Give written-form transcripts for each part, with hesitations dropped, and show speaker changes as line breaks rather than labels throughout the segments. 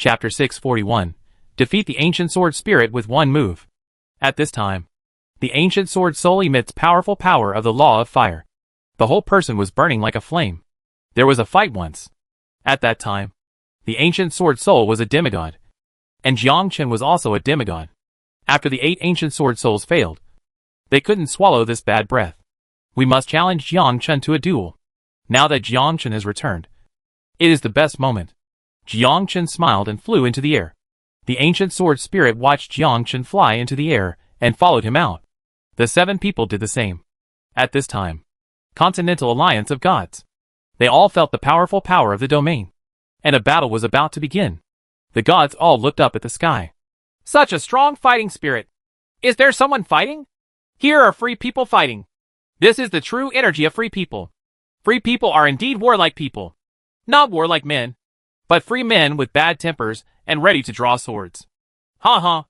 Chapter 641. Defeat the Ancient Sword Spirit with one move. At this time, the Ancient Sword Soul emits powerful power of the law of fire. The whole person was burning like a flame. There was a fight once. At that time, the Ancient Sword Soul was a demigod. And Jiang Chen was also a demigod. After the 8 Ancient Sword Souls failed, they couldn't swallow this bad breath. We must challenge Jiang Chen to a duel. Now that Jiang Chen has returned, it is the best moment. Jiang Chen smiled and flew into the air. The Ancient Sword Spirit watched Jiang Chen fly into the air and followed him out. The 7 people did the same. At this time, Continental Alliance of Gods. They all felt the powerful power of the domain. And a battle was about to begin. The gods all looked up at the sky.
Such a strong fighting spirit. Is there someone fighting? Here are free people fighting. This is the true energy of free people. Free people are indeed warlike people. Not warlike men, but free men with bad tempers and ready to draw swords. Ha.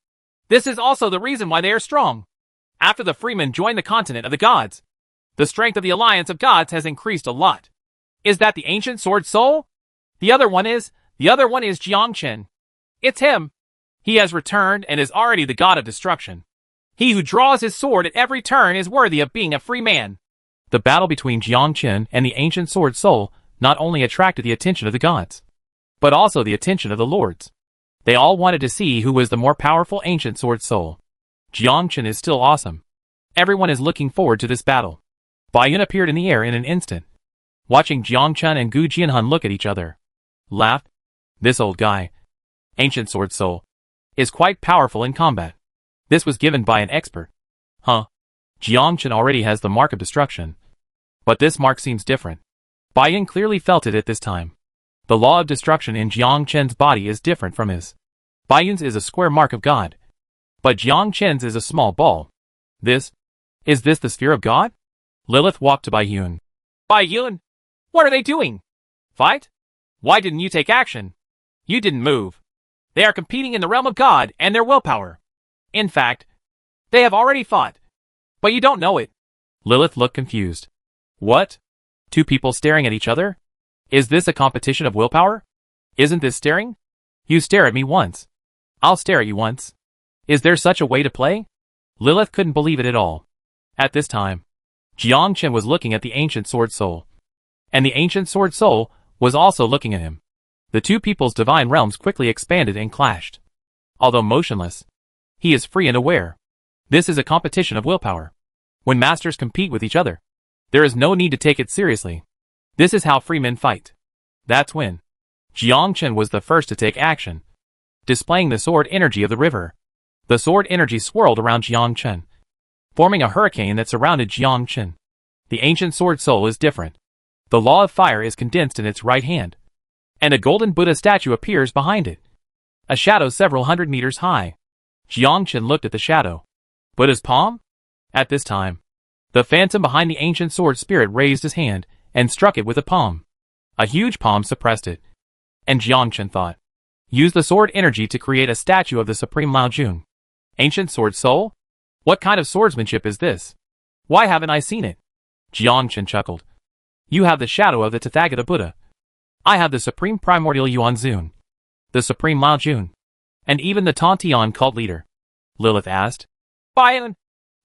This is also the reason why they are strong. After the freemen joined the continent of the gods, the strength of the alliance of gods has increased a lot. Is that the Ancient Sword Soul? The other one is Jiang Chen. It's him. He has returned and is already the god of destruction. He who draws his sword at every turn is worthy of being a free man.
The battle between Jiang Chen and the Ancient Sword Soul not only attracted the attention of the gods, but also the attention of the lords. They all wanted to see who was the more powerful Ancient Sword Soul. Jiang Chen is still awesome. Everyone is looking forward to this battle. Bai Yun appeared in the air in an instant. Watching Jiang Chen and Gu Jianhun look at each other, laughed. This old guy, Ancient Sword Soul, is quite powerful in combat. This was given by an expert. Huh? Jiang Chen already has the mark of destruction. But this mark seems different. Bai Yun clearly felt it at this time. The law of destruction in Jiang Chen's body is different from his. Bai Yun's is a square mark of God. But Jiang Chen's is a small ball. Is this the sphere of God? Lilith walked to Bai Yun.
Bai Yun, what are they doing? Fight? Why didn't you take action? You didn't move. They are competing in the realm of God and their willpower. In fact, they have already fought. But you don't know it.
Lilith looked confused. What? 2 people staring at each other? Is this a competition of willpower? Isn't this staring? You stare at me once. I'll stare at you once. Is there such a way to play? Lilith couldn't believe it at all. At this time, Jiang Chen was looking at the Ancient Sword Soul. And the Ancient Sword Soul was also looking at him. The 2 people's divine realms quickly expanded and clashed. Although motionless, he is free and aware. This is a competition of willpower. When masters compete with each other, there is no need to take it seriously. This is how free men fight. That's when Jiang Chen was the first to take action, displaying the sword energy of the river. The sword energy swirled around Jiang Chen, forming a hurricane that surrounded Jiang Chen. The Ancient Sword Soul is different. The law of fire is condensed in its right hand, and a golden Buddha statue appears behind it. A shadow several hundred meters high. Jiang Chen looked at the shadow. Buddha's palm? At this time, the phantom behind the Ancient Sword Spirit raised his hand and struck it with a palm. A huge palm suppressed it. And Jiang Chen thought, use the sword energy to create a statue of the Supreme Lao Jun. Ancient Sword Soul? What kind of swordsmanship is this? Why haven't I seen it? Jiang Chen chuckled. You have the shadow of the Tathagata Buddha. I have the Supreme Primordial Yuan Zun, the Supreme Lao Jun, and even the Tontian cult leader. Lilith asked.
Bai Yun,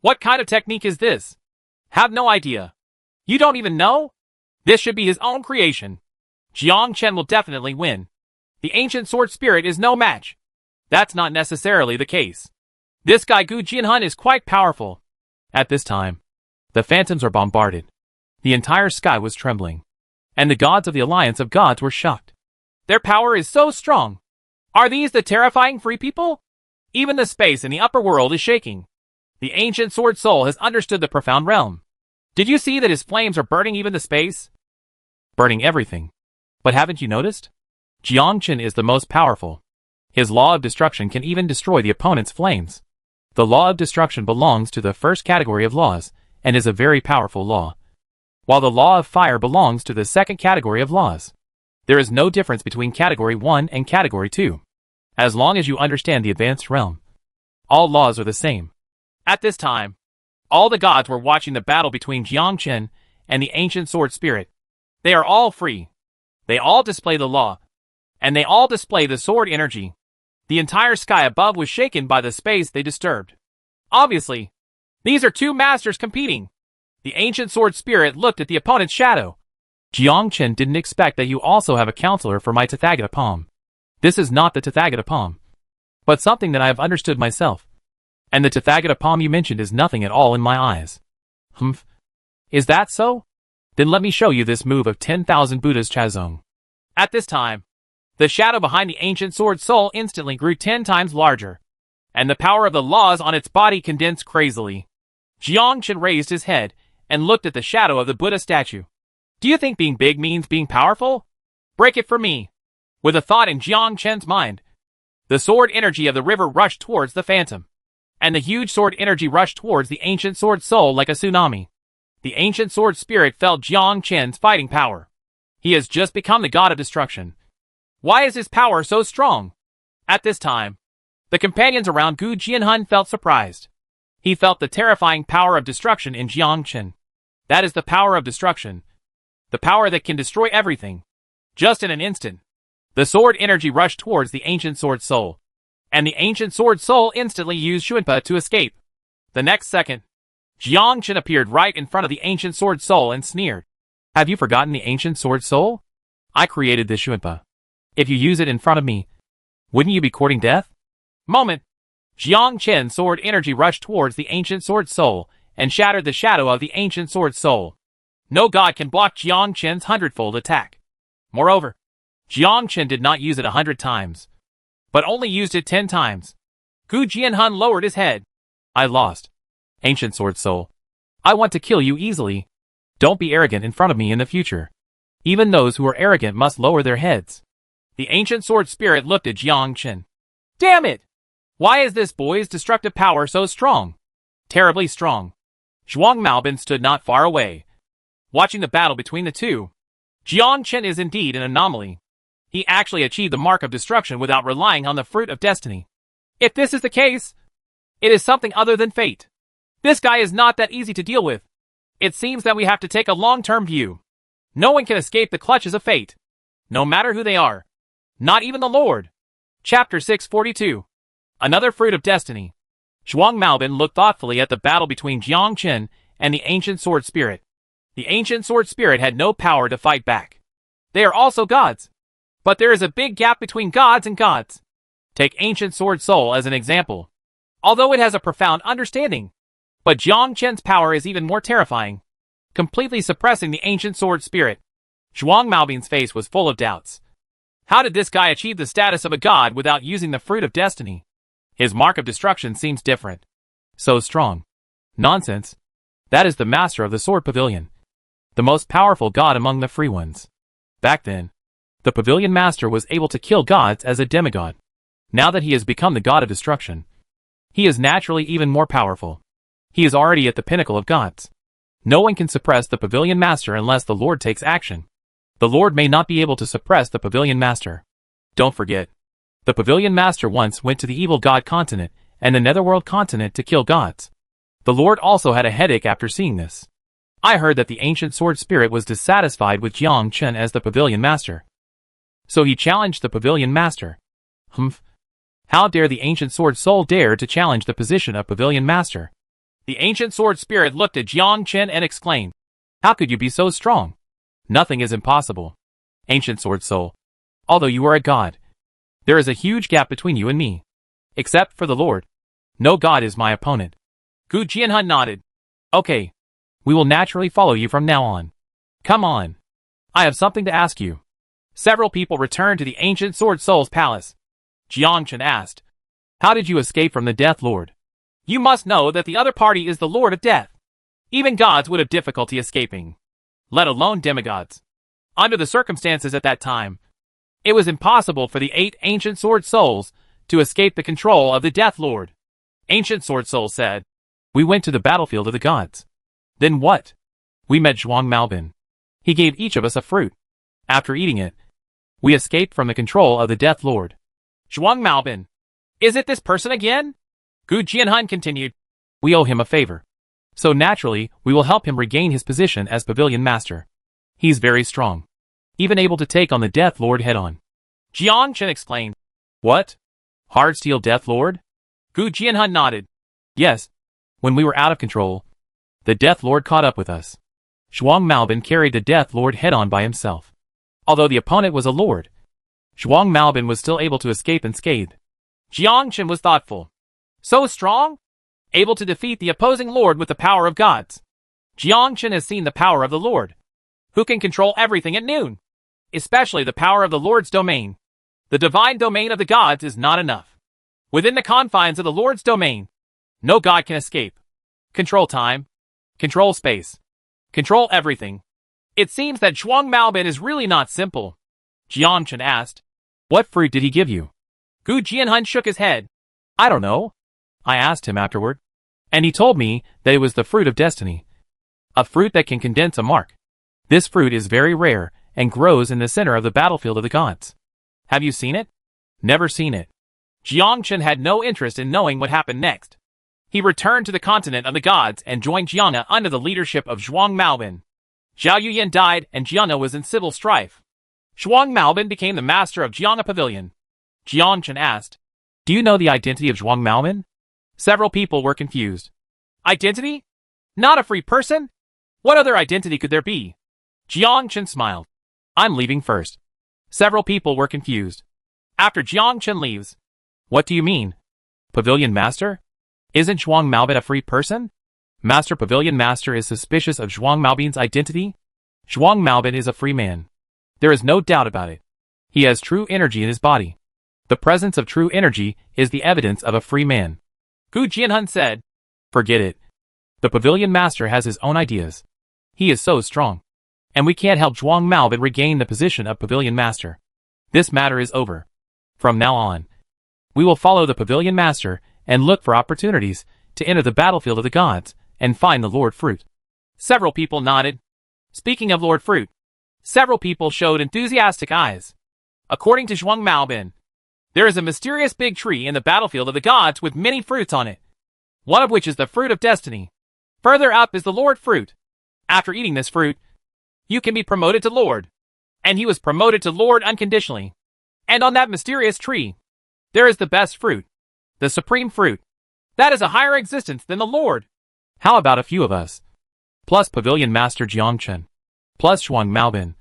what kind of technique is this? Have no idea. You don't even know? This should be his own creation. Jiang Chen will definitely win. The Ancient Sword Spirit is no match. That's not necessarily the case. This guy Gu Jianhun is quite powerful.
At this time, the phantoms were bombarded. The entire sky was trembling, and the gods of the Alliance of Gods were shocked.
Their power is so strong. Are these the terrifying free people? Even the space in the upper world is shaking. The Ancient Sword Soul has understood the profound realm. Did you see that his flames are burning even the space?
Burning everything. But haven't you noticed? Jiang Chen is the most powerful. His law of destruction can even destroy the opponent's flames. The law of destruction belongs to the first category of laws, and is a very powerful law. While the law of fire belongs to the second category of laws. There is no difference between category 1 and category 2. As long as you understand the advanced realm, all laws are the same.
At this time, all the gods were watching the battle between Jiang Chen and the Ancient Sword Spirit. They are all free. They all display the law. and they all display the sword energy. The entire sky above was shaken by the space they disturbed. Obviously, these are two masters competing. The ancient sword spirit looked at the opponent's shadow.
Jiangchen didn't expect that you also have a counselor for my Tathagata palm. This is not the Tathagata palm, but something that I have understood myself. And the Tathagata palm you mentioned is nothing at all in my eyes. Humph. Is that so? Then let me show you this move of 10,000 Buddhas Chazong.
At this time, the shadow behind the ancient sword soul instantly grew 10 times larger, and the power of the laws on its body condensed crazily. Jiangchen raised his head and looked at the shadow of the Buddha statue. Do you think being big means being powerful? Break it for me. With a thought in Jiangchen's mind, the sword energy of the river rushed towards the phantom, and the huge sword energy rushed towards the ancient sword soul like a tsunami. The ancient sword spirit felt Jiangchen's fighting power. He has just become the god of destruction. Why is his power so strong? At this time, the companions around Gu Jianhun felt surprised. He felt the terrifying power of destruction in Jiangchen. That is the power of destruction. The power that can destroy everything. Just in an instant, the sword energy rushed towards the ancient sword soul, and the ancient sword soul instantly used Shuanpa to escape. The next second, Jiangchen appeared right in front of the ancient sword soul and sneered.
Have you forgotten the ancient sword soul? I created this Shuanpa. If you use it in front of me, wouldn't you be courting death?
Moment. Jiangchen's sword energy rushed towards the ancient sword soul and shattered the shadow of the ancient sword soul. No god can block Jiangchen's hundredfold attack. Moreover, Jiangchen did not use it 100 times, but only used it 10 times. Gu Jianhun lowered his head.
I lost. Ancient sword soul. I want to kill you easily. Don't be arrogant in front of me in the future. Even those who are arrogant must lower their heads.
The ancient sword spirit looked at Jiangchen. Damn it! Why is this boy's destructive power so strong? Terribly strong. Zhuang Maobin stood not far away, watching the battle between the two. Jiangchen is indeed an anomaly. He actually achieved the mark of destruction without relying on the fruit of destiny. If this is the case, it is something other than fate. This guy is not that easy to deal with. It seems that we have to take a long-term view. No one can escape the clutches of fate, no matter who they are. Not even the Lord. Chapter 642. Another fruit of destiny. Zhuang Maobin looked thoughtfully at the battle between Jiangchen and the ancient sword spirit. The ancient sword spirit had no power to fight back. They are also gods. But there is a big gap between gods and gods. Take ancient sword soul as an example. Although it has a profound understanding, but Jiangchen's power is even more terrifying, completely suppressing the ancient sword spirit. Zhuang Maobin's face was full of doubts. How did this guy achieve the status of a god without using the fruit of destiny? His mark of destruction seems different.
So strong. Nonsense. That is the master of the sword pavilion, the most powerful god among the free ones. Back then, the pavilion master was able to kill gods as a demigod. Now that he has become the god of destruction, he is naturally even more powerful. He is already at the pinnacle of gods. No one can suppress the pavilion master unless the Lord takes action. The Lord may not be able to suppress the pavilion master. Don't forget, the pavilion master once went to the evil god continent and the netherworld continent to kill gods. The Lord also had a headache after seeing this. I heard that the ancient sword spirit was dissatisfied with Jiangchen as the pavilion master. So he challenged the pavilion master. Humph. How dare the ancient sword soul dare to challenge the position of pavilion master?
The ancient sword spirit looked at Jiangchen and exclaimed,
How could you be so strong? Nothing is impossible. Ancient sword soul. Although you are a god, there is a huge gap between you and me. Except for the Lord, no god is my opponent.
Gu Jianhun nodded.
Okay. We will naturally follow you from now on. Come on. I have something to ask you.
Several people returned to the ancient sword soul's palace. Jiangchen asked,
How did you escape from the Death Lord?
You must know that the other party is the Lord of Death. Even gods would have difficulty escaping, let alone demigods. Under the circumstances at that time, it was impossible for the 8 ancient sword souls to escape the control of the Death Lord. Ancient sword soul said,
We went to the battlefield of the gods. Then what? We met Zhuang Maobin. He gave each of us a fruit. After eating it, we escaped from the control of the Death Lord.
Zhuang Maobin. Is it this person again? Gu Jianhun continued.
We owe him a favor. So naturally, we will help him regain his position as pavilion master. He's very strong, even able to take on the Death Lord head-on.
Jiang Chen exclaimed.
What? Hard Steel Death Lord?
Gu Jianhun nodded.
Yes. When we were out of control, the Death Lord caught up with us. Zhuang Maobin carried the Death Lord head-on by himself. Although the opponent was a lord, Zhuang Maobin was still able to escape unscathed.
Jiang Chen was thoughtful. So strong? Able to defeat the opposing lord with the power of gods. Jiang Chen has seen the power of the Lord, who can control everything at noon, especially the power of the Lord's domain. The divine domain of the gods is not enough. Within the confines of the Lord's domain, no god can escape. Control time. Control space. Control everything. It seems that Zhuang Maobin is really not simple. Jiang Chen asked.
What fruit did he give you?
Gu Jianhun shook his head.
I don't know. I asked him afterward, and he told me that it was the fruit of destiny. A fruit that can condense a mark. This fruit is very rare and grows in the center of the battlefield of the gods.
Have you seen it?
Never seen it.
Jiang Chen had no interest in knowing what happened next. He returned to the continent of the gods and joined Jiangna under the leadership of Zhuang Maobin. Zhao Yuyan died and Jiangna was in civil strife. Zhuang Maobin became the master of Jiangna Pavilion. Jiang Chen asked,
Do you know the identity of Zhuang Maobin?
Several people were confused. Identity? Not a free person? What other identity could there be? Jiang Chen smiled.
I'm leaving first.
Several people were confused. After Jiang Chen leaves.
What do you mean? Pavilion Master? Isn't Zhuang Maobin a free person? Master Pavilion Master is suspicious of Zhuang Maobin's identity? Zhuang Maobin is a free man. There is no doubt about it. He has true energy in his body. The presence of true energy is the evidence of a free man.
Gu Jianhun said.
Forget it. The Pavilion Master has his own ideas. He is so strong. And we can't help Zhuang Maobin regain the position of Pavilion Master. This matter is over. From now on, we will follow the Pavilion Master and look for opportunities to enter the battlefield of the gods and find the Lord Fruit.
Several people nodded. Speaking of Lord Fruit, several people showed enthusiastic eyes. According to Zhuang Maobin, there is a mysterious big tree in the battlefield of the gods with many fruits on it, one of which is the fruit of destiny. Further up is the Lord Fruit. After eating this fruit, you can be promoted to Lord. And he was promoted to Lord unconditionally. And on that mysterious tree, there is the best fruit, the supreme fruit. That is a higher existence than the Lord.
How about a few of us, plus Pavilion Master Jiang Chen, plus Zhuang Maobin,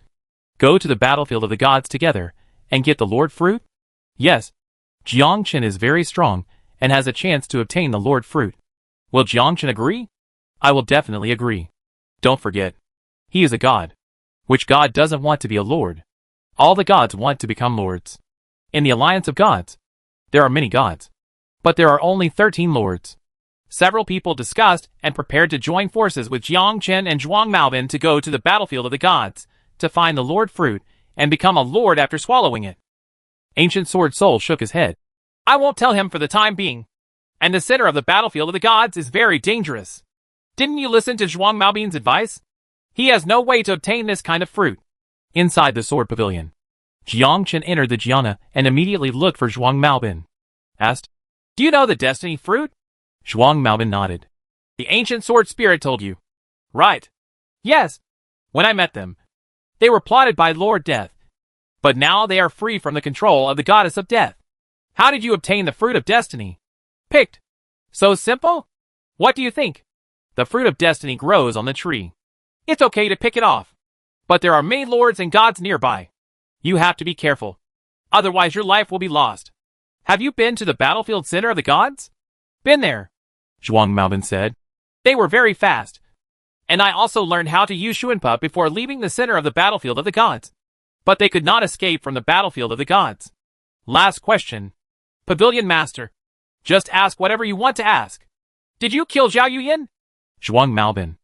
go to the battlefield of the gods together and get the Lord Fruit? Yes, Jiang Chen is very strong and has a chance to obtain the Lord Fruit. Will Jiang Chen agree? I will definitely agree. Don't forget, he is a god. Which god doesn't want to be a lord? All the gods want to become lords. In the alliance of gods, there are many gods, but there are only 13 lords.
Several people discussed and prepared to join forces with Jiang Chen and Zhuang Maobin to go to the battlefield of the gods, to find the Lord Fruit, and become a lord after swallowing it.
Ancient Sword Soul shook his head.
I won't tell him for the time being. And the center of the battlefield of the gods is very dangerous. Didn't you listen to Zhuang Maobin's advice? He has no way to obtain this kind of fruit.
Inside the sword pavilion, Jiang Chen entered the Jiangna and immediately looked for Zhuang Maobin. Asked,
Do you know the destiny fruit?
Zhuang Maobin nodded.
The ancient sword spirit told you. Right. Yes. When I met them, they were plotted by Lord Death. But now they are free from the control of the goddess of death. How did you obtain the fruit of destiny? Picked. So simple? What do you think? The fruit of destiny grows on the tree. It's okay to pick it off. But there are many lords and gods nearby. You have to be careful. Otherwise your life will be lost. Have you been to the battlefield center of the gods? Been there,
Zhuang Maobin said.
They were very fast. And I also learned how to use Shuanpa before leaving the center of the battlefield of the gods. But they could not escape from the battlefield of the gods. Last question. Pavilion Master. Just ask whatever you want to ask. Did you kill Zhao Yuyan?
Zhuang Maobin.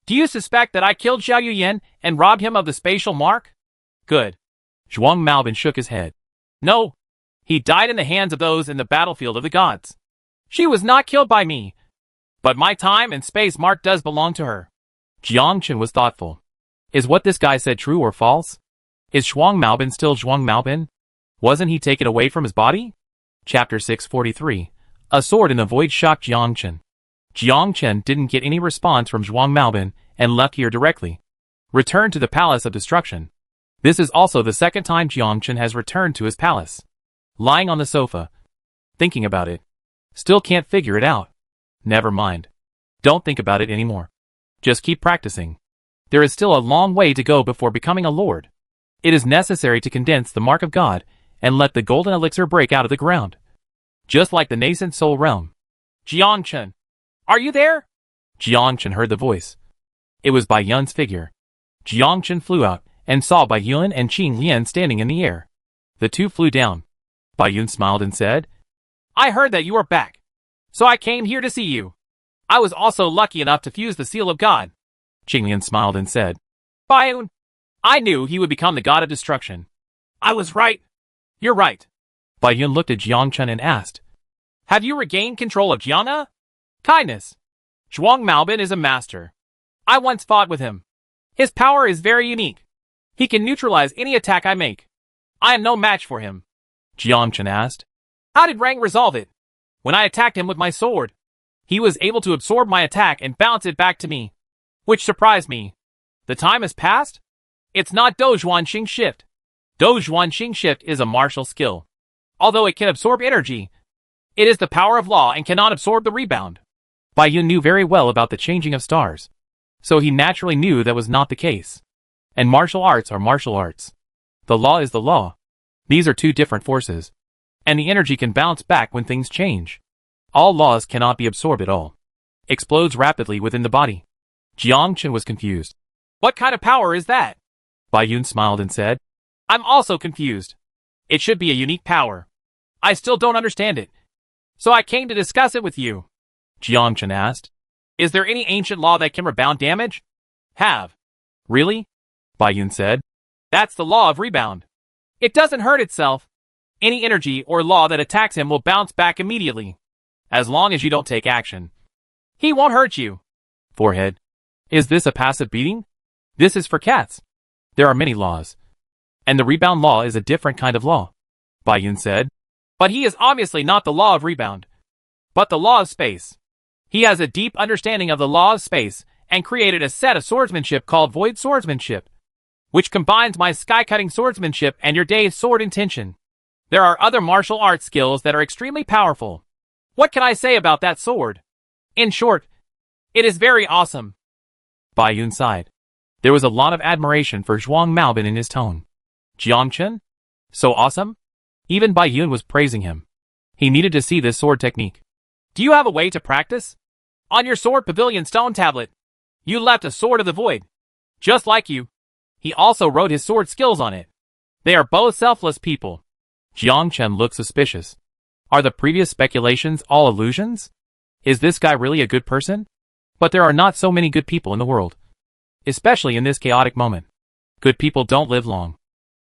Do you suspect that I killed Zhao Yuyan and robbed him of the spatial mark? Good.
Zhuang Maobin shook his head.
No. He died in the hands of those in the battlefield of the gods. She was not killed by me. But my time and space mark does belong to her.
Jiang Chen was thoughtful. Is what this guy said true or false? Is Zhuang Maobin still Zhuang Maobin? Wasn't he taken away from his body? Chapter 643. A sword in the void shocked Jiang Chen. Jiang Chen didn't get any response from Zhuang Maobin and left here directly. Returned to the Palace of Destruction. This is also the second time Jiangchen has returned to his palace. Lying on the sofa, thinking about it. Still can't figure it out. Never mind. Don't think about it anymore. Just keep practicing. There is still a long way to go before becoming a lord. It is necessary to condense the mark of God and let the golden elixir break out of the ground. Just like the nascent soul realm.
Jiangchen, are you there?
Jiangchen heard the voice. It was Bai Yun's figure. Jiangchen flew out and saw Bai Yun and Qing Lian standing in the air. The two flew down. Bai Yun smiled and said,
I heard that you are back, so I came here to see you. I was also lucky enough to fuse the seal of God.
Qing Lian smiled and said,
Bai Yun, I knew he would become the god of destruction. I was right. You're right.
Bai Yun looked at Jiangchen and asked,
Have you regained control of Jiangna? Kindness. Zhuang Maobin is a master. I once fought with him. His power is very unique. He can neutralize any attack I make. I am no match for him.
Jiangchen asked,
How did Rang resolve it? When I attacked him with my sword, he was able to absorb my attack and bounce it back to me, which surprised me. The time has passed? It's not Dozhuan Xing Shift. Dozhuan Xing Shift is a martial skill. Although it can absorb energy, it is the power of law and cannot absorb the rebound.
Bai Yun knew very well about the changing of stars, so he naturally knew that was not the case. And martial arts are martial arts. The law is the law. These are two different forces. And the energy can bounce back when things change. All laws cannot be absorbed at all. Explodes rapidly within the body. Jiangchen was confused.
What kind of power is that?
Bai Yun smiled and said,
I'm also confused. It should be a unique power. I still don't understand it. So I came to discuss it with you.
Jiangchen asked,
Is there any ancient law that can rebound damage? Have.
Really? Bai Yun said.
That's the law of rebound. It doesn't hurt itself. Any energy or law that attacks him will bounce back immediately. As long as you don't take action. He won't hurt you.
Forehead. Is this a passive beating? This is for cats. There are many laws. And the rebound law is a different kind of law. Bai Yun said.
But he is obviously not the law of rebound, but the law of space. He has a deep understanding of the law of space and created a set of swordsmanship called Void Swordsmanship, which combines my sky-cutting swordsmanship and your day's sword intention. There are other martial arts skills that are extremely powerful. What can I say about that sword? In short, it is very awesome.
Bai Yun sighed. There was a lot of admiration for Zhuang Maobin in his tone. Jiangchen? So awesome? Even Bai Yun was praising him. He needed to see this sword technique.
Do you have a way to practice? On your sword pavilion stone tablet, you left a sword of the void. Just like you. He also wrote his sword skills on it. They are both selfless people.
Jiangchen looked suspicious. Are the previous speculations all illusions? Is this guy really a good person? But there are not so many good people in the world. Especially in this chaotic moment. Good people don't live long.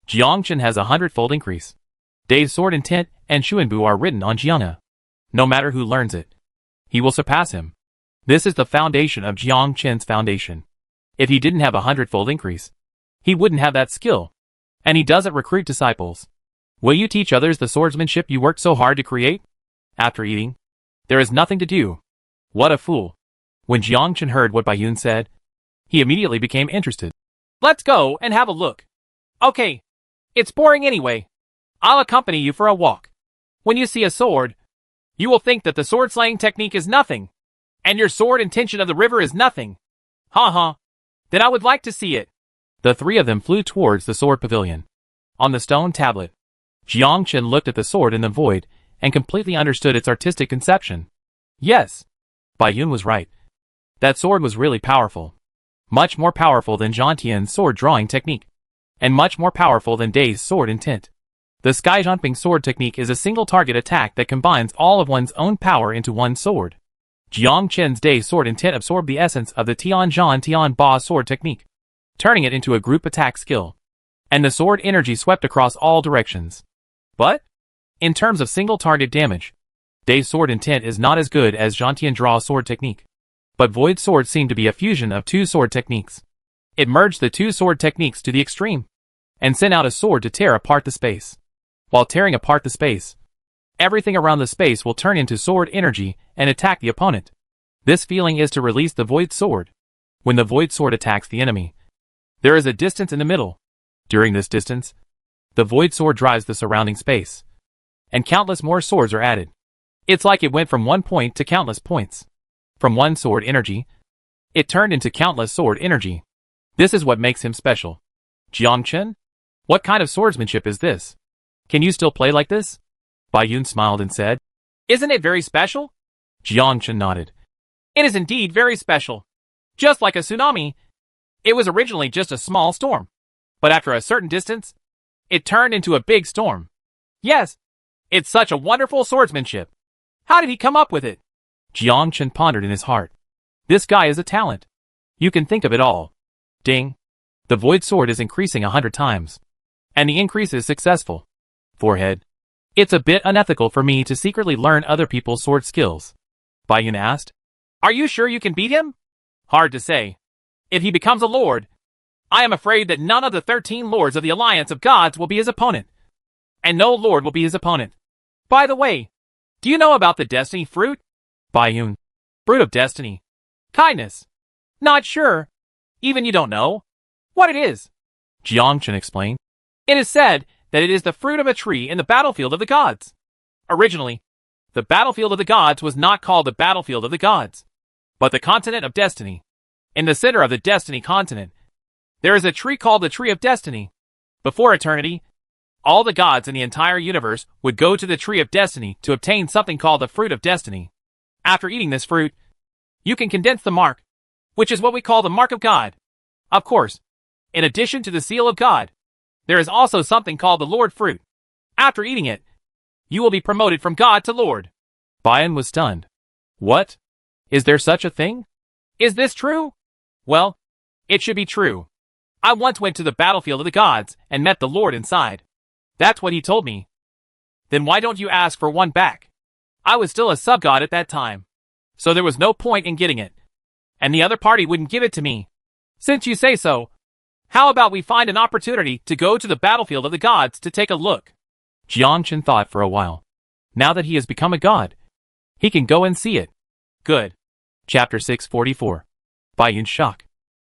Jiangchen has 100-fold increase. Dave's sword intent and Xuanbu are written on Jiangna. No matter who learns it, he will surpass him. This is the foundation of Jiangchen's foundation. If he didn't have 100-fold increase, he wouldn't have that skill. And he doesn't recruit disciples. Will you teach others the swordsmanship you worked so hard to create? After eating, there is nothing to do. What a fool. When Jiangchen heard what Bai Yun said, he immediately became interested.
Let's go and have a look. Okay. It's boring anyway. I'll accompany you for a walk. When you see a sword, you will think that the sword slaying technique is nothing, and your sword intention of the river is nothing. Ha. Then I would like to see it.
The three of them flew towards the sword pavilion. On the stone tablet, Jiangchen looked at the sword in the void and completely understood its artistic conception. Yes, Bai Yun was right. That sword was really powerful. Much more powerful than Zhang Tian's sword drawing technique. And much more powerful than Day's sword intent. The sky jumping sword technique is a single target attack that combines all of one's own power into one sword. Jiangchen's Day's sword intent absorbed the essence of the Tian Ba sword technique, turning it into a group attack skill. And the sword energy swept across all directions. But, in terms of single target damage, Day's sword intent is not as good as Zhang Tian draw sword technique. But Void sword seemed to be a fusion of two sword techniques. It merged the two sword techniques to the extreme, and sent out a sword to tear apart the space. While tearing apart the space, everything around the space will turn into sword energy and attack the opponent. This feeling is to release the Void sword. When the Void sword attacks the enemy, there is a distance in the middle, During this distance, the void sword drives the surrounding space, and countless more swords are added. It's like it went from one point to countless points. From one sword energy, it turned into countless sword energy. This is what makes him special. Jiangchen? What kind of swordsmanship is this? Can you still play like this? Bai Yun smiled and said,
Isn't it very special?
Jiangchen nodded.
It is indeed very special. Just like a tsunami, it was originally just a small storm. But after a certain distance, it turned into a big storm. Yes, it's such a wonderful swordsmanship. How did he come up with it?
Jiangchen pondered in his heart. This guy is a talent. You can think of it all. Ding. The void sword is increasing 100 times. And the increase is successful. Forehead. It's a bit unethical for me to secretly learn other people's sword skills. Bai Yun asked.
Are you sure you can beat him? Hard to say. If he becomes a lord, I am afraid that none of the 13 lords of the Alliance of Gods will be his opponent. And no lord will be his opponent. By the way, do you know about the destiny fruit?
Bai Yun.
Fruit of destiny. Kindness. Not sure. Even you don't know what it is.
Jiangchen explained.
It is said that it is the fruit of a tree in the battlefield of the gods. Originally, the battlefield of the gods was not called the battlefield of the gods, but the continent of destiny. In the center of the destiny continent, there is a tree called the tree of destiny. Before eternity, all the gods in the entire universe would go to the tree of destiny to obtain something called the fruit of destiny. After eating this fruit, you can condense the mark, which is what we call the mark of God. Of course, in addition to the seal of God, there is also something called the Lord fruit. After eating it, you will be promoted from God to Lord.
Bai Yun was stunned. What? Is there such a thing?
Is this true? Well, it should be true. I once went to the battlefield of the gods and met the Lord inside. That's what he told me. Then why don't you ask for one back? I was still a sub-god at that time, so there was no point in getting it. And the other party wouldn't give it to me. Since you say so, how about we find an opportunity to go to the battlefield of the gods to take a look?
Jiangchen thought for a while. Now that he has become a god, he can go and see it.
Good.
Chapter 644. Bai Yun's shock.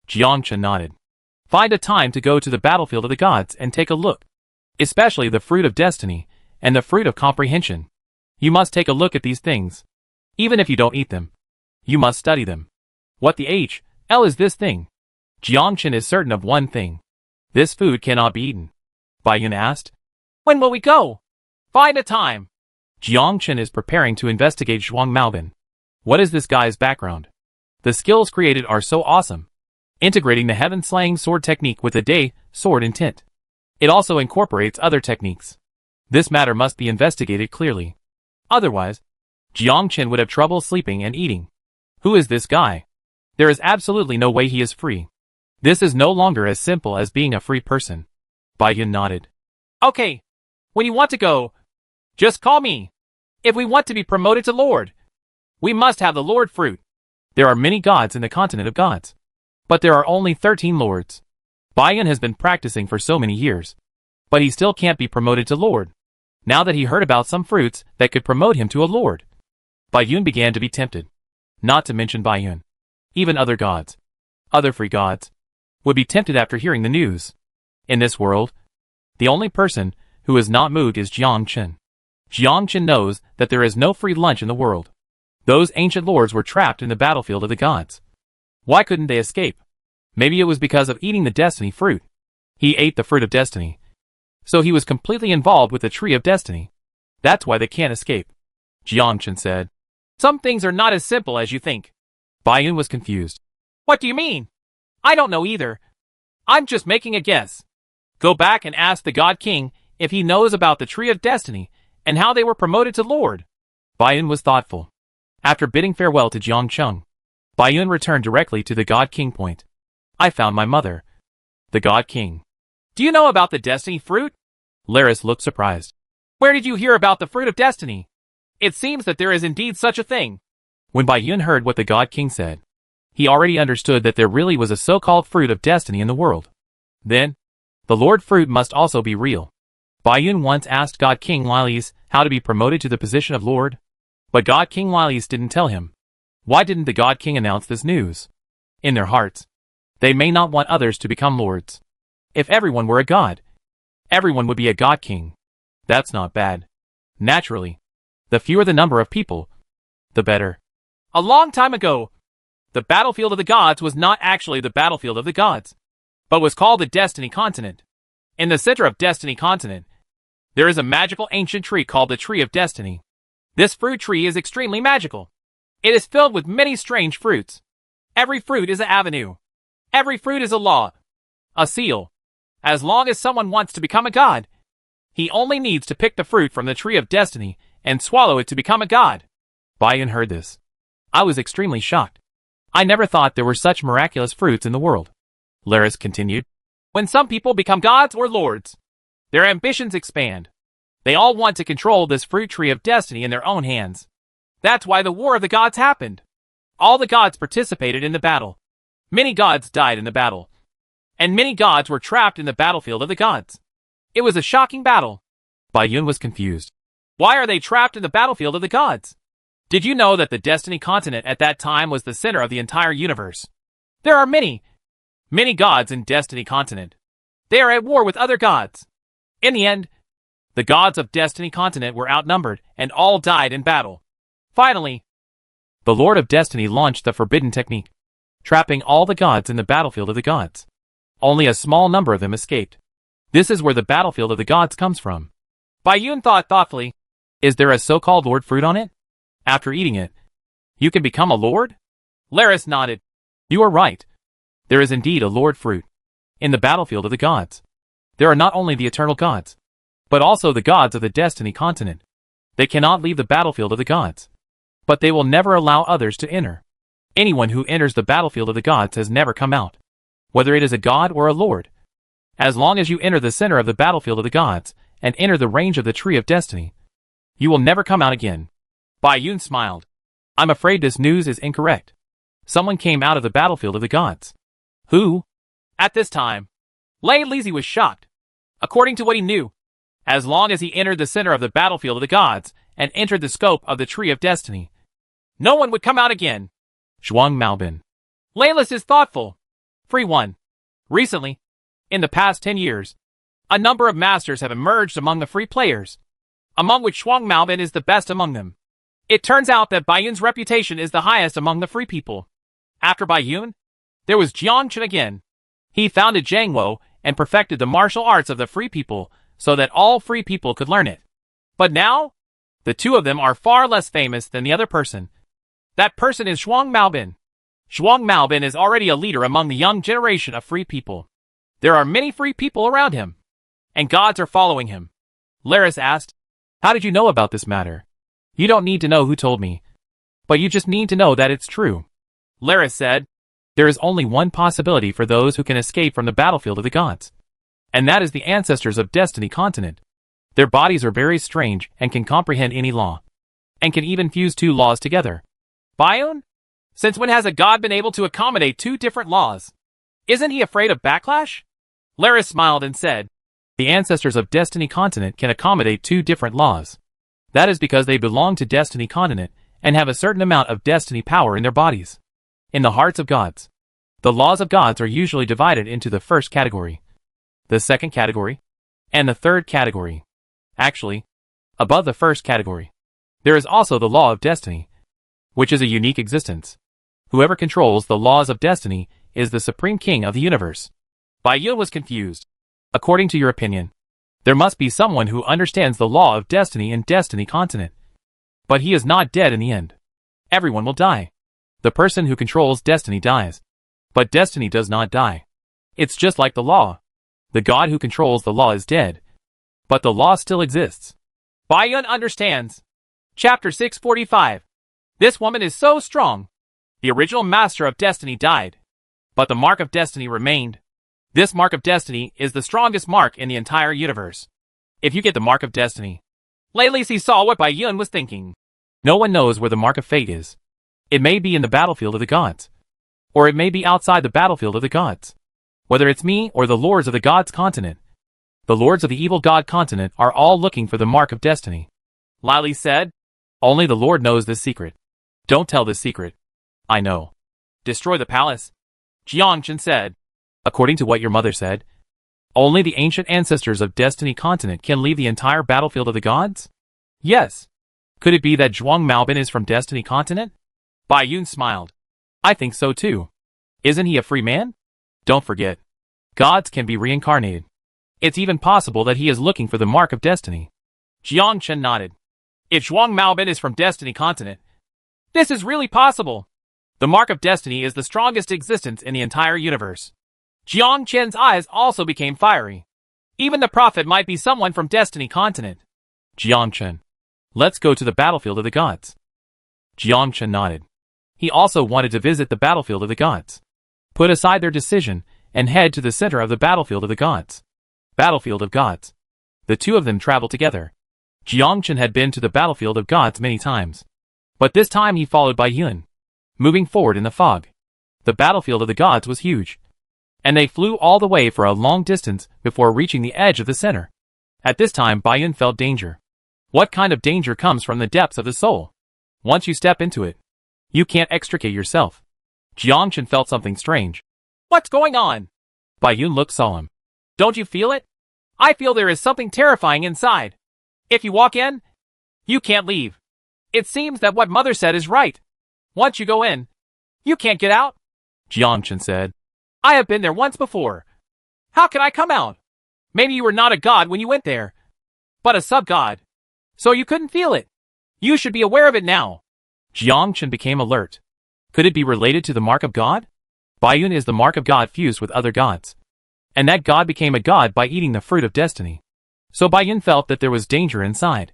Jiangchen nodded. Find a time to go to the battlefield of the gods and take a look. Especially the fruit of destiny and the fruit of comprehension. You must take a look at these things. Even if you don't eat them, you must study them. What the H.L. is this thing? Jiangchen is certain of one thing. This food cannot be eaten. Bai Yun asked.
When will we go? Find a time.
Jiangchen is preparing to investigate Zhuang Maobin. What is this guy's background? The skills created are so awesome. Integrating the heaven-slaying sword technique with the day sword intent. It also incorporates other techniques. This matter must be investigated clearly. Otherwise, Jiangchen would have trouble sleeping and eating. Who is this guy? There is absolutely no way he is free. This is no longer as simple as being a free person. Bai Yun nodded.
Okay. When you want to go, just call me. If we want to be promoted to Lord, we must have the Lord fruit.
There are many gods in the continent of gods. But there are only 13 lords. Bai Yun has been practicing for so many years. But he still can't be promoted to Lord. Now that he heard about some fruits that could promote him to a Lord, Bai Yun began to be tempted. Not to mention Bai Yun. Even other gods, other free gods, would be tempted after hearing the news. In this world, the only person who is not moved is Jiangchen. Jiangchen knows that there is no free lunch in the world. Those ancient lords were trapped in the battlefield of the gods. Why couldn't they escape? Maybe it was because of eating the destiny fruit. He ate the fruit of destiny. So he was completely involved with the tree of destiny. That's why they can't escape. Jiangchen said.
Some things are not as simple as you think.
Bai Yun was confused.
What do you mean? I don't know either. I'm just making a guess. Go back and ask the God King if he knows about the tree of destiny and how they were promoted to Lord.
Bai Yun was thoughtful. After bidding farewell to Jiangcheng, Bai Yun returned directly to the God King point. I found my mother. The God King.
Do you know about the destiny fruit?
Laris looked surprised.
Where did you hear about the fruit of destiny? It seems that there is indeed such a thing.
When Bai Yun heard what the God King said, he already understood that there really was a so-called fruit of destiny in the world. Then, the Lord fruit must also be real. Bai Yun once asked God King Lilis how to be promoted to the position of Lord. But God King Lilis didn't tell him. Why didn't the God King announce this news? In their hearts, they may not want others to become lords. If everyone were a god, everyone would be a god king. That's not bad. Naturally, the fewer the number of people, the better.
A long time ago, the battlefield of the gods was not actually the battlefield of the gods, but was called the Destiny Continent. In the center of Destiny Continent, there is a magical ancient tree called the Tree of Destiny. This fruit tree is extremely magical. It is filled with many strange fruits. Every fruit is an avenue. Every fruit is a law, a seal. As long as someone wants to become a god, he only needs to pick the fruit from the Tree of Destiny and swallow it to become a god.
Baiyun heard this. I was extremely shocked. I never thought there were such miraculous fruits in the world. Laris continued.
When some people become gods or lords, their ambitions expand. They all want to control this fruit tree of destiny in their own hands. That's why the War of the Gods happened. All the gods participated in the battle. Many gods died in the battle. And many gods were trapped in the battlefield of the gods. It was a shocking battle.
Baiyun was confused.
Why are they trapped in the battlefield of the gods? Did you know that the Destiny Continent at that time was the center of the entire universe? There are many gods in Destiny Continent. They are at war with other gods. In the end, the gods of Destiny Continent were outnumbered and all died in battle. Finally,
the Lord of Destiny launched the forbidden technique, trapping all the gods in the battlefield of the gods. Only a small number of them escaped. This is where the battlefield of the gods comes from.
Baiyun thought thoughtfully.
Is there a so-called lord fruit on it? After eating it, you can become a lord?
Laris nodded.
You are right. There is indeed a lord fruit. In the battlefield of the gods, there are not only the eternal gods, but also the gods of the Destiny Continent. They cannot leave the battlefield of the gods, but they will never allow others to enter. Anyone who enters the battlefield of the gods has never come out, whether it is a god or a lord. As long as you enter the center of the battlefield of the gods and enter the range of the Tree of Destiny, you will never come out again.
Baiyun smiled.
I'm afraid this news is incorrect. Someone came out of the battlefield of the gods. Who?
At this time, Lei Lizzie was shocked. According to what he knew, as long as he entered the center of the battlefield of the gods and entered the scope of the Tree of Destiny, no one would come out again.
Zhuang Maobin.
Laylis is thoughtful. Free one. Recently, in the past 10 years, a number of masters have emerged among the free players, among which Zhuang Maobin is the best among them. It turns out that Baiyun's reputation is the highest among the free people. After Baiyun, there was Jiang Chen again. He founded Zhangwo and perfected the martial arts of the free people so that all free people could learn it. But now, the two of them are far less famous than the other person. That person is Zhuang Maobin. Zhuang Maobin is already a leader among the young generation of free people. There are many free people around him, and gods are following him. Laris asked,
how did you know about this matter? You don't need to know who told me, but you just need to know that it's true.
Laris said,
there is only one possibility for those who can escape from the battlefield of the gods, and that is the ancestors of Destiny Continent. Their bodies are very strange and can comprehend any law, and can even fuse two laws together.
Baiyun? Since when has a god been able to accommodate two different laws? Isn't he afraid of backlash? Laris smiled and said,
the ancestors of Destiny Continent can accommodate two different laws. That is because they belong to Destiny Continent and have a certain amount of destiny power in their bodies. In the hearts of gods, the laws of gods are usually divided into the first category, the second category, and the third category. Actually, above the first category, there is also the law of destiny, which is a unique existence. Whoever controls the laws of destiny is the supreme king of the universe.
Baiyun was confused.
According to your opinion, there must be someone who understands the law of destiny in Destiny Continent. But he is not dead in the end. Everyone will die. The person who controls destiny dies. But destiny does not die. It's just like the law. The god who controls the law is dead, but the law still exists.
Baiyun understands. Chapter 645. This woman is so strong. The original master of destiny died, but the mark of destiny remained. This mark of destiny is the strongest mark in the entire universe. If you get the mark of destiny, Lei Lisi saw what Baiyun was thinking.
No one knows where the mark of fate is. It may be in the battlefield of the gods, or it may be outside the battlefield of the gods. Whether it's me or the lords of the gods continent, the lords of the evil god continent are all looking for the mark of destiny.
Lili said,
only the Lord knows this secret. Don't tell this secret. I know.
Destroy the palace, Jiang Chen said.
According to what your mother said, Only the ancient ancestors of Destiny Continent can leave the entire battlefield of the gods? Yes. Could it be that Zhuang Maobin is from Destiny Continent?
Bai Yun smiled.
I think so too. Isn't he a free man? Don't forget, gods can be reincarnated. It's even possible that he is looking for the mark of destiny.
Jiang Chen nodded. If Zhuang Maobin is from Destiny Continent, this is really possible. The mark of destiny is the strongest existence in the entire universe. Jiang Chen's eyes also became fiery. Even the prophet might be someone from Destiny Continent.
Jiang Chen, let's go to the battlefield of the gods. Jiang Chen nodded. He also wanted to visit the battlefield of the gods. Put aside their decision and head to the center of the battlefield of the gods. Battlefield of gods. The two of them traveled together. Jiang Chen had been to the battlefield of gods many times. But this time he followed Bai Yun, moving forward in the fog. The battlefield of the gods was huge, and they flew all the way for a long distance before reaching the edge of the center. At this time Bai Yun felt danger. What kind of danger comes from the depths of the soul? Once you step into it, you can't extricate yourself. Jiang Chen felt something strange.
What's going on?
Bai Yun looked solemn.
Don't you feel it? I feel there is something terrifying inside. If you walk in, you can't leave. It seems that what Mother said is right. Once you go in, you can't get out.
Jiang Chen said.
I have been there once before. How can I come out? Maybe you were not a god when you went there, but a sub-god. So you couldn't feel it. You should be aware of it now.
Jiang Chen became alert. Could it be related to the mark of God? Bai Yun is the mark of God fused with other gods. And that god became a god by eating the fruit of destiny. So Bai Yun felt that there was danger inside.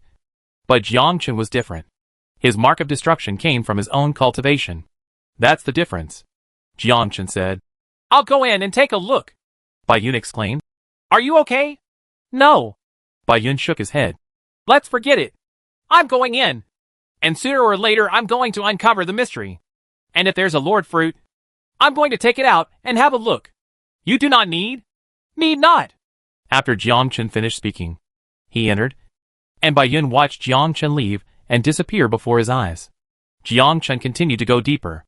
But Jiang Chen was different. His mark of destruction came from his own cultivation. That's the difference. Jiang Chen said.
I'll go in and take a look.
Bai Yun exclaimed.
Are you okay? No.
Bai Yun shook his head.
Let's forget it. I'm going in. And sooner or later I'm going to uncover the mystery. And if there's a Lord fruit, I'm going to take it out and have a look. You do not need not.
After Jiang Chen finished speaking, he entered, and Bai Yun watched Jiang Chen leave and disappear before his eyes. Jiang Chen continued to go deeper.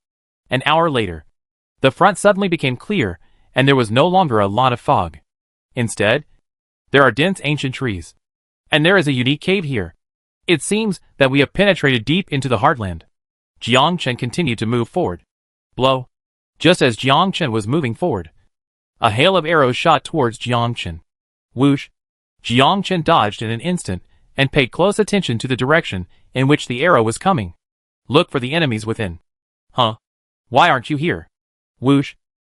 An hour later, the front suddenly became clear, and there was no longer a lot of fog. Instead, there are dense ancient trees. And there is a unique cave here. It seems that we have penetrated deep into the heartland. Jiang Chen continued to move forward. Blow. Just as Jiang Chen was moving forward, a hail of arrows shot towards Jiang Chen. Whoosh. Jiang Chen dodged in an instant and paid close attention to the direction in which the arrow was coming. Look for the enemies within. Huh? Why aren't you here? Whoosh.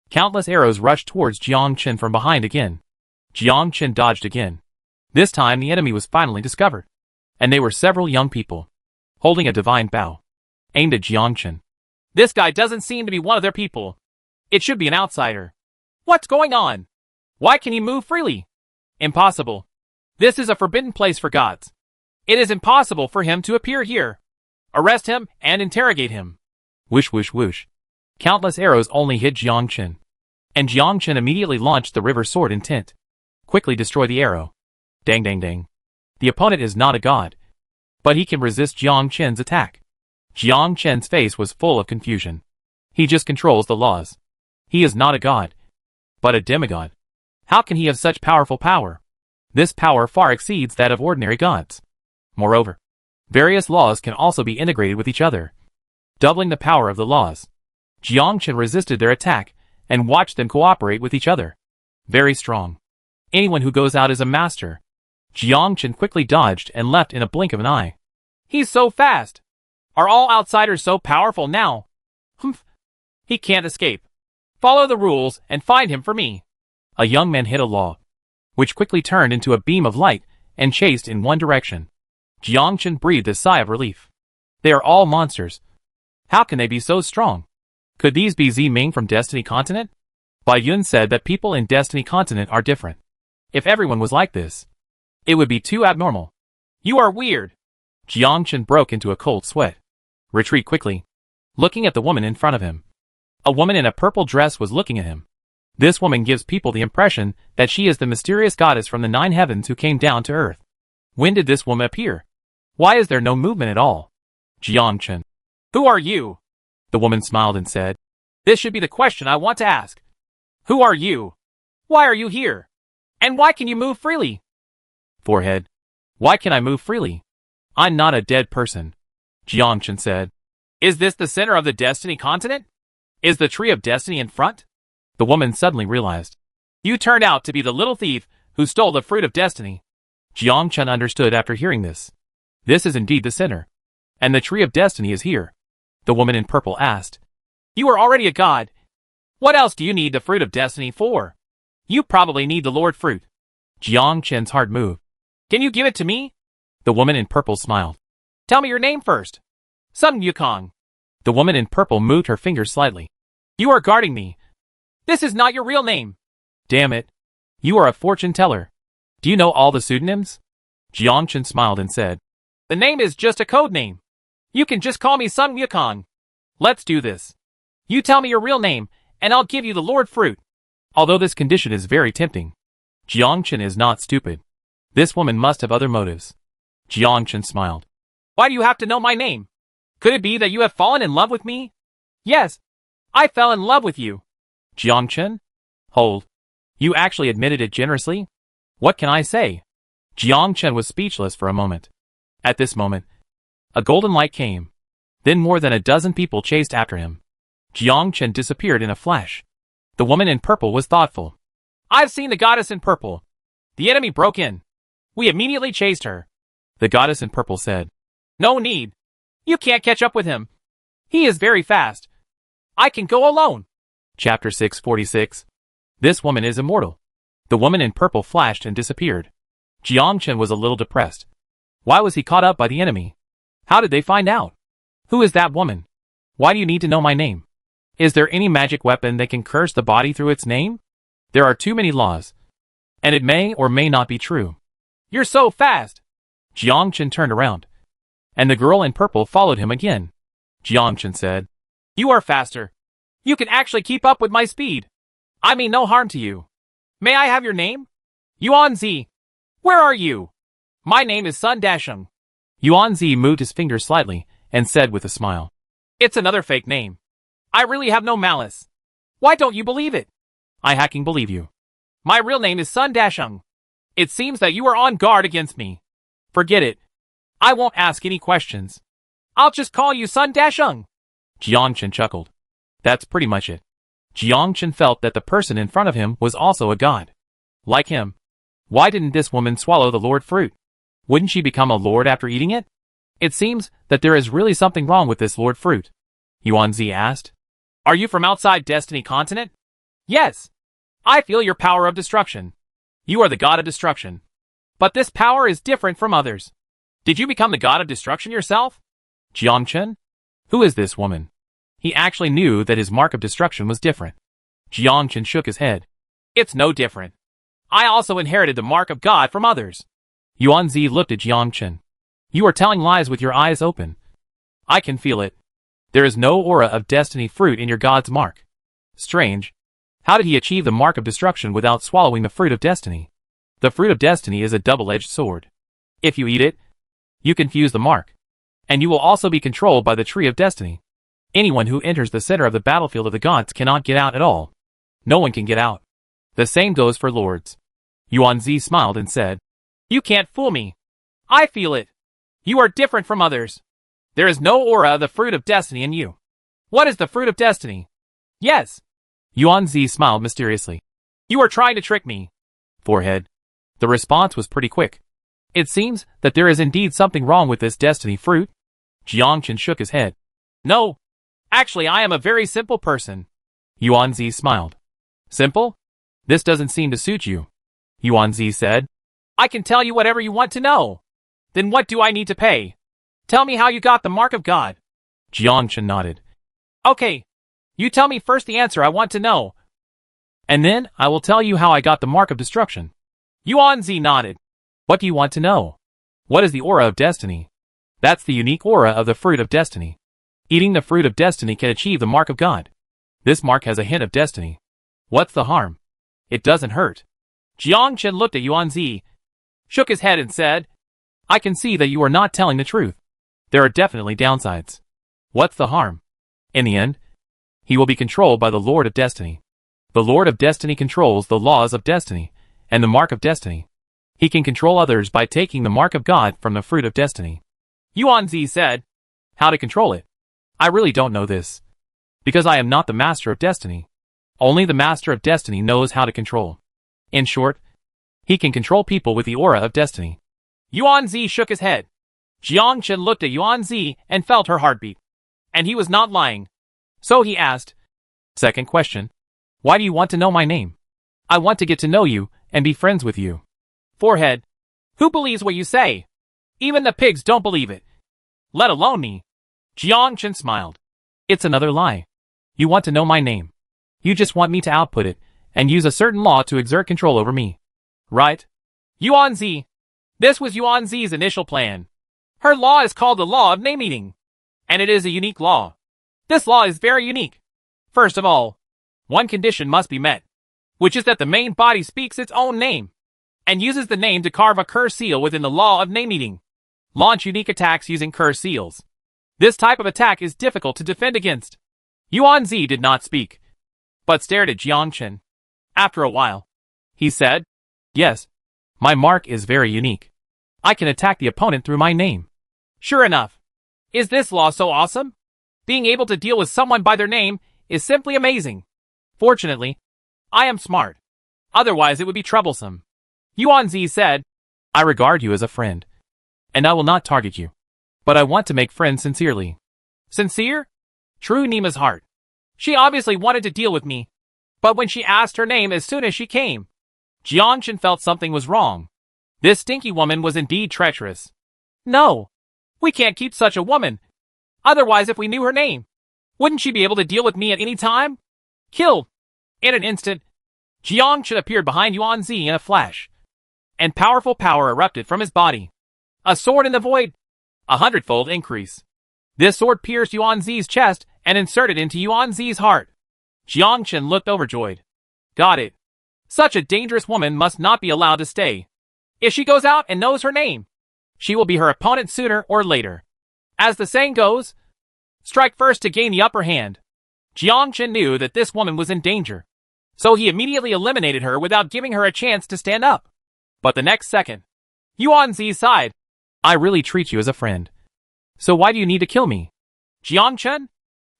Countless arrows rushed towards Jiang Chen from behind again. Jiang Chen dodged again. This time the enemy was finally discovered. And they were several young people, holding a divine bow, aimed at Jiang Chen.
This guy doesn't seem to be one of their people. It should be an outsider. What's going on? Why can he move freely? Impossible. This is a forbidden place for gods. It is impossible for him to appear here. Arrest him and interrogate him.
Whoosh whoosh whoosh. Countless arrows only hit Jiang Chen. And Jiang Chen immediately launched the river sword intent. Quickly destroy the arrow. Dang dang dang. The opponent is not a god, but he can resist Jiang Chen's attack. Jiang Chen's face was full of confusion. He just controls the laws. He is not a god, but a demigod. How can he have such powerful power? This power far exceeds that of ordinary gods. Moreover, various laws can also be integrated with each other, doubling the power of the laws. Jiang Chen resisted their attack and watched them cooperate with each other. Very strong. Anyone who goes out is a master. Jiang Chen quickly dodged and left in a blink of an eye.
He's so fast. Are all outsiders so powerful now? Humph. He can't escape. Follow the rules and find him for me.
A young man hit a log, which quickly turned into a beam of light and chased in one direction. Jiang Chen breathed a sigh of relief. They are all monsters. How can they be so strong? Could these be Z-Ming from Destiny Continent? Bai Yun said that people in Destiny Continent are different. If everyone was like this, it would be too abnormal.
You are weird.
Jiang Chen broke into a cold sweat. Retreat quickly, looking at the woman in front of him. A woman in a purple dress was looking at him. This woman gives people the impression that she is the mysterious goddess from the 9 heavens who came down to earth. When did this woman appear? Why is there no movement at all? Jiang Chen.
Who are you?
The woman smiled and said.
This should be the question I want to ask. Who are you? Why are you here? And why can you move freely?
Forehead. Why can I move freely? I'm not a dead person. Jiangchen said.
Is this the center of the Destiny continent? Is the Tree of Destiny in front?
The woman suddenly realized.
You turned out to be the little thief who stole the fruit of destiny.
Jiangchen understood after hearing this. This is indeed the center. And the Tree of Destiny is here. The woman in purple asked.
You are already a god. What else do you need the fruit of destiny for? You probably need the Lord fruit.
Jiangchen's heart moved.
Can you give it to me?
The woman in purple smiled.
Tell me your name first. Sun Yukong.
The woman in purple moved her fingers slightly.
You are guarding me. This is not your real name.
Damn it. You are a fortune teller. Do you know all the pseudonyms? Jiangchen smiled and said.
The name is just a code name. You can just call me Sun Yukong. Let's do this. You tell me your real name, and I'll give you the Lord fruit.
Although this condition is very tempting, Jiangchen is not stupid. This woman must have other motives. Jiangchen smiled.
Why do you have to know my name? Could it be that you have fallen in love with me? Yes, I fell in love with you.
Jiangchen? Hold. You actually admitted it generously? What can I say? Jiangchen was speechless for a moment. At this moment, a golden light came. Then more than a dozen people chased after him. Jiangchen disappeared in a flash. The woman in purple was thoughtful.
I've seen the goddess in purple. The enemy broke in. We immediately chased her.
The goddess in purple said.
No need. You can't catch up with him. He is very fast. I can go alone.
Chapter 646. This woman is immortal. The woman in purple flashed and disappeared. Jiangchen was a little depressed. Why was he caught up by the enemy? How did they find out? Who is that woman? Why do you need to know my name? Is there any magic weapon that can curse the body through its name? There are too many laws. And it may or may not be true.
You're so fast.
Jiangchen turned around. And the girl in purple followed him again. Jiangchen said.
You are faster. You can actually keep up with my speed. I mean no harm to you. May I have your name? Yuanzi. Where are you? My name is Sun Dasheng.
Yuanzi moved his finger slightly and said with a smile.
It's another fake name. I really have no malice. Why don't you believe it?
I hacking believe you.
My real name is Sun Dasheng. It seems that you are on guard against me.
Forget it.
I won't ask any questions. I'll just call you Sun Dasheng.
Jiangchen chuckled. That's pretty much it. Jiangchen felt that the person in front of him was also a god. Like him. Why didn't this woman swallow the Lord fruit? Wouldn't she become a lord after eating it? It seems that there is really something wrong with this Lord fruit. Yuanzi asked.
Are you from outside Destiny continent? Yes. I feel your power of destruction. You are the god of destruction. But this power is different from others. Did you become the god of destruction yourself?
Jiangchen? Who is this woman? He actually knew that his mark of destruction was different. Jiangchen shook his head.
It's no different. I also inherited the mark of God from others.
Yuanzi looked at Jiangchen. You are telling lies with your eyes open. I can feel it. There is no aura of destiny fruit in your god's mark. Strange. How did he achieve the mark of destruction without swallowing the fruit of destiny? The fruit of destiny is a double-edged sword. If you eat it, you confuse the mark. And you will also be controlled by the tree of destiny. Anyone who enters the center of the battlefield of the gods cannot get out at all. No one can get out. The same goes for lords. Yuanzi smiled and said,
You can't fool me. I feel it. You are different from others. There is no aura of the fruit of destiny in you. What is the fruit of destiny? Yes.
Yuanzi smiled mysteriously.
You are trying to trick me.
Forehead. The response was pretty quick. It seems that there is indeed something wrong with this destiny fruit. Jiangchen shook his head.
No. Actually, I am a very simple person.
Yuanzi smiled. Simple? This doesn't seem to suit you. Yuanzi said.
I can tell you whatever you want to know. Then what do I need to pay? Tell me how you got the mark of God.
Jiangchen nodded.
Okay. You tell me first the answer I want to know.
And then I will tell you how I got the mark of destruction.
Yuanzi nodded.
What do you want to know? What is the aura of destiny? That's the unique aura of the fruit of destiny. Eating the fruit of destiny can achieve the mark of God. This mark has a hint of destiny. What's the harm? It doesn't hurt.
Jiangchen looked at Yuanzi, shook his head and said,
I can see that you are not telling the truth. There are definitely downsides. What's the harm? In the end, he will be controlled by the Lord of Destiny. The Lord of Destiny controls the laws of destiny, and the mark of destiny. He can control others by taking the mark of God from the fruit of destiny.
Yuanzi said.
How to control it? I really don't know this. Because I am not the master of destiny. Only the master of destiny knows how to control. In short, he can control people with the aura of destiny.
Yuanzi shook his head. Jiangchen looked at Yuanzi and felt her heartbeat. And he was not lying. So he asked,
Second question. Why do you want to know my name? I want to get to know you and be friends with you.
Forehead. Who believes what you say? Even the pigs don't believe it. Let alone me. Jiangchen smiled.
It's another lie. You want to know my name. You just want me to output it and use a certain law to exert control over me. Right?
Yuanzi. This was Yuanzi's initial plan. Her law is called the law of name eating. And it is a unique law. This law is very unique. First of all, one condition must be met, which is that the main body speaks its own name, and uses the name to carve a curse seal within the law of name eating. Launch unique attacks using curse seals. This type of attack is difficult to defend against. Yuanzi did not speak, but stared at Jiangchen. After a while, he said,
Yes, my mark is very unique. I can attack the opponent through my name.
Sure enough. Is this law so awesome? Being able to deal with someone by their name is simply amazing. Fortunately, I am smart. Otherwise it would be troublesome. Yuanzi said,
I regard you as a friend, and I will not target you. But I want to make friends sincerely.
Sincere? True Nima's heart. She obviously wanted to deal with me. But when she asked her name as soon as she came, Jiangchen felt something was wrong. This stinky woman was indeed treacherous. No. We can't keep such a woman. Otherwise, if we knew her name, wouldn't she be able to deal with me at any time? Killed. In an instant, Jiangchen appeared behind Yuanzi in a flash, and powerful power erupted from his body. A sword in the void. 100-fold increase. This sword pierced Yuanzi's chest and inserted into Yuanzi's heart. Jiangchen looked overjoyed. Got it. Such a dangerous woman must not be allowed to stay. If she goes out and knows her name, she will be her opponent sooner or later. As the saying goes, strike first to gain the upper hand. Jiangchen knew that this woman was in danger, so he immediately eliminated her without giving her a chance to stand up. But the next second, Yuanzi sighed.
I really treat you as a friend. So why do you need to kill me?
Jiangchen?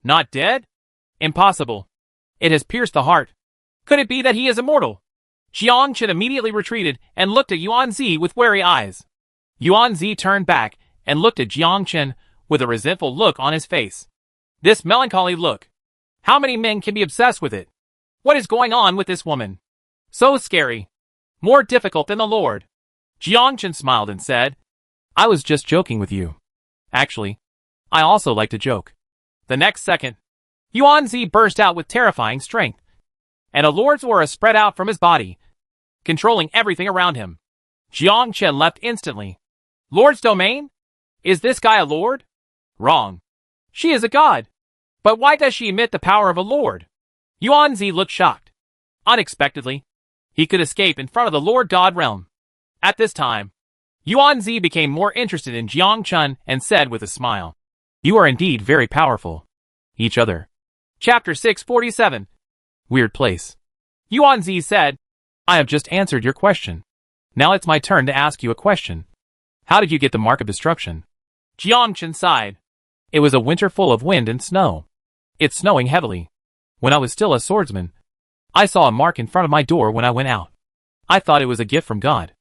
Not dead? Impossible. It has pierced the heart. Could it be that he is immortal? Jiangchen immediately retreated and looked at Yuanzi with wary eyes. Yuanzi turned back and looked at Jiangchen with a resentful look on his face. This melancholy look. How many men can be obsessed with it? What is going on with this woman? So scary. More difficult than the Lord. Jiangchen smiled and said,
I was just joking with you. Actually, I also like to joke.
The next second, Yuanzi burst out with terrifying strength, and a lord's aura spread out from his body, controlling everything around him. Jiangchen leapt instantly. Lord's domain? Is this guy a lord? Wrong. She is a god. But why does she emit the power of a lord? Yuanzi looked shocked. Unexpectedly, he could escape in front of the Lord God realm. At this time, Yuanzi became more interested in Jiangchen and said with a smile,
You are indeed very powerful. Each other.
Chapter 647.
Weird place.
Yuanzi said,
I have just answered your question. Now it's my turn to ask you a question. How did you get the mark of destruction?
Jiangchen sighed.
It was a winter full of wind and snow. It's snowing heavily. When I was still a swordsman, I saw a mark in front of my door when I went out. I thought it was a gift from God.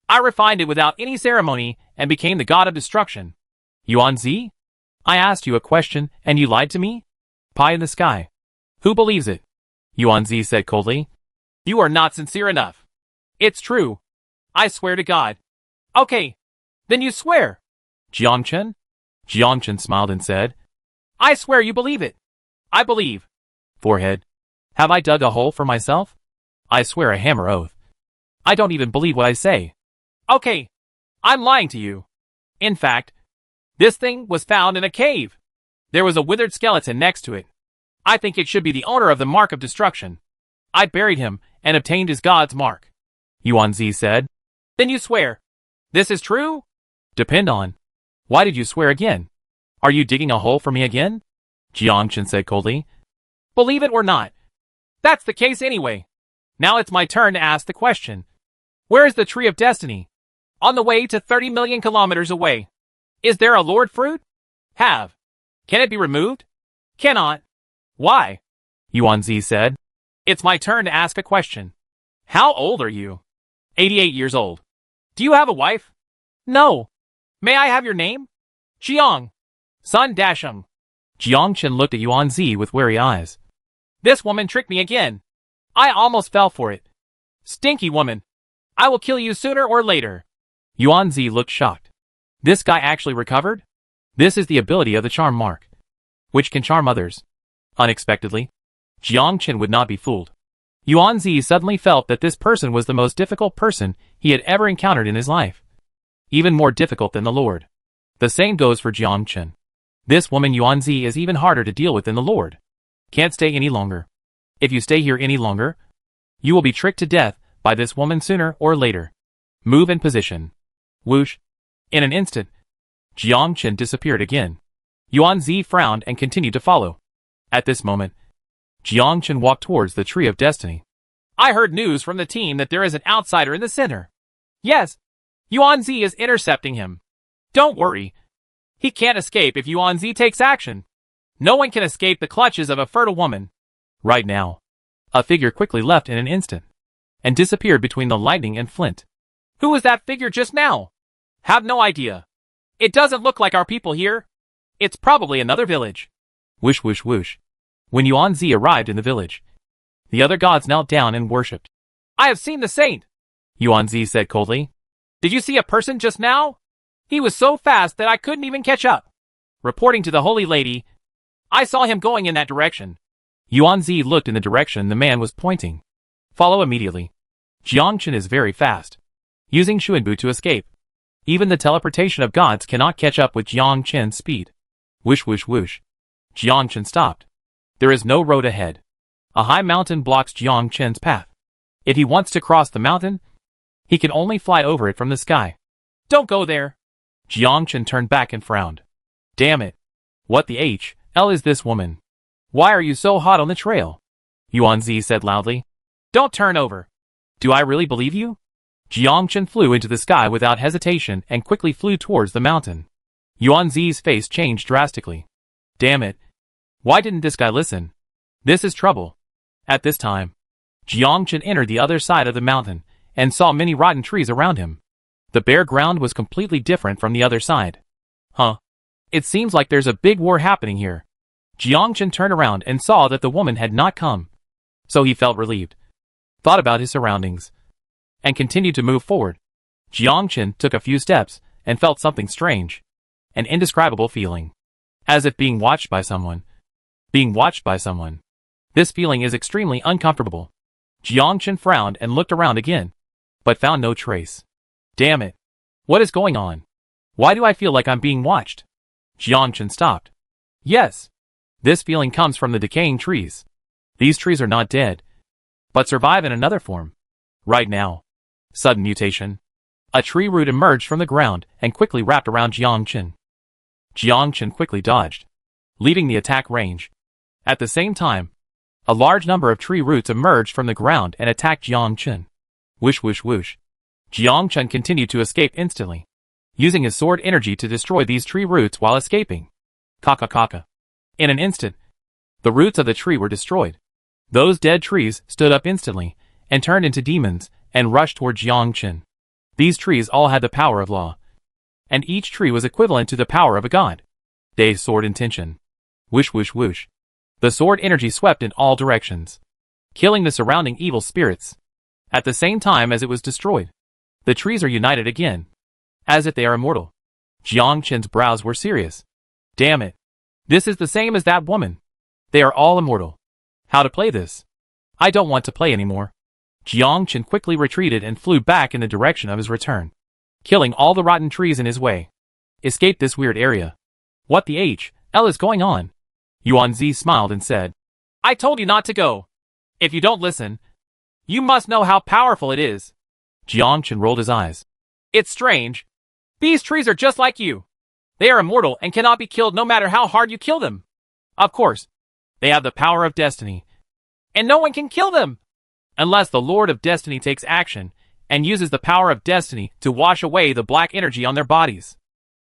I refined it without any ceremony and became the god of destruction.
Yuanzi? I asked you a question and you lied to me? Pie in the sky. Who believes it? Yuanzi said coldly.
You are not sincere enough. It's true. I swear to God. Okay. Then you swear.
Jiangchen? Jiangchen smiled and said,
I swear you believe it. I believe.
Forehead. Have I dug a hole for myself? I swear a hammer oath. I don't even believe what I say.
Okay. I'm lying to you. In fact, this thing was found in a cave. There was a withered skeleton next to it. I think it should be the owner of the mark of destruction. I buried him and obtained his god's mark.
Yuanzi said.
Then you swear. This is true?
Depend on. Why did you swear again? Are you digging a hole for me again? Jiangchen said coldly.
Believe it or not. That's the case anyway. Now it's my turn to ask the question. Where is the tree of destiny? On the way to 30 million kilometers away. Is there a Lord fruit? Have. Can it be removed? Cannot. Why?
Yuanzi said.
It's my turn to ask a question. How old are you? 88 years old. Do you have a wife? No. May I have your name? Jiang. Sun Dasheng.
Jiang Chen looked at Yuanzi with wary eyes.
This woman tricked me again. I almost fell for it. Stinky woman. I will kill you sooner or later.
Yuanzi looked shocked. This guy actually recovered? This is the ability of the charm mark, which can charm others. Unexpectedly, Jiang Chen would not be fooled. Yuanzi suddenly felt that this person was the most difficult person he had ever encountered in his life. Even more difficult than the Lord. The same goes for Jiang Chen. This woman Yuanzi is even harder to deal with than the Lord. Can't stay any longer. If you stay here any longer, you will be tricked to death by this woman sooner or later. Move in position. Whoosh. In an instant, Jiang Chen disappeared again. Yuanzi frowned and continued to follow. At this moment, Jiang Chen walked towards the tree of destiny.
I heard news from the team that there is an outsider in the center. Yes, Yuanzi is intercepting him. Don't worry. He can't escape if Yuanzi takes action. No one can escape the clutches of a fertile woman.
Right now, a figure quickly left in an instant and disappeared between the lightning and flint.
Who was that figure just now? Have no idea. It doesn't look like our people here. It's probably another village.
Whoosh whoosh whoosh. When Yuanzi arrived in the village, the other gods knelt down and worshipped.
I have seen the saint,
Yuanzi said coldly.
Did you see a person just now? He was so fast that I couldn't even catch up. Reporting to the holy lady, I saw him going in that direction.
Yuanzi looked in the direction the man was pointing. Follow immediately. Jiang Chen is very fast, using Xuanbu to escape. Even the teleportation of gods cannot catch up with Jiang Chen's speed. Whoosh whoosh whoosh. Jiang Chen stopped. There is no road ahead. A high mountain blocks Jiang Chen's path. If he wants to cross the mountain, he can only fly over it from the sky.
Don't go there.
Jiang Chen turned back and frowned. Damn it. What the hell is this woman? Why are you so hot on the trail? Yuanzi said loudly.
Don't turn over.
Do I really believe you? Jiang Chen flew into the sky without hesitation and quickly flew towards the mountain. Yuanzi's face changed drastically. Damn it. Why didn't this guy listen? This is trouble. At this time, Jiang Chen entered the other side of the mountain and saw many rotten trees around him. The bare ground was completely different from the other side. Huh. It seems like there's a big war happening here. Jiang Chen turned around and saw that the woman had not come. So he felt relieved. Thought about his surroundings. And continued to move forward. Jiang Chen took a few steps and felt something strange. An indescribable feeling. As if being watched by someone. Being watched by someone. This feeling is extremely uncomfortable. Jiang Chen frowned and looked around again. But found no trace. Damn it. What is going on? Why do I feel like I'm being watched? Jiang Chen stopped. Yes. This feeling comes from the decaying trees. These trees are not dead, but survive in another form. Right now. Sudden mutation. A tree root emerged from the ground and quickly wrapped around Jiang Chen. Jiang Chen quickly dodged, leaving the attack range. At the same time, a large number of tree roots emerged from the ground and attacked Jiang Chen. Whoosh whoosh whoosh. Jiang Chen continued to escape instantly, using his sword energy to destroy these tree roots while escaping. Kaka kaka. In an instant, the roots of the tree were destroyed. Those dead trees stood up instantly and turned into demons and rushed toward Jiang Chen. These trees all had the power of law, and each tree was equivalent to the power of a god. Day's sword intention. Whoosh whoosh whoosh. The sword energy swept in all directions, killing the surrounding evil spirits. At the same time as it was destroyed, the trees are united again, as if they are immortal. Jiang Chen's brows were serious. Damn it. This is the same as that woman. They are all immortal. How to play this? I don't want to play anymore. Jiang Chen quickly retreated and flew back in the direction of his return, killing all the rotten trees in his way. Escape this weird area. What the hell is going on? Yuanzi smiled and said,
I told you not to go. If you don't listen, you must know how powerful it is.
Jiang Chen rolled his eyes.
It's strange. These trees are just like you. They are immortal and cannot be killed no matter how hard you kill them. Of course, they have the power of destiny, and no one can kill them, unless the Lord of Destiny takes action and uses the power of destiny to wash away the black energy on their bodies.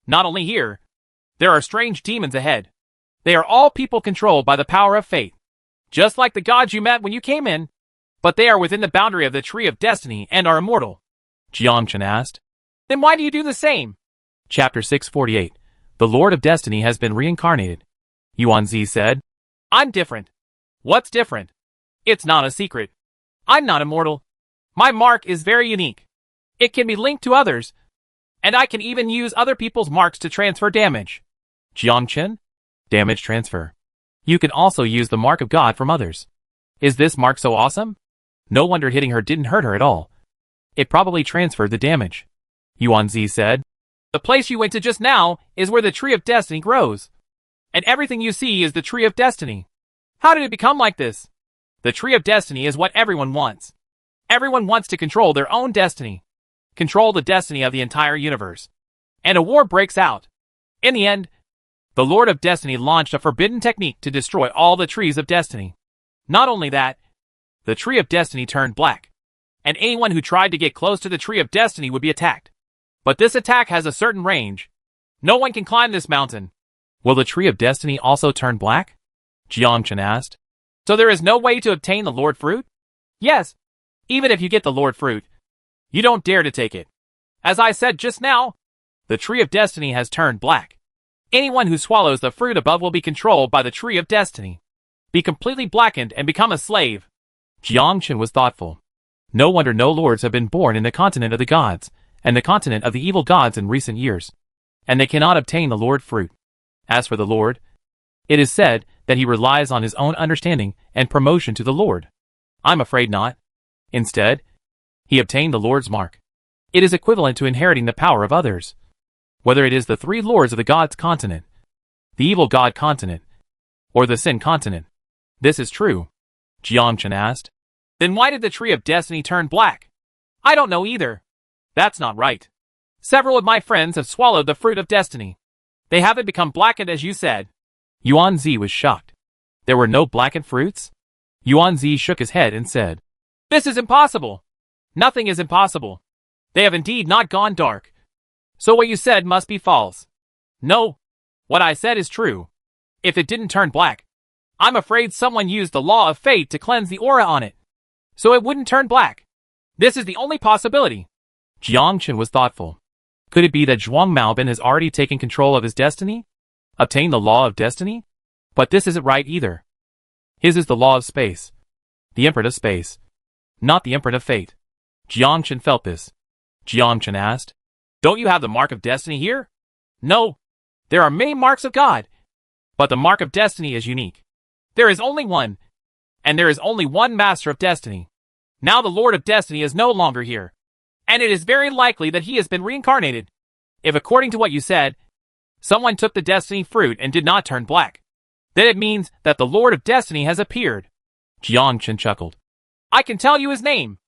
Not only here, there are strange demons ahead. They are all people controlled by the power of fate, just like the gods you met when you came in, but they are within the boundary of the tree of destiny and are immortal.
Jiangchen asked.
Then why do you do the same?
Chapter 648. The Lord of Destiny has been reincarnated. Yuanzi said.
I'm different. What's different? It's not a secret. I'm not immortal. My mark is very unique. It can be linked to others, and I can even use other people's marks to transfer damage.
Jiangchen? Damage transfer. You can also use the mark of God from others. Is this mark so awesome? No wonder hitting her didn't hurt her at all. It probably transferred the damage. Yuanzi said.
The place you went to just now is where the tree of destiny grows. And everything you see is the tree of destiny. How did it become like this? The tree of destiny is what everyone wants. Everyone wants to control their own destiny. Control the destiny of the entire universe. And a war breaks out. In the end, the Lord of Destiny launched a forbidden technique to destroy all the trees of destiny. Not only that, the tree of destiny turned black, and anyone who tried to get close to the tree of destiny would be attacked. But this attack has a certain range. No one can climb this mountain.
Will the tree of destiny also turn black? Jiangchen asked.
So there is no way to obtain the Lord fruit? Yes. Even if you get the Lord fruit, you don't dare to take it. As I said just now, the tree of destiny has turned black. Anyone who swallows the fruit above will be controlled by the tree of destiny, be completely blackened and become a slave.
Jiangchen was thoughtful. No wonder no lords have been born in the continent of the gods, and the continent of the evil gods in recent years, and they cannot obtain the Lord fruit. As for the Lord, it is said that he relies on his own understanding and promotion to the Lord. I'm afraid not. Instead, he obtained the Lord's mark. It is equivalent to inheriting the power of others. Whether it is the three lords of the gods continent, the evil god continent, or the sin continent, this is true. Jiangchen asked.
Then why did the tree of destiny turn black? I don't know either. That's not right. Several of my friends have swallowed the fruit of destiny. They haven't become blackened as you said.
Yuanzi was shocked. There were no blackened fruits? Yuanzi shook his head and said,
This is impossible. Nothing is impossible. They have indeed not gone dark. So what you said must be false. No. What I said is true. If it didn't turn black, I'm afraid someone used the law of fate to cleanse the aura on it, so it wouldn't turn black. This is the only possibility.
Jiangchen was thoughtful. Could it be that Zhuang Maobin has already taken control of his destiny? Obtained the law of destiny? But this isn't right either. His is the law of space. The imprint of space. Not the imprint of fate. Jiangchen felt this. Jiangchen asked,
Don't you have the mark of destiny here? No. There are many marks of God, but the mark of destiny is unique. There is only one, and there is only one master of destiny. Now the Lord of Destiny is no longer here, and it is very likely that he has been reincarnated. If according to what you said, someone took the destiny fruit and did not turn black, then it means that the Lord of Destiny has appeared.
Jiangchen chuckled.
I can tell you his name.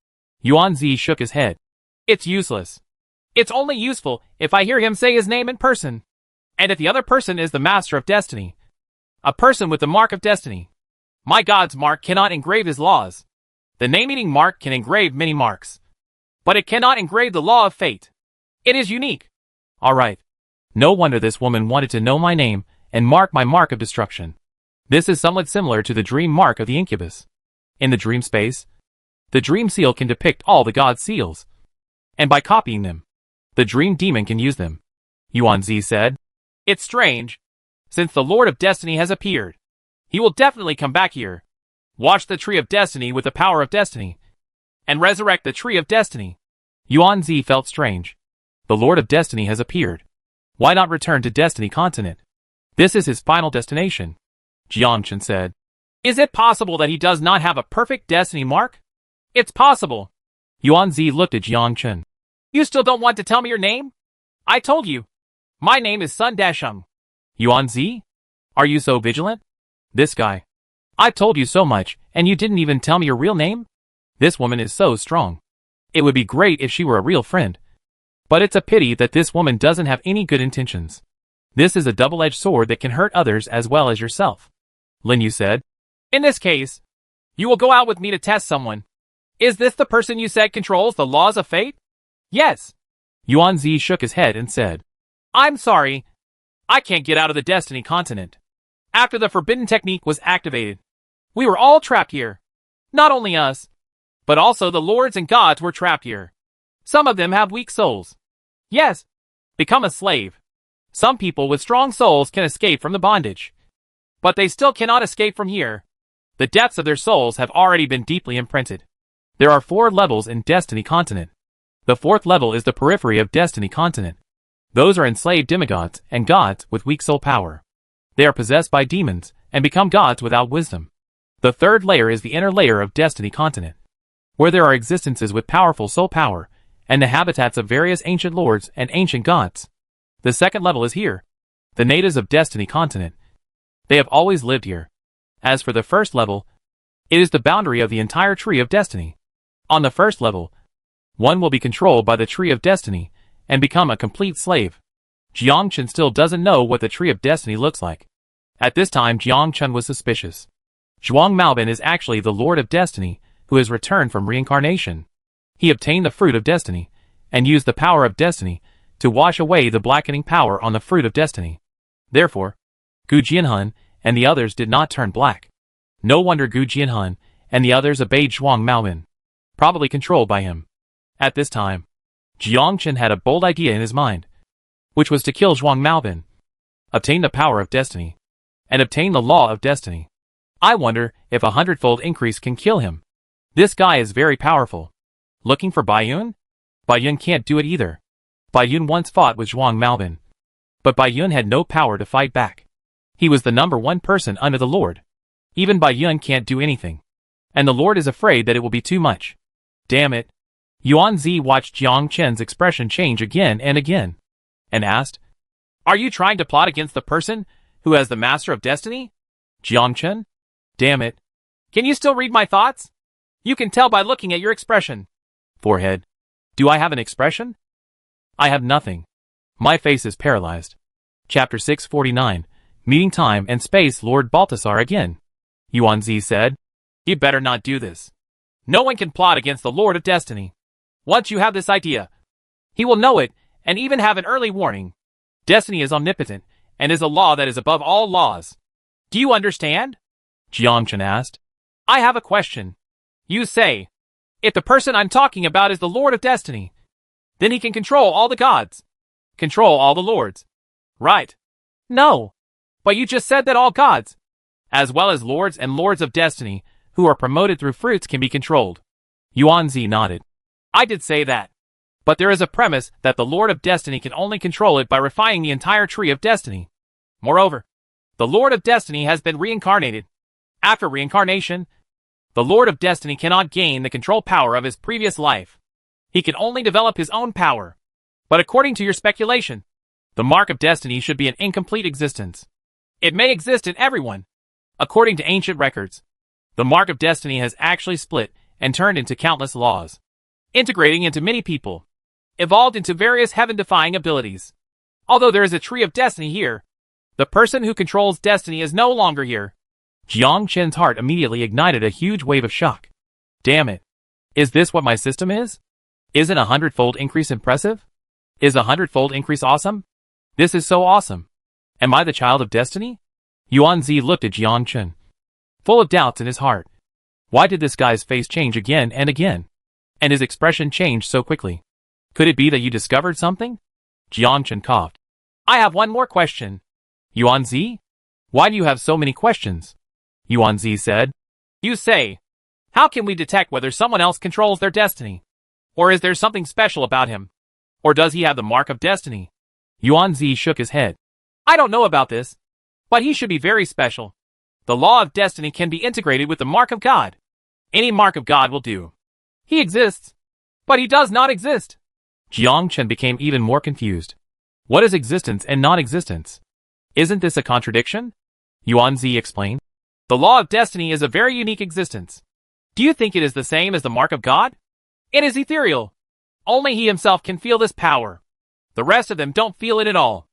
Yuanzi shook his head.
It's useless. It's only useful if I hear him say his name in person, and if the other person is the master of destiny, a person with the mark of destiny. My God's mark cannot engrave his laws. The name-eating mark can engrave many marks, but it cannot engrave the law of fate. It is unique.
All right. No wonder this woman wanted to know my name and mark my mark of destruction. This is somewhat similar to the dream mark of the incubus. In the dream space, the dream seal can depict all the god's seals, and by copying them, the dream demon can use them. Yuanzi said,
It's strange. Since the Lord of Destiny has appeared, he will definitely come back here, watch the tree of destiny with the power of destiny, and resurrect the tree of destiny.
Yuanzi felt strange. The Lord of Destiny has appeared. Why not return to Destiny Continent? This is his final destination. Jiangchen said,
Is it possible that he does not have a perfect destiny mark? It's possible.
Yuanzi looked at Jiangchen.
You still don't want to tell me your name? I told you. My name is Sun Dasheng.
Yuanzi? Are you so vigilant? This guy. I've told you so much, and you didn't even tell me your real name? This woman is so strong. It would be great if she were a real friend. But it's a pity that this woman doesn't have any good intentions. This is a double-edged sword that can hurt others as well as yourself. Lin Yu said,
In this case, you will go out with me to test someone. Is this the person you said controls the laws of fate? Yes.
Yuan-Zi shook his head and said,
I'm sorry. I can't get out of the Destiny continent. After the forbidden technique was activated, we were all trapped here. Not only us, but also the lords and gods were trapped here. Some of them have weak souls. Yes. Become a slave. Some people with strong souls can escape from the bondage. But they still cannot escape from here. The depths of their souls have already been deeply imprinted.
There are 4 levels in Destiny Continent. The 4th level is the periphery of Destiny Continent. Those are enslaved demigods and gods with weak soul power. They are possessed by demons and become gods without wisdom. The 3rd layer is the inner layer of Destiny Continent, where there are existences with powerful soul power and the habitats of various ancient lords and ancient gods. The 2nd level is here, the natives of Destiny Continent. They have always lived here. As for the 1st level, it is the boundary of the entire Tree of Destiny. On the 1st level, one will be controlled by the Tree of Destiny and become a complete slave. Jiang Chen still doesn't know what the Tree of Destiny looks like. At this time, Jiang Chen was suspicious. Zhuang Maobin is actually the Lord of Destiny who has returned from reincarnation. He obtained the Fruit of Destiny and used the power of Destiny to wash away the blackening power on the Fruit of Destiny. Therefore, Gu Jianhun and the others did not turn black. No wonder Gu Jianhun and the others obeyed Zhuang Maobin, probably controlled by him. At this time, Jiang Chen had a bold idea in his mind, which was to kill Zhuang Maobin, obtain the power of Destiny, and obtain the law of Destiny. I wonder if 100-fold increase can kill him. This guy is very powerful. Looking for Bai Yun? Bai Yun can't do it either. Bai Yun once fought with Zhuang Maobin, but Bai Yun had no power to fight back. He was the number 1 person under the Lord. Even Bai Yun can't do anything, and the Lord is afraid that it will be too much. Damn it. Yuan-Zi watched Jiang Chen's expression change again and again, and asked, Are you trying to plot against the person who has the Master of Destiny? Jiang Chen? Damn it. Can you still read my thoughts? You can tell by looking at your expression. Forehead. Do I have an expression? I have nothing. My face is paralyzed. Chapter 649. Meeting time and space. Lord Balthasar again. Yuan-Zi said, You better not do this. No one can plot against the Lord of Destiny. Once you have this idea, he will know it and even have an early warning. Destiny is omnipotent and is a law that is above all laws. Do you understand? Jiang Chen asked. I have a question. You say, if the person I'm talking about is the Lord of Destiny, then he can control all the gods. Control all the lords. Right. No. But you just said that all gods, as well as lords and lords of destiny, who are promoted through fruits can be controlled. Yuan-Zi nodded. I did say that. But there is a premise that the Lord of Destiny can only control it by refining the entire Tree of Destiny. Moreover, the Lord of Destiny has been reincarnated. After reincarnation, the Lord of Destiny cannot gain the control power of his previous life. He can only develop his own power. But according to your speculation, the Mark of Destiny should be an incomplete existence. It may exist in everyone. According to ancient records, the Mark of Destiny has actually split and turned into countless laws, integrating into many people, evolved into various heaven-defying abilities. Although there is a Tree of Destiny here, the person who controls Destiny is no longer here. Jiang Chen's heart immediately ignited a huge wave of shock. Damn it. Is this what my system is? Isn't 100-fold increase impressive? Is 100-fold increase awesome? This is so awesome. Am I the child of Destiny? Yuan-Zi looked at Jiang Chen, full of doubts in his heart. Why did this guy's face change again and again? And his expression changed so quickly. Could it be that you discovered something? Jiang Chen coughed. I have one more question. Yuan-Zi? Why do you have so many questions? Yuan-Zi said. You say, how can we detect whether someone else controls their destiny? Or is there something special about him? Or does he have the Mark of Destiny? Yuan-Zi shook his head. I don't know about this, but he should be very special. The law of destiny can be integrated with the Mark of God. Any Mark of God will do. He exists, but he does not exist. Jiang Chen became even more confused. What is existence and non-existence? Isn't this a contradiction? Yuan-Zi explained. The law of destiny is a very unique existence. Do you think it is the same as the Mark of God? It is ethereal. Only he himself can feel this power. The rest of them don't feel it at all.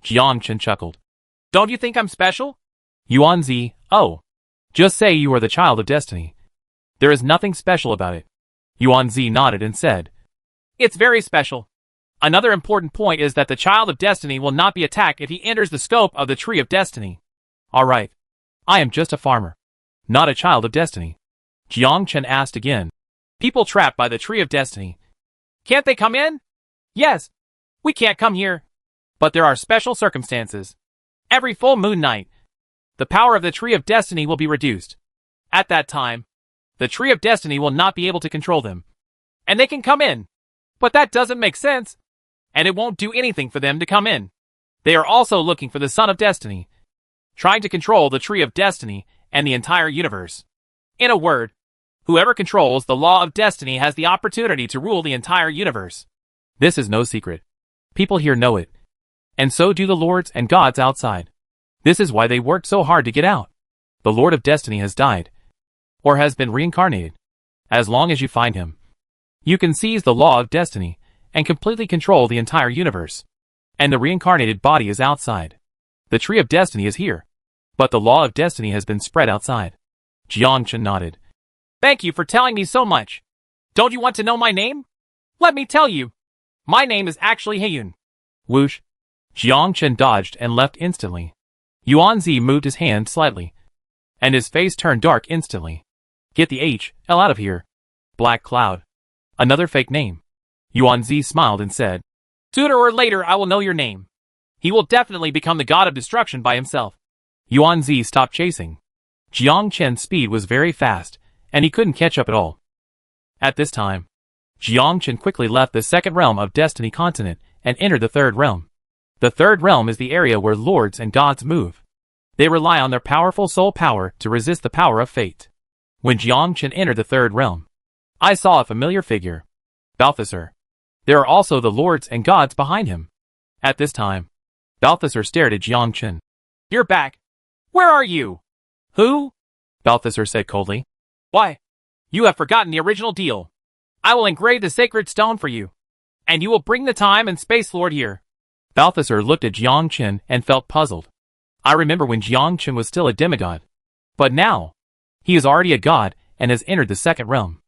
Jiang Chen chuckled. Don't you think I'm special? Yuan-Zi, oh. Just say you are the child of destiny. There is nothing special about it. Yuanzi nodded and said,
It's very special. Another important point is that the Child of Destiny will not be attacked if he enters the scope of the Tree of Destiny.
All right. I am just a farmer, not a Child of Destiny. Jiang Chen asked again.
People trapped by the Tree of Destiny. Can't they come in? Yes. We can't come here. But there are special circumstances. Every full moon night, the power of the Tree of Destiny will be reduced. At that time, the Tree of Destiny will not be able to control them. And they can come in. But that doesn't make sense. And it won't do anything for them to come in. They are also looking for the Son of Destiny, trying to control the Tree of Destiny and the entire universe. In a word, whoever controls the law of destiny has the opportunity to rule the entire universe.
This is no secret. People here know it. And so do the lords and gods outside. This is why they worked so hard to get out. The Lord of Destiny has died, or has been reincarnated. As long as you find him, you can seize the law of destiny and completely control the entire universe. And the reincarnated body is outside. The Tree of Destiny is here, but the law of destiny has been spread outside. Jiang Chen nodded.
Thank you for telling me so much. Don't you want to know my name? Let me tell you. My name is actually Heiyun.
Whoosh. Jiang Chen dodged and left instantly. Yuanzi moved his hand slightly, and his face turned dark instantly. Get the H.L. out of here. Black Cloud. Another fake name. Yuanzi smiled and said,
Sooner or later I will know your name. He will definitely become the god of destruction by himself.
Yuanzi stopped chasing. Jiang Chen's speed was very fast, and he couldn't catch up at all. At this time, Jiang Chen quickly left the second realm of Destiny continent and entered the third realm. The third realm is the area where lords and gods move. They rely on their powerful soul power to resist the power of fate. When Jiang Chen entered the third realm, I saw a familiar figure. Balthasar. There are also the lords and gods behind him. At this time, Balthasar stared at Jiang Chen.
You're back. Where are you?
Who? Balthasar said coldly.
Why? You have forgotten the original deal. I will engrave the sacred stone for you, and you will bring the time and space lord here.
Balthasar looked at Jiang Chen and felt puzzled. I remember when Jiang Chen was still a demigod. But now, he is already a god and has entered the second realm.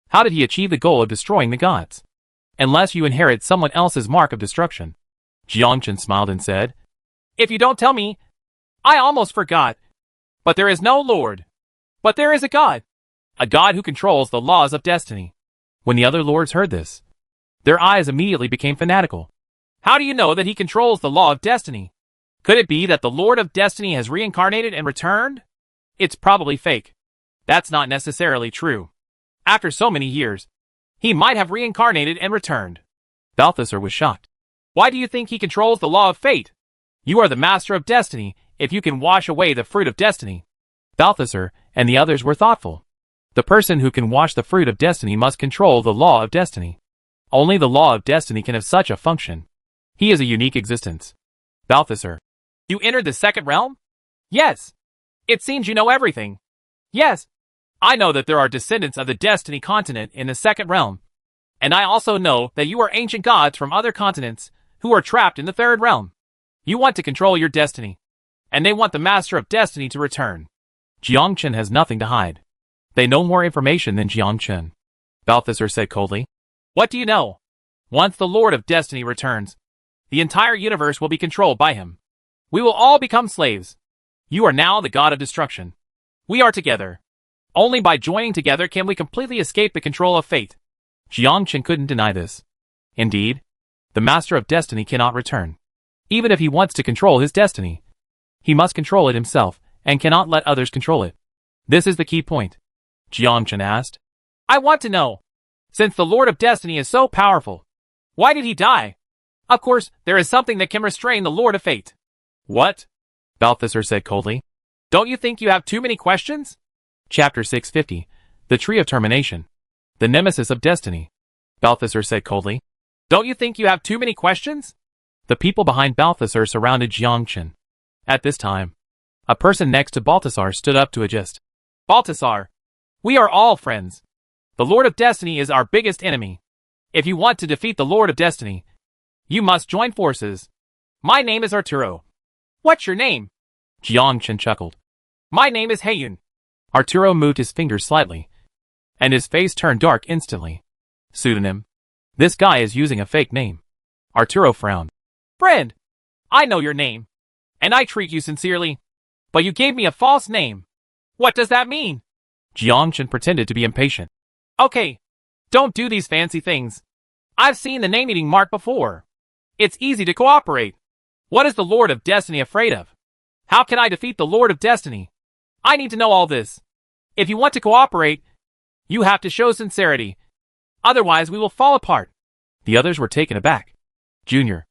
How did he achieve the goal of destroying the gods? Unless you inherit someone else's mark of destruction. Jiang Chen smiled and said,
If you don't tell me, I almost forgot. But there is no lord. But there is a god who controls the laws of destiny.
When the other lords heard this, their eyes immediately became fanatical.
How do you know that he controls the law of destiny? Could it be that the Lord of Destiny has reincarnated and returned? It's probably fake. That's not necessarily true. After so many years, he might have reincarnated and returned.
Balthasar was shocked.
Why do you think he controls the law of fate? You are the master of destiny if you can wash away the fruit of destiny.
Balthasar and the others were thoughtful. The person who can wash the fruit of destiny must control the law of destiny. Only the law of destiny can have such a function. He is a unique existence. Balthasar.
You entered the second realm? Yes. It seems you know everything. Yes. I know that there are descendants of the Destiny continent in the second realm. And I also know that you are ancient gods from other continents who are trapped in the third realm. You want to control your destiny. And they want the Master of Destiny to return.
Jiang Chen has nothing to hide. They know more information than Jiang Chen. Balthasar said coldly.
What do you know? Once the Lord of Destiny returns, the entire universe will be controlled by him. We will all become slaves. You are now the god of destruction. We are together. Only by joining together can we completely escape the control of fate.
Jiang Chen couldn't deny this. Indeed, the Master of Destiny cannot return. Even if he wants to control his destiny, he must control it himself and cannot let others control it. This is the key point. Jiang Chen asked.
I want to know. Since the Lord of Destiny is so powerful, why did he die? Of course, there is something that can restrain the Lord of Fate.
What? Balthasar said coldly.
Don't you think you have too many questions?
Chapter 650. The Tree of Termination. The Nemesis of Destiny. Balthasar said coldly.
Don't you think you have too many questions?
The people behind Balthasar surrounded Jiang Chen. At this time, a person next to Balthasar stood up to adjust.
Balthasar, we are all friends. The Lord of Destiny is our biggest enemy. If you want to defeat the Lord of Destiny, you must join forces. My name is Arturo. What's your name?
Jiang Chen chuckled.
My name is Heiyun.
Arturo moved his fingers slightly, and his face turned dark instantly. Pseudonym. This guy is using a fake name. Arturo frowned.
Friend, I know your name, and I treat you sincerely, but you gave me a false name. What does that mean?
Jiangchen pretended to be impatient.
Okay, don't do these fancy things. I've seen the name-eating mark before. It's easy to cooperate. What is the Lord of Destiny afraid of? How can I defeat the Lord of Destiny? I need to know all this. If you want to cooperate, you have to show sincerity. Otherwise, we will fall apart.
The others were taken aback. Junior,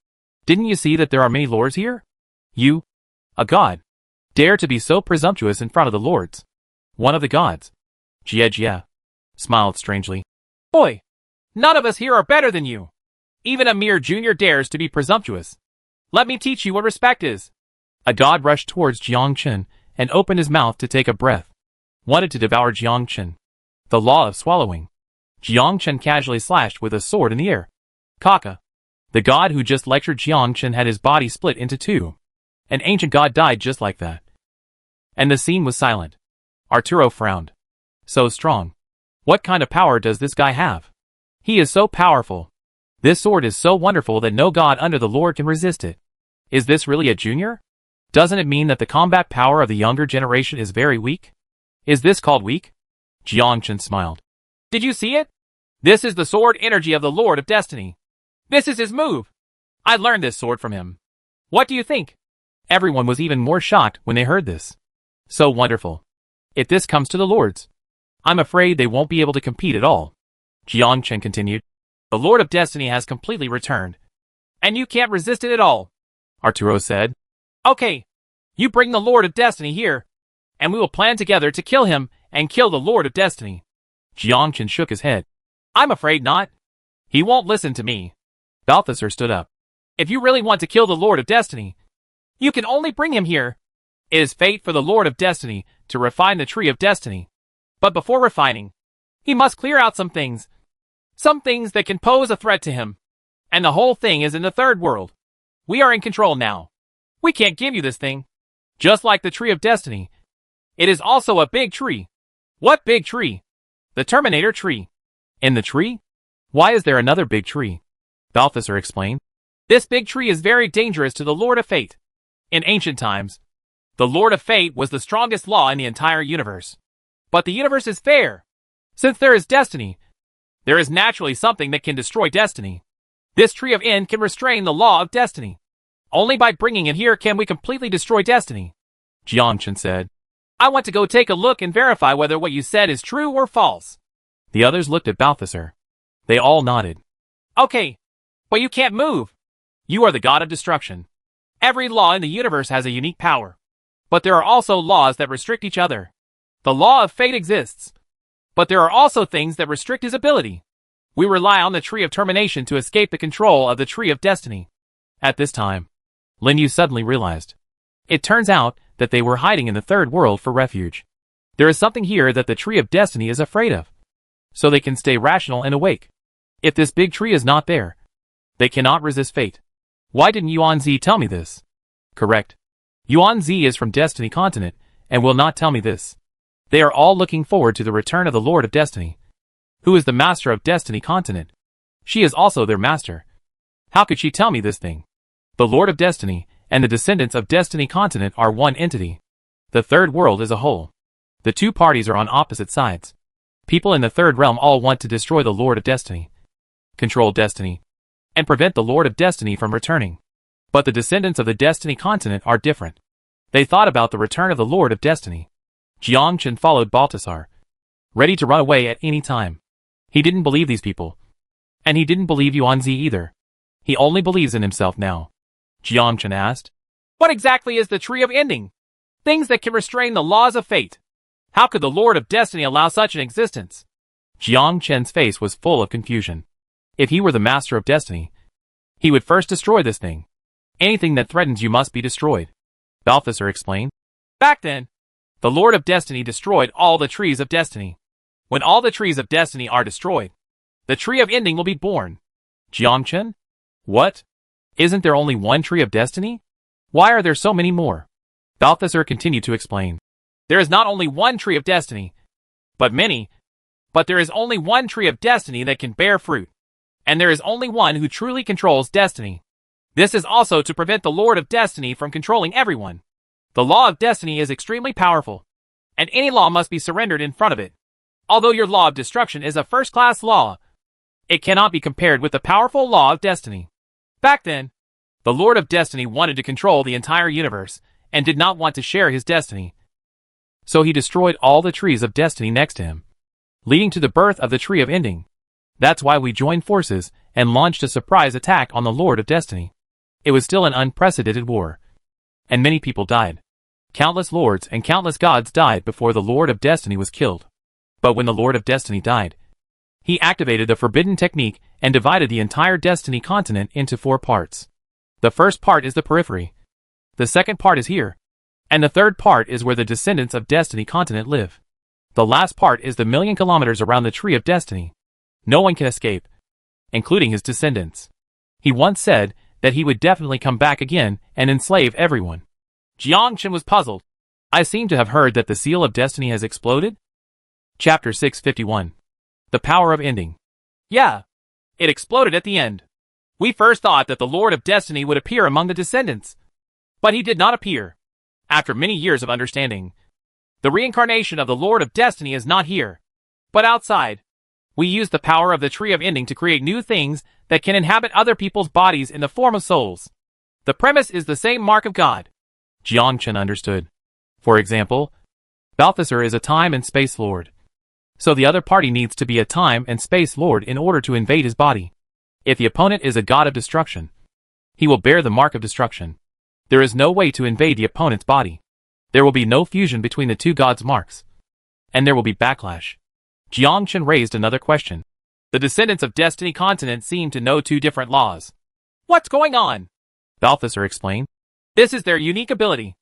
didn't you see that there are many lords here? You, a god, dare to be so presumptuous in front of the lords. One of the gods, Jie, smiled strangely.
Boy, none of us here are better than you. Even a mere junior dares to be presumptuous. Let me teach you what respect is.
A god rushed towards Jiangchen and opened his mouth to take a breath. Wanted to devour Jiangchen. The law of swallowing. Jiangchen casually slashed with a sword in the air. Kaka. The god who just lectured Jiangchen had his body split into two. An ancient god died just like that. And the scene was silent. Arturo frowned. So strong. What kind of power does this guy have? He is so powerful. This sword is so wonderful that no god under the Lord can resist it. Is this really a junior? Doesn't it mean that the combat power of the younger generation is very weak? Is this called weak? Jiangchen smiled.
Did you see it? This is the sword energy of the Lord of Destiny. This is his move. I learned this sword from him. What do you think?
Everyone was even more shocked when they heard this. So wonderful. If this comes to the lords, I'm afraid they won't be able to compete at all. Jiangchen continued.
The Lord of Destiny has completely returned. And you can't resist it at all,
Arturo said.
Okay, you bring the Lord of Destiny here, and we will plan together to kill him and kill the Lord of Destiny.
Jiangchen shook his head.
I'm afraid not. He won't listen to me.
Balthasar stood up.
If you really want to kill the Lord of Destiny, you can only bring him here. It is fate for the Lord of Destiny to refine the Tree of Destiny. But before refining, he must clear out some things. Some things that can pose a threat to him. And the whole thing is in the third world. We are in control now. We can't give you this thing. Just like the Tree of Destiny. It is also a big tree. What big tree? The Terminator tree.
In the tree? Why is there another big tree? Balthasar explained.
This big tree is very dangerous to the Lord of Fate. In ancient times, the Lord of Fate was the strongest law in the entire universe. But the universe is fair. Since there is destiny, there is naturally something that can destroy destiny. This tree of End can restrain the law of destiny. Only by bringing it here can we completely destroy destiny.
Jiangchen said.
I want to go take a look and verify whether what you said is true or false.
The others looked at Balthasar. They all nodded.
Okay, but you can't move. You are the god of destruction. Every law in the universe has a unique power. But there are also laws that restrict each other. The law of fate exists. But there are also things that restrict his ability. We rely on the tree of termination to escape the control of the tree of destiny. At this time, Lin Yu suddenly realized. It turns out that they were hiding in the third world for refuge. There is something here that the tree of destiny is afraid of. So they can stay rational and awake. If this big tree is not there, they cannot resist fate. Why didn't Yuan Zi tell me this? Correct. Yuan Zi is from Destiny Continent and will not tell me this. They are all looking forward to the return of the Lord of Destiny. Who is the master of Destiny Continent? She is also their master. How could she tell me this thing? The Lord of Destiny and the descendants of Destiny Continent are one entity. The third world is a whole. The two parties are on opposite sides. People in the third realm all want to destroy the Lord of Destiny, control Destiny, and prevent the Lord of Destiny from returning. But the descendants of the Destiny Continent are different. They thought about the return of the Lord of Destiny. Jiangchen followed Balthasar, ready to run away at any time. He didn't believe these people. And he didn't believe Yuan Zi either. He only believes in himself now. Jiangchen asked. What exactly is the Tree of Ending? Things that can restrain the laws of fate. How could the Lord of Destiny allow such an existence?
Jiangchen's face was full of confusion. If he were the Master of Destiny, he would first destroy this thing. Anything that threatens you must be destroyed. Balthasar explained.
Back then, the Lord of Destiny destroyed all the trees of destiny. When all the trees of destiny are destroyed, the Tree of Ending will be born.
Jiangchen? What? Isn't there only one Tree of Destiny? Why are there so many more? Balthasar continued to explain.
There is not only one Tree of Destiny, but many. But there is only one tree of destiny that can bear fruit. And there is only one who truly controls destiny. This is also to prevent the Lord of Destiny from controlling everyone. The law of destiny is extremely powerful, and any law must be surrendered in front of it. Although your law of destruction is a first-class law, it cannot be compared with the powerful law of destiny. Back then, the Lord of Destiny wanted to control the entire universe and did not want to share his destiny. So he destroyed all the trees of destiny next to him, leading to the birth of the tree of ending. That's why we joined forces and launched a surprise attack on the Lord of Destiny. It was still an unprecedented war, and many people died. Countless lords and countless gods died before the Lord of Destiny was killed. But when the Lord of Destiny died, he activated the forbidden technique and divided the entire Destiny continent into 4 parts. The first part is the periphery. The second part is here. And the third part is where the descendants of Destiny continent live. The last part is the 1,000,000 kilometers around the Tree of Destiny. No one can escape, including his descendants. He once said that he would definitely come back again and enslave everyone. Jiangchen was puzzled. I seem to have heard that the Seal of Destiny has exploded? Chapter 651. The Power of Ending. Yeah, it exploded at the end. We first thought that the Lord of Destiny would appear among the descendants, but he did not appear. After many years of understanding, the reincarnation of the Lord of Destiny is not here, but outside. We use the power of the Tree of Ending to create new things that can inhabit other people's bodies in the form of souls. The premise is the same mark of God. Jiangchen understood. For example, Balthasar is a time and space lord. So the other party needs to be a time and space lord in order to invade his body. If the opponent is a god of destruction, he will bear the mark of destruction. There is no way to invade the opponent's body. There will be no fusion between the two gods' marks, and there will be backlash. Jiangchen raised another question. The descendants of Destiny continent seem to know 2 different laws. What's going on? Balthasar explained. This is their unique ability.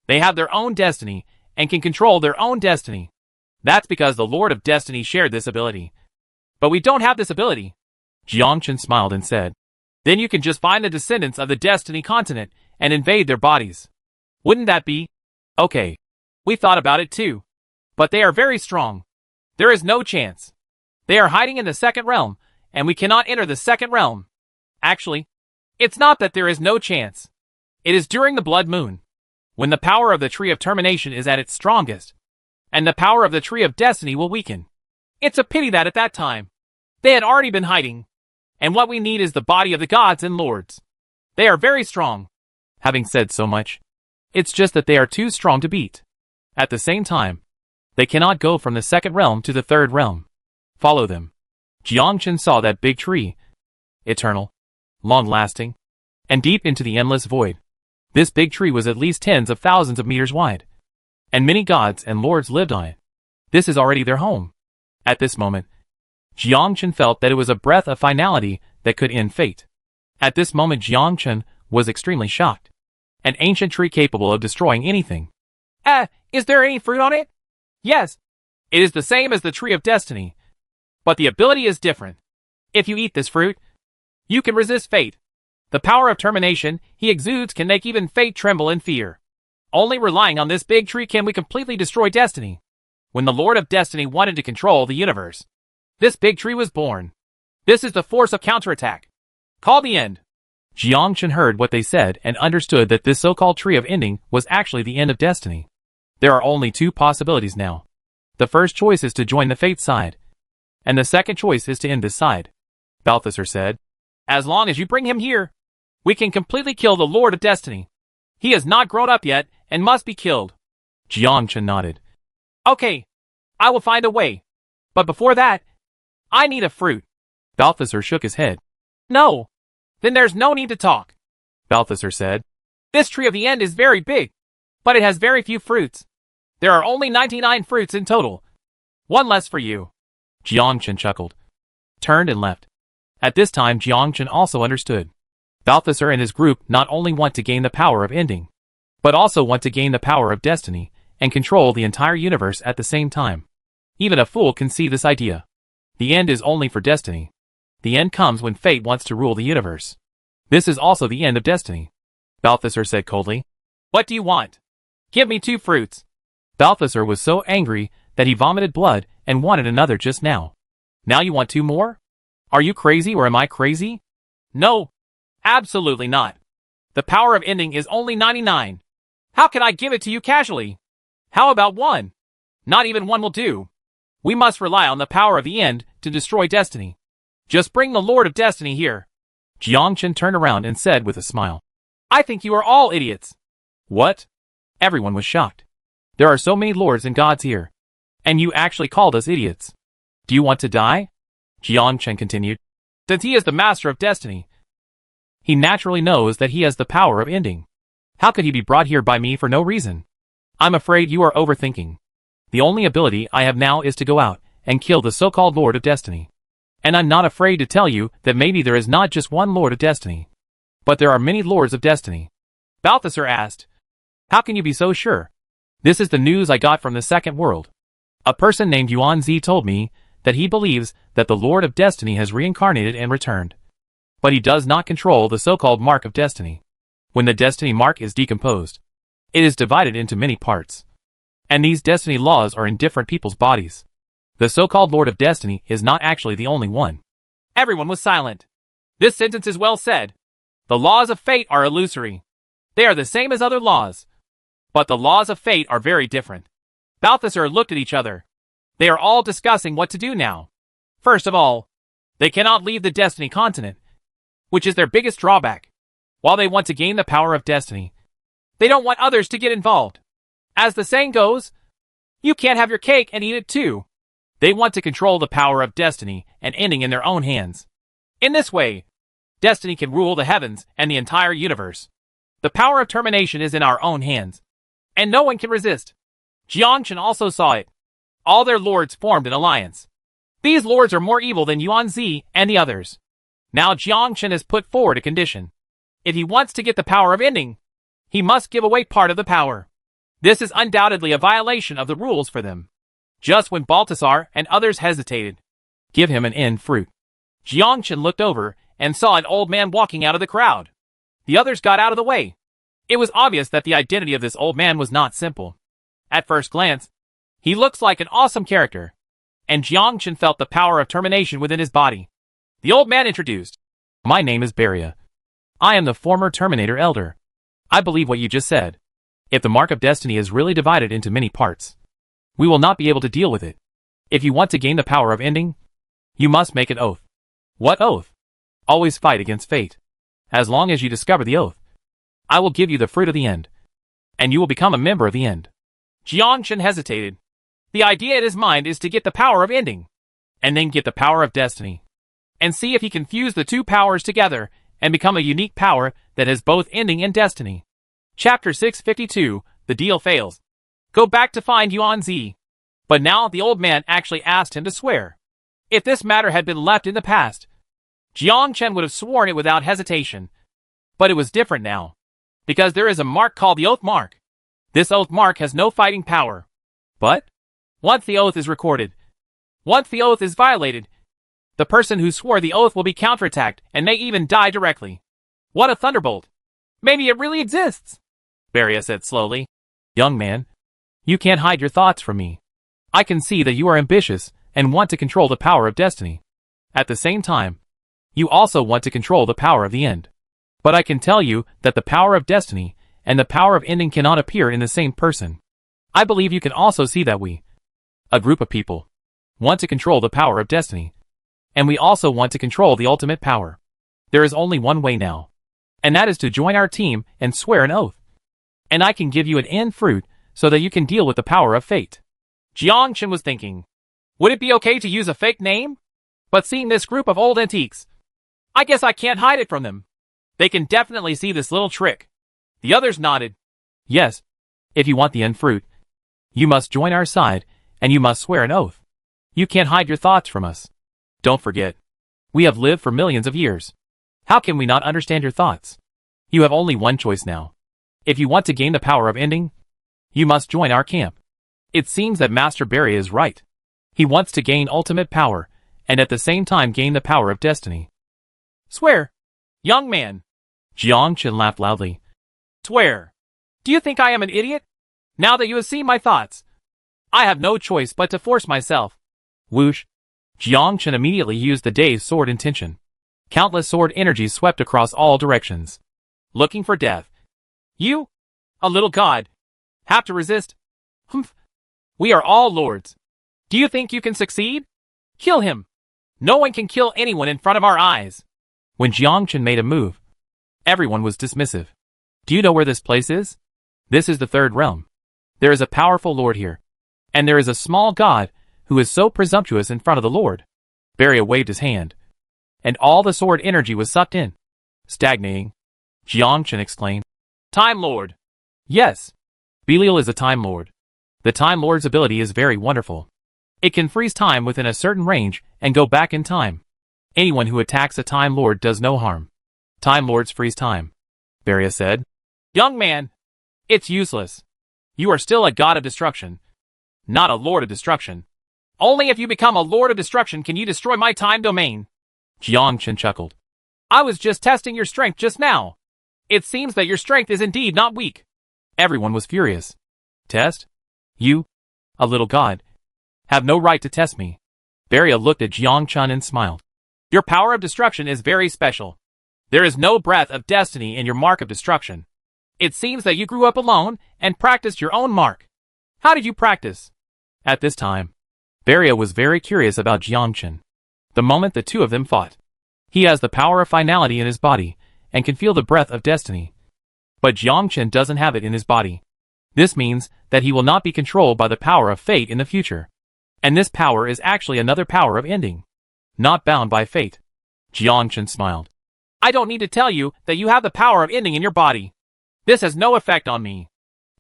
They have their own destiny and can control their own destiny. That's because the Lord of Destiny shared this ability. But we don't have this ability. Jiangchen smiled and said, then you can just find the descendants of the Destiny continent and invade their bodies. Wouldn't that be? Okay. We thought about it too. But they are very strong. There is no chance. They are hiding in the second realm, and we cannot enter the second realm. Actually, it's not that there is no chance. It is during the blood moon, when the power of the Tree of Termination is at its strongest, and the power of the Tree of Destiny will weaken. It's a pity that at that time, they had already been hiding, and what we need is the body of the gods and lords. They are very strong. Having said so much, it's just that they are too strong to beat. At the same time, they cannot go from the second realm to the third realm. Follow them. Jiangchen saw that big tree, eternal, long-lasting, and deep into the endless void. This big tree was at least tens of thousands of meters wide, and many gods and lords lived on it. This is already their home. At this moment, Jiangchen felt that it was a breath of finality that could end fate. At this moment Jiangchen was extremely shocked. An ancient tree capable of destroying anything. Is there any fruit on it? Yes. It is the same as the Tree of Destiny, but the ability is different. If you eat this fruit, you can resist fate. The power of termination he exudes can make even fate tremble in fear. Only relying on this big tree can we completely destroy destiny. When the Lord of Destiny wanted to control the universe, this big tree was born. This is the force of counterattack. Call the end. Jiangchen heard what they said and understood that this so-called Tree of Ending was actually the end of destiny. There are only 2 possibilities now. The first choice is to join the fate side, and the second choice is to end this side. Balthasar said, as long as you bring him here, we can completely kill the Lord of Destiny. He has not grown up yet and must be killed. Jiangchen nodded. Okay, I will find a way. But before that, I need a fruit. Balthasar shook his head. No. Then there's no need to talk. Balthasar said. This Tree of the End is very big, but it has very few fruits. There are only 99 fruits in total. 1 less for you. Jiangchen chuckled, turned and left. At this time Jiangchen also understood. Balthasar and his group not only want to gain the power of ending, but also want to gain the power of destiny and control the entire universe at the same time. Even a fool can see this idea. The end is only for destiny. The end comes when fate wants to rule the universe. This is also the end of destiny. Balthasar said coldly. What do you want? Give me 2 fruits. Balthasar was so angry
that he vomited blood and wanted another just now. Now you want two more? Are you crazy or am I crazy?
No, absolutely not. The power of ending is only 99. How can I give it to you casually? How about one? Not even one will do. We must rely on the power of the end to destroy destiny. Just bring the Lord of Destiny here.
Jiangchen turned around and said with a smile.
I think you are all idiots.
What? Everyone was shocked. There are so many lords and gods here. And you actually called us idiots. Do you want to die? Jiangchen continued.
Since he is the master of destiny,
he naturally knows that he has the power of ending. How could he be brought here by me for no reason? I'm afraid you are overthinking. The only ability I have now is to go out and kill the so-called Lord of Destiny. And I'm not afraid to tell you that maybe there is not just one Lord of Destiny, but there are many Lords of Destiny.
Balthasar asked,
How can you be so sure? This is the news I got from the second world. A person named Yuan Zi told me that he believes that the Lord of Destiny has reincarnated and returned. But he does not control the so-called Mark of Destiny. When the Destiny Mark is decomposed, it is divided into many parts. And these Destiny laws are in different people's bodies. The so-called Lord of Destiny is not actually the only one.
Everyone was silent. This sentence is well said. The laws of fate are illusory. They are the same as other laws. But the laws of fate are very different. Balthasar looked at each other. They are all discussing what to do now. First of all, they cannot leave the Destiny continent, which is their biggest drawback. While they want to gain the power of Destiny, they don't want others to get involved. As the saying goes, you can't have your cake and eat it too. They want to control the power of Destiny and ending in their own hands. In this way, Destiny can rule the heavens and the entire universe. The power of termination is in our own hands, and no one can resist. Jiangchen also saw it. All their lords formed an alliance. These lords are more evil than Yuan Zi and the others. Now Jiangchen has put forward a condition. If he wants to get the power of ending, he must give away part of the power. This is undoubtedly a violation of the rules for them. Just when Balthasar and others hesitated,
give him an end fruit.
Jiangchen looked over and saw an old man walking out of the crowd. The others got out of the way. It was obvious that the identity of this old man was not simple. At first glance, he looks like an awesome character, and Jiangchen felt the power of termination within his body. The old man introduced.
My name is Beria. I am the former Terminator Elder. I believe what you just said. If the Mark of Destiny is really divided into many parts, we will not be able to deal with it. If you want to gain the power of ending, you must make an oath. What oath? Always fight against fate. As long as you discover the oath, I will give you the fruit of the end, and you will become a member of the end.
Jiangchen hesitated. The idea in his mind is to get the power of ending, and then get the power of destiny, and see if he can fuse the two powers together and become a unique power that has both ending and destiny. Chapter 652, The Deal Fails. Go back to find Yuan Zi. But now the old man actually asked him to swear. If this matter had been left in the past, Jiangchen would have sworn it without hesitation. But it was different now, because there is a mark called the Oath Mark. This Oath Mark has no fighting power. But once the oath is recorded, once the oath is violated, the person who swore the oath will be counterattacked and may even die directly. What a thunderbolt! Maybe it really exists, Beria said slowly.
Young man, you can't hide your thoughts from me. I can see that you are ambitious and want to control the power of destiny. At the same time, you also want to control the power of the end. But I can tell you that the power of destiny and the power of ending cannot appear in the same person. I believe you can also see that we, a group of people, want to control the power of destiny. And we also want to control the ultimate power. There is only one way now, and that is to join our team and swear an oath. And I can give you an end fruit so that you can deal with the power of fate.
Jiangchen was thinking, would it be okay to use a fake name? But seeing this group of old antiques, I guess I can't hide it from them. They can definitely see this little trick. The others nodded.
Yes, if you want the end fruit, you must join our side and you must swear an oath. You can't hide your thoughts from us. Don't forget, we have lived for millions of years. How can we not understand your thoughts? You have only one choice now. If you want to gain the power of ending, you must join our camp. It seems that Master Beria is right. He wants to gain ultimate power, and at the same time gain the power of destiny.
Swear, young man.
Jiangchen laughed loudly.
Swear. Do you think I am an idiot? Now that you have seen my thoughts, I have no choice but to force myself.
Whoosh. Jiangchen immediately used the day's sword intention. Countless sword energies swept across all directions.
Looking for death. You, a little god, have to resist? Humph. We are all lords. Do you think you can succeed? Kill him. No one can kill anyone in front of our eyes.
When Jiangchen made a move, everyone was dismissive. Do you know where this place is? This is the third realm. There is a powerful lord here. And there is a small god who is so presumptuous in front of the lord. Beria waved his hand. And all the sword energy was sucked in. Stagnating. Jiangchen exclaimed.
Time Lord.
Yes. Belial is a Time Lord. The Time Lord's ability is very wonderful. It can freeze time within a certain range and go back in time. Anyone who attacks a Time Lord does no harm. Time Lords freeze time. Beria said.
Young man, it's useless. You are still a god of destruction, not a lord of destruction. Only if you become a lord of destruction can you destroy my time domain.
Jiangchen chuckled.
I was just testing your strength just now. It seems that your strength is indeed not weak.
Everyone was furious. Test? You, a little god, have no right to test me. Beria looked at Jiangchen and smiled.
Your power of destruction is very special. There is no breath of destiny in your mark of destruction. It seems that you grew up alone and practiced your own mark. How did you practice?
At this time, Beria was very curious about Jiangchen. The moment the two of them fought, he has the power of finality in his body and can feel the breath of destiny. But Jiangchen doesn't have it in his body. This means that he will not be controlled by the power of fate in the future. And this power is actually another power of ending, not bound by fate. Jiangchen smiled.
I don't need to tell you that you have the power of ending in your body. This has no effect on me.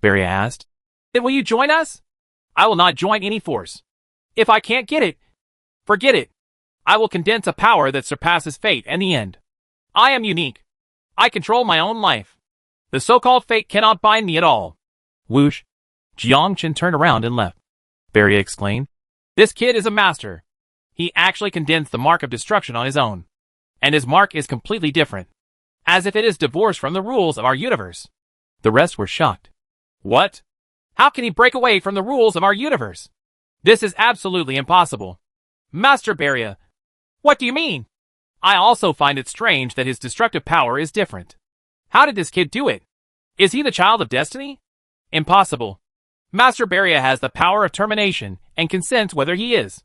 Beria asked.
Then will you join us? I will not join any force. If I can't get it, forget it. I will condense a power that surpasses fate and the end. I am unique. I control my own life. The so-called fate cannot bind me at all.
Whoosh. Jiangchen turned around and left. Beria exclaimed.
This kid is a master. He actually condensed the mark of destruction on his own. And his mark is completely different. As if it is divorced from the rules of our universe.
The rest were shocked.
What? How can he break away from the rules of our universe? This is absolutely impossible. Master Beria, what do you mean? I also find it strange that his destructive power is different. How did this kid do it? Is he the child of destiny? Impossible. Master Beria has the power of termination and can sense whether he is.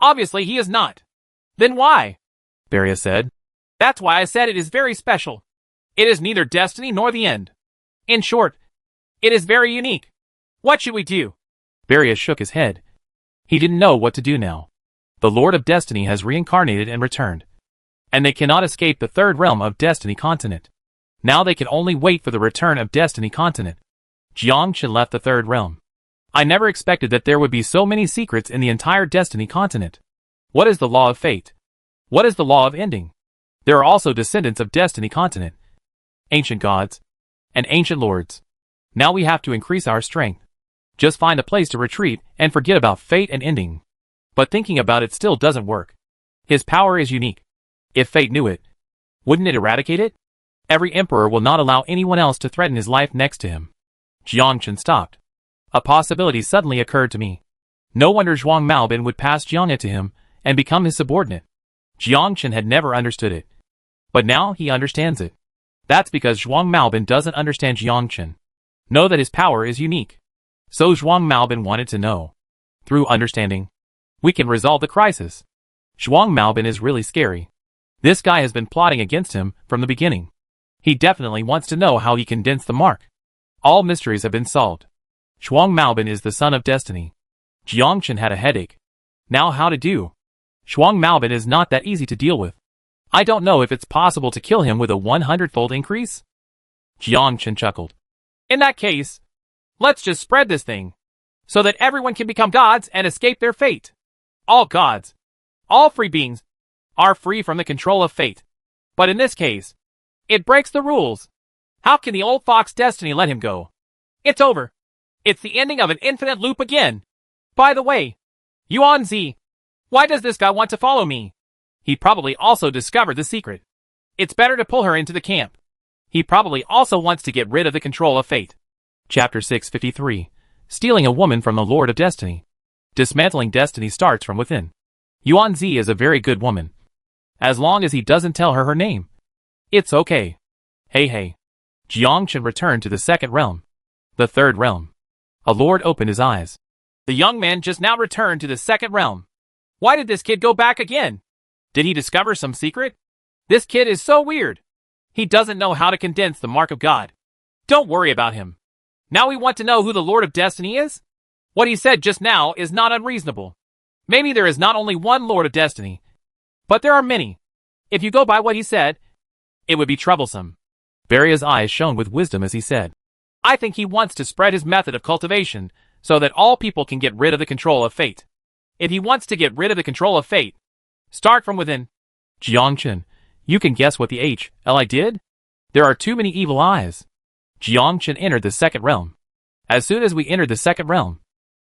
Obviously he is not. Then why?
Beria said.
That's why I said it is very special. It is neither destiny nor the end. In short, it is very unique. What should we do?
Beria shook his head. He didn't know what to do now. The Lord of Destiny has reincarnated and returned. And they cannot escape the third realm of Destiny continent. Now they can only wait for the return of Destiny continent. Jiangchen left the third realm. I never expected that there would be so many secrets in the entire Destiny continent. What is the law of fate? What is the law of ending? There are also descendants of Destiny continent. Ancient gods. And ancient lords. Now we have to increase our strength. Just find a place to retreat and forget about fate and ending. But thinking about it still doesn't work. His power is unique. If fate knew it, wouldn't it eradicate it? Every emperor will not allow anyone else to threaten his life next to him. Jiangchen stopped. A possibility suddenly occurred to me. No wonder Zhuang Maobin would pass Jianghe to him and become his subordinate. Jiangchen had never understood it. But now he understands it. That's because Zhuang Maobin doesn't understand Jiangchen. Know that his power is unique. So Zhuang Maobin wanted to know. Through understanding, we can resolve the crisis. Zhuang Maobin is really scary. This guy has been plotting against him from the beginning. He definitely wants to know how he condensed the mark. All mysteries have been solved. Zhuang Maobin is the son of destiny. Jiangchen had a headache. Now how to do? Zhuang Maobin is not that easy to deal with. I don't know if it's possible to kill him with a 100-fold increase. Jiangchen chuckled.
In that case, let's just spread this thing, so that everyone can become gods and escape their fate. All gods, all free beings, are free from the control of fate. But in this case, it breaks the rules. How can the old fox destiny let him go? It's over. It's the ending of an infinite loop again. By the way, Yuan Zi, why does this guy want to follow me? He probably also discovered the secret. It's better to pull her into the camp. He probably also wants to get rid of the control of fate.
Chapter 653. stealing a woman from the Lord of Destiny. Dismantling destiny starts from within. Yuanzi is a very good woman. As long as he doesn't tell her name. It's okay. Hey. Jiangchen returned to the second realm. The third realm. A lord opened his eyes.
The young man just now returned to the second realm. Why did this kid go back again? Did he discover some secret? This kid is so weird. He doesn't know how to condense the mark of God. Don't worry about him. Now we want to know who the Lord of Destiny is? What he said just now is not unreasonable. Maybe there is not only one Lord of Destiny, but there are many. If you go by what he said, it would be troublesome.
Beria's eyes shone with wisdom as he said,
I think he wants to spread his method of cultivation so that all people can get rid of the control of fate. If he wants to get rid of the control of fate, start from within.
Jiangchen, you can guess what the HLI did? There are too many evil eyes. Jiangchen entered the second realm. As soon as we entered the second realm,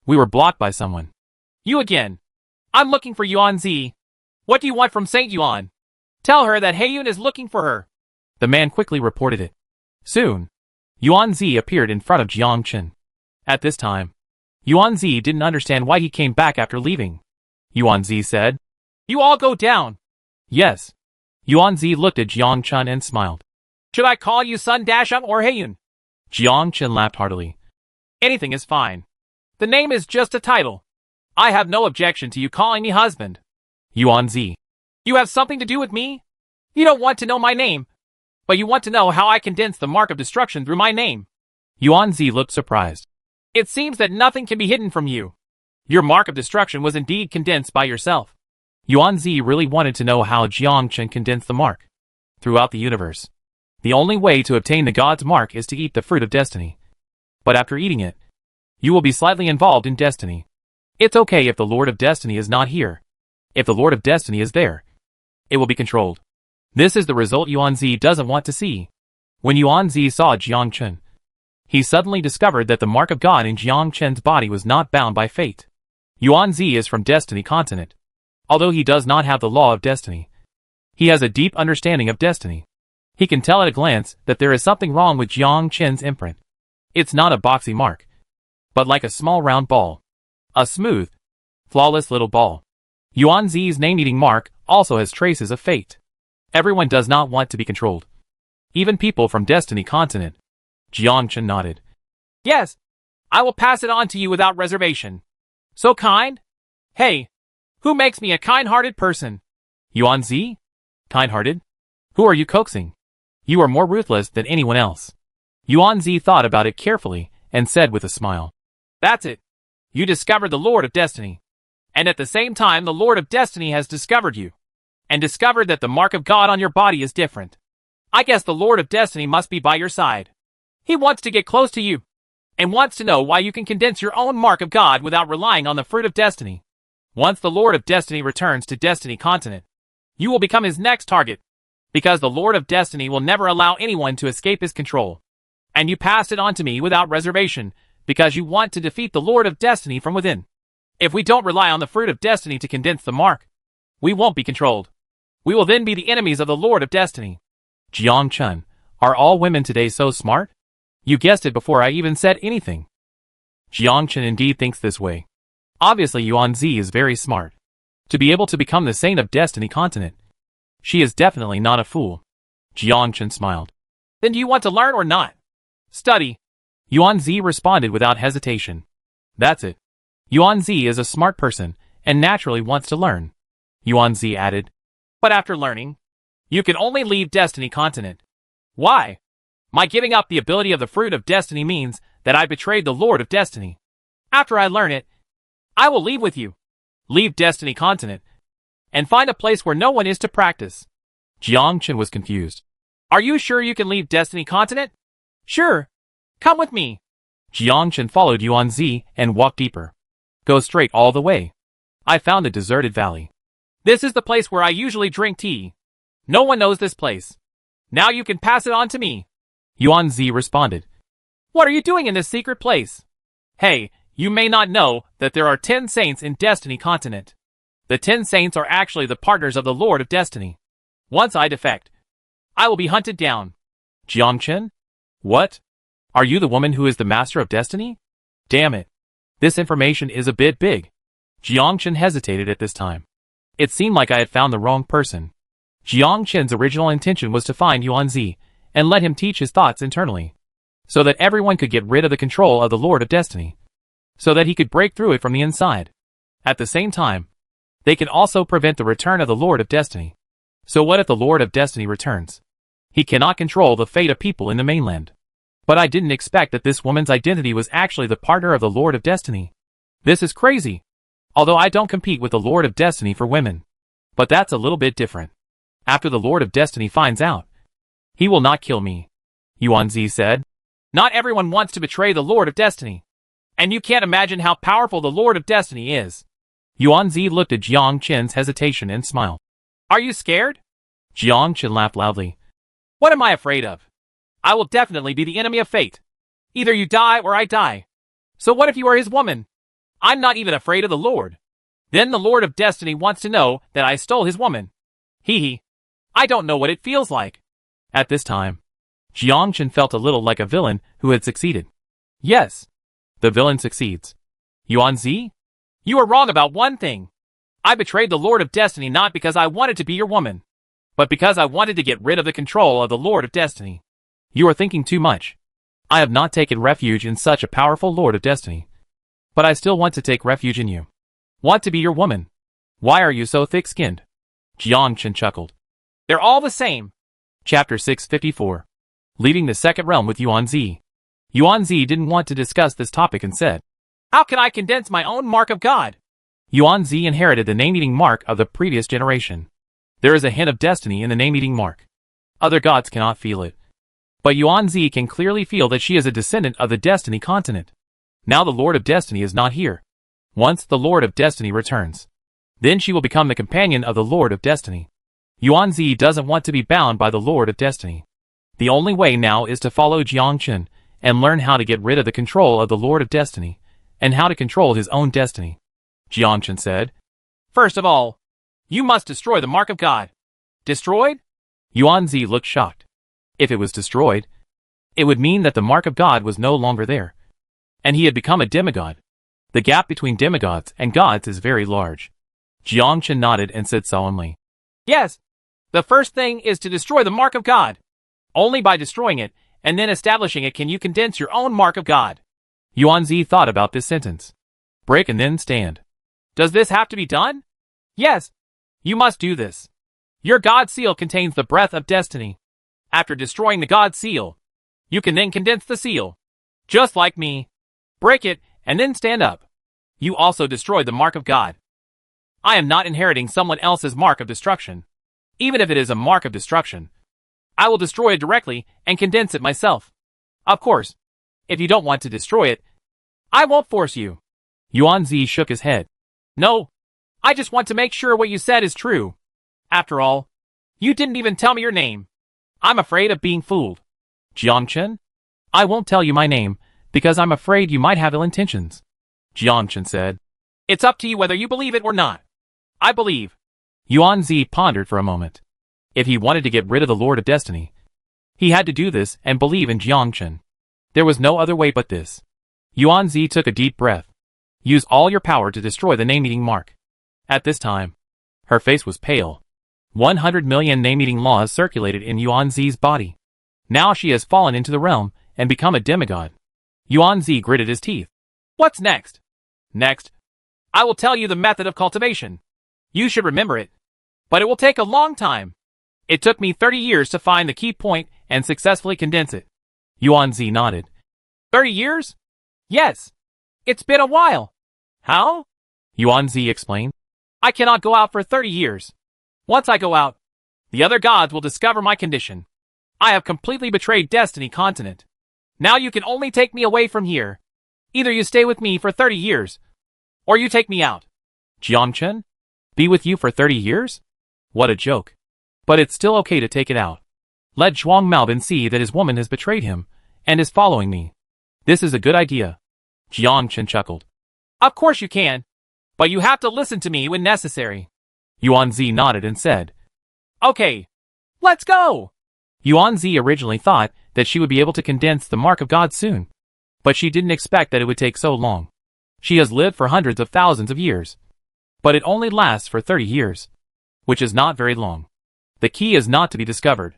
we were blocked by someone.
You again. I'm looking for Yuanzi. What do you want from Saint Yuan? Tell her that Heiyun is looking for her.
The man quickly reported it. Soon, Yuanzi appeared in front of Jiangchen. At this time, Yuanzi didn't understand why he came back after leaving. Yuanzi said,
You all go down.
Yes. Yuanzi looked at Jiangchen and smiled.
Should I call you Sun Dashum or Heiyun?
Jiangchen laughed heartily.
Anything is fine. The name is just a title. I have no objection to you calling me husband.
Yuanzi.
You have something to do with me? You don't want to know my name, but you want to know how I condense the mark of destruction through my name.
Yuanzi looked surprised.
It seems that nothing can be hidden from you. Your mark of destruction was indeed condensed by yourself.
Yuanzi really wanted to know how Jiangchen condensed the mark throughout the universe. The only way to obtain the God's mark is to eat the fruit of destiny. But after eating it, you will be slightly involved in destiny. It's okay if the Lord of Destiny is not here. If the Lord of Destiny is there, it will be controlled. This is the result Yuanzi doesn't want to see. When Yuanzi saw Jiangchen, he suddenly discovered that the mark of God in Jiangchen's body was not bound by fate. Yuanzi is from Destiny continent. Although he does not have the law of destiny, he has a deep understanding of destiny. He can tell at a glance that there is something wrong with Jiangchen's imprint. It's not a boxy mark, but like a small round ball. A smooth, flawless little ball. Yuanzi's name-eating mark also has traces of fate. Everyone does not want to be controlled. Even people from Destiny continent. Jiangchen nodded.
Yes, I will pass it on to you without reservation. So kind? Hey, who makes me a kind-hearted person?
Yuanzi? Kind-hearted? Who are you coaxing? You are more ruthless than anyone else. Yuanzi thought about it carefully and said with a smile.
That's it. You discovered the Lord of Destiny. And at the same time, the Lord of Destiny has discovered you. And discovered that the mark of God on your body is different. I guess the Lord of Destiny must be by your side. He wants to get close to you. And wants to know why you can condense your own mark of God without relying on the fruit of destiny. Once the Lord of Destiny returns to Destiny continent, you will become his next target. Because the Lord of Destiny will never allow anyone to escape his control. And you passed it on to me without reservation, because you want to defeat the Lord of Destiny from within. If we don't rely on the fruit of destiny to condense the mark, we won't be controlled. We will then be the enemies of the Lord of Destiny.
Jiangchen, are all women today so smart? You guessed it before I even said anything. Jiangchen indeed thinks this way. Obviously Yuanzi is very smart. To be able to become the saint of Destiny continent, she is definitely not a fool. Jiangchen smiled.
Then do you want to learn or not? Study.
Yuanzi responded without hesitation. That's it. Yuanzi is a smart person and naturally wants to learn. Yuanzi added.
But after learning, you can only leave Destiny continent. Why? My giving up the ability of the fruit of destiny means that I betrayed the Lord of Destiny. After I learn it, I will leave with you. Leave Destiny continent. And find a place where no one is to practice.
Jiangchen was confused.
Are you sure you can leave Destiny continent? Sure. Come with me.
Jiangchen followed Yuanzi and walked deeper. Go straight all the way. I found a deserted valley.
This is the place where I usually drink tea. No one knows this place. Now you can pass it on to me.
Yuanzi responded.
What are you doing in this secret place? Hey, you may not know that there are 10 saints in Destiny continent. The 10 saints are actually the partners of the Lord of Destiny. Once I defect, I will be hunted down.
Jiangchen? What? Are you the woman who is the master of destiny? Damn it. This information is a bit big. Jiangchen hesitated at this time. It seemed like I had found the wrong person. Jiangchen's original intention was to find Yuanzi and let him teach his thoughts internally, so that everyone could get rid of the control of the Lord of Destiny, so that he could break through it from the inside. At the same time, they can also prevent the return of the Lord of Destiny. So what if the Lord of Destiny returns? He cannot control the fate of people in the mainland. But I didn't expect that this woman's identity was actually the partner of the Lord of Destiny. This is crazy. Although I don't compete with the Lord of Destiny for women. But that's a little bit different. After the Lord of Destiny finds out, he will not kill me, Yuanzi said.
Not everyone wants to betray the Lord of Destiny. And you can't imagine how powerful the Lord of Destiny is.
Yuanzi looked at Jiangchen's hesitation and smiled.
Are you scared?
Jiangchen laughed loudly.
What am I afraid of? I will definitely be the enemy of fate. Either you die or I die. So what if you are his woman? I'm not even afraid of the Lord. Then the Lord of Destiny wants to know that I stole his woman. Hee hee. I don't know what it feels like.
At this time, Jiangchen felt a little like a villain who had succeeded.
Yes.
The villain succeeds. Yuanzi?
You are wrong about one thing. I betrayed the Lord of Destiny not because I wanted to be your woman, but because I wanted to get rid of the control of the Lord of Destiny.
You are thinking too much. I have not taken refuge in such a powerful Lord of Destiny. But I still want to take refuge in you. Want to be your woman. Why are you so thick-skinned? Jiangchen chuckled.
They're all the same.
Chapter 654. Leaving the second realm with Yuanzi. Yuanzi didn't want to discuss this topic and said,
How can I condense my own mark of God?
Yuanzi inherited the name-eating mark of the previous generation. There is a hint of destiny in the name-eating mark. Other gods cannot feel it. But Yuanzi can clearly feel that she is a descendant of the Destiny continent. Now the Lord of Destiny is not here. Once the Lord of Destiny returns, then she will become the companion of the Lord of Destiny. Yuanzi doesn't want to be bound by the Lord of Destiny. The only way now is to follow Jiangchen and learn how to get rid of the control of the Lord of Destiny and how to control his own destiny. Jiangchen said,
First of all, you must destroy the mark of God. Destroyed?
Yuanzi looked shocked. If it was destroyed, it would mean that the mark of God was no longer there, and he had become a demigod. The gap between demigods and gods is very large. Jiangchen nodded and said solemnly,
Yes. The first thing is to destroy the mark of God. Only by destroying it and then establishing it can you condense your own mark of God.
Yuanzi thought about this sentence. Break and then stand.
Does this have to be done? Yes. You must do this. Your God seal contains the breath of destiny. After destroying the God seal, you can then condense the seal. Just like me. Break it and then stand up. You also destroyed the mark of God. I am not inheriting someone else's mark of destruction. Even if it is a mark of destruction, I will destroy it directly and condense it myself. Of course, if you don't want to destroy it, I won't force you.
Yuanzi shook his head.
No, I just want to make sure what you said is true. After all, you didn't even tell me your name. I'm afraid of being fooled.
Jiangchen? I won't tell you my name, because I'm afraid you might have ill intentions. Jiangchen said.
It's up to you whether you believe it or not. I believe.
Yuanzi pondered for a moment. If he wanted to get rid of the Lord of Destiny, he had to do this and believe in Jiangchen. There was no other way but this. Yuanzi took a deep breath. Use all your power to destroy the name-eating mark. At this time, her face was pale. 100 million name-eating laws circulated in Yuanzi's body. Now she has fallen into the realm and become a demigod. Yuanzi gritted his teeth.
What's next? Next, I will tell you the method of cultivation. You should remember it. But it will take a long time. It took me 30 years to find the key point and successfully condense it.
Yuanzi nodded.
30 years? Yes. It's been a while. How?
Yuanzi explained.
I cannot go out for 30 years. Once I go out, the other gods will discover my condition. I have completely betrayed Destiny Continent. Now you can only take me away from here. Either you stay with me for 30 years, or you take me out.
Jiangchen? Be with you for 30 years? What a joke. But it's still okay to take it out. Let Zhuang Maobin see that his woman has betrayed him, and is following me. This is a good idea. Jiangchen chuckled.
Of course you can, but you have to listen to me when necessary.
Yuanzi nodded and said,
Okay, let's go!
Yuanzi originally thought that she would be able to condense the mark of God soon, but she didn't expect that it would take so long. She has lived for hundreds of thousands of years. But it only lasts for 30 years. Which is not very long. The key is not to be discovered.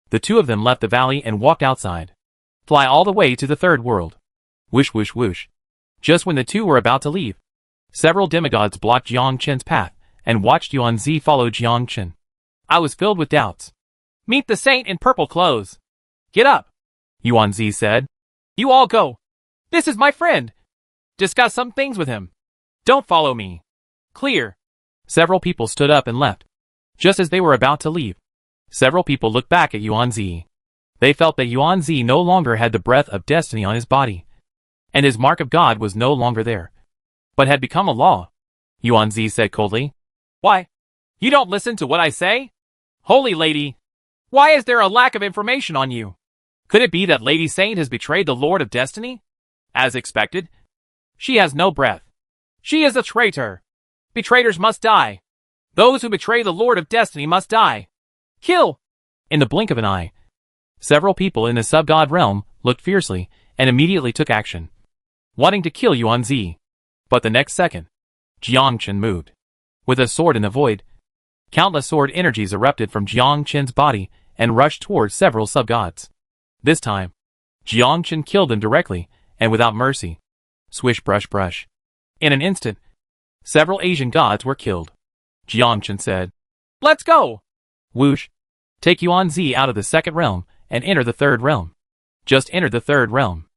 The two of them left the valley and walked outside. Fly all the way to the third world. Whoosh whoosh whoosh. Just when the two were about to leave, several demigods blocked Jiang Chen's path and watched Yuan Zi follow Jiang Chen. I was filled with doubts.
Meet the saint in purple clothes. Get up,
Yuan Zi said.
You all go. This is my friend. Discuss some things with him. Don't follow me. Clear.
Several people stood up and left. Just as they were about to leave, several people looked back at Yuan Zi. They felt that Yuan Zi no longer had the breath of destiny on his body, and his mark of God was no longer there, but had become a law. Yuan Zi said coldly.
Why? You don't listen to what I say? Holy lady, why is there a lack of information on you? Could it be that Lady Saint has betrayed the Lord of Destiny? As expected, she has no breath. She is a traitor. Betrayers must die. Those who betray the Lord of Destiny must die. Kill!
In the blink of an eye, several people in the sub-god realm looked fiercely and immediately took action, wanting to kill Yuan Zi. But the next second, Jiang Chen moved. With a sword in the void, countless sword energies erupted from Jiang Chen's body and rushed towards several sub-gods. This time, Jiang Chen killed them directly and without mercy. Swish brush brush. In an instant, several Asian gods were killed. Jiang Chen said,
Let's go!
Whoosh. Take Yuan Zi out of the second realm and enter the third realm. Just enter the third realm.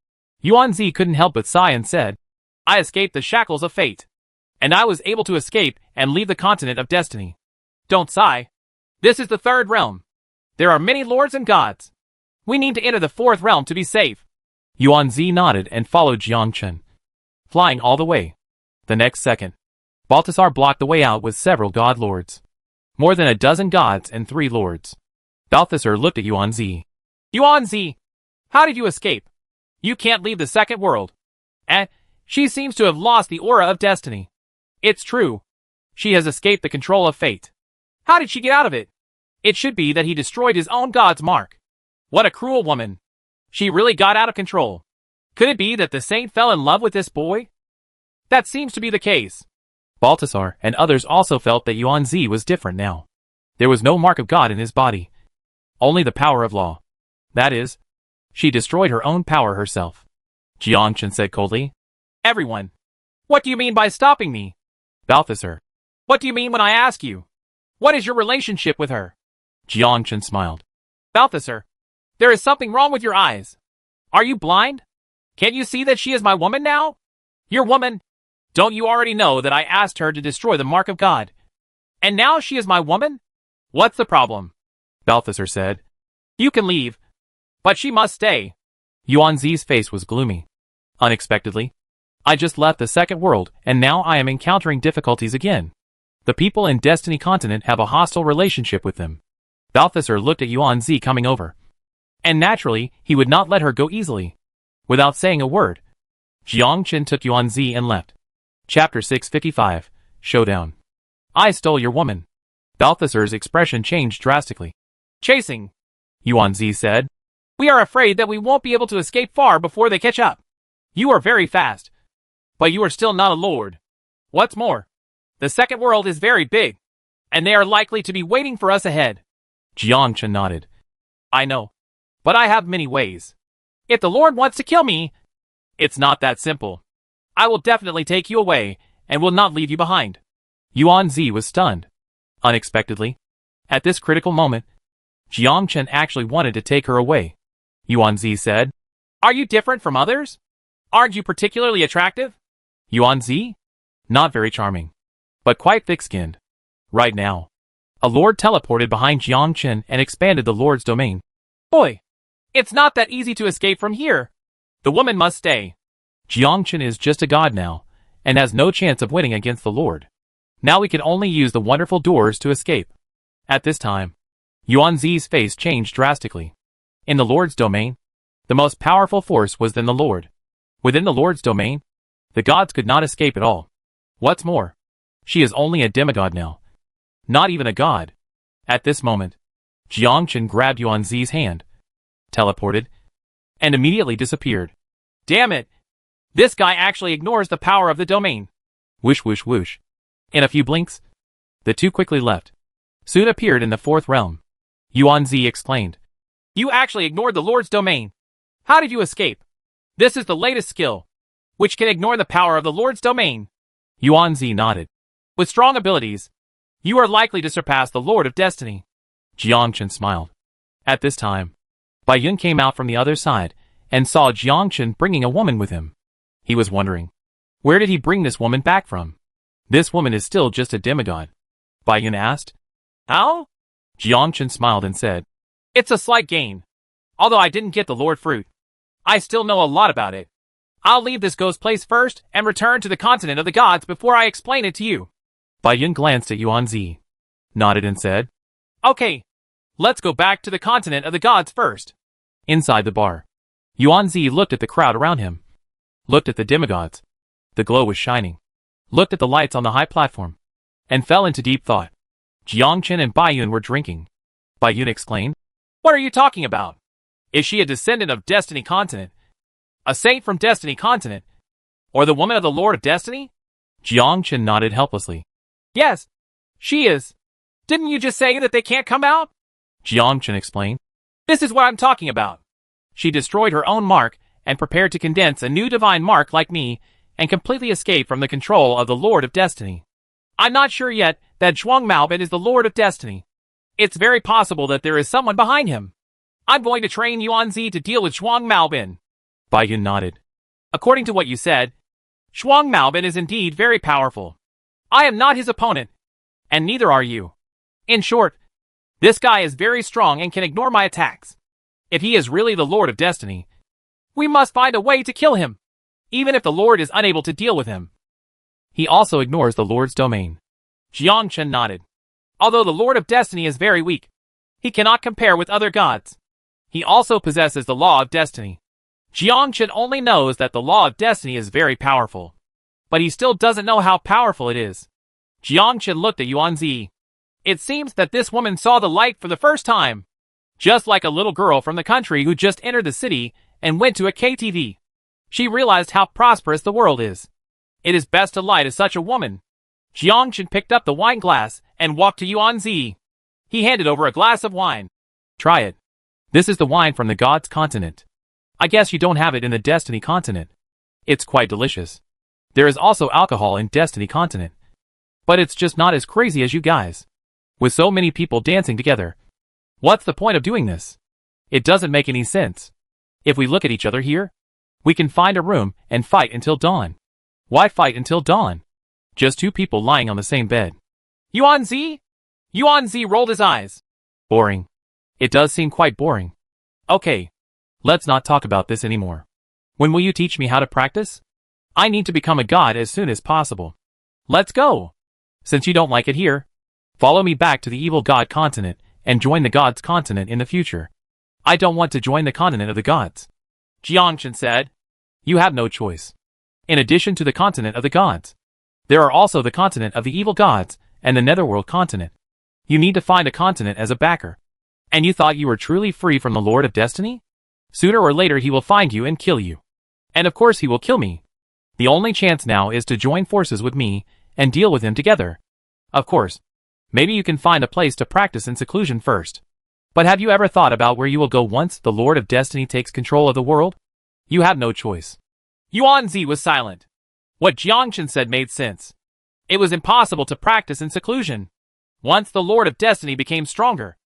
Yuan Zi couldn't help but sigh and said,
I escaped the shackles of fate. And I was able to escape and leave the continent of destiny. Don't sigh. This is the third realm. There are many lords and gods. We need to enter the fourth realm to be safe.
Yuan Zi nodded and followed Jiang Chen, flying all the way. The next second, Balthasar blocked the way out with several god lords. More than a dozen gods and 3 lords. Balthasar looked at Yuan Zi.
Yuan Zi, how did you escape? You can't leave the second world. She seems to have lost the aura of destiny. It's true. She has escaped the control of fate. How did she get out of it? It should be that he destroyed his own god's mark. What a cruel woman. She really got out of control. Could it be that the saint fell in love with this boy? That seems to be the case.
Balthasar and others also felt that Yuan Zi was different now. There was no mark of God in his body. Only the power of law. That is, she destroyed her own power herself. Jiang Chen said coldly.
Everyone. What do you mean by stopping me?
Balthasar.
What do you mean when I ask you? What is your relationship with her?
Jiang Chen smiled.
Balthasar, there is something wrong with your eyes. Are you blind? Can't you see that she is my woman now? Your woman? Don't you already know that I asked her to destroy the mark of God? And now she is my woman? What's the problem?
Balthasar said.
You can leave. But she must stay.
Yuan Zi's face was gloomy. Unexpectedly, I just left the second world and now I am encountering difficulties again. The people in Destiny Continent have a hostile relationship with them. Balthasar looked at Yuan Zi coming over. And naturally, he would not let her go easily. Without saying a word, Jiang Chen took Yuan Zi and left. Chapter 655, Showdown. I stole your woman. Balthasar's expression changed drastically.
Chasing,
Yuan Zi said.
We are afraid that we won't be able to escape far before they catch up. You are very fast. But you are still not a lord. What's more, the second world is very big, and they are likely to be waiting for us ahead.
Jiang Chen nodded.
I know, but I have many ways. If the Lord wants to kill me, it's not that simple. I will definitely take you away, and will not leave you behind.
Yuan Zi was stunned. Unexpectedly, at this critical moment, Jiang Chen actually wanted to take her away. Yuan Zi said,
Are you different from others? Aren't you particularly attractive?
Yuan Zi? Not very charming, but quite thick-skinned. Right now, a lord teleported behind Jiang Chen and expanded the lord's domain.
Boy, it's not that easy to escape from here. The woman must stay.
Jiang Chen is just a god now, and has no chance of winning against the lord. Now we can only use the wonderful doors to escape. At this time, Yuan Zi's face changed drastically. In the lord's domain, the most powerful force was then the lord. Within the lord's domain, the gods could not escape at all. What's more, she is only a demigod now. Not even a god. At this moment, Jiang Chen grabbed Yuan Zi's hand, teleported, and immediately disappeared.
Damn it! This guy actually ignores the power of the domain.
Whoosh whoosh whoosh. In a few blinks, the two quickly left. Soon appeared in the fourth realm. Yuan-Zi exclaimed.
You actually ignored the Lord's domain. How did you escape? This is the latest skill, which can ignore the power of the Lord's domain.
Yuan-Zi nodded.
With strong abilities, you are likely to surpass the Lord of Destiny.
Jiangchen smiled. At this time, Bai Yun came out from the other side and saw Jiangchen bringing a woman with him. He was wondering, where did he bring this woman back from? This woman is still just a demigod. Bai Yun asked.
How?
Jiangchen smiled and said,
It's a slight gain. Although I didn't get the Lord fruit, I still know a lot about it. I'll leave this ghost place first and return to the continent of the gods before I explain it to you.
Bai Yun glanced at Yuan-Zi, nodded and said,
Okay, let's go back to the continent of the gods first.
Inside the bar, Yuan-Zi looked at the crowd around him, looked at the demigods. The glow was shining, looked at the lights on the high platform, and fell into deep thought. Jiangchen and Bai Yun were drinking. Bai Yun exclaimed,
What are you talking about? Is she a descendant of Destiny Continent? A saint from Destiny Continent? Or the woman of the Lord of Destiny?
Jiangchen nodded helplessly.
Yes, she is. Didn't you just say that they can't come out?
Jiangchen explained.
This is what I'm talking about. She destroyed her own mark and prepared to condense a new divine mark like me and completely escape from the control of the Lord of Destiny. I'm not sure yet that Zhuang Maobin is the Lord of Destiny. It's very possible that there is someone behind him. I'm going to train Yuan-Zi to deal with Zhuang Maobin.
Bai Yun nodded.
According to what you said, Zhuang Maobin is indeed very powerful. I am not his opponent, and neither are you. In short, this guy is very strong and can ignore my attacks. If he is really the Lord of Destiny, we must find a way to kill him, even if the Lord is unable to deal with him.
He also ignores the Lord's domain.
Jiangchen nodded. Although the Lord of Destiny is very weak, he cannot compare with other gods. He also possesses the law of destiny. Jiangchen only knows that the law of destiny is very powerful, but he still doesn't know how powerful it is. Jiangchen looked at Yuan-Zi. It seems that this woman saw the light for the first time, just like a little girl from the country who just entered the city and went to a KTV. She realized how prosperous the world is. It is best to lie to such a woman. Jiangchen picked up the wine glass and walked to Yuan-Zi. He handed over a glass of wine.
Try it. This is the wine from the God's continent. I guess you don't have it in the Destiny continent. It's quite delicious. There is also alcohol in Destiny continent. But it's just not as crazy as you guys. With so many people dancing together. What's the point of doing this? It doesn't make any sense. If we look at each other here, we can find a room and fight until dawn. Why fight until dawn? Just two people lying on the same bed.
Yuan-Zi? Yuan-Zi rolled his eyes.
Boring. It does seem quite boring. Okay. Let's not talk about this anymore. When will you teach me how to practice? I need to become a god as soon as possible. Let's go. Since you don't like it here, follow me back to the evil god continent and join the gods continent in the future. I don't want to join the continent of the gods.
Jiangchen said.
You have no choice. In addition to the continent of the gods, there are also the continent of the evil gods and the netherworld continent. You need to find a continent as a backer. And you thought you were truly free from the Lord of Destiny? Sooner or later he will find you and kill you. And of course he will kill me. The only chance now is to join forces with me and deal with him together. Of course, maybe you can find a place to practice in seclusion first. But have you ever thought about where you will go once the Lord of Destiny takes control of the world? You have no choice.
Yuan-Zi was silent. What Jiangchen said made sense. It was impossible to practice in seclusion. Once the Lord of Destiny became stronger,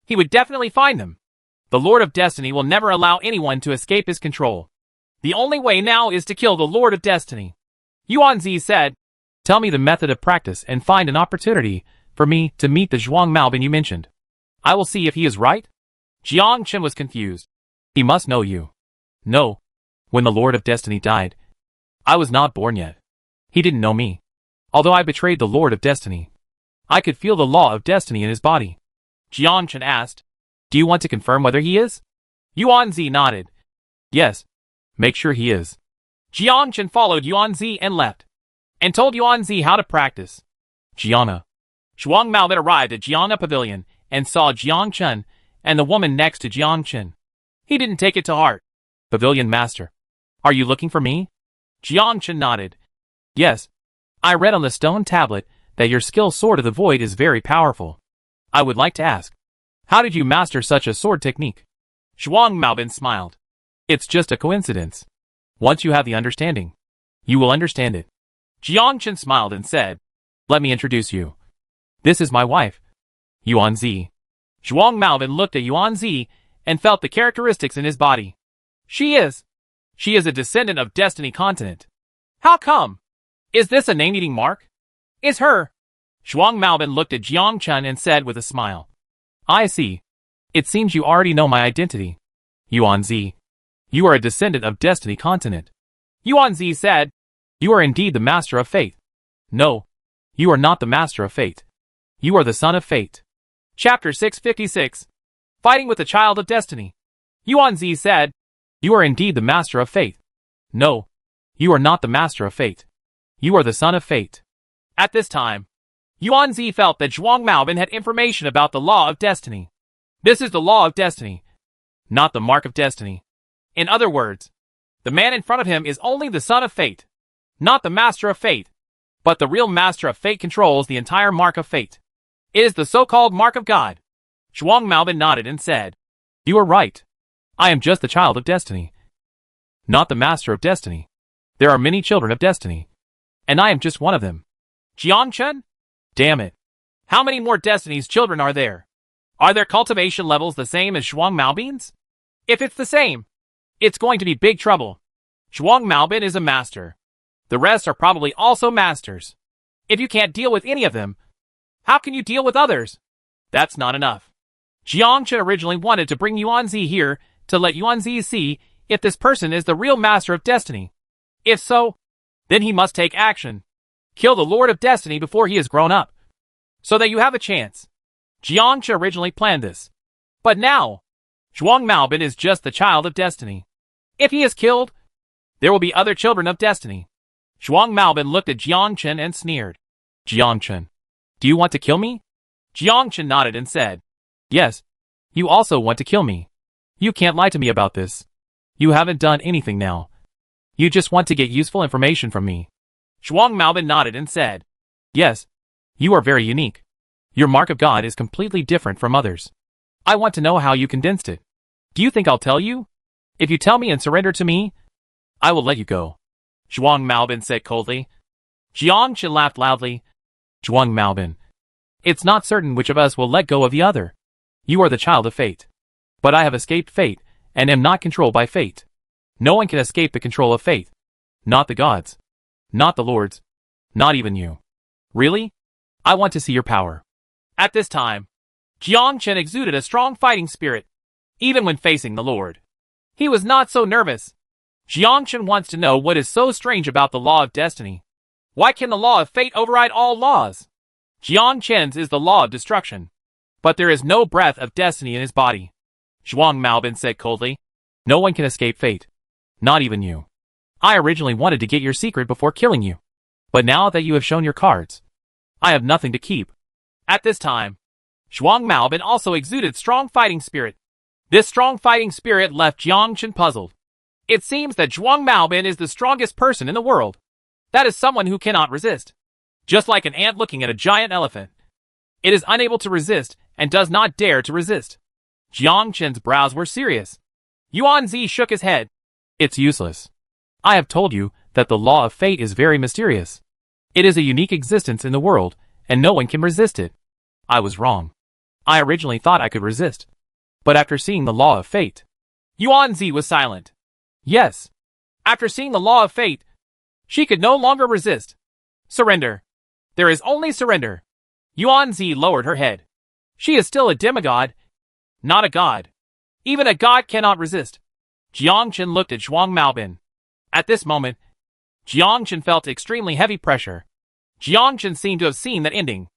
he would definitely find them. The Lord of Destiny will never allow anyone to escape his control. The only way now is to kill the Lord of Destiny. Yuan-Zi said,
Tell me the method of practice and find an opportunity for me to meet the Zhuang Maobin you mentioned. I will see if he is right.
Jiangchen was confused.
He must know you. No. When the Lord of Destiny died, I was not born yet. He didn't know me. Although I betrayed the Lord of Destiny, I could feel the law of destiny in his body.
Jiangchen asked,
Do you want to confirm whether he is?
Yuan-Zi nodded.
Yes. Make sure he is.
Jiangchen followed Yuan-Zi and left, and told Yuan-Zi how to practice.
Jiana.
Zhuang Maobin arrived at Jiana Pavilion and saw Jiangchen and the woman next to Jiangchen. He didn't take it to heart.
Pavilion Master. Are you looking for me?
Jiangchen nodded.
Yes. I read on the stone tablet that your skill Sword of the Void is very powerful. I would like to ask, how did you master such a sword technique?
Zhuang Maobin smiled.
It's just a coincidence. Once you have the understanding, you will understand it.
Jiangchen smiled and said,
Let me introduce you. This is my wife, Yuan Zi.
Zhuang Maobin looked at Yuan Zi and felt the characteristics in his body. She is a descendant of Destiny Continent. How come? Is this a name-eating mark? Is her? Zhuang Maobin looked at Jiangchen and said with a smile.
I see. It seems you already know my identity. Yuan Zi. You are a descendant of Destiny Continent.
Yuan Zi said,
You are indeed the Master of Fate. No, you are not the Master of Fate. You are the Son of Fate.
Chapter 656. Fighting with the Child of Destiny. Yuan Zi said,
You are indeed the Master of Fate. No, you are not the Master of Fate. You are the Son of Fate.
At this time, Yuan Zi felt that Zhuang Maobin had information about the Law of Destiny. This is the Law of Destiny, not the Mark of Destiny. In other words, the man in front of him is only the Son of Fate, not the Master of Fate, but the real Master of Fate controls the entire Mark of Fate. It is the so-called Mark of God. Zhuang Maobin nodded and said,
You are right. I am just the child of Destiny, not the Master of Destiny. There are many children of Destiny, and I am just one of them.
Jiangchen?
Damn it.
How many more Destiny's children are there? Are their cultivation levels the same as Zhuang Maobin's? If it's the same, it's going to be big trouble. Zhuang Maobin is a master. The rest are probably also masters. If you can't deal with any of them, how can you deal with others? That's not enough. Jiangchen originally wanted to bring Yuan Zi here to let Yuan Zi see if this person is the real Master of Destiny. If so, then he must take action. Kill the Lord of Destiny before he is grown up, so that you have a chance. Jiangchen originally planned this. But now, Zhuang Maobin is just the child of Destiny. If he is killed, there will be other children of Destiny. Zhuang Maobin looked at Jiangchen and sneered.
Jiangchen, do you want to kill me?
Jiangchen nodded and said,
Yes, you also want to kill me. You can't lie to me about this. You haven't done anything now. You just want to get useful information from me.
Zhuang Maobin nodded and said,
Yes, you are very unique. Your Mark of God is completely different from others. I want to know how you condensed it. Do you think I'll tell you? If you tell me and surrender to me, I will let you go.
Zhuang Maobin said coldly. Jiangchen laughed loudly.
Zhuang Maobin, it's not certain which of us will let go of the other. You are the child of fate. But I have escaped fate, and am not controlled by fate. No one can escape the control of fate. Not the gods. Not the lords. Not even you. Really? I want to see your power.
At this time, Jiangchen exuded a strong fighting spirit, even when facing the Lord. He was not so nervous. Jiangchen wants to know what is so strange about the Law of Destiny. Why can the Law of Fate override all laws? Jiangchen's is the Law of Destruction, but there is no breath of destiny in his body. Zhuang Maobin said coldly,
No one can escape fate. Not even you. I originally wanted to get your secret before killing you. But now that you have shown your cards, I have nothing to keep.
At this time, Zhuang Maobin also exuded strong fighting spirit. This strong fighting spirit left Jiangchen puzzled. It seems that Zhuang Maobin is the strongest person in the world. That is someone who cannot resist. Just like an ant looking at a giant elephant. It is unable to resist and does not dare to resist. Jiangchen's brows were serious. Yuan Zi shook his head.
It's useless. I have told you that the Law of Fate is very mysterious. It is a unique existence in the world, and no one can resist it. I was wrong. I originally thought I could resist. But after seeing the Law of Fate...
Yuan Zi was silent.
Yes.
After seeing the Law of Fate, she could no longer resist. Surrender. There is only surrender. Yuan Zi lowered her head. She is still a demigod, not a god. Even a god cannot resist. Jiangchen looked at Zhuang Maobin. At this moment, Jiangchen felt extremely heavy pressure. Jiangchen seemed to have seen that ending.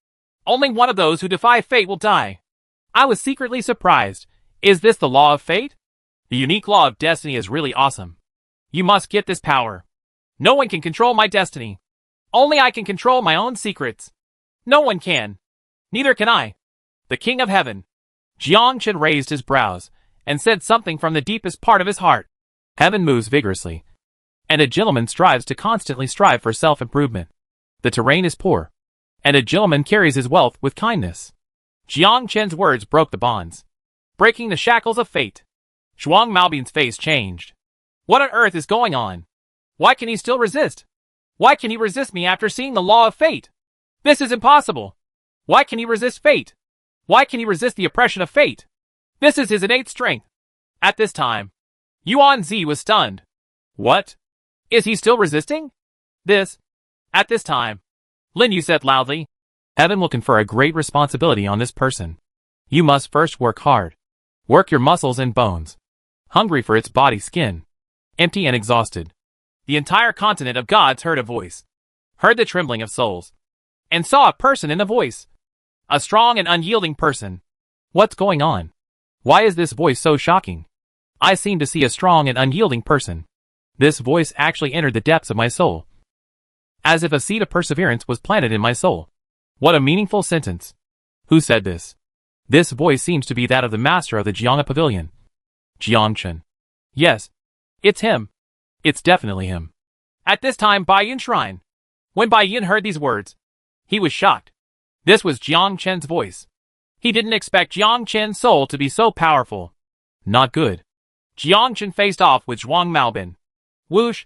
Only one of those who defy fate will die. I was secretly surprised. Is this the Law of Fate? The unique Law of Destiny is really awesome. You must get this power. No one can control my destiny. Only I can control my own secrets. No one can. Neither can I. The King of Heaven. Jiangchen raised his brows and said something from the deepest part of his heart.
Heaven moves vigorously. and a gentleman strives to constantly strive for self-improvement. The terrain is poor, and a gentleman carries his wealth with kindness.
Jiang Chen's words broke the bonds, breaking the shackles of fate. Zhuang Maobin's face changed. What on earth is going on? Why can he still resist? Why can he resist me after seeing the law of fate? This is impossible. Why can he resist fate? Why can he resist the oppression of fate? This is his innate strength. At this time, Yuan Zi was stunned. What? Is he still resisting? This? At this time, Lin Yu said loudly.
Heaven will confer a great responsibility on this person. You must first work hard. Work your muscles and bones. Hungry for its body skin. Empty and exhausted.
The entire continent of gods heard a voice, heard the trembling of souls, and saw a person in the voice. A strong and unyielding person.
What's going on? Why is this voice so shocking? I seem to see a strong and unyielding person. This voice actually entered the depths of my soul, as if a seed of perseverance was planted in my soul. What a meaningful sentence. Who said this? This voice seems to be that of the master of the Jiang'a Pavilion. Jiangchen. Yes. It's him. It's definitely him.
At this time Bai Yin Shrine. When Bai Yin heard these words, he was shocked. This was Jiang Chen's voice. He didn't expect Jiang Chen's soul to be so powerful.
Not good.
Jiang Chen faced off with Zhuang Maobin. Whoosh!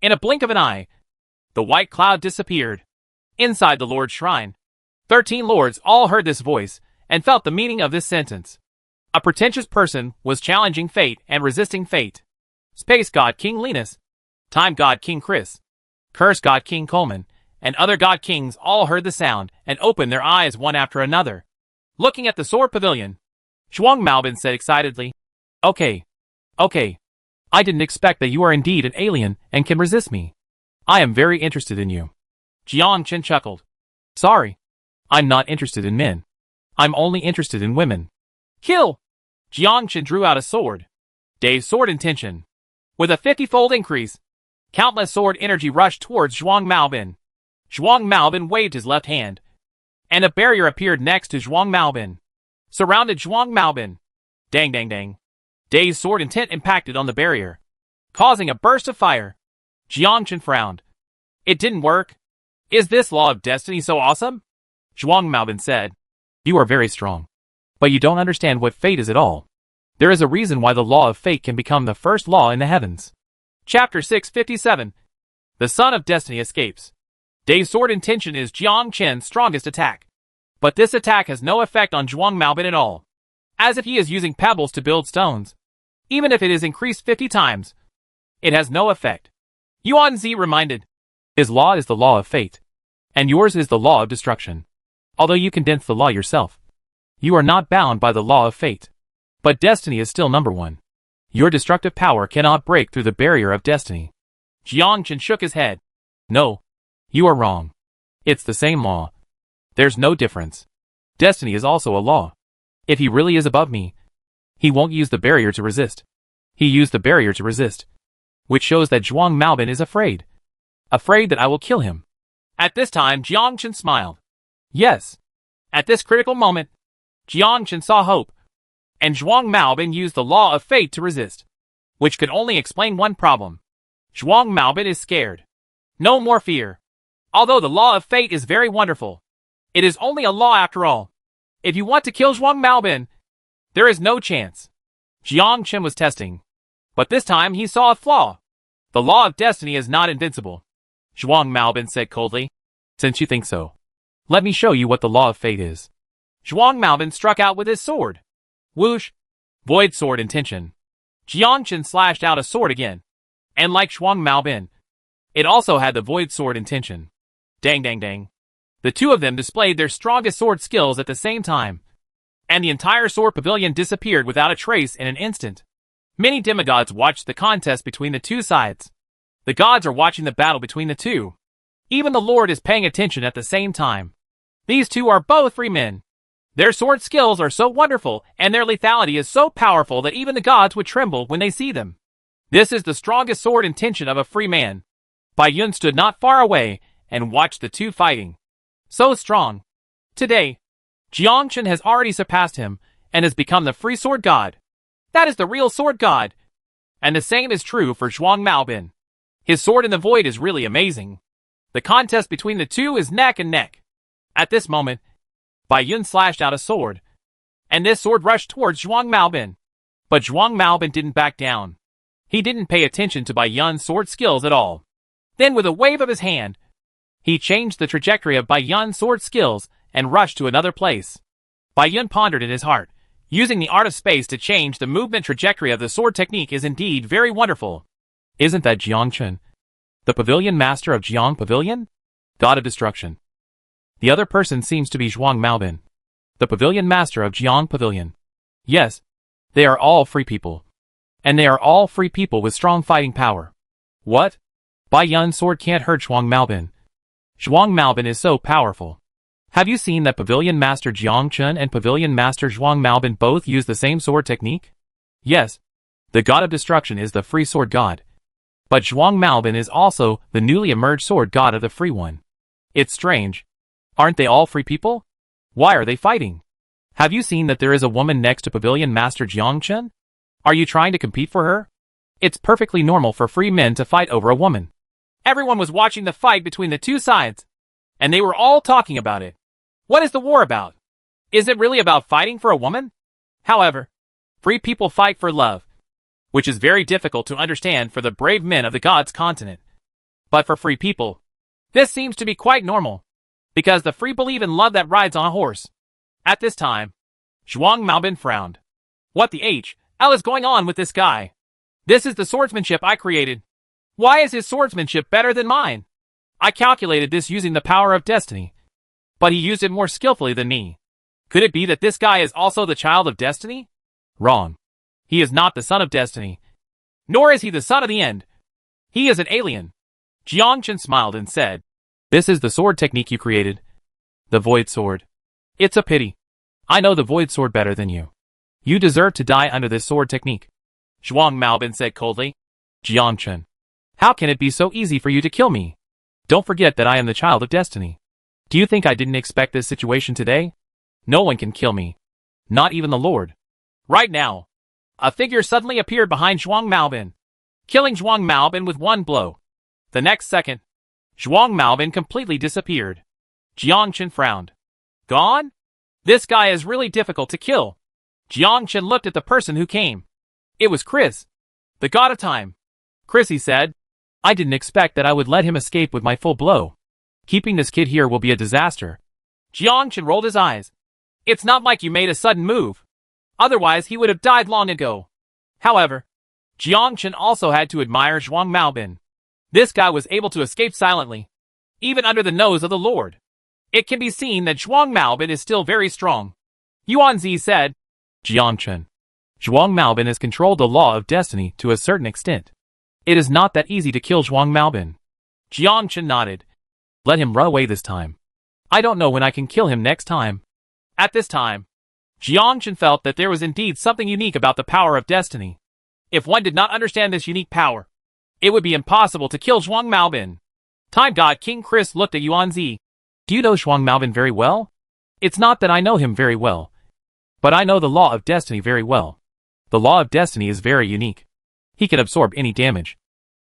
In a blink of an eye, the white cloud disappeared. Inside the Lord's shrine, 13 lords all heard this voice and felt the meaning of this sentence. A pretentious person was challenging fate and resisting fate. Space God King Linus, Time God King Chris, Curse God King Coleman, and other God Kings all heard the sound and opened their eyes one after another. Looking at the sword pavilion, Zhuang Maobin said excitedly,
Okay. I didn't expect that you are indeed an alien and can resist me. I am very interested in you.
Jiang Chen chuckled.
Sorry. I'm not interested in men. I'm only interested in women.
Kill! Jiang Chen drew out a sword. Dave's sword intention. With a 50-fold increase, countless sword energy rushed towards Zhuang Maobin. Zhuang Maobin waved his left hand, and a barrier appeared next to Zhuang Maobin. Surrounded Zhuang Maobin. Dang dang dang. Dave's sword intent impacted on the barrier, causing a burst of fire. Jiang Chen frowned. It didn't work. Is this law of destiny so awesome? Zhuang Maobin said.
You are very strong. But you don't understand what fate is at all. There is a reason why the law of fate can become the first law in the heavens.
Chapter 657. The Son of Destiny escapes. Dave's sword intention is Jiang Chen's strongest attack. But this attack has no effect on Zhuang Maobin at all. As if he is using pebbles to build stones. Even if it is increased 50 times, it has no effect. Yuan Zi reminded.
His law is the law of fate, and yours is the law of destruction. Although you condense the law yourself, you are not bound by the law of fate. But destiny is still number one. Your destructive power cannot break through the barrier of destiny.
Jiang Chen shook his head.
No, you are wrong. It's the same law. There's no difference. Destiny is also a law. If he really is above me, he won't use the barrier to resist. He used the barrier to resist, which shows that Zhuang Maobin is afraid. Afraid that I will kill him.
At this time, Jiang Chen smiled.
Yes.
At this critical moment, Jiang Chen saw hope, and Zhuang Maobin used the law of fate to resist, which could only explain one problem. Zhuang Maobin is scared. No more fear. Although the law of fate is very wonderful, it is only a law after all. If you want to kill Zhuang Maobin, there is no chance. Jiang Chen was testing, but this time he saw a flaw. The law of destiny is not invincible. Zhuang Maobin said coldly.
Since you think so, let me show you what the law of fate is.
Zhuang Maobin struck out with his sword. Whoosh! Void sword intention. Jiang Chen slashed out a sword again. And like Zhuang Maobin, it also had the void sword intention. Dang dang dang. The two of them displayed their strongest sword skills at the same time. And the entire sword pavilion disappeared without a trace in an instant. Many demigods watched the contest between the two sides. The gods are watching the battle between the two. Even the Lord is paying attention at the same time. These two are both free men. Their sword skills are so wonderful and their lethality is so powerful that even the gods would tremble when they see them. This is the strongest sword intention of a free man. Bai Yun stood not far away and watched the two fighting. So strong. Today, Jiang Chen has already surpassed him and has become the free sword god. That is the real sword god. And the same is true for Zhuang Maobin. His sword in the void is really amazing. The contest between the two is neck and neck. At this moment, Bai Yun slashed out a sword, and this sword rushed towards Zhuang Maobin. But Zhuang Maobin didn't back down. He didn't pay attention to Bai Yun's sword skills at all. Then with a wave of his hand, he changed the trajectory of Bai Yun's sword skills and rushed to another place. Bai Yun pondered in his heart. Using the art of space to change the movement trajectory of the sword technique is indeed very wonderful.
Isn't that Jiang Chen, the pavilion master of Jiang Pavilion? God of Destruction. The other person seems to be Zhuang Maobin, the pavilion master of Jiang Pavilion. Yes, they are all free people. And they are all free people with strong fighting power. What? Bai Yun's sword can't hurt Zhuang Maobin. Zhuang Maobin is so powerful. Have you seen that Pavilion Master Jiang Chen and Pavilion Master Zhuang Maobin both use the same sword technique? Yes, the God of Destruction is the free sword god. But Zhuang Maobin is also the newly emerged sword god of the free one. It's strange. Aren't they all free people? Why are they fighting? Have you seen that there is a woman next to Pavilion Master Jiang Chen? Are you trying to compete for her? It's perfectly normal for free men to fight over a woman.
Everyone was watching the fight between the two sides, and they were all talking about it. What is the war about? Is it really about fighting for a woman? However, free people fight for love, which is very difficult to understand for the brave men of the gods' continent. But for free people, this seems to be quite normal, because the free believe in love that rides on a horse. At this time, Zhuang Maobin frowned. What the hell is going on with this guy? This is the swordsmanship I created. Why is his swordsmanship better than mine? I calculated this using the power of destiny, but he used it more skillfully than me. Could it be that this guy is also the child of destiny? Wrong. He is not the son of destiny, nor is he the son of the end. He is an alien. Jiang Chen smiled and said, "This is the sword technique you created. The void sword. It's a pity. I know the void sword better than you. You deserve to die under this sword technique." Zhuang Maobin said coldly. "Jiang Chen, how can it be so easy for you to kill me? Don't forget that I am the child of destiny. Do you think I didn't expect this situation today? No one can kill me. Not even the Lord." Right now, a figure suddenly appeared behind Zhuang Maobin, killing Zhuang Maobin with one blow. The next second, Zhuang Maobin completely disappeared. Jiang Chen frowned. Gone? This guy is really difficult to kill. Jiang Chen looked at the person who came. It was Chris, the god of time. "Chris," he said, "I didn't expect that I would let him escape with my full blow. Keeping this kid here will be a disaster." Jiang Chen rolled his eyes. "It's not like you made a sudden move. Otherwise he would have died long ago." However, Jiang Chen also had to admire Zhuang Maobin. This guy was able to escape silently, even under the nose of the Lord. It can be seen that Zhuang Maobin is still very strong. Yuan Zi said, "Jiang Chen, Zhuang Maobin has controlled the law of destiny to a certain extent. It is not that easy to kill Zhuang Maobin." Jiang Chen nodded. "Let him run away this time. I don't know when I can kill him next time." At this time, Jiang Chen felt that there was indeed something unique about the power of destiny. If one did not understand this unique power, it would be impossible to kill Zhuang Maobin. Time God King Chris looked at Yuan Zi. "Do you know Zhuang Maobin very well?" "It's not that I know him very well, but I know the law of destiny very well. The law of destiny is very unique. He can absorb any damage,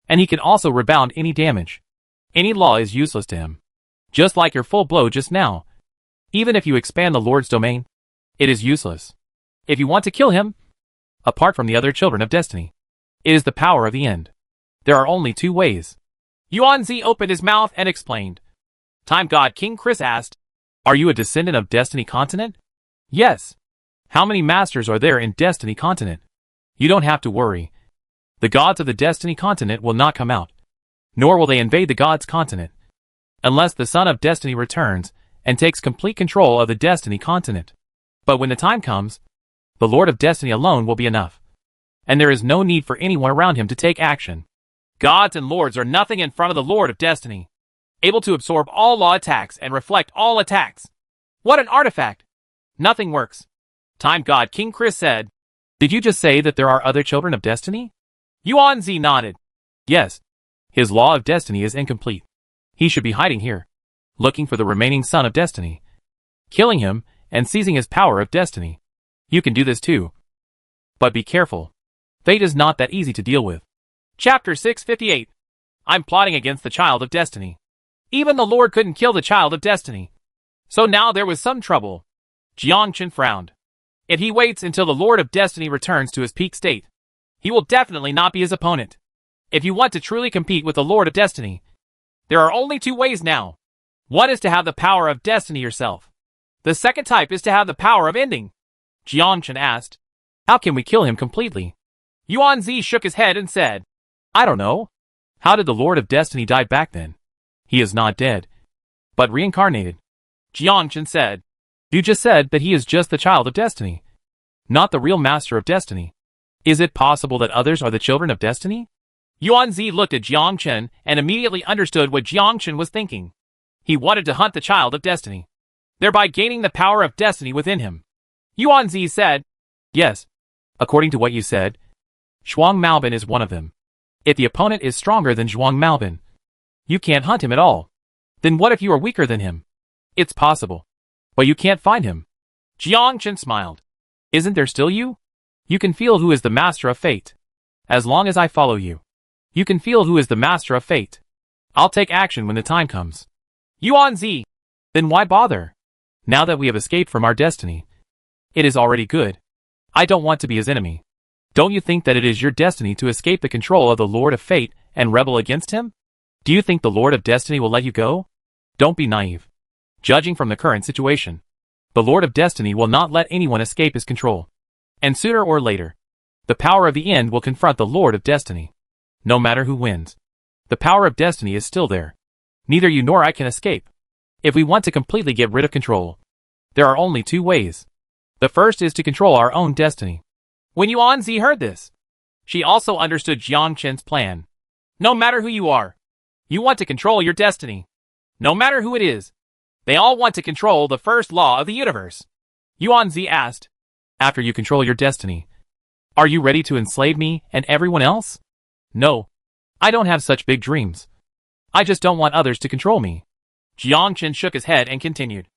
and he can also rebound any damage. Any law is useless to him. Just like your full blow just now. Even if you expand the Lord's domain, it is useless. If you want to kill him, apart from the other children of destiny, it is the power of the end. There are only two ways." Yuan Zi opened his mouth and explained. Time God King Chris asked, "Are you a descendant of Destiny Continent?" "Yes." "How many masters are there in Destiny Continent?" "You don't have to worry. The gods of the Destiny Continent will not come out, nor will they invade the gods' continent, unless the Son of Destiny returns and takes complete control of the Destiny Continent. But when the time comes, the Lord of Destiny alone will be enough, and there is no need for anyone around him to take action. Gods and lords are nothing in front of the Lord of Destiny, able to absorb all law attacks and reflect all attacks. What an artifact! Nothing works." Time God King Chris said, "Did you just say that there are other children of destiny?" Yuan Zi nodded. "Yes. His law of destiny is incomplete. He should be hiding here, looking for the remaining son of destiny, killing him and seizing his power of destiny. You can do this too. But be careful. Fate is not that easy to deal with." Chapter 658. I'm plotting against the child of destiny. Even the Lord couldn't kill the child of destiny. So now there was some trouble. Jiangchen frowned. If he waits until the Lord of Destiny returns to his peak state, he will definitely not be his opponent. If you want to truly compete with the Lord of Destiny, there are only two ways now. One is to have the power of destiny yourself. The second type is to have the power of ending. Jiangchen asked,
how can we kill him completely?
Yuanzi shook his head and said,
I don't know. How did the Lord of Destiny die back then? He is not dead, but reincarnated.
Jiangchen said,
you just said that he is just the child of destiny, not the real master of destiny. Is it possible that others are the children of destiny?
Yuanzi looked at Jiangchen and immediately understood what Jiangchen was thinking. He wanted to hunt the child of destiny, thereby gaining the power of destiny within him. Yuanzi said,
yes, according to what you said, Zhuang Maobin is one of them. If the opponent is stronger than Zhuang Maobin, you can't hunt him at all. Then what if you are weaker than him? It's possible, but you can't find him.
Jiangchen smiled.
Isn't there still you? You can feel who is the master of fate. As long as I follow you, you can feel who is the master of fate. I'll take action when the time comes.
Yuanzi.
Then why bother? Now that we have escaped from our destiny, it is already good. I don't want to be his enemy. Don't you think that it is your destiny to escape the control of the Lord of Fate and rebel against him? Do you think the Lord of Destiny will let you go? Don't be naive. Judging from the current situation, the Lord of Destiny will not let anyone escape his control. And sooner or later, the power of the end will confront the Lord of Destiny. No matter who wins, the power of destiny is still there. Neither you nor I can escape. If we want to completely get rid of control, there are only two ways. The first is to control our own destiny.
When Yuanzi heard this, she also understood Jiangchen's plan. No matter who you are, you want to control your destiny. No matter who it is, they all want to control the first law of the universe. Yuanzi asked,
after you control your destiny, are you ready to enslave me and everyone else? No, I don't have such big dreams. I just don't want others to control me.
Jiangchen shook his head and continued.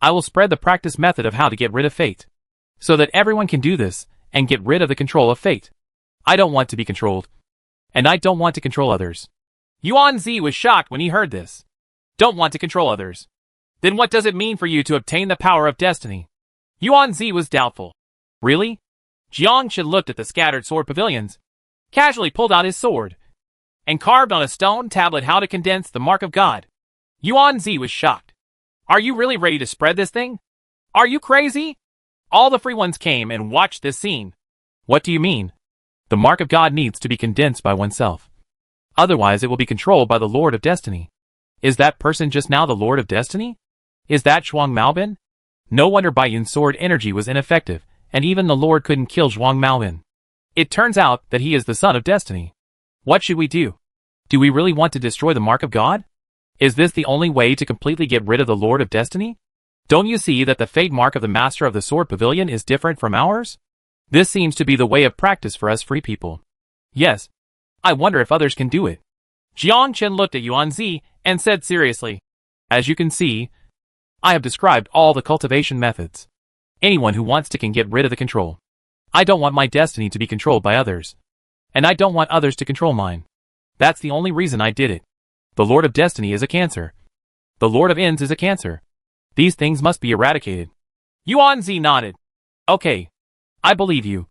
I will spread the practice method of how to get rid of fate, so that everyone can do this and get rid of the control of fate. I don't want to be controlled, and I don't want to control others.
Yuanzi was shocked when he heard this. Don't want to control others. Then what does it mean for you to obtain the power of destiny? Yuanzi was doubtful.
Really?
Jiangchen looked at the scattered sword pavilions, casually pulled out his sword, and carved on a stone tablet how to condense the mark of God. Yuanzi was shocked. Are you really ready to spread this thing? Are you crazy? All the free ones came and watched this scene.
What do you mean? The mark of God needs to be condensed by oneself. Otherwise it will be controlled by the Lord of Destiny. Is that person just now the Lord of Destiny? Is that Zhuang Maobin? No wonder Bai Yun's sword energy was ineffective, and even the Lord couldn't kill Zhuang Maobin. It turns out that he is the son of Destiny. What should we do? Do we really want to destroy the mark of God? Is this the only way to completely get rid of the Lord of Destiny? Don't you see that the fate mark of the Master of the Sword Pavilion is different from ours? This seems to be the way of practice for us free people. Yes. I wonder if others can do it.
Jiangchen looked at Yuanzi and said seriously,
as you can see, I have described all the cultivation methods. Anyone who wants to can get rid of the control. I don't want my destiny to be controlled by others. And I don't want others to control mine. That's the only reason I did it. The Lord of Destiny is a cancer. The Lord of Ends is a cancer. These things must be eradicated.
Yuanzi nodded.
Okay. I believe you.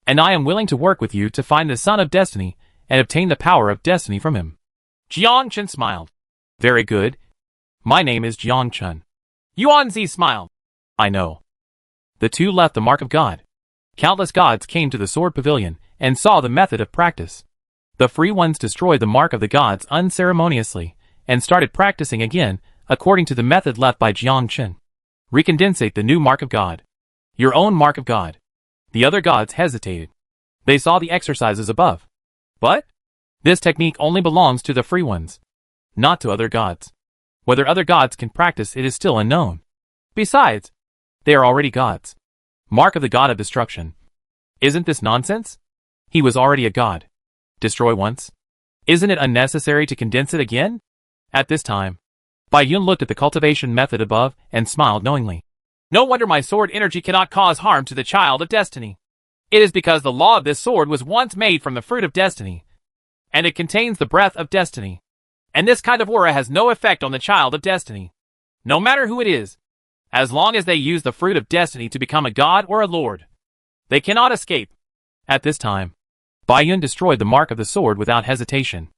And I am willing to work with you to find the Son of Destiny and obtain the power of destiny from him.
Jiangchen smiled.
Very good. My name is Jiangchen.
Yuanzi smiled.
I know. The two left the mark of God. Countless gods came to the sword pavilion and saw the method of practice. The free ones destroyed the mark of the gods unceremoniously and started practicing again according to the method left by Jiangchen. Recondensate the new mark of God. Your own mark of God. The other gods hesitated. They saw the exercises above. But this technique only belongs to the free ones, not to other gods. Whether other gods can practice it is still unknown. Besides, they are already gods. Mark of the God of Destruction. Isn't this nonsense? He was already a god. Destroy once. Isn't it unnecessary to condense it again? At this time, Bai Yun looked at the cultivation method above and smiled knowingly.
No wonder my sword energy cannot cause harm to the child of destiny. It is because the law of this sword was once made from the fruit of destiny. and it contains the breath of destiny. And this kind of aura has no effect on the child of destiny, no matter who it is, as long as they use the fruit of destiny to become a god or a lord. They cannot escape.
At this time, Baiyun destroyed the mark of the sword without hesitation.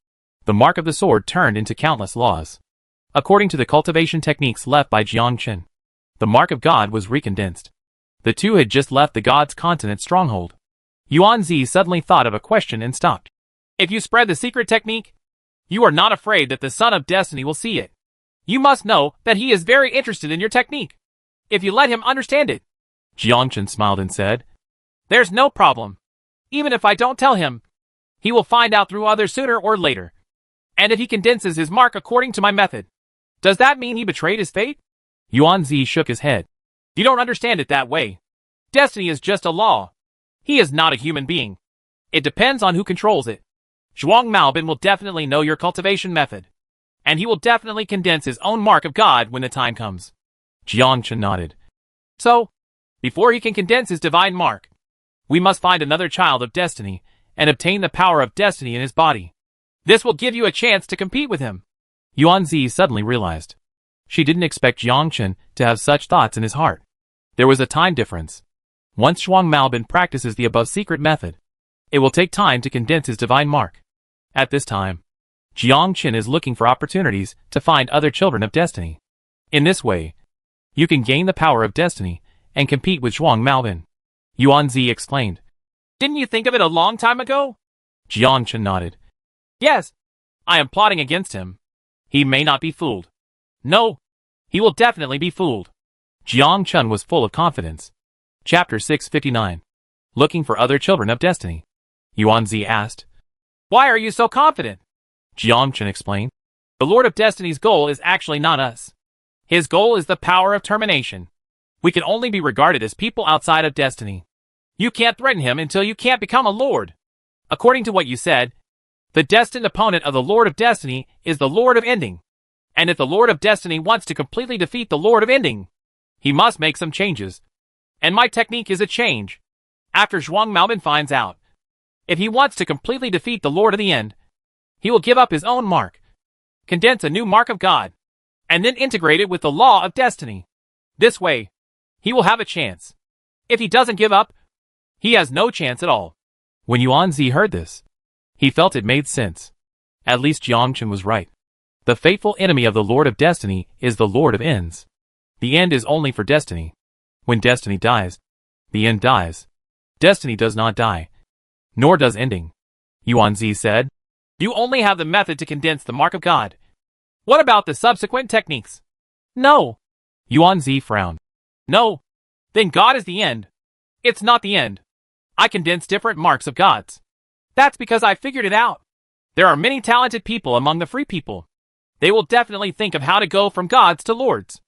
The mark of the sword turned into countless laws. According to the cultivation techniques left by Jiangchen, the mark of God was recondensed. The two had just left the god's continent stronghold. Yuanzi suddenly thought of a question and stopped.
If you spread the secret technique, you are not afraid that the son of destiny will see it. You must know that he is very interested in your technique. If you let him understand it.
Jiangchen smiled and said,
There's no problem. Even if I don't tell him, he will find out through others sooner or later. And if he condenses his mark according to my method, does that mean he betrayed his fate?
Yuanzi shook his head.
You don't understand it that way. Destiny is just a law. He is not a human being. It depends on who controls it. Zhuang Maobin will definitely know your cultivation method. And he will definitely condense his own mark of God when the time comes.
Jiangchen nodded.
So, before he can condense his divine mark, we must find another child of destiny and obtain the power of destiny in his body. This will give you a chance to compete with him.
Yuanzi suddenly realized. She didn't expect Jiangchen to have such thoughts in his heart. There was a time difference. Once Zhuang Maobin practices the above secret method, it will take time to condense his divine mark. At this time, Jiangchen is looking for opportunities to find other children of destiny. In this way, you can gain the power of destiny and compete with Zhuang Maobin. Yuanzi explained.
Didn't you think of it a long time ago?
Jiangchen nodded.
Yes. I am plotting against him. He may not be fooled. No. He will definitely be fooled.
Jiangchen was full of confidence. Chapter 659. Looking for other children of destiny. Yuanzi asked.
Why are you so confident?
Jiangchen explained.
The Lord of Destiny's goal is actually not us. His goal is the power of termination. We can only be regarded as people outside of destiny. You can't threaten him until you can't become a lord. According to what you said, the destined opponent of the Lord of Destiny is the Lord of Ending. And if the Lord of Destiny wants to completely defeat the Lord of Ending, he must make some changes. And my technique is a change. After Zhuang Maobin finds out, if he wants to completely defeat the Lord of the End, he will give up his own mark, condense a new mark of God, and then integrate it with the law of destiny. This way, he will have a chance. If he doesn't give up, he has no chance at all.
When Yuanzi heard this, he felt it made sense. At least Jiangchen was right. The fateful enemy of the Lord of Destiny is the Lord of Ends. The end is only for destiny. When destiny dies, the end dies. Destiny does not die. Nor does ending. Yuanzi said.
You only have the method to condense the mark of God. What about the subsequent techniques? No.
Yuanzi frowned.
No. Then God is the end. It's not the end. I condense different marks of gods. That's because I figured it out. There are many talented people among the free people. They will definitely think of how to go from gods to lords.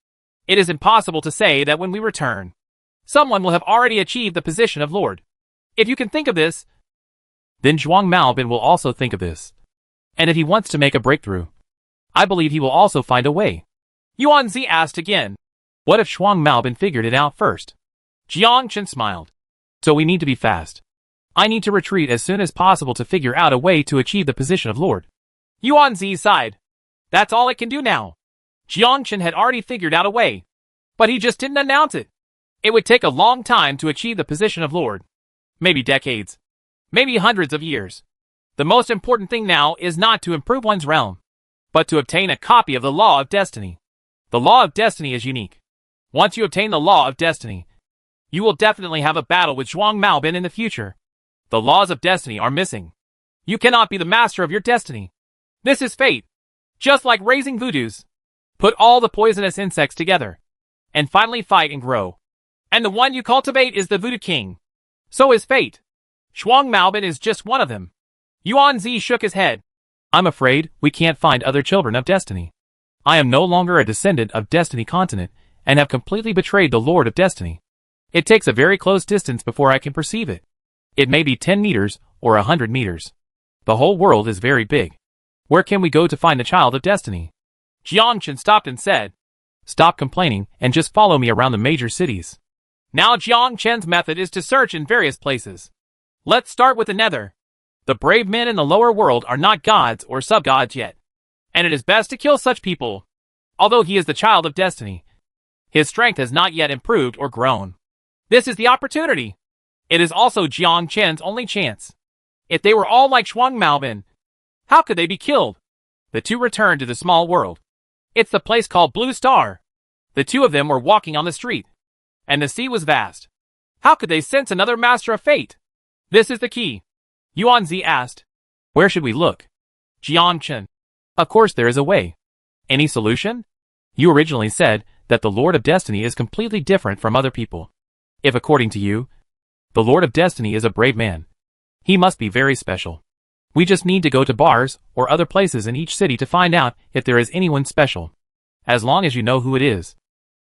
It is impossible to say that when we return, someone will have already achieved the position of lord. If you can think of this,
then Zhuang Maobin will also think of this. And if he wants to make a breakthrough, I believe he will also find a way.
Yuanzi asked again.
What if Zhuang Maobin figured it out first?
Jiangchen smiled.
So we need to be fast. I need to retreat as soon as possible to figure out a way to achieve the position of lord.
Yuanzi sighed. That's all it can do now. Jiangchen had already figured out a way, but he just didn't announce it. It would take a long time to achieve the position of lord. Maybe decades. Maybe hundreds of years. The most important thing now is not to improve one's realm, but to obtain a copy of the Law of Destiny. The Law of Destiny is unique. Once you obtain the Law of Destiny, you will definitely have a battle with Zhuang Maobin in the future. The laws of destiny are missing. You cannot be the master of your destiny. This is fate. Just like raising voodoos. Put all the poisonous insects together, and finally fight and grow. And the one you cultivate is the voodoo king. So is fate. Zhuang Maobin is just one of them. Yuanzi shook his head.
I'm afraid we can't find other children of destiny. I am no longer a descendant of Destiny Continent and have completely betrayed the Lord of Destiny. It takes a very close distance before I can perceive it. It may be 10 meters or 100 meters. The whole world is very big. Where can we go to find the child of destiny?
Jiangchen stopped and said,
Stop complaining and just follow me around the major cities.
Now Jiangchen's method is to search in various places. Let's start with the Nether. The brave men in the lower world are not gods or sub-gods yet, and it is best to kill such people. Although he is the child of destiny, his strength has not yet improved or grown. This is the opportunity. It is also Jiang Chen's only chance. If they were all like Shuang Maobin, how could they be killed? The two returned to the small world. It's the place called Blue Star. The two of them were walking on the street, and the sea was vast. How could they sense another master of fate? This is the key. Yuanzi asked.
Where should we look?
Jiang Chen.
Of course there is a way. Any solution? You originally said that the Lord of Destiny is completely different from other people. If according to you, the Lord of Destiny is a brave man, he must be very special. We just need to go to bars or other places in each city to find out if there is anyone special. As long as you know who it is,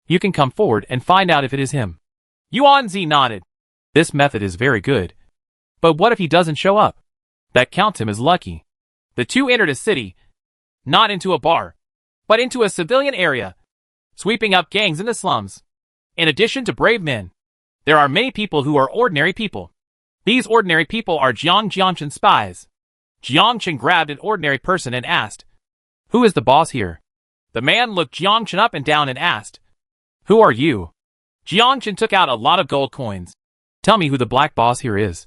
you can come forward and find out if it is him.
Yuanzi nodded.
This method is very good. But what if he doesn't show up? That counts him as lucky.
The two entered a city, not into a bar, but into a civilian area, sweeping up gangs in the slums. In addition to brave men, there are many people who are ordinary people. These ordinary people are Jiangchen spies. Jiangchen grabbed an ordinary person and asked,
"Who is the boss here?"
The man looked Jiangchen up and down and asked,
"Who are you?"
Jiangchen took out a lot of gold coins.
"Tell me who the black boss here is,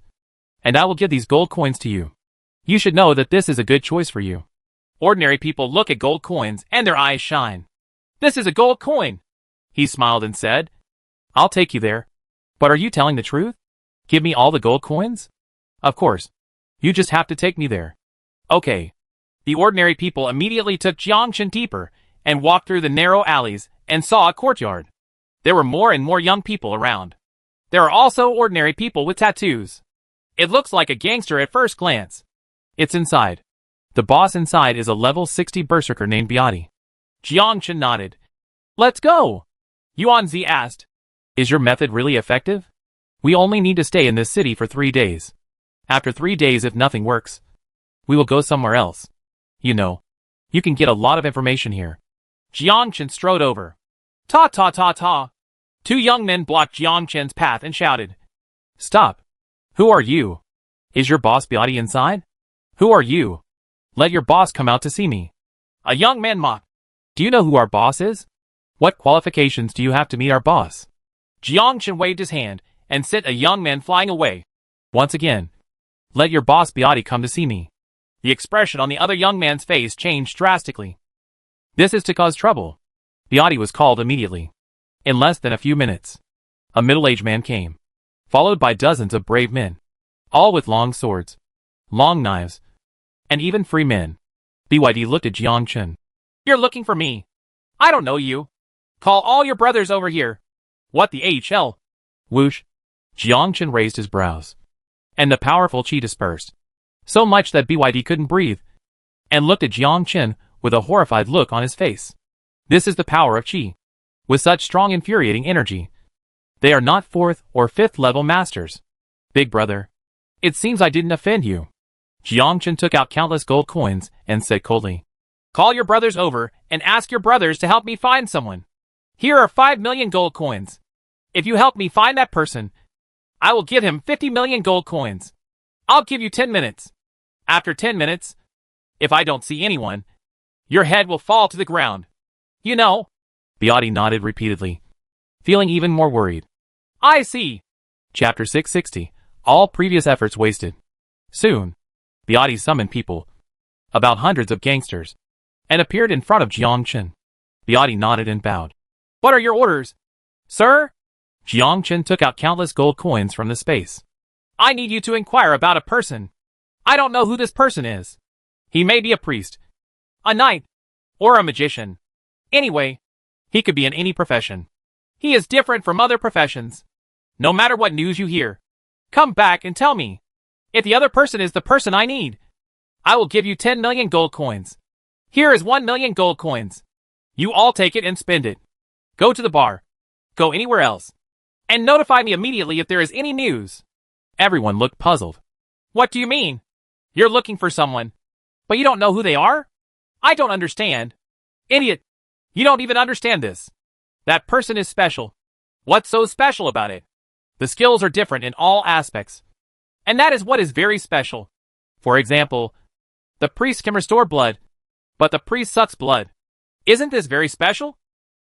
and I will give these gold coins to you. You should know that this is a good choice for you."
Ordinary people look at gold coins and their eyes shine. "This is a gold coin." He smiled and said,
"I'll take you there. But are you telling the truth? Give me all the gold coins?" "Of course. You just have to take me there."
"Okay." The ordinary people immediately took Jiangchen deeper and walked through the narrow alleys and saw a courtyard. There were more and more young people around. There are also ordinary people with tattoos. It looks like a gangster at first glance.
It's inside. The boss inside is a level 60 berserker named Biati.
Jiangchen nodded. "Let's go." Yuanzi asked,
"Is your method really effective? We only need to stay in this city for 3 days. After 3 days, if nothing works, we will go somewhere else. You know, you can get a lot of information here."
Jiangchen strode over. Ta ta ta ta. Two young men blocked Jiangchen's path and shouted,
"Stop! Who are you? Is your boss Biati inside? Who are you? Let your boss come out to see me."
A young man mocked.
"Do you know who our boss is? What qualifications do you have to meet our boss?"
Jiangchen waved his hand and sent a young man flying away.
"Once again, let your boss Biati come to see me."
The expression on the other young man's face changed drastically.
"This is to cause trouble." Biati was called immediately. In less than a few minutes, a middle-aged man came, followed by dozens of brave men, all with long swords, long knives, and even free men. BYD looked at Jiangchen.
"You're looking for me. I don't know you. Call all your brothers over here." "What the HL?"
Whoosh. Jiangchen raised his brows, and the powerful chi dispersed, so much that BYD couldn't breathe, and looked at Jiangchen with a horrified look on his face. This is the power of chi. With such strong infuriating energy, they are not 4th or 5th level masters. "Big brother, it seems I didn't offend you." Jiangchen took out countless gold coins and said coldly,
"Call your brothers over and ask your brothers to help me find someone. Here are 5 million gold coins. If you help me find that person, I will give him 50 million gold coins. I'll give you 10 minutes. After 10 minutes, if I don't see anyone, your head will fall to the ground. You know?"
Biati nodded repeatedly, feeling even more worried.
"I see."
Chapter 660. All previous efforts wasted. Soon, Biati summoned people, about hundreds of gangsters, and appeared in front of Jiangchen. Biati nodded and bowed.
"What are your orders, sir?"
Jiangchen took out countless gold coins from the space.
"I need you to inquire about a person. I don't know who this person is. He may be a priest, a knight, or a magician. Anyway, he could be in any profession. He is different from other professions. No matter what news you hear, come back and tell me. If the other person is the person I need, I will give you 10 million gold coins. Here is 1 million gold coins. You all take it and spend it. Go to the bar. Go anywhere else. And notify me immediately if there is any news."
Everyone looked puzzled.
"What do you mean? You're looking for someone, but you don't know who they are? I don't understand." "Idiot! You don't even understand this. That person is special. What's so special about it? The skills are different in all aspects. And that is what is very special. For example, the priest can restore blood, but the priest sucks blood. Isn't this very special?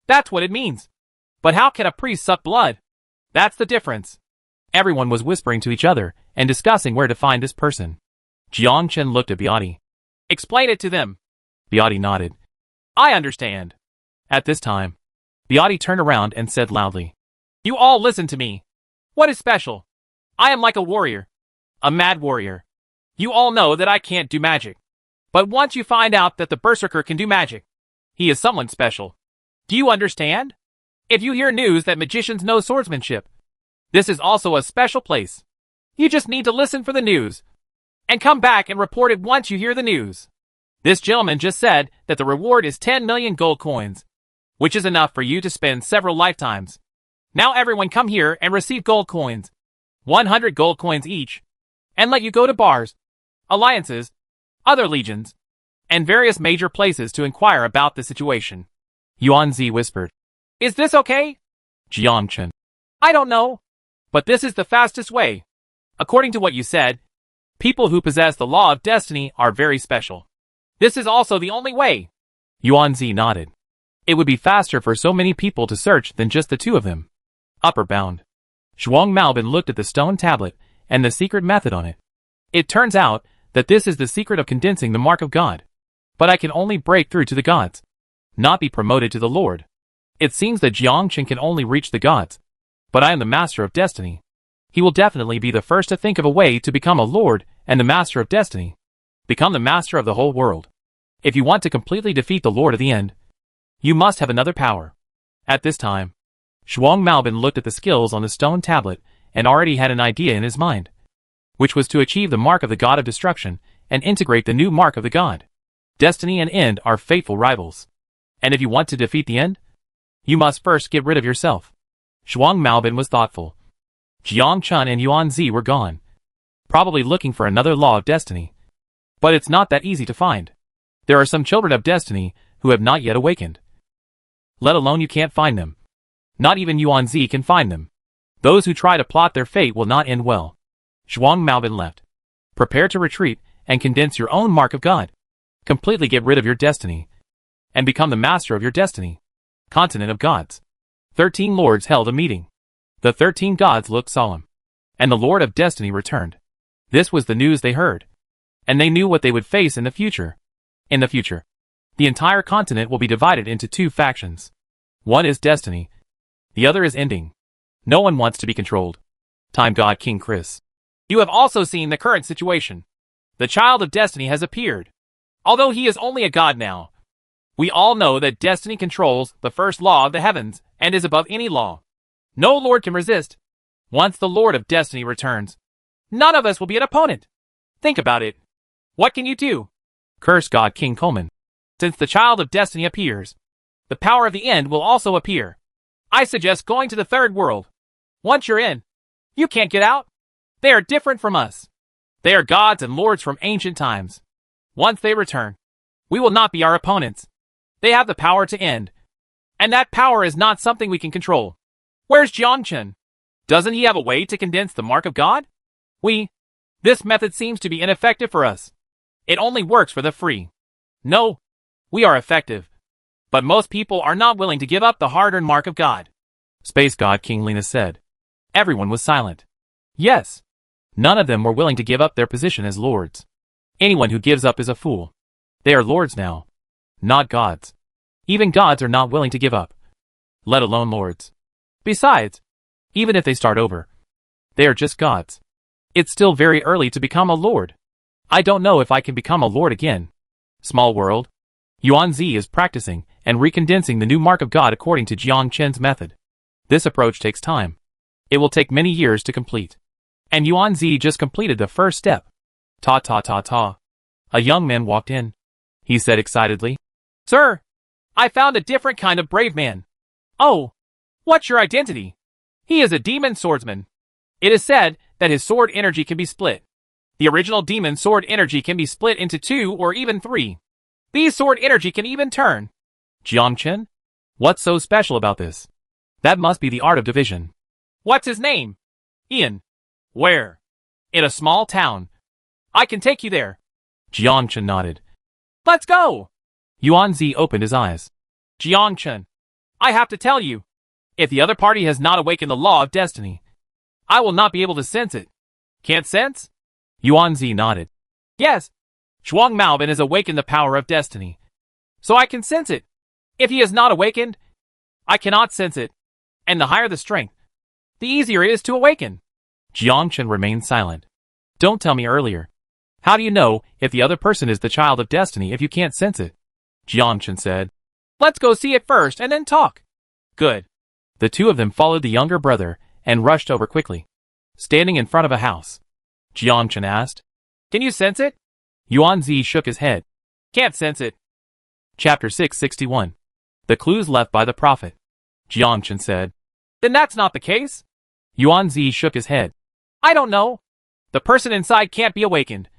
That's what it means. But how can a priest suck blood? That's the difference.
Everyone was whispering to each other and discussing where to find this person. Jiang Chen looked at Beati.
Explain it to them.
Beati nodded.
I understand.
At this time, Beati turned around and said loudly,
You all listen to me. What is special? I am like a warrior. A mad warrior. You all know that I can't do magic. But once you find out that the berserker can do magic, he is someone special. Do you understand? If you hear news that magicians know swordsmanship, this is also a special place. You just need to listen for the news, and come back and report it once you hear the news. This gentleman just said that the reward is 10 million gold coins, which is enough for you to spend several lifetimes. Now everyone come here and receive gold coins, 100 gold coins each, and let you go to bars, alliances, other legions, and various major places to inquire about the situation.
Yuan Zi whispered.
Is this okay?
Jiang Chen.
I don't know, but this is the fastest way. According to what you said, people who possess the law of destiny are very special. This is also the only way.
Yuan Zi nodded. It would be faster for so many people to search than just the two of them. Upper bound. Zhuang Maobin looked at the stone tablet and the secret method on it. It turns out that this is the secret of condensing the mark of God. But I can only break through to the gods, not be promoted to the Lord. It seems that Jiang Chen can only reach the gods, but I am the master of destiny. He will definitely be the first to think of a way to become a lord and the master of destiny. Become the master of the whole world. If you want to completely defeat the Lord of the End, you must have another power. At this time, Zhuang Maobin looked at the skills on the stone tablet and already had an idea in his mind, which was to achieve the mark of the God of destruction and integrate the new mark of the God. Destiny and End are fateful rivals. And if you want to defeat the End, you must first get rid of yourself. Zhuang Maobin was thoughtful. Jiang Chen and Yuan Zi were gone, probably looking for another law of destiny. But it's not that easy to find. There are some children of destiny who have not yet awakened. Let alone you can't find them. Not even Yuan Zi can find them. Those who try to plot their fate will not end well. Zhuang Maobin left. Prepare to retreat and condense your own mark of God. Completely get rid of your destiny, and become the master of your destiny. Continent of Gods. 13 lords held a meeting. The 13 gods looked solemn, and the Lord of Destiny returned. This was the news they heard, and they knew what they would face in the future. In the future, the entire continent will be divided into two factions. One is Destiny, the other is Ending. No one wants to be controlled. Time God King Chris.
You have also seen the current situation. The child of Destiny has appeared. Although he is only a god now, we all know that Destiny controls the first law of the heavens and is above any law. No lord can resist. Once the Lord of Destiny returns, none of us will be an opponent. Think about it. What can you do?
Curse God King Coleman.
Since the child of Destiny appears, the power of the End will also appear. I suggest going to the third world. Once you're in, you can't get out. They are different from us. They are gods and lords from ancient times. Once they return, we will not be our opponents. They have the power to end. And that power is not something we can control. Where's Jiang Chen? Doesn't he have a way to condense the mark of God? This method seems to be ineffective for us. It only works for the free. No, we are effective. But most people are not willing to give up the hard-earned mark of God.
Space God King Lena said. Everyone was silent.
Yes.
None of them were willing to give up their position as lords. Anyone who gives up is a fool. They are lords now, not gods. Even gods are not willing to give up, let alone lords. Besides, even if they start over, they are just gods. It's still very early to become a lord. I don't know if I can become a lord again. Small world. Yuan Zi is practicing and recondensing the new mark of God according to Jiang Chen's method. This approach takes time. It will take many years to complete. And Yuan Zi just completed the first step. Ta ta ta ta. A young man walked in. He said excitedly,
Sir, I found a different kind of brave man. Oh, what's your identity? He is a demon swordsman. It is said that his sword energy can be split. The original demon sword energy can be split into 2 or even 3. These sword energy can even turn.
Jiang Chen? What's so special about this? That must be the art of division.
What's his name? Ian. Where? In a small town. I can take you there.
Jiangchen nodded.
Let's go!
Yuanzi opened his eyes.
Jiangchen, I have to tell you, if the other party has not awakened the law of destiny, I will not be able to sense it. Can't sense?
Yuanzi nodded.
Yes. Zhuang Maobin has awakened the power of destiny. So I can sense it. If he has not awakened, I cannot sense it. And the higher the strength, the easier it is to awaken.
Jiangchen remained silent. Don't tell me earlier. How do you know if the other person is the child of destiny if you can't sense it? Jiangchen said.
Let's go see it first and then talk. Good.
The two of them followed the younger brother and rushed over quickly. Standing in front of a house, Jiangchen asked,
Can you sense it?
Yuanzi shook his head.
Can't sense it.
Chapter 661. The clues left by the prophet. Jiangchen said.
Then that's not the case.
Yuanzi shook his head.
I don't know. The person inside can't be awakened.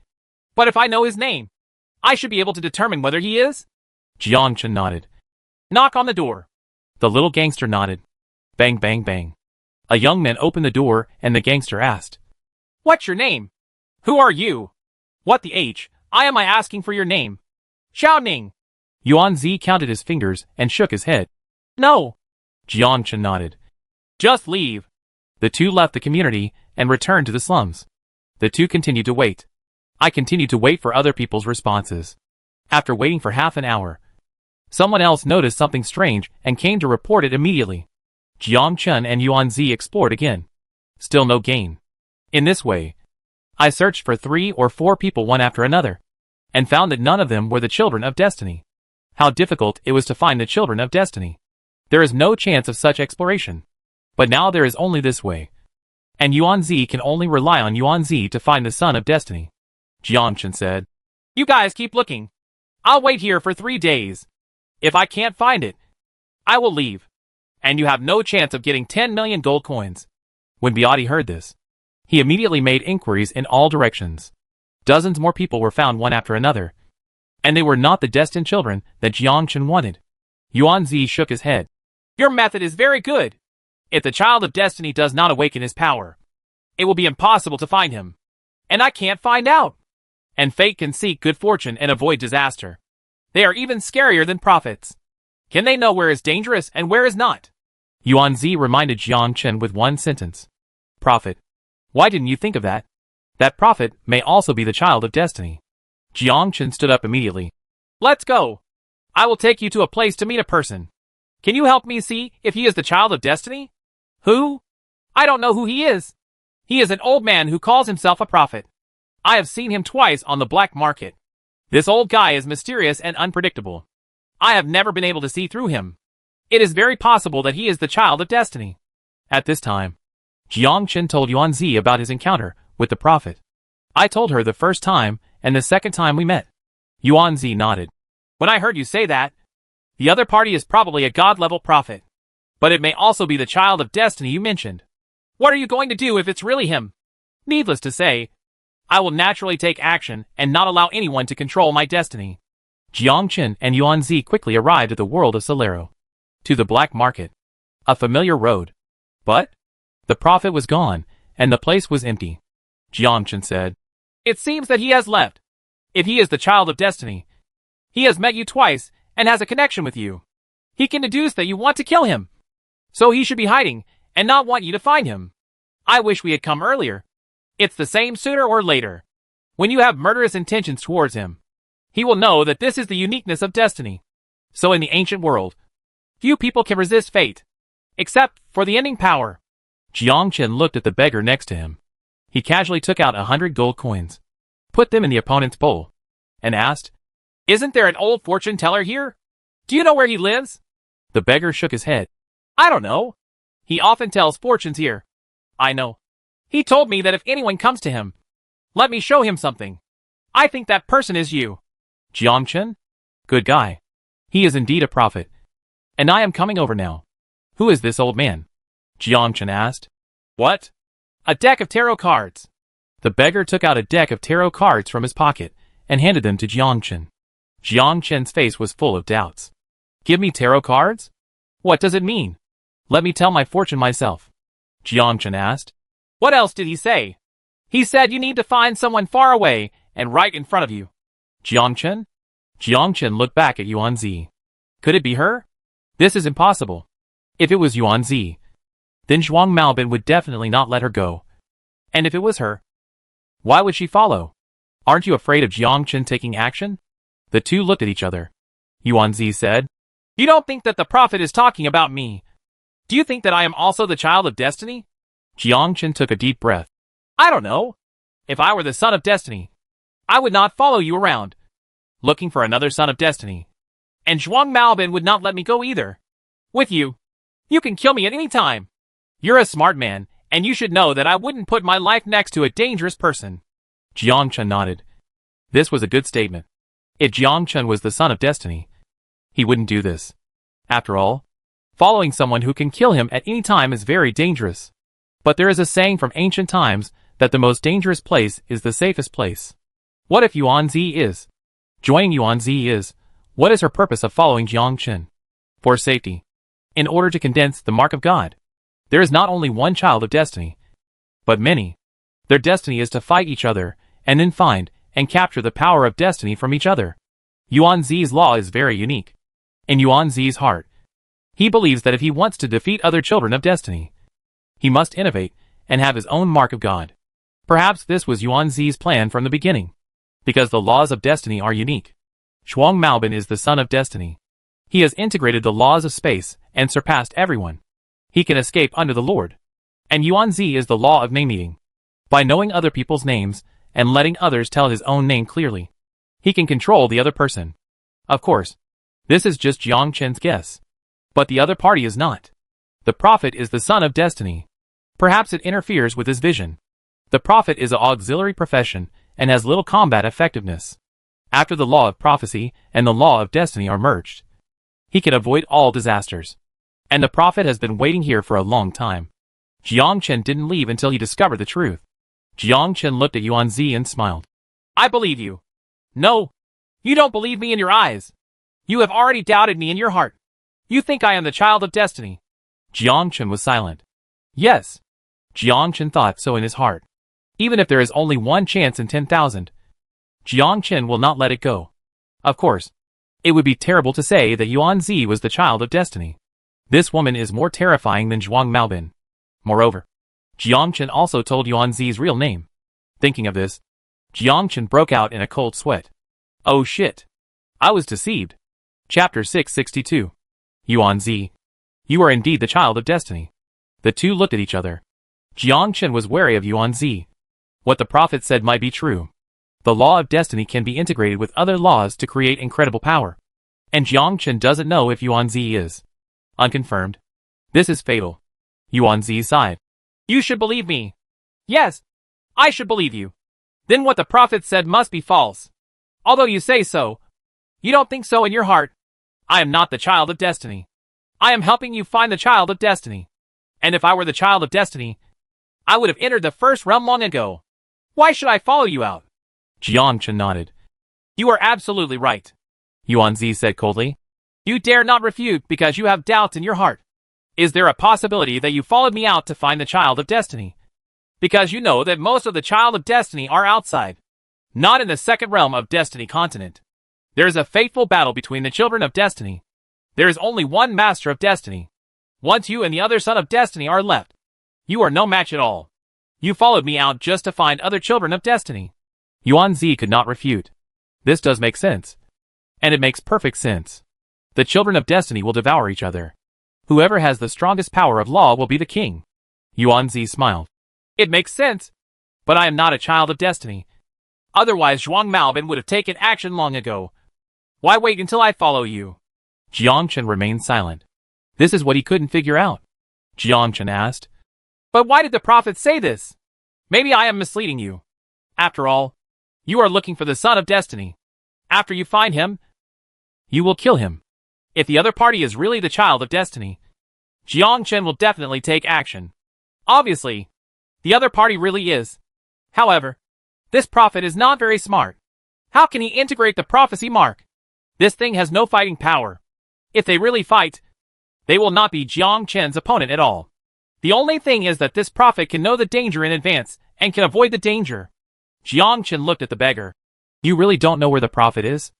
But if I know his name, I should be able to determine whether he is.
Jiangchen nodded.
Knock on the door.
The little gangster nodded. Bang, bang, bang. A young man opened the door and the gangster asked,
What's your name? Who are you? What the H? I am asking for your name. Xiao Ning.
Yuanzi counted his fingers and shook his head.
No.
Jiangchen nodded.
Just leave.
The two left the community and returned to the slums. The two continued to wait. I continued to wait for other people's responses. After waiting for half an hour, someone else noticed something strange and came to report it immediately. Jiangchen and Yuanzi explored again. Still no gain. In this way, I searched for 3 or 4 people one after another, and found that none of them were the children of destiny. How difficult it was to find the children of destiny. There is no chance of such exploration. But now there is only this way. And Yuanzi can only rely on Yuanzi to find the son of destiny. Jiangchen said.
You guys keep looking. I'll wait here for 3 days. If I can't find it, I will leave. And you have no chance of getting 10 million gold coins.
When Biati heard this, he immediately made inquiries in all directions. Dozens more people were found one after another. And they were not the destined children that Jiangchen wanted. Yuanzi shook his head.
Your method is very good. If the child of destiny does not awaken his power, it will be impossible to find him. And I can't find out. And fate can seek good fortune and avoid disaster. They are even scarier than prophets. Can they know where is dangerous and where is not?
Yuanzi reminded Jiangchen with one sentence. Prophet. Why didn't you think of that? That prophet may also be the child of destiny. Jiangchen stood up immediately.
Let's go. I will take you to a place to meet a person. Can you help me see if he is the child of destiny? Who? I don't know who he is. He is an old man who calls himself a prophet. I have seen him twice on the black market. This old guy is mysterious and unpredictable. I have never been able to see through him. It is very possible that he is the child of destiny.
At this time, Jiangchen told Yuanzi about his encounter with the prophet. I told her the first time and the second time we met. Yuanzi nodded.
When I heard you say that, the other party is probably a god-level prophet. But it may also be the child of destiny you mentioned. What are you going to do if it's really him? Needless to say, I will naturally take action and not allow anyone to control my destiny.
Jiangchen and Yuanzi quickly arrived at the world of Solero. To the black market. A familiar road. But the prophet was gone, and the place was empty. Jiangchen said.
It seems that he has left. If he is the child of destiny, he has met you twice and has a connection with you. He can deduce that you want to kill him. So he should be hiding and not want you to find him. I wish we had come earlier. It's the same sooner or later. When you have murderous intentions towards him, he will know that this is the uniqueness of destiny. So in the ancient world, few people can resist fate, except for the ending power.
Jiangchen looked at the beggar next to him. He casually took out 100 gold coins, put them in the opponent's bowl, and asked,
Isn't there an old fortune teller here? Do you know where he lives?
The beggar shook his head.
I don't know. He often tells fortunes here. I know. He told me that if anyone comes to him, let me show him something. I think that person is you.
Jiangchen? Good guy. He is indeed a prophet. And I am coming over now. Who is this old man? Jiangchen asked.
What? A deck of tarot cards.
The beggar took out a deck of tarot cards from his pocket and handed them to Jiangchen. Jiangchen's face was full of doubts. Give me tarot cards? What does it mean? Let me tell my fortune myself. Jiangchen asked.
What else did he say? He said you need to find someone far away and right in front of you.
Jiangchen? Jiangchen looked back at Yuan Zi. Could it be her? This is impossible. If it was Yuan Zi, then Zhuang Maobin would definitely not let her go. And if it was her, why would she follow? Aren't you afraid of Jiangchen taking action? The two looked at each other. Yuan Zi said,
You don't think that the prophet is talking about me? Do you think that I am also the child of destiny?
Jiangchen took a deep breath.
I don't know. If I were the son of destiny, I would not follow you around, looking for another son of destiny. And Zhuang Maobin would not let me go either. With you, you can kill me at any time. You're a smart man, and you should know that I wouldn't put my life next to a dangerous person.
Jiangchen nodded. This was a good statement. If Jiangchen was the son of destiny, he wouldn't do this. After all, following someone who can kill him at any time is very dangerous. But there is a saying from ancient times that the most dangerous place is the safest place. What if Yuan Zi is? Joining Yuan Zi is, what is her purpose of following Jiangchen? For safety. In order to condense the mark of God. There is not only one child of destiny, but many. Their destiny is to fight each other, and then find and capture the power of destiny from each other. Yuan Zi's law is very unique. In Yuan Zi's heart, he believes that if he wants to defeat other children of destiny, he must innovate and have his own mark of God. Perhaps this was Yuan Zi's plan from the beginning. Because the laws of destiny are unique. Zhuang Maobin is the son of destiny. He has integrated the laws of space and surpassed everyone. He can escape under the Lord. And Yuan Zi is the law of name-eating. By knowing other people's names and letting others tell his own name clearly, he can control the other person. Of course, this is just Jiangchen's guess. But the other party is not. The prophet is the son of destiny. Perhaps it interferes with his vision. The prophet is an auxiliary profession and has little combat effectiveness. After the law of prophecy and the law of destiny are merged, he can avoid all disasters. And the prophet has been waiting here for a long time. Jiangchen didn't leave until he discovered the truth. Jiangchen looked at Yuan Zi and smiled.
I believe you. No, you don't believe me in your eyes. You have already doubted me in your heart. You think I am the child of destiny.
Jiangchen was silent. Yes. Jiangchen thought so in his heart. Even if there is only one chance in 10,000, Jiangchen will not let it go. Of course, it would be terrible to say that Yuan Zi was the child of destiny. This woman is more terrifying than Zhuang Maobin. Moreover, Jiangchen also told Yuan Zi's real name. Thinking of this, Jiangchen broke out in a cold sweat. Oh shit. I was deceived. Chapter 662. Yuan Zi. You are indeed the child of destiny. The two looked at each other. Jiangchen was wary of Yuan Zi. What the prophet said might be true. The law of destiny can be integrated with other laws to create incredible power. And Jiangchen doesn't know if Yuan Zi is. Unconfirmed. This is fatal. Yuan Zi sighed.
You should believe me. Yes, I should believe you. Then what the prophet said must be false. Although you say so, you don't think so in your heart. I am not the child of destiny. I am helping you find the child of destiny. And if I were the child of destiny, I would have entered the first realm long ago. Why should I follow you out?
Jiangchen nodded.
You are absolutely right.
Yuan Zi said coldly.
You dare not refute because you have doubts in your heart. Is there a possibility that you followed me out to find the child of destiny? Because you know that most of the child of destiny are outside. Not in the second realm of destiny continent. There is a fateful battle between the children of destiny. There is only one master of destiny. Once you and the other son of destiny are left, you are no match at all. You followed me out just to find other children of destiny.
Yuan Zi could not refute. This does make sense. And it makes perfect sense. The children of destiny will devour each other. Whoever has the strongest power of law will be the king. Yuan Zi smiled.
It makes sense. But I am not a child of destiny. Otherwise Zhuang Maobin would have taken action long ago. Why wait until I follow you?
Jiangchen remained silent. This is what he couldn't figure out. Jiangchen asked.
But why did the prophet say this? Maybe I am misleading you. After all, you are looking for the son of destiny. After you find him,
you will kill him.
If the other party is really the child of destiny, Jiangchen will definitely take action. Obviously, the other party really is. However, this prophet is not very smart. How can he integrate the prophecy mark? This thing has no fighting power. If they really fight, they will not be Jiangchen's opponent at all. The only thing is that this prophet can know the danger in advance and can avoid the danger. Jiangchen looked at the beggar.
You really don't know where the prophet is?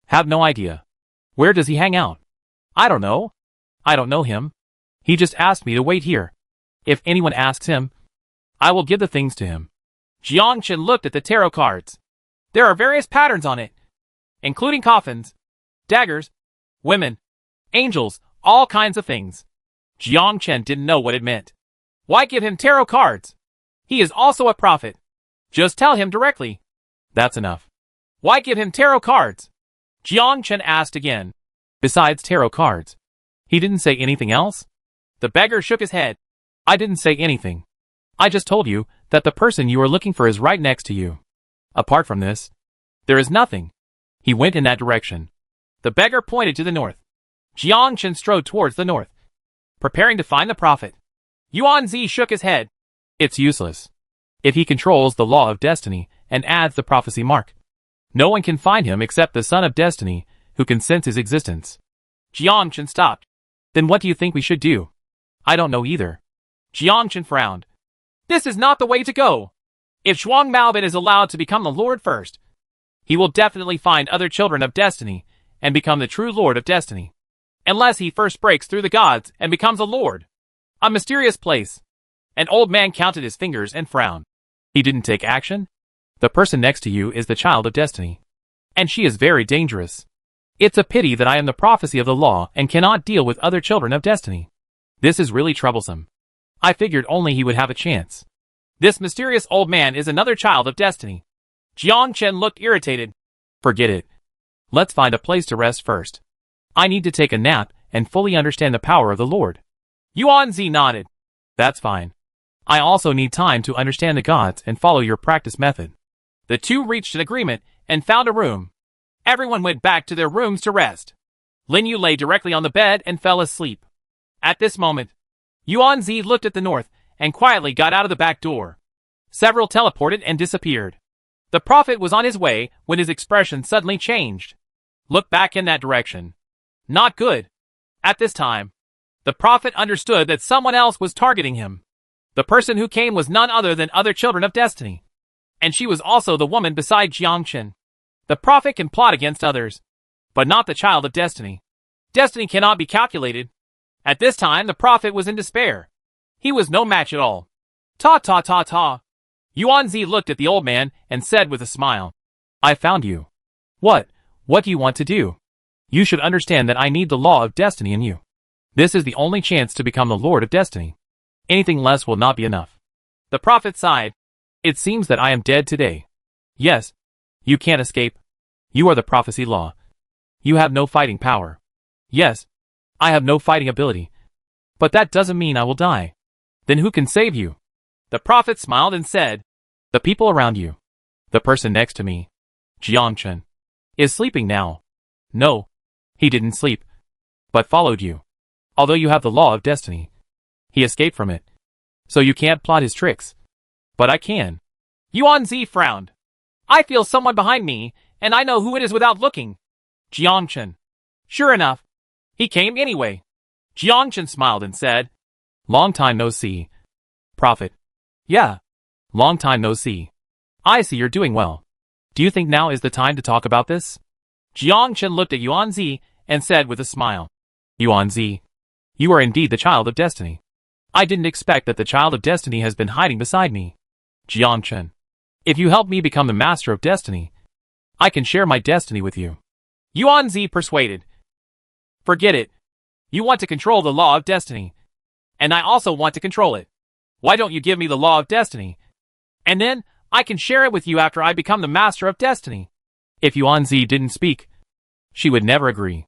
Have no idea. Where does he hang out? I don't know. I don't know him. He just asked me to wait here. If anyone asks him, I will give the things to him.
Jiang Chen looked at the tarot cards. There are various patterns on it, including coffins, daggers, women, angels, all kinds of things. Jiang Chen didn't know what it meant. Why give him tarot cards? He is also a prophet. Just tell him directly.
That's enough.
Why give him tarot cards? Jiang Chen asked again.
Besides tarot cards. He didn't say anything else?
The beggar shook his head.
I didn't say anything. I just told you that the person you are looking for is right next to you. Apart from this, there is nothing. He went in that direction.
The beggar pointed to the north. Jiang Chen strode towards the north, preparing to find the prophet. Yuan Zi shook his head.
It's useless. If he controls the law of destiny and adds the prophecy mark, no one can find him except the son of destiny who can sense his existence.
Jiang Chen stopped.
Then what do you think we should do? I don't know either.
Jiang Chen frowned. This is not the way to go. If Shuang Maobin is allowed to become the Lord first, he will definitely find other children of destiny and become the true Lord of destiny. Unless he first breaks through the gods and becomes a Lord. A mysterious place. An old man counted his fingers and frowned.
He didn't take action? The person next to you is the child of destiny. And she is very dangerous. It's a pity that I am the prophecy of the law and cannot deal with other children of destiny. This is really troublesome. I figured only he would have a chance.
This mysterious old man is another child of destiny. Jiang Chen looked irritated.
Forget it. Let's find a place to rest first. I need to take a nap and fully understand the power of the Lord.
Yuan Zi nodded.
That's fine. I also need time to understand the gods and follow your practice method.
The two reached an agreement and found a room. Everyone went back to their rooms to rest. Lin Yu lay directly on the bed and fell asleep. At this moment, Yuan Zi looked at the north and quietly got out of the back door. Several teleported and disappeared. The prophet was on his way when his expression suddenly changed. Look back in that direction. Not good. At this time, the prophet understood that someone else was targeting him. The person who came was none other than other children of destiny. And she was also the woman beside Jiang Chen. The prophet can plot against others, but not the child of destiny. Destiny cannot be calculated. At this time, the prophet was in despair. He was no match at all. Ta ta ta ta. Yuan Zi looked at the old man and said with a smile.
I found you. What do you want to do? You should understand that I need the law of destiny in you. This is the only chance to become the Lord of Destiny. Anything less will not be enough.
The prophet sighed.
It seems that I am dead today. Yes. You can't escape. You are the prophecy law. You have no fighting power. Yes. I have no fighting ability. But that doesn't mean I will die. Then who can save you?
The prophet smiled and said,
the people around you. The person next to me, Jiang Chen, is sleeping now. No, he didn't sleep, but followed you. Although you have the law of destiny, he escaped from it. So you can't plot his tricks. But I can.
Yuan Zi frowned. I feel someone behind me, and I know who it is without looking. Jiang Chen. Sure enough, he came anyway. Jiang Chen smiled and said,
long time no see. Prophet. Yeah. Long time no see. I see you're doing well. Do you think now is the time to talk about this?
Jiang Chen looked at Yuan Zi and said with a smile.
Yuan Zi, you are indeed the child of destiny. I didn't expect that the child of destiny has been hiding beside me. Jiang Chen, if you help me become the master of destiny, I can share my destiny with you.
Yuan Zi persuaded. Forget it. You want to control the law of destiny. And I also want to control it. Why don't you give me the law of destiny? And then, I can share it with you after I become the master of destiny.
If Yuan Zi didn't speak, she would never agree.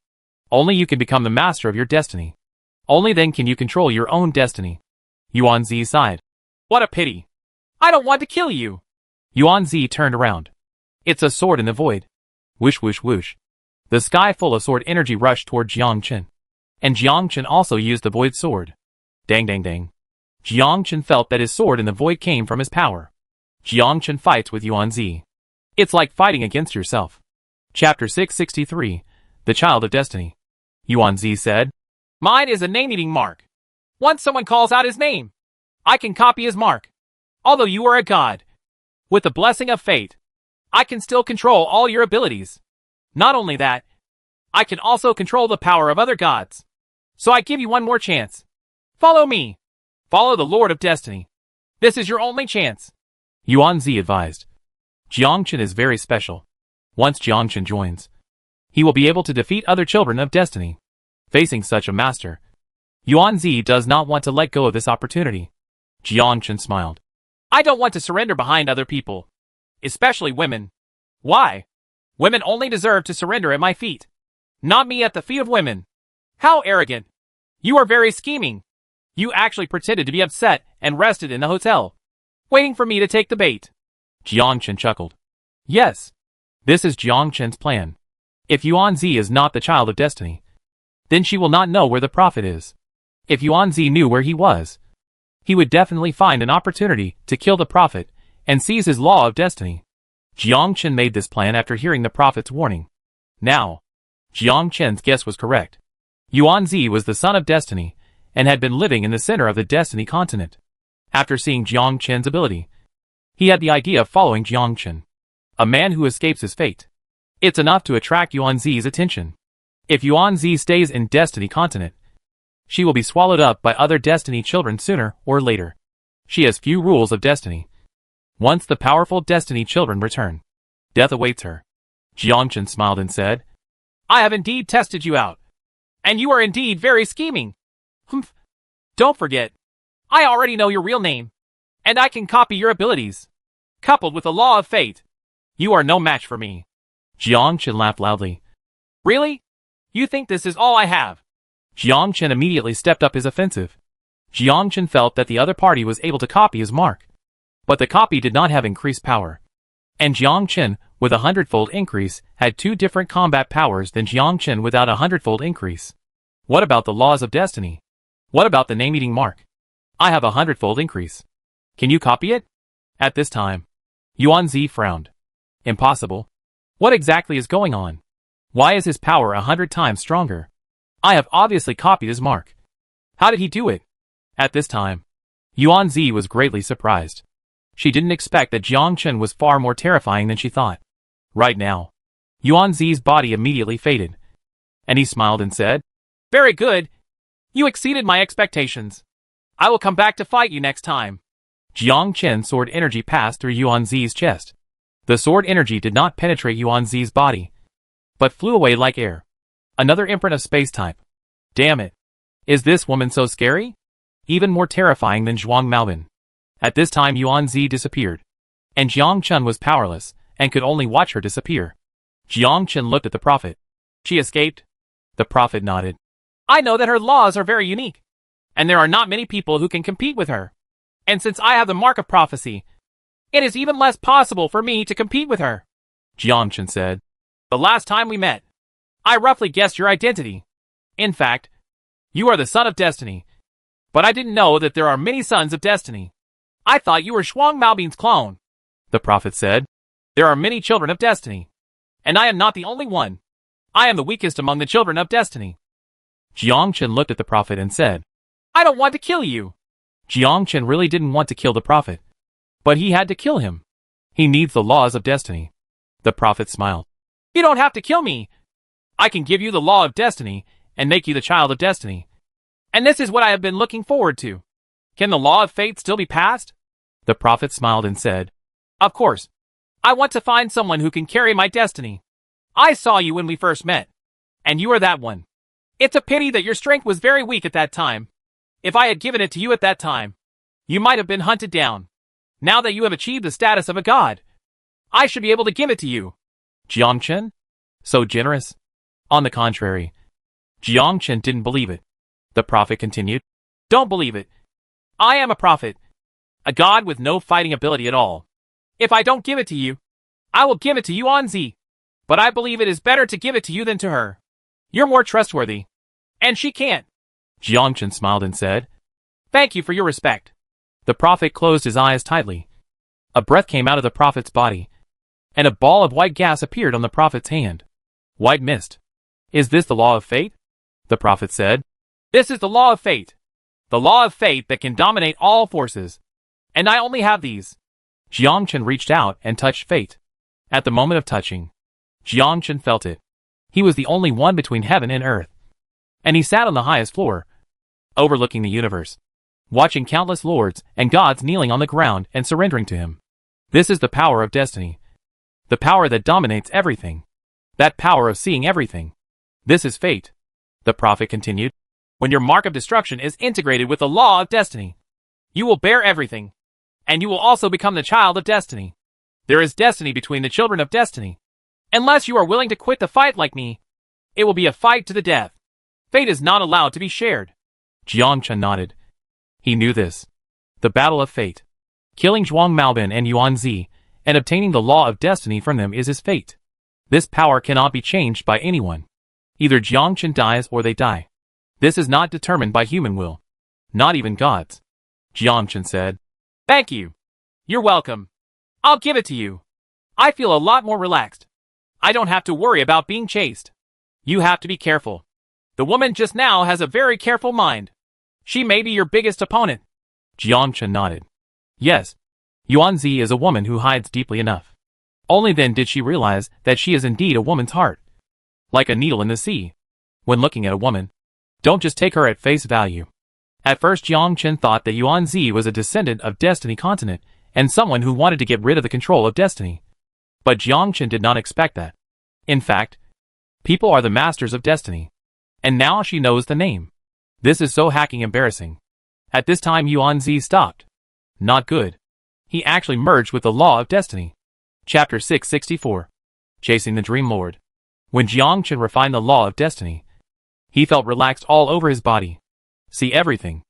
Only you can become the master of your destiny. Only then can you control your own destiny. Yuan Zi sighed.
What a pity. I don't want to kill you.
Yuan Zi turned around. It's a sword in the void. Whoosh whoosh whoosh. The sky full of sword energy rushed toward Jiang Chen. And Jiang Chen also used the void sword. Dang dang dang. Jiang Chen felt that his sword in the void came from his power. Jiang Chen fights with Yuan Zi. It's like fighting against yourself. Chapter 663, The Child of Destiny. Yuan Zi said,
mine is a name-eating mark. Once someone calls out his name, I can copy his mark. Although you are a god. With the blessing of fate, I can still control all your abilities. Not only that, I can also control the power of other gods. So I give you one more chance. Follow me. Follow the Lord of Destiny. This is your only chance.
Yuan Zi advised. Jiangchen is very special. Once Jiangchen joins, he will be able to defeat other children of destiny. Facing such a master, Yuan Zi does not want to let go of this opportunity. Jiangchen smiled.
I don't want to surrender behind other people. Especially women. Why? Women only deserve to surrender at my feet. Not me at the feet of women. How arrogant. You are very scheming. You actually pretended to be upset and rested in the hotel, waiting for me to take the bait.
Jiangchen chuckled. Yes. This is Jiangchen's plan. If Yuan Zi is not the child of destiny, then she will not know where the prophet is. If Yuan Zi knew where he was, he would definitely find an opportunity to kill the prophet and seize his law of destiny. Jiangchen made this plan after hearing the prophet's warning. Now, Jiangchen's guess was correct. Yuan Zi was the son of destiny and had been living in the center of the destiny continent. After seeing Jiangchen's ability, he had the idea of following Jiangchen, a man who escapes his fate. It's enough to attract Yuan Zi's attention. If Yuan Zi stays in Destiny Continent, she will be swallowed up by other Destiny children sooner or later. She has few rules of destiny. Once the powerful Destiny children return, death awaits her. Jiangchen smiled and said,
I have indeed tested you out. And you are indeed very scheming. Humph. Don't forget, I already know your real name. And I can copy your abilities. Coupled with the law of fate, you are no match for me.
Jiangchen laughed loudly.
Really? You think this is all I have?
Jiangchen immediately stepped up his offensive. Jiangchen felt that the other party was able to copy his mark. But the copy did not have increased power. And Jiangchen, with 100-fold increase, had two different combat powers than Jiangchen without a 100-fold increase. What about the laws of destiny? What about the name-eating mark? I have a 100-fold increase. Can you copy it? At this time, Yuan Zi frowned. Impossible. What exactly is going on? Why is his power 100 times stronger? I have obviously copied his mark. How did he do it? At this time, Yuan Zi was greatly surprised. She didn't expect that Jiangchen was far more terrifying than she thought. Right now, Yuan Zi's body immediately faded, and he smiled and said,
Very good. You exceeded my expectations. I will come back to fight you next time.
Jiangchen's sword energy passed through Yuan Zi's chest. The sword energy did not penetrate Yuan Zi's body, but flew away like air. Another imprint of space type. Damn it. Is this woman so scary? Even more terrifying than Zhuang Maobin. At this time Yuan Zi disappeared, and Jiangchen was powerless and could only watch her disappear. Jiangchen looked at the prophet.
She escaped?
The prophet nodded.
I know that her laws are very unique, and there are not many people who can compete with her. And since I have the mark of prophecy, it is even less possible for me to compete with her.
Jiangchen said.
The last time we met, I roughly guessed your identity. In fact, you are the son of destiny. But I didn't know that there are many sons of destiny. I thought you were Zhuang Maobin's clone.
The prophet said.
There are many children of destiny, and I am not the only one. I am the weakest among the children of destiny.
Jiangchen looked at the prophet and said,
I don't want to kill you.
Jiangchen really didn't want to kill the prophet, but he had to kill him. He needs the laws of destiny. The prophet smiled.
You don't have to kill me. I can give you the law of destiny and make you the child of destiny. And this is what I have been looking forward to. Can the law of fate still be passed?
The prophet smiled and said,
Of course. I want to find someone who can carry my destiny. I saw you when we first met, and you are that one. It's a pity that your strength was very weak at that time. If I had given it to you at that time, you might have been hunted down. Now that you have achieved the status of a god, I should be able to give it to you.
Jiangchen? So generous? On the contrary, Jiangchen didn't believe it. The prophet continued,
Don't believe it. I am a prophet, a god with no fighting ability at all. If I don't give it to you, I will give it to Yuan Zi. But I believe it is better to give it to you than to her. You're more trustworthy. And she can't.
Jiangchen smiled and said,
Thank you for your respect.
The prophet closed his eyes tightly. A breath came out of the prophet's body, and a ball of white gas appeared on the prophet's hand. White mist. Is this the law of fate? The prophet said.
This is the law of fate. The law of fate that can dominate all forces. And I only have these.
Jiangchen reached out and touched fate. At the moment of touching, Jiang Chen felt it. He was the only one between heaven and earth. And he sat on the highest floor, overlooking the universe, watching countless lords and gods kneeling on the ground and surrendering to him. This is the power of destiny. The power that dominates everything. That power of seeing everything. This is fate. The prophet continued. When your mark of destruction is integrated with the law of destiny, you will bear everything. And you will also become the child of destiny. There is destiny between the children of destiny. Unless you are willing to quit the fight like me, it will be a fight to the death. Fate is not allowed to be shared. Jiang Chen nodded. He knew this. The battle of fate. Killing Zhuang Maobin and Yuan Zi, and obtaining the law of destiny from them is his fate. This power cannot be changed by anyone. Either Jiang Chen dies or they die. This is not determined by human will. Not even gods. Jiang Chen said.
Thank you. You're welcome. I'll give it to you. I feel a lot more relaxed. I don't have to worry about being chased. You have to be careful. The woman just now has a very careful mind. She may be your biggest opponent.
Jiang Chen nodded. Yes. Yuan Zi is a woman who hides deeply enough. Only then did she realize that she is indeed a woman's heart. Like a needle in the sea. When looking at a woman, don't just take her at face value. At first Jiang Chen thought that Yuan Zi was a descendant of Destiny Continent and someone who wanted to get rid of the control of destiny. But Jiang Chen did not expect that. In fact, people are the masters of destiny. And now she knows the name. This is so hacking embarrassing. At this time Yuan Zi stopped. Not good. He actually merged with the law of destiny. Chapter 664. Chasing the Dream Lord. When Jiang Chen refined the law of destiny, he felt relaxed all over his body. See everything.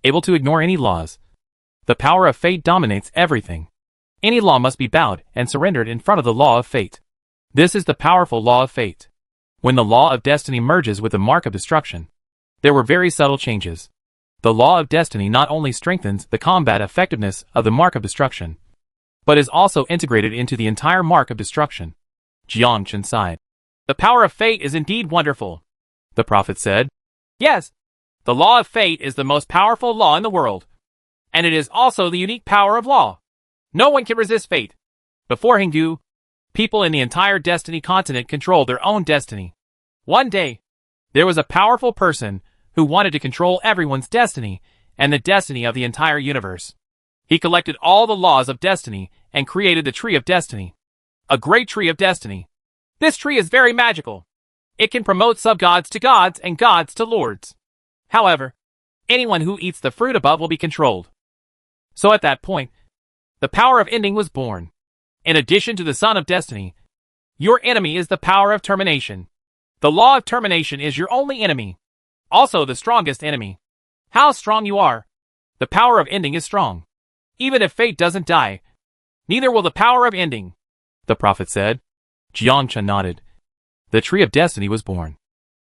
Able to ignore any laws. The power of fate dominates everything. Any law must be bowed and surrendered in front of the law of fate. This is the powerful law of fate. When the law of destiny merges with the mark of destruction, there were very subtle changes. The law of destiny not only strengthens the combat effectiveness of the mark of destruction, but is also integrated into the entire mark of destruction. Jiang Chen sighed.
The power of fate is indeed wonderful.
The prophet said.
Yes. The law of fate is the most powerful law in the world. And it is also the unique power of law. No one can resist fate. Before Hindu, people in the entire Destiny continent controlled their own destiny. One day, there was a powerful person who wanted to control everyone's destiny and the destiny of the entire universe. He collected all the laws of destiny and created the Tree of Destiny. A great Tree of Destiny. This tree is very magical. It can promote sub-gods to gods and gods to lords. However, anyone who eats the fruit above will be controlled. So at that point, the power of ending was born. In addition to the Son of Destiny, your enemy is the power of termination. The law of termination is your only enemy. Also the strongest enemy. How strong you are, the power of ending is strong. Even if fate doesn't die, neither will the power of ending.
The prophet said. Jiang Chen nodded. The Tree of Destiny was born.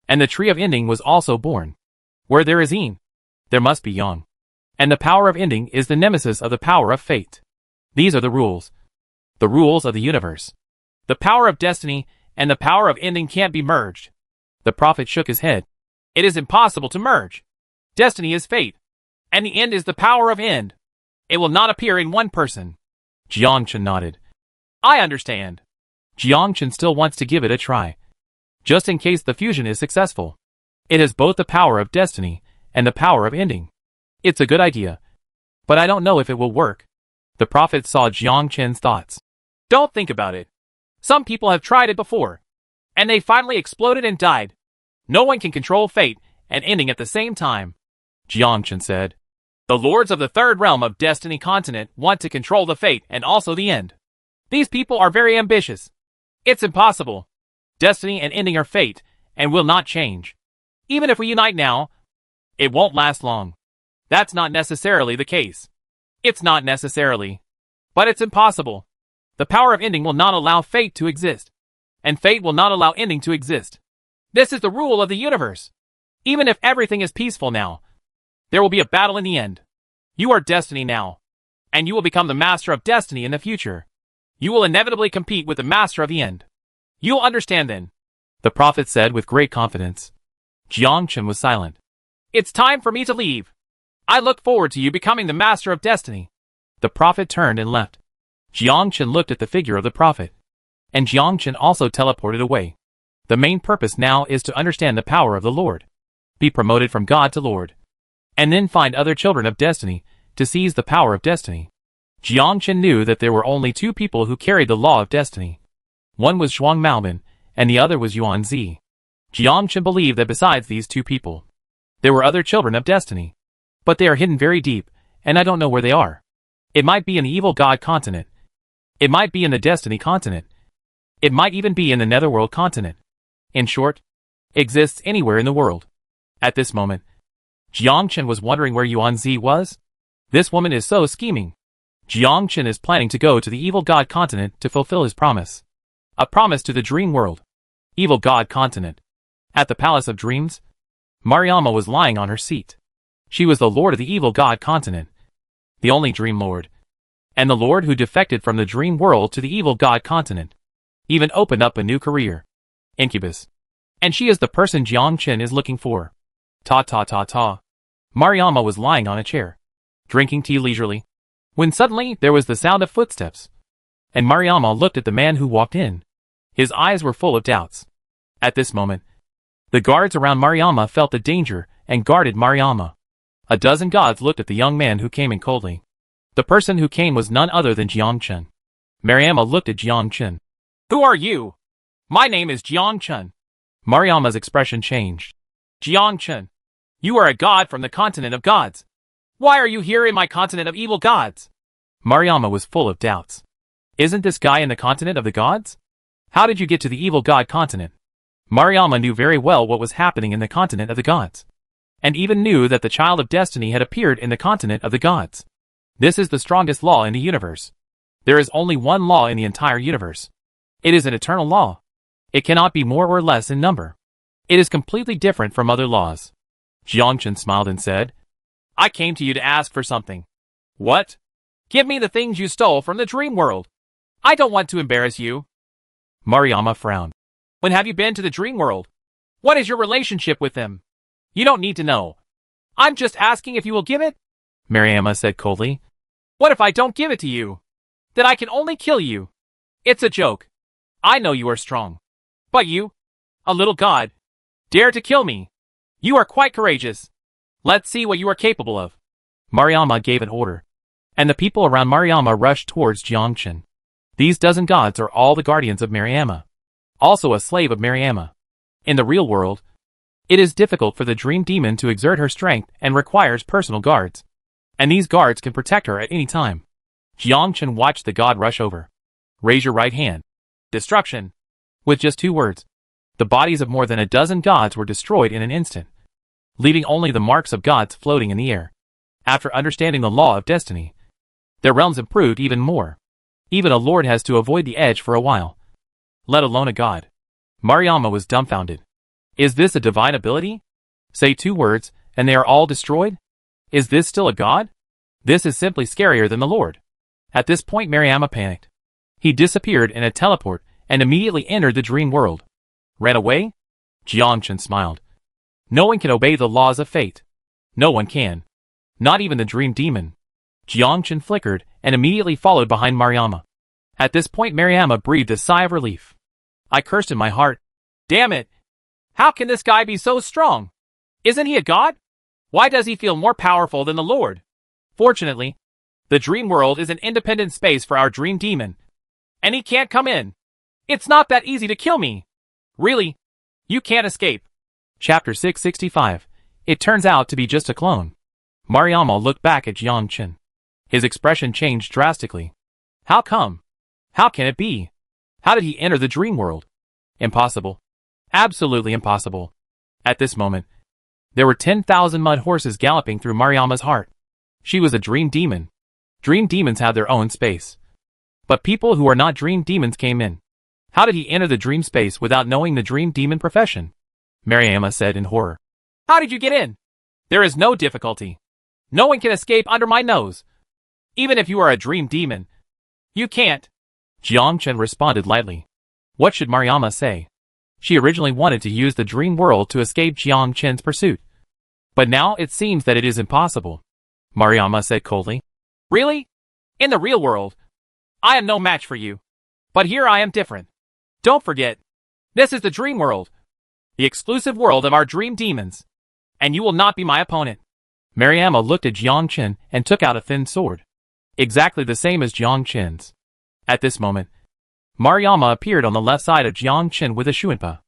And the Tree of Ending was also born. Where there is yin, there must be yang. And the power of ending is the nemesis of the power of fate. These are the rules. The rules of the universe. The power of destiny and the power of ending can't be merged. The prophet shook his head.
It is impossible to merge. Destiny is fate. And the end is the power of end. It will not appear in one person.
Jiang Chen nodded.
I understand.
Jiang Chen still wants to give it a try. Just in case the fusion is successful. It has both the power of destiny and the power of ending. It's a good idea. But I don't know if it will work. The prophet saw Jiang Chen's thoughts.
Don't think about it. Some people have tried it before. And they finally exploded and died. No one can control fate and ending at the same time.
Jiang Chen said.
The lords of the third realm of Destiny Continent want to control the fate and also the end. These people are very ambitious. It's impossible. Destiny and ending are fate and will not change. Even if we unite now, it won't last long. That's not necessarily the case. It's not necessarily. But it's impossible. The power of ending will not allow fate to exist. And fate will not allow ending to exist. This is the rule of the universe. Even if everything is peaceful now, there will be a battle in the end. You are Destiny now. And you will become the Master of Destiny in the future. You will inevitably compete with the Master of the End. You'll understand then.
The prophet said with great confidence. Jiang Chen was silent.
It's time for me to leave. I look forward to you becoming the Master of Destiny.
The prophet turned and left. Jiang Chen looked at the figure of the prophet. And Jiangchen also teleported away. The main purpose now is to understand the power of the Lord. Be promoted from God to Lord. And then find other children of destiny to seize the power of destiny. Jiangchen knew that there were only two people who carried the law of destiny. One was Zhuang Maobin, and the other was Yuan Zi. Jiangchen believed that besides these two people, there were other children of destiny. But they are hidden very deep, and I don't know where they are. It might be in the evil god continent. It might be in the destiny continent. It might even be in the netherworld continent. In short, exists anywhere in the world. At this moment, Jiangchen was wondering where Yuan Zi was. This woman is so scheming. Jiangchen is planning to go to the evil god continent to fulfill his promise. A promise to the dream world. Evil god continent. At the Palace of Dreams, Mariama was lying on her seat. She was the lord of the evil god continent. The only dream lord. And the lord who defected from the dream world to the evil god continent. Even opened up a new career. Incubus. And she is the person Jiangchen is looking for. Ta. Mariama was lying on a chair, drinking tea leisurely, when suddenly there was the sound of footsteps. And Mariama looked at the man who walked in. His eyes were full of doubts. At this moment, the guards around Mariama felt the danger and guarded Mariama. A dozen gods looked at the young man who came in coldly. The person who came was none other than Jiangchen. Mariama looked at Jiangchen.
Who are you? My name is Jiangchen.
Mariama's expression changed.
Jiangchen, you are a god from the continent of gods. Why are you here in my continent of evil gods?
Mariama was full of doubts. Isn't this guy in the continent of the gods? How did you get to the evil god continent? Mariama knew very well what was happening in the continent of the gods. And even knew that the child of destiny had appeared in the continent of the gods. This is the strongest law in the universe. There is only one law in the entire universe. It is an eternal law. It cannot be more or less in number. It is completely different from other laws. Jiangchen smiled and said,
I came to you to ask for something. What? Give me the things you stole from the dream world. I don't want to embarrass you.
Mariama frowned.
When have you been to the dream world? What is your relationship with them? You don't need to know. I'm just asking if you will give it.
Mariama said coldly.
What if I don't give it to you? Then I can only kill you. It's a joke. I know you are strong. But you, a little god, dare to kill me. You are quite courageous. Let's see what you are capable of.
Mariama gave an order, and the people around Mariama rushed towards Jiangchen. These dozen gods are all the guardians of Mariama. Also a slave of Mariama. In the real world, it is difficult for the dream demon to exert her strength and requires personal guards. And these guards can protect her at any time. Jiangchen watched the god rush over. Raise your right hand. Destruction. With just 2 words, the bodies of more than a dozen gods were destroyed in an instant, leaving only the marks of gods floating in the air. After understanding the law of destiny, their realms improved even more. Even a lord has to avoid the edge for a while, let alone a god. Mariama was dumbfounded. Is this a divine ability? Say 2 words, and they are all destroyed? Is this still a god? This is simply scarier than the Lord. At this point Mariama panicked. He disappeared in a teleport and immediately entered the dream world. Ran away? Jiangchen smiled. No one can obey the laws of fate. No one can. Not even the dream demon. Jiangchen flickered and immediately followed behind Mariama. At this point Mariama breathed a sigh of relief. I cursed in my heart.
Damn it! How can this guy be so strong? Isn't he a god? Why does he feel more powerful than the Lord? Fortunately, the dream world is an independent space for our dream demon. And he can't come in. It's not that easy to kill me. Really? You can't escape.
Chapter 665. It turns out to be just a clone. Mariama looked back at Jiangchen. His expression changed drastically. How come? How can it be? How did he enter the dream world? Impossible. Absolutely impossible. At this moment, there were 10,000 mud horses galloping through Mariama's heart. She was a dream demon. Dream demons have their own space. But people who are not dream demons came in. How did he enter the dream space without knowing the dream demon profession? Mariama said in horror.
How did you get in? There is no difficulty. No one can escape under my nose. Even if you are a dream demon. You can't.
Jiangchen responded lightly. What should Mariama say? She originally wanted to use the dream world to escape Jiangchen's pursuit. But now it seems that it is impossible. Mariama said coldly.
Really? In the real world, I am no match for you. But here I am different. Don't forget, this is the dream world. The exclusive world of our dream demons. And you will not be my opponent.
Mariama looked at Jiang Chen and took out a thin sword. Exactly the same as Jiang Chen's. At this moment, Mariama appeared on the left side of Jiang Chen with a Shuinpa.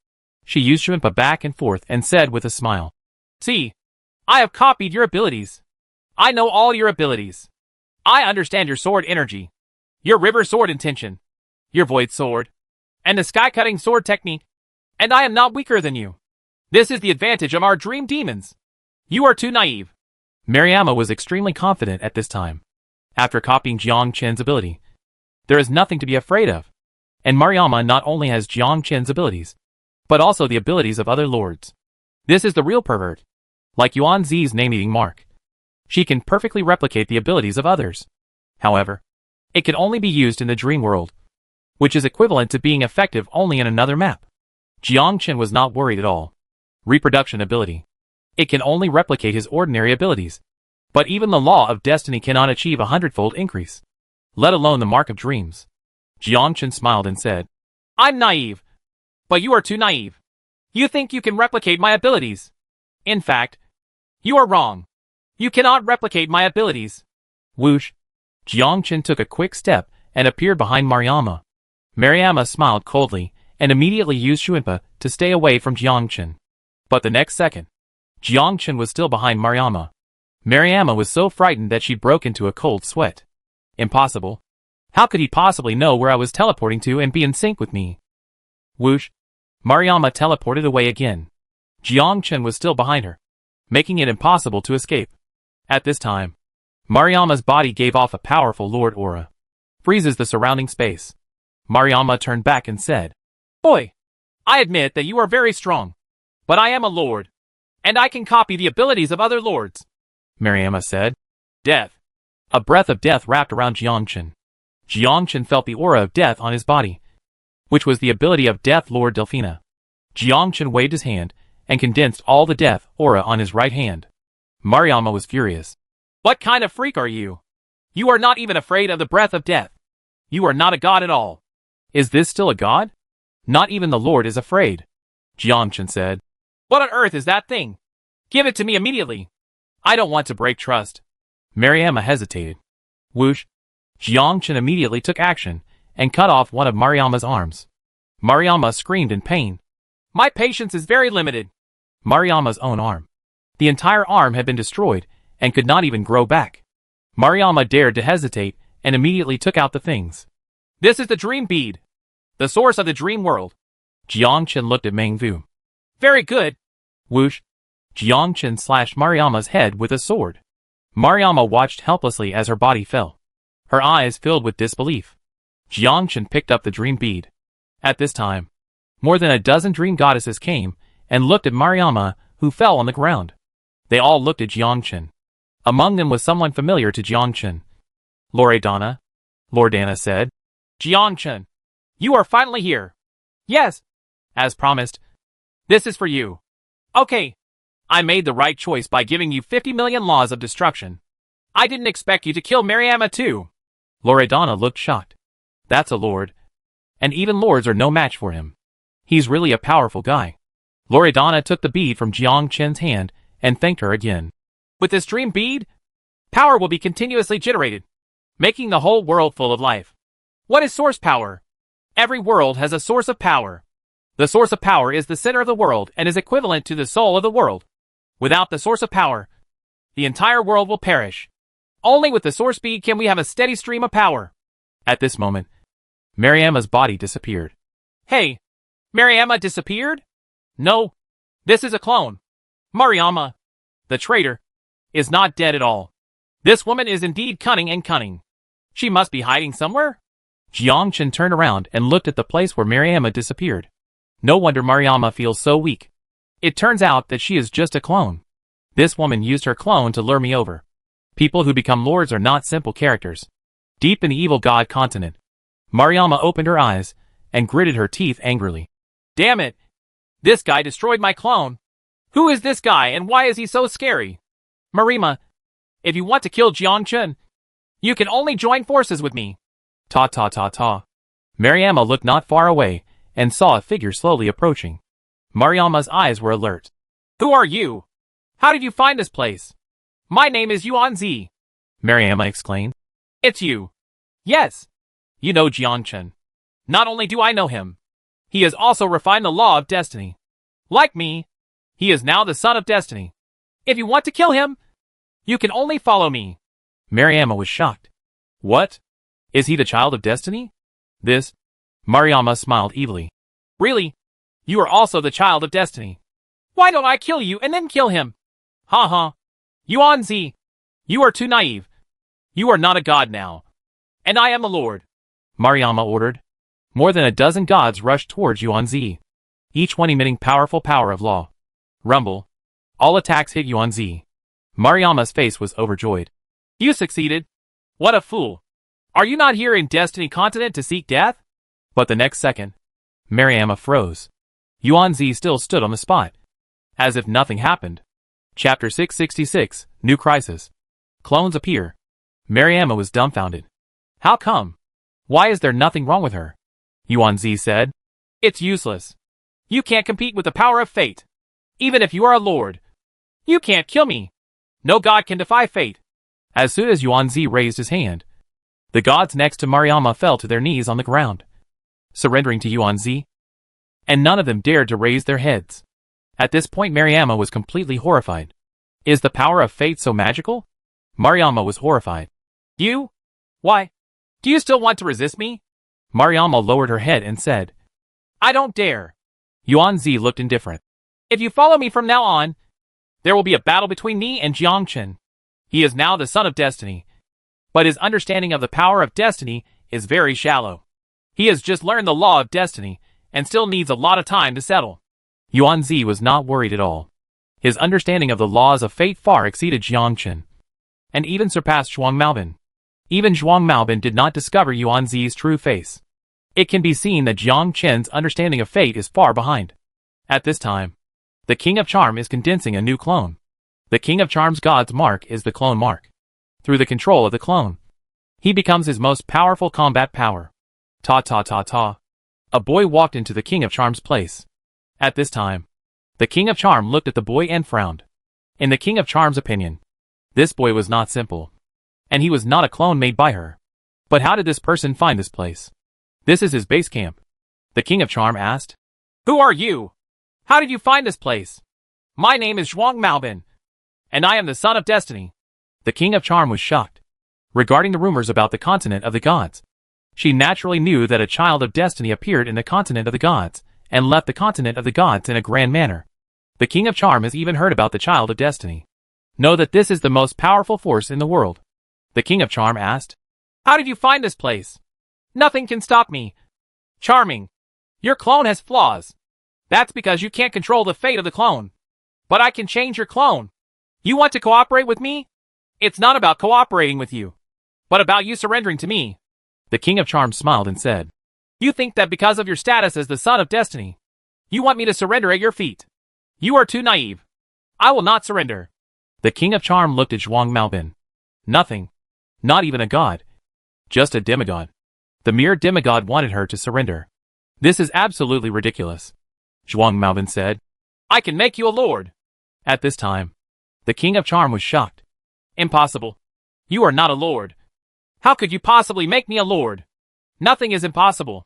She used Shuinpa back and forth and said with a smile,
See, I have copied your abilities. I know all your abilities. I understand your sword energy, your river sword intention, your void sword, and the sky-cutting sword technique, and I am not weaker than you. This is the advantage of our dream demons. You are too naive.
Mariama was extremely confident at this time. After copying Jiang Chen's ability, there is nothing to be afraid of. And Mariama not only has Jiang Chen's abilities, but also the abilities of other lords. This is the real pervert. Like Yuan Zi's name-eating mark. She can perfectly replicate the abilities of others. However, it can only be used in the dream world, which is equivalent to being effective only in another map. Jiang Chen was not worried at all. Reproduction ability. It can only replicate his ordinary abilities. But even the law of destiny cannot achieve a 100-fold increase, let alone the mark of dreams. Jiang Chen smiled and said,
I'm naive. But you are too naive. You think you can replicate my abilities. In fact, you are wrong. You cannot replicate my abilities.
Whoosh. Jiang Chen took a quick step and appeared behind Mariama. Mariama smiled coldly and immediately used Shuinpa to stay away from Jiang Chen. But the next second, Jiang Chen was still behind Mariama. Mariama was so frightened that she broke into a cold sweat. Impossible. How could he possibly know where I was teleporting to and be in sync with me? Whoosh. Mariama teleported away again. Jiang Chen was still behind her, making it impossible to escape. At this time, Mariama's body gave off a powerful lord aura. Freezes the surrounding space. Mariama turned back and said,
Boy, I admit that you are very strong. But I am a lord, and I can copy the abilities of other lords.
Mariama said.
Death.
A breath of death wrapped around Jiang Chen. Jiang Chen felt the aura of death on his body, which was the ability of Death Lord Delphina. Jiang Chen waved his hand and condensed all the death aura on his right hand. Mariama was furious.
What kind of freak are you? You are not even afraid of the breath of death. You are not a god at all.
Is this still a god? Not even the Lord is afraid. Jiang Chen said.
What on earth is that thing? Give it to me immediately. I don't want to break trust.
Mariama hesitated. Whoosh. Jiang Chen immediately took action and cut off one of Mariama's arms. Mariama screamed in pain.
My patience is very limited.
Mariama's own arm. The entire arm had been destroyed and could not even grow back. Mariama dared to hesitate and immediately took out the things.
This is the dream bead, the source of the dream world.
Jiang Chen looked at Meng Vu.
Very good.
Whoosh. Jiang Chen slashed Mariama's head with a sword. Mariama watched helplessly as her body fell. Her eyes filled with disbelief. Jiang Chen picked up the dream bead. At this time, more than a dozen dream goddesses came and looked at Mariama, who fell on the ground. They all looked at Jiang Chen. Among them was someone familiar to Jiang Chen. Loredana. Lordana said.
Jiang Chen, you are finally here. Yes. As promised. This is for you. Okay. I made the right choice by giving you 50 million laws of destruction. I didn't expect you to kill Mariama too.
Loredana looked shocked. That's a lord. And even lords are no match for him. He's really a powerful guy. Loredana took the bead from Jiang Chen's hand and thanked her again.
With this dream bead, power will be continuously generated, making the whole world full of life. What is source power? Every world has a source of power. The source of power is the center of the world and is equivalent to the soul of the world. Without the source of power, the entire world will perish. Only with the source bead can we have a steady stream of power.
At this moment, Mariama's body disappeared.
Hey, Mariama disappeared? No, this is a clone. Mariama, the traitor, is not dead at all. This woman is indeed cunning and cunning. She must be hiding somewhere.
Jiang Chen turned around and looked at the place where Mariama disappeared. No wonder Mariama feels so weak. It turns out that she is just a clone. This woman used her clone to lure me over. People who become lords are not simple characters. Deep in the evil god continent, Mariama opened her eyes and gritted her teeth angrily.
Damn it! This guy destroyed my clone. Who is this guy and why is he so scary? Marima, if you want to kill Jiang Chen, you can only join forces with me.
Ta ta ta ta. Mariama looked not far away and saw a figure slowly approaching. Mariama's eyes were alert.
Who are you? How did you find this place? My name is Yuan Zi.
Mariama exclaimed.
It's you. Yes. You know Jiangchen. Not only do I know him, he has also refined the law of destiny. Like me, he is now the son of destiny. If you want to kill him, you can only follow me.
Mariama was shocked. What? Is he the child of destiny? This? Mariama smiled evilly.
Really? You are also the child of destiny. Why don't I kill you and then kill him? Ha ha. Yuan Zi, you are too naive. You are not a god now. And I am a lord.
Mariama ordered. More than a dozen gods rushed towards Yuan Zi, each one emitting powerful power of law. Rumble. All attacks hit Yuan Zi. Mariama's face was overjoyed.
You succeeded. What a fool. Are you not here in Destiny Continent to seek death?
But the next second, Mariama froze. Yuan Zi still stood on the spot, as if nothing happened. Chapter 666, New Crisis. Clones appear. Mariama was dumbfounded. How come? Why is there nothing wrong with her? Yuan Zi said.
It's useless. You can't compete with the power of fate. Even if you are a lord, you can't kill me. No god can defy fate.
As soon as Yuan Zi raised his hand, the gods next to Mariama fell to their knees on the ground, surrendering to Yuan Zi. And none of them dared to raise their heads. At this point Mariama was completely horrified. Is the power of fate so magical? Mariama was horrified.
You? Why? Do you still want to resist me?
Mariama lowered her head and said,
I don't dare.
Yuan Zi looked indifferent.
If you follow me from now on, there will be a battle between me and Jiangchen. He is now the son of destiny, but his understanding of the power of destiny is very shallow. He has just learned the law of destiny and still needs a lot of time to settle.
Yuan Zi was not worried at all. His understanding of the laws of fate far exceeded Jiangchen, and even surpassed Zhuang Maobin. Even Zhuang Maobin did not discover Yuan Zi's true face. It can be seen that Jiangchen's understanding of fate is far behind. At this time, the King of Charm is condensing a new clone. The King of Charm's god's mark is the clone mark. Through the control of the clone, he becomes his most powerful combat power. Ta ta ta ta. A boy walked into the King of Charm's place. At this time, the King of Charm looked at the boy and frowned. In the King of Charm's opinion, this boy was not simple, and he was not a clone made by her. But how did this person find this place? This is his base camp. The King of Charm asked.
Who are you? How did you find this place? My name is Zhuang Maobin, and I am the son of destiny.
The King of Charm was shocked. Regarding the rumors about the continent of the gods, she naturally knew that a child of destiny appeared in the continent of the gods, and left the continent of the gods in a grand manner. The King of Charm has even heard about the child of destiny. Know that this is the most powerful force in the world. The King of Charm asked.
How did you find this place? Nothing can stop me. Charming. Your clone has flaws. That's because you can't control the fate of the clone. But I can change your clone. You want to cooperate with me? It's not about cooperating with you, but about you surrendering to me.
The King of Charm smiled and said,
You think that because of your status as the son of destiny, you want me to surrender at your feet. You are too naive. I will not surrender.
The King of Charm looked at Zhuang Maobin. Nothing. Not even a god. Just a demigod. The mere demigod wanted her to surrender. This is absolutely ridiculous. Zhuang Maobin said.
I can make you a lord.
At this time, the King of Charm was shocked.
Impossible. You are not a lord. How could you possibly make me a lord? Nothing is impossible.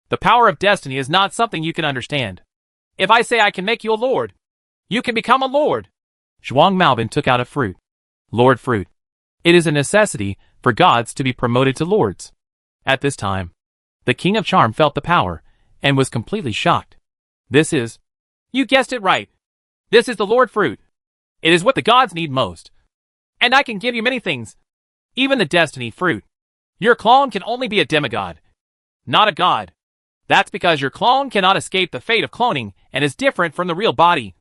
The power of destiny is not something you can understand. If I say I can make you a lord, you can become a lord.
Zhuang Maobin took out a fruit. Lord fruit. It is a necessity for gods to be promoted to lords. At this time, the King of Charm felt the power, and was completely shocked. This is...
You guessed it right. This is the Lord fruit. It is what the gods need most. And I can give you many things. Even the destiny fruit. Your clone can only be a demigod, not a god. That's because your clone cannot escape the fate of cloning and is different from the real body.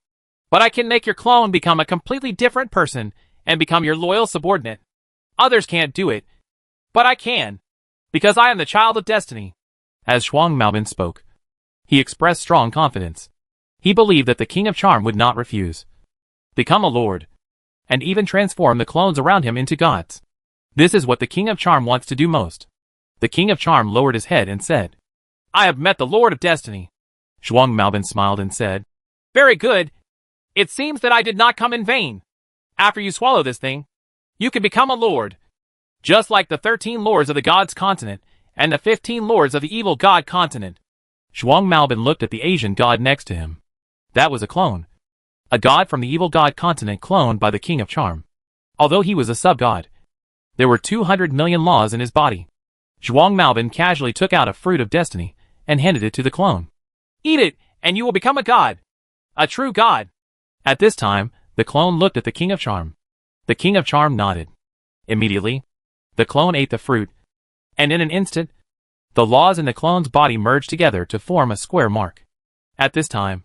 But I can make your clone become a completely different person and become your loyal subordinate. Others can't do it, but I can, because I am the child of destiny.
As Zhuang Maobin spoke, he expressed strong confidence. He believed that the King of Charm would not refuse. Become a lord, and even transform the clones around him into gods. This is what the King of Charm wants to do most. The King of Charm lowered his head and said,
I have met the Lord of Destiny.
Zhuang Maobin smiled and said,
Very good. It seems that I did not come in vain. After you swallow this thing, you can become a lord. Just like the 13 lords of the gods continent and the 15 lords of the evil god continent.
Zhuang Maobin looked at the Asian god next to him. That was a clone. A god from the evil god continent cloned by the King of Charm. Although he was a sub-god, there were 200 million laws in his body. Zhuang Maobin casually took out a fruit of destiny and handed it to the clone.
Eat it, and you will become a god. A true god.
At this time, the clone looked at the King of Charm. The King of Charm nodded. Immediately, the clone ate the fruit, and in an instant, the laws in the clone's body merged together to form a square mark. At this time,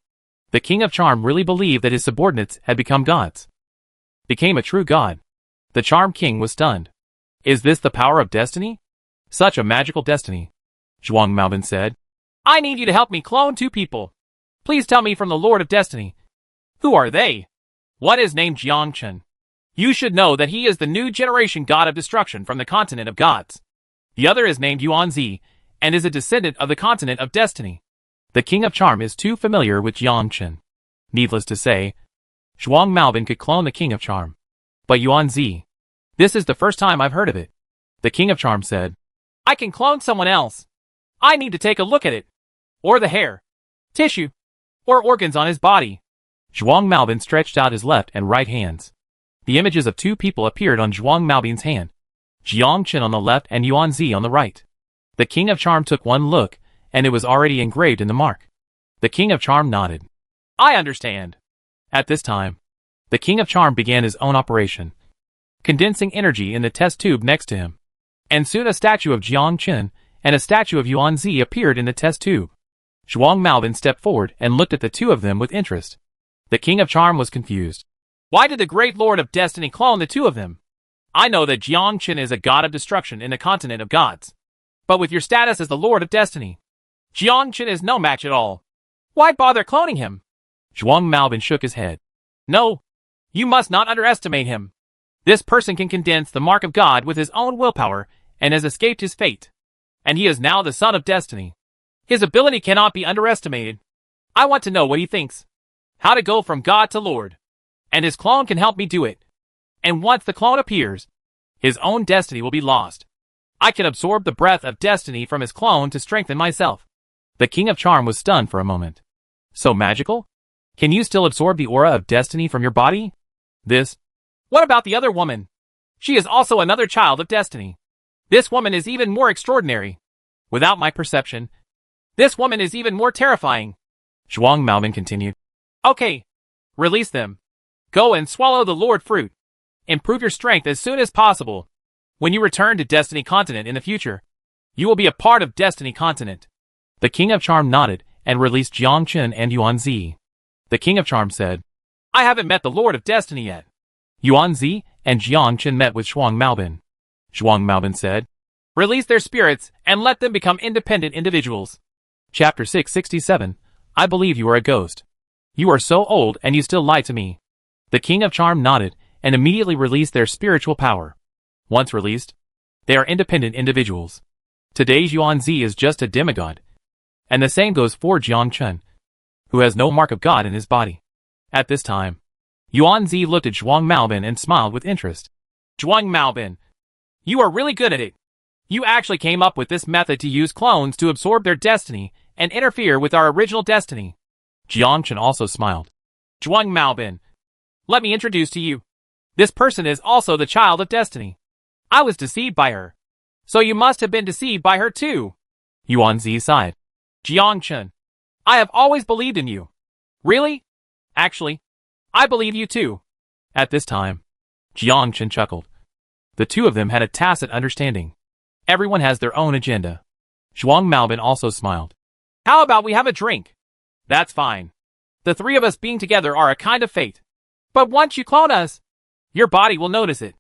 the King of Charm really believed that his subordinates had become gods. Became a true god. The Charm King was stunned. Is this the power of destiny? Such a magical destiny. Zhuang Maobin said.
I need you to help me clone 2 people. Please tell me from the Lord of Destiny. Who are they? One is named Jiangchen. You should know that he is the new generation god of destruction from the continent of gods. The other is named Yuanzi, and is a descendant of the continent of destiny. The King of Charm is too familiar with Jiangchen. Needless to say, Zhuang Maobin could clone the King of Charm. But Yuanzi, this is the first time I've heard of it. The King of Charm said, I can clone someone else. I need to take a look at it. Or the hair, tissue, or organs on his body. Zhuang Maobin stretched out his left and right hands. The images of 2 people appeared on Zhuang Maobin's hand. Jiangchen on the left and Yuanzi on the right. The King of Charm took one look, and it was already engraved in the mark. The King of Charm nodded. I understand. At this time, the King of Charm began his own operation, condensing energy in the test tube next to him. And soon a statue of Jiangchen and a statue of Yuanzi appeared in the test tube. Zhuang Maobin stepped forward and looked at the 2 of them with interest. The King of Charm was confused. Why did the great Lord of Destiny clone the 2 of them? I know that Jiangchen is a god of destruction in the continent of gods. But with your status as the Lord of Destiny, Jiangchen is no match at all. Why bother cloning him? Zhuang Maobin shook his head. No, you must not underestimate him. This person can condense the mark of God with his own willpower and has escaped his fate. And he is now the son of destiny. His ability cannot be underestimated. I want to know what he thinks. How to go from God to Lord. And his clone can help me do it. And once the clone appears, his own destiny will be lost. I can absorb the breath of destiny from his clone to strengthen myself. The King of Charm was stunned for a moment. So magical? Can you still absorb the aura of destiny from your body? What about the other woman? She is also another child of destiny. This woman is even more extraordinary. Without my perception, this woman is even more terrifying. Zhuang Maobin continued. Okay, release them. Go and swallow the Lord fruit. Improve your strength as soon as possible. When you return to Destiny Continent in the future, you will be a part of Destiny Continent. The King of Charm nodded and released Jiangchen and Yuanzi. The King of Charm said, I haven't met the Lord of Destiny yet. Yuanzi and Jiangchen met with Zhuang Maobin. Zhuang Maobin said, Release their spirits and let them become independent individuals. Chapter 667, I believe you are a ghost. You are so old and you still lie to me. The King of Charm nodded and immediately released their spiritual power. Once released, they are independent individuals. Today's Yuanzi is just a demigod. And the same goes for Jiangchen, who has no mark of God in his body. At this time, Yuanzi looked at Zhuang Maobin and smiled with interest. Zhuang Maobin, you are really good at it. You actually came up with this method to use clones to absorb their destiny and interfere with our original destiny. Jiangchen also smiled. Zhuang Maobin, let me introduce to you. This person is also the child of destiny. I was deceived by her. So you must have been deceived by her too. Yuanzi sighed. Jiangchen, I have always believed in you. Really? Actually, I believe you too. At this time, Jiangchen chuckled. The 2 of them had a tacit understanding. Everyone has their own agenda. Zhuang Maobin also smiled. How about we have a drink? That's fine. The 3 of us being together are a kind of fate. But once you clone us, your body will notice it.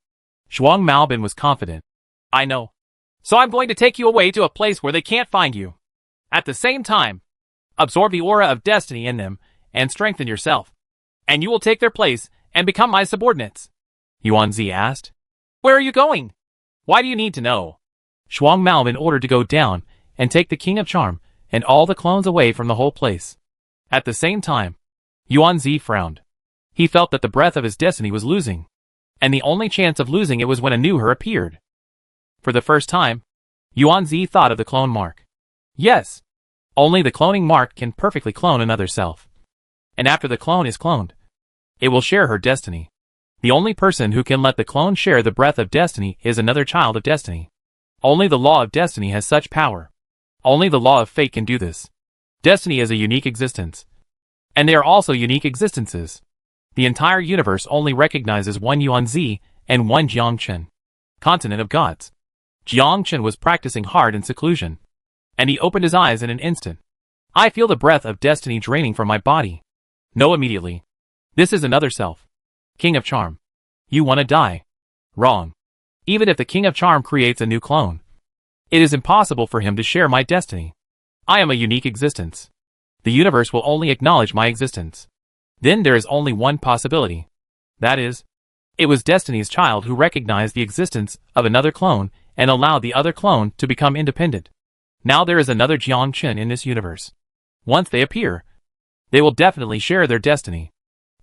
Zhuang Maobin was confident. I know. So I'm going to take you away to a place where they can't find you. At the same time, absorb the aura of destiny in them and strengthen yourself. And you will take their place and become my subordinates. Yuanzi asked. Where are you going? Why do you need to know? Zhuang Maobin ordered to go down and take the King of Charm and all the clones away from the whole place.
At the same time, Yuan-Zi frowned. He felt that the breath of his destiny was losing, and the only chance of losing it was when a new her appeared. For the first time, Yuan-Zi thought of the clone mark. Yes, only the cloning mark can perfectly clone another self. And after the clone is cloned, it will share her destiny. The only person who can let the clone share the breath of destiny is another child of destiny. Only the law of destiny has such power. Only the law of fate can do this. Destiny is a unique existence. And they are also unique existences. The entire universe only recognizes one Yuan-Zi and one Jiangchen, continent of gods. Jiangchen was practicing hard in seclusion, and he opened his eyes in an instant. I feel the breath of destiny draining from my body. No, immediately. This is another self. King of Charm. You wanna die? Wrong. Even if the King of Charm creates a new clone, it is impossible for him to share my destiny. I am a unique existence. The universe will only acknowledge my existence. Then there is only one possibility. That is, it was Destiny's child who recognized the existence of another clone and allowed the other clone to become independent. Now there is another Jiangchen in this universe. Once they appear, they will definitely share their destiny.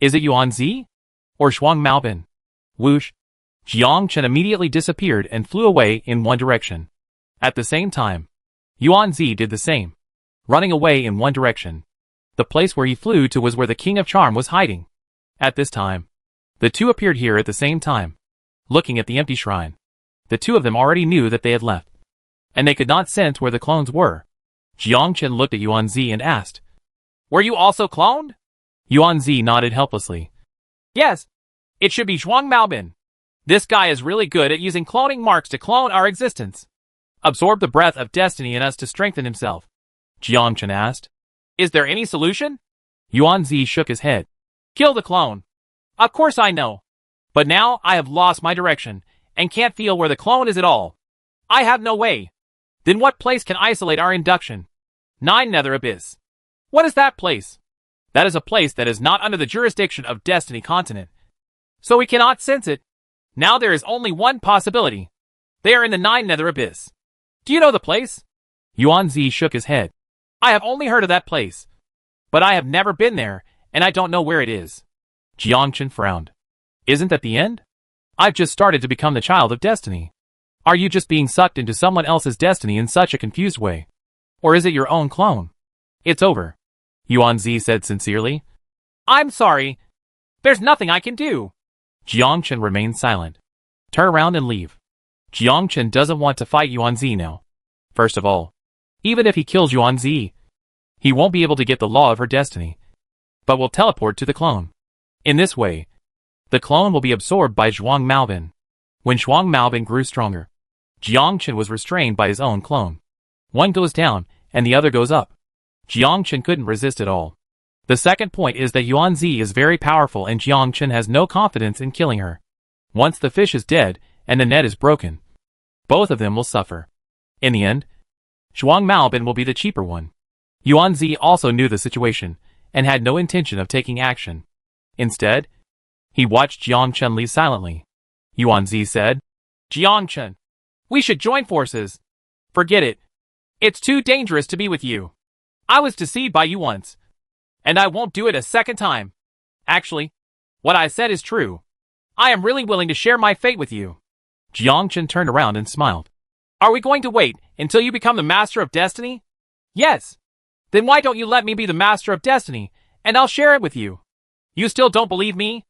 Is it Yuan-Zi? Or Shuang Maobin? Whoosh! Jiangchen immediately disappeared and flew away in one direction. At the same time, Yuan-Zi did the same, running away in one direction. The place where he flew to was where the King of Charm was hiding. At this time, the two appeared here at the same time, looking at the empty shrine. The two of them already knew that they had left, and they could not sense where the clones were. Jiangchen looked at Yuan-Zi and asked, "Were you also cloned?" Yuan-Zi nodded helplessly. "Yes. It should be Shuang Maobin. This guy is really good at using cloning marks to clone our existence. Absorb the breath of destiny in us to strengthen himself." Jiangchen asked, "Is there any solution?" Yuan-Zi shook his head. "Kill the clone. Of course I know. But now I have lost my direction and can't feel where the clone is at all. I have no way. Then what place can isolate our induction? 9 Nether Abyss. What is that place? That is a place that is not under the jurisdiction of Destiny Continent. So we cannot sense it. Now there is only one possibility. They are in the 9 Nether Abyss. Do you know the place?" Yuan-Zi shook his head. "I have only heard of that place. But I have never been there, and I don't know where it is." Jiangchen frowned. "Isn't that the end? I've just started to become the child of destiny. Are you just being sucked into someone else's destiny in such a confused way? Or is it your own clone?" "It's over," Yuan-Zi said sincerely. "I'm sorry. There's nothing I can do." Jiangchen remained silent. "Turn around and leave." Jiangchen doesn't want to fight Yuan-Zi now. First of all, even if he kills Yuan-Zi, he won't be able to get the law of her destiny, but will teleport to the clone. In this way, the clone will be absorbed by Shuang Maobin. When Shuang Maobin grew stronger, Jiangchen was restrained by his own clone. One goes down, and the other goes up. Jiangchen couldn't resist at all. The second point is that Yuan-Zi is very powerful and Jiangchen has no confidence in killing her. Once the fish is dead, and the net is broken, both of them will suffer. In the end, Shuang Maobin will be the cheaper one. Yuan-Zi also knew the situation, and had no intention of taking action. Instead, he watched Jiangchen leave silently. Yuan-Zi said, "Jiangchen, we should join forces." "Forget it. It's too dangerous to be with you. I was deceived by you once, and I won't do it a second time. Actually, what I said is true. I am really willing to share my fate with you." Jiangchen turned around and smiled. "Are we going to wait until you become the Master of Destiny?" "Yes. Then why don't you let me be the Master of Destiny, and I'll share it with you." "You still don't believe me?"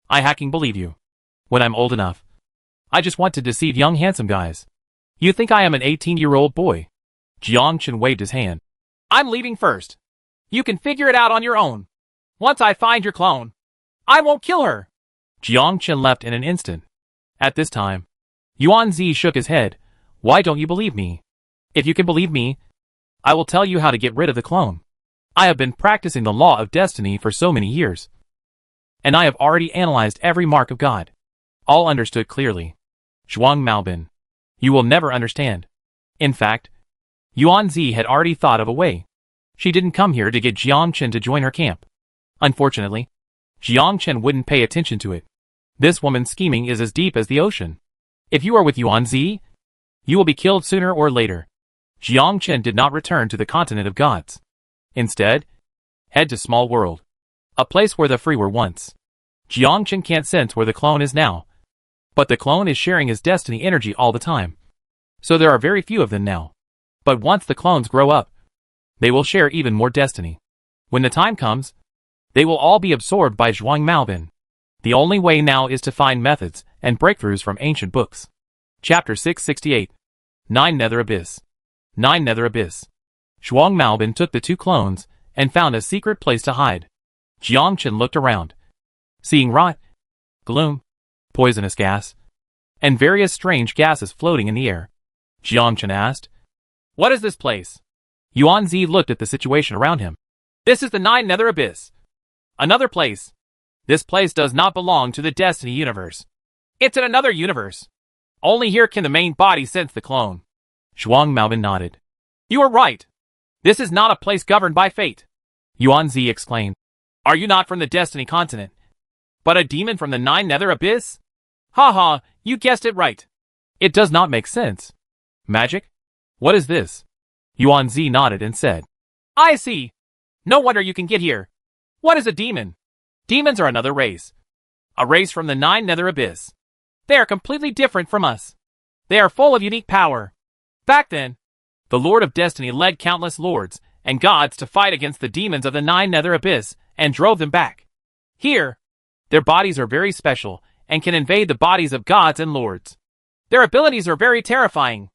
"I hacking believe you. When I'm old enough. I just want to deceive young handsome guys. You think I am an 18-year-old boy?" Jiangchen waved his hand. "I'm leaving first. You can figure it out on your own. Once I find your clone, I won't kill her." Jiangchen left in an instant. At this time, Yuan-Zi shook his head. "Why don't you believe me? If you can believe me, I will tell you how to get rid of the clone. I have been practicing the law of destiny for so many years, and I have already analyzed every mark of God. All understood clearly. Shuang Maobin, you will never understand." In fact, Yuan-Zi had already thought of a way. She didn't come here to get Jiangchen to join her camp. Unfortunately, Jiangchen wouldn't pay attention to it. This woman's scheming is as deep as the ocean. If you are with Yuan-Zi, you will be killed sooner or later. Jiangchen did not return to the continent of gods. Instead, Head to small world. A place where the free were once. Jiangchen can't sense where the clone is now. But the clone is sharing his destiny energy all the time. So there are very few of them now. But once the clones grow up, they will share even more destiny. When the time comes, they will all be absorbed by Zhuang Maobin. The only way now is to find methods and breakthroughs from ancient books. Chapter 668. 9 Nether Abyss. 9 Nether Abyss. Zhuang Maobin took the 2 clones and found a secret place to hide. Jiangchen looked around, seeing rot, gloom, poisonous gas, and various strange gases floating in the air. Jiangchen asked,
"What is this place?"
Yuanzi looked at the situation around him.
"This is the 9 Nether Abyss. Another place. This place does not belong to the Destiny universe. It's in another universe. Only here can the main body sense the clone."
Zhuang Maobin nodded.
"You are right. This is not a place governed by fate,"
Yuanzi exclaimed.
"Are you not from the Destiny continent, but a demon from the 9 Nether Abyss? Ha, you guessed it right."
"It does not make sense. Magic? What is this?" Yuanzi nodded and said,
"I see. No wonder you can get here. What is a demon? Demons are another race. A race from the 9 Nether Abyss. They are completely different from us. They are full of unique power. Back then, the Lord of Destiny led countless lords and gods to fight against the demons of the 9 Nether Abyss and drove them back. Here, their bodies are very special and can invade the bodies of gods and lords. Their abilities are very terrifying.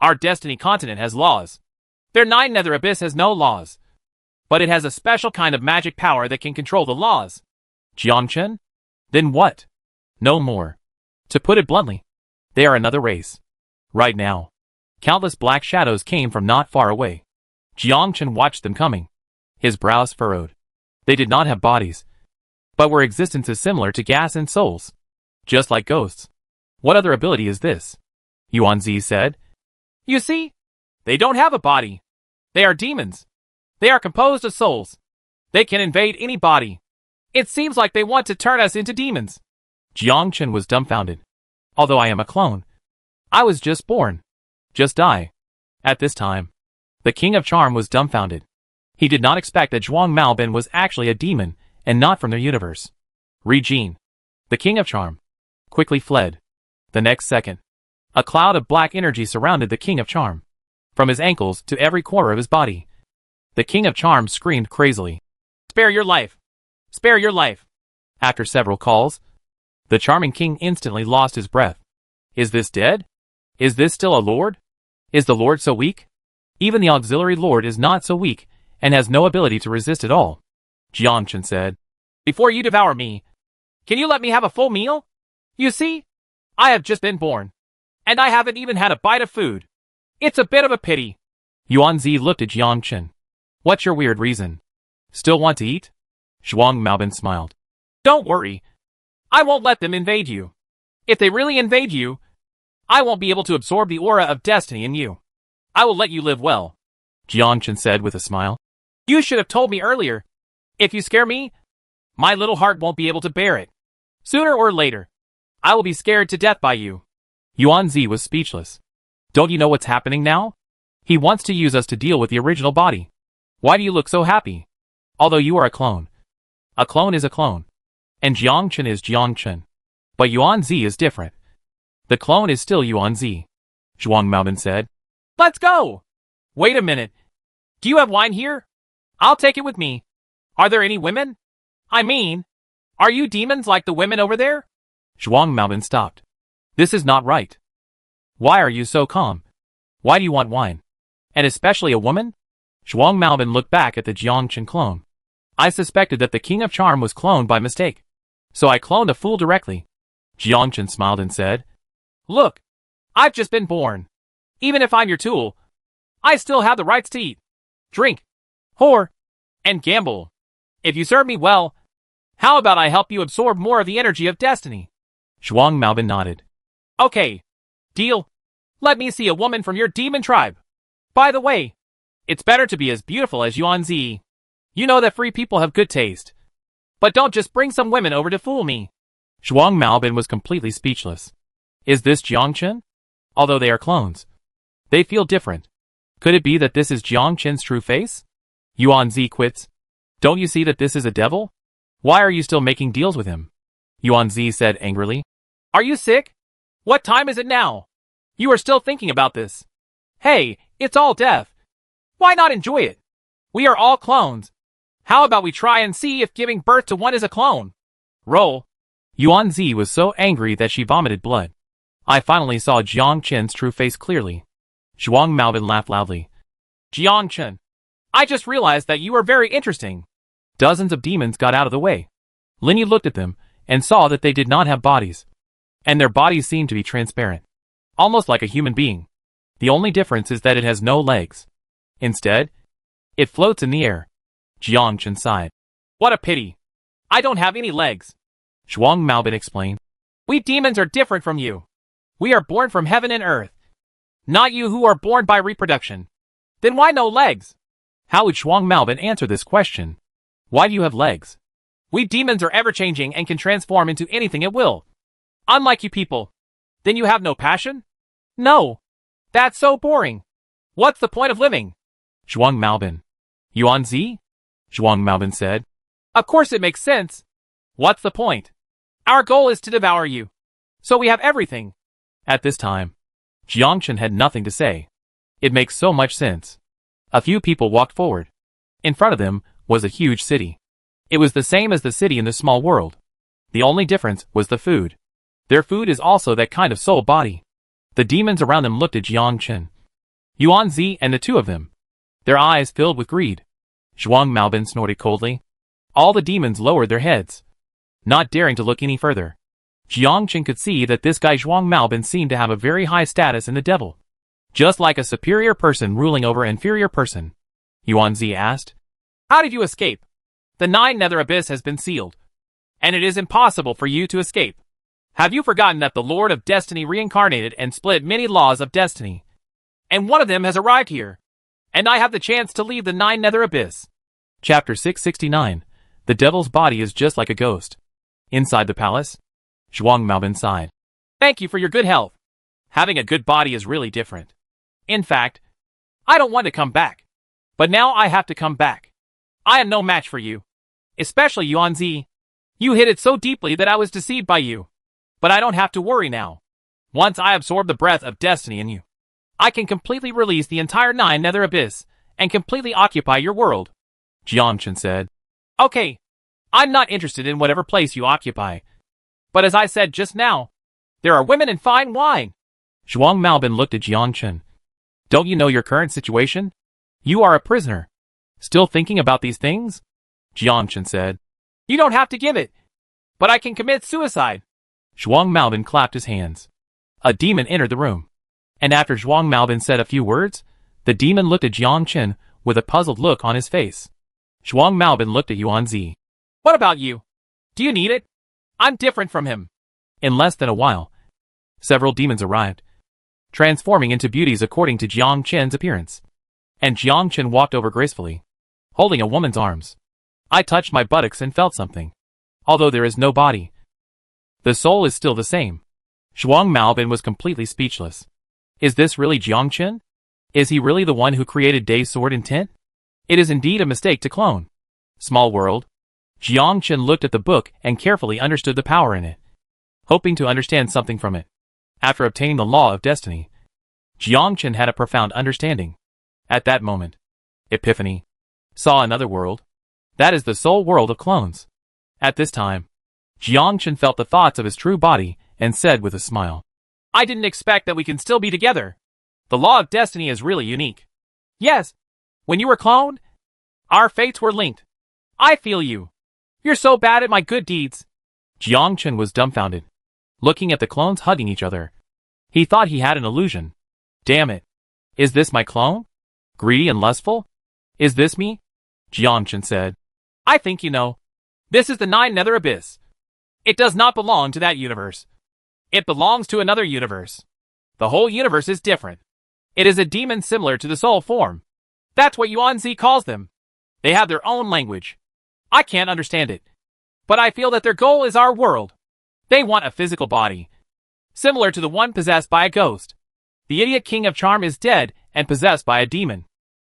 Our Destiny continent has laws. Their 9 Nether Abyss has no laws. But it has a special kind of magic power that can control the laws."
"Jiangchen? Then what?" "No more. To put it bluntly, they are another race. Right now, countless black shadows came from not far away. Jiangchen watched them coming. His brows furrowed. They did not have bodies, but were existences similar to gas and souls. Just like ghosts. What other ability is this?" Yuanzi said.
"You see? They don't have a body. They are demons. They are composed of souls. They can invade any body. It seems like they want to turn us into demons."
Jiangchen was dumbfounded. "Although I am a clone, I was just born. Just die." At this time, the King of Charm was dumbfounded. He did not expect that Zhuang Maobin was actually a demon and not from their universe. Regine, the King of Charm, quickly fled. The next second, a cloud of black energy surrounded the King of Charm. From his ankles to every corner of his body, the King of Charm screamed crazily,
"Spare your life! Spare your life!"
After several calls, the charming king instantly lost his breath. Is this dead? Is this still a lord? Is the lord so weak? Even the auxiliary lord is not so weak and has no ability to resist at all. Jiangchen said,
"Before you devour me, can you let me have a full meal? You see, I have just been born, and I haven't even had a bite of food. It's a bit of a pity."
Yuanzi looked at Jiangchen. "What's your weird reason? Still want to eat?" Zhuang Maobin smiled.
"Don't worry. I won't let them invade you. If they really invade you, I won't be able to absorb the aura of destiny in you. I will let you live well,"
Jiangchen said with a smile.
"You should have told me earlier. If you scare me, my little heart won't be able to bear it. Sooner or later, I will be scared to death by you."
Yuanzi was speechless. "Don't you know what's happening now? He wants to use us to deal with the original body. Why do you look so happy? Although you are a clone. A clone is a clone. And Jiangchen is Jiangchen. But Yuanzi is different. The clone is still Yuanzi," Zhuang Maobin said.
"Let's go! Wait a minute. Do you have wine here? I'll take it with me. Are there any women? I mean, are you demons like the women over there?"
Zhuang Maobin stopped. "This is not right. Why are you so calm? Why do you want wine? And especially a woman?" Zhuang Maobin looked back at the Jiangchen clone. "I suspected that the King of Charm was cloned by mistake. So I cloned a fool directly." Jiangchen smiled and said,
"Look, I've just been born. Even if I'm your tool, I still have the rights to eat, drink, whore, and gamble. If you serve me well, how about I help you absorb more of the energy of destiny?"
Zhuang Maobin nodded.
"Okay, deal. Let me see a woman from your demon tribe. By the way, it's better to be as beautiful as Yuanzi. You know that free people have good taste. But don't just bring some women over to fool me."
Zhuang Maobin was completely speechless. Is this Jiangchen? Although they are clones, they feel different. Could it be that this is Jiangchen's true face? Yuanzi quits. Don't you see that this is a devil? Why are you still making deals with him? Yuan-zi said angrily.
Are you sick? What time is it now? You are still thinking about this. Hey, it's all death. Why not enjoy it? We are all clones. How about we try and see if giving birth to one is a clone? Roll.
Yuan-zi was so angry that she vomited blood. I finally saw Jiang Chen's true face clearly. Zhuang Maobin laughed loudly.
Jiang Chen, I just realized that you are very interesting.
Dozens of demons got out of the way. Lin Yi looked at them and saw that they did not have bodies. And their bodies seemed to be transparent. Almost like a human being. The only difference is that it has no legs. Instead, it floats in the air. Jiang Chen sighed.
What a pity. I don't have any legs.
Zhuang Maobin explained.
We demons are different from you. We are born from heaven and earth. Not you who are born by reproduction. Then why no legs?
How would Zhuang Maobin answer this question? Why do you have legs?
We demons are ever-changing and can transform into anything at will. Unlike you people. Then you have no passion? No. That's so boring. What's the point of living?
Zhuang Maobin. Yuan-zi? Zhuang Maobin said.
Of course it makes sense. What's the point? Our goal is to devour you. So we have everything.
At this time, Jiang Chen had nothing to say. It makes so much sense. A few people walked forward. In front of them was a huge city. It was the same as the city in the small world. The only difference was the food. Their food is also that kind of soul body. The demons around them looked at Jiang Chen, Yuan-zi and the two of them. Their eyes filled with greed. Zhuang Maobin snorted coldly. All the demons lowered their heads, not daring to look any further. Jiang Chen could see that this guy Zhuang Maobin seemed to have a very high status in the devil. Just like a superior person ruling over an inferior person. Yuan-zi asked.
How did you escape? The 9 Nether Abyss has been sealed. And it is impossible for you to escape. Have you forgotten that the Lord of Destiny reincarnated and split many laws of destiny? And one of them has arrived here. And I have the chance to leave the 9 Nether Abyss.
Chapter 669. The devil's body is just like a ghost. Inside the palace, Zhuang Maobin sighed.
Thank you for your good health. Having a good body is really different. In fact, I don't want to come back. But now I have to come back. I am no match for you. Especially Yuan-zi. You hit it so deeply that I was deceived by you. But I don't have to worry now. Once I absorb the breath of destiny in you, I can completely release the entire 9 Nether Abyss and completely occupy your world.
Jiang Chen said.
Okay. I'm not interested in whatever place you occupy. But as I said just now, there are women and fine wine.
Zhuang Maobin looked at Jiang Chen. Don't you know your current situation? You are a prisoner. Still thinking about these things? Jiang Chen said.
You don't have to give it. But I can commit suicide.
Zhuang Maobin clapped his hands. A demon entered the room. And after Zhuang Maobin said a few words, the demon looked at Jiang Chen with a puzzled look on his face. Zhuang Maobin looked at Yuan-zi.
What about you? Do you need it? I'm different from him.
In less than a while, several demons arrived, transforming into beauties according to Jiang Chen's appearance. And Jiang Chen walked over gracefully, holding a woman's arms. I touched my buttocks and felt something. Although there is no body, the soul is still the same. Zhuang Maobin was completely speechless. Is this really Jiang Chen? Is he really the one who created Day's sword intent? It is indeed a mistake to clone. Small world. Jiang Chen looked at the book and carefully understood the power in it, hoping to understand something from it. After obtaining the law of destiny, Jiang Chen had a profound understanding. At that moment, Epiphany saw another world. That is the soul world of clones. At this time, Jiang Chen felt the thoughts of his true body and said with a smile,
I didn't expect that we can still be together. The law of destiny is really unique. Yes, when you were cloned, our fates were linked. I feel you. You're so bad at my good deeds.
Jiang Chen was dumbfounded, looking at the clones hugging each other. He thought he had an illusion. Damn it. Is this my clone? Greedy and lustful? Is this me? Jiang Chen said.
I think you know. This is the 9 Nether Abyss. It does not belong to that universe. It belongs to another universe. The whole universe is different. It is a demon similar to the soul form. That's what Yuan-zi calls them. They have their own language. I can't understand it. But I feel that their goal is our world. They want a physical body, similar to the one possessed by a ghost. The idiot king of charm is dead and possessed by a demon.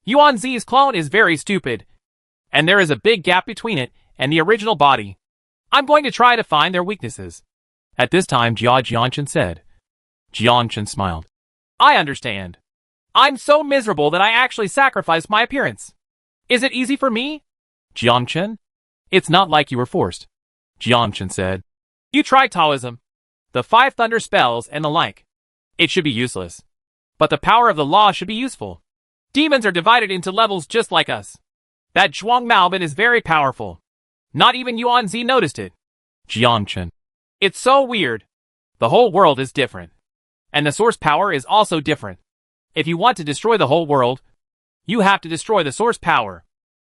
Yuan-zi's clone is very stupid. and there is a big gap between it and the original body. I'm going to try to find their weaknesses.
At this time, Jiangchen said. Jiangchen smiled.
I understand. I'm so miserable that I actually sacrificed my appearance. Is it easy for me?
Jiangchen? It's not like you were forced. Jiangchen said.
You try Taoism, the 5 thunder spells and the like. It should be useless. But the power of the law should be useful. Demons are divided into levels just like us. That Zhuang Maobin is very powerful. Not even Yuan Zi noticed it.
Jiangchen.
It's so weird. The whole world is different. And the source power is also different. If you want to destroy the whole world, you have to destroy the source power.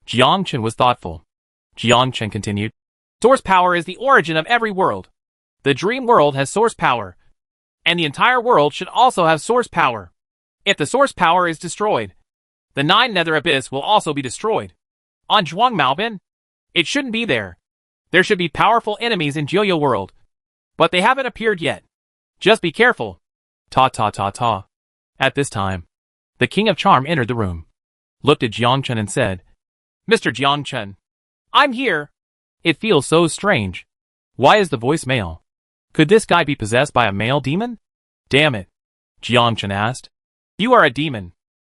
Jiangchen was thoughtful. Jiangchen continued.
Source power is the origin of every world. The dream world has source power. And the entire world should also have source power. If the source power is destroyed, the 9 nether abyss will also be destroyed. On Zhuang Maobin, it shouldn't be there. There should be powerful enemies in Joyo world. But they haven't appeared yet. Just be careful.
Ta. At this time, the King of Charm entered the room, looked at Jiangchen and said,
Mr. Jiangchen, I'm here.
It feels so strange. Why is the voice male? Could this guy be possessed by a male demon? Damn it. Jiangchen asked.
You are a demon.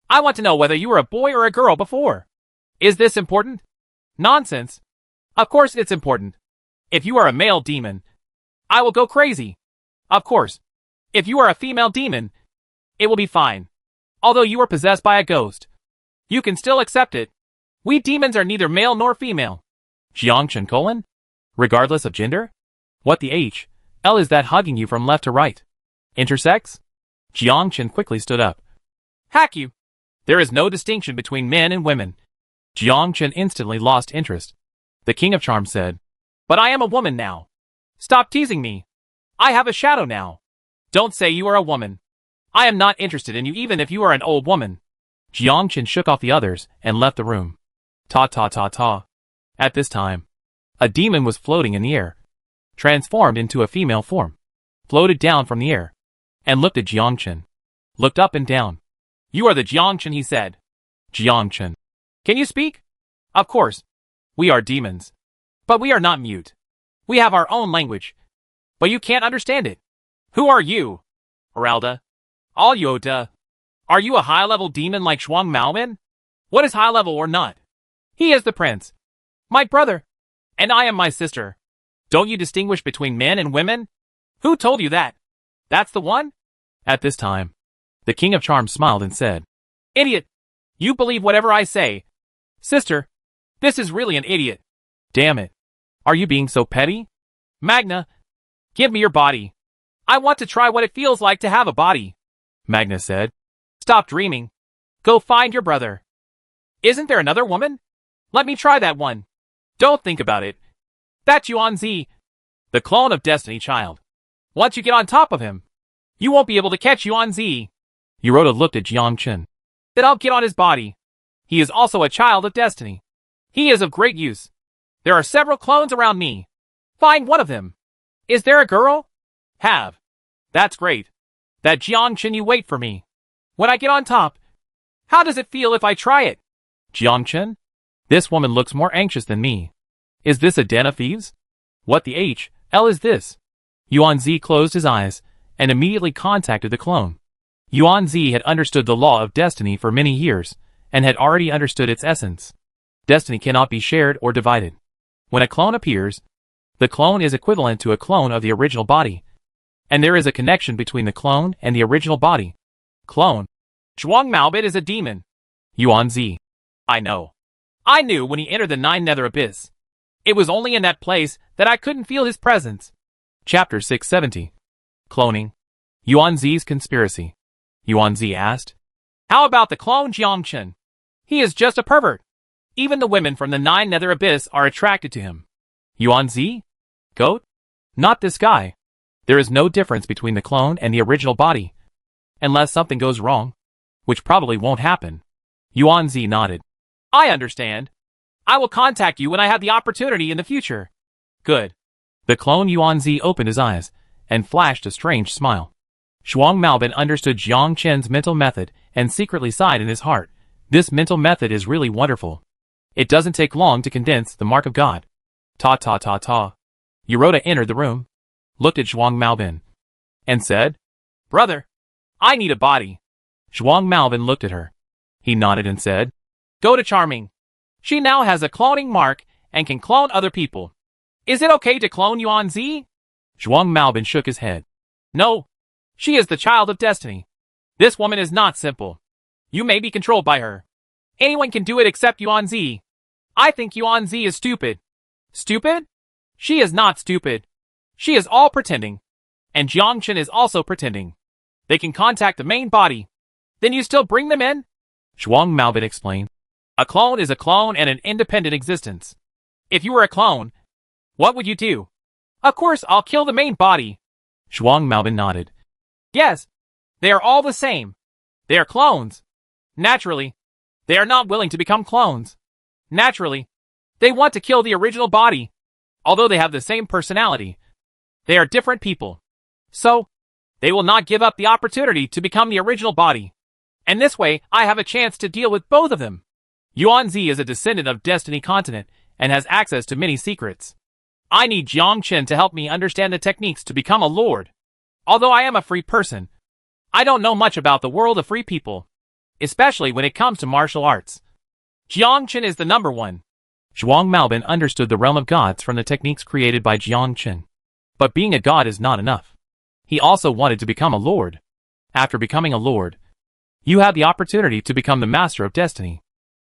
I want to know whether you were a boy or a girl before. Is this important? Nonsense. Of course it's important. If you are a male demon, I will go crazy. Of course. If you are a female demon, it will be fine. Although you are possessed by a ghost, you can still accept it. We demons are neither male nor female.
Jiangchen : regardless of gender? What the L is that hugging you from left to right? Intersex? Jiangchen quickly stood up.
Hack you. There is no distinction between men and women.
Jiangchen instantly lost interest. The King of Charm said,
But I am a woman now. Stop teasing me. I have a shadow now. Don't say you are a woman. I am not interested in you even if you are an old woman.
Jiangchen shook off the others and left the room. Ta. At this time, a demon was floating in the air, transformed into a female form, floated down from the air, and looked at Jiangchen. Looked up and down.
You are the Jiangchen, he said.
Jiangchen.
Can you speak? Of course. We are demons. But we are not mute. We have our own language. But you can't understand it. Who are you? Aralda. Alyoda. Are you a high-level demon like Zhuang Maobin? What is high-level or not? He is the prince. My brother. And I am my sister. Don't you distinguish between men and women? Who told you that? That's the one?
At this time, the King of Charm smiled and said,
Idiot. You believe whatever I say. Sister, this is really an idiot.
Damn it. Are you being so petty?
Magna, give me your body. I want to try what it feels like to have a body.
Magna said.
Stop dreaming. Go find your brother. Isn't there another woman? Let me try that one. Don't think about it. That's Yuan Zi, the clone of Destiny Child. Once you get on top of him, you won't be able to catch Yuan Zi.
Yorota looked at Jiangchen.
Then I'll get on his body. He is also a child of Destiny. He is of great use. There are several clones around me. Find one of them. Is there a girl? Have. That's great. That Jiangchen, you wait for me. When I get on top, how does it feel if I try it?
Jiangchen? This woman looks more anxious than me. Is this a den of thieves? What the L is this? Yuan Zi closed his eyes and immediately contacted the clone. Yuan Zi had understood the law of destiny for many years and had already understood its essence. Destiny cannot be shared or divided. When a clone appears, the clone is equivalent to a clone of the original body, and there is a connection between the clone and the original body. Clone.
Zhuang Maobin is a demon.
Yuan Zi.
I know. I knew when he entered the 9 nether abyss. It was only in that place that I couldn't feel his presence.
Chapter 670. Cloning. Yuan Zi's conspiracy. Yuan Zi asked.
How about the clone Jiangchen? He is just a pervert. Even the women from the 9 nether abyss are attracted to him.
Yuan Zi? Goat? Not this guy. There is no difference between the clone and the original body. Unless something goes wrong, which probably won't happen. Yuan Zi nodded.
I understand. I will contact you when I have the opportunity in the future. Good.
The clone Yuan Zi opened his eyes and flashed a strange smile. Zhuang Maobin understood Jiangchen's mental method and secretly sighed in his heart. This mental method is really wonderful. It doesn't take long to condense the mark of God. Ta ta ta ta. Yorota entered the room, looked at Zhuang Maobin, and said,
Brother, I need a body.
Zhuang Maobin looked at her. He nodded and said,
Go to Charming. She now has a cloning mark and can clone other people. Is it okay to clone Yuan Zi?
Zhuang Maobin shook his head.
No. She is the child of destiny. This woman is not simple. You may be controlled by her. Anyone can do it except Yuan Zi. I think Yuan Zi is stupid. Stupid? She is not stupid. She is all pretending. And Jiang Chen is also pretending. They can contact the main body. Then you still bring them in?
Zhuang Maobin explained.
A clone is a clone and an independent existence. If you were a clone, what would you do? Of course, I'll kill the main body.
Zhuang Maobin nodded.
Yes. They are all the same. They are clones. Naturally, they are not willing to become clones. Naturally, they want to kill the original body. Although they have the same personality, they are different people. So, they will not give up the opportunity to become the original body. And this way, I have a chance to deal with both of them. Yuan Zi is a descendant of Destiny Continent and has access to many secrets. I need Jiang Chen to help me understand the techniques to become a lord. Although I am a free person, I don't know much about the world of free people, especially when it comes to martial arts. Jiang Chen is the number one.
Zhuang Maobin understood the realm of gods from the techniques created by Jiang Chen. But being a god is not enough. He also wanted to become a lord. After becoming a lord, you have the opportunity to become the master of destiny.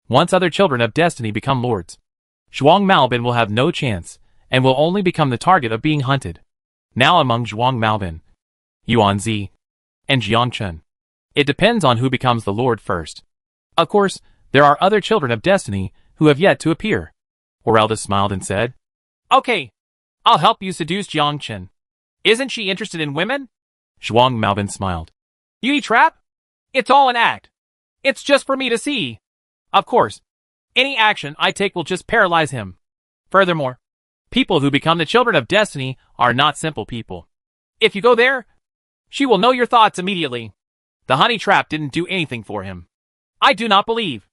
Once other children of destiny become lords, Zhuang Maobin will have no chance, and will only become the target of being hunted. Now among Zhuang Maobin, Yuan Zi, and Jiang Chen, it depends on who becomes the lord first. Of course, there are other children of destiny who have yet to appear. Orelda smiled and said,
Okay, I'll help you seduce Jiang Chen. Isn't she interested in women?
Zhuang Maobin smiled.
Beauty trap? It's all an act. It's just for me to see. Of course, any action I take will just paralyze him. Furthermore, people who become the children of destiny are not simple people. If you go there, she will know your thoughts immediately. The honey trap didn't do anything for him. I do not believe.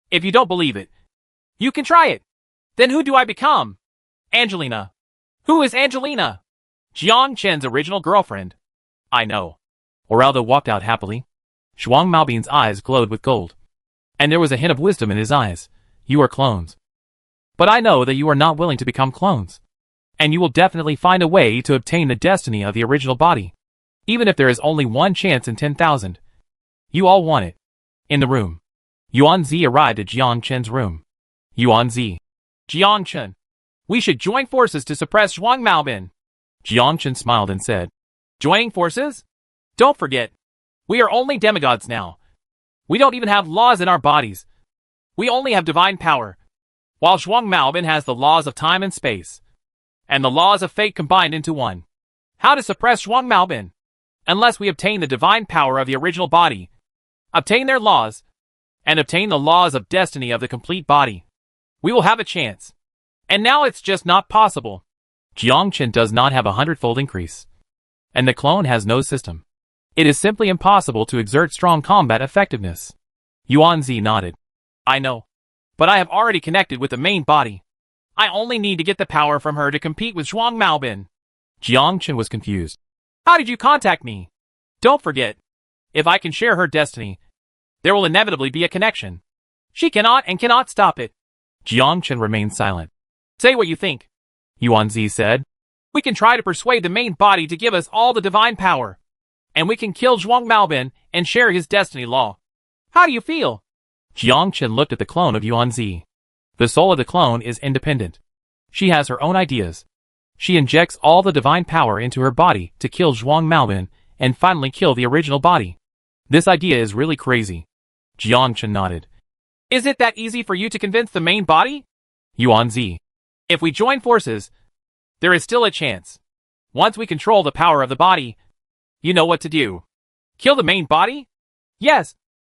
If you don't believe it, you can try it. Then who do I become? Angelina. Who is Angelina? Jiang Chen's original girlfriend. I know.
Orelda walked out happily. Zhuang Maobin's eyes glowed with gold. And there was a hint of wisdom in his eyes. You are clones. But I know that you are not willing to become clones. And you will definitely find a way to obtain the destiny of the original body. Even if there is only one chance in 10,000. You all want it. In the room, Yuan Zi arrived at Jiang Chen's room. Yuan Zi.
Jiang Chen. We should join forces to suppress Zhuang Maobin.
Jiang Chen smiled and said,
Joining forces? Don't forget, we are only demigods now. We don't even have laws in our bodies. We only have divine power. While Zhuang Maobin has the laws of time and space. And the laws of fate combined into one. How to suppress Zhuang Maobin? Unless we obtain the divine power of the original body. Obtain their laws. And obtain the laws of destiny of the complete body. We will have a chance. And now it's just not possible.
Jiang Chen does not have 100-fold increase. And the clone has no system. It is simply impossible to exert strong combat effectiveness. Yuan Zi nodded.
I know. But I have already connected with the main body. I only need to get the power from her to compete with Zhuang Maobin.
Jiang Chen was confused.
How did you contact me? Don't forget. If I can share her destiny, there will inevitably be a connection. She cannot and cannot stop it.
Jiang Chen remained silent.
Say what you think.
Yuan Zi said.
We can try to persuade the main body to give us all the divine power. And we can kill Zhuang Maobin and share his destiny law. How do you feel?
Jiang Chen looked at the clone of Yuan Zi. The soul of the clone is independent. She has her own ideas. She injects all the divine power into her body to kill Zhuang Maobin and finally kill the original body. This idea is really crazy. Jiang Chen nodded.
Is it that easy for you to convince the main body?
Yuan Zi.
If we join forces, there is still a chance. Once we control the power of the body, you know what to do. Kill the main body? Yes.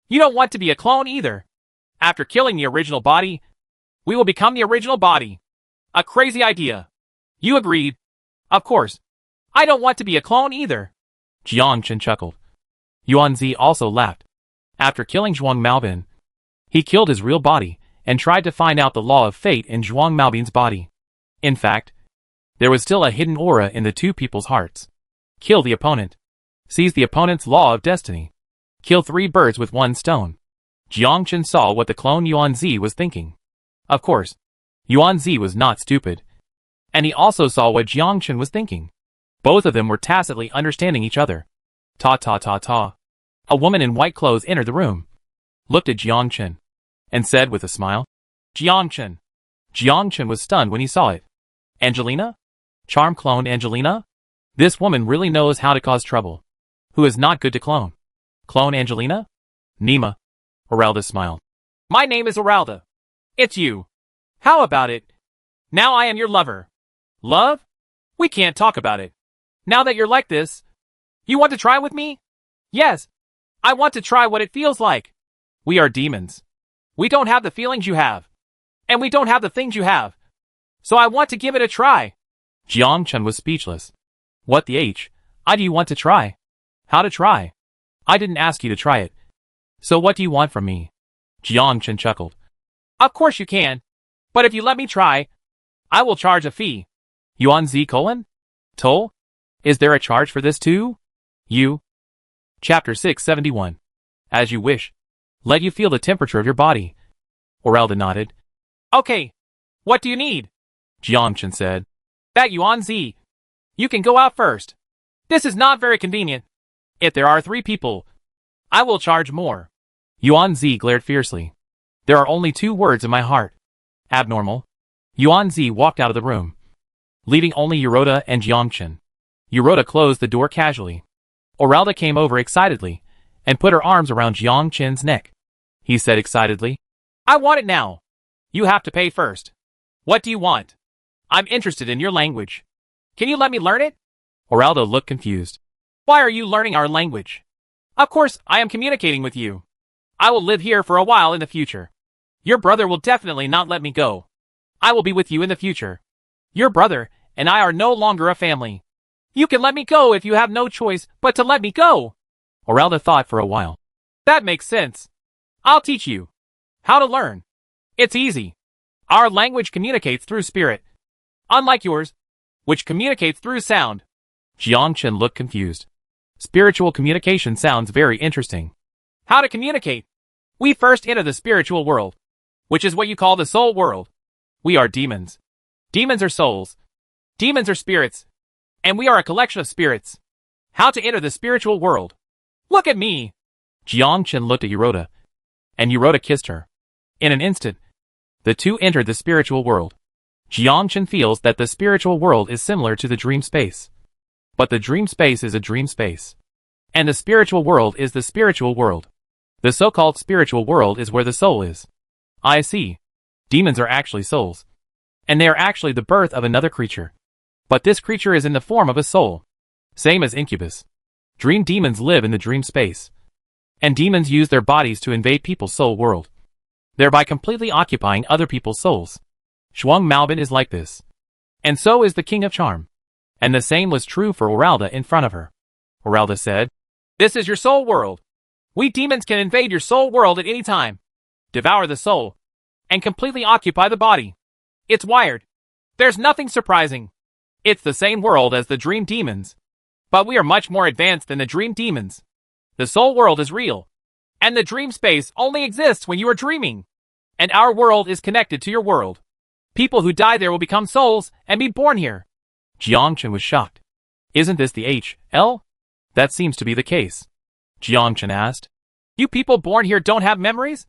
You don't want to be a clone either. After killing the original body, we will become the original body. A crazy idea. You agreed. Of course. I don't want to be a clone either.
Jiang Chen chuckled. Yuan Zi also laughed. After killing Zhuang Maobin, he killed his real body and tried to find out the law of fate in Zhuang Maobin's body. In fact, there was still a hidden aura in the two people's hearts. Kill the opponent. Seize the opponent's law of destiny. Kill 3 birds with 1 stone. Jiangchen saw what the clone Yuanzi was thinking. Of course, Yuanzi was not stupid. And he also saw what Jiangchen was thinking. Both of them were tacitly understanding each other. Ta. A woman in white clothes entered the room, looked at Jiangchen, and said with a smile, Jiangchen. Jiangchen was stunned when he saw it. Angelina? Charm clone Angelina? This woman really knows how to cause trouble. Who is not good to clone? Clone Angelina? Nima. Orelda smiled.
My name is Orelda. It's you. How about it? Now I am your lover. Love? We can't talk about it. Now that you're like this, you want to try with me? Yes. I want to try what it feels like. We are demons. We don't have the feelings you have. And we don't have the things you have. So I want to give it a try.
Jiangchen was speechless. What the H? I do you want to try? How to try? I didn't ask you to try it. So what do you want from me? Jiangchen chuckled.
Of course you can. But if you let me try, I will charge a fee.
Yuanzi : Toll? Is there a charge for this too? You. Chapter 671. As you wish. Let you feel the temperature of your body. Orelda nodded.
Okay. What do you need?
Jiangchen said.
That Yuanzi. You can go out first. This is not very convenient. If there are 3 people, I will charge more.
Yuanzi glared fiercely. There are only 2 words in my heart. Abnormal. Yuanzi walked out of the room, leaving only Euroda and Jiangchen. Euroda closed the door casually. Orelda came over excitedly and put her arms around Jiangchen's neck. He said excitedly,
I want it now. You have to pay first. What do you want? I'm interested in your language. Can you let me learn it?
Orelda looked confused.
Why are you learning our language? Of course, I am communicating with you. I will live here for a while in the future. Your brother will definitely not let me go. I will be with you in the future. Your brother and I are no longer a family. You can let me go if you have no choice but to let me go.
Orelda thought for a while.
That makes sense. I'll teach you how to learn. It's easy. Our language communicates through spirit, unlike yours, which communicates through sound.
Jiangchen looked confused. Spiritual communication sounds very interesting.
How to communicate? We first enter the spiritual world, which is what you call the soul world. We are demons. Demons are souls. Demons are spirits. And we are a collection of spirits. How to enter the spiritual world? Look at me.
Jiangchen looked at Euroda, and Euroda kissed her. In an instant, the two entered the spiritual world. Jiangchen feels that the spiritual world is similar to the dream space. But the dream space is a dream space. And the spiritual world is the spiritual world. The so-called spiritual world is where the soul is. I see. Demons are actually souls. And they are actually the birth of another creature. But this creature is in the form of a soul. Same as incubus. Dream demons live in the dream space. And demons use their bodies to invade people's soul world, thereby completely occupying other people's souls. Zhuang Maobin is like this. And so is the King of Charm. And the same was true for Orelda in front of her. Orelda said,
This is your soul world. We demons can invade your soul world at any time, devour the soul, and completely occupy the body. It's wired. There's nothing surprising. It's the same world as the dream demons. But we are much more advanced than the dream demons. The soul world is real. And the dream space only exists when you are dreaming. And our world is connected to your world. People who die there will become souls and be born here.
Jiangchen was shocked. Isn't this the HL? That seems to be the case. Jiangchen asked.
You people born here don't have memories?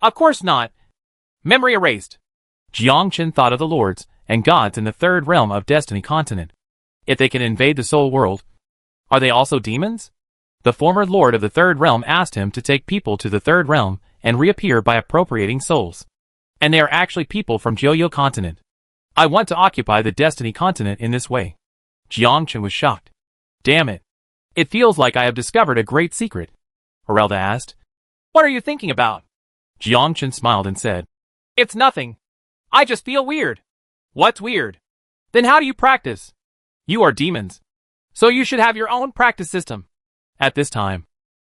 Of course not. Memory erased.
Jiangchen thought of the lords and gods in the third realm of Destiny continent. If they can invade the soul world, are they also demons? The former lord of the third realm asked him to take people to the third realm and reappear by appropriating souls. And they are actually people from Joyo continent. I want to occupy the Destiny continent in this way. Jiangchen was shocked. Damn it. It feels like I have discovered a great secret. Orelda asked.
What are you thinking about?
Jiangchen smiled and said.
It's nothing. I just feel weird. What's weird? Then how do you practice? You are demons. So you should have your own practice system.
At this time,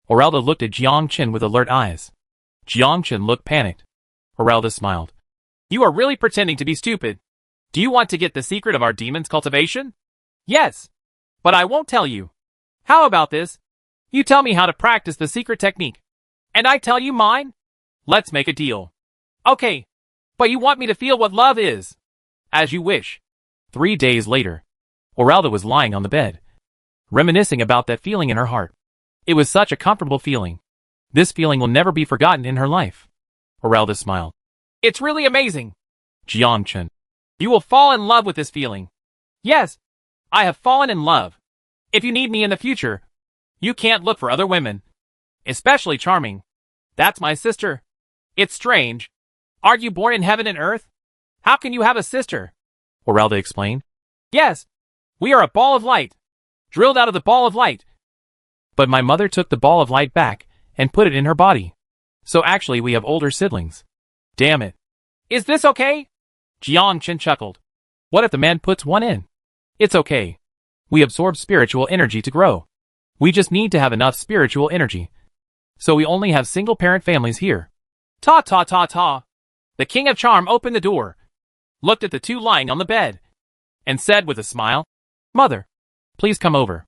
Orelda looked at Jiangchen with alert eyes. Jiangchen looked panicked. Orelda smiled.
You are really pretending to be stupid. Do you want to get the secret of our demon's cultivation? Yes. But I won't tell you. How about this? You tell me how to practice the secret technique. And I tell you mine? Let's make a deal. Okay. But you want me to feel what love is. As you wish.
3 days later, Orelda was lying on the bed, reminiscing about that feeling in her heart. It was such a comfortable feeling. This feeling will never be forgotten in her life. Orelda smiled.
It's really amazing.
Jiangchen.
You will fall in love with this feeling. Yes. I have fallen in love. If you need me in the future, you can't look for other women. Especially charming. That's my sister. It's strange. Aren't you born in heaven and earth? How can you have a sister?
Orelda explained.
Yes. We are a ball of light. Drilled out of the ball of light.
But my mother took the ball of light back and put it in her body. So actually we have older siblings. Damn it.
Is this okay?
Jiangchen chuckled. What if the man puts one in? It's okay. We absorb spiritual energy to grow. We just need to have enough spiritual energy. So we only have single-parent families here.
Ta ta ta ta. The King of Charm opened the door, looked at the two lying on the bed, and said with a smile,
Mother, please come over.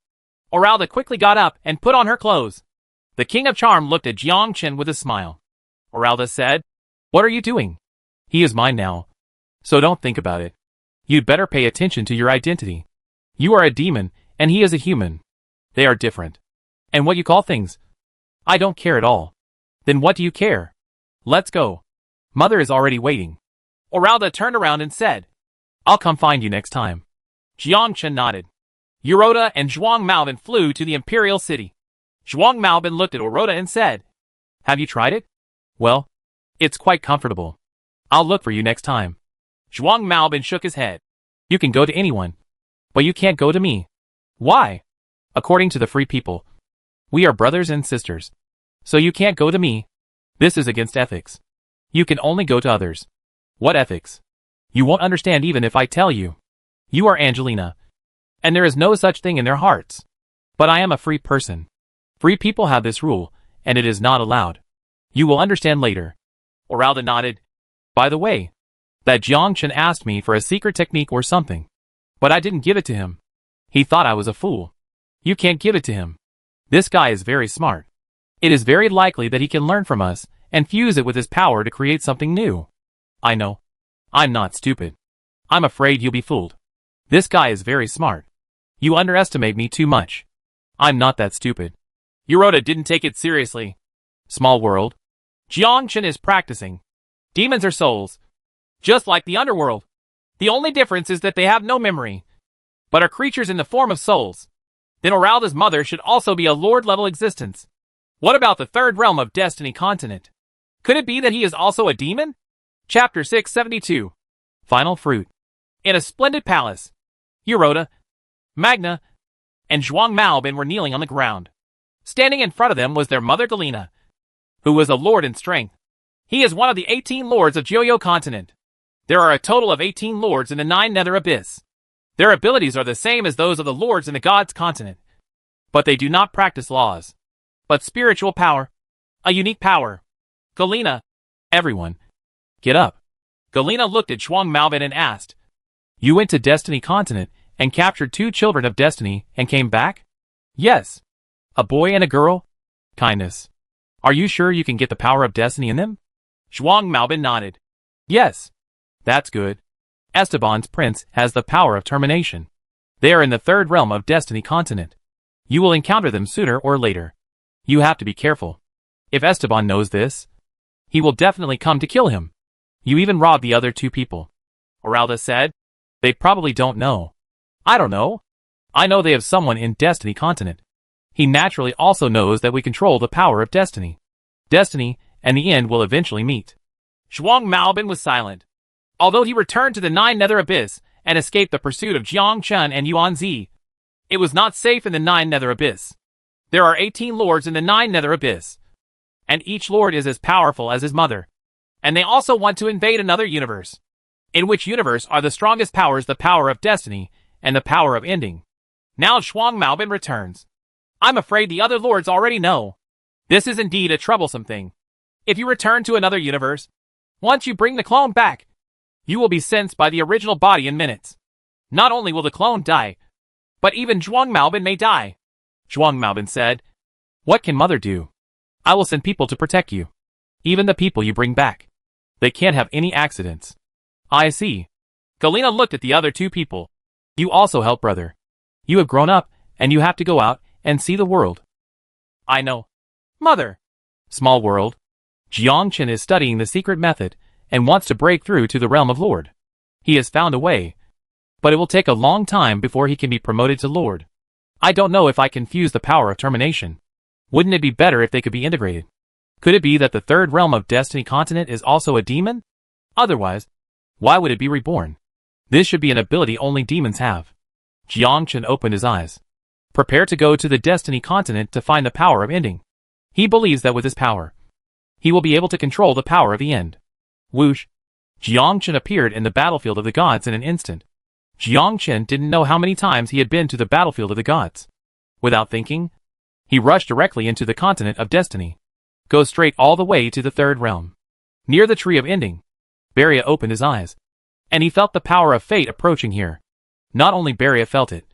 Orelda quickly got up and put on her clothes. The King of Charm looked at Jiangchen with a smile. Orelda said,
What are you doing? He is mine now. So don't think about it. You'd better pay attention to your identity. You are a demon, and he is a human. They are different. And what you call things? I don't care at all. Then what do you care? Let's go. Mother is already waiting.
Orelda turned around and said,
I'll come find you next time.
Jiangchen nodded. Oroda and Zhuang Maobin flew to the imperial city. Zhuang Maobin looked at Oroda and said,
Have you tried it? Well, it's quite comfortable. I'll look for you next time.
Zhuang Maobin shook his head.
You can go to anyone. But you can't go to me.
Why?
According to the free people, we are brothers and sisters. So you can't go to me. This is against ethics. You can only go to others. What ethics? You won't understand even if I tell you. You are Angelina. And there is no such thing in their hearts. But I am a free person. Free people have this rule, and it is not allowed. You will understand later.
Orelda nodded.
By the way, that Jiangchen asked me for a secret technique or something. But I didn't give it to him. He thought I was a fool. You can't give it to him. This guy is very smart. It is very likely that he can learn from us and fuse it with his power to create something new. I know. I'm not stupid. I'm afraid you'll be fooled. This guy is very smart. You underestimate me too much. I'm not that stupid.
Oroda didn't take it seriously.
Small world.
Jiangchen is practicing. Demons are souls. Just like the underworld. The only difference is that they have no memory, but are creatures in the form of souls. Then Orelda's mother should also be a lord-level existence. What about the third realm of Destiny continent? Could it be that he is also a demon? Chapter 672.
Final Fruit.
In a splendid palace, Oroda, Magna, and Zhuang Maobin were kneeling on the ground. Standing in front of them was their mother Galena, who was a lord in strength. He is one of the 18 lords of Joyo continent. There are a total of 18 lords in the 9 Nether Abyss. Their abilities are the same as those of the lords in the Gods continent. But they do not practice laws, but spiritual power. A unique power. Galena.
Everyone. Get up.
Galena looked at Zhuang Maobin and asked,
You went to Destiny continent and captured 2 children of Destiny and came back?
Yes.
A boy and a girl? Kindness. Are you sure you can get the power of Destiny in them?
Zhuang Maobin nodded.
Yes. That's good. Esteban's prince has the power of termination. They are in the 3rd realm of Destiny continent. You will encounter them sooner or later. You have to be careful. If Esteban knows this, he will definitely come to kill him. You even robbed the other 2 people.
Orelda said.
They probably don't know. I don't know. I know they have someone in Destiny continent. He naturally also knows that we control the power of Destiny. Destiny and the end will eventually meet.
Zhuang Maobin was silent. Although he returned to the 9 Nether Abyss and escaped the pursuit of Jiang Chen and Yuan Zi, it was not safe in the 9 Nether Abyss. There are 18 lords in the 9 Nether Abyss, and each lord is as powerful as his mother. And they also want to invade another universe. In which universe are the strongest powers the power of Destiny and the power of ending. Now Zhuang Maobin returns. I'm afraid the other lords already know. This is indeed a troublesome thing. If you return to another universe, Once you bring the clone back, you will be sensed by the original body in minutes. Not only will the clone die, but even Zhuang Maobin may die.
Zhuang Maobin said, "What can Mother do? I will send people to protect you. Even the people you bring back. They can't have any accidents."
I see.
Galena looked at the other two people. "You also help, brother. You have grown up, and you have to go out and see the world."
"I know. Mother."
Small world. Jiangchen is studying the secret method and wants to break through to the realm of Lord. He has found a way, but it will take a long time before he can be promoted to Lord. I don't know if I can fuse the power of termination. Wouldn't it be better if they could be integrated? Could it be that the third realm of Destiny continent is also a demon? Otherwise, why would it be reborn? This should be an ability only demons have. Jiangchen opened his eyes. Prepare to go to the Destiny continent to find the power of ending. He believes that with his power, he will be able to control the power of the end. Whoosh! Jiangchen appeared in the battlefield of the gods in an instant. Jiangchen didn't know how many times he had been to the battlefield of the gods. Without thinking, he rushed directly into the continent of Destiny. Go straight all the way to the third realm. Near the tree of ending, Beria opened his eyes, and he felt the power of fate approaching here. Not only Beria felt it,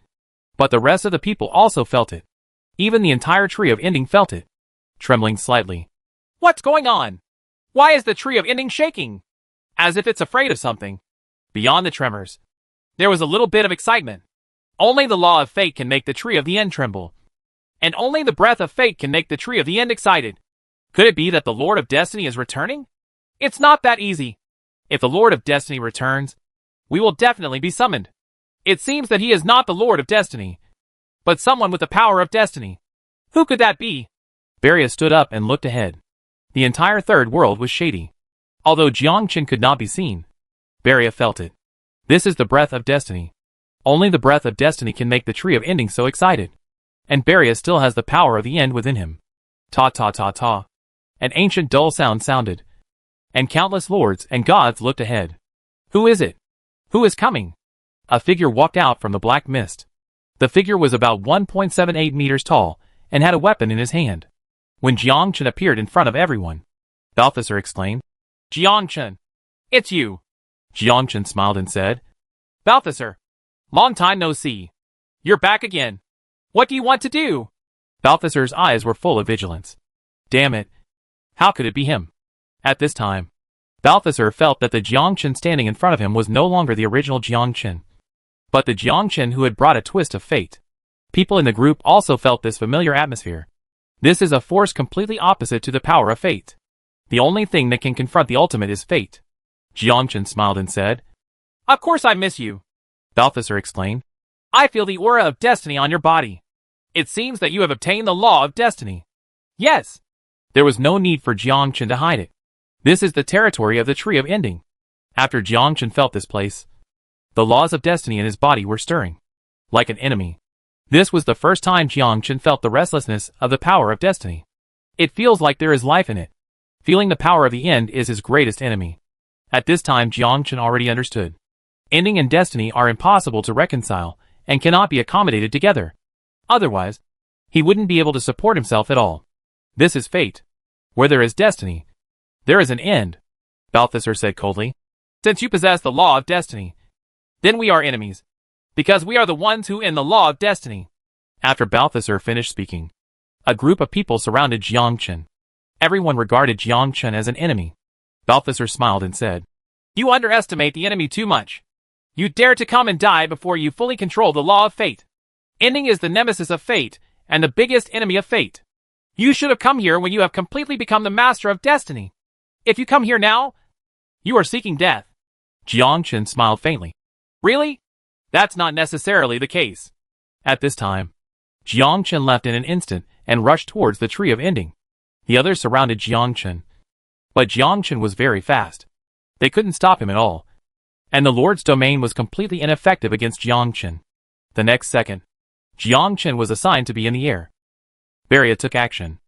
but the rest of the people also felt it. Even the entire tree of ending felt it. Trembling slightly.
"What's going on? Why is the tree of ending shaking? As if it's afraid of something."
Beyond the tremors,
there was a little bit of excitement. Only the law of fate can make the tree of the end tremble. And only the breath of fate can make the tree of the end excited. Could it be that the Lord of Destiny is returning? It's not that easy. If the Lord of Destiny returns, we will definitely be summoned. It seems that he is not the Lord of Destiny, but someone with the power of Destiny. Who could that be?
Beria stood up and looked ahead. The entire third world was shady. Although Jiangchen could not be seen, Beria felt it. This is the breath of Destiny. Only the breath of Destiny can make the tree of ending so excited. And Beria still has the power of the end within him. Ta ta ta ta. An ancient dull sound sounded. And countless lords and gods looked ahead. Who is it? Who is coming? A figure walked out from the black mist. The figure was about 1.78 meters tall and had a weapon in his hand. When Jiangchen appeared in front of everyone, Balthasar exclaimed,
"Jiangchen, it's you."
Jiangchen smiled and said,
"Balthasar, long time no see. You're back again. What do you want to do?"
Balthasar's eyes were full of vigilance. Damn it. How could it be him? At this time, Balthasar felt that the Jiangchen standing in front of him was no longer the original Jiangchen, but the Jiangchen who had brought a twist of fate. People in the group also felt this familiar atmosphere. This is a force completely opposite to the power of fate. The only thing that can confront the ultimate is fate. Jiangchen smiled and said,
"Of course I miss you,"
Balthasar explained.
"I feel the aura of destiny on your body. It seems that you have obtained the law of destiny." "Yes."
There was no need for Jiangchen to hide it. This is the territory of the tree of ending. After Jiangchen felt this place, the laws of destiny in his body were stirring. Like an enemy. This was the first time Jiangchen felt the restlessness of the power of destiny. It feels like there is life in it. Feeling the power of the end is his greatest enemy. At this time Jiangchen already understood. Ending and destiny are impossible to reconcile and cannot be accommodated together. Otherwise, he wouldn't be able to support himself at all. This is fate. Where there is destiny, there is an end, Balthasar said coldly.
"Since you possess the law of destiny, then we are enemies, because we are the ones who end the law of destiny."
After Balthasar finished speaking, a group of people surrounded Jiangchen. Everyone regarded Jiangchen as an enemy. Balthasar smiled and said,
"You underestimate the enemy too much. You dare to come and die before you fully control the law of fate. Ending is the nemesis of fate, and the biggest enemy of fate. You should have come here when you have completely become the master of destiny. If you come here now, you are seeking death."
Jiangchen smiled faintly.
"Really? That's not necessarily the case."
At this time, Jiangchen left in an instant and rushed towards the tree of ending. The others surrounded Jiangchen. But Jiangchen was very fast. They couldn't stop him at all. And the Lord's domain was completely ineffective against Jiangchen. The next second, Jiangchen was assigned to be in the air. Beria took action.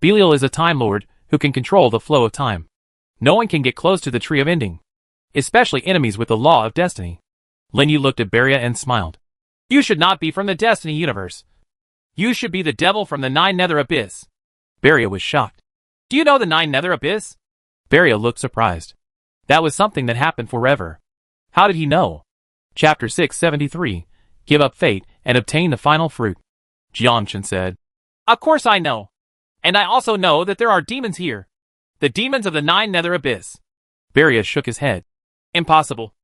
Belial is a Time Lord who can control the flow of time. No one can get close to the tree of ending, especially enemies with the law of destiny. Linyi looked at Beria and smiled.
"You should not be from the Destiny universe. You should be the devil from the Nine Nether Abyss."
Beria was shocked.
"Do you know the Nine Nether Abyss?"
Beria looked surprised. That was something that happened forever. How did he know? Chapter 673. Give up fate and obtain the final fruit. Jiangchen said.
Of course I know. And I also know that there are demons here. The demons of the 9 Nether Abyss.
Beria shook his head.
Impossible.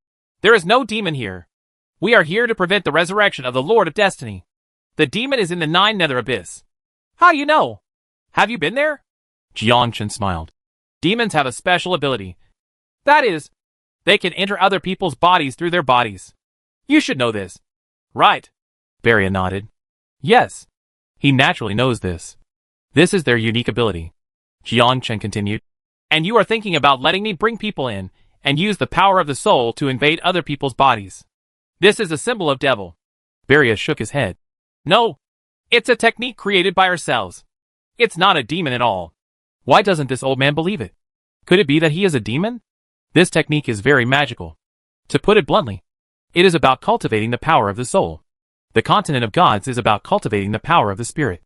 There is no demon here. We are here to prevent the resurrection of the Lord of Destiny. The demon is in the 9 Nether Abyss. How do you know? Have you been there?
Jiangchen smiled.
Demons have a special ability. That is, they can enter other people's bodies through their bodies. You should know this. Right.
Beria nodded.
Yes.
He naturally knows this. This is their unique ability. Jiangchen continued.
And you are thinking about letting me bring people in and use the power of the soul to invade other people's bodies. This is a symbol of devil.
Beria shook his head.
No. It's a technique created by ourselves. It's not a demon at all.
Why doesn't this old man believe it? Could it be that he is a demon? This technique is very magical. To put it bluntly, it is about cultivating the power of the soul. The continent of gods is about cultivating the power of the spirit,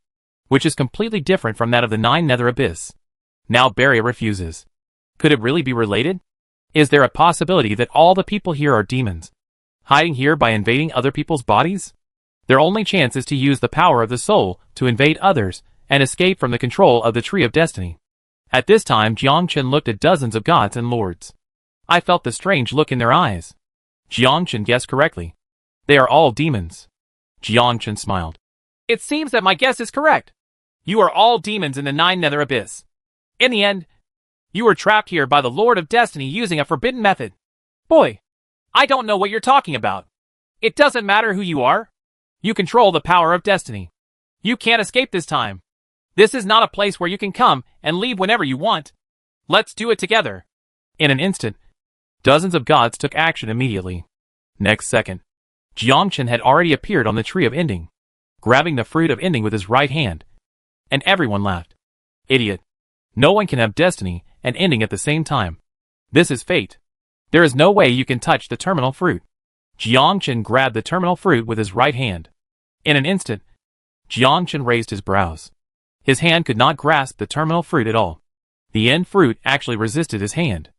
which is completely different from that of the 9 Nether Abyss. Now Beria refuses. Could it really be related? Is there a possibility that all the people here are demons, hiding here by invading other people's bodies? Their only chance is to use the power of the soul to invade others and escape from the control of the Tree of Destiny. At this time Jiangchen looked at dozens of gods and lords. I felt the strange look in their eyes. Jiangchen guessed correctly. They are all demons. Jiangchen smiled.
It seems that my guess is correct. You are all demons in the 9 Nether Abyss. In the end, you were trapped here by the Lord of Destiny using a forbidden method. Boy, I don't know what you're talking about. It doesn't matter who you are. You control the power of destiny. You can't escape this time. This is not a place where you can come and leave whenever you want. Let's do it together.
In an instant, dozens of gods took action immediately. Next second, Jiangchen had already appeared on the Tree of Ending, grabbing the fruit of ending with his right hand. And everyone laughed. Idiot. No one can have destiny and ending at the same time. This is fate. There is no way you can touch the terminal fruit. Jiangchen grabbed the terminal fruit with his right hand. In an instant, Jiangchen raised his brows. His hand could not grasp the terminal fruit at all. The end fruit actually resisted his hand.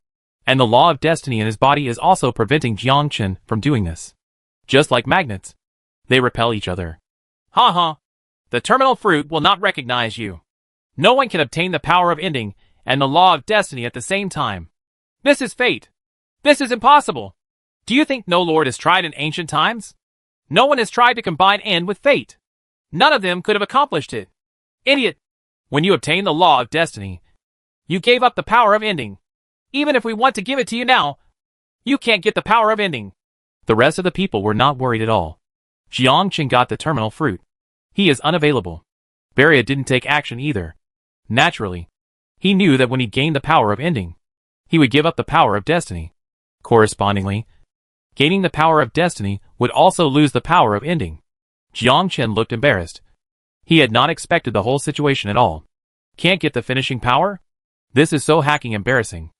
And the law of destiny in his body is also preventing Jiangchen from doing this. Just like magnets, they repel each other.
Ha ha. The terminal fruit will not recognize you. No one can obtain the power of ending and the law of destiny at the same time. This is fate. This is impossible. Do you think no lord has tried in ancient times? No one has tried to combine end with fate. None of them could have accomplished it. Idiot. When you obtain the law of destiny, you gave up the power of ending. Even if we want to give it to you now, you can't get the power of ending.
The rest of the people were not worried at all. Jiangchen got the terminal fruit. He is unavailable. Beria didn't take action either. Naturally, he knew that when he gained the power of ending, he would give up the power of destiny. Correspondingly, gaining the power of destiny would also lose the power of ending. Jiangchen looked embarrassed. He had not expected the whole situation at all. Can't get the finishing power? This is so hacking embarrassing.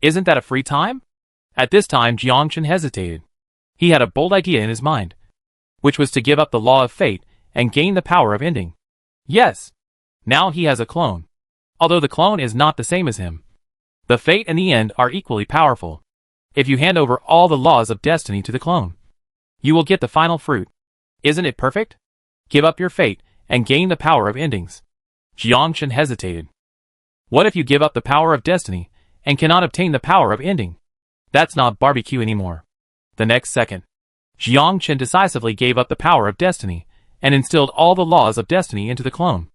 Isn't that a free time? At this time Jiangchen hesitated. He had a bold idea in his mind, which was to give up the law of fate and gain the power of ending. Yes. Now he has a clone. Although the clone is not the same as him. The fate and the end are equally powerful. If you hand over all the laws of destiny to the clone, you will get the final fruit. Isn't it perfect? Give up your fate and gain the power of endings. Jiangchen hesitated. What if you give up the power of destiny and cannot obtain the power of ending? That's not barbecue anymore. The next second, Jiangchen decisively gave up the power of destiny and instilled all the laws of destiny into the clone.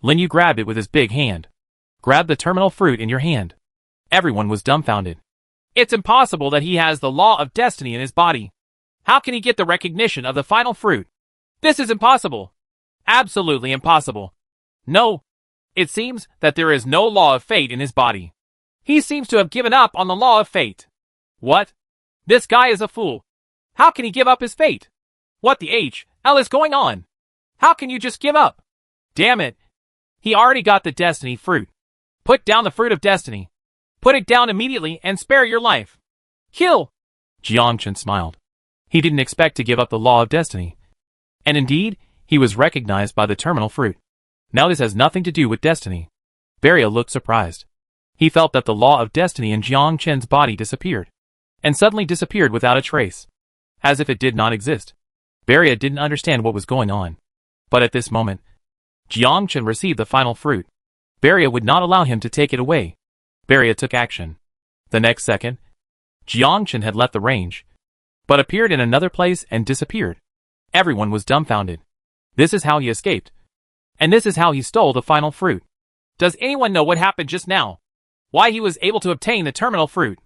Lin Yu grabbed it with his big hand. Grab the terminal fruit in your hand. Everyone was dumbfounded.
It's impossible that he has the law of destiny in his body. How can he get the recognition of the final fruit? This is impossible. Absolutely impossible. No. It seems that there is no law of fate in his body. He seems to have given up on the law of fate. What? This guy is a fool. How can he give up his fate? What the hell is going on? How can you just give up? Damn it. He already got the destiny fruit. Put down the fruit of destiny. Put it down immediately and spare your life. Kill!
Jiangchen smiled. He didn't expect to give up the law of destiny. And indeed, he was recognized by the terminal fruit. Now this has nothing to do with destiny. Beria looked surprised. He felt that the law of destiny in Jiang Chen's body disappeared, and suddenly disappeared without a trace, as if it did not exist. Beria didn't understand what was going on. But at this moment, Jiang Chen received the final fruit. Beria would not allow him to take it away. Beria took action. The next second, Jiang Chen had left the range, but appeared in another place and disappeared. Everyone was dumbfounded. This is how he escaped. And this is how he stole the final fruit.
Does anyone know what happened just now? Why he was able to obtain the terminal fruit?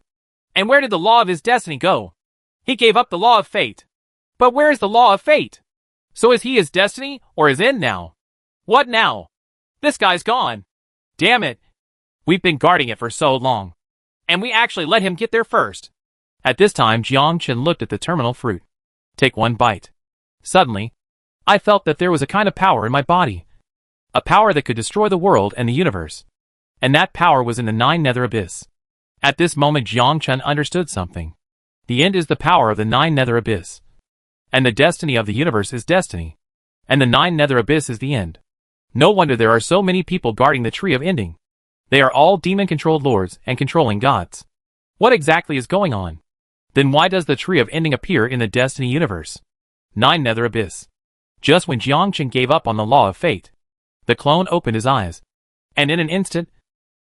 And where did the law of his destiny go? He gave up the law of fate. But where is the law of fate? So is he his destiny or his end now? What now? This guy's gone. Damn it. We've been guarding it for so long. And we actually let him get there first.
At this time, Jiang Chen looked at the terminal fruit. Take one bite. Suddenly, I felt that there was a kind of power in my body. A power that could destroy the world and the universe. And that power was in the Nine Nether Abyss. At this moment, Jiang Chen understood something. The end is the power of the Nine Nether Abyss. And the destiny of the universe is destiny. And the Nine Nether Abyss is the end. No wonder there are so many people guarding the Tree of Ending. They are all demon-controlled lords and controlling gods. What exactly is going on? Then why does the Tree of Ending appear in the Destiny universe? Nine Nether Abyss. Just when Jiang Chen gave up on the law of fate, the clone opened his eyes. And in an instant,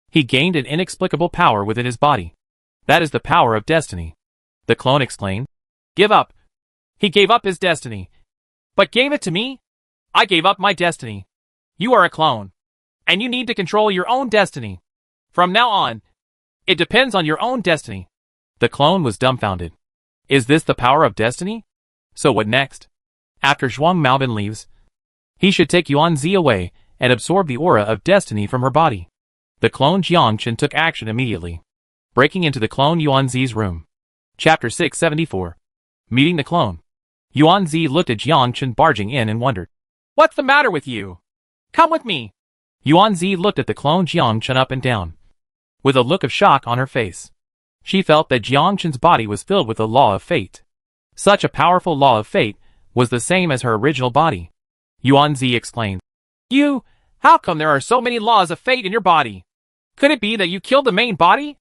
he gained an inexplicable power within his body. That is the power of destiny. The clone exclaimed.
Give up. He gave up his destiny. But gave it to me? I gave up my destiny. You are a clone. And you need to control your own destiny. From now on, it depends on your own destiny.
The clone was dumbfounded. Is this the power of destiny? So what next? After Zhuang Maobin leaves, he should take Yuanzi away and absorb the aura of destiny from her body. The clone Jiang Chen took action immediately, breaking into the clone Yuanzi's room. Chapter 674. Meeting the clone. Yuanzi looked at Jiang Chen barging in and wondered.
What's the matter with you? Come with me.
Yuanzi looked at the clone Jiang Chen up and down, with a look of shock on her face. She felt that Jiang Chen's body was filled with the law of fate. Such a powerful law of fate was the same as her original body. Yuanzi explained.
How come there are so many laws of fate in your body? Could it be that you killed the main body?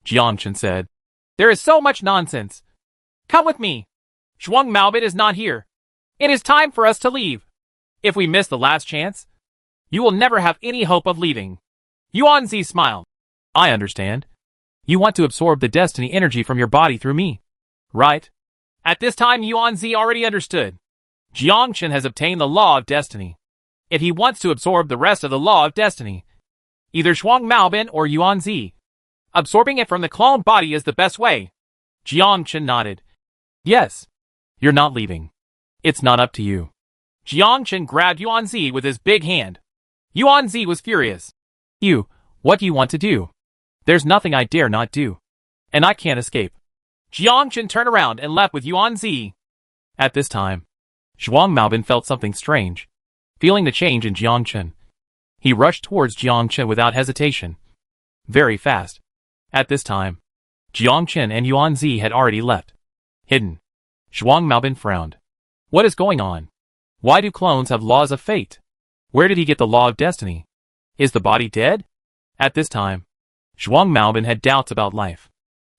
Jiang Chen said.
There is so much nonsense. Come with me. Zhuang Maobin is not here. It is time for us to leave. If we miss the last chance, you will never have any hope of leaving. Yuanzi smiled.
I understand. You want to absorb the destiny energy from your body through me, right?
At this time, Yuanzi already understood. Jiang Chen has obtained the law of destiny. If he wants to absorb the rest of the law of destiny, either Zhuang Maobin or Yuanzi, absorbing it from the clone body is the best way. Jiang Chen nodded.
Yes. You're not leaving. It's not up to you.
Jiang Chen grabbed Yuanzi with his big hand. Yuanzi was furious.
What do you want to do? There's nothing I dare not do. And I can't escape.
Jiang Chen turned around and left with Yuanzi.
At this time, Zhuang Maobin felt something strange. Feeling the change in Jiang Chen, he rushed towards Jiang Chen without hesitation. Very fast. At this time, Jiang Chen and Yuanzi had already left. Hidden. Zhuang Maobin frowned. What is going on? Why do clones have laws of fate? Where did he get the law of destiny? Is the body dead? At this time, Zhuang Maobin had doubts about life.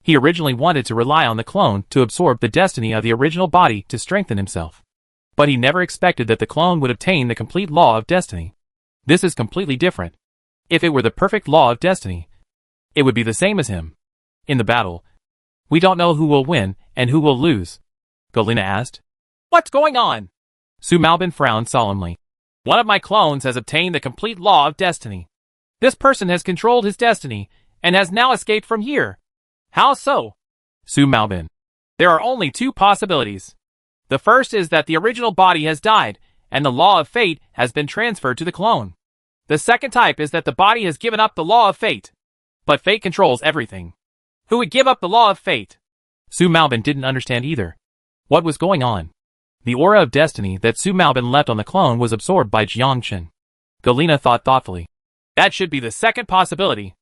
He originally wanted to rely on the clone to absorb the destiny of the original body to strengthen himself. But he never expected that the clone would obtain the complete law of destiny. This is completely different. If it were the perfect law of destiny, it would be the same as him. In the battle, we don't know who will win and who will lose. Galina asked.
What's going on?
Su Maobin frowned solemnly.
One of my clones has obtained the complete law of destiny. This person has controlled his destiny and has now escaped from here. How so?
Su Maobin.
There are only two possibilities. The first is that the original body has died, and the law of fate has been transferred to the clone. The second type is that the body has given up the law of fate. But fate controls everything. Who would give up the law of fate?
Su Maobin didn't understand either. What was going on? The aura of destiny that Su Maobin left on the clone was absorbed by Jiang Chen. Galina thought thoughtfully.
That should be the second possibility.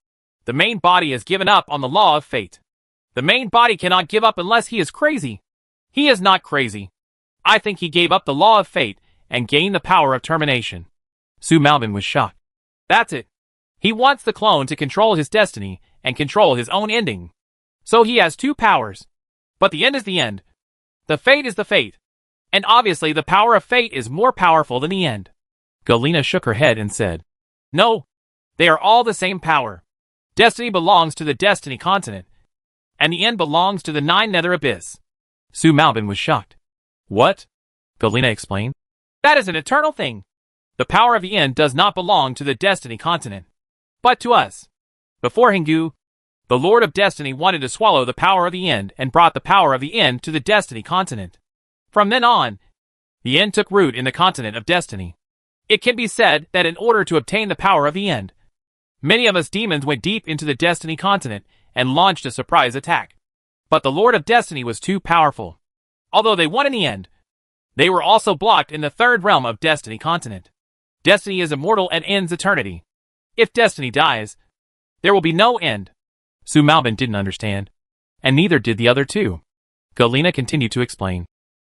The main body has given up on the law of fate. The main body cannot give up unless he is crazy. He is not crazy. I think he gave up the law of fate and gained the power of termination.
Su Maobin was shocked.
That's it. He wants the clone to control his destiny and control his own ending. So he has two powers. But the end is the end. The fate is the fate. And obviously the power of fate is more powerful than the end.
Galena shook her head and said,
No, they are all the same power. Destiny belongs to the Destiny continent, and the end belongs to the Nine Nether Abyss.
Su Malbin was shocked. What? Galena explained.
That is an eternal thing. The power of the end does not belong to the Destiny continent, but to us. Before Hingu, the Lord of Destiny wanted to swallow the power of the end and brought the power of the end to the Destiny continent. From then on, the end took root in the continent of Destiny. It can be said that in order to obtain the power of the end, many of us demons went deep into the Destiny continent and launched a surprise attack. But the Lord of Destiny was too powerful. Although they won in the end, they were also blocked in the third realm of Destiny continent. Destiny is immortal and ends eternity. If Destiny dies, there will be no end.
Su Malbin didn't understand, and neither did the other two. Galena continued to explain.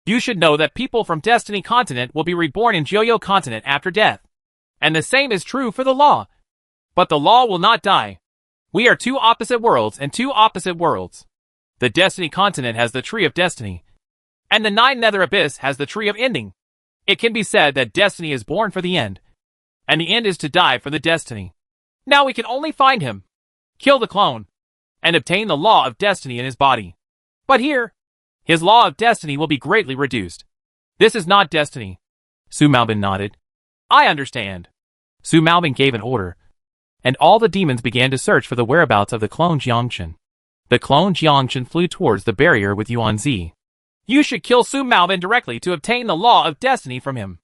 You should know that people from Destiny continent will be reborn in Joyo continent after death. And the same is true for the law. But the law will not die. We are two opposite worlds and two opposite worlds. The Destiny continent has the Tree of Destiny, and the Nine Nether Abyss has the Tree of Ending. It can be said that Destiny is born for the end, and the end is to die for the Destiny. Now we can only find him, kill the clone, and obtain the law of Destiny in his body. But here, his law of Destiny will be greatly reduced. This is not Destiny.
Su Malbin nodded.
I understand.
Su Malbin gave an order, and all the demons began to search for the whereabouts of the clone Jiangchen. The clone Jiangchen flew towards the barrier with Yuanzi.
You should kill Su Malbin directly to obtain the law of Destiny from him.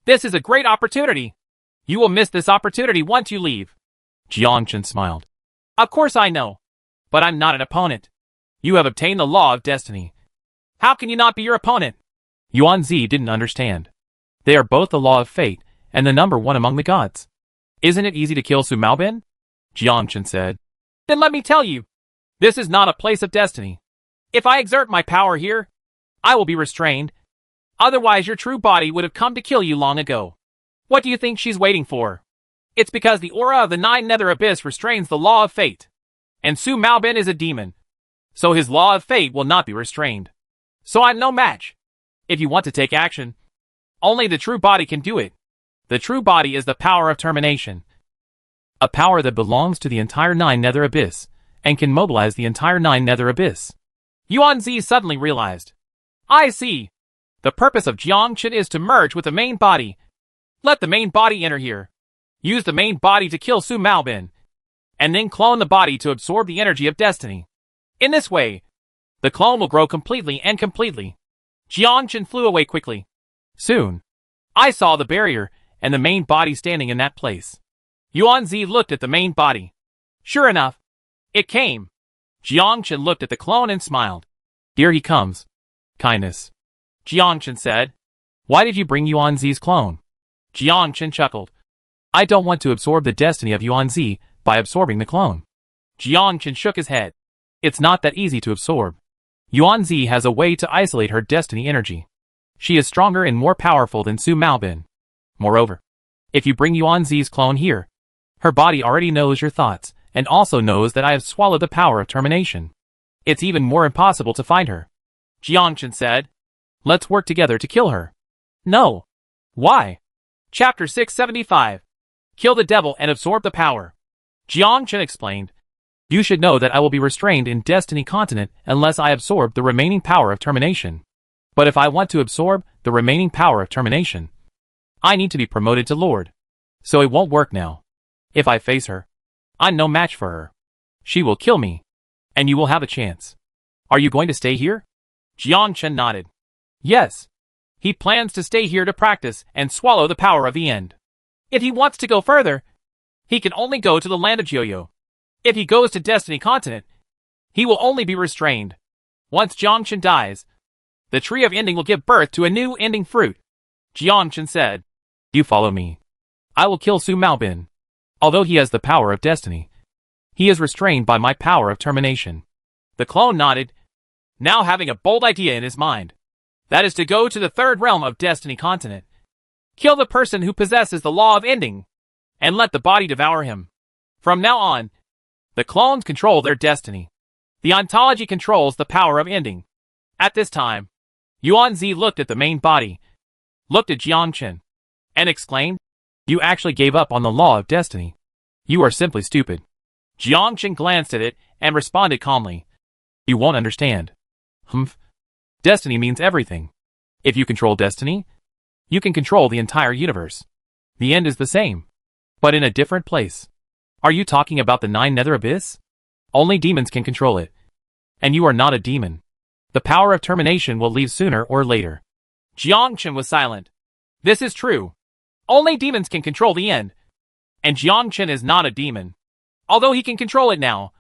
This is a great opportunity. You will miss this opportunity once you leave.
Jiangchen smiled.
Of course I know, but I'm not an opponent. You have obtained the law of Destiny. How can you not be your opponent?
Yuanzi didn't understand. They are both the law of fate and the number one among the gods. Isn't it easy to kill Su Malbin? Jiangchen said.
Then let me tell you, this is not a place of destiny. If I exert my power here, I will be restrained. Otherwise your true body would have come to kill you long ago. What do you think she's waiting for? It's because the aura of the Nine Nether Abyss restrains the law of fate. And Su Malbin is a demon, so his law of fate will not be restrained. So I'm no match. If you want to take action, only the true body can do it. The true body is the power of termination.
A power that belongs to the entire Nine Nether Abyss, and can mobilize the entire Nine Nether Abyss.
Yuanzi suddenly realized. I see. The purpose of Jiangchen is to merge with the main body. Let the main body enter here. Use the main body to kill Su Malbin, and then clone the body to absorb the energy of destiny. In this way, the clone will grow completely and completely. Jiangchen flew away quickly. Soon, I saw the barrier and the main body standing in that place. Yuanzi looked at the main body. Sure enough, it came. Jiangchen looked at the clone and smiled.
Here he comes. Kindness.
Jiangchen said.
Why did you bring Yuanzi's clone?
Jiangchen chuckled.
I don't want to absorb the destiny of Yuanzi by absorbing the clone.
Jiangchen shook his head.
It's not that easy to absorb. Yuanzi has a way to isolate her destiny energy. She is stronger and more powerful than Su Malbin. Moreover, if you bring Yuanzi's clone here, her body already knows your thoughts, and also knows that I have swallowed the power of termination. It's even more impossible to find her.
Jiangchen said.
Let's work together to kill her.
No. Why? Chapter 675. Kill the devil and absorb the power. Jiangchen explained.
You should know that I will be restrained in Destiny Continent unless I absorb the remaining power of termination. But if I want to absorb the remaining power of termination, I need to be promoted to Lord. So it won't work now. If I face her, I'm no match for her. She will kill me, and you will have a chance. Are you going to stay here?
Jiangchen nodded.
Yes.
He plans to stay here to practice and swallow the power of the end. If he wants to go further, he can only go to the land of Joyo. If he goes to Destiny Continent, he will only be restrained. Once Jiangchen dies, the Tree of Ending will give birth to a new ending fruit. Jiangchen said.
You follow me. I will kill Su Malbin. Although he has the power of destiny, he is restrained by my power of termination.
The clone nodded, now having a bold idea in his mind. That is to go to the third realm of Destiny Continent. Kill the person who possesses the law of ending, and let the body devour him. From now on, The clones control their destiny. The ontology controls the power of ending. At this time, Yuan-Zi looked at the main body, looked at Jiangchen, and exclaimed, "You actually gave up on the law of destiny. You are simply stupid." Jiangchen glanced at it and responded calmly, "You won't understand. Humph. Destiny means everything. If you control destiny, you can control the entire universe. The end is the same, but in a different place. Are you talking about the Nine Nether Abyss? Only demons can control it. And you are not a demon. The power of termination will leave sooner or later." Jiangchen was silent. This is true. Only demons can control the end. And Jiangchen is not a demon. Although he can control it now,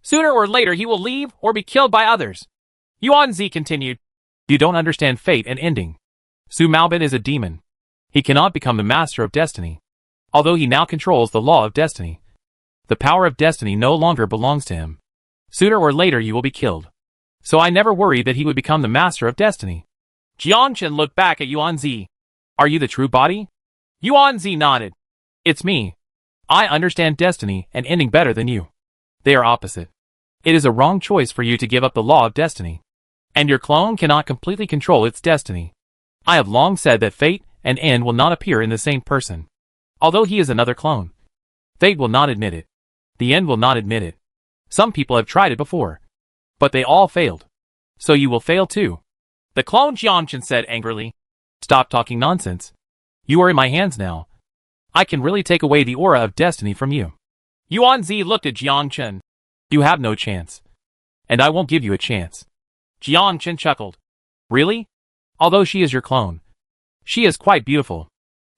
sooner or later he will leave or be killed by others. Yuan-Zi continued, "You don't understand fate and ending. Su Maobin is a demon. He cannot become the master of destiny. Although he now controls the law of destiny, the power of destiny no longer belongs to him. Sooner or later you will be killed. So I never worried that he would become the master of destiny." Jiangchen looked back at Yuan-Zi. "Are you the true body?" Yuan-Zi nodded. "It's me. I understand destiny and ending better than you. They are opposite. It is a wrong choice for you to give up the law of destiny. And your clone cannot completely control its destiny. I have long said that fate and end will not appear in the same person. Although he is another clone. Fate will not admit it. The end will not admit it. Some people have tried it before, but they all failed. So you will fail too." The clone Jiangchen said angrily, "Stop talking nonsense. You are in my hands now. I can really take away the aura of destiny from you." Yuan-Zi looked at Jiangchen. "You have no chance. And I won't give you a chance." Jiangchen chuckled. "Really? Although she is your clone. She is quite beautiful.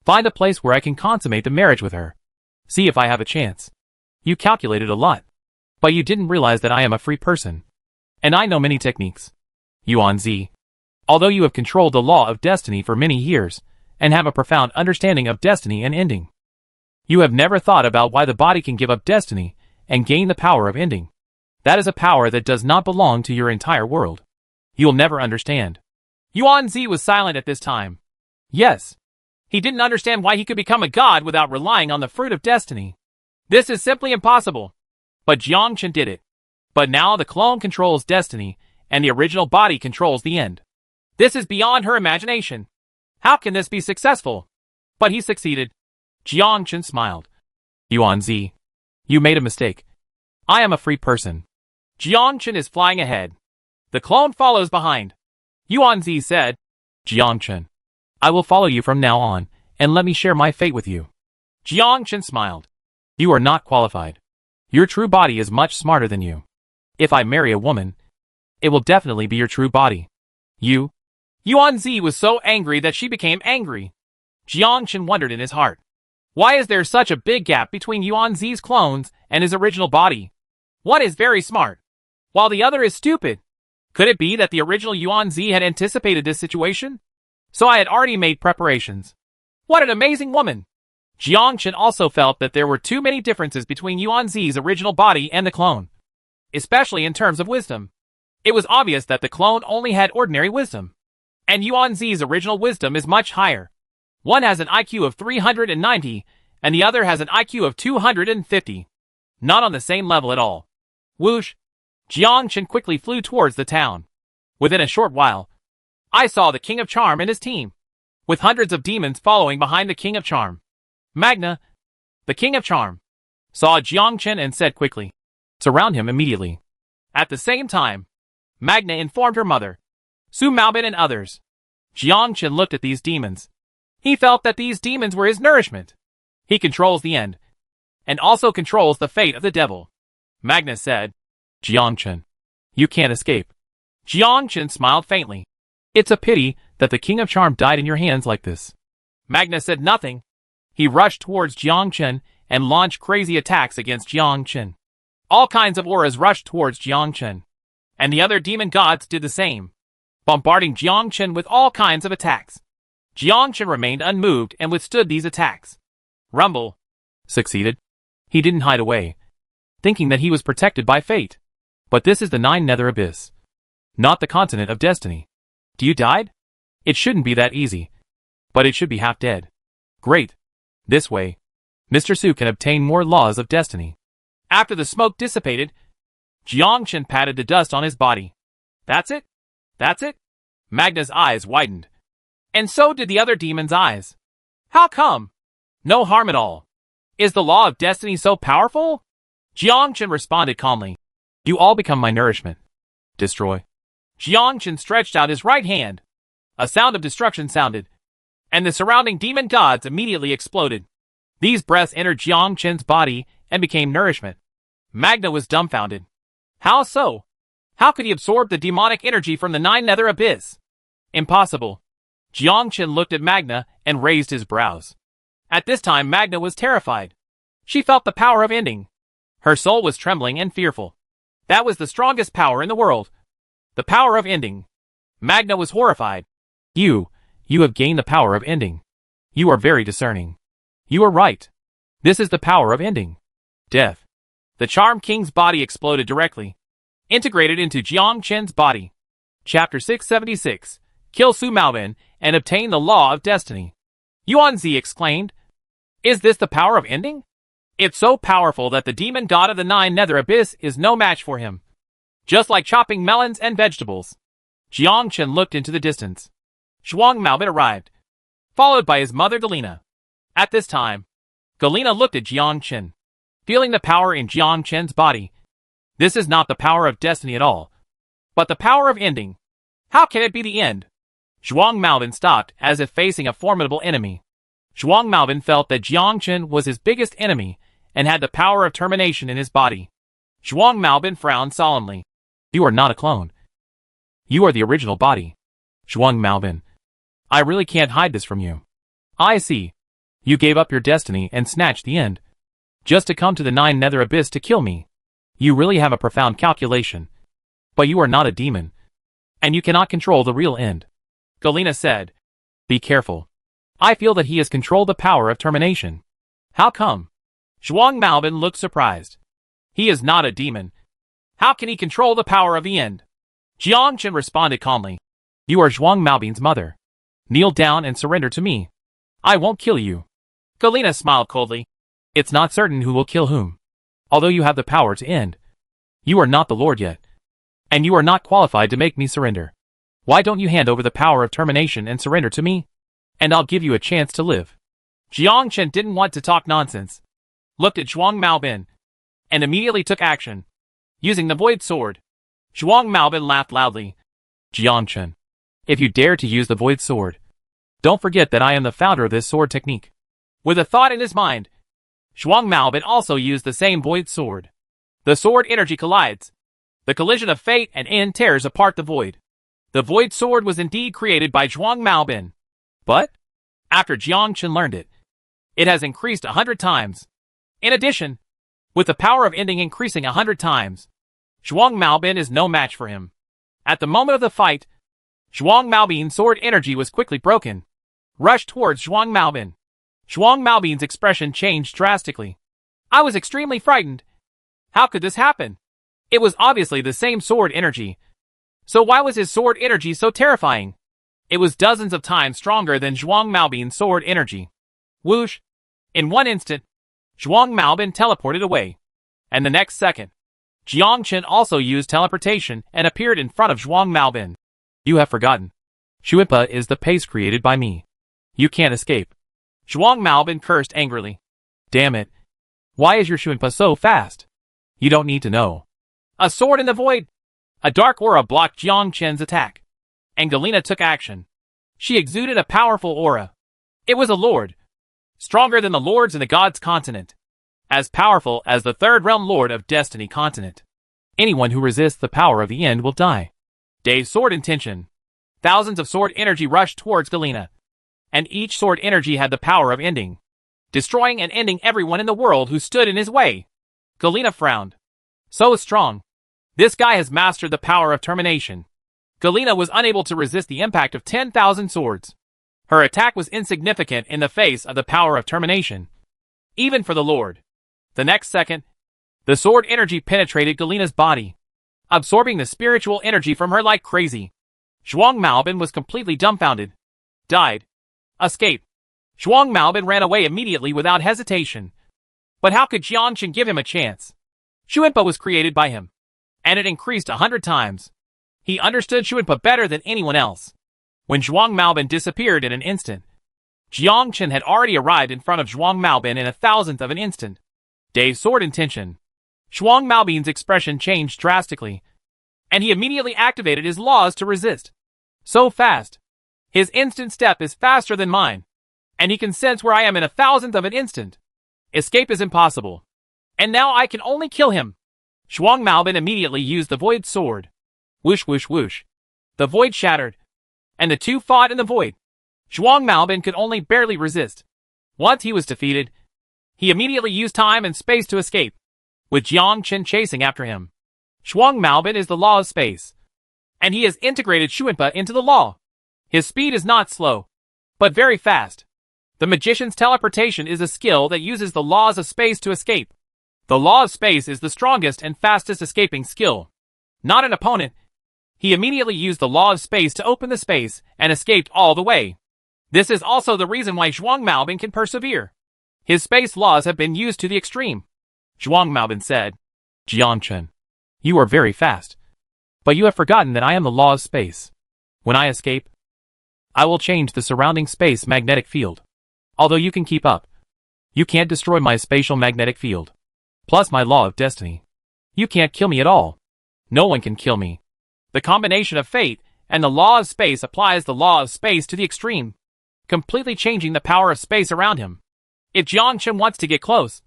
Find a place where I can consummate the marriage with her. See if I have a chance. You calculated a lot. But you didn't realize that I am a free person. And I know many techniques. Yuan-Zi. Although you have controlled the law of destiny for many years, and have a profound understanding of destiny and ending, you have never thought about why the body can give up destiny and gain the power of ending. That is a power that does not belong to your entire world. You'll never understand." Yuan-Zi was silent at this time. Yes. He didn't understand why he could become a god without relying on the fruit of destiny. This is simply impossible. But Jiangchen did it. But now the clone controls destiny, and the original body controls the end. This is beyond her imagination. How can this be successful? But he succeeded. Jiangchen smiled. "Yuan-Zi, you made a mistake. I am a free person." Jiangchen is flying ahead. The clone follows behind. Yuan-Zi said, "Jiangchen, I will follow you from now on, and let me share my fate with you." Jiangchen smiled. "You are not qualified. Your true body is much smarter than you. If I marry a woman, it will definitely be your true body. You." Yuan-Zi was so angry that she became angry. Jiangchen wondered in his heart. Why is there such a big gap between Yuan-Zi's clones and his original body? One is very smart, while the other is stupid. Could it be that the original Yuan-Zi had anticipated this situation? So I had already made preparations. What an amazing woman! Jiangchen also felt that there were too many differences between Yuan-Zi's original body and the clone, especially in terms of wisdom. It was obvious that the clone only had ordinary wisdom, and Yuan-Zi's original wisdom is much higher. One has an IQ of 390, and the other has an IQ of 250. Not on the same level at all. Whoosh! Jiangchen quickly flew towards the town. Within a short while, I saw the King of Charm and his team, with hundreds of demons following behind the King of Charm. Magna, the King of Charm, saw Jiangchen and said quickly, "Surround him immediately." At the same time, Magna informed her mother, Su Maobin and others. Jiangchen looked at these demons. He felt that these demons were his nourishment. He controls the end, and also controls the fate of the devil. Magna said, "Jiangchen, you can't escape." Jiangchen smiled faintly. "It's a pity that the King of Charm died in your hands like this." Magna said nothing. He rushed towards Jiangchen and launched crazy attacks against Jiangchen. All kinds of auras rushed towards Jiangchen, and the other demon gods did the same, bombarding Jiangchen with all kinds of attacks. Jiangchen remained unmoved and withstood these attacks. Rumble succeeded. He didn't hide away, thinking that he was protected by fate. But this is the Nine Nether Abyss, not the continent of destiny. Do you died? It shouldn't be that easy, but it should be half dead. Great. This way, Mr. Su can obtain more laws of destiny. After the smoke dissipated, Jiangchen patted the dust on his body. That's it? That's it? Magna's eyes widened. And so did the other demon's eyes. How come? No harm at all. Is the law of destiny so powerful? Jiangchen responded calmly. You all become my nourishment. Destroy. Jiangchen stretched out his right hand. A sound of destruction sounded, and the surrounding demon gods immediately exploded. These breaths entered Jiangchen's body and became nourishment. Magna was dumbfounded. How so? How could he absorb the demonic energy from the Nine Nether Abyss? Impossible. Jiangchen looked at Magna and raised his brows. At this time Magna was terrified. She felt the power of ending. Her soul was trembling and fearful. That was the strongest power in the world. The power of ending. Magna was horrified. You have gained the power of ending. You are very discerning. You are right. This is the power of ending. Death. The Charm King's body exploded directly, integrated into Jiangchen's body. Chapter 676. Kill Su Maobin and obtain the law of destiny. Yuanzi exclaimed. Is this the power of ending? It's so powerful that the demon god of the Nine Nether Abyss is no match for him. Just like chopping melons and vegetables. Jiangchen looked into the distance. Zhuang Maobin arrived, followed by his mother Galena. At this time, Galena looked at Jiangchen, feeling the power in Jiangchen's body. This is not the power of destiny at all, but the power of ending. How can it be the end? Zhuang Maobin stopped as if facing a formidable enemy. Zhuang Maobin felt that Jiangchen was his biggest enemy and had the power of termination in his body. Zhuang Maobin frowned solemnly. You are not a clone. You are the original body. Zhuang Maobin. I really can't hide this from you. I see. You gave up your destiny and snatched the end, just to come to the Nine Nether Abyss to kill me. You really have a profound calculation. But you are not a demon, and you cannot control the real end. Galena said. Be careful. I feel that he has controlled the power of termination. How come? Zhuang Maobin looked surprised. He is not a demon. How can he control the power of the end? Jiangchen responded calmly. You are Zhuang Maobin's mother. Kneel down and surrender to me. I won't kill you. Galena smiled coldly. It's not certain who will kill whom. Although you have the power to end, you are not the Lord yet, and you are not qualified to make me surrender. Why don't you hand over the power of termination and surrender to me? And I'll give you a chance to live. Jiangchen didn't want to talk nonsense, looked at Zhuang Maobin, and immediately took action, using the Void Sword. Zhuang Maobin laughed loudly. Jiangchen, if you dare to use the Void Sword, don't forget that I am the founder of this sword technique. With a thought in his mind, Zhuang Maobin also used the same Void Sword. The sword energy collides. The collision of fate and end tears apart the void. The Void Sword was indeed created by Zhuang Maobin. But, after Jiangchen learned it, it has increased 100 times. In addition, with the power of ending increasing 100 times, Zhuang Maobin is no match for him. At the moment of the fight, Zhuang Maobin's sword energy was quickly broken, rushed towards Zhuang Maobin. Zhuang Maobin's expression changed drastically. I was extremely frightened. How could this happen? It was obviously the same sword energy. So why was his sword energy so terrifying? It was dozens of times stronger than Zhuang Maobin's sword energy. Whoosh! In one instant, Zhuang Maobin teleported away. And the next second, Jiangchen also used teleportation and appeared in front of Zhuang Maobin. You have forgotten. Shuipa is the pace created by me. You can't escape. Zhuang Maobin cursed angrily. Damn it. Why is your Shuipa so fast? You don't need to know. A sword in the void. A dark aura blocked Jiangchen's attack, and Galena took action. She exuded a powerful aura. It was a lord, stronger than the lords in the gods continent, as powerful as the third realm lord of Destiny continent. Anyone who resists the power of the end will die. Dave's sword intention. Thousands of sword energy rushed towards Galena, and each sword energy had the power of ending, destroying and ending everyone in the world who stood in his way. Galena frowned. So strong. This guy has mastered the power of termination. Galena was unable to resist the impact of 10,000 swords. Her attack was insignificant in the face of the power of termination, even for the Lord. The next second, the sword energy penetrated Galena's body, absorbing the spiritual energy from her like crazy. Zhuang Maobin was completely dumbfounded. Died. Escape. Zhuang Maobin ran away immediately without hesitation. But how could Jiangchen give him a chance? Shuinpa was created by him, and it increased 100 times. He understood Shuinpa better than anyone else. When Zhuang Maobin disappeared in an instant, Jiang Chen had already arrived in front of Zhuang Maobin in a thousandth of an instant. Dave's sword intention. Zhuang Maobin's expression changed drastically, and he immediately activated his laws to resist. So fast. His instant step is faster than mine, and he can sense where I am in a thousandth of an instant. Escape is impossible. And now I can only kill him. Zhuang Maobin immediately used the void sword. Whoosh whoosh whoosh. The void shattered, and the two fought in the void. Zhuang Maobin could only barely resist. Once he was defeated, he immediately used time and space to escape, with Jiang Chen chasing after him. Zhuang Maobin is the law of space, and he has integrated Shuinpa into the law. His speed is not slow, but very fast. The magician's teleportation is a skill that uses the laws of space to escape. The law of space is the strongest and fastest escaping skill. Not an opponent. He immediately used the law of space to open the space and escaped all the way. This is also the reason why Zhuang Maobin can persevere. His space laws have been used to the extreme. Zhuang Maobin said, Jiang Chen, you are very fast. But you have forgotten that I am the law of space. When I escape, I will change the surrounding space magnetic field. Although you can keep up, you can't destroy my spatial magnetic field. Plus my law of destiny. You can't kill me at all. No one can kill me. The combination of fate and the law of space applies the law of space to the extreme, completely changing the power of space around him. If Jiang Chen wants to get close,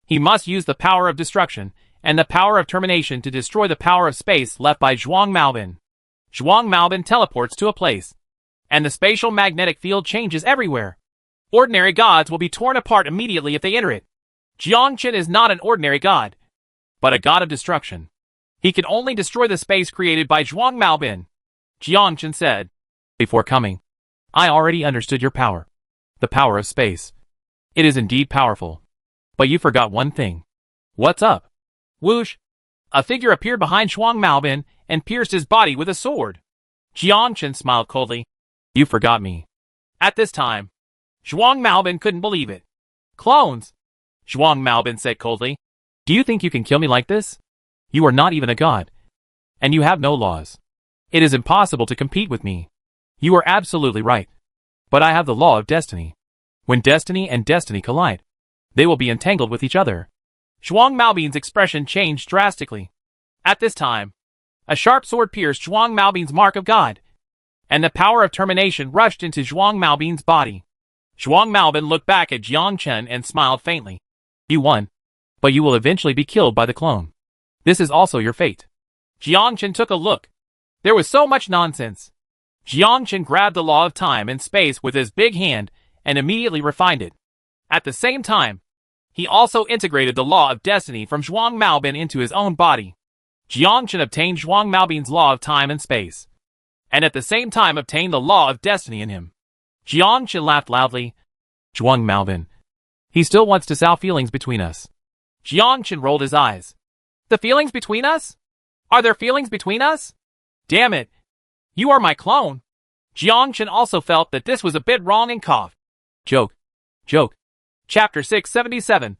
he must use the power of destruction and the power of termination to destroy the power of space left by Zhuang Maobin. Zhuang Maobin teleports to a place, and the spatial magnetic field changes everywhere. Ordinary gods will be torn apart immediately if they enter it. Jiang Chen is not an ordinary god, but a god of destruction. He can only destroy the space created by Zhuang Maobin. Jiang Chen said, before coming, I already understood your power. The power of space. It is indeed powerful. But you forgot one thing. What's up? Whoosh! A figure appeared behind Zhuang Maobin and pierced his body with a sword. Jiang Chen smiled coldly. You forgot me. At this time, Zhuang Maobin couldn't believe it. Clones! Zhuang Maobin said coldly. Do you think you can kill me like this? You are not even a god. And you have no laws. It is impossible to compete with me. You are absolutely right. But I have the law of destiny. When destiny and destiny collide, they will be entangled with each other. Zhuang Maobin's expression changed drastically. At this time, a sharp sword pierced Zhuang Maobin's mark of God, and the power of termination rushed into Zhuang Maobin's body. Zhuang Maobin looked back at Jiang Chen and smiled faintly. You won, but you will eventually be killed by the clone. This is also your fate. Jiang Chen took a look. There was so much nonsense. Jiang Chen grabbed the law of time and space with his big hand and immediately refined it. At the same time, he also integrated the law of destiny from Zhuang Maobin into his own body. Jiang Chen obtained Zhuang Maobin's law of time and space, and at the same time obtained the law of destiny in him. Jiang Chen laughed loudly. Zhuang Maobin. He still wants to sow feelings between us. Jiang Chen rolled his eyes. The feelings between us? Are there feelings between us? Damn it. You are my clone. Jiang Chen also felt that this was a bit wrong and coughed. Joke. Joke. Chapter 677.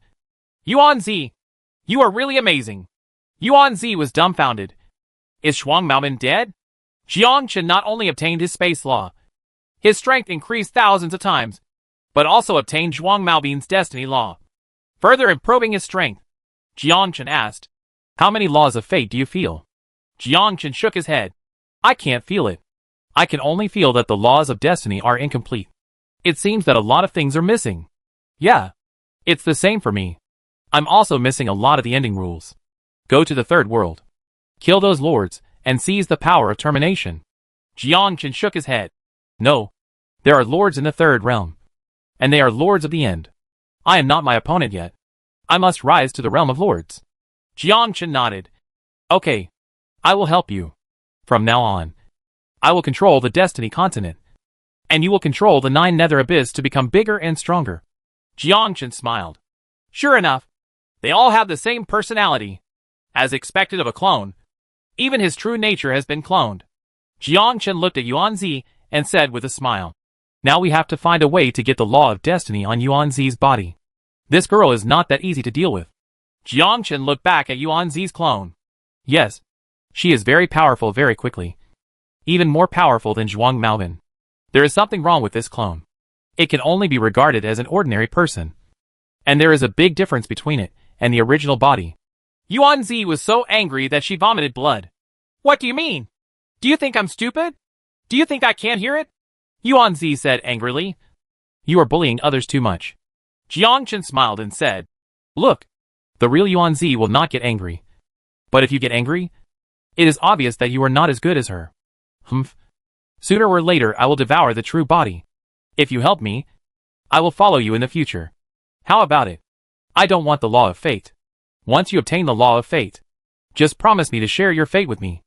Yuan Zi. You are really amazing. Yuan Zi was dumbfounded. Is Zhuang Maobin dead? Jiang Chen not only obtained his space law, his strength increased thousands of times, but also obtained Zhuang Maobin's destiny law. Further improving his strength, Jiang Chen asked, how many laws of fate do you feel? Jiang Chen shook his head. I can't feel it. I can only feel that the laws of destiny are incomplete. It seems that a lot of things are missing. Yeah, it's the same for me. I'm also missing a lot of the ending rules. Go to the third world. Kill those lords, and seize the power of termination. Jiang Chen shook his head. No, there are lords in the third realm. And they are lords of the end. I am not my opponent yet. I must rise to the realm of lords. Jiang Chen nodded. Okay, I will help you. From now on, I will control the Destiny continent. And you will control the 9 Nether Abyss to become bigger and stronger. Jiang Chen smiled. Sure enough, they all have the same personality. As expected of a clone, even his true nature has been cloned. Jiang Chen looked at Yuan Zi and said with a smile, now we have to find a way to get the law of destiny on Yuan Zi's body. This girl is not that easy to deal with. Jiangchen looked back at Yuan Zi's clone.
Yes. She is very powerful very quickly. Even more powerful than Zhuang Maobin. There is something wrong with this clone. It can only be regarded as an ordinary person. And there is a big difference between it and the original body.
Yuan Zi was so angry that she vomited blood. What do you mean? Do you think I'm stupid? Do you think I can't hear it?
Yuan Zi said angrily. You are bullying others too much.
Jiangchen smiled and said,
Look, the real Yuan Zi will not get angry. But if you get angry, it is obvious that you are not as good as her. Humph. Sooner or later I will devour the true body. If you help me, I will follow you in the future. How about it? I don't want the law of fate. Once you obtain the law of fate, just promise me to share your fate with me.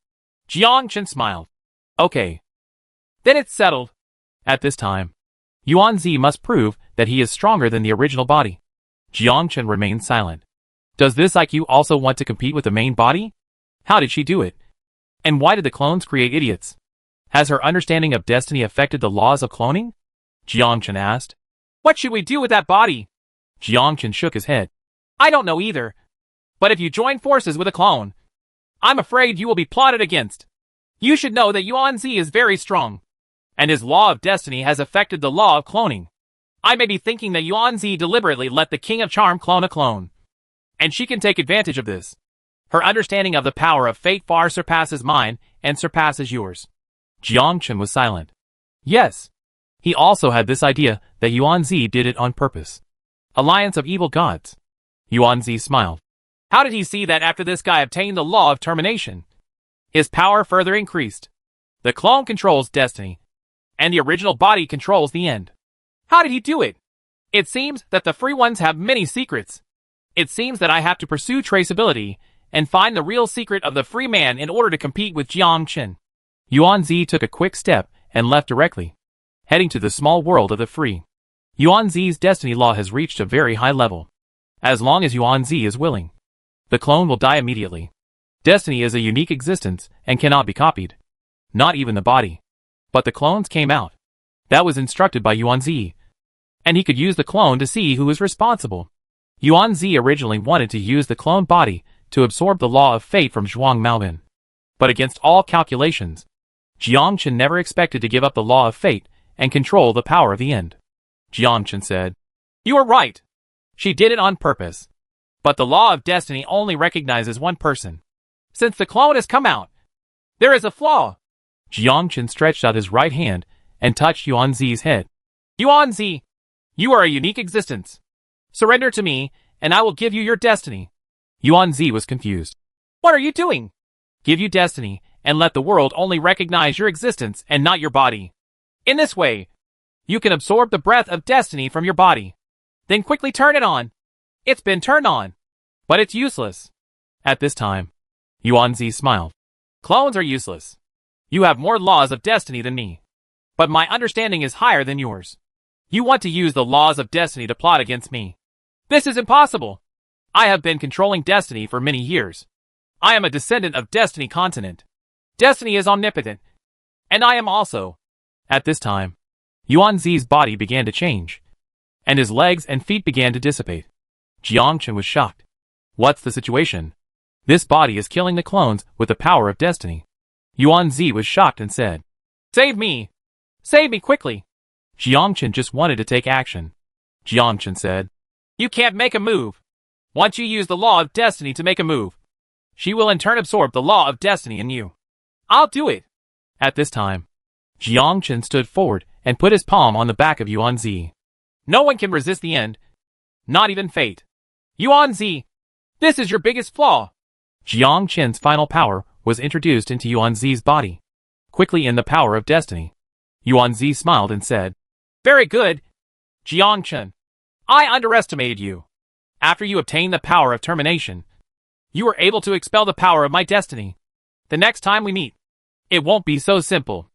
Jiangchen smiled.
Okay.
Then it's settled.
At this time, Yuan Zi must prove that he is stronger than the original body. Jiangchen remained silent. Does this IQ also want to compete with the main body? How did she do it? And why did the clones create idiots? Has her understanding of destiny affected the laws of cloning? Jiangchen asked.
What should we do with that body?
Jiangchen shook his head.
I don't know either. But if you join forces with a clone, I'm afraid you will be plotted against. You should know that Yuan Zi is very strong, and his law of destiny has affected the law of cloning. I may be thinking that Yuan Zi deliberately let the King of Charm clone a clone, and she can take advantage of this. Her understanding of the power of fate far surpasses mine and surpasses yours.
Jiangchen was silent. Yes. He also had this idea that Yuan Zi did it on purpose. Alliance of evil gods. Yuan Zi smiled.
How did he see that after this guy obtained the law of termination? His power further increased. The clone controls destiny, and the original body controls the end. How did he do it? It seems that the free ones have many secrets. It seems that I have to pursue traceability and find the real secret of the free man in order to compete with Jiangchen.
Yuan Zi took a quick step and left directly, heading to the small world of the free. Yuan Zi's destiny law has reached a very high level. As long as Yuan Zi is willing, the clone will die immediately. Destiny is a unique existence and cannot be copied. Not even the body. But the clones came out. That was instructed by Yuan Zi. And he could use the clone to see who is responsible. Yuan Zi originally wanted to use the clone body to absorb the law of fate from Zhuang Maobin. But against all calculations, Jiangchen never expected to give up the law of fate and control the power of the end. Jiangchen said,
You are right. She did it on purpose. But the law of destiny only recognizes one person. Since the clone has come out, there is a flaw.
Jiangchen stretched out his right hand and touched Yuan Zi's head.
Yuan Zi, you are a unique existence. Surrender to me, and I will give you your destiny.
Yuan Zi was confused.
What are you doing?
Give you destiny, and let the world only recognize your existence and not your body.
In this way, you can absorb the breath of destiny from your body. Then quickly turn it on. It's been turned on. But it's useless.
At this time, Yuan Zi smiled.
Clones are useless. You have more laws of destiny than me. But my understanding is higher than yours. You want to use the laws of destiny to plot against me. This is impossible. I have been controlling destiny for many years. I am a descendant of Destiny Continent. Destiny is omnipotent. And I am also.
At this time, Yuan Zi's body began to change, and his legs and feet began to dissipate. Jiangchen was shocked. What's the situation? This body is killing the clones with the power of destiny. Yuan Zi was shocked and said,
Save me! Save me quickly!
Jiangchen just wanted to take action. Jiangchen said,
You can't make a move. Once you use the law of destiny to make a move, she will in turn absorb the law of destiny in you. I'll do it.
At this time, Jiangchen stood forward and put his palm on the back of Yuan Zi.
No one can resist the end. Not even fate. Yuan Zi, this is your biggest flaw.
Jiangchen's final power was introduced into Yuan Zi's body. Quickly in the power of destiny. Yuan Zi smiled and said,
Very good, Jiangchen. I underestimated you. After you obtained the power of termination, you were able to expel the power of my destiny. The next time we meet, it won't be so simple.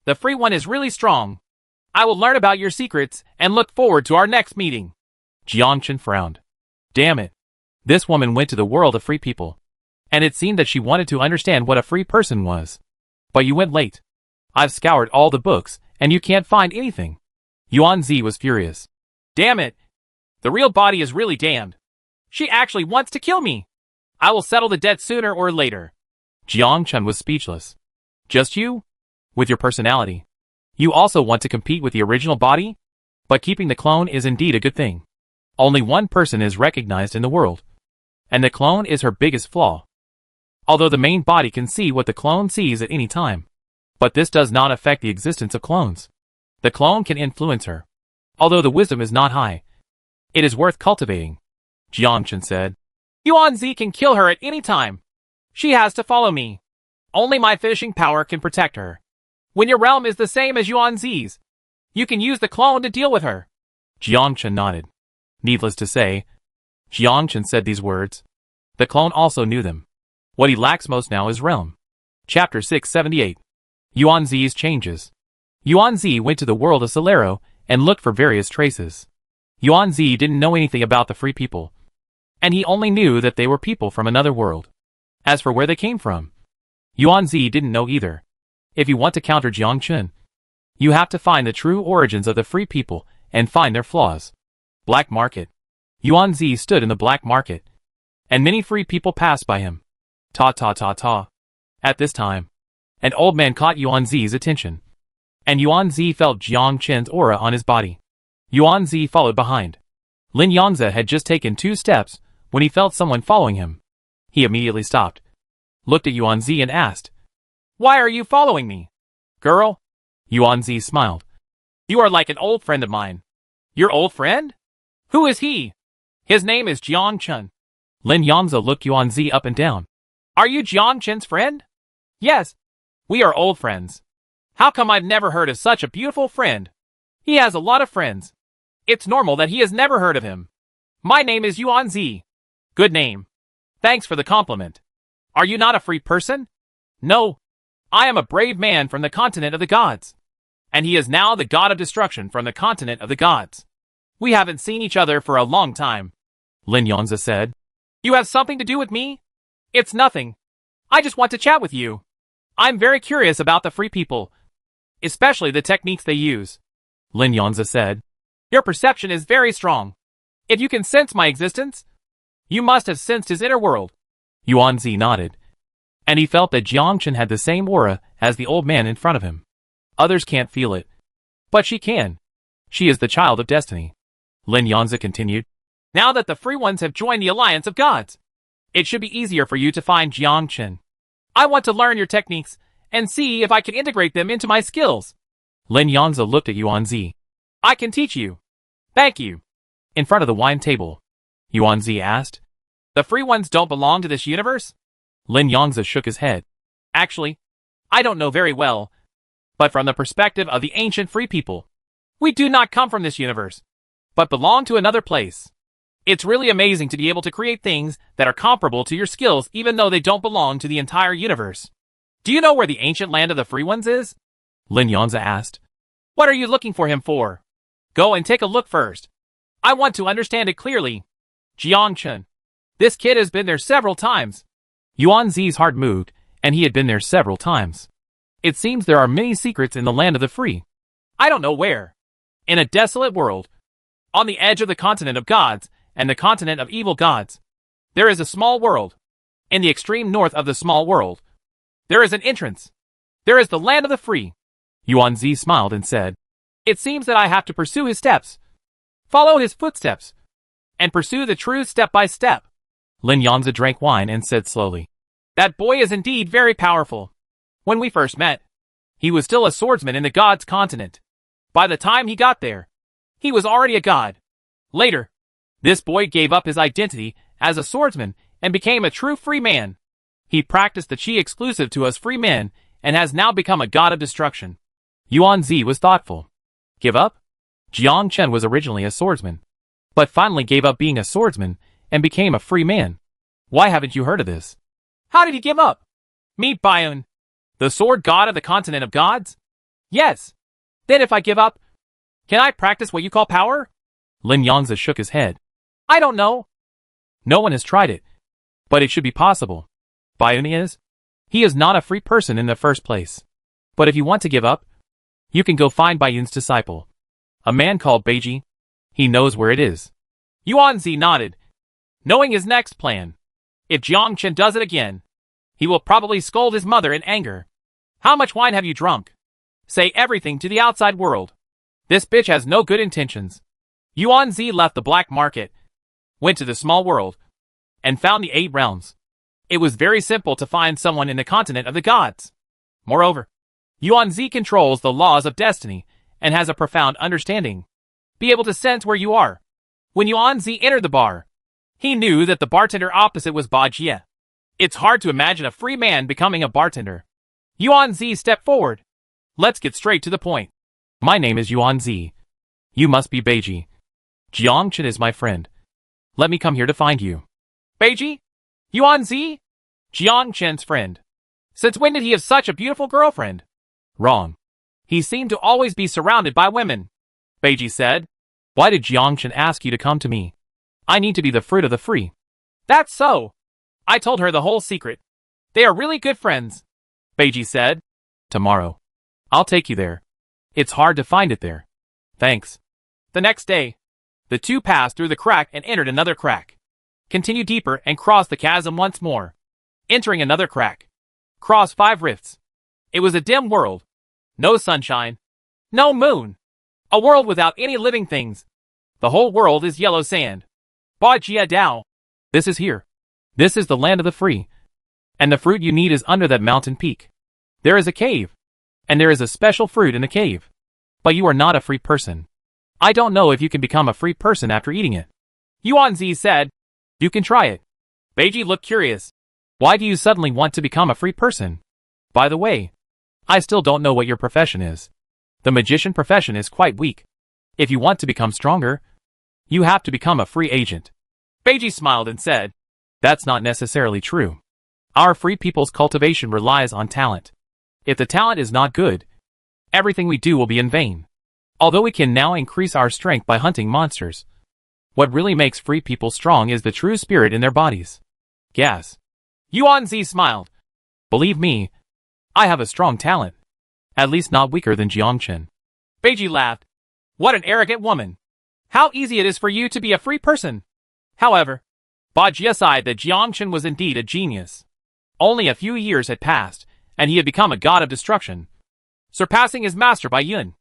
The free one is really strong. I will learn about your secrets and look forward to our next meeting.
Jiangchen frowned. Damn it. This woman went to the world of free people. And it seemed that she wanted to understand what a free person was. But you went late. I've scoured all the books, and you can't find anything. Yuan Zi was furious.
Damn it. The real body is really damned. She actually wants to kill me. I will settle the debt sooner or later.
Jiang Chen was speechless. Just you? With your personality. You also want to compete with the original body? But keeping the clone is indeed a good thing. Only one person is recognized in the world. And the clone is her biggest flaw. Although the main body can see what the clone sees at any time. But this does not affect the existence of clones. The clone can influence her. Although the wisdom is not high. It is worth cultivating. Jiang Chen said.
Yuan-Zi can kill her at any time. She has to follow me. Only my finishing power can protect her. When your realm is the same as Yuan-Zi's, you can use the clone to deal with her.
Jiang Chen nodded. Needless to say, Jiang Chen said these words. The clone also knew them. What he lacks most now is realm. Chapter 678. Yuan-Zi's changes. Yuan-Zi went to the world of Solero and looked for various traces. Yuan-Zi didn't know anything about the free people. And he only knew that they were people from another world. As for where they came from, Yuan-Zi didn't know either. If you want to counter Jiang Chen, you have to find the true origins of the free people and find their flaws. Black market. Yuan-Zi stood in the black market, and many free people passed by him. Ta ta ta ta. At this time, an old man caught Yuan-Zi's attention, and Yuan-Zi felt Jiang Chen's aura on his body. Yuan-Zi followed behind. Lin Yangzi had just taken 2 steps when he felt someone following him. He immediately stopped, looked at Yuan-Zi and asked,
Why are you following me?
Girl? Yuan-Zi smiled.
You are like an old friend of mine. Your old friend? Who is he? His name is Jiang Chen.
Lin Yangzi looked Yuan-Zi up and down.
Are you Jiang Chen's friend? Yes. We are old friends. How come I've never heard of such a beautiful friend? He has a lot of friends. It's normal that he has never heard of him. My name is Yuan-Zi. Good name. Thanks for the compliment. Are you not a free person? No. I am a brave man from the continent of the gods. And he is now the god of destruction from the continent of the gods. We haven't seen each other for a long time.
Lin Yangzi said.
You have something to do with me? It's nothing. I just want to chat with you. I'm very curious about the free people, especially the techniques they use.
Lin Yangzi said.
Your perception is very strong. If you can sense my existence, you must have sensed his inner world.
Yuan-Zi nodded, and he felt that Jiang Chen had the same aura as the old man in front of him. Others can't feel it, but she can. She is the child of destiny. Lin Yangzi continued.
Now that the free ones have joined the alliance of gods, it should be easier for you to find Jiang Chen. I want to learn your techniques and see if I can integrate them into my skills.
Lin Yangzi looked at Yuan-Zi.
I can teach you. Thank you.
In front of the wine table, Yuan-Zi asked.
The free ones don't belong to this universe?
Lin Yangzi shook his head.
Actually, I don't know very well, but from the perspective of the ancient free people, we do not come from this universe, but belong to another place. It's really amazing to be able to create things that are comparable to your skills even though they don't belong to the entire universe. Do you know where the ancient land of the free ones is?
Lin Yangzi asked.
What are you looking for him for? Go and take a look first. I want to understand it clearly. Jiang Chen. This kid has been there several times.
Yuan-Zi's heart moved, and he had been there several times. It seems there are many secrets in the land of the free.
I don't know where. In a desolate world, on the edge of the continent of gods and the continent of evil gods, there is a small world. In the extreme north of the small world, there is an entrance. There is the land of the free.
Yuan-Zi smiled and said,
It seems that I have to pursue his steps, follow his footsteps, and pursue the truth step by step.
Lin Yangzi drank wine and said slowly,
That boy is indeed very powerful. When we first met, he was still a swordsman in the gods' continent. By the time he got there, he was already a god. Later, this boy gave up his identity as a swordsman and became a true free man. He practiced the chi exclusive to us free men and has now become a god of destruction.
Yuan-Zi was thoughtful. Give up? Jiang Chen was originally a swordsman, but finally gave up being a swordsman and became a free man. Why haven't you heard of this?
How did he give up? Meet Bayun, the sword god of the continent of gods? Yes. Then if I give up, can I practice what you call power?
Lin Yangzi shook his head.
I don't know.
No one has tried it, but it should be possible. Bayun is? He is not a free person in the first place. But if you want to give up, you can go find Bayun's disciple, a man called Beiji. He knows where it is.
Yuan-Zi nodded. knowing his next plan. If Jiang Chen does it again, he will probably scold his mother in anger. How much wine have you drunk? Say everything to the outside world. This bitch has no good intentions. Yuan Zi left the black market, went to the small world, and found the 8 realms. It was very simple to find someone in the continent of the gods. Moreover, Yuan Zi controls the laws of destiny and has a profound understanding. Be able to sense where you are. When Yuan Zi entered the bar, he knew that the bartender opposite was Ba Jie. It's hard to imagine a free man becoming a bartender. Yuan Zi stepped forward. Let's get straight to the point.
My name is Yuan Zi. You must be Beiji. Jiang Chen is my friend. Let me come here to find you.
Beiji? Yuan Zi? Jiang Chen's friend. Since when did he have such a beautiful girlfriend?
Wrong.
He seemed to always be surrounded by women. Beiji said.
Why did Jiang Chen ask you to come to me? I need to be the fruit of the free.
That's so. I told her the whole secret. They are really good friends. Beiji said.
Tomorrow. I'll take you there. It's hard to find it there. Thanks.
The next day, the two passed through the crack and entered another crack. Continued deeper and crossed the chasm once more. Entering another crack. Crossed 5 rifts. It was a dim world. No sunshine. No moon. A world without any living things. The whole world is yellow sand. Ba Jie Dao.
This is here. This is the land of the free. And the fruit you need is under that mountain peak. There is a cave. And there is a special fruit in the cave. But you are not a free person. I don't know if you can become a free person after eating it.
Yuan Zi said.
You can try it.
Beiji looked curious.
Why do you suddenly want to become a free person? By the way, I still don't know what your profession is. The magician profession is quite weak. If you want to become stronger, you have to become a free agent.
Beiji smiled and said.
That's not necessarily true. Our free people's cultivation relies on talent. If the talent is not good, everything we do will be in vain. Although we can now increase our strength by hunting monsters, what really makes free people strong is the true spirit in their bodies. Gas.
Yuan Zi smiled.
Believe me, I have a strong talent. At least not weaker than Jiang Chen.
Beiji laughed. What an arrogant woman. How easy it is for you to be a free person. However, Ba Jie sighed that Jiang Chen was indeed a genius. Only a few years had passed, and he had become a god of destruction, surpassing his master by Yun.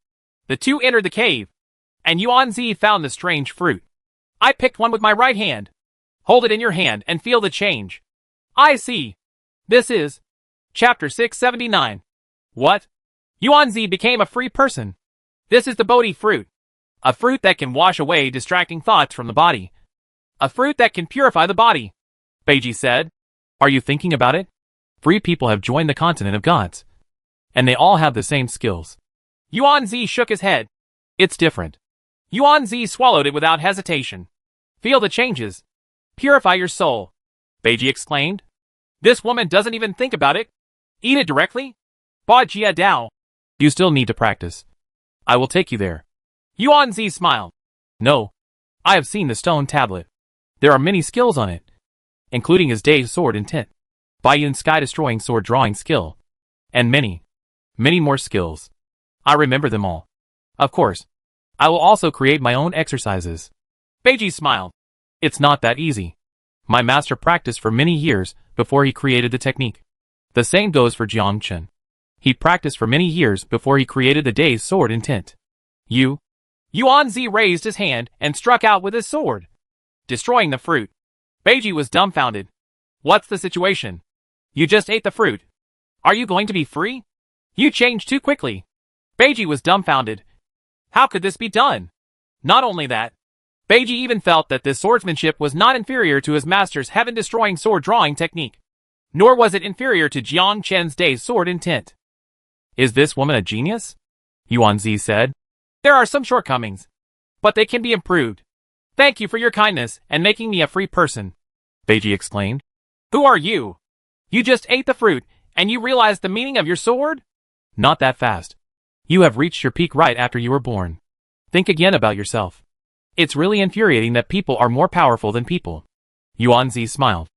The two entered the cave, and Yuan Zi found the strange fruit. I picked one with my right hand. Hold it in your hand and feel the change. I see. This is Chapter 679. What? Yuan Zi became a free person. This is the Bodhi fruit. A fruit that can wash away distracting thoughts from the body. A fruit that can purify the body. Beiji said.
Are you thinking about it? Free people have joined the continent of gods. And they all have the same skills.
Yuan Zi shook his head.
It's different.
Yuan Zi swallowed it without hesitation. Feel the changes. Purify your soul. Beiji exclaimed. This woman doesn't even think about it. Eat it directly. Ba Jie Dao.
You still need to practice. I will take you there.
Yuan Zi smiled.
No. I have seen the stone tablet. There are many skills on it, including his day's sword intent, Bai Yun's sky-destroying sword drawing skill, and many more skills. I remember them all. Of course, I will also create my own exercises.
Beiji smiled.
It's not that easy. My master practiced for many years before he created the technique. The same goes for Jiang Chen. He practiced for many years before he created the day's sword intent.
Yuan Zi raised his hand and struck out with his sword, destroying the fruit. Beiji was dumbfounded. What's the situation? You just ate the fruit. Are you going to be free? You changed too quickly. Beiji was dumbfounded. How could this be done? Not only that, Beiji even felt that this swordsmanship was not inferior to his master's heaven-destroying sword-drawing technique. Nor was it inferior to Jiang Chen's day's sword intent.
Is this woman a genius? Yuan Zi said.
There are some shortcomings, but they can be improved. Thank you for your kindness and making me a free person.
Beiji exclaimed.
Who are you? You just ate the fruit, and you realized the meaning of your sword?
Not that fast. You have reached your peak right after you were born. Think again about yourself. It's really infuriating that people are more powerful than people. Yuan Zi smiled.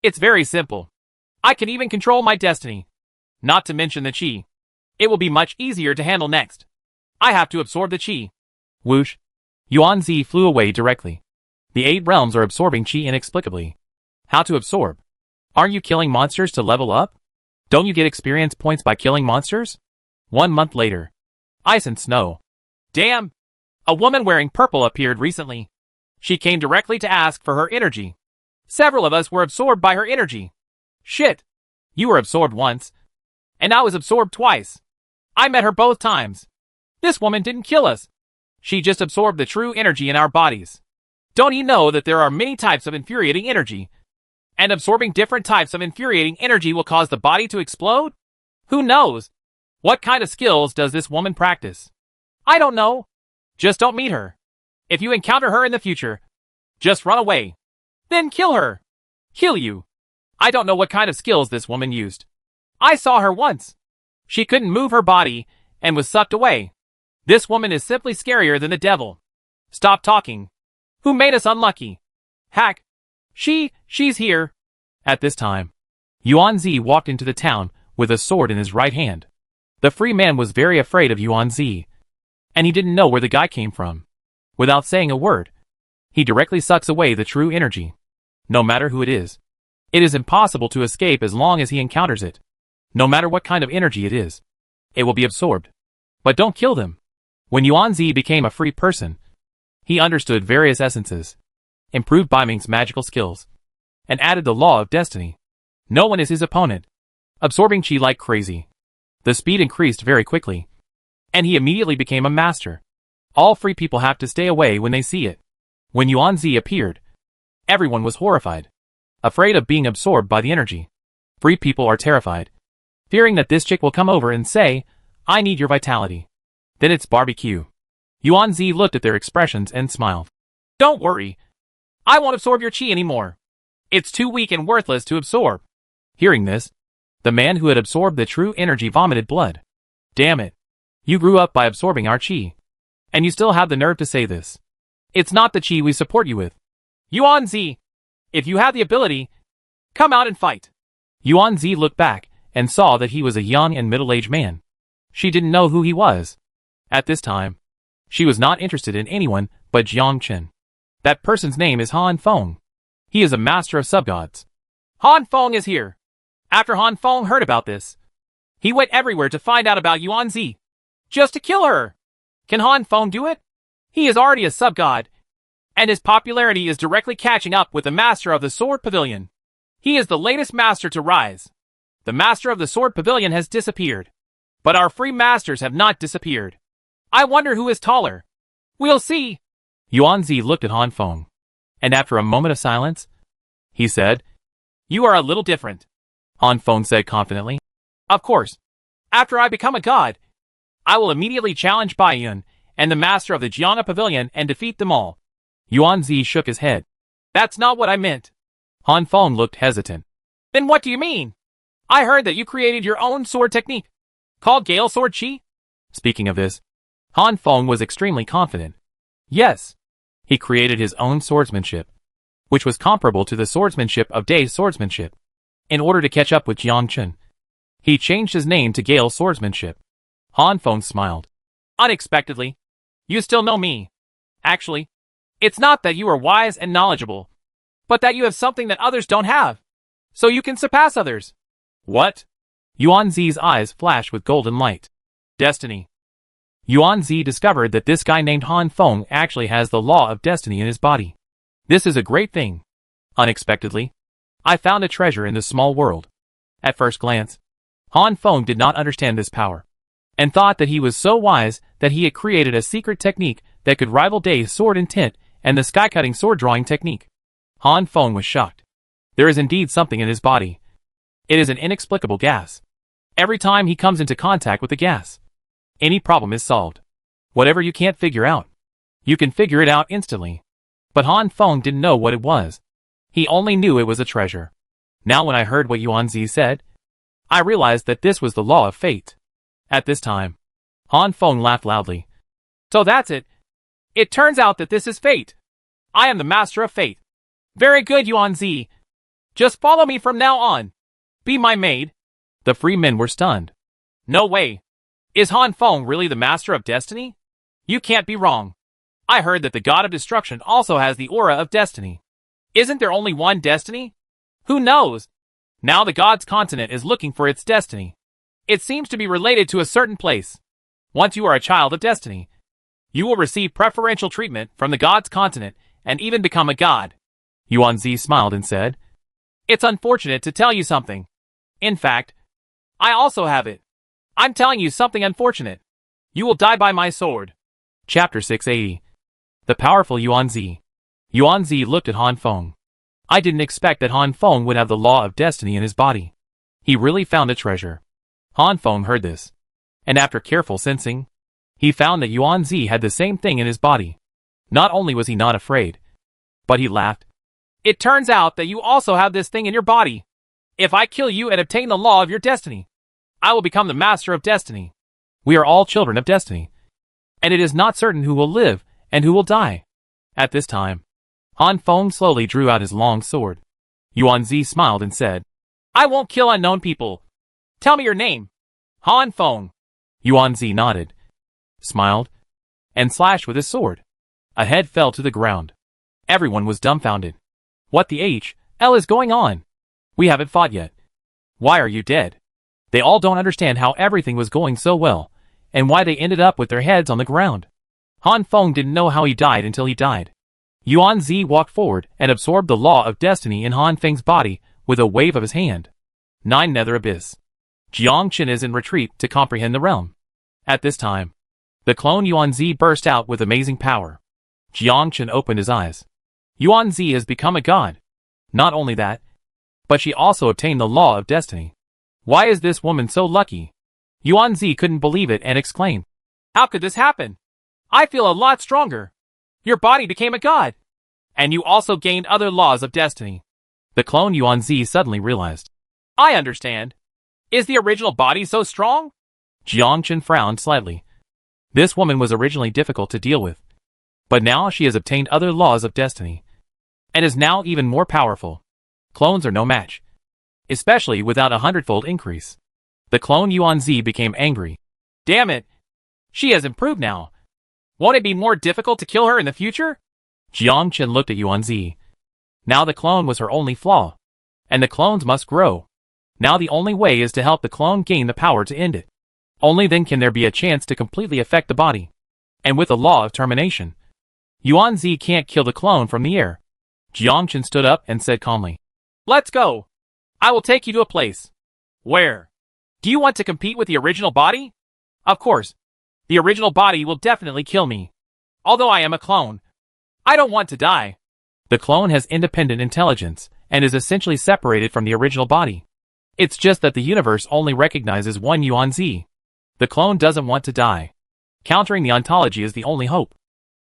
It's very simple. I can even control my destiny. Not to mention the qi. It will be much easier to handle next. I have to absorb the qi.
Whoosh. Yuan Zi flew away directly. The 8 realms are absorbing chi inexplicably. How to absorb? Aren't you killing monsters to level up? Don't you get experience points by killing monsters? 1 month later. Ice and snow.
Damn! A woman wearing purple appeared recently. She came directly to ask for her energy. Several of us were absorbed by her energy. Shit! You were absorbed once. And I was absorbed twice. I met her both times. This woman didn't kill us. She just absorbed the true energy in our bodies. Don't you know that there are many types of infuriating energy? And absorbing different types of infuriating energy will cause the body to explode? Who knows? What kind of skills does this woman practice? I don't know. Just don't meet her. If you encounter her in the future, just run away. Then kill her. Kill you. I don't know what kind of skills this woman used. I saw her once. She couldn't move her body and was sucked away. This woman is simply scarier than the devil. Stop talking. Who made us unlucky? Hack. She's here.
At this time, Yuan Zi walked into the town with a sword in his right hand. The free man was very afraid of Yuan Zi, and he didn't know where the guy came from. Without saying a word, he directly sucks away the true energy. No matter who it is impossible to escape as long as he encounters it. No matter what kind of energy it is, it will be absorbed. But don't kill them. When Yuan Zi became a free person, he understood various essences, improved Bai Ming's magical skills, and added the law of destiny. No one is his opponent, absorbing chi like crazy. The speed increased very quickly, and he immediately became a master. All free people have to stay away when they see it. When Yuan Zi appeared, everyone was horrified, afraid of being absorbed by the energy. Free people are terrified, fearing that this chick will come over and say, "I need your vitality." Then it's barbecue. Yuan Zi looked at their expressions and smiled.
Don't worry. I won't absorb your chi anymore. It's too weak and worthless to absorb.
Hearing this, the man who had absorbed the true energy vomited blood. Damn it. You grew up by absorbing our chi. And you still have the nerve to say this. It's not the chi we support you with.
Yuan Zi, if you have the ability, come out and fight.
Yuan Zi looked back and saw that he was a young and middle-aged man. She didn't know who he was. At this time, she was not interested in anyone but Jiang Chen. That person's name is Han Feng. He is a master of subgods.
Han Feng is here. After Han Feng heard about this, he went everywhere to find out about Yuan Zi, just to kill her. Can Han Feng do it? He is already a subgod, and his popularity is directly catching up with the master of the Sword Pavilion. He is the latest master to rise. The master of the Sword Pavilion has disappeared, but our free masters have not disappeared. I wonder who is taller. We'll see.
Yuan Zi looked at Han Feng, and after a moment of silence, he said,
You are a little different.
Han Feng said confidently.
Of course. After I become a god, I will immediately challenge Bai Yun and the master of the Jiangna Pavilion and defeat them all.
Yuan Zi shook his head.
That's not what I meant.
Han Feng looked hesitant.
Then what do you mean? I heard that you created your own sword technique, called Gale Sword Chi.
Speaking of this, Han Feng was extremely confident. Yes, he created his own swordsmanship, which was comparable to the swordsmanship of Day's swordsmanship. In order to catch up with Jiang Chen, he changed his name to Gale Swordsmanship. Han Feng smiled.
Unexpectedly, you still know me. Actually, it's not that you are wise and knowledgeable, but that you have something that others don't have, so you can surpass others.
What? Yuan Zi's eyes flashed with golden light. Destiny. Yuan Zi discovered that this guy named Han Feng actually has the law of destiny in his body. This is a great thing. Unexpectedly, I found a treasure in this small world. At first glance, Han Feng did not understand this power, and thought that he was so wise that he had created a secret technique that could rival Day's sword intent and the sky-cutting sword drawing technique. Han Feng was shocked. There is indeed something in his body. It is an inexplicable gas. Every time he comes into contact with the gas, any problem is solved. Whatever you can't figure out, you can figure it out instantly. But Han Feng didn't know what it was. He only knew it was a treasure. Now when I heard what Yuan Zi said, I realized that this was the law of fate. At this time, Han Feng laughed loudly.
So that's it. It turns out that this is fate. I am the master of fate. Very good, Yuan Zi. Just follow me from now on. Be my maid.
The free men were stunned.
No way. Is Han Feng really the master of destiny? You can't be wrong. I heard that the god of destruction also has the aura of destiny. Isn't there only one destiny? Who knows? Now the god's continent is looking for its destiny. It seems to be related to a certain place. Once you are a child of destiny, you will receive preferential treatment from the god's continent and even become a god.
Yuan-zi smiled and said,
It's unfortunate to tell you something. In fact, I also have it. I'm telling you something unfortunate. You will die by my sword.
Chapter 680. The Powerful Yuan-zi. Yuan-zi looked at Han Feng. I didn't expect that Han Feng would have the law of destiny in his body. He really found a treasure. Han Feng heard this, and after careful sensing, he found that Yuan-zi had the same thing in his body. Not only was he not afraid, but he laughed.
It turns out that you also have this thing in your body. If I kill you and obtain the law of your destiny, I will become the master of destiny.
We are all children of destiny, and it is not certain who will live and who will die. At this time, Han Feng slowly drew out his long sword. Yuan-zi smiled and said,
I won't kill unknown people. Tell me your name. Han Feng.
Yuan-zi nodded, smiled, and slashed with his sword. A head fell to the ground. Everyone was dumbfounded. What the H.L. is going on? We haven't fought yet. Why are you dead? They all don't understand how everything was going so well, and why they ended up with their heads on the ground. Han Feng didn't know how he died until he died. Yuan-zi walked forward and absorbed the law of destiny in Han Feng's body with a wave of his hand. 9 Nether Abyss. Jiangchen is in retreat to comprehend the realm. At this time, the clone Yuan-zi burst out with amazing power. Jiangchen opened his eyes. Yuan-zi has become a god. Not only that, but she also obtained the law of destiny. Why is this woman so lucky? Yuan-zi couldn't believe it and exclaimed,
How could this happen? I feel a lot stronger. Your body became a god. And you also gained other laws of destiny.
The clone Yuan-zi suddenly realized.
I understand. Is the original body so strong?
Jiangchen frowned slightly. This woman was originally difficult to deal with, but now she has obtained other laws of destiny, and is now even more powerful. Clones are no match, especially without a 100-fold increase. The clone Yuan-zi became angry.
Damn it! She has improved now. Won't it be more difficult to kill her in the future?
Jiangchen looked at Yuan-zi. Now the clone was her only flaw, and the clones must grow. Now the only way is to help the clone gain the power to end it. Only then can there be a chance to completely affect the body. And with the law of termination, Yuan-zi can't kill the clone from the air. Jiangchen stood up and said calmly,
Let's go. I will take you to a place. Where? Do you want to compete with the original body? Of course. The original body will definitely kill me. Although I am a clone, I don't want to die.
The clone has independent intelligence and is essentially separated from the original body. It's just that the universe only recognizes one Yuan-zi. The clone doesn't want to die. Countering the ontology is the only hope.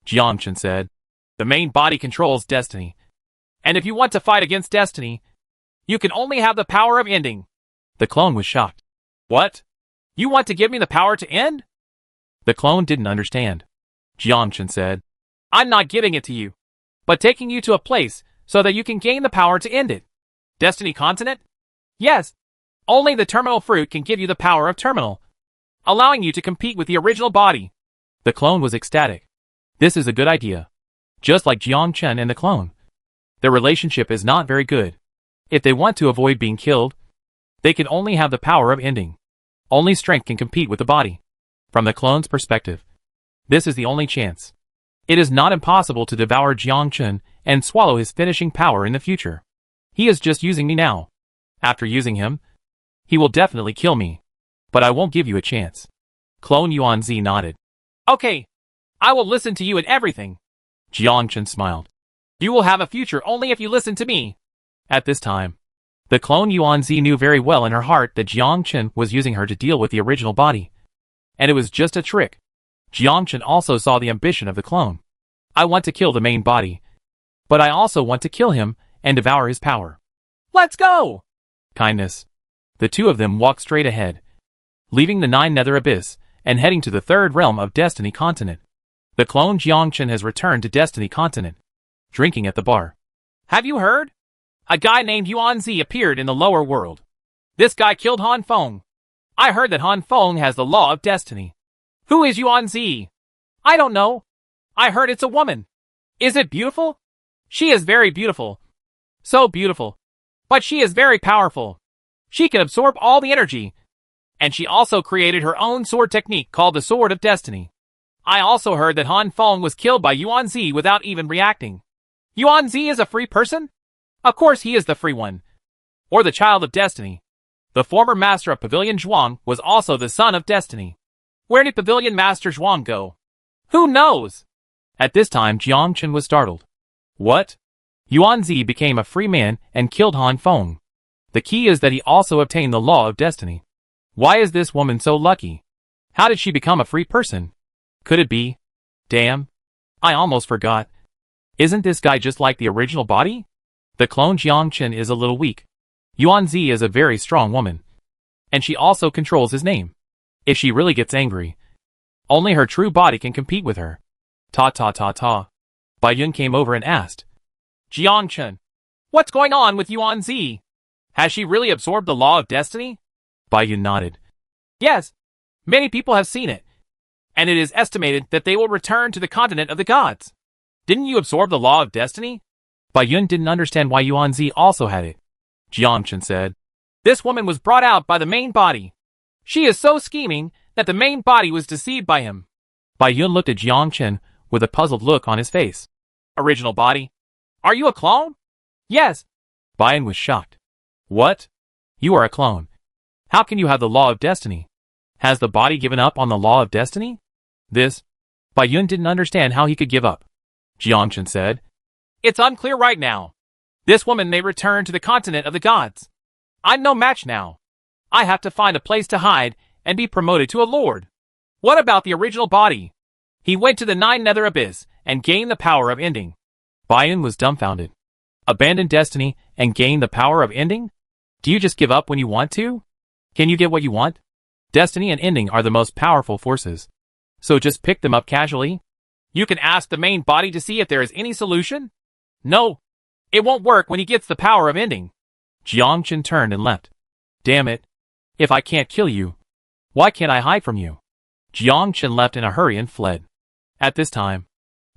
Jiangchen said,
The main body controls destiny. And if you want to fight against destiny, you can only have the power of ending.
The clone was shocked.
What? You want to give me the power to end?
The clone didn't understand. Jiangchen said,
I'm not giving it to you, but taking you to a place so that you can gain the power to end it. Destiny Continent? Yes. Only the terminal fruit can give you the power of terminal, allowing you to compete with the original body.
The clone was ecstatic. This is a good idea. Just like Jiangchen and the clone. Their relationship is not very good. If they want to avoid being killed, they can only have the power of ending. Only strength can compete with the body. From the clone's perspective, this is the only chance. It is not impossible to devour Jiangchen and swallow his finishing power in the future. He is just using me now. After using him, he will definitely kill me. But I won't give you a chance. Clone Yuan-zi nodded.
Okay. I will listen to you in everything.
Jiangchen smiled.
You will have a future only if you listen to me.
At this time, the clone Yuan-zi knew very well in her heart that Jiangchen was using her to deal with the original body. And it was just a trick. Jiangchen also saw the ambition of the clone. I want to kill the main body, but I also want to kill him and devour his power.
Let's go!
Kindness. The two of them walked straight ahead, leaving the 9 Nether Abyss and heading to the third realm of Destiny Continent. The clone Jiangchen has returned to Destiny Continent, drinking at the bar.
Have you heard? A guy named Yuan-zi appeared in the lower world. This guy killed Han Feng. I heard that Han Feng has the law of destiny. Who is Yuan-zi? I don't know. I heard it's a woman. Is it beautiful? She is very beautiful. So beautiful. But she is very powerful. She can absorb all the energy. And she also created her own sword technique called the Sword of Destiny. I also heard that Han Feng was killed by Yuan-Zi without even reacting. Yuan-Zi is a free person? Of course he is the free one. Or the child of destiny. The former master of Pavilion Zhuang was also the son of destiny. Where did Pavilion Master Zhuang go? Who knows? At this time Jiang Chen was startled. What? Yuan-Zi became a free man and killed Han Feng. The key is that he also obtained the law of destiny. Why is this woman so lucky? How did she become a free person? Could it be? Damn. I almost forgot. Isn't this guy just like the original body? The clone Jiang Chen is a little weak. Yuan-Zi is a very strong woman. And she also controls his name. If she really gets angry, only her true body can compete with her. Ta. Bai Yun came over and asked. Jiang Chen, what's going on with Yuan-Zi? Has she really absorbed the law of destiny? Bai Yun nodded. Yes. Many people have seen it. And it is estimated that they will return to the continent of the gods. Didn't you absorb the law of destiny? Bai Yun didn't understand why Yuan-Zi also had it. Jiang Chen said, this woman was brought out by the main body. She is so scheming that the main body was deceived by him. Bai Yun looked at Jiang Chen with a puzzled look on his face. Original body? Are you a clone? Yes. Bai Yun was shocked. What? You are a clone. How can you have the law of destiny? Has the body given up on the law of destiny? This? Bai Yun didn't understand how he could give up. Jiang Chen said, it's unclear right now. This woman may return to the continent of the gods. I'm no match now. I have to find a place to hide and be promoted to a lord. What about the original body? He went to the 9 Nether Abyss and gained the power of ending. Bai Yun was dumbfounded. Abandon destiny and gain the power of ending? Do you just give up when you want to? Can you get what you want? Destiny and ending are the most powerful forces. So just pick them up casually? You can ask the main body to see if there is any solution? No. It won't work when he gets the power of ending. Jiang Chen turned and left. Damn it. If I can't kill you, why can't I hide from you? Jiang Chen left in a hurry and fled. At this time,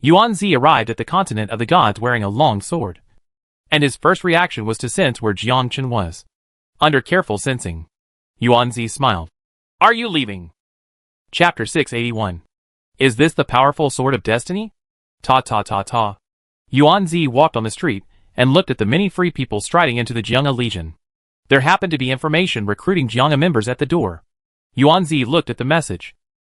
Yuan-Zi arrived at the continent of the gods wearing a long sword. And his first reaction was to sense where Jiang Chen was. Under careful sensing, Yuan-Zi smiled. Are you leaving? Chapter 681. Is this the powerful sword of destiny? Ta. Yuan-Zi walked on the street and looked at the many free people striding into the Jiangha Legion. There happened to be information recruiting Jiangha members at the door. Yuan-Zi looked at the message.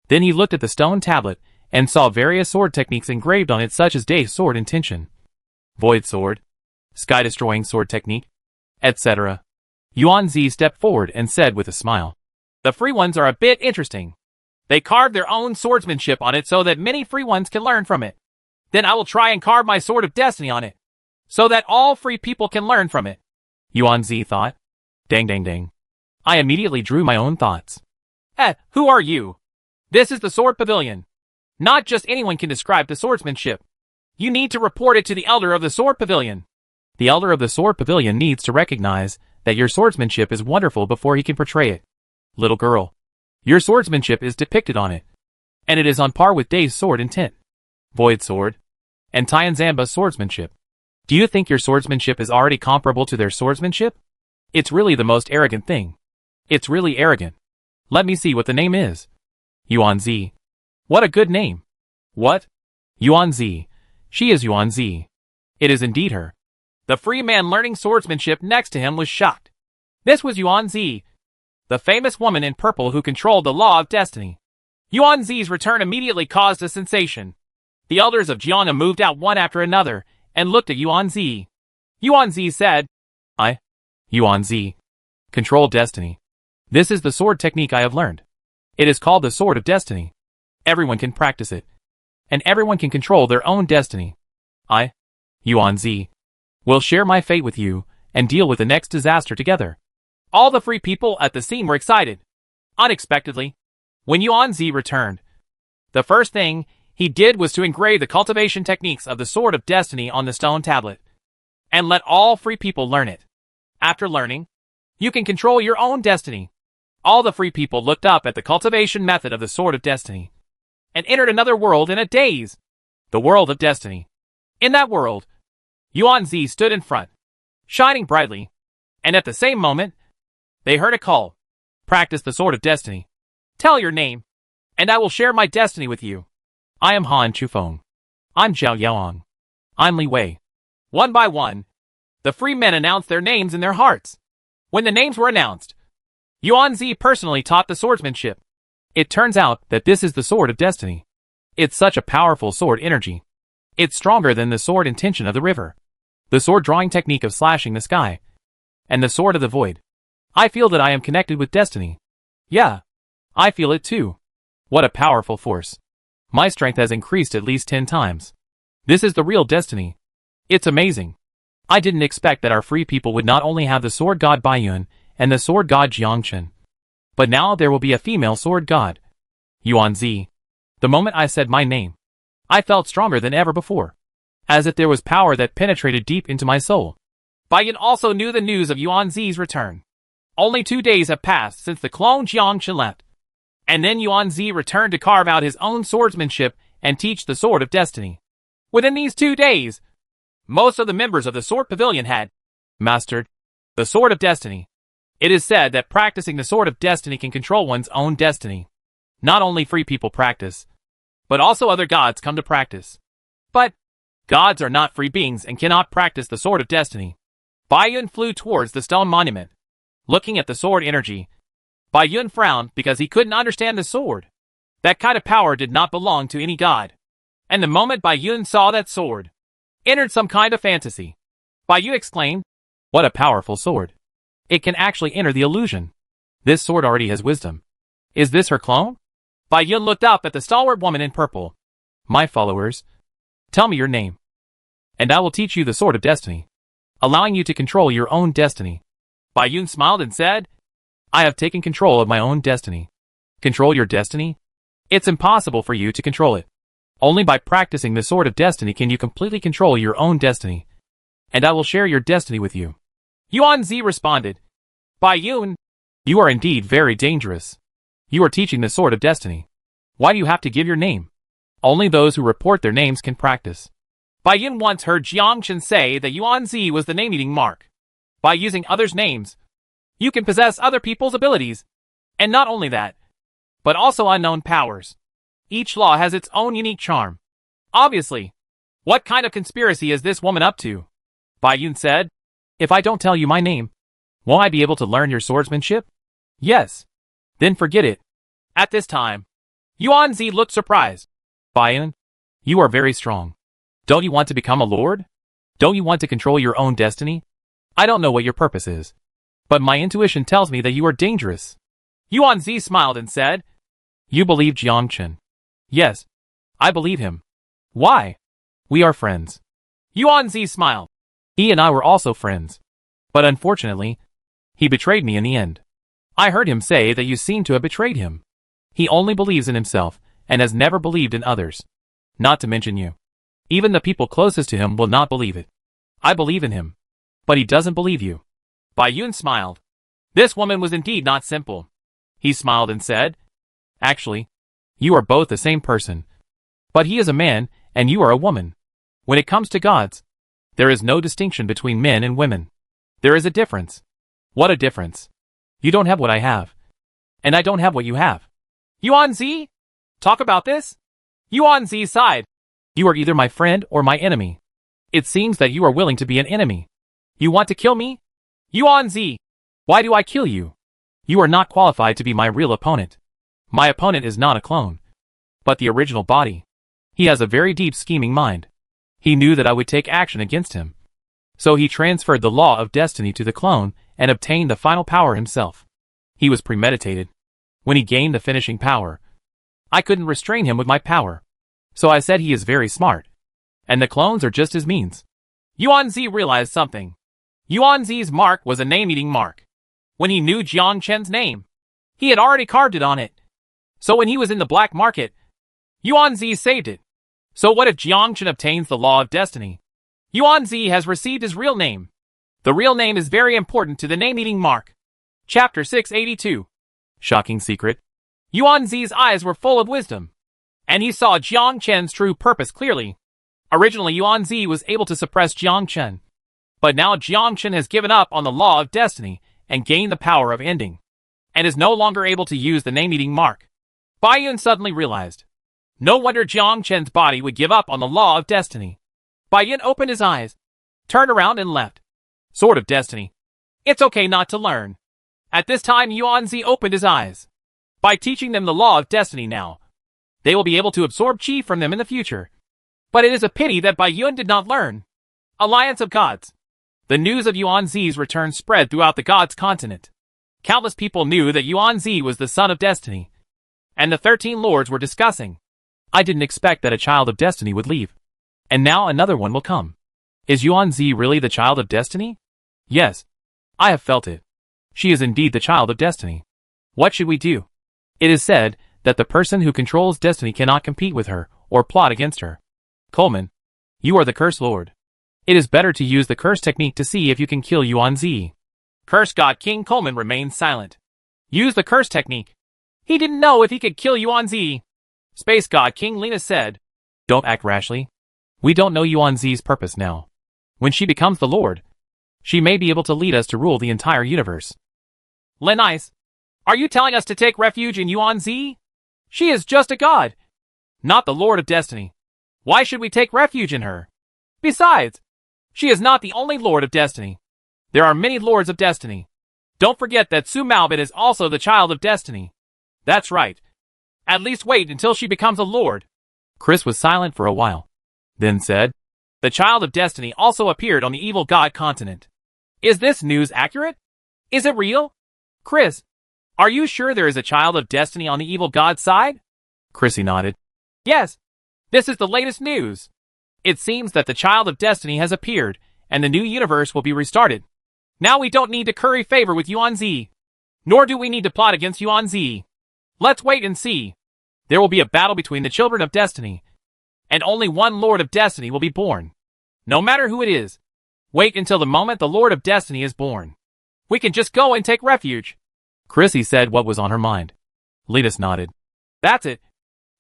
Then he looked at the stone tablet and saw various sword techniques engraved on it such as Day Sword Intention, Void Sword, Sky Destroying Sword Technique, etc. Yuan-Zi stepped forward and said with a smile, the free ones are a bit interesting. They carved their own swordsmanship on it so that many free ones can learn from it. Then I will try and carve my sword of destiny on it, so that all free people can learn from it. Yuan-Zi thought. Dang. I immediately drew my own thoughts. Who are you? This is the Sword Pavilion. Not just anyone can describe the swordsmanship. You need to report it to the Elder of the Sword Pavilion. The Elder of the Sword Pavilion needs to recognize that your swordsmanship is wonderful before he can portray it. Little girl, your swordsmanship is depicted on it. And it is on par with Day's Sword Intent, Void Sword, and Tianzamba's swordsmanship. Do you think your swordsmanship is already comparable to their swordsmanship? It's really the most arrogant thing. It's really arrogant. Let me see what the name is. Yuan-Zi. What a good name. What? Yuan-Zi. She is Yuan-Zi. It is indeed her. The free man learning swordsmanship next to him was shocked. This was Yuan-Zi, the famous woman in purple who controlled the law of destiny. Yuan-Zi's return immediately caused a sensation. The elders of Jiangha moved out one after another and looked at Yuan-Zi. Yuan-Zi said, Yuan-Zi. Control destiny. This is the sword technique I have learned. It is called the Sword of Destiny. Everyone can practice it. And everyone can control their own destiny. I, Yuan-Zi, will share my fate with you and deal with the next disaster together. All the free people at the scene were excited. Unexpectedly, when Yuan-Zi returned, the first thing he did was to engrave the cultivation techniques of the Sword of Destiny on the stone tablet, and let all free people learn it. After learning, you can control your own destiny. All the free people looked up at the cultivation method of the Sword of Destiny, and entered another world in a daze. The world of destiny. In that world, Yuan Zi stood in front, shining brightly, and at the same moment, they heard a call. Practice the sword of destiny. Tell your name, and I will share my destiny with you.
I am Han Chufeng. I'm Zhao Yaoang. I'm Li Wei.
One by one, the free men announced their names in their hearts. When the names were announced, Yuan Zi personally taught the swordsmanship.
It turns out that this is the sword of destiny. It's such a powerful sword energy. It's stronger than the sword intention of the river, the sword drawing technique of slashing the sky, and the sword of the void. I feel that I am connected with destiny. Yeah, I feel it too. What a powerful force. My strength has increased at least 10 times. This is the real destiny. It's amazing. I didn't expect that our free people would not only have the sword god Baiyun and the sword god Jiangchen, but now there will be a female sword god, Yuan Zi. The moment I said my name, I felt stronger than ever before, as if there was power that penetrated deep into my soul.
Baiyun also knew the news of Yuan Zi's return. Only 2 days have passed since the clone Jiangchen left, and then Yuan Zi returned to carve out his own swordsmanship and teach the sword of destiny. Within these 2 days, most of the members of the sword pavilion had mastered the sword of destiny. It is said that practicing the sword of destiny can control one's own destiny. Not only free people practice, but also other gods come to practice. But gods are not free beings and cannot practice the sword of destiny. Baiyun flew towards the stone monument. Looking at the sword energy, Baiyun frowned because he couldn't understand the sword. That kind of power did not belong to any god. And the moment Baiyun saw that sword, entered some kind of fantasy. Baiyun exclaimed,
"What a powerful sword. It can actually enter the illusion. This sword already has wisdom. Is this her clone?"
Baiyun looked up at the stalwart woman in purple.
"My followers, tell me your name, and I will teach you the sword of destiny, allowing you to control your own destiny."
Baiyun smiled and said,
"I have taken control of my own destiny." "Control your destiny? It's impossible for you to control it. Only by practicing the sword of destiny can you completely control your own destiny, and I will share your destiny with you."
Yuan Zi responded, "Baiyun,
you are indeed very dangerous. You are teaching the sword of destiny. Why do you have to give your name? Only those who report their names can practice."
Baiyun once heard Jiangchen say that Yuan Zi was the name-eating mark. By using others' names, you can possess other people's abilities. And not only that, but also unknown powers. Each law has its own unique charm. Obviously, what kind of conspiracy is this woman up to? Baiyun said,
"If I don't tell you my name, won't I be able to learn your swordsmanship?" "Yes." "Then forget it."
At this time, Yuan Zi looked surprised.
"Baiyun, you are very strong. Don't you want to become a lord? Don't you want to control your own destiny? I don't know what your purpose is, but my intuition tells me that you are dangerous."
Yuan Zi smiled and said,
"You believe Jiangchen?" "Yes, I believe him."
"Why?"
"We are friends."
Yuan Zi smiled.
"He and I were also friends. But unfortunately, he betrayed me in the end. I heard him say that you seem to have betrayed him. He only believes in himself and has never believed in others. Not to mention you. Even the people closest to him will not believe it. I believe in him, but he doesn't believe you."
Baiyun smiled. This woman was indeed not simple. He smiled and said,
"Actually, you are both the same person. But he is a man and you are a woman. When it comes to gods, there is no distinction between men and women. There is a difference." "What a difference. You don't have what I have, and I don't have what you have."
"Yuan Zi? Talk about this?" Yuan Zi sighed.
"You are either my friend or my enemy. It seems that you are willing to be an enemy. You want to kill me?"
"Yuan Zi,
why do I kill you? You are not qualified to be my real opponent. My opponent is not a clone, but the original body. He has a very deep scheming mind. He knew that I would take action against him. So he transferred the law of destiny to the clone and obtained the final power himself. He was premeditated. When he gained the finishing power, I couldn't restrain him with my power. So I said he is very smart. And the clones are just his means."
Yuan Zi realized something. Yuan Zi's mark was a name-eating mark. When he knew Jiangchen's name, he had already carved it on it. So when he was in the black market, Yuan Zi saved it. So what if Jiangchen obtains the law of destiny? Yuan Zi has received his real name. The real name is very important to the name-eating mark. Chapter 682.
Shocking secret.
Yuan Zi's eyes were full of wisdom, and he saw Jiangchen's true purpose clearly. Originally, Yuan-Zi was able to suppress Jiang Chen. But now Jiang Chen has given up on the law of destiny and gained the power of ending, and is no longer able to use the name-eating mark. Bai Yun suddenly realized. No wonder Jiang Chen's body would give up on the law of destiny. Bai Yun opened his eyes, turned around and left. Sword of Destiny. It's okay not to learn. At this time, Yuan-Zi opened his eyes. By teaching them the law of destiny now, they will be able to absorb chi from them in the future. But it is a pity that Bai Yun did not learn. Alliance of Gods. The news of Yuan-Zi's return spread throughout the Gods continent. Countless people knew that Yuan-Zi was the son of destiny, and the 13 lords were discussing. I didn't expect that a child of destiny would leave. And now another one will come. Is Yuan-Zi really the child of destiny? Yes. I have felt it. She is indeed the child of destiny. What should we do? It is said that the person who controls destiny cannot compete with her or plot against her. Coleman, you are the Curse Lord. It is better to use the curse technique to see if you can kill Yuan-Zi. Curse God King Coleman remained silent. Use the curse technique. He didn't know if he could kill Yuan-Zi. Space God King Lena said, don't act rashly. We don't know Yuan-Zi's purpose now. When she becomes the Lord, she may be able to lead us to rule the entire universe. Len Ice, are you telling us to take refuge in Yuan-Zi? She is just a god, not the Lord of Destiny. Why should we take refuge in her? Besides, she is not the only Lord of Destiny. There are many Lords of Destiny. Don't forget that Su Maobin is also the child of Destiny. That's right. At least wait until she becomes a Lord. Chris was silent for a while, then said, the child of Destiny also appeared on the evil god continent. Is this news accurate? Is it real? Chris, are you sure there is a child of Destiny on the evil god side? Chrissy nodded. Yes. This is the latest news. It seems that the child of Destiny has appeared, and the new universe will be restarted. Now we don't need to curry favor with Yuan-Zi. Nor do we need to plot against Yuan-Zi. Let's wait and see. There will be a battle between the children of Destiny, and only one Lord of Destiny will be born. No matter who it is, wait until the moment the Lord of Destiny is born. We can just go and take refuge. Chrissy said what was on her mind. Letus nodded. That's it.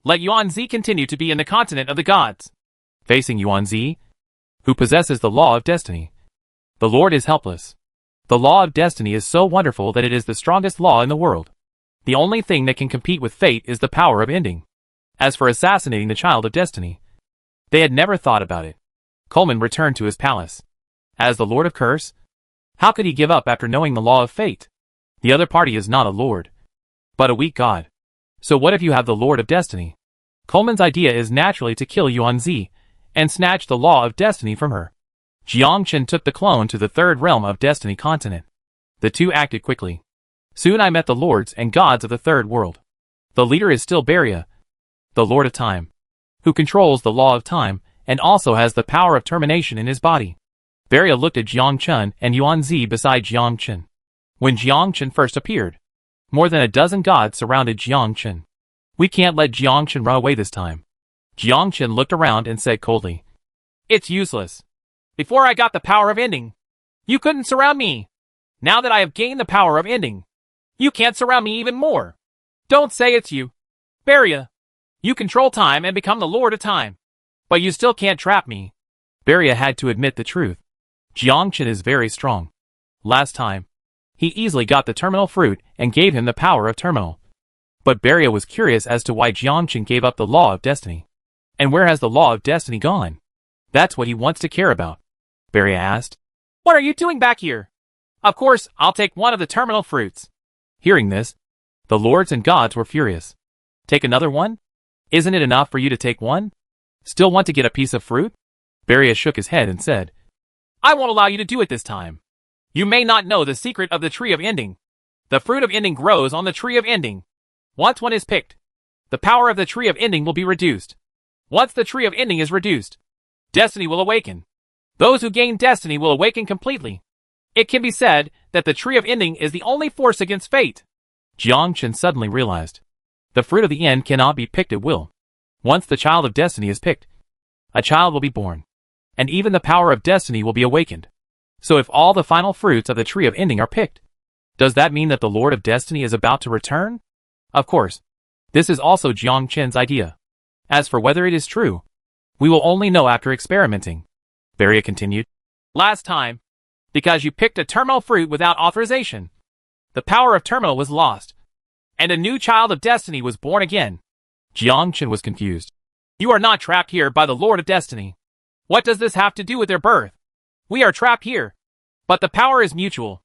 Let Yuan-Zi continue to be in the continent of the gods. Facing Yuan-Zi, who possesses the law of destiny. The Lord is helpless. The law of destiny is so wonderful that it is the strongest law in the world. The only thing that can compete with fate is the power of ending. As for assassinating the child of destiny, they had never thought about it. Coleman returned to his palace. As the Lord of Curse, how could he give up after knowing the law of fate? The other party is not a lord, but a weak god. So what if you have the Lord of Destiny? Coleman's idea is naturally to kill Yuan-Zi and snatch the law of destiny from her. Jiang Chen took the clone to the third realm of Destiny continent. The two acted quickly. Soon I met the lords and gods of the third world. The leader is still Beria, the Lord of Time, who controls the law of time and also has the power of termination in his body. Beria looked at Jiang Chen and Yuan-Zi beside Jiang Chen. When Jiang Chen first appeared, more than a dozen gods surrounded Jiang Chen. We can't let Jiang Chen run away this time. Jiang Chen looked around and said coldly, it's useless. Before I got the power of ending, you couldn't surround me. Now that I have gained the power of ending, you can't surround me even more. Don't say it's you. Beria, you control time and become the Lord of Time. But you still can't trap me. Beria had to admit the truth. Jiang Chen is very strong. Last time, he easily got the terminal fruit and gave him the power of terminal. But Beria was curious as to why Jiang Chen gave up the law of destiny. And where has the law of destiny gone? That's what he wants to care about. Beria asked. What are you doing back here? Of course, I'll take one of the terminal fruits. Hearing this, the lords and gods were furious. Take another one? Isn't it enough for you to take one? Still want to get a piece of fruit? Beria shook his head and said, I won't allow you to do it this time. You may not know the secret of the tree of ending. The fruit of ending grows on the tree of ending. Once one is picked, the power of the tree of ending will be reduced. Once the tree of ending is reduced, destiny will awaken. Those who gain destiny will awaken completely. It can be said that the tree of ending is the only force against fate. Jiang Chen suddenly realized. The fruit of the end cannot be picked at will. Once the child of destiny is picked, a child will be born. And even the power of destiny will be awakened. So if all the final fruits of the tree of ending are picked, does that mean that the Lord of Destiny is about to return? Of course. This is also Jiang Chen's idea. As for whether it is true,
We will only know after experimenting. Beria continued.
Last time, because you picked a terminal fruit without authorization, the power of terminal was lost, and a new child of destiny was born again.
Jiangchen was confused.
You are not trapped here by the Lord of Destiny. What does this have to do with their birth? We are trapped here, but the power is mutual.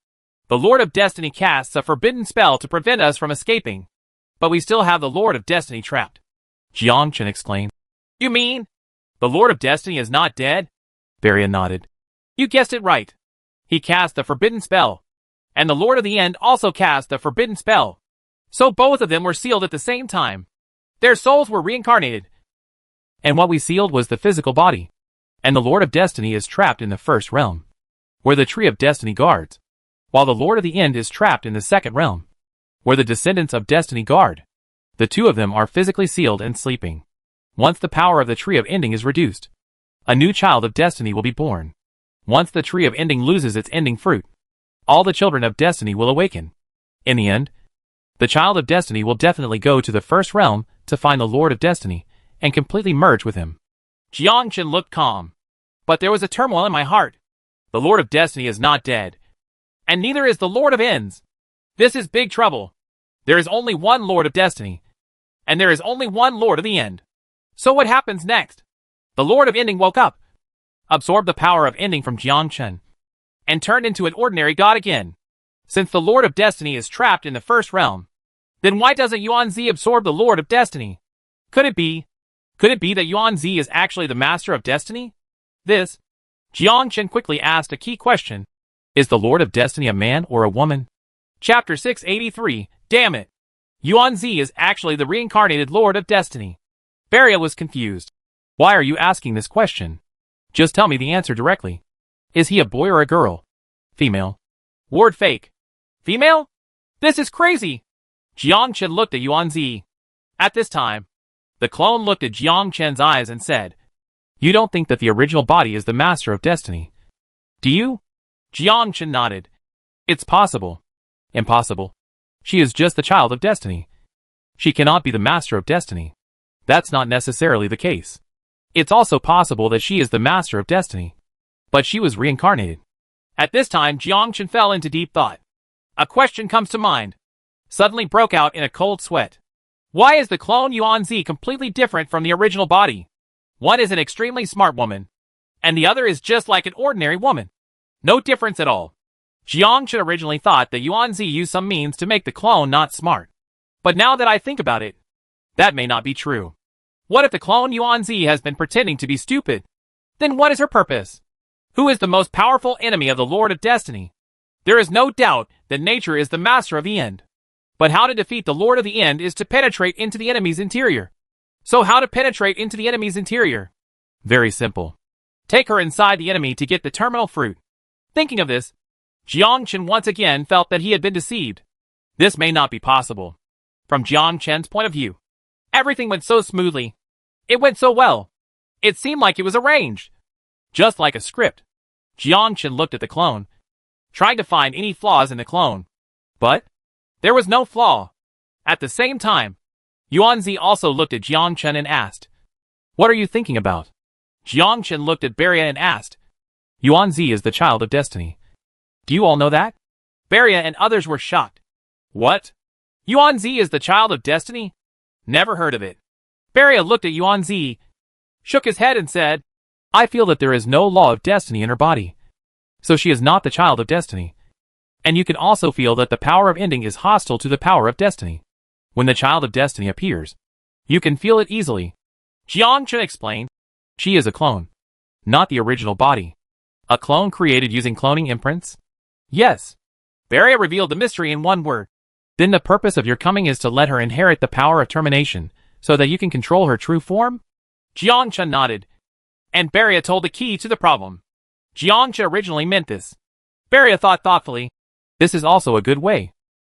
The Lord of Destiny casts a forbidden spell to prevent us from escaping, but we still have the Lord of Destiny trapped.
Jiangchen exclaimed.
You mean the Lord of Destiny is not dead?
Beria nodded.
You guessed it right. He cast the forbidden spell, and the Lord of the End also cast the forbidden spell. So both of them were sealed at the same time. Their souls were reincarnated.
And what we sealed was the physical body. And the Lord of Destiny is trapped in the first realm, where the Tree of Destiny guards, while the Lord of the End is trapped in the second realm, where the descendants of Destiny guard. The two of them are physically sealed and sleeping. Once the power of the Tree of Ending is reduced, a new child of Destiny will be born. Once the Tree of Ending loses its ending fruit, all the children of Destiny will awaken. In the end, the child of Destiny will definitely go to the first realm to find the Lord of Destiny and completely merge with him.
Jiangchen looked calm, but there was a turmoil in my heart. The Lord of Destiny is not dead, and neither is the Lord of Ends. This is big trouble. There is only one Lord of Destiny, and there is only one Lord of the End. So what happens next? The Lord of Ending woke up, absorbed the power of ending from Jiangchen, and turned into an ordinary god again. Since the Lord of Destiny is trapped in the first realm, then why doesn't Yuan-Zi absorb the Lord of Destiny? Could it be that Yuan-Zi is actually the Master of Destiny? Jiangchen quickly asked a key question.
Is the Lord of Destiny a man or a woman?
Chapter 683, damn it. Yuan-Zi is actually the reincarnated Lord of Destiny.
Beria was confused. Why are you asking this question? Just tell me the answer directly. Is he a boy or a girl? Female.
Word fake. Female? This is crazy. Jiangchen looked at Yuan-Zi. At this time, the clone looked at Jiangchen's eyes and said,
You don't think that the original body is the Master of Destiny? Do you?
Jiangchen nodded.
It's possible. Impossible. She is just the child of Destiny. She cannot be the Master of Destiny. That's not necessarily the case. It's also possible that she is the Master of Destiny, but she was reincarnated.
At this time, Jiangchen fell into deep thought. A question comes to mind. Suddenly broke out in a cold sweat. Why is the clone Yuan-Zi completely different from the original body? One is an extremely smart woman, and the other is just like an ordinary woman. No difference at all. Jiangchen originally thought that Yuan-Zi used some means to make the clone not smart. But now that I think about it, that may not be true. What if the clone Yuan-Zi has been pretending to be stupid? Then what is her purpose? Who is the most powerful enemy of the Lord of Destiny? There is no doubt that nature is the master of the end. But how to defeat the Lord of the End is to penetrate into the enemy's interior. So how to penetrate into the enemy's interior?
Very simple.
Take her inside the enemy to get the terminal fruit. Thinking of this, Jiangchen once again felt that he had been deceived. This may not be possible. From Jiangchen's point of view, everything went so smoothly. It went so well. It seemed like it was arranged. Just like a script. Jiangchen looked at the clone, tried to find any flaws in the clone. But there was no flaw. At the same time, Yuan-Zi also looked at Jiangchen and asked,
What are you thinking about?
Jiangchen looked at Beria and asked,
Yuan-Zi is the child of Destiny. Do you all know that?
Beria and others were shocked. What? Yuan-Zi is the child of Destiny? Never heard of it. Beria looked at Yuan-Zi, shook his head and said,
I feel that there is no law of destiny in her body. So she is not the child of Destiny. And you can also feel that the power of ending is hostile to the power of Destiny. When the child of Destiny appears, you can feel it easily.
Jiangchen explained.
She is a clone, not the original body. A clone created using cloning imprints?
Yes. Beria revealed the mystery in one word.
Then the purpose of your coming is to let her inherit the power of termination, so that you can control her true form?
Jiangchen nodded, and Beria told the key to the problem. Jiangchen originally meant this. Beria thought thoughtfully.
This is also a good way.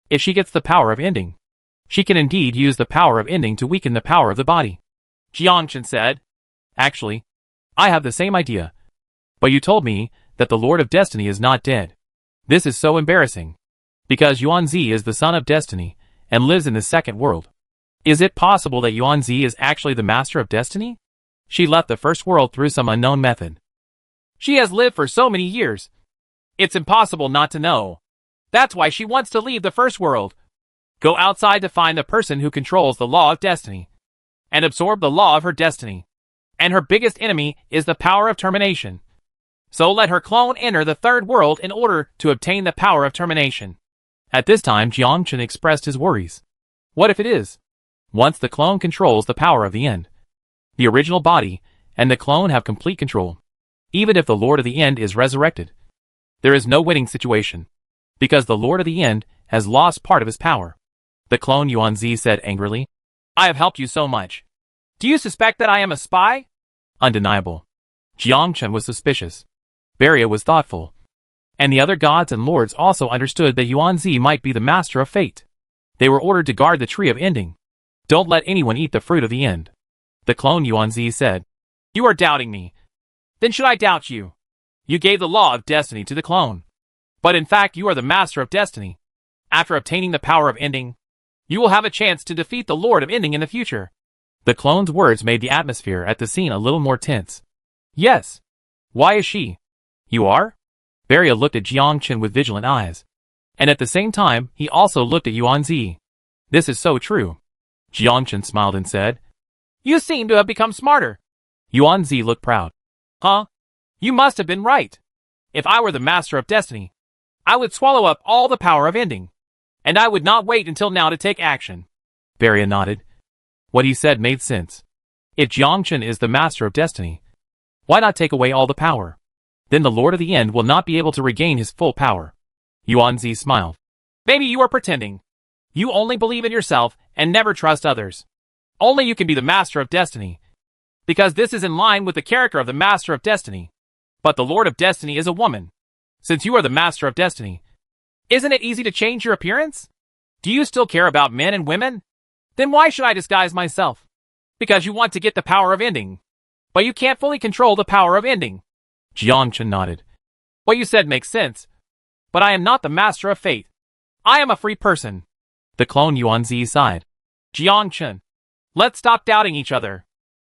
If she gets the power of ending, she can indeed use the power of ending to weaken the power of the body.
Jiangchen said.
Actually, I have the same idea. But you told me that the Lord of Destiny is not dead. This is so embarrassing. Because Yuan-Zi is the son of Destiny and lives in the second world. Is it possible that Yuan-Zi is actually the Master of Destiny? She left the first world through some unknown method.
She has lived for so many years. It's impossible not to know. That's why she wants to leave the first world. Go outside to find the person who controls the law of destiny. And absorb the law of her destiny. And her biggest enemy is the power of termination. So let her clone enter the third world in order to obtain the power of termination.
At this time, Jiang Chen expressed his worries. What if it is? Once the clone controls the power of the end, the original body and the clone have complete control. Even if the Lord of the End is resurrected, there is no winning situation, because the Lord of the End has lost part of his power. The clone Yuanzi said angrily.
I have helped you so much. Do you suspect that I am a spy?
Undeniable. Jiang Chen was suspicious. Beria was thoughtful. And the other gods and lords also understood that Yuanzi might be the master of fate. They were ordered to guard the tree of ending. Don't let anyone eat the fruit of the end. The clone Yuanzi said.
You are doubting me. Then should I doubt you? You gave the law of destiny to the clone. But in fact, you are the master of destiny. After obtaining the power of ending, you will have a chance to defeat the Lord of Ending in the future.
The clone's words made the atmosphere at the scene a little more tense.
Yes.
Why is she? You are? Beria looked at Jiang Chen with vigilant eyes. And at the same time, he also looked at Yuanzi. This is so true. Jiang Chen smiled and said.
You seem to have become smarter.
Yuanzi looked proud.
Huh? You must have been right. If I were the master of destiny, I would swallow up all the power of ending. And I would not wait until now to take action.
Beria nodded. What he said made sense. If Jiang Chen is the master of destiny, why not take away all the power? Then the Lord of the End will not be able to regain his full power. Yuanzi smiled.
Maybe you are pretending. You only believe in yourself and never trust others. Only you can be the master of destiny. Because this is in line with the character of the master of destiny. But the Lord of Destiny is a woman. Since you are the master of destiny, isn't it easy to change your appearance? Do you still care about men and women? Then why should I disguise myself? Because you want to get the power of ending. But you can't fully control the power of ending.
Jiang Chen nodded.
What you said makes sense. But I am not the master of fate. I am a free person.
The clone Yuanzi sighed.
Jiang Chen, let's stop doubting each other.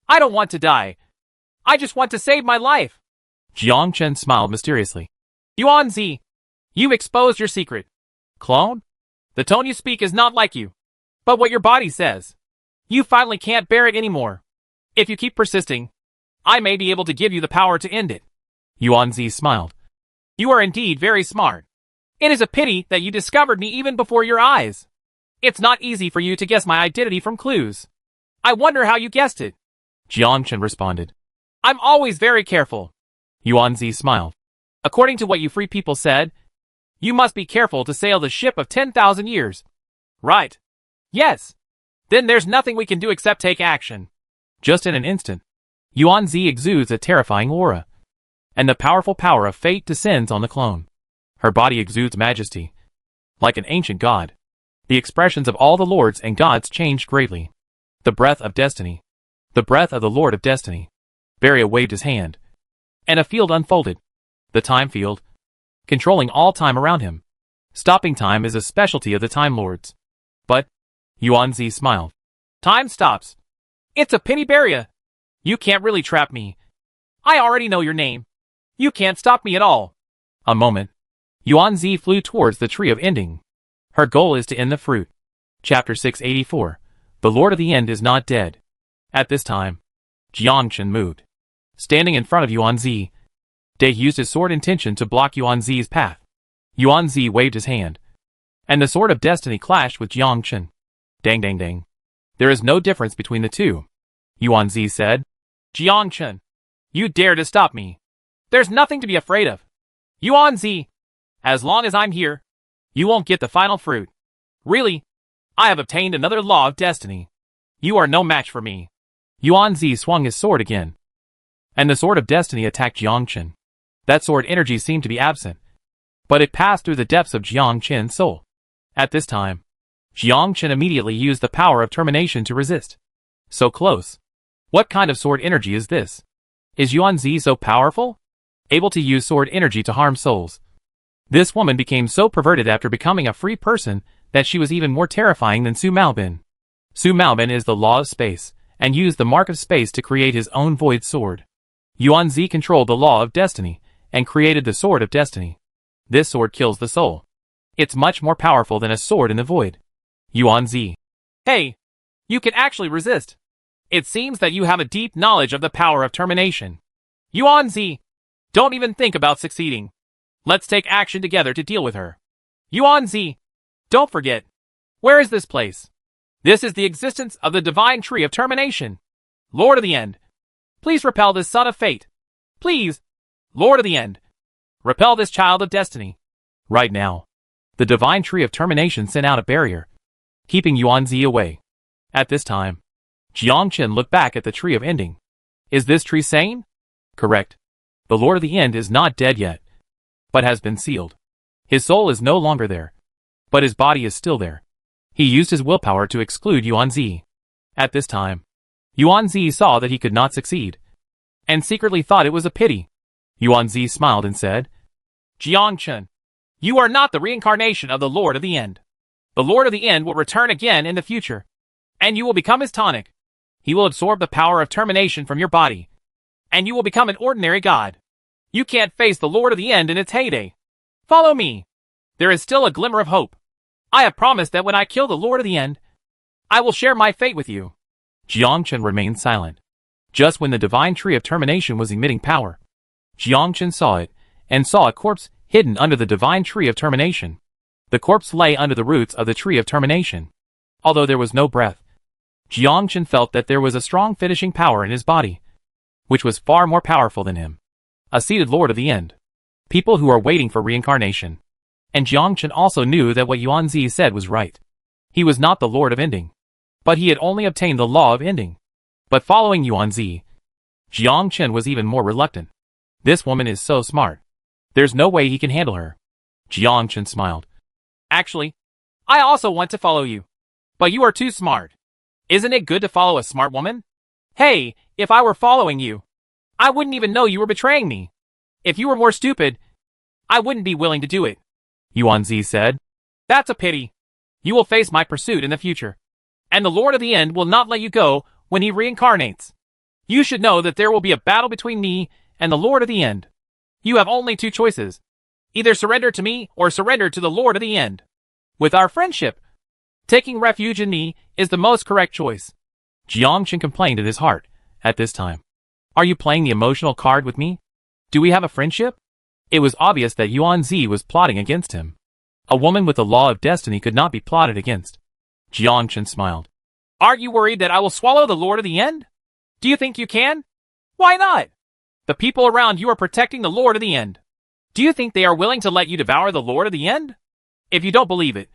I don't want to die. I just want to save my life.
Jiang Chen smiled mysteriously.
Yuanzi, you exposed your secret. Clone? The tone you speak is not like you. But what your body says. You finally can't bear it anymore. If you keep persisting, I may be able to give you the power to end it.
Yuanzi smiled.
You are indeed very smart. It is a pity that you discovered me even before your eyes. It's not easy for you to guess my identity from clues. I wonder how you guessed it.
Jiang Chen responded.
I'm always very careful.
Yuanzi smiled.
According to what you free people said, you must be careful to sail the ship of 10,000 years. Right. Yes. Then there's nothing we can do except take action.
Just in an instant, Yuanzi exudes a terrifying aura, and the powerful power of fate descends on the clone. Her body exudes majesty, like an ancient god. The expressions of all the lords and gods changed greatly. The breath of destiny. The breath of the Lord of Destiny. Beria waved his hand, and a field unfolded. The time field, controlling all time around him. Stopping time is a specialty of the Time Lords. But, Yuanzi smiled.
Time stops. It's a pity, Beria. You can't really trap me. I already know your name. You can't stop me at all.
A moment. Yuanzi flew towards the tree of ending. Her goal is to end the fruit. Chapter 684. The Lord of the End is not dead. At this time, Jiang Chen moved. Standing in front of Yuanzi, Dai used his sword intention to block Yuanzi's path. Yuanzi waved his hand, and the sword of destiny clashed with Jiang Chen. Dang dang dang. There is no difference between the two, Yuanzi said.
Jiang Chen, you dare to stop me. There's nothing to be afraid of. Yuanzi, as long as I'm here, you won't get the final fruit. Really, I have obtained another law of destiny. You are no match for me.
Yuanzi swung his sword again, and the sword of destiny attacked Jiang Chen. That sword energy seemed to be absent, but it passed through the depths of Jiang Chen's soul. At this time, Jiang Chen immediately used the power of termination to resist. So close. What kind of sword energy is this? Is Yuanzi so powerful? Able to use sword energy to harm souls. This woman became so perverted after becoming a free person that she was even more terrifying than Su Maobin. Su Maobin is the law of space, and used the mark of space to create his own void sword. Yuan-Zi controlled the law of destiny, and created the sword of destiny. This sword kills the soul. It's much more powerful than a sword in the void. Yuan-Zi.
Hey, you can actually resist. It seems that you have a deep knowledge of the power of termination. Yuan-Zi, don't even think about succeeding. Let's take action together to deal with her. Yuan-Zi, don't forget. Where is this place? This is the existence of the divine tree of termination. Lord of the End, please repel this son of fate. Please, Lord of the End, repel this child of destiny.
Right now, the divine tree of termination sent out a barrier, keeping Yuan-Zi away. At this time, Jiangchen looked back at the tree of ending. Is this tree sane? Correct. The Lord of the End is not dead yet, but has been sealed. His soul is no longer there, but his body is still there. He used his willpower to exclude Yuan-Zi. At this time, Yuan-Zi saw that he could not succeed, and secretly thought it was a pity. Yuan-Zi smiled and said,
Jiangchen, you are not the reincarnation of the Lord of the End. The Lord of the End will return again in the future, and you will become his tonic. He will absorb the power of termination from your body, and you will become an ordinary god. You can't face the Lord of the End in its heyday. Follow me. There is still a glimmer of hope. I have promised that when I kill the Lord of the End, I will share my fate with you.
Jiangchen remained silent. Just when the divine tree of termination was emitting power, Jiangchen saw it, and saw a corpse hidden under the divine tree of termination. The corpse lay under the roots of the tree of termination. Although there was no breath, Jiangchen felt that there was a strong finishing power in his body, which was far more powerful than him. A seated Lord of the End. People who are waiting for reincarnation. And Jiangchen also knew that what Yuan-Zi said was right. He was not the Lord of Ending, but he had only obtained the law of ending. But following Yuan-Zi, Jiangchen was even more reluctant. This woman is so smart. There's no way he can handle her. Jiangchen smiled.
Actually, I also want to follow you. But you are too smart. Isn't it good to follow a smart woman? Hey, if I were following you, I wouldn't even know you were betraying me. If you were more stupid, I wouldn't be willing to do it.
Yuan-Zi said.
That's a pity. You will face my pursuit in the future. And the Lord of the End will not let you go when he reincarnates. You should know that there will be a battle between me and the Lord of the End. You have only two choices. Either surrender to me or surrender to the Lord of the End. With our friendship, taking refuge in me is the most correct choice.
Jiangchen complained in his heart at this time. Are you playing the emotional card with me? Do we have a friendship? It was obvious that Yuan-Zi was plotting against him. A woman with the law of destiny could not be plotted against. Jiangchen smiled.
Aren't you worried that I will swallow the Lord of the End? Do you think you can? Why not? The people around you are protecting the Lord of the End. Do you think they are willing to let you devour the Lord of the End? If you don't believe it,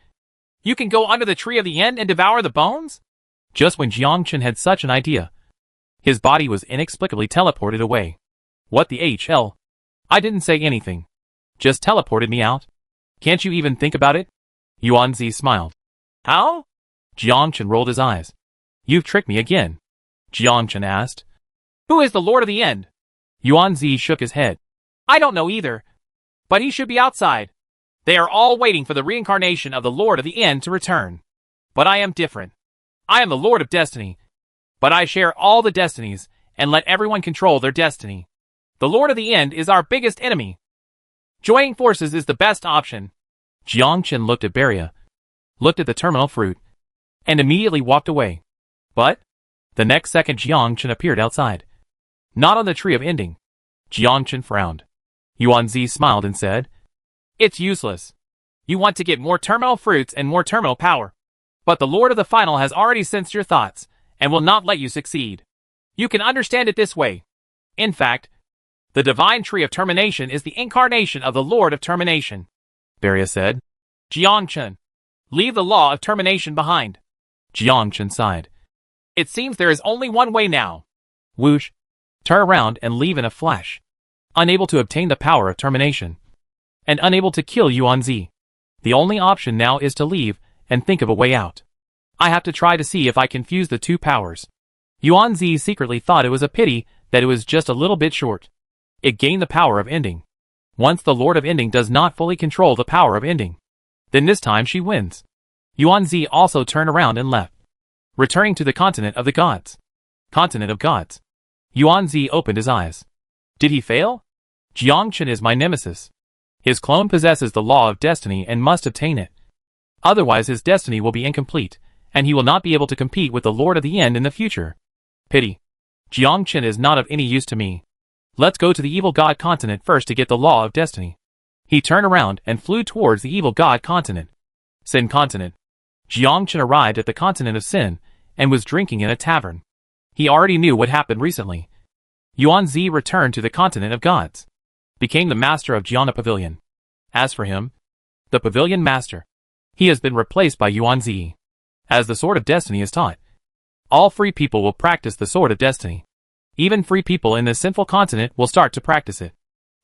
you can go under the tree of the End and devour the bones?
Just when Jiangchen had such an idea, his body was inexplicably teleported away. What the hell? I didn't say anything. Just teleported me out. Can't you even think about it? Yuan-Zi smiled.
How?
Jiangchen rolled his eyes. You've tricked me again. Jiangchen asked.
Who is the Lord of the End?
Yuan-Zi shook his head.
I don't know either. But he should be outside. They are all waiting for the reincarnation of the Lord of the End to return. But I am different. I am the Lord of Destiny. But I share all the destinies, and let everyone control their destiny. The Lord of the End is our biggest enemy. Joining forces is the best option.
Jiangchen looked at Beria, looked at the terminal fruit, and immediately walked away. But the next second Jiangchen appeared outside. Not on the tree of ending. Jiangchen frowned. Yuan-Zi smiled and said,
It's useless. You want to get more terminal fruits and more terminal power. But the Lord of the Final has already sensed your thoughts, and will not let you succeed. You can understand it this way. In fact, the divine tree of termination is the incarnation of the Lord of Termination.
Beria said.
Jiangchen, leave the law of termination behind.
Jiangchen sighed.
It seems there is only one way now.
Whoosh. Turn around and leave in a flash. Unable to obtain the power of termination. And unable to kill Yuan-Zi. The only option now is to leave and think of a way out. I have to try to see if I can fuse the two powers. Yuan-Zi secretly thought it was a pity that it was just a little bit short. It gained the power of ending. Once the Lord of Ending does not fully control the power of ending, then this time she wins. Yuan-Zi also turned around and left, returning to the continent of the gods. Continent of gods. Yuanzi opened his eyes. Did he fail? Jiangchen is my nemesis. His clone possesses the law of destiny and must obtain it. Otherwise his destiny will be incomplete, and he will not be able to compete with the Lord of the End in the future. Pity. Jiangchen is not of any use to me. Let's go to the evil god continent first to get the law of destiny. He turned around and flew towards the evil god continent. Sin continent. Jiangchen arrived at the continent of Sin, and was drinking in a tavern. He already knew what happened recently. Yuanzi returned to the continent of gods. Became the master of Jiana Pavilion. As for him, the pavilion master, he has been replaced by Yuanzi. As the sword of destiny is taught, all free people will practice the sword of destiny. Even free people in this sinful continent will start to practice it.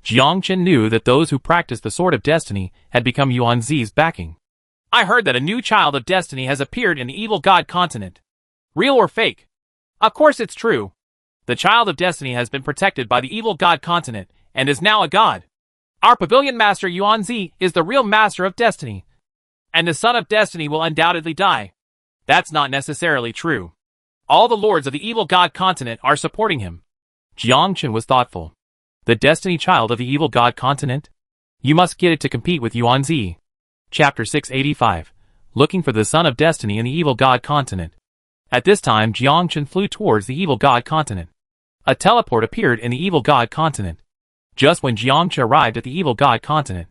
Jiangchen knew that those who practiced the sword of destiny had become Yuanzi's backing.
I heard that a new child of destiny has appeared in the evil god continent. Real or fake? Of course it's true. The child of destiny has been protected by the evil god continent, and is now a god. Our pavilion master Yuanzi is the real master of destiny. And the son of destiny will undoubtedly die. That's not necessarily true. All the lords of the evil god continent are supporting him.
Jiangchen was thoughtful. The destiny child of the evil god continent? You must get it to compete with Yuanzi. Chapter 685. Looking for the son of destiny in the evil god continent. At this time Jiangchen flew towards the evil god continent. A teleport appeared in the evil god continent. Just when Jiangchen arrived at the evil god continent,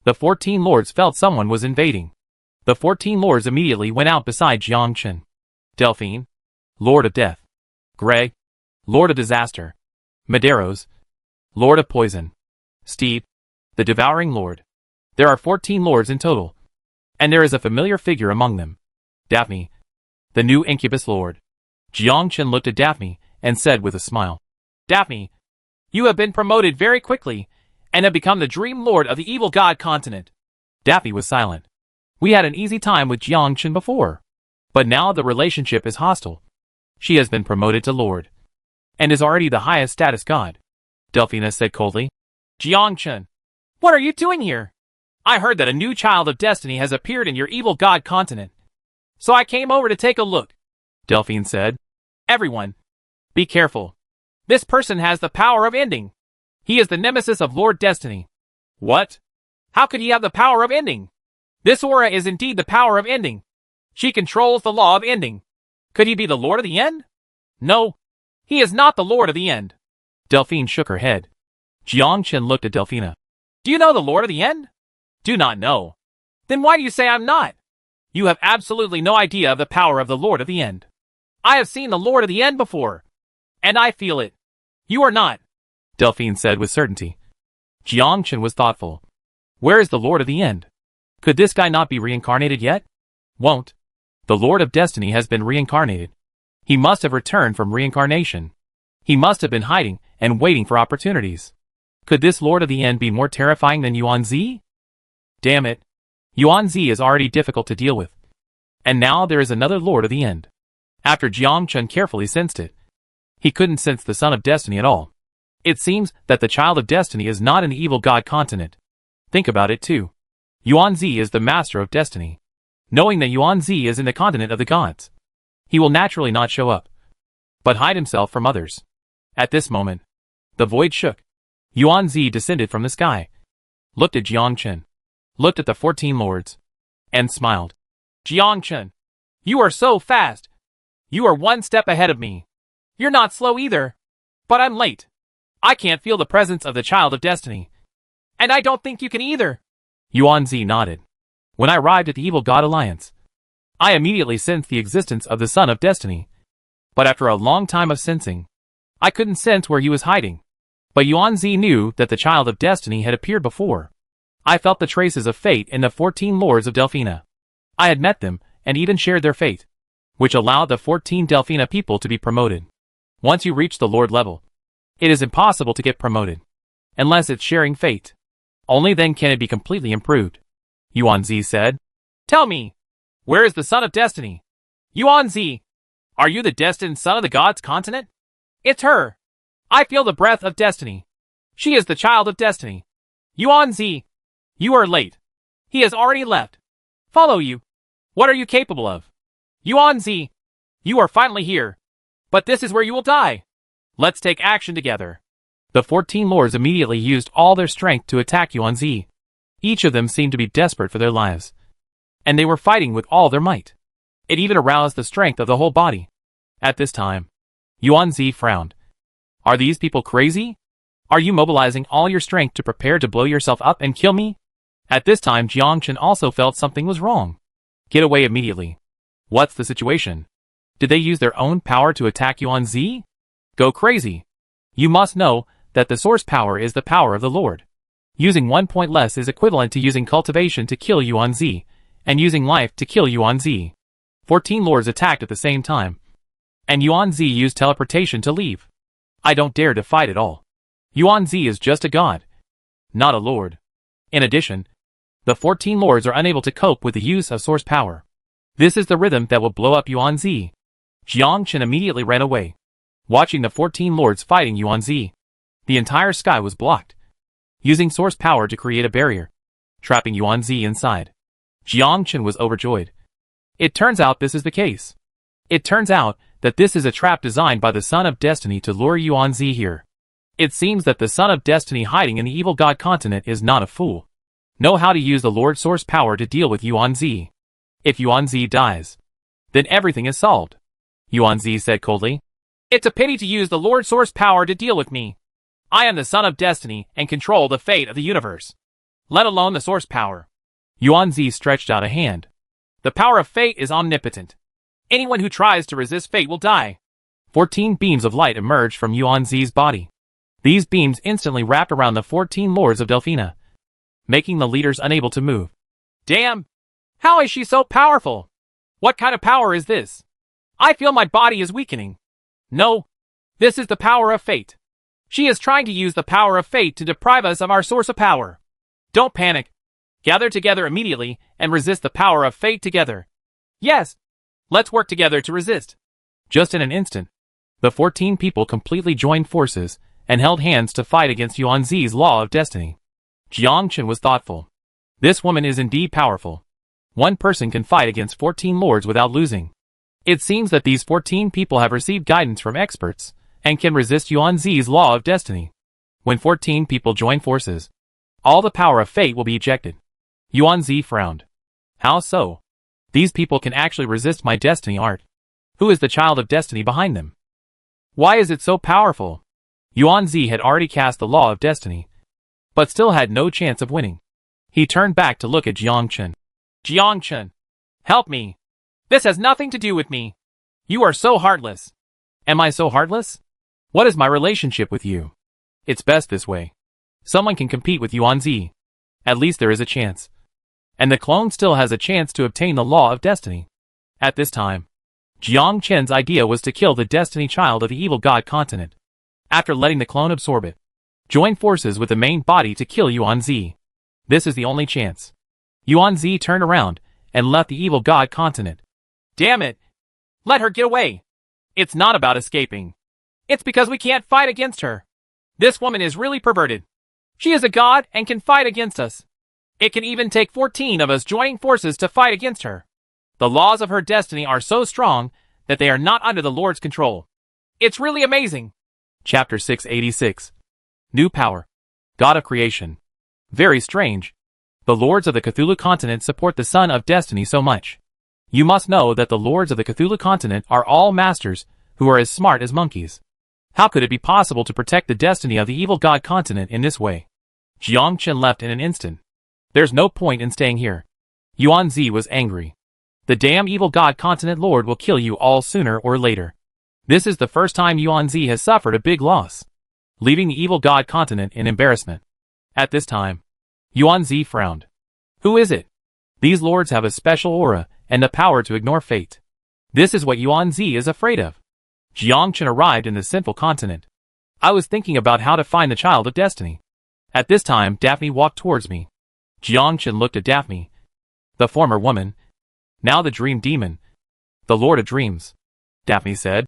the 14 lords felt someone was invading. The 14 lords immediately went out beside Jiangchen. Delphine, Lord of Death. Gray, Lord of Disaster. Medeiros, Lord of Poison. Steve, the Devouring Lord. There are 14 lords in total. And there is a familiar figure among them. Daphne, the new Incubus Lord. Jiangchen looked at Daphne and said with a smile,
Daphne, you have been promoted very quickly, and have become the Dream Lord of the evil god continent.
Daphne was silent. We had an easy time with Jiangchen before. But now the relationship is hostile. She has been promoted to Lord. And is already the highest status god. Delphina said coldly.
Jiangchen, what are you doing here? I heard that a new child of destiny has appeared in your evil god continent. So I came over to take a look.
Delphine said.
Everyone, be careful. This person has the power of ending. He is the nemesis of Lord Destiny.
What?
How could he have the power of ending? This aura is indeed the power of ending. She controls the law of ending. Could he be the Lord of the End? No, he is not the Lord of the End.
Delphine shook her head. Jiangchen looked at Delphina.
Do you know the Lord of the End? Do not know. Then why do you say I'm not? You have absolutely no idea of the power of the Lord of the End. I have seen the Lord of the End before. And I feel it. You are not.
Delphine said with certainty. Jiangchen was thoughtful. Where is the Lord of the End? Could this guy not be reincarnated yet? Won't. The Lord of Destiny has been reincarnated. He must have returned from reincarnation. He must have been hiding and waiting for opportunities. Could this Lord of the End be more terrifying than Yuanzi? Damn it. Yuanzi is already difficult to deal with. And now there is another Lord of the End. After Jiangchen carefully sensed it, he couldn't sense the Son of Destiny at all. It seems that the Child of Destiny is not in the evil god continent. Think about it too. Yuanzi is the Master of Destiny. Knowing that Yuanzi is in the continent of the gods, he will naturally not show up, but hide himself from others. At this moment, the void shook. Yuanzi descended from the sky, looked at Jiangchen, looked at the 14 lords, and smiled.
Jiangchen, you are so fast. You are one step ahead of me. You're not slow either. But I'm late. I can't feel the presence of the Child of Destiny. And I don't think you can either.
Yuanzi nodded. When I arrived at the Evil God Alliance, I immediately sensed the existence of the Son of Destiny. But after a long time of sensing, I couldn't sense where he was hiding. But Yuanzi knew that the Child of Destiny had appeared before. I felt the traces of fate in the 14 lords of Delphina. I had met them, and even shared their fate, which allowed the 14 Delphina people to be promoted. Once you reach the Lord level, it is impossible to get promoted, unless it's sharing fate. Only then can it be completely improved. Yuanzi said.
Tell me, where is the Son of Destiny? Yuanzi, are you the destined son of the gods continent? It's her. I feel the breath of destiny. She is the Child of Destiny. Yuanzi, you are late. He has already left. Follow you. What are you capable of? Yuanzi, you are finally here. But this is where you will die. Let's take action together. The 14 lords immediately used all their strength to attack Yuan Zi. Each of them seemed to be desperate for their lives. And they were fighting with all their might. It even aroused the strength of the whole body. At this time, Yuan Zi frowned. Are these people crazy? Are you mobilizing all your strength to prepare to blow yourself up and kill me? At this time, Jiangchen also felt something was wrong. Get away immediately. What's the situation? Did they use their own power to attack Yuan Zi? Go crazy. You must know that the source power is the power of the Lord. Using 1 point less is equivalent to using cultivation to kill Yuan Zi, and using life to kill Yuan Zi. 14 lords attacked at the same time. And Yuan Zi used teleportation to leave. I don't dare to fight at all. Yuan Zi is just a god, not a lord. In addition, the 14 lords are unable to cope with the use of source power. This is the rhythm that will blow up Yuan Zi. Jiangchen immediately ran away, watching the 14 lords fighting Yuan Zi. The entire sky was blocked, using source power to create a barrier, trapping Yuan Zi inside. Jiangchen was overjoyed. It turns out this is the case. It turns out that this is a trap designed by the Son of Destiny to lure Yuan Zi here. It seems that the Son of Destiny hiding in the evil god continent is not a fool. Know how to use the Lord source power to deal with Yuan Zi. If Yuan Zi dies, then everything is solved. Yuan Zi said coldly. It's a pity to use the Lord source power to deal with me. I am the Son of Destiny and control the fate of the universe, let alone the source power. Yuan Zi stretched out a hand. The power of fate is omnipotent. Anyone who tries to resist fate will die. 14 beams of light emerged from Yuan Zi's body. These beams instantly wrapped around the 14 lords of Delphina, making the leaders unable to move. Damn! How is she so powerful? What kind of power is this? I feel my body is weakening. No, this is the power of fate. She is trying to use the power of fate to deprive us of our source of power. Don't panic. Gather together immediately and resist the power of fate together. Yes, let's work together to resist. Just in an instant, the 14 people completely joined forces and held hands to fight against Yuan Zi's law of destiny. Jiangchen was thoughtful. This woman is indeed powerful. One person can fight against 14 lords without losing. It seems that these 14 people have received guidance from experts and can resist Yuan Zi's law of destiny. When 14 people join forces, all the power of fate will be ejected. Yuan Zi frowned. How so? These people can actually resist my destiny art. Who is the child of destiny behind them? Why is it so powerful? Yuan Zi had already cast the law of destiny, but still had no chance of winning. He turned back to look at Jiangchen. Jiangchen, help me. This has nothing to do with me. You are so heartless. Am I so heartless? What is my relationship with you? It's best this way. Someone can compete with Yuan Zi. At least there is a chance. And the clone still has a chance to obtain the law of destiny. At this time, Jiangchen's idea was to kill the destiny child of the evil god continent. After letting the clone absorb it, join forces with the main body to kill Yuan Zi. This is the only chance. Yuan Zi turned around and left the evil god continent. Damn it! Let her get away! It's not about escaping. It's because we can't fight against her. This woman is really perverted. She is a god and can fight against us. It can even take 14 of us joining forces to fight against her. The laws of her destiny are so strong that they are not under the Lord's control. It's really amazing. Chapter 686. New Power. God of Creation. Very strange. The Lords of the Cthulhu continent support the Son of Destiny so much. You must know that the Lords of the Cthulhu continent are all masters who are as smart as monkeys. How could it be possible to protect the destiny of the evil god continent in this way? Jiangchen left in an instant. There's no point in staying here. Yuan Zi was angry. The damn evil god continent lord will kill you all sooner or later. This is the first time Yuan Zi has suffered a big loss, leaving the evil god continent in embarrassment. At this time, Yuan Zi frowned. Who is it? These lords have a special aura and the power to ignore fate. This is what Yuan Zi is afraid of. Jiangchen arrived in the sinful continent. I was thinking about how to find the child of destiny. At this time, Daphne walked towards me. Jiangchen looked at Daphne, the former woman, now the dream demon, the Lord of Dreams. Daphne said.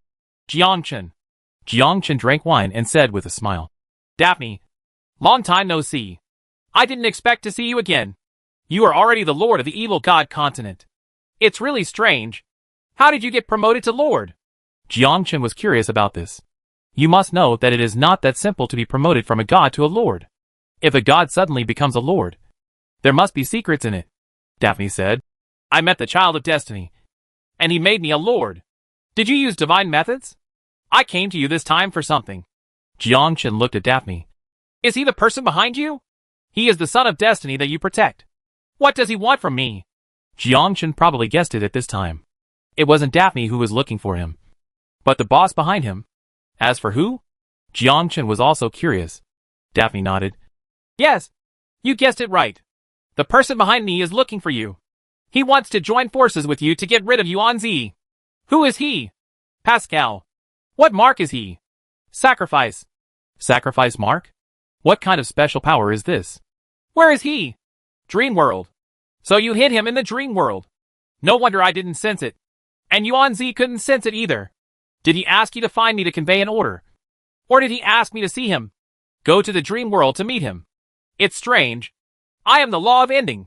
Jiangchen. Jiangchen drank wine and said with a smile. Daphne, long time no see. I didn't expect to see you again. You are already the Lord of the evil god continent. It's really strange. How did you get promoted to Lord?
Jiangchen was curious about this. You must know that it is not that simple to be promoted from a god to a lord. If a god suddenly becomes a lord, there must be secrets in it, Daphne said. I met the child of destiny, and he made me a lord. Did you use divine methods? I came to you this time for something. Jiangchen looked at Daphne. Is he the person behind you? He is the son of destiny that you protect. What does he want from me? Jiangchen probably guessed it at this time. It wasn't Daphne who was looking for him, but the boss behind him. As for who? Jiangchen was also curious. Daphne nodded. Yes, you guessed it right. The person behind me is looking for you. He wants to join forces with you to get rid of Yuanzi. Who is he? Pascal. What mark is he? Sacrifice. Sacrifice mark? What kind of special power is this? Where is he? Dream world. So you hid him in the dream world. No wonder I didn't sense it. And Yuanzi couldn't sense it either. Did he ask you to find me to convey an order? Or did he ask me to see him? Go to the dream world to meet him. It's strange. I am the law of ending.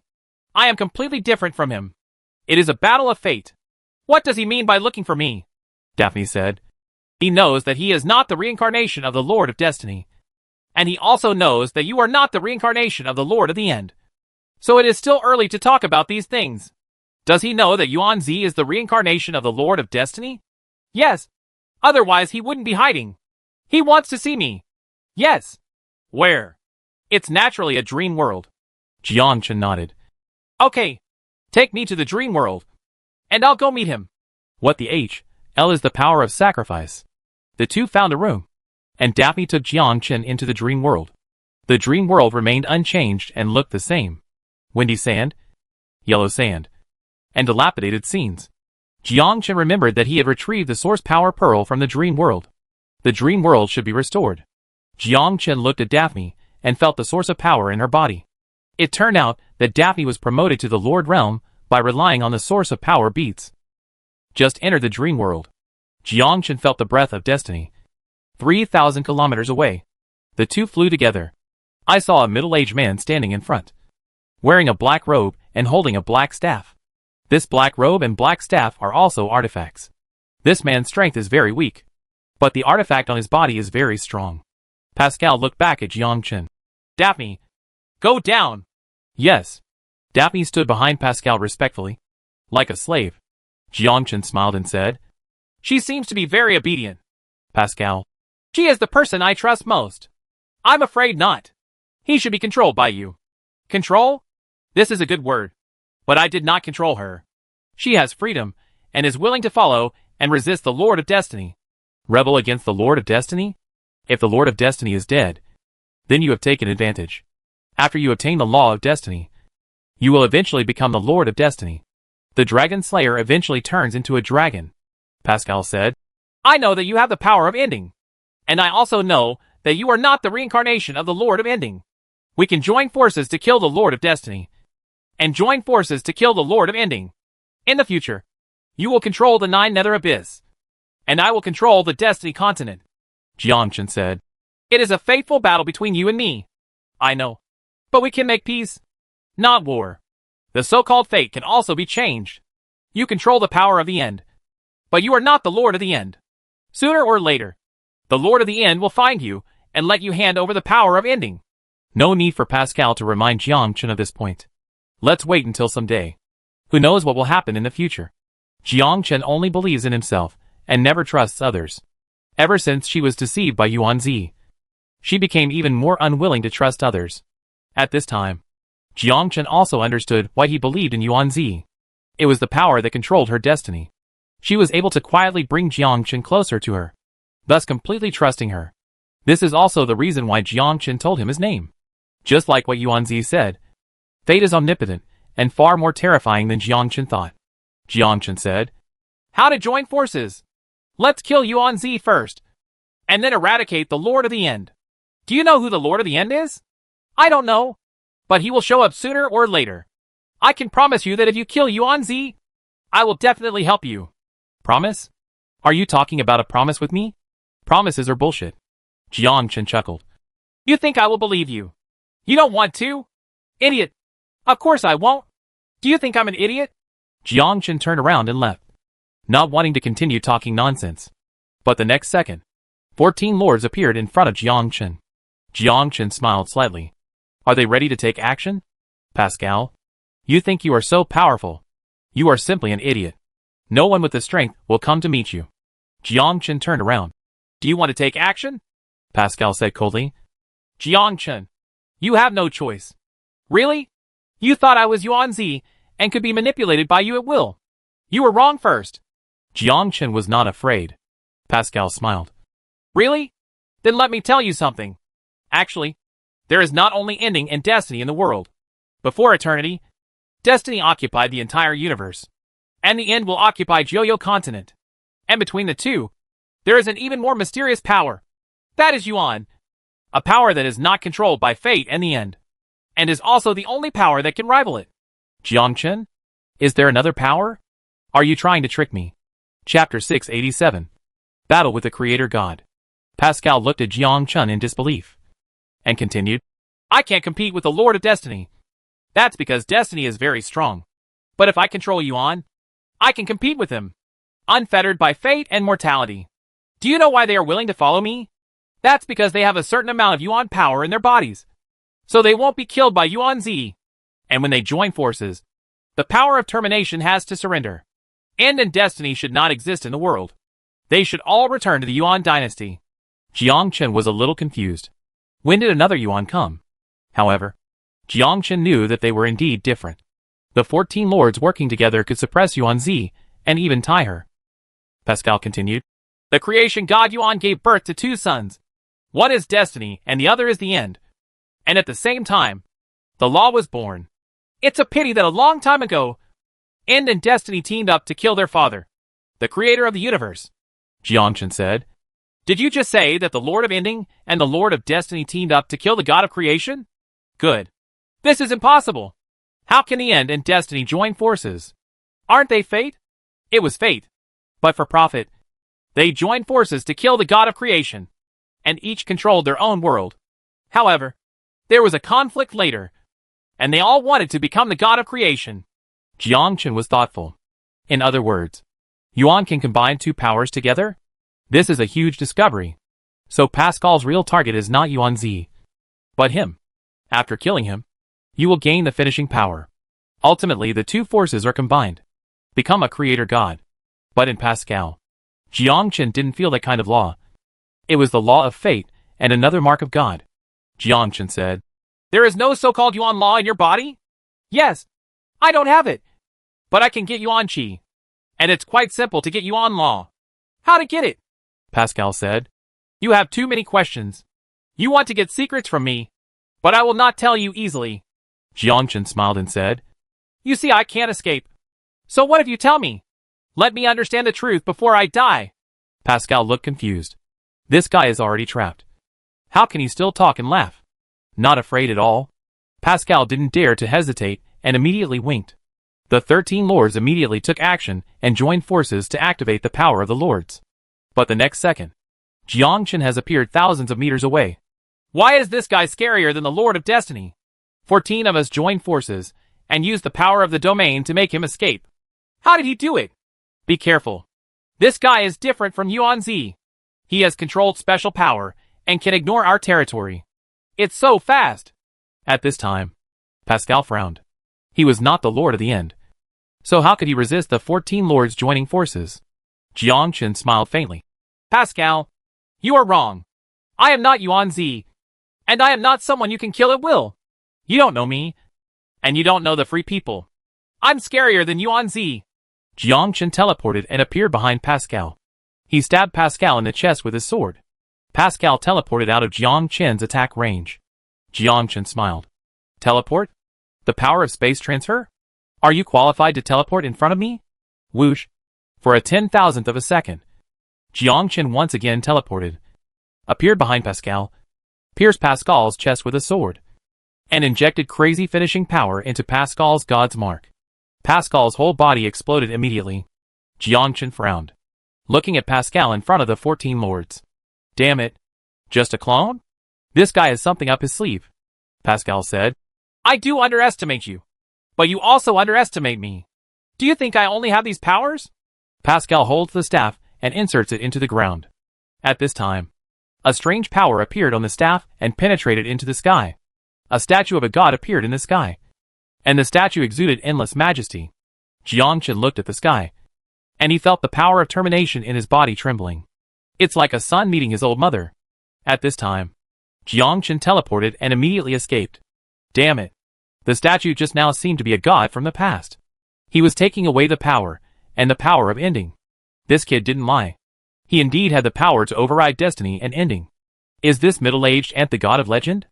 I am completely different from him. It is a battle of fate. What does he mean by looking for me? Daphne said. He knows that he is not the reincarnation of the Lord of Destiny. And he also knows that you are not the reincarnation of the Lord of the End. So it is still early to talk about these things. Does he know that Yuanzi is the reincarnation of the Lord of Destiny? Yes. Otherwise he wouldn't be hiding. He wants to see me. Yes. Where? It's naturally a dream world. Jiangchen nodded. Okay. Take me to the dream world. And I'll go meet him. What the H.L. is the power of sacrifice. The two found a room, and Daphne took Jiangchen into the dream world. The dream world remained unchanged and looked the same. Windy sand, yellow sand, and dilapidated scenes. Jiangchen remembered that he had retrieved the source power pearl from the dream world. The dream world should be restored. Jiangchen looked at Daphne and felt the source of power in her body. It turned out that Daphne was promoted to the Lord Realm by relying on the source of power beats. Just entered the dream world. Jiangchen felt the breath of destiny. 3,000 kilometers away. The two flew together. I saw a middle-aged man standing in front, wearing a black robe and holding a black staff. This black robe and black staff are also artifacts. This man's strength is very weak, but the artifact on his body is very strong. Pascal looked back at Jiangchen. Daphne, go down. Yes. Daphne stood behind Pascal respectfully, like a slave. Jiangchen smiled and said, She seems to be very obedient. Pascal, she is the person I trust most. I'm afraid not. He should be controlled by you. Control? This is a good word. But I did not control her. She has freedom, and is willing to follow and resist the Lord of Destiny. Rebel against the Lord of Destiny? If the Lord of Destiny is dead, then you have taken advantage. After you obtain the law of destiny, you will eventually become the Lord of Destiny. The Dragon Slayer eventually turns into a dragon. Pascal said, I know that you have the power of ending. And I also know that you are not the reincarnation of the Lord of Ending. We can join forces to kill the Lord of Destiny. And join forces to kill the Lord of Ending. In the future, you will control the Nine Nether Abyss. And I will control the Destiny Continent. Jiangchen said, It is a fateful battle between you and me. I know. But we can make peace, not war. The so-called fate can also be changed. You control the power of the end. But you are not the Lord of the End. Sooner or later, the Lord of the End will find you and let you hand over the power of ending. No need for Pascal to remind Jiangchen of this point. Let's wait until some day. Who knows what will happen in the future? Jiangchen only believes in himself and never trusts others. Ever since she was deceived by Yuanzi, she became even more unwilling to trust others. At this time, Jiangchen also understood why he believed in Yuanzi. It was the power that controlled her destiny. She was able to quietly bring Jiangchen closer to her, thus completely trusting her. This is also the reason why Jiangchen told him his name. Just like what Yuanzi said, fate is omnipotent and far more terrifying than Jiangchen thought. Jiangchen said, How to join forces? Let's kill Yuanzi first, and then eradicate the Lord of the End. Do you know who the Lord of the End is? I don't know, but he will show up sooner or later. I can promise you that if you kill Yuanzi, I will definitely help you. Promise? Are you talking about a promise with me? Promises are bullshit. Jiangchen chuckled. You think I will believe you? You don't want to? Idiot. Of course I won't. Do you think I'm an idiot? Jiangchen turned around and left, not wanting to continue talking nonsense. But the next second, 14 lords appeared in front of Jiang Chen. Jiang Chen smiled slightly. Are they ready to take action? Pascal, you think you are so powerful. You are simply an idiot. No one with the strength will come to meet you. Jiang Chen turned around.
Do you want to take action?
Pascal said coldly.
Jiang Chen, you have no choice. Really? You thought I was Yuan Zi and could be manipulated by you at will. You were wrong first.
Jiang Chen was not afraid. Pascal smiled.
Really? Then let me tell you something. Actually, there is not only ending and destiny in the world. Before eternity, destiny occupied the entire universe. And the end will occupy Joyo continent. And between the two, there is an even more mysterious power. That is Yuan. A power that is not controlled by fate and the end. And is also the only power that can rival it.
Jiang Chen? Is there another power? Are you trying to trick me? Chapter 687. Battle with the Creator God. Pascal looked at Jiang Chen in disbelief. And continued.
I can't compete with the Lord of Destiny. That's because Destiny is very strong. But if I control Yuan, I can compete with him. Unfettered by fate and mortality. Do you know why they are willing to follow me? That's because they have a certain amount of Yuan power in their bodies. So they won't be killed by Yuan Zi. And when they join forces, the power of termination has to surrender. End and destiny should not exist in the world. They should all return to the Yuan dynasty.
Jiang Chen was a little confused. When did another Yuan come? However, Jiang Chen knew that they were indeed different. The 14 lords working together could suppress Yuan Zi and even tie her. Pascal continued.
The creation god Yuan gave birth to two sons. One is destiny and the other is the end. And at the same time, the law was born. It's a pity that a long time ago, End and Destiny teamed up to kill their father, the creator of the universe.
Jiang Chen said.
Did you just say that the Lord of Ending and the Lord of Destiny teamed up to kill the god of creation? Good. This is impossible. How can the End and Destiny join forces? Aren't they fate? It was fate. But for profit, they joined forces to kill the god of creation. And each controlled their own world. However, there was a conflict later, and they all wanted to become the god of creation.
Jiang Chen was thoughtful. In other words, Yuan can combine two powers together? This is a huge discovery. So Pascal's real target is not Yuan Zi, but him. After killing him, you will gain the finishing power. Ultimately, the two forces are combined. Become a creator god. But in Pascal, Jiang Chen didn't feel that kind of law. It was the law of fate and another mark of God. Jiang Chen said.
There is no so-called Yuan law in your body? Yes. I don't have it. But I can get Yuan Qi. And it's quite simple to get Yuan law. How to get it?
Pascal said.
You have too many questions. You want to get secrets from me. But I will not tell you easily.
Jiang Chen smiled and said.
You see, I can't escape. So what if you tell me? Let me understand the truth before I die.
Pascal looked confused. This guy is already trapped. How can he still talk and laugh? Not afraid at all? Pascal didn't dare to hesitate and immediately winked. The 13 lords immediately took action and joined forces to activate the power of the lords. But the next second, Jiang Chen has appeared thousands of meters away.
Why is this guy scarier than the Lord of Destiny? 14 of us joined forces and used the power of the domain to make him escape. How did he do it? Be careful. This guy is different from Yuan Zi. He has controlled special power and can ignore our territory. It's so fast.
At this time, Pascal frowned. He was not the Lord of the End. So how could he resist the 14 lords joining forces? Jiang Chen smiled faintly.
Pascal, you are wrong. I am not Yuan Zi. And I am not someone you can kill at will. You don't know me. And you don't know the free people. I'm scarier than Yuan Zi.
Jiang Chen teleported and appeared behind Pascal. He stabbed Pascal in the chest with his sword. Pascal teleported out of Jiang Chen's attack range. Jiang Chen smiled. Teleport? The power of space transfer? Are you qualified to teleport in front of me? Whoosh. For a 10,000th of a second. Jiang Chen once again teleported. Appeared behind Pascal. Pierced Pascal's chest with a sword. And injected crazy finishing power into Pascal's God's mark. Pascal's whole body exploded immediately. Jiang Chen frowned, looking at Pascal in front of the 14 lords. Damn it. Just a clone? This guy has something up his sleeve. Pascal said.
I do underestimate you. But you also underestimate me. Do you think I only have these powers?
Pascal holds the staff and inserts it into the ground. At this time, a strange power appeared on the staff and penetrated into the sky. A statue of a god appeared in the sky, and the statue exuded endless majesty. Jiangchen looked at the sky, and he felt the power of termination in his body trembling. It's like a son meeting his old mother. At this time, Jiangchen teleported and immediately escaped. Damn it. The statue just now seemed to be a god from the past. He was taking away the power, and the power of ending. This kid didn't lie. He indeed had the power to override destiny and ending. Is this middle-aged ant the god of legend?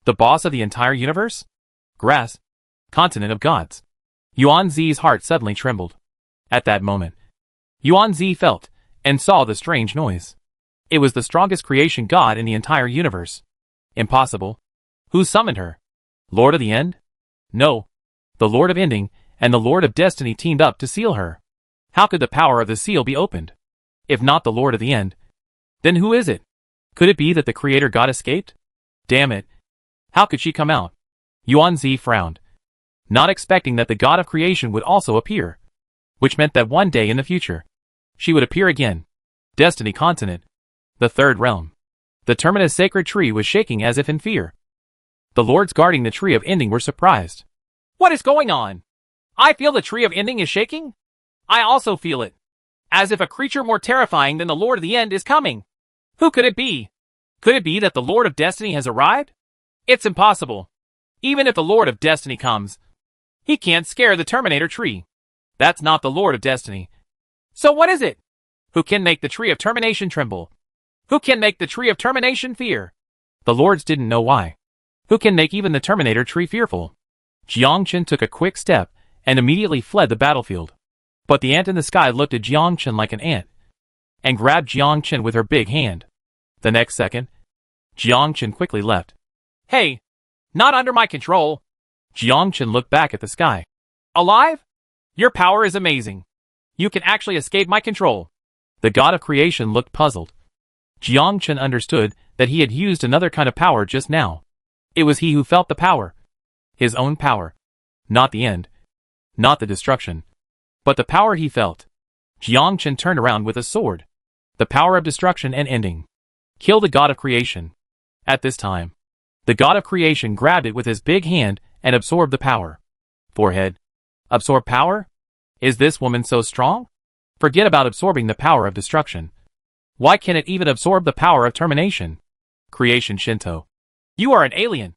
The boss of the entire universe? Grass. Continent of gods. Yuan Zi's heart suddenly trembled. At that moment, Yuan Zi felt and saw the strange noise. It was the strongest creation god in the entire universe. Impossible. Who summoned her? Lord of the End? No. The Lord of Ending and the Lord of Destiny teamed up to seal her. How could the power of the seal be opened? If not the Lord of the End, then who is it? Could it be that the creator god escaped? Damn it. How could she come out? Yuan Zi frowned, not expecting that the god of creation would also appear, which meant that one day in the future, she would appear again. Destiny Continent. The third realm. The Terminus sacred tree was shaking as if in fear. The lords guarding the tree of ending were surprised.
What is going on? I feel the tree of ending is shaking. I also feel it. As if a creature more terrifying than the Lord of the End is coming. Who could it be? Could it be that the Lord of Destiny has arrived? It's impossible. Even if the Lord of Destiny comes, he can't scare the Terminator tree. That's not the Lord of Destiny. So what is it? Who can make the tree of termination tremble? Who can make the tree of termination fear?
The lords didn't know why. Who can make even the Terminator tree fearful? Jiangchen took a quick step and immediately fled the battlefield. But the ant in the sky looked at Jiangchen like an ant and grabbed Jiangchen with her big hand. The next second, Jiangchen quickly left.
Hey! Not under my control!
Jiangchen looked back at the sky.
Alive? Your power is amazing. You can actually escape my control.
The god of creation looked puzzled. Jiangchen understood that he had used another kind of power just now. It was he who felt the power. His own power. Not the end. Not the destruction. But the power he felt. Jiangchen turned around with a sword. The power of destruction and ending. Kill the god of creation. At this time, the god of creation grabbed it with his big hand and absorbed the power. Forehead. Absorb power? Is this woman so strong? Forget about absorbing the power of destruction. Why can't it even absorb the power of termination? Creation Shinto.
You are an alien.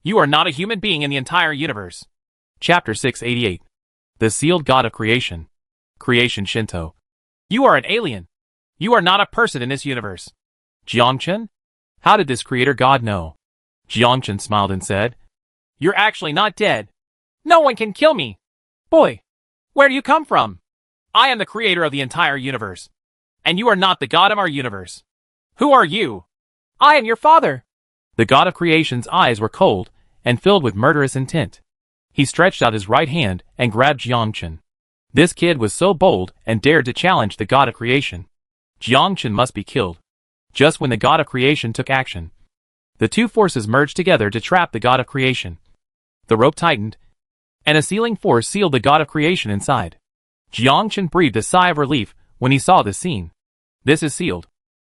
You are not a human being in the entire universe.
Chapter 688. The Sealed God of Creation. Creation Shinto.
You are an alien. You are not a person in this universe.
Jiangchen? How did this creator god know? Jiangchen smiled and said,
You're actually not dead. No one can kill me. Boy, where do you come from? I am the creator of the entire universe. And you are not the god of our universe. Who are you? I am your father.
The god of creation's eyes were cold and filled with murderous intent. He stretched out his right hand and grabbed Jiangchen. This kid was so bold and dared to challenge the god of creation. Jiangchen must be killed. Just when the god of creation took action, the two forces merged together to trap the god of creation. The rope tightened, and a sealing force sealed the god of creation inside. Jiangchen breathed a sigh of relief when he saw this scene. This is sealed.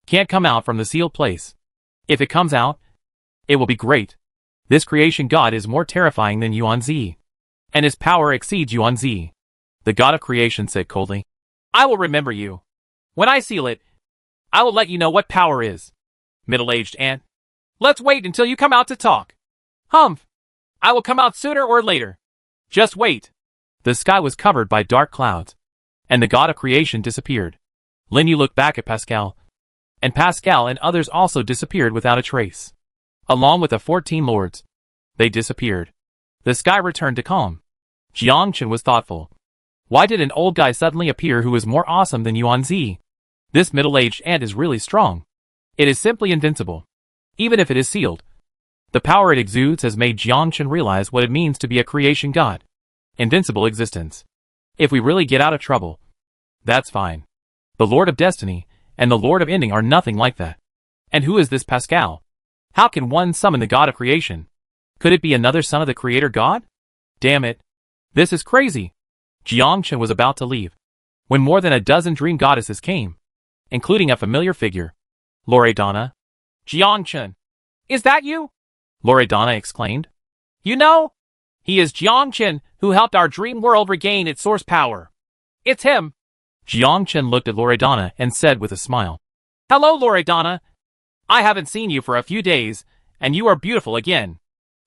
Can't come out from the sealed place. If it comes out, it will be great. This creation god is more terrifying than Yuan Zi, and his power exceeds Yuan Zi. The god of creation said coldly,
I will remember you. When I seal it, I will let you know what power is. Middle-aged ant. Let's wait until you come out to talk. Humph. I will come out sooner or later. Just wait.
The sky was covered by dark clouds, and the god of creation disappeared. Lin Yu looked back at Pascal, and Pascal and others also disappeared without a trace. Along with the 14 lords, they disappeared. The sky returned to calm. Jiangchen was thoughtful. Why did an old guy suddenly appear who was more awesome than Yuan Zi? This middle-aged ant is really strong. It is simply invincible. Even if it is sealed. The power it exudes has made Jiangchen realize what it means to be a creation god. Invincible existence. If we really get out of trouble, that's fine. The Lord of Destiny and the Lord of Ending are nothing like that. And who is this Pascal? How can one summon the god of creation? Could it be another son of the creator god? Damn it. This is crazy. Jiangchen was about to leave, when more than a dozen dream goddesses came, including a familiar figure. Loredana.
Jiangchen. Is that you?
Loredana exclaimed.
You know? He is Jiangchen, who helped our dream world regain its source power. It's him.
Jiangchen looked at Loredana and said with a smile.
Hello, Loredana. I haven't seen you for a few days, and you are beautiful again.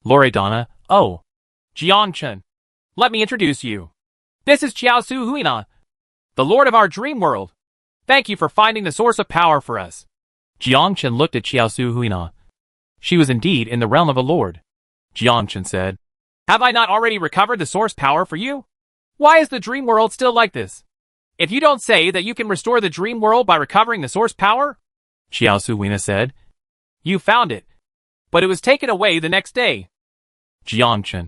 Loredana, oh.
Jiangchen. Let me introduce you. This is Chiaosu Huina, the lord of our dream world. Thank you for finding the source of power for us.
Jiangchen looked at Chiaosu Huina. She was indeed in the realm of a lord. Jiangchen said,
Have I not already recovered the source power for you? Why is the dream world still like this? If you don't say that you can restore the dream world by recovering the source power,
Chiaosu Huina said,
you found it, but it was taken away the next day.
Jiangchen.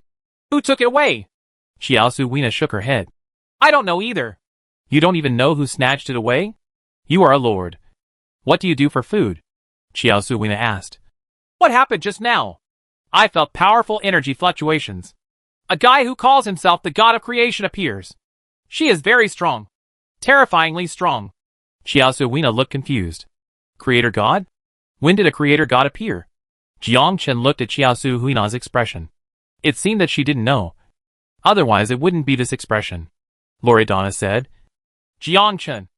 Who took it away?
Chiaosu Huina shook her head.
I don't know either.
You don't even know who snatched it away? You are a lord. What do you do for food? Chiaosu Huina asked.
What happened just now? I felt powerful energy fluctuations. A guy who calls himself the god of creation appears. She is very strong. Terrifyingly strong.
Chiaosu Huina looked confused. Creator god? When did a creator god appear? Jiangchen looked at Chiaosu Huina's expression. It seemed that she didn't know. Otherwise it wouldn't be this expression. Loredana said.
Jiangchen,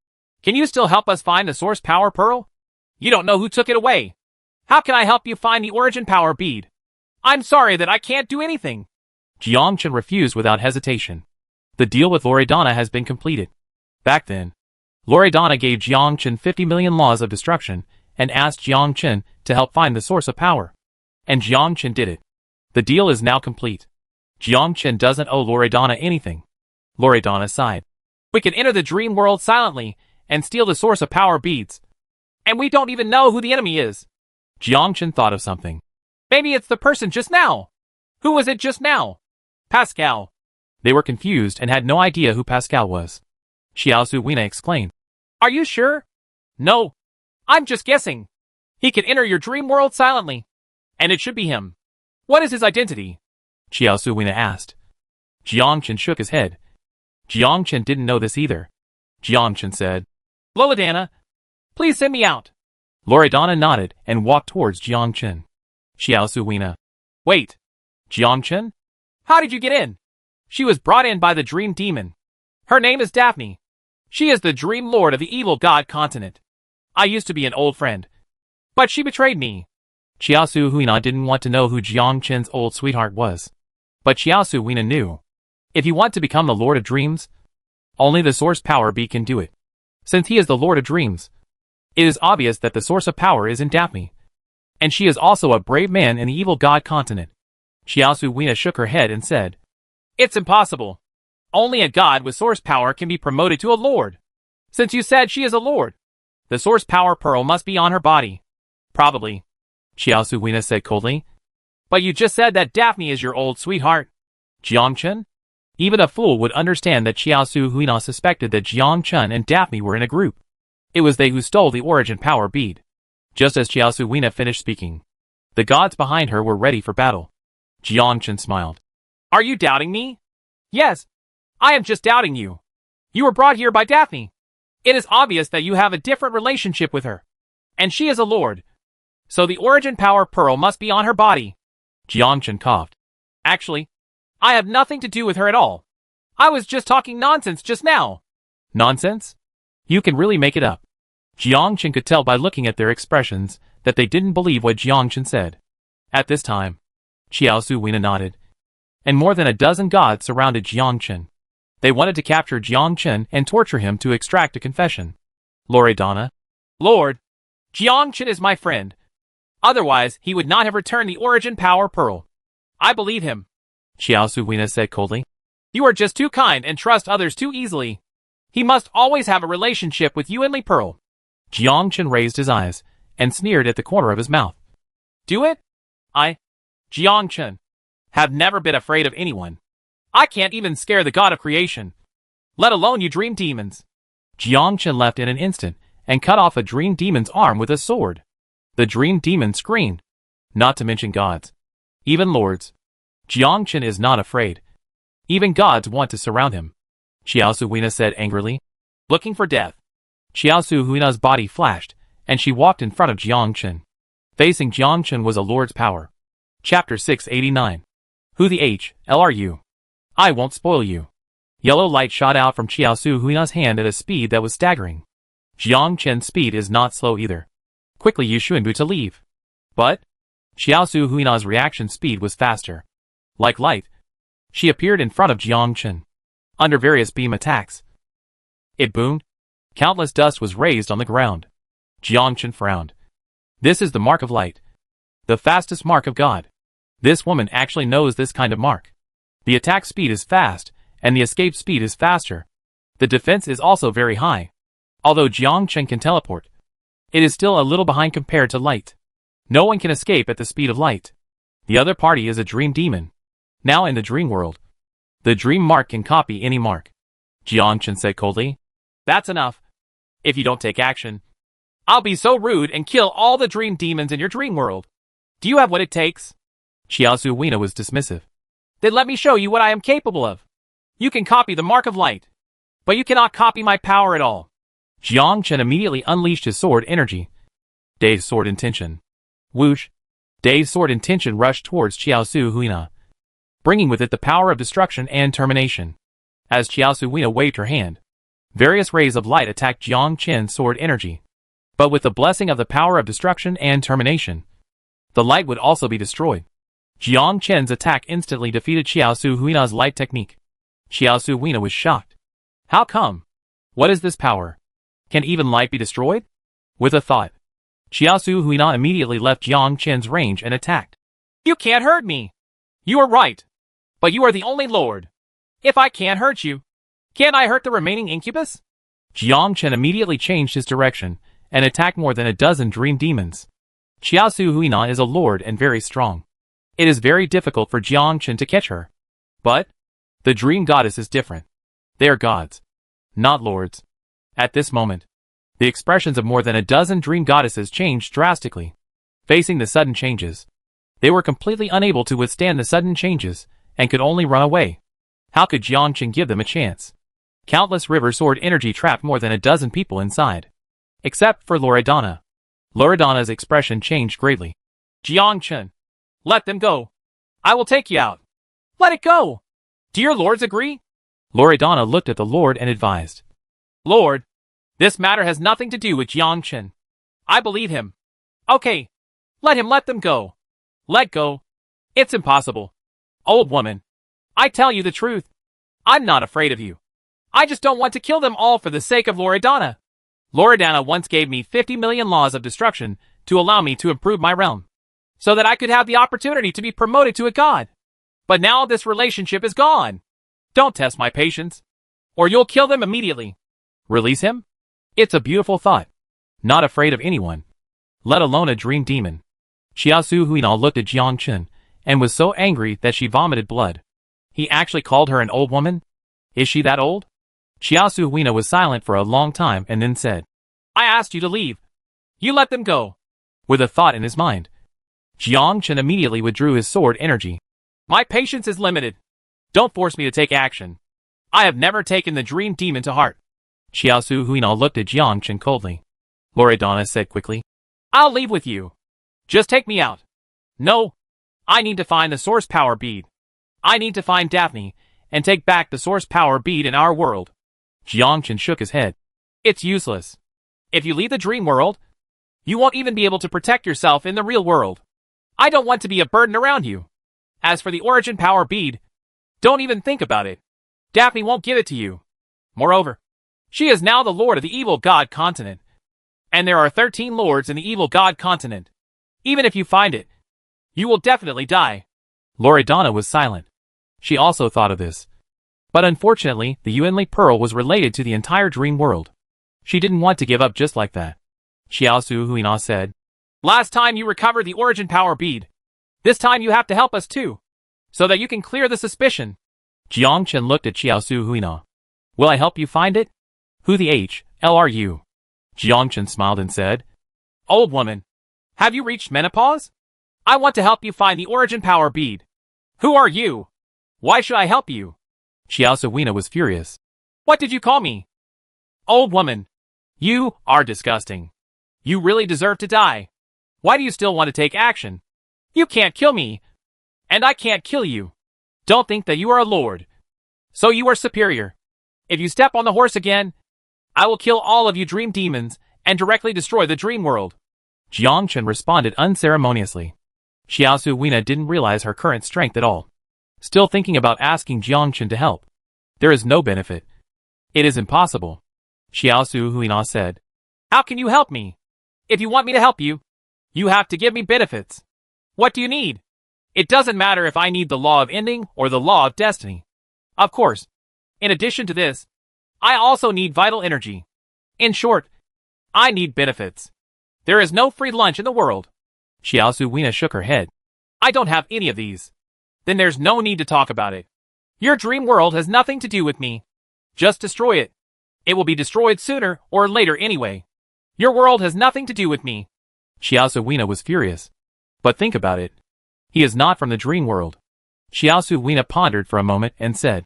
can you still help us find the source power pearl? You don't know who took it away. How can I help you find the origin power bead? I'm sorry that I can't do anything.
Jiangchen refused without hesitation. The deal with Loredana has been completed. Back then, Loredana gave Jiangchen 50 million laws of destruction and asked Jiangchen to help find the source of power. And Jiangchen did it. The deal is now complete. Jiangchen doesn't owe Loredana anything. Loredana sighed.
We can enter the dream world silently and steal the source of power beads. And we don't even know who the enemy is.
Jiangchen thought of something.
Maybe it's the person just now. Who was it just now? Pascal.
They were confused and had no idea who Pascal was. Chiaosu Huina exclaimed.
Are you sure? No. I'm just guessing. He can enter your dream world silently. And it should be him. What is his identity?
Chiaosu Huina asked. Jiangchen shook his head. Jiangchen didn't know this either. Jiangchen said,
Loredana, please send me out.
Loredana nodded and walked towards Jiangchen. Chiaosu Huina.
Wait.
Jiangchen?
How did you get in? She was brought in by the dream demon. Her name is Daphne. She is the dream lord of the evil god continent. I used to be an old friend. But she betrayed me.
Chiaosu Huina didn't want to know who Jiangchen's old sweetheart was. But Chiaosu Huina knew. If you want to become the Lord of Dreams, only the source power bead can do it. Since he is the Lord of Dreams, it is obvious that the source of power is in Daphne. And she is also a brave man in the evil god continent. Chiaosu Huina shook her head and said,
It's impossible. Only a god with source power can be promoted to a lord. Since you said she is a lord, the source power pearl must be on her body. Probably.
Chiaosu Huina said coldly.
But you just said that Daphne is your old sweetheart.
Jiangchen? Even a fool would understand that Chiaosu Huina suspected that Jiangchen and Daphne were in a group. It was they who stole the origin power bead. Just as Chiaosu Huina finished speaking, the gods behind her were ready for battle. Jiangchen smiled.
Are you doubting me? Yes. I am just doubting you. You were brought here by Daphne. It is obvious that you have a different relationship with her. And she is a lord. So the origin power pearl must be on her body.
Jiangchen coughed.
Actually, I have nothing to do with her at all. I was just talking nonsense just now.
Nonsense? You can really make it up. Jiangchen could tell by looking at their expressions that they didn't believe what Jiangchen said. At this time, Chiaosu Huina nodded. And more than a dozen gods surrounded Jiangchen. They wanted to capture Jiangchen and torture him to extract a confession. Loredana.
Lord, Jiangchen is my friend. Otherwise, he would not have returned the origin power pearl. I believe him.
Chiaosu Huina said coldly.
You are just too kind and trust others too easily. He must always have a relationship with you and Li Pearl.
Jiangchen raised his eyes and sneered at the corner of his mouth.
Do it? Jiangchen, have never been afraid of anyone. I can't even scare the god of creation. Let alone you dream demons.
Jiangchen left in an instant and cut off a dream demon's arm with a sword. The dream demon screamed. Not to mention gods. Even lords. Jiangchen is not afraid. Even gods want to surround him. Chiaosu Huina said angrily.
Looking for death.
Chiaosu Huina's body flashed, and she walked in front of Jiang Chen. Facing Jiang Chen was a lord's power. Chapter 689. Who the hell are you? I won't spoil you. Yellow light shot out from Qiaosu Huina's hand at a speed that was staggering. Jiang Chen's speed is not slow either. Quickly use Xuanbu to leave. But Qiaosu Huina's reaction speed was faster. Like light, she appeared in front of Jiang Chen. Under various beam attacks, it boomed. Countless dust was raised on the ground. Jiang Chen frowned. This is the mark of light. The fastest mark of God. This woman actually knows this kind of mark. The attack speed is fast, and the escape speed is faster. The defense is also very high. Although Jiang Chen can teleport, it is still a little behind compared to light. No one can escape at the speed of light. The other party is a dream demon. Now in the dream world, the dream mark can copy any mark. Jiang Chen said coldly. That's enough. If you don't take action, I'll be so rude and kill all the dream demons in your dream world. Do you have what it takes? Qiaosu Huina was dismissive. Then let me show you what I am capable of. You can copy the mark of light, but you cannot copy my power at all. Jiang Chen immediately unleashed his sword energy. Dazed sword intention. Whoosh. Dazed sword intention rushed towards Qiaosu Huina, bringing with it the power of destruction and termination. As Qiaosu Huina waved her hand, various rays of light attacked Jiang Chen's sword energy. But with the blessing of the power of destruction and termination, the light would also be destroyed. Jiang Chen's attack instantly defeated Qiaosu Huina's light technique. Qiaosu Huina was shocked. How come? What is this power? Can even light be destroyed? With a thought, Qiaosu Huina immediately left Jiang Chen's range and attacked. You can't hurt me. You are right. But you are the only lord. If I can't hurt you, can't I hurt the remaining incubus? Jiang Chen immediately changed his direction and attacked more than a dozen dream demons. Qiaosu Huina is a lord and very strong. It is very difficult for Jiang Chen to catch her. But the dream goddess is different. They are gods, not lords. At this moment, the expressions of more than a dozen dream goddesses changed drastically. Facing the sudden changes, they were completely unable to withstand the sudden changes and could only run away. How could Jiang Chen give them a chance? Countless river sword energy trapped more than a dozen people inside. Except for Loredana. Loredana's expression changed greatly. Jiang Chen, let them go. I will take you out. Let it go. Do your lords agree? Loredana looked at the lord and advised. Lord, this matter has nothing to do with Jiang Chen. I believe him. Okay, let them go. Let go. It's impossible. Old woman, I tell you the truth. I'm not afraid of you. I just don't want to kill them all for the sake of Loredana. Loredana once gave me 50 million laws of destruction to allow me to improve my realm, so that I could have the opportunity to be promoted to a god. But now this relationship is gone. Don't test my patience, or you'll kill them immediately. Release him? It's a beautiful thought. Not afraid of anyone, let alone a dream demon. Qiaosu Huina looked at Jiang Chen and was so angry that she vomited blood. He actually called her an old woman? Is she that old? Qiaosu Huina was silent for a long time and then said, I asked you to leave. You let them go. With a thought in his mind, Jiang Chen immediately withdrew his sword energy. My patience is limited. Don't force me to take action. I have never taken the dream demon to heart. Qiaosu Huina looked at Jiang Chen coldly. Loredana said quickly, I'll leave with you. Just take me out. No. I need to find the source power bead. I need to find Daphne and take back the source power bead in our world. Jiang Chen shook his head. It's useless. If you leave the dream world, you won't even be able to protect yourself in the real world. I don't want to be a burden around you. As for the origin power bead, don't even think about it. Daphne won't give it to you. Moreover, she is now the lord of the evil god continent. And there are 13 lords in the evil god continent. Even if you find it, you will definitely die. Loredana was silent. She also thought of this. But unfortunately, the Yuanli Pearl was related to the entire dream world. She didn't want to give up just like that. Qiaosu Huina said, Last time you recovered the origin power bead. This time you have to help us too, so that you can clear the suspicion. Jiang Chen looked at Qiaosu Huina. Will I help you find it? Who the hell are you? Jiang Chen smiled and said, Old woman, have you reached menopause? I want to help you find the origin power bead. Who are you? Why should I help you? Qiaosu Huina was furious. What did you call me? Old woman, you are disgusting.
You really deserve to die. Why do you still want to take action? You can't kill me. And I can't kill you. Don't think that you are a lord. So you are superior. If you step on the horse again, I will kill all of you dream demons and directly destroy the dream world.
Jiang Chen responded unceremoniously. Xiaosu Weina didn't realize her current strength at all. Still thinking about asking Jiang Chen to help. There is no benefit. It is impossible. Xiaosu Weina said.
How can you help me? If you want me to help you, you have to give me benefits. What do you need? It doesn't matter if I need the law of ending or the law of destiny. Of course, in addition to this, I also need vital energy. In short, I need benefits. There is no free lunch in the world.
Xiaosu Weina shook her head.
I don't have any of these. Then there's no need to talk about it. Your dream world has nothing to do with me. Just destroy it. It will be destroyed sooner or later anyway. Your world has nothing to do with me.
Xiaosu Weina was furious. But think about it. He is not from the dream world. Xiaosu Weina pondered for a moment and said,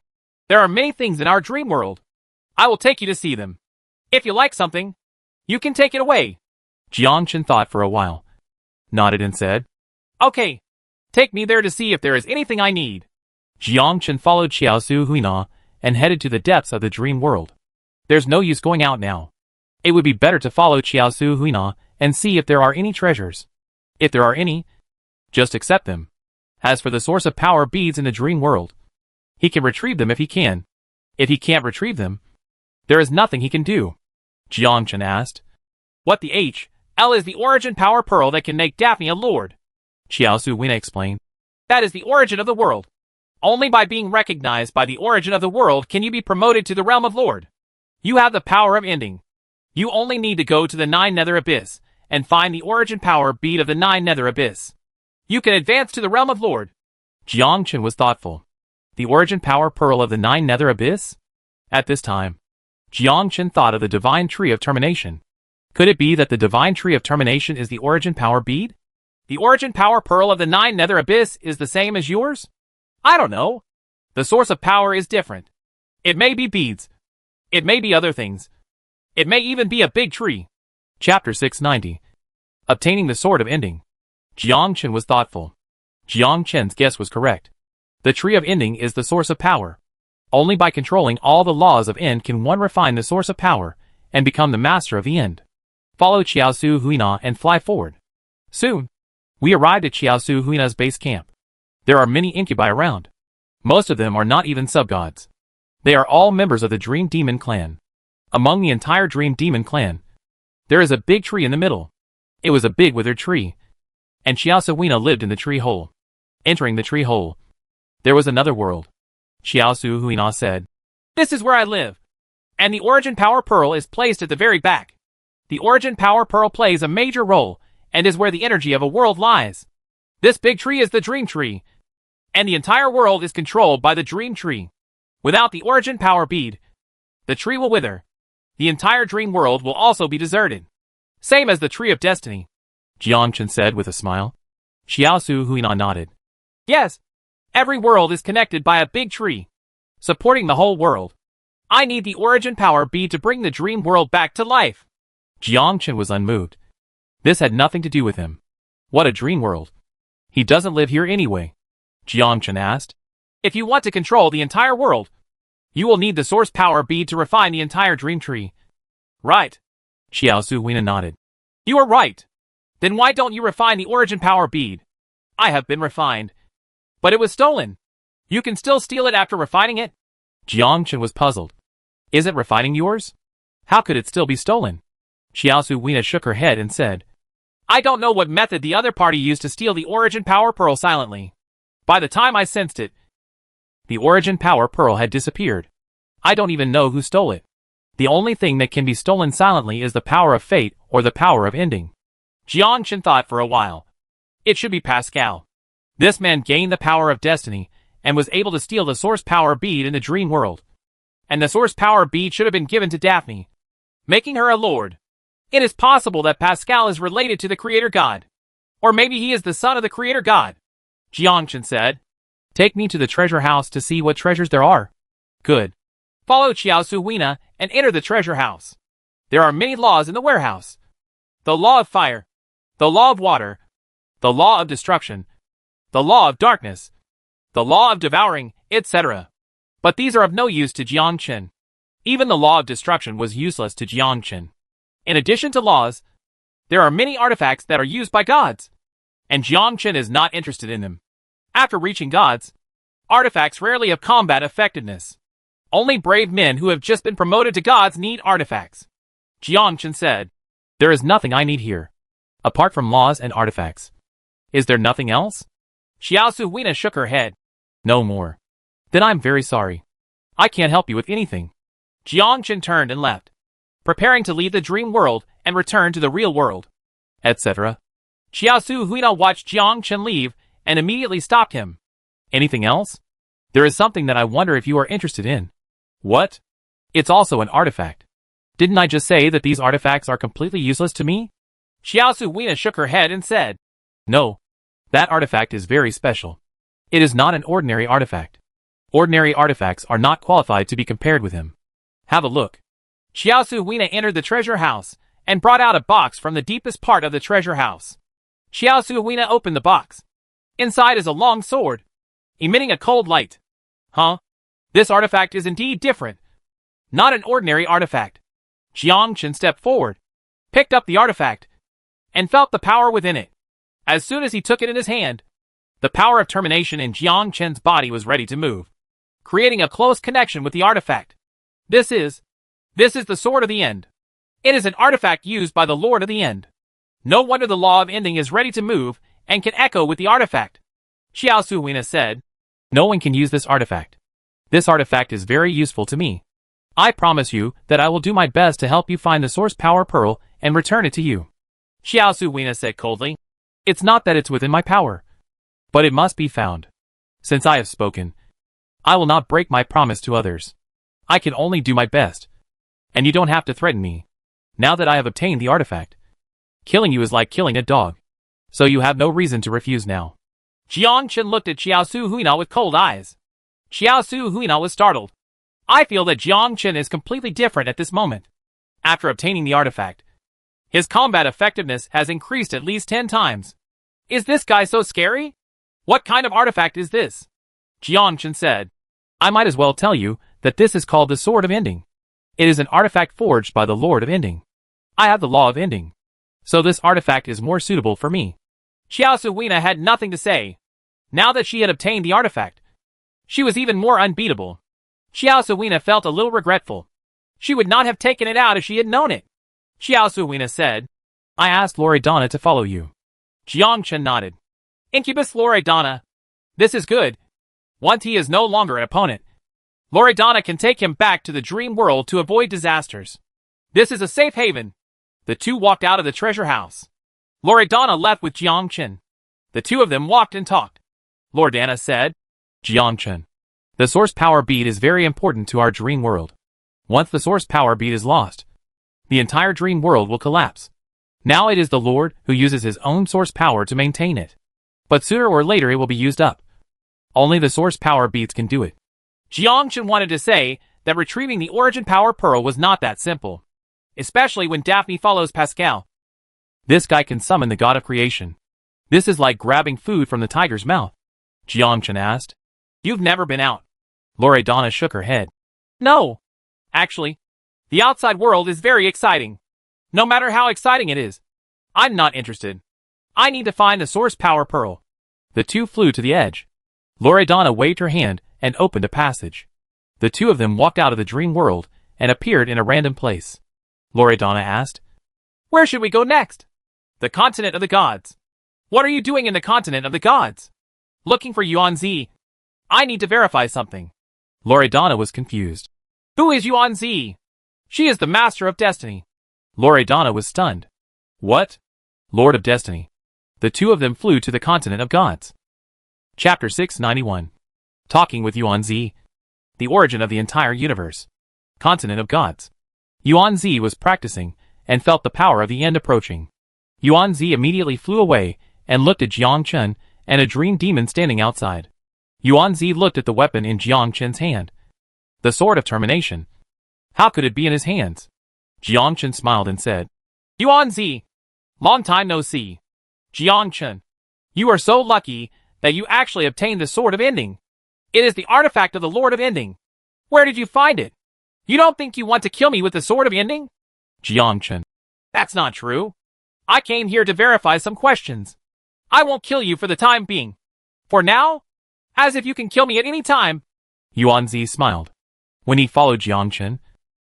There are many things in our dream world. I will take you to see them. If you like something, you can take it away.
Jiang Chen thought for a while, nodded and said,
Okay, take me there to see if there is anything I need.
Jiang Chen followed Xiaosu Weina and headed to the depths of the dream world. There's no use going out now. It would be better to follow Xiaosu Weina and see if there are any treasures. If there are any, just accept them. As for the source of power beads in the dream world, he can retrieve them if he can. If he can't retrieve them, there is nothing he can do. Jiang Chen asked.
What the H.L. is the origin power pearl that can make Daphne a lord?
Xiaosu Weina explained.
That is the origin of the world. Only by being recognized by the origin of the world can you be promoted to the realm of lord. You have the power of ending. You only need to go to the 9 Nether Abyss and find the origin power bead of the 9 Nether Abyss. You can advance to the realm of lord.
Jiang Chen was thoughtful. The origin power pearl of the 9 Nether Abyss? At this time, Jiang Chen thought of the divine tree of termination. Could it be that the divine tree of termination is the origin power bead?
The origin power pearl of the 9 Nether Abyss is the same as yours? I don't know. The source of power is different. It may be beads. It may be other things. It may even be a big tree.
Chapter 690. Obtaining the Sword of Ending. Jiang Chen was thoughtful. Jiang Chen's guess was correct. The tree of ending is the source of power. Only by controlling all the laws of end can one refine the source of power and become the master of the end. Follow Xiaosu Weina and fly forward. Soon, we arrived at Xiaosu Weina's base camp. There are many incubi around. Most of them are not even sub-gods. They are all members of the Dream Demon clan. Among the entire Dream Demon clan, there is a big tree in the middle. It was a big withered tree, and Xiaosu Weina lived in the tree hole. Entering the tree hole, there was another world. Xiaosu Weina said,
This is where I live, and the origin power pearl is placed at the very back. The origin power pearl plays a major role and is where the energy of a world lies. This big tree is the dream tree, and the entire world is controlled by the dream tree. Without the origin power bead, the tree will wither. The entire dream world will also be deserted. Same as the tree of destiny.
Jiang Chen said with a smile. Xiaosu Weina nodded.
Yes, every world is connected by a big tree, supporting the whole world. I need the origin power bead to bring the dream world back to life.
Jiang Chen was unmoved. This had nothing to do with him. What a dream world. He doesn't live here anyway. Jiang Chen asked.
If you want to control the entire world, you will need the source power bead to refine the entire dream tree. Right.
Xiaosu Weina nodded.
You are right. Then why don't you refine the origin power bead? I have been refined. But it was stolen. You can still steal it after refining it?
Jiang Chen was puzzled. Is it refining yours? How could it still be stolen? Xiaosu Weina shook her head and said,
I don't know what method the other party used to steal the origin power pearl silently. By the time I sensed it, the origin power pearl had disappeared. I don't even know who stole it. The only thing that can be stolen silently is the power of fate or the power of ending. Jiang Chen thought for a while. It should be Pascal. This man gained the power of destiny and was able to steal the source power bead in the dream world. And the source power bead should have been given to Daphne, making her a lord. It is possible that Pascal is related to the creator god. Or maybe he is the son of the creator god. Jiang Chen said. Take me to the treasure house to see what treasures there are. Good. Follow Xiaosu Weina and enter the treasure house. There are many laws in the warehouse. the law of fire, the law of water, the law of destruction, the law of darkness, the law of devouring, etc. But these are of no use to Jiangchen. Even the law of destruction was useless to Jiangchen. In addition to laws, there are many artifacts that are used by gods, and Jiangchen is not interested in them. After reaching gods, artifacts rarely have combat effectiveness. Only brave men who have just been promoted to gods need artifacts. Jiangchen said, "There is nothing I need here, apart from laws and artifacts." "Is there nothing else?" Xiao Suhuina shook her head. "No more." "Then I'm very sorry. I can't help you with anything." Jiangchen turned and left, preparing to leave the dream world and return to the real world, etc. Xiao Suhuina watched Jiangchen leave and immediately stopped him. "Anything else? There is something that I wonder if you are interested in." "What?" "It's also an artifact. Didn't I just say that these artifacts are completely useless to me?" Xiao Suhuina shook her head and said, "No. That artifact is very special. It is not an ordinary artifact. Ordinary artifacts are not qualified to be compared with him. Have a look." Xiao Suhuina entered the treasure house and brought out a box from the deepest part of the treasure house. Xiao Suhuina opened the box. Inside is a long sword, emitting a cold light. "Huh? This artifact is indeed different. Not an ordinary artifact." Jiangchen stepped forward, picked up the artifact, and felt the power within it. As soon as he took it in his hand, the power of termination in Jiangchen's body was ready to move, creating a close connection with the artifact. This is the Sword of the End. It is an artifact used by the Lord of the End. No wonder the law of ending is ready to move and can echo with the artifact. Xiao Suhuina said, "No one can use this artifact. This artifact is very useful to me. I promise you that I will do my best to help you find the Source Power Pearl and return it to you." Xiao Suhuina said coldly, "It's not that it's within my power, but it must be found. Since I have spoken, I will not break my promise to others. I can only do my best, and you don't have to threaten me. Now that I have obtained the artifact, killing you is like killing a dog, so you have no reason to refuse now." Jiangchen looked at Xiao Suhuina with cold eyes. Xiao Suhuina was startled. I feel that Jiangchen is completely different at this moment. After obtaining the artifact, his combat effectiveness has increased at least 10 times. Is this guy so scary? What kind of artifact is this? Jiangchen said, "I might as well tell you that this is called the Sword of Ending. It is an artifact forged by the Lord of Ending. I have the law of ending, so this artifact is more suitable for me." Xiao Suhuina had nothing to say. Now that she had obtained the artifact, she was even more unbeatable. Xiao Suhuina felt a little regretful. She would not have taken it out if she had known it. Xiao Suhuina said, "I asked Loredana to follow you." Jiangchen nodded. "Incubus Loredana. This is good. Once he is no longer an opponent, Loredana can take him back to the dream world to avoid disasters. This is a safe haven." The two walked out of the treasure house. Loredana left with Jiangchen. The two of them walked and talked. Loredana said, "Jiangchen, the source power bead is very important to our dream world. Once the source power bead is lost, the entire dream world will collapse. Now it is the Lord who uses his own source power to maintain it. But sooner or later it will be used up. Only the source power beads can do it." Jiangchen wanted to say that retrieving the origin power pearl was not that simple, especially when Daphne follows Pascal. This guy can summon the god of creation. This is like grabbing food from the tiger's mouth. Jiangchen asked, "You've never been out?" Loredana shook her head. "No. Actually, the outside world is very exciting. No matter how exciting it is, I'm not interested. I need to find the source power pearl." The two flew to the edge. Loredana waved her hand and opened a passage. The two of them walked out of the dream world and appeared in a random place. Loredana asked, "Where should we go next?" "The continent of the gods." "What are you doing in the continent of the gods?" "Looking for Yuan-Zi. I need to verify something." Loredana was confused. "Who is Yuan-Zi?" "She is the master of destiny." Loredana was stunned. "What? Lord of Destiny?" The two of them flew to the continent of gods. Chapter 691. Talking with Yuan-Zi. The origin of the entire universe. Continent of gods. Yuan-Zi was practicing and felt the power of the end approaching. Yuan-Zi immediately flew away and looked at Jiangchen and a dream demon standing outside. Yuan-Zi looked at the weapon in Jiangchen's hand. The sword of termination. How could it be in his hands? Jiangchen smiled and said, "Yuan-Zi, Long time no see. Jiangchen. You are so lucky that you actually obtained the Sword of Ending. It is the artifact of the Lord of Ending. Where did you find it? You don't think you want to kill me with the Sword of Ending?
Jiangchen.
That's not true. I came here to verify some questions. I won't kill you for the time being. For now, as if you can kill me at any time.
Yuanzi smiled. When he followed Jiangchen,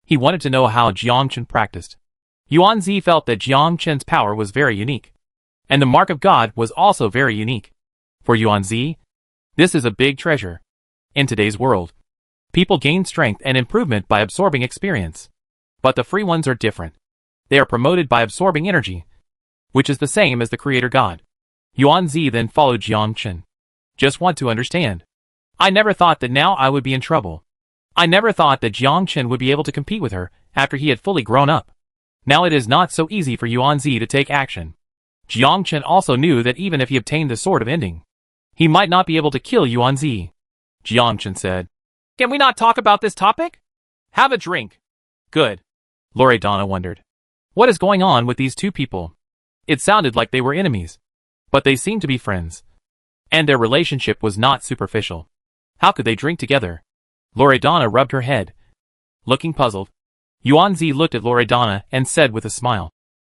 he wanted to know how Jiangchen practiced. Yuanzi felt that Jiangchen's power was very unique. And the mark of God was also very unique. For Yuanzi, this is a big treasure. In today's world, people gain strength and improvement by absorbing experience. But the free ones are different. They are promoted by absorbing energy, which is the same as the Creator God. Yuanzi then followed Jiangchen. Just want to understand. I never thought that now I would be in trouble. I never thought that Jiangchen would be able to compete with her after he had fully grown up. Now it is not so easy for Yuanzi to take action. Jiangchen also knew that even if he obtained the Sword of Ending, he might not be able to kill Yuanzi. Jiangchen said,
Can we not talk about this topic? Have a drink. Good.
Loredana wondered. What is going on with these two people? It sounded like they were enemies. But they seemed to be friends. And their relationship was not superficial. How could they drink together? Loredana rubbed her head. Looking puzzled, Yuanzi looked at Loredana and said with a smile,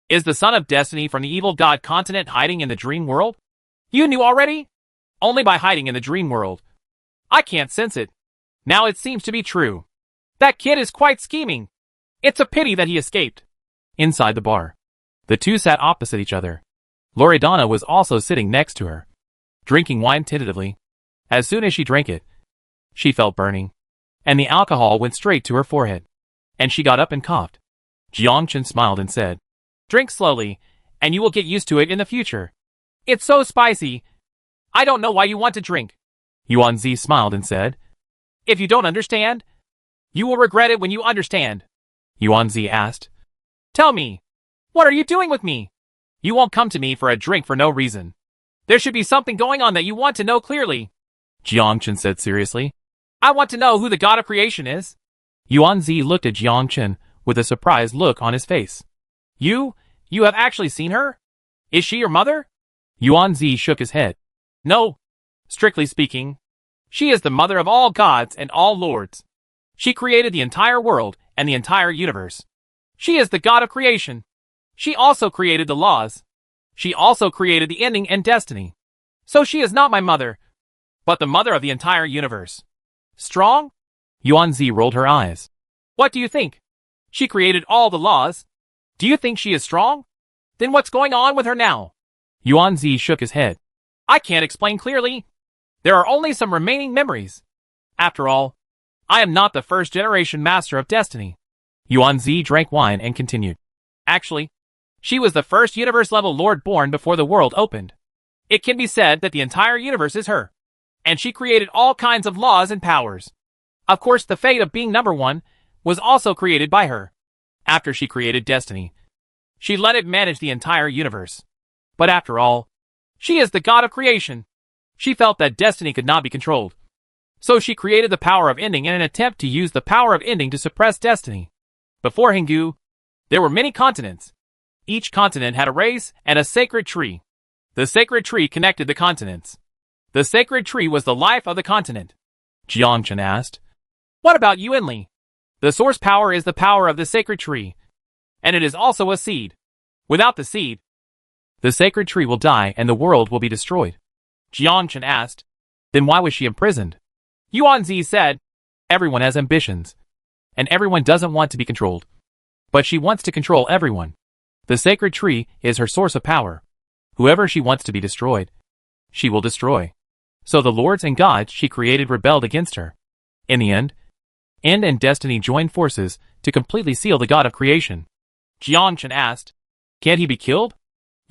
Is the Son of Destiny from the evil god continent hiding in the dream world? You knew already? Only by hiding in the dream world. I can't sense it. Now it seems to be true. That kid is quite scheming. It's a pity that he escaped.
Inside the bar, the two sat opposite each other. Loredana was also sitting next to her, drinking wine tentatively. As soon as she drank it, she felt burning, and the alcohol went straight to her forehead, and she got up and coughed. Jiangchen smiled and said,
Drink slowly, and you will get used to it in the future. It's so spicy. I don't know why you want to drink.
Yuanzi smiled and said,
If you don't understand, you will regret it when you understand.
Yuanzi asked,
Tell me, what are you doing with me? You won't come to me for a drink for no reason. There should be something going on that you want to know clearly.
Jiangchen said seriously.
I want to know who the god of creation is.
Yuanzi looked at Jiangchen with a surprised look on his face.
You have actually seen her? Is she your mother?
Yuanzi shook his head.
No. Strictly speaking, she is the mother of all gods and all lords. She created the entire world and the entire universe. She is the god of creation. She also created the laws. She also created the ending and destiny. So she is not my mother, but the mother of the entire universe. Strong?
Yuanzi rolled her eyes.
What do you think? She created all the laws. Do you think she is strong? Then what's going on with her now?
Yuanzi shook his head.
I can't explain clearly. There are only some remaining memories. After all, I am not the first generation master of destiny.
Yuanzi drank wine and continued.
Actually, she was the first universe-level lord born before the world opened. It can be said that the entire universe is her. And she created all kinds of laws and powers. Of course, the fate of being number one was also created by her. After she created destiny, she let it manage the entire universe. But after all, she is the god of creation. She felt that destiny could not be controlled. So she created the power of ending in an attempt to use the power of ending to suppress destiny. Before Hingu, there were many continents. Each continent had a race and a sacred tree. The sacred tree connected the continents. The sacred tree was the life of the continent.
Jiangchen asked.
What about Yuanli? The source power is the power of the sacred tree. And it is also a seed. Without the seed,
the sacred tree will die and the world will be destroyed.
Jiangchen asked.
Then why was she imprisoned?
Yuanzi said.
Everyone has ambitions. And everyone doesn't want to be controlled. But she wants to control everyone. The sacred tree is her source of power. Whoever she wants to be destroyed, she will destroy. So the lords and gods she created rebelled against her. In the end and destiny joined forces to completely seal the god of creation.
Jiangchen asked.
Can't he be killed?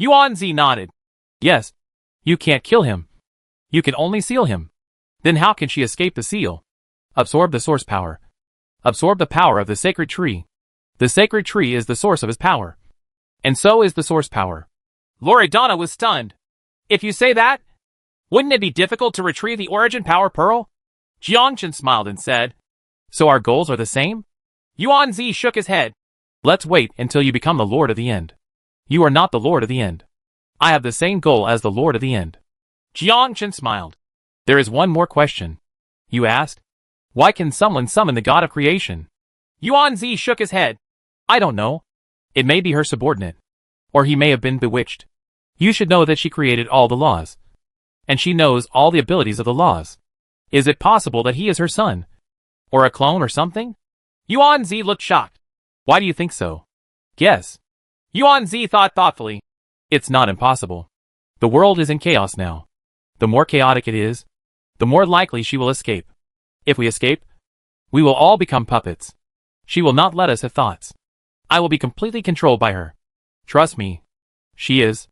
Yuanzi nodded.
Yes. You can't kill him. You can only seal him. Then how can she escape the seal? Absorb the source power. Absorb the power of the sacred tree. The sacred tree is the source of his power. And so is the source power.
Loredana was stunned. If you say that, wouldn't it be difficult to retrieve the origin power pearl? Jiangchen smiled and said.
So our goals are the same?
Yuanzi shook his head.
Let's wait until you become the Lord of the End. You are not the Lord of the End. I have the same goal as the Lord of the End.
Jiang Chen smiled.
There is one more question. You ask? Why can someone summon the god of creation?
Yuan Zi shook his head.
I don't know. It may be her subordinate. Or he may have been bewitched. You should know that she created all the laws. And she knows all the abilities of the laws. Is it possible that he is her son? Or a clone or something?
Yuan Zi looked shocked.
Why do you think so? Guess.
Yuan Zi thought thoughtfully.
It's not impossible. The world is in chaos now. The more chaotic it is, the more likely she will escape. If we escape, we will all become puppets. She will not let us have thoughts. I will be completely controlled by her. Trust me. She is.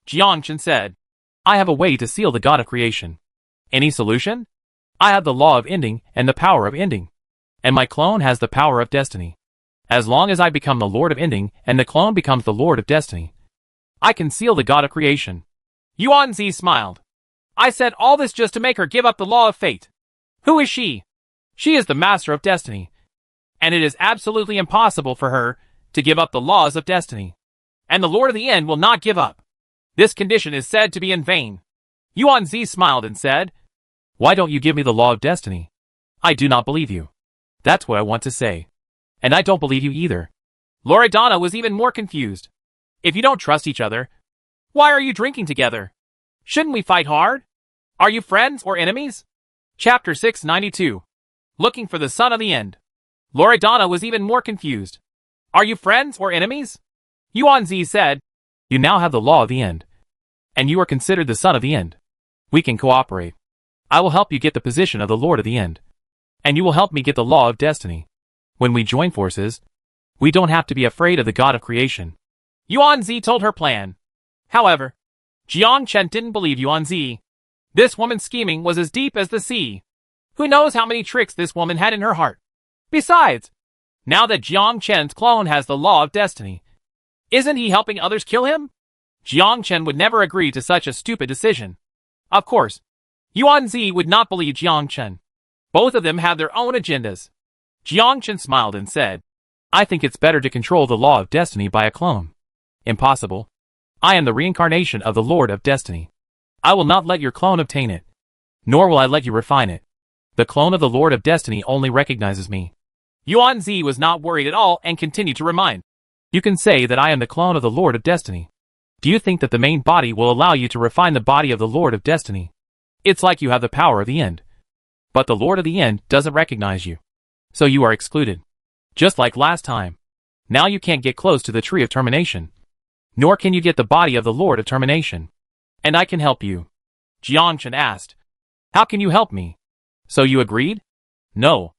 Jiang Chen said.
I have a way to seal the god of creation. Any solution? I have the law of ending and the power of ending. And my clone has the power of destiny. As long as I become the Lord of Ending and the clone becomes the Lord of Destiny, I can seal the god of creation.
Yuan Zi smiled. I said all this just to make her give up the law of fate. Who is she? She is the master of destiny. And it is absolutely impossible for her to give up the laws of destiny. And the Lord of the End will not give up. This condition is said to be in vain. Yuan Zi smiled and said,
Why don't you give me the law of destiny? I do not believe you. That's what I want to say. And I don't believe you either.
Loredana was even more confused. If you don't trust each other, why are you drinking together? Shouldn't we fight hard? Are you friends or enemies? Chapter 692. Looking for the Son of the End. Loredana was even more confused. Are you friends or enemies? Yuan Zi said,
You now have the law of the End. And you are considered the Son of the End. We can cooperate. I will help you get the position of the Lord of the End. And you will help me get the law of destiny. When we join forces, we don't have to be afraid of the god of creation.
Yuan Zi told her plan. However, Jiang Chen didn't believe Yuan Zi. This woman's scheming was as deep as the sea. Who knows how many tricks this woman had in her heart? Besides, now that Jiang Chen's clone has the law of destiny, isn't he helping others kill him? Jiang Chen would never agree to such a stupid decision. Of course, Yuan Zi would not believe Jiang Chen. Both of them have their own agendas. Jiang Chen smiled and said,
I think it's better to control the law of destiny by a clone. Impossible. I am the reincarnation of the Lord of Destiny. I will not let your clone obtain it. Nor will I let you refine it. The clone of the Lord of Destiny only recognizes me.
Yuan Zi was not worried at all and continued to remind.
You can say that I am the clone of the Lord of Destiny. Do you think that the main body will allow you to refine the body of the Lord of Destiny? It's like you have the power of the End. But the Lord of the End doesn't recognize you. So you are excluded. Just like last time. Now you can't get close to the tree of termination. Nor can you get the body of the Lord of termination. And I can help you.
Jiang Chen asked.
How can you help me? So you agreed? No.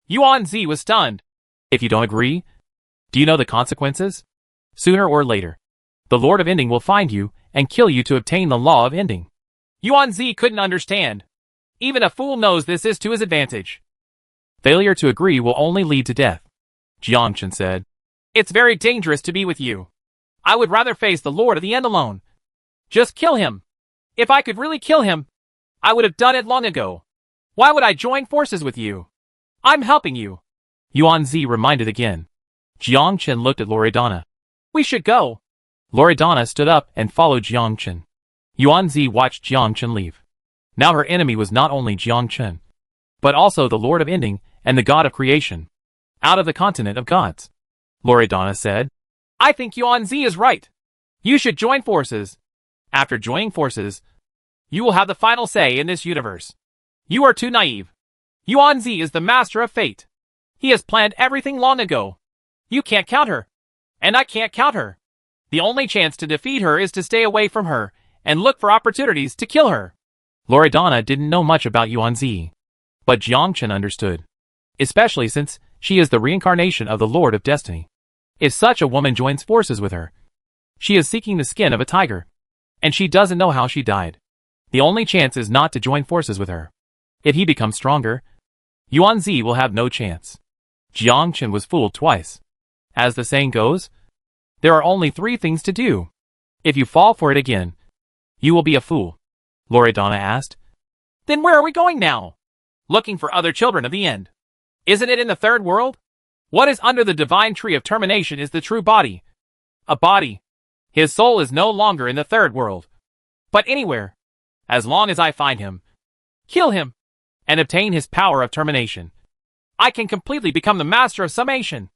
Yuan Zi was stunned.
If you don't agree, do you know the consequences? Sooner or later, the Lord of Ending will find you and kill you to obtain the law of ending.
Yuan Zi couldn't understand. Even a fool knows this is to his advantage.
Failure to agree will only lead to death, Jiang Chen said.
It's very dangerous to be with you. I would rather face the Lord of the End alone. Just kill him. If I could really kill him, I would have done it long ago. Why would I join forces with you? I'm helping you.
Yuan Zi reminded again. Jiang Chen looked at Loredana.
We should go.
Loredana stood up and followed Jiang Chen. Yuan Zi watched Jiang Chen leave. Now her enemy was not only Jiang Chen, but also the Lord of Ending and the God of Creation. Out of the continent of gods. Loredana said.
I think Yuan Zi is right. You should join forces. After joining forces, you will have the final say in this universe. You are too naive. Yuan Zi is the master of fate. He has planned everything long ago. You can't count her. And I can't count her. The only chance to defeat her is to stay away from her and look for opportunities to kill her.
Loredana didn't know much about Yuan Zi, but Jiang Chen understood. Especially since she is the reincarnation of the Lord of Destiny. If such a woman joins forces with her, she is seeking the skin of a tiger. And she doesn't know how she died. The only chance is not to join forces with her. If he becomes stronger, Yuan Zi will have no chance. Jiang Chen was fooled twice. As the saying goes, there are only 3 things to do. If you fall for it again, you will be a fool. Loredana asked.
Then where are we going now? Looking for other children of the End. Isn't it in the third world? What is under the divine tree of termination is the true body. A body. His soul is no longer in the third world, but anywhere. As long as I find him, kill him, and obtain his power of termination, I can completely become the master of summation.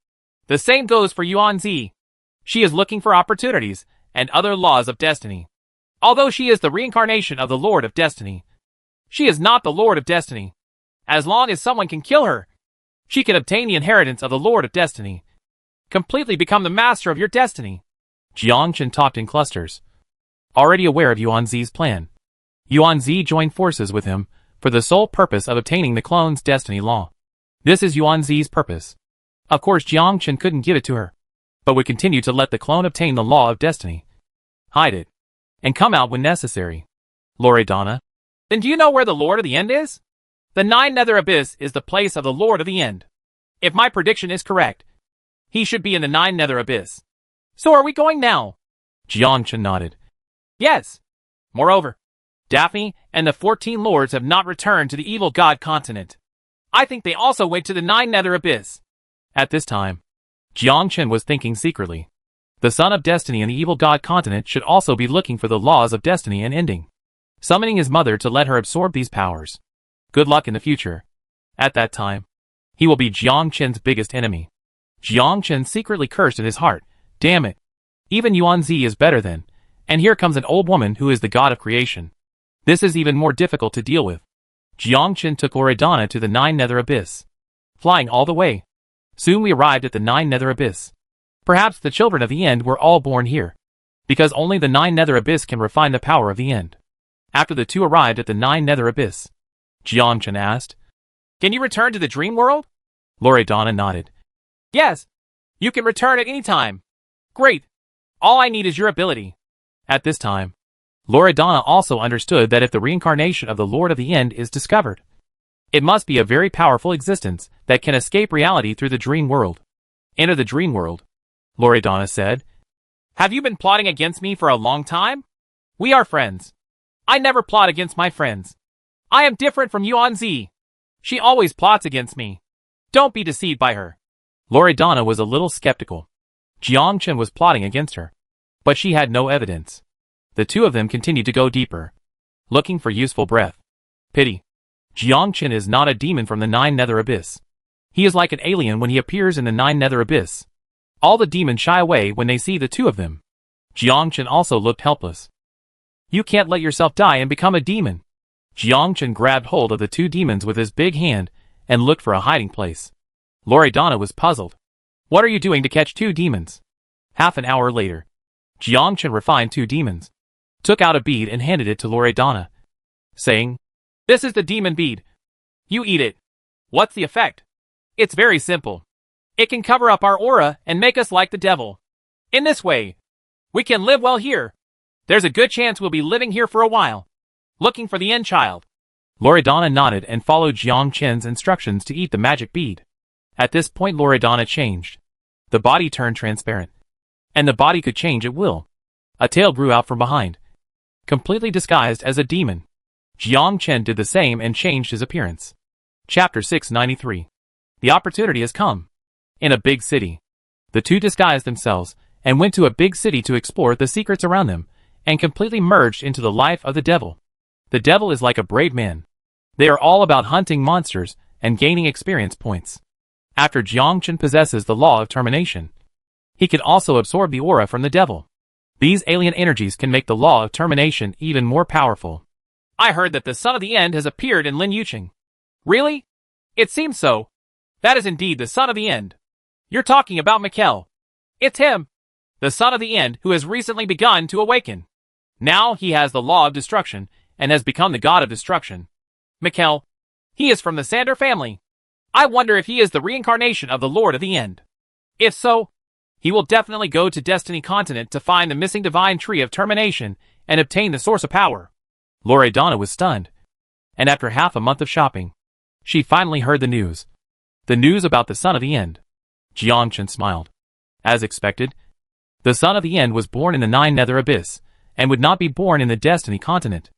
The same goes for Yuan Zi. She is looking for opportunities and other laws of destiny. Although she is the reincarnation of the Lord of Destiny, she is not the Lord of Destiny. As long as someone can kill her, she can obtain the inheritance of the Lord of Destiny. Completely become the master of your destiny.
Jiangchen talked in clusters. Already aware of Yuan Zi's plan, Yuan Zi joined forces with him for the sole purpose of obtaining the clone's destiny law. This is Yuan Zi's purpose. Of course Jiangchen couldn't give it to her, but would continue to let the clone obtain the law of destiny, hide it, and come out when necessary. Loredana.
Then do you know where the Lord of the End is? The Nine Nether Abyss is the place of the Lord of the End. If my prediction is correct, he should be in the Nine Nether Abyss. So are we going now?
Jiangchen nodded.
Yes. Moreover, Daphne and the 14 lords have not returned to the evil god continent. I think they also went to the Nine Nether Abyss.
At this time, Jiangchen was thinking secretly. The Son of Destiny and the evil god continent should also be looking for the laws of destiny and ending, summoning his mother to let her absorb these powers. Good luck in the future. At that time, he will be Jiangchen's biggest enemy. Jiangchen secretly cursed in his heart. Damn it. Even Yuan Zi is better than, and here comes an old woman who is the god of creation. This is even more difficult to deal with. Jiangchen took Loredana to the Nine Nether Abyss, flying all the way. Soon we arrived at the Nine Nether Abyss. Perhaps the children of the End were all born here, because only the Nine Nether Abyss can refine the power of the End. After the two arrived at the Nine Nether Abyss, Jiangchen asked,
Can you return to the dream world?
Loredana nodded.
Yes. You can return at any time. Great. All I need is your ability.
At this time, Loredana also understood that if the reincarnation of the Lord of the End is discovered, it must be a very powerful existence that can escape reality through the dream world. Enter the dream world, Loredana said.
Have you been plotting against me for a long time? We are friends. I never plot against my friends. I am different from Yuan Zi. She always plots against me. Don't be deceived by her.
Loredana was a little skeptical. Jiangchen was plotting against her, but she had no evidence. The two of them continued to go deeper, looking for useful breath. Pity. Jiangchen is not a demon from the Nine Nether Abyss. He is like an alien when he appears in the Nine Nether Abyss. All the demons shy away when they see the two of them. Jiangchen also looked helpless. You can't let yourself die and become a demon. Jiangchen grabbed hold of the two demons with his big hand and looked for a hiding place. Loredana was puzzled. What are you doing to catch two demons? Half an hour later, Jiangchen refined two demons, took out a bead and handed it to Loredana, saying,
This is the demon bead. You eat it. What's the effect? It's very simple. It can cover up our aura and make us like the devil. In this way, we can live well here. There's a good chance we'll be living here for a while, looking for the End Child.
Loredana nodded and followed Jiangchen's instructions to eat the magic bead. At this point Loredana changed. The body turned transparent, and the body could change at will. A tail grew out from behind, completely disguised as a demon. Jiangchen did the same and changed his appearance. Chapter 693. The opportunity has come. In a big city, the two disguised themselves and went to a big city to explore the secrets around them, and completely merged into the life of the devil. The devil is like a brave man. They are all about hunting monsters and gaining experience points. After Jiangchen possesses the law of termination, he can also absorb the aura from the devil. These alien energies can make the law of termination even more powerful.
I heard that the Son of the End has appeared in Lin Yuqing. Really? It seems so. That is indeed the Son of the End. You're talking about Mikkel. It's him, the Son of the End, who has recently begun to awaken. Now he has the law of destruction and has become the god of destruction. Mikkel. He is from the Sander family. I wonder if he is the reincarnation of the Lord of the End. If so, he will definitely go to Destiny Continent to find the missing divine tree of termination and obtain the source of power.
Loredana was stunned, and after half a month of shopping, she finally heard the news. The news about the Son of the End. Jiangchen smiled. As expected, the Son of the End was born in the Nine Nether Abyss, and would not be born in the Destiny Continent.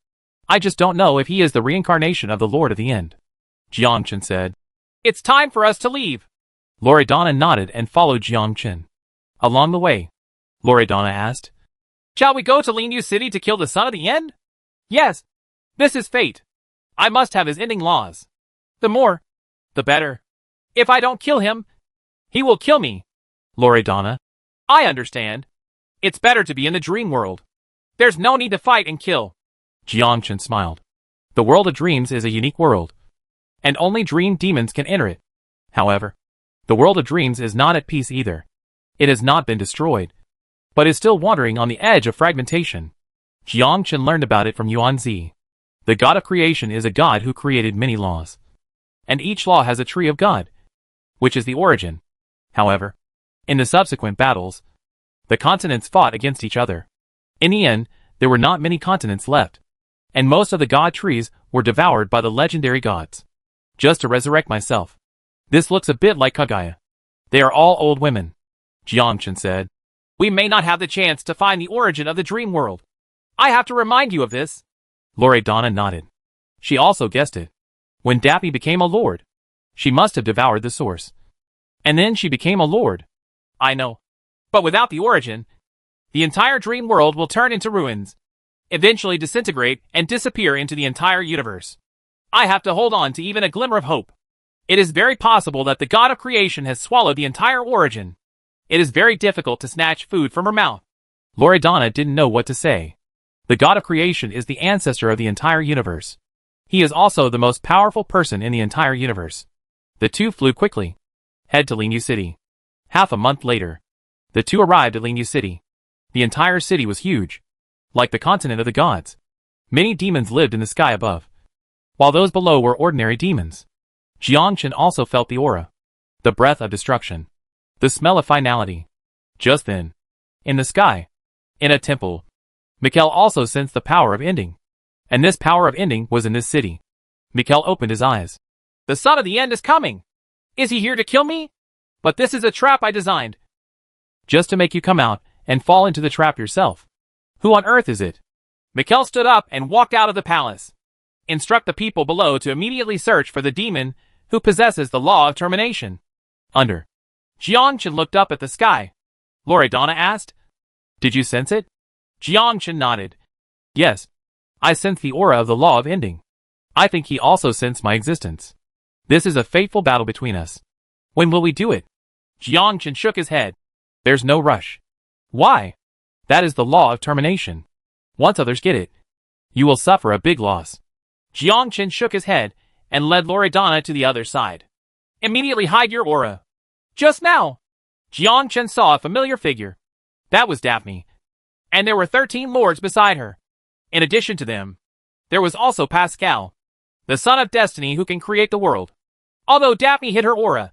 I just don't know if he is the reincarnation of the Lord of the End. Jiangchen said.
It's time for us to leave.
Loredana nodded and followed Jiangchen. Along the way, Loredana asked,
Shall we go to Linyu City to kill the son of the end? Yes. This is fate. I must have his ending laws. The more, the better. If I don't kill him, he will kill me.
Loredana.
I understand. It's better to be in the dream world. There's no need to fight and kill.
Jiangchen smiled. The world of dreams is a unique world, and only dream demons can enter it. However, the world of dreams is not at peace either. It has not been destroyed, but is still wandering on the edge of fragmentation. Jiangchen learned about it from Yuanzi. The god of creation is a god who created many laws, and each law has a tree of God, which is the origin. However, in the subsequent battles, the continents fought against each other. In the end, there were not many continents left, and most of the god trees were devoured by the legendary gods. Just to resurrect myself. This looks a bit like Kagaya. They are all old women, Jiangchen said.
We may not have the chance to find the origin of the dream world. I have to remind you of this.
Loredana nodded. She also guessed it. When Daphne became a lord, she must have devoured the source. And then she became a lord.
I know. But without the origin, the entire dream world will turn into ruins, eventually disintegrate and disappear into the entire universe. I have to hold on to even a glimmer of hope. It is very possible that the god of creation has swallowed the entire origin. It is very difficult to snatch food from her mouth.
Loredana didn't know what to say. The god of creation is the ancestor of the entire universe. He is also the most powerful person in the entire universe. The two flew quickly. Head to Linyu City. Half a month later, the two arrived at Linyu City. The entire city was huge, like the continent of the gods. Many demons lived in the sky above, while those below were ordinary demons. Jiangchen also felt the aura, the breath of destruction, the smell of finality. Just then, in the sky, in a temple, Mikhail also sensed the power of ending. And this power of ending was in this city. Mikhail opened his eyes.
The son of the end is coming. Is he here to kill me? But this is a trap I designed.
Just to make you come out and fall into the trap yourself. Who on earth is it?
Mikhail stood up and walked out of the palace. Instruct the people below to immediately search for the demon who possesses the law of termination.
Under.
Jiangchen looked up at the sky. Loredana asked.
Did you sense it?
Jiangchen nodded.
Yes. I sense the aura of the law of ending. I think he also sensed my existence. This is a fateful battle between us. When will we do it?
Jiangchen shook his head.
There's no rush.
Why?
That is the law of termination. Once others get it, you will suffer a big loss.
Jiangchen shook his head and led Loredana to the other side. Immediately hide your aura. Just now, Jiangchen saw a familiar figure. That was Daphne. And there were 13 lords beside her. In addition to them, there was also Pascal, the son of destiny who can create the world. Although Daphne hid her aura,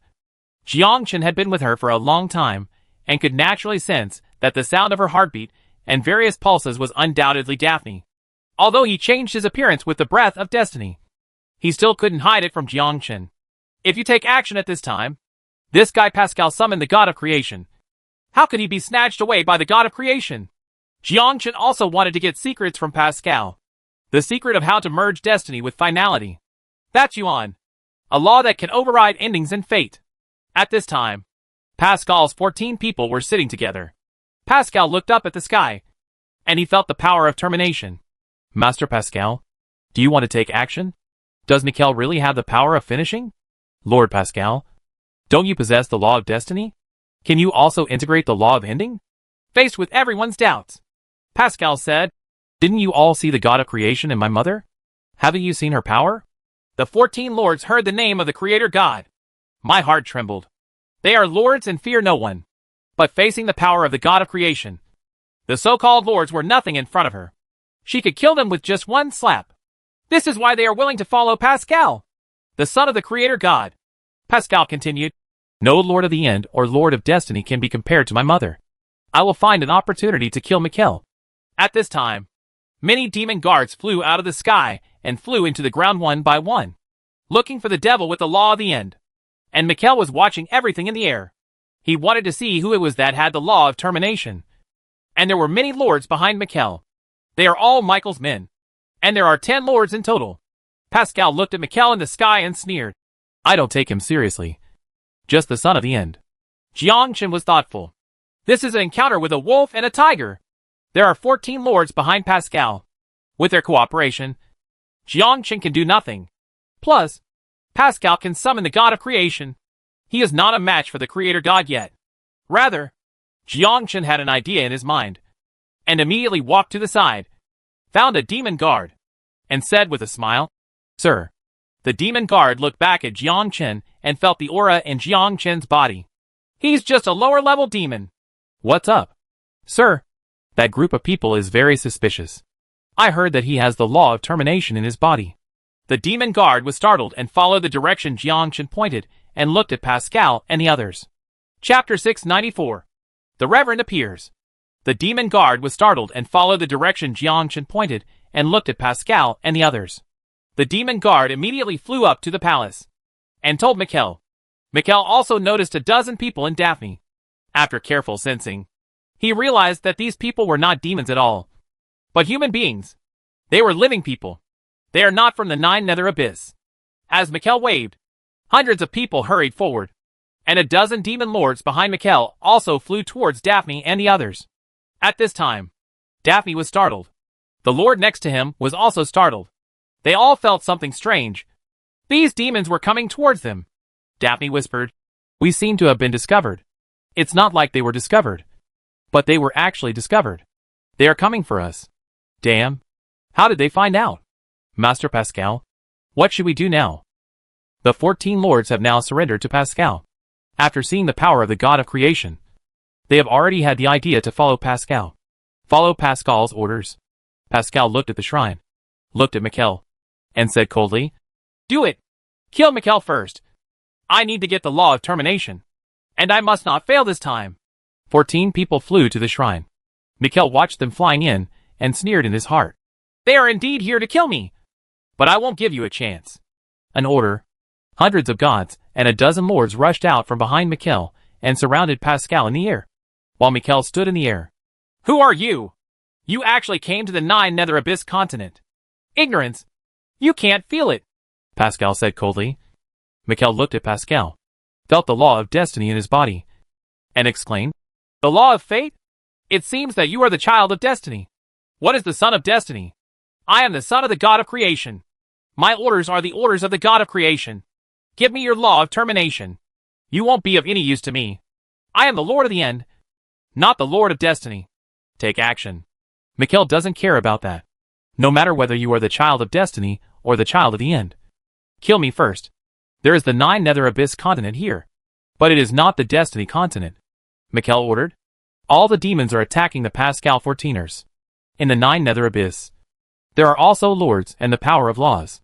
Jiangchen had been with her for a long time and could naturally sense that the sound of her heartbeat and various pulses was undoubtedly Daphne. Although he changed his appearance with the breath of destiny, he still couldn't hide it from Jiangchen. If you take action at this time, this guy Pascal summoned the god of creation. How could he be snatched away by the god of creation? Jiangchen also wanted to get secrets from Pascal. The secret of how to merge destiny with finality. That's Yuan. A law that can override endings and fate. At this time, Pascal's 14 people were sitting together. Pascal looked up at the sky, and he felt the power of termination.
Master Pascal, do you want to take action? Does Mikhail really have the power of finishing? Lord Pascal, don't you possess the law of destiny? Can you also integrate the law of ending?
Faced with everyone's doubts, Pascal said,
Didn't you all see the god of creation in my mother? Haven't you seen her power?
The 14 lords heard the name of the creator god. My heart trembled. They are lords and fear no one. But facing the power of the god of creation, the so-called lords were nothing in front of her. She could kill them with just one slap. This is why they are willing to follow Pascal, the son of the creator god. Pascal continued,
No lord of the end or lord of destiny can be compared to my mother. I will find an opportunity to kill Mikhail.
At this time, many demon guards flew out of the sky and flew into the ground one by one, looking for the devil with the law of the end. And Mikhail was watching everything in the air. He wanted to see who it was that had the law of termination. And there were many lords behind Mikhail. They are all Michael's men. And there are 10 lords in total. Pascal looked at Mikhail in the sky and sneered.
I don't take him seriously. Just the son of the end.
Jiangchen was thoughtful. This is an encounter with a wolf and a tiger. There are 14 lords behind Pascal. With their cooperation, Jiangchen can do nothing. Plus, Pascal can summon the god of creation. He is not a match for the creator god yet. Rather, Jiangchen had an idea in his mind, and immediately walked to the side, found a demon guard, and said with a smile, "Sir." The demon guard looked back at Jiangchen and felt the aura in Jiangchen's body. He's just a lower-level demon.
What's up? Sir, that group of people is very suspicious. I heard that he has the law of termination in his body.
The demon guard was startled and followed the direction Jiangchen pointed and looked at Pascal and the others. Chapter 694. The Reverend appears. The demon guard was startled and followed the direction Jiangchen pointed and looked at Pascal and the others. The demon guard immediately flew up to the palace and told Mikkel. Mikkel also noticed a dozen people in Daphne. After careful sensing, he realized that these people were not demons at all, but human beings. They were living people. They are not from the Nine Nether Abyss. As Mikkel waved, hundreds of people hurried forward, and a dozen demon lords behind Mikkel also flew towards Daphne and the others. At this time, Daphne was startled. The lord next to him was also startled. They all felt something strange. These demons were coming towards them. Daphne whispered,
"We seem to have been discovered. It's not like they were discovered, but they were actually discovered. They are coming for us. Damn. How did they find out? Master Pascal, what should we do now?" The 14 lords have now surrendered to Pascal. After seeing the power of the god of creation, they have already had the idea to follow Pascal. Follow Pascal's orders. Pascal looked at the shrine, looked at Mikkel, and said coldly,
"Do it. Kill Mikkel first. I need to get the law of termination, and I must not fail this time."
14 people flew to the shrine. Mikkel watched them flying in and sneered in his heart.
"They are indeed here to kill me, but I won't give you a chance."
An order. Hundreds of gods and a dozen lords rushed out from behind Mikkel and surrounded Pascal in the air, while Mikkel stood in the air.
"Who are you? You actually came to the Nine Nether Abyss continent. Ignorance. You can't feel it,"
Pascal said coldly. Mikkel looked at Pascal, felt the law of destiny in his body, and exclaimed,
"The law of fate? It seems that you are the child of destiny. What is the son of destiny? I am the son of the god of creation. My orders are the orders of the god of creation. Give me your law of termination. You won't be of any use to me. I am the lord of the end, not the lord of destiny. Take action."
Mikkel doesn't care about that. No matter whether you are the child of destiny or the child of the end. Kill me first. There is the Nine Nether Abyss continent here, but it is not the destiny continent, Mikkel ordered. All the demons are attacking the Pascal 14ers. In the Nine Nether Abyss, there are also lords and the power of laws.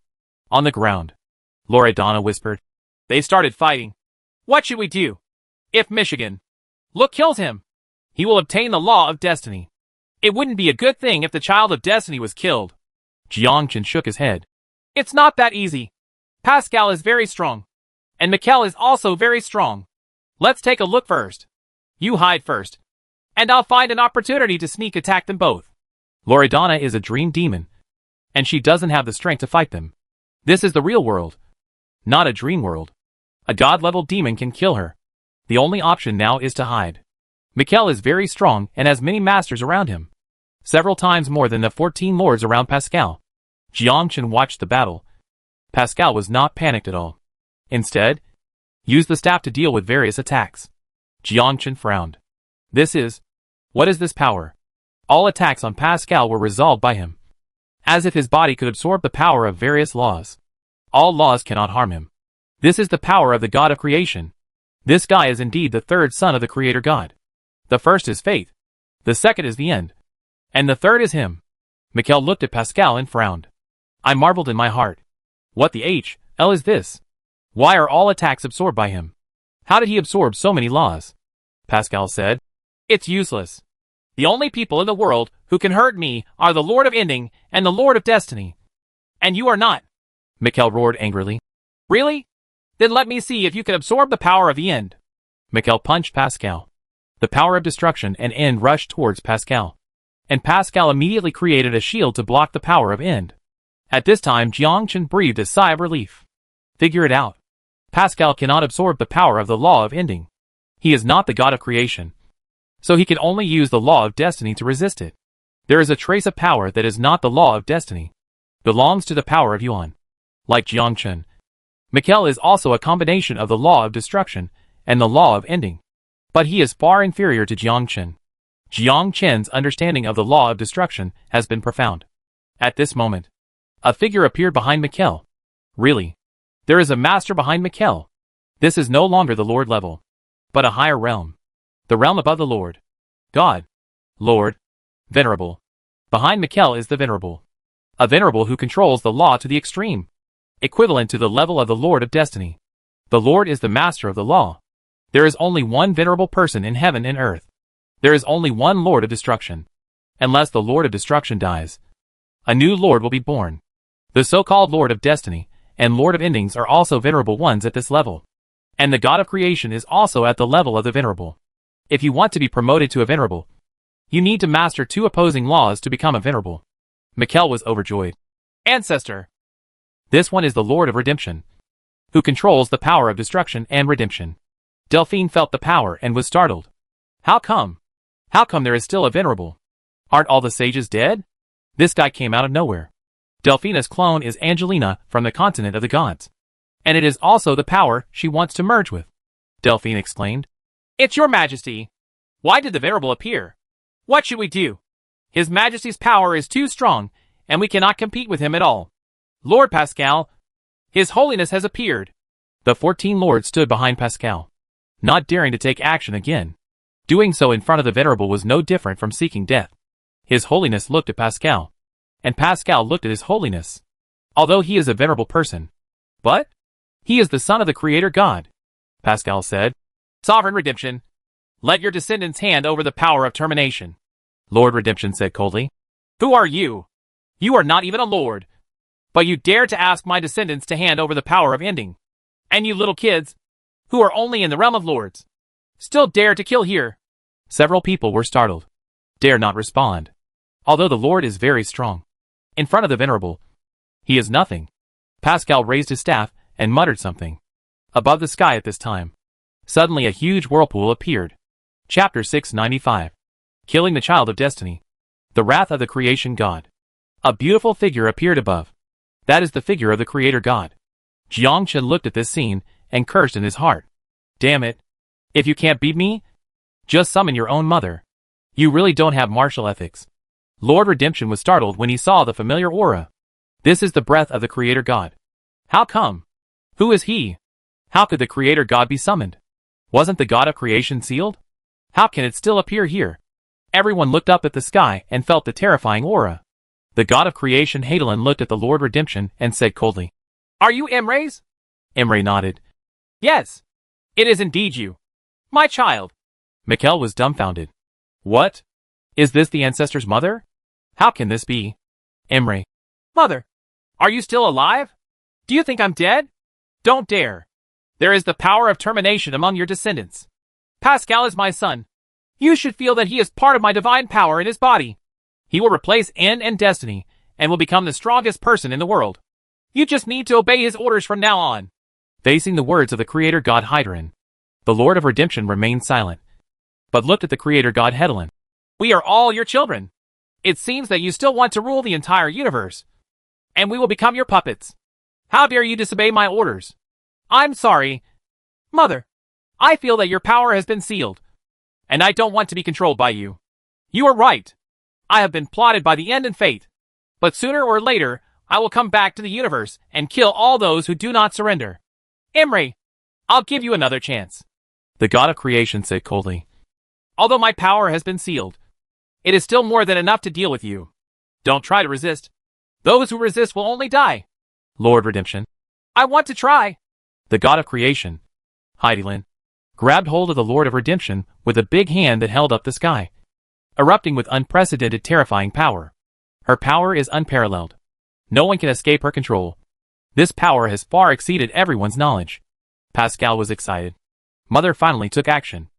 On the ground, Loredana whispered,
"They started fighting. What should we do? If Michigan Look kills him, he will obtain the law of destiny. It wouldn't be a good thing if the child of destiny was killed."
Jiangchen shook his head.
"It's not that easy. Pascal is very strong, and Mikkel is also very strong. Let's take a look first. You hide first, and I'll find an opportunity to sneak attack them both."
Loredana is a dream demon, and she doesn't have the strength to fight them. This is the real world, not a dream world. A god-level demon can kill her. The only option now is to hide. Mikkel is very strong and has many masters around him, several times more than the 14 lords around Pascal. Jiangchen watched the battle. Pascal was not panicked at all. Instead, used the staff to deal with various attacks. Jiangchen frowned. What is this power? All attacks on Pascal were resolved by him, as if his body could absorb the power of various laws. All laws cannot harm him. This is the power of the god of creation. This guy is indeed the third son of the creator god. The first is faith, the second is the end, and the third is him. Mikkel looked at Pascal and frowned. I marveled in my heart. What the hell is this? Why are all attacks absorbed by him? How did he absorb so many laws? Pascal said,
"It's useless. The only people in the world who can hurt me are the Lord of Ending and the Lord of Destiny. And you are not."
Mikkel roared angrily.
"Really? Then let me see if you can absorb the power of the end."
Mikkel punched Pascal. The power of destruction and end rushed towards Pascal, and Pascal immediately created a shield to block the power of end. At this time Jiangchen breathed a sigh of relief. Figure it out. Pascal cannot absorb the power of the law of ending. He is not the god of creation, so he can only use the law of destiny to resist it. There is a trace of power that is not the law of destiny. Belongs to the power of Yuan. Like Jiangchen, Mikhail is also a combination of the law of destruction and the law of ending. But he is far inferior to Jiangchen. Jiangchen's understanding of the law of destruction has been profound. At this moment, a figure appeared behind Mikhail. Really? There is a master behind Mikhail. This is no longer the Lord level, but a higher realm. The realm above the Lord. God. Lord. Venerable. Behind Mikhail is the Venerable. A Venerable who controls the law to the extreme. Equivalent to the level of the Lord of Destiny. The Lord is the master of the law. There is only one venerable person in heaven and earth. There is only one Lord of Destruction. Unless the Lord of Destruction dies, a new Lord will be born. The so-called Lord of Destiny and Lord of Endings are also venerable ones at this level. And the God of Creation is also at the level of the Venerable. If you want to be promoted to a Venerable, you need to master 2 opposing laws to become a Venerable. Mikhail was overjoyed.
Ancestor.
This one is the Lord of Redemption, who controls the power of destruction and redemption. Delphine felt the power and was startled. How come? How come there is still a Venerable? Aren't all the sages dead? This guy came out of nowhere. Delphina's clone is Angelina from the continent of the gods. And it is also the power she wants to merge with. Delphine exclaimed.
It's your majesty. Why did the Venerable appear? What should we do? His majesty's power is too strong, and we cannot compete with him at all. Lord Pascal, His Holiness has appeared.
The 14 lords stood behind Pascal, not daring to take action again. Doing so in front of the Venerable was no different from seeking death. His Holiness looked at Pascal, and Pascal looked at His Holiness. Although he is a venerable person, but he is the son of the Creator God. Pascal said,
Sovereign Redemption, let your descendants hand over the power of termination.
Lord Redemption said coldly.
Who are you? You are not even a lord. But you dare to ask my descendants to hand over the power of ending. And you little kids, who are only in the realm of lords, still dare to kill here.
Several people were startled. Dare not respond. Although the Lord is very strong. In front of the Venerable, he is nothing. Pascal raised his staff and muttered something. Above the sky at this time, suddenly a huge whirlpool appeared. Chapter 695. Killing the Child of Destiny. The Wrath of the Creation God. A beautiful figure appeared above. That is the figure of the Creator God. Jiangchen looked at this scene and cursed in his heart. Damn it. If you can't beat me, just summon your own mother. You really don't have martial ethics. Lord Redemption was startled when he saw the familiar aura. This is the breath of the Creator God. How come? Who is he? How could the Creator God be summoned? Wasn't the God of Creation sealed? How can it still appear here? Everyone looked up at the sky and felt the terrifying aura. The God of Creation Hadalin looked at the Lord Redemption and said coldly,
Are you Emre's?
Emre nodded.
Yes. It is indeed you. My child.
Mikhail was dumbfounded. What? Is this the ancestor's mother? How can this be? Emre.
Mother, are you still alive? Do you think I'm dead? Don't dare. There is the power of termination among your descendants. Pascal is my son. You should feel that he is part of my divine power in his body. He will replace End and Destiny, and will become the strongest person in the world. You just need to obey his orders from now on.
Facing the words of the Creator God Hydarin, the Lord of Redemption remained silent, but looked at the Creator God Hedalin.
We are all your children. It seems that you still want to rule the entire universe, and we will become your puppets. How dare you disobey my orders? I'm sorry. Mother, I feel that your power has been sealed, and I don't want to be controlled by you. You are right. I have been plotted by the End and Fate, but sooner or later, I will come back to the universe and kill all those who do not surrender. Emre, I'll give you another chance.
The God of Creation said coldly.
Although my power has been sealed, it is still more than enough to deal with you. Don't try to resist. Those who resist will only die.
Lord Redemption.
I want to try.
The God of Creation, Hydarin, grabbed hold of the Lord of Redemption with a big hand that held up the sky, erupting with unprecedented terrifying power. Her power is unparalleled. No one can escape her control. This power has far exceeded everyone's knowledge. Pascal was excited. Mother finally took action.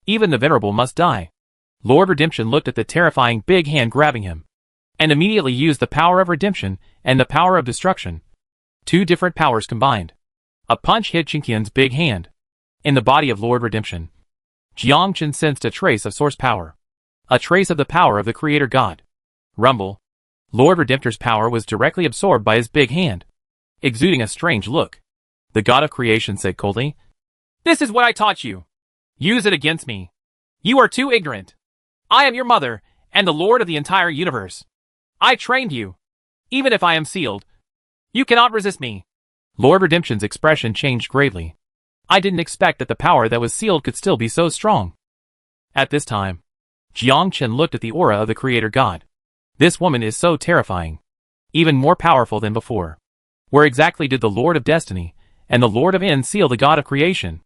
Even the Venerable must die. Lord Redemption looked at the terrifying big hand grabbing him, and immediately used the power of redemption and the power of destruction. 2 different powers combined. A punch hit Chinqian's big hand. In the body of Lord Redemption, Jiangchen sensed a trace of source power. A trace of the power of the Creator God. Rumble. Lord Redemptor's power was directly absorbed by his big hand, exuding a strange look. The god of creation said coldly,
"This is what I taught you. Use it against me. You are too ignorant. I am your mother, and the Lord of the entire universe. I trained you. Even if I am sealed, you cannot resist me."
Lord Redemption's expression changed greatly. I didn't expect that the power that was sealed could still be so strong. At this time, Jiang Chen looked at the aura of the creator god. This woman is so terrifying. Even more powerful than before. Where exactly did the Lord of Destiny and the Lord of End seal the god of creation?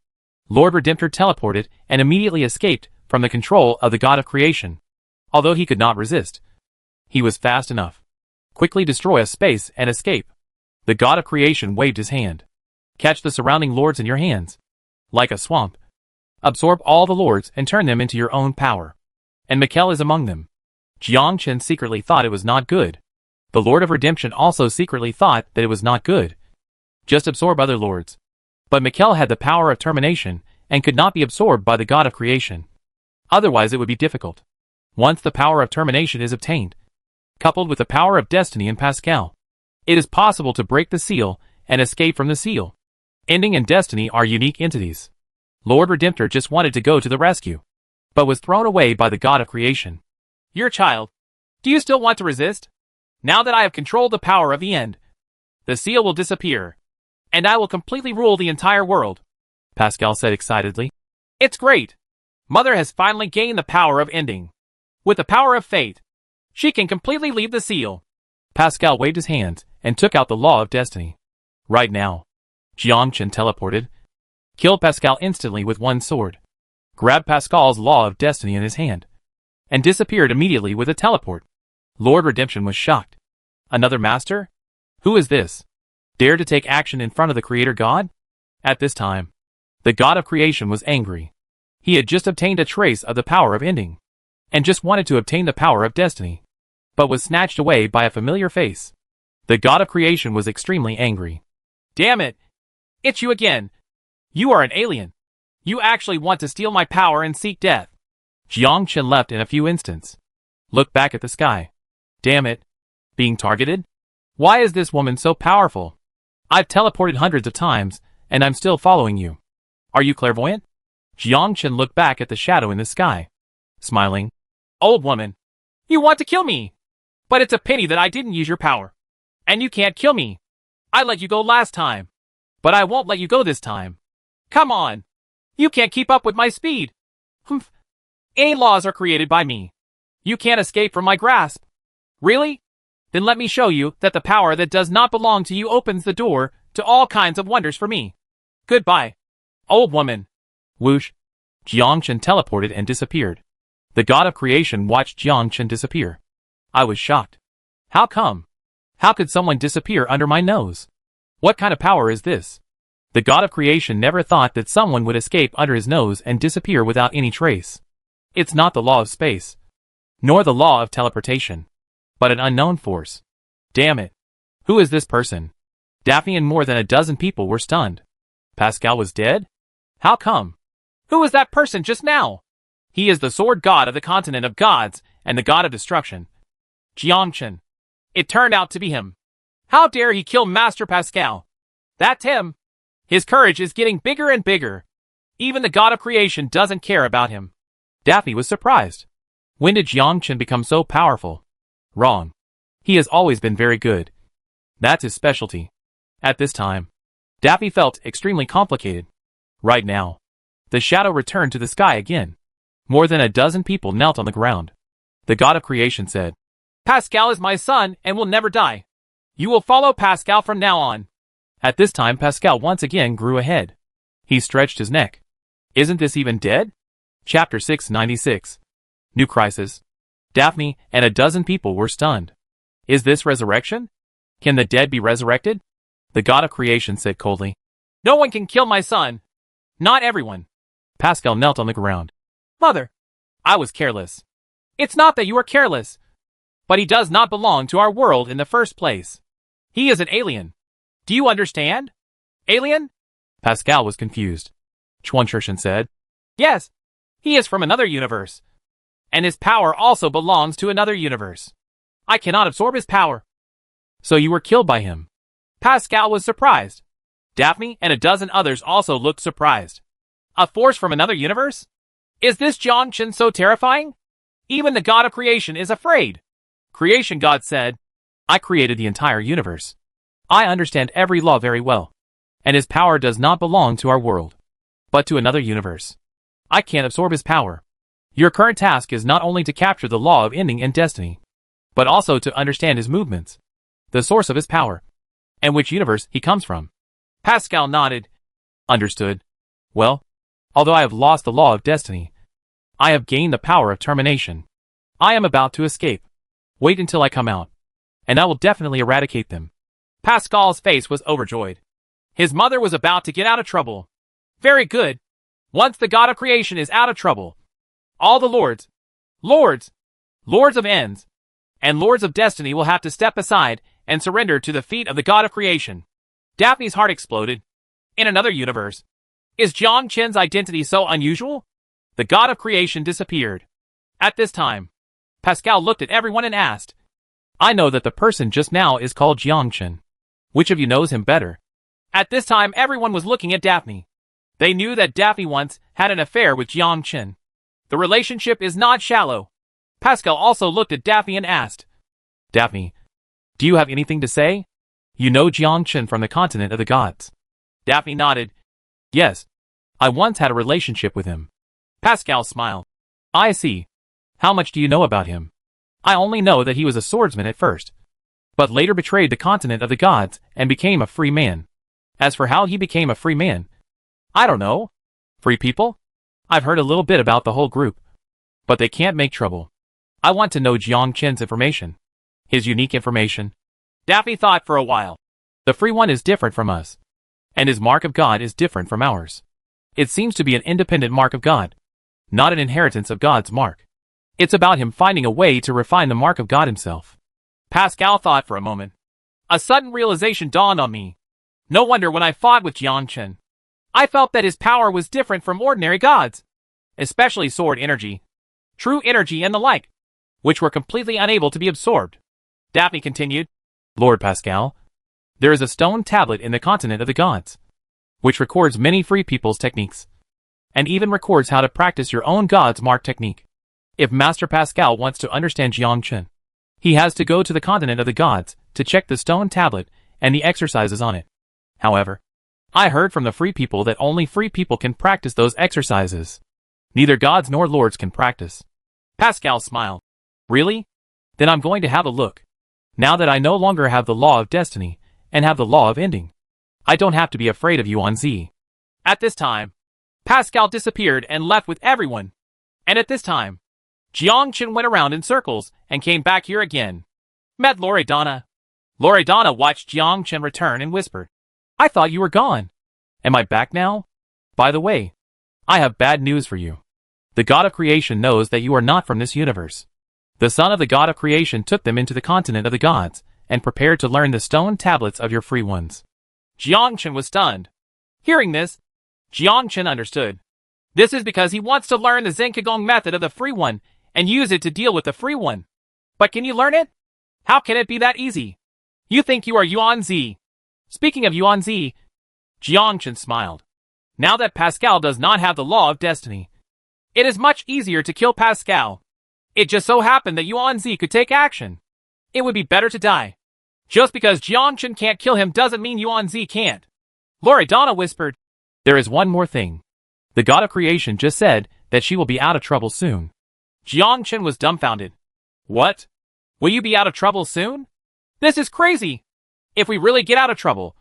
Lord Redemptor teleported and immediately escaped from the control of the god of creation. Although he could not resist, he was fast enough. Quickly destroy a space and escape. The god of creation waved his hand. Catch the surrounding lords in your hands. Like a swamp. Absorb all the lords and turn them into your own power. And Mikkel is among them. Jiang Chen secretly thought it was not good. The Lord of Redemption also secretly thought that it was not good. Just absorb other lords. But Mikkel had the power of termination and could not be absorbed by the god of creation. Otherwise it would be difficult. Once the power of termination is obtained, coupled with the power of destiny in Pascal, it is possible to break the seal and escape from the seal. Ending and destiny are unique entities. Lord Redemptor just wanted to go to the rescue, but was thrown away by the god of creation.
Your child. Do you still want to resist? Now that I have controlled the power of the end, the seal will disappear, and I will completely rule the entire world,
Pascal said excitedly.
It's great. Mother has finally gained the power of ending. With the power of fate, she can completely leave the seal.
Pascal waved his hands and took out the law of destiny. Right now, Jiang Chen teleported, killed Pascal instantly with one sword, grabbed Pascal's law of destiny in his hand, and disappeared immediately with a teleport. Lord Redemption was shocked. Another master? Who is this? Dare to take action in front of the creator god? At this time, the god of creation was angry. He had just obtained a trace of the power of ending, and just wanted to obtain the power of destiny, but was snatched away by a familiar face. The god of creation was extremely angry.
Damn it! It's you again! You are an alien! You actually want to steal my power and seek death!
Jiang Chen left in a few instants. Looked back at the sky. Damn it! Being targeted? Why is this woman so powerful? I've teleported hundreds of times, and I'm still following you. Are you clairvoyant? Jiang Chen looked back at the shadow in the sky, smiling.
Old woman, you want to kill me! But it's a pity that I didn't use your power. And you can't kill me. I let you go last time, but I won't let you go this time. Come on! You can't keep up with my speed! Humph. Any laws are created by me. You can't escape from my grasp. Really? Then let me show you that the power that does not belong to you opens the door to all kinds of wonders for me. Goodbye, old woman.
Whoosh. Jiang Chen teleported and disappeared. The god of creation watched Jiang Chen disappear. I was shocked. How come? How could someone disappear under my nose? What kind of power is this? The god of creation never thought that someone would escape under his nose and disappear without any trace. It's not the law of space, nor the law of teleportation, but an unknown force. Damn it. Who is this person? Daphne and more than a dozen people were stunned. Pascal was dead? How come?
Who is that person just now? He is the sword god of the continent of gods and the god of destruction. Jiang Chen. It turned out to be him. How dare he kill Master Pascal? That's him. His courage is getting bigger and bigger. Even the god of creation doesn't care about him.
Daphne was surprised. When did Jiang Chen become so powerful? Wrong. He has always been very good. That's his specialty. At this time, Daphne felt extremely complicated. Right now, the shadow returned to the sky again. More than a dozen people knelt on the ground. The god of creation said,
Pascal is my son and will never die. You will follow Pascal from now on.
At this time Pascal once again grew ahead. He stretched his neck. Isn't this even dead? Chapter 696. New crisis. Daphne and a dozen people were stunned. Is this resurrection? Can the dead be resurrected? The god of creation said coldly.
No one can kill my son. Not everyone.
Pascal knelt on the ground.
Mother, I was careless. It's not that you are careless, but he does not belong to our world in the first place. He is an alien. Do you understand? Alien?
Pascal was confused. Chuanshishan said.
Yes, he is from another universe. And his power also belongs to another universe. I cannot absorb his power.
So you were killed by him.
Pascal was surprised. Daphne and a dozen others also looked surprised. A force from another universe? Is this Jiangchen so terrifying? Even the god of creation is afraid. Creation god said,
I created the entire universe. I understand every law very well. And his power does not belong to our world, but to another universe. I can't absorb his power. Your current task is not only to capture the law of ending and destiny, but also to understand his movements, the source of his power, and which universe he comes from.
Pascal nodded.
Understood. Well, although I have lost the law of destiny, I have gained the power of termination. I am about to escape. Wait until I come out, and I will definitely eradicate them.
Pascal's face was overjoyed. His mother was about to get out of trouble. Very good. Once the god of creation is out of trouble, all the lords of ends, and lords of destiny will have to step aside and surrender to the feet of the god of creation. Daphne's heart exploded. In another universe, is Jiangchen's identity so unusual? The god of creation disappeared. At this time, Pascal looked at everyone and asked,
I know that the person just now is called Jiangchen. Which of you knows him better?
At this time everyone was looking at Daphne. They knew that Daphne once had an affair with Jiangchen. The relationship is not shallow. Pascal also looked at Daphne and asked,
Daphne, do you have anything to say? You know Jiangchen from the continent of the gods.
Daphne nodded.
Yes. I once had a relationship with him.
Pascal smiled.
I see. How much do you know about him? I only know that he was a swordsman at first, but later betrayed the continent of the gods and became a free man. As for how he became a free man, I don't know. Free people? I've heard a little bit about the whole group, but they can't make trouble. I want to know Jiangchen's information. His unique information.
Daphne thought for a while.
The free one is different from us, and his mark of God is different from ours. It seems to be an independent mark of God, not an inheritance of God's mark. It's about him finding a way to refine the mark of God himself.
Pascal thought for a moment. A sudden realization dawned on me. No wonder when I fought with Jiangchen, I felt that his power was different from ordinary gods, especially sword energy, true energy and the like, which were completely unable to be absorbed. Daphne continued,
Lord Pascal, there is a stone tablet in the continent of the gods, which records many free people's techniques, and even records how to practice your own God's mark technique. If Master Pascal wants to understand Jiangchen, he has to go to the continent of the gods to check the stone tablet and the exercises on it. However, I heard from the free people that only free people can practice those exercises. Neither gods nor lords can practice.
Pascal smiled.
Really? Then I'm going to have a look. Now that I no longer have the law of destiny and have the law of ending, I don't have to be afraid of Yuan Zi.
At this time, Pascal disappeared and left with everyone. And at this time, Jiangchen went around in circles and came back here again. Met Loredana. Loredana watched Jiangchen return and whispered,
I thought you were gone. Am I back now? By the way, I have bad news for you. The God of Creation knows that you are not from this universe. The son of the God of Creation took them into the continent of the gods and prepared to learn the stone tablets of your free ones.
Jiangchen was stunned. Hearing this, Jiangchen understood. This is because he wants to learn the Zenkigong method of the free one and use it to deal with the free one. But can you learn it? How can it be that easy? You think you are Yuan Zi. Speaking of Yuan Zi, Jiangchen smiled. Now that Pascal does not have the law of destiny, it is much easier to kill Pascal. It just so happened that Yuan Zi could take action. It would be better to die. Just because Jiangchen can't kill him doesn't mean Yuan Zi can't. Loredana whispered,
There is one more thing. The God of Creation just said that she will be out of trouble soon.
Jiangchen was dumbfounded. What? Will you be out of trouble soon? This is crazy. If we really get out of trouble,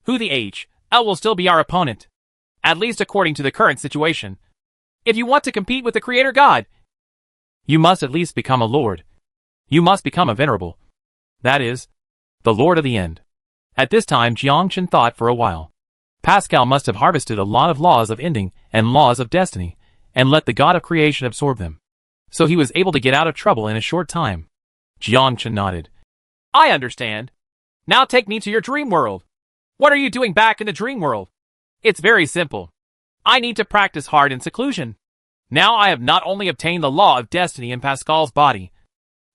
who the HL will still be our opponent. At least according to the current situation. If you want to compete with the Creator God,
you must at least become a Lord. You must become a Venerable. That is, the Lord of the End. At this time Jiangchen thought for a while. Pascal must have harvested a lot of laws of ending and laws of destiny, and let the God of Creation absorb them. So he was able to get out of trouble in a short time. Jiangchen nodded.
I understand. Now take me to your dream world. What are you doing back in the dream world? It's very simple. I need to practice hard in seclusion. Now I have not only obtained the law of destiny in Pascal's body,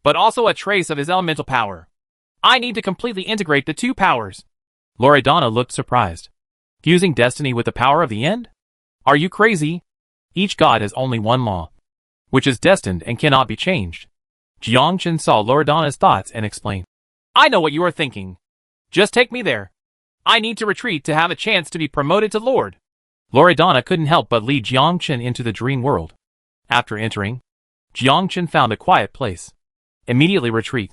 but also a trace of his elemental power. I need to completely integrate the two powers.
Loredana looked surprised. Fusing destiny with the power of the end? Are you crazy? Each god has only one law, which is destined and cannot be changed. Jiangchen saw Loredana's thoughts and explained.
I know what you are thinking. Just take me there. I need to retreat to have a chance to be promoted to Lord.
Loredana couldn't help but lead Jiangchen into the dream world. After entering, Jiangchen found a quiet place. Immediately retreat.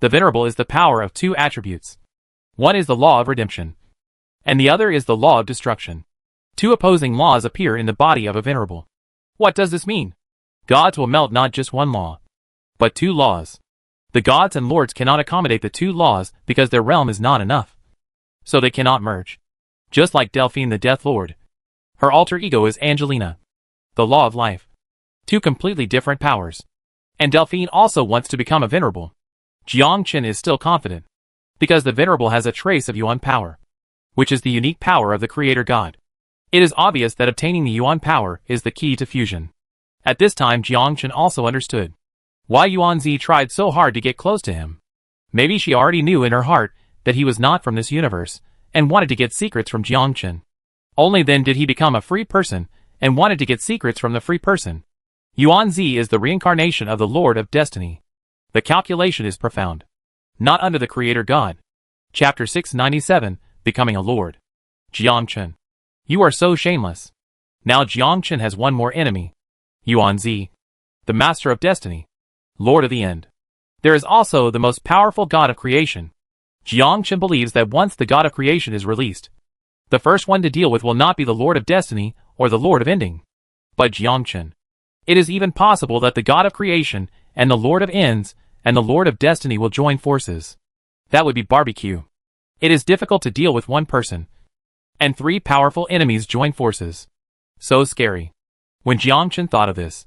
The Venerable is the power of two attributes. One is the law of redemption, and the other is the law of destruction. Two opposing laws appear in the body of a Venerable.
What does this mean?
Gods will melt not just one law, but two laws. The gods and lords cannot accommodate the two laws because their realm is not enough. So they cannot merge. Just like Delphine the Death Lord. Her alter ego is Angelina. The law of life. Two completely different powers. And Delphine also wants to become a Venerable. Jiangchen is still confident, because the Venerable has a trace of Yuan power, which is the unique power of the Creator God. It is obvious that obtaining the Yuan power is the key to fusion. At this time Jiangchen also understood why Yuanzi tried so hard to get close to him. Maybe she already knew in her heart that he was not from this universe, and wanted to get secrets from Jiangchen. Only then did he become a free person, and wanted to get secrets from the free person. Yuanzi is the reincarnation of the Lord of Destiny. The calculation is profound. Not under the Creator God. Chapter 697, Becoming a Lord. Jiangchen. You are so shameless. Now Jiangchen has one more enemy. Yuanzi. The Master of Destiny. Lord of the End. There is also the most powerful God of creation. Jiangchen believes that once the God of creation is released, the first one to deal with will not be the Lord of Destiny or the Lord of Ending, but Jiangchen. It is even possible that the God of creation and the Lord of Ends and the Lord of Destiny will join forces. That would be barbecue. It is difficult to deal with one person, and three powerful enemies join forces. So scary. When Jiangchen thought of this,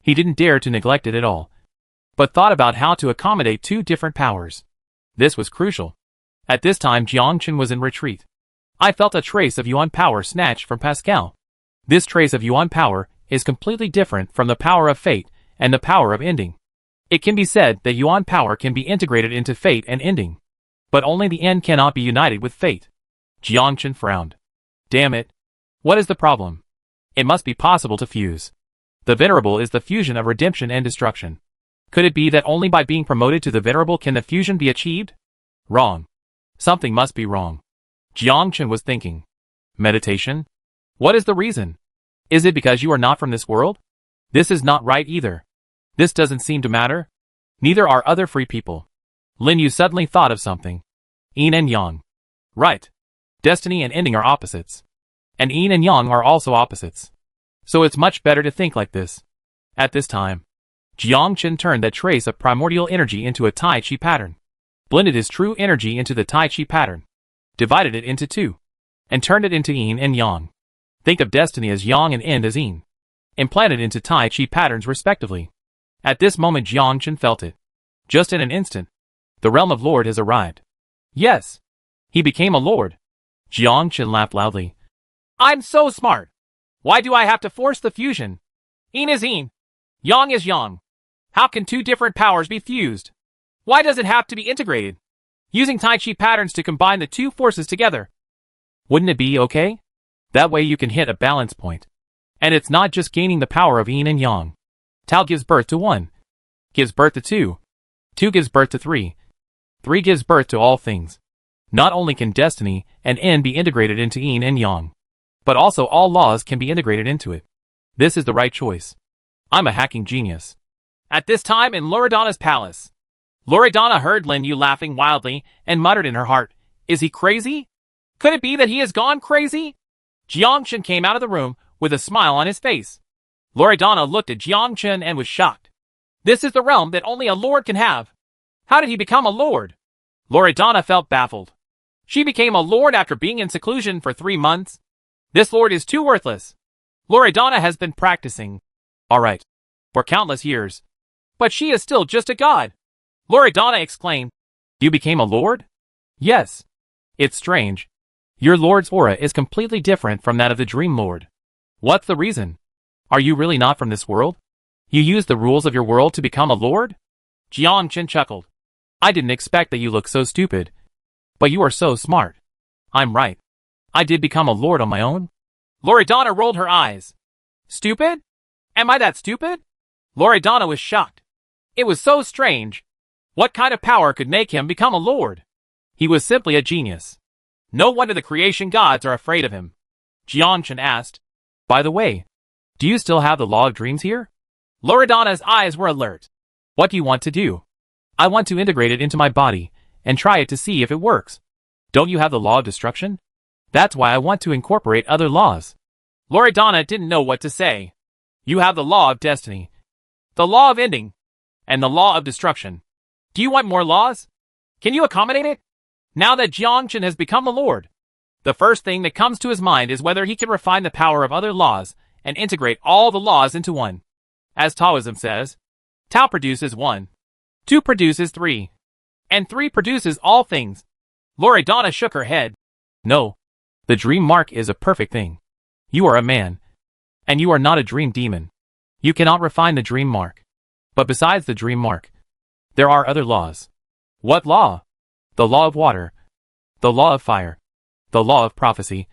he didn't dare to neglect it at all, but thought about how to accommodate two different powers. This was crucial. At this time Jiangchen was in retreat. I felt a trace of Yuan power snatched from Pascal. This trace of Yuan power is completely different from the power of fate and the power of ending. It can be said that Yuan power can be integrated into fate and ending, but only the end cannot be united with fate. Jiangchen frowned. Damn it. What is the problem? It must be possible to fuse. The Venerable is the fusion of redemption and destruction. Could it be that only by being promoted to the Venerable can the fusion be achieved? Wrong. Something must be wrong. Jiangchen was thinking. Meditation? What is the reason? Is it because you are not from this world? This is not right either. This doesn't seem to matter. Neither are other free people. Lin Yu suddenly thought of something. Yin and Yang. Right. Destiny and ending are opposites. And Yin and Yang are also opposites. So it's much better to think like this. At this time, Jiangchen turned that trace of primordial energy into a Tai Chi pattern, blended his true energy into the Tai Chi pattern, divided it into two, and turned it into Yin and Yang. Think of destiny as Yang and end as Yin, implanted into Tai Chi patterns respectively. At this moment Jiangchen felt it. Just in an instant, the realm of Lord has arrived. Yes, he became a Lord. Jiangchen laughed loudly.
I'm so smart. Why do I have to force the fusion? Yin is Yin. Yang is Yang. How can two different powers be fused? Why does it have to be integrated? Using Tai Chi patterns to combine the two forces together.
Wouldn't it be okay? That way you can hit a balance point. And it's not just gaining the power of Yin and Yang. Tao gives birth to 1, gives birth to 2, 2 gives birth to 3, 3 gives birth to all things. Not only can destiny and end be integrated into Yin and Yang, but also all laws can be integrated into it. This is the right choice. I'm a hacking genius.
At this time in Loredana's palace, Loredana heard Lin Yu laughing wildly and muttered in her heart, is he crazy? Could it be that he has gone crazy? Jiangchen came out of the room with a smile on his face. Loredana looked at Jiangchen and was shocked. This is the realm that only a lord can have. How did he become a lord? Loredana felt baffled. She became a lord after being in seclusion for 3 months. This lord is too worthless. Loredana has been practicing.
Alright.
For countless years. But she is still just a god. Loredana exclaimed.
You became a lord? Yes. It's strange. Your lord's aura is completely different from that of the Dream Lord. What's the reason? Are you really not from this world? You used the rules of your world to become a lord?
Jiangchen chuckled.
I didn't expect that you look so stupid. But you are so smart. I'm right. I did become a lord on my own.
Loredana rolled her eyes. Stupid? Am I that stupid? Loredana was shocked. It was so strange. What kind of power could make him become a lord?
He was simply a genius.
No wonder the creation gods are afraid of him. Jiangchen asked.
By the way, do you still have the law of dreams here?
Loredana's eyes were alert.
What do you want to do? I want to integrate it into my body and try it to see if it works. Don't you have the law of destruction? That's why I want to incorporate other laws.
Loredana didn't know what to say. You have the law of destiny, the law of ending, and the law of destruction. Do you want more laws? Can you accommodate it? Now that Jiangchen has become a lord, the first thing that comes to his mind is whether he can refine the power of other laws and integrate all the laws into one. As Taoism says, Tao produces 1, 2 produces 3, and 3 produces all things. Loredana shook her head.
No. The dream mark is a perfect thing. You are a man. And you are not a dream demon. You cannot refine the dream mark. But besides the dream mark, there are other laws.
What law?
The law of water, the law of fire, the law of prophecy,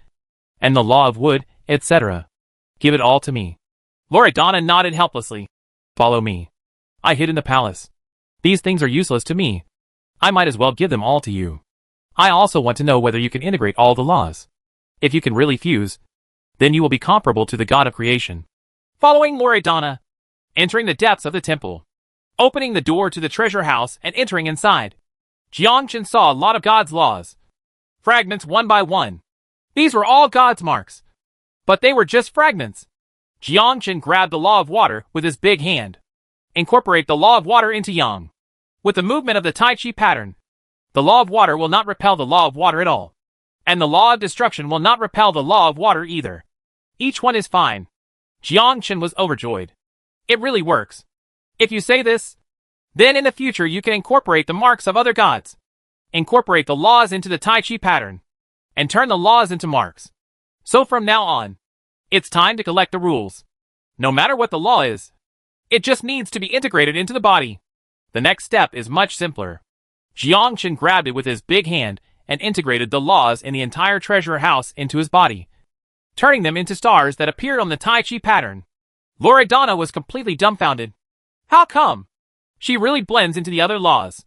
and the law of wood, etc. Give it all to me.
Loredana nodded helplessly.
Follow me. I hid in the palace. These things are useless to me. I might as well give them all to you. I also want to know whether you can integrate all the laws. If you can really fuse, then you will be comparable to the god of creation.
Following Loredana, entering the depths of the temple, opening the door to the treasure house and entering inside, Jiangchen saw a lot of God's laws. Fragments one by one. These were all God's marks. But they were just fragments. Jiangchen grabbed the law of water with his big hand. Incorporate the law of water into Yang. With the movement of the Tai Chi pattern, the law of water will not repel the law of water at all. And the law of destruction will not repel the law of water either. Each one is fine. Jiangchen was overjoyed. It really works. If you say this, then in the future you can incorporate the marks of other gods. Incorporate the laws into the Tai Chi pattern. And turn the laws into marks. So from now on, it's time to collect the rules. No matter what the law is, it just needs to be integrated into the body. The next step is much simpler. Jiangchen grabbed it with his big hand and integrated the laws in the entire treasure house into his body, turning them into stars that appeared on the Tai Chi pattern. Loredana was completely dumbfounded. How come? She really blends into the other laws.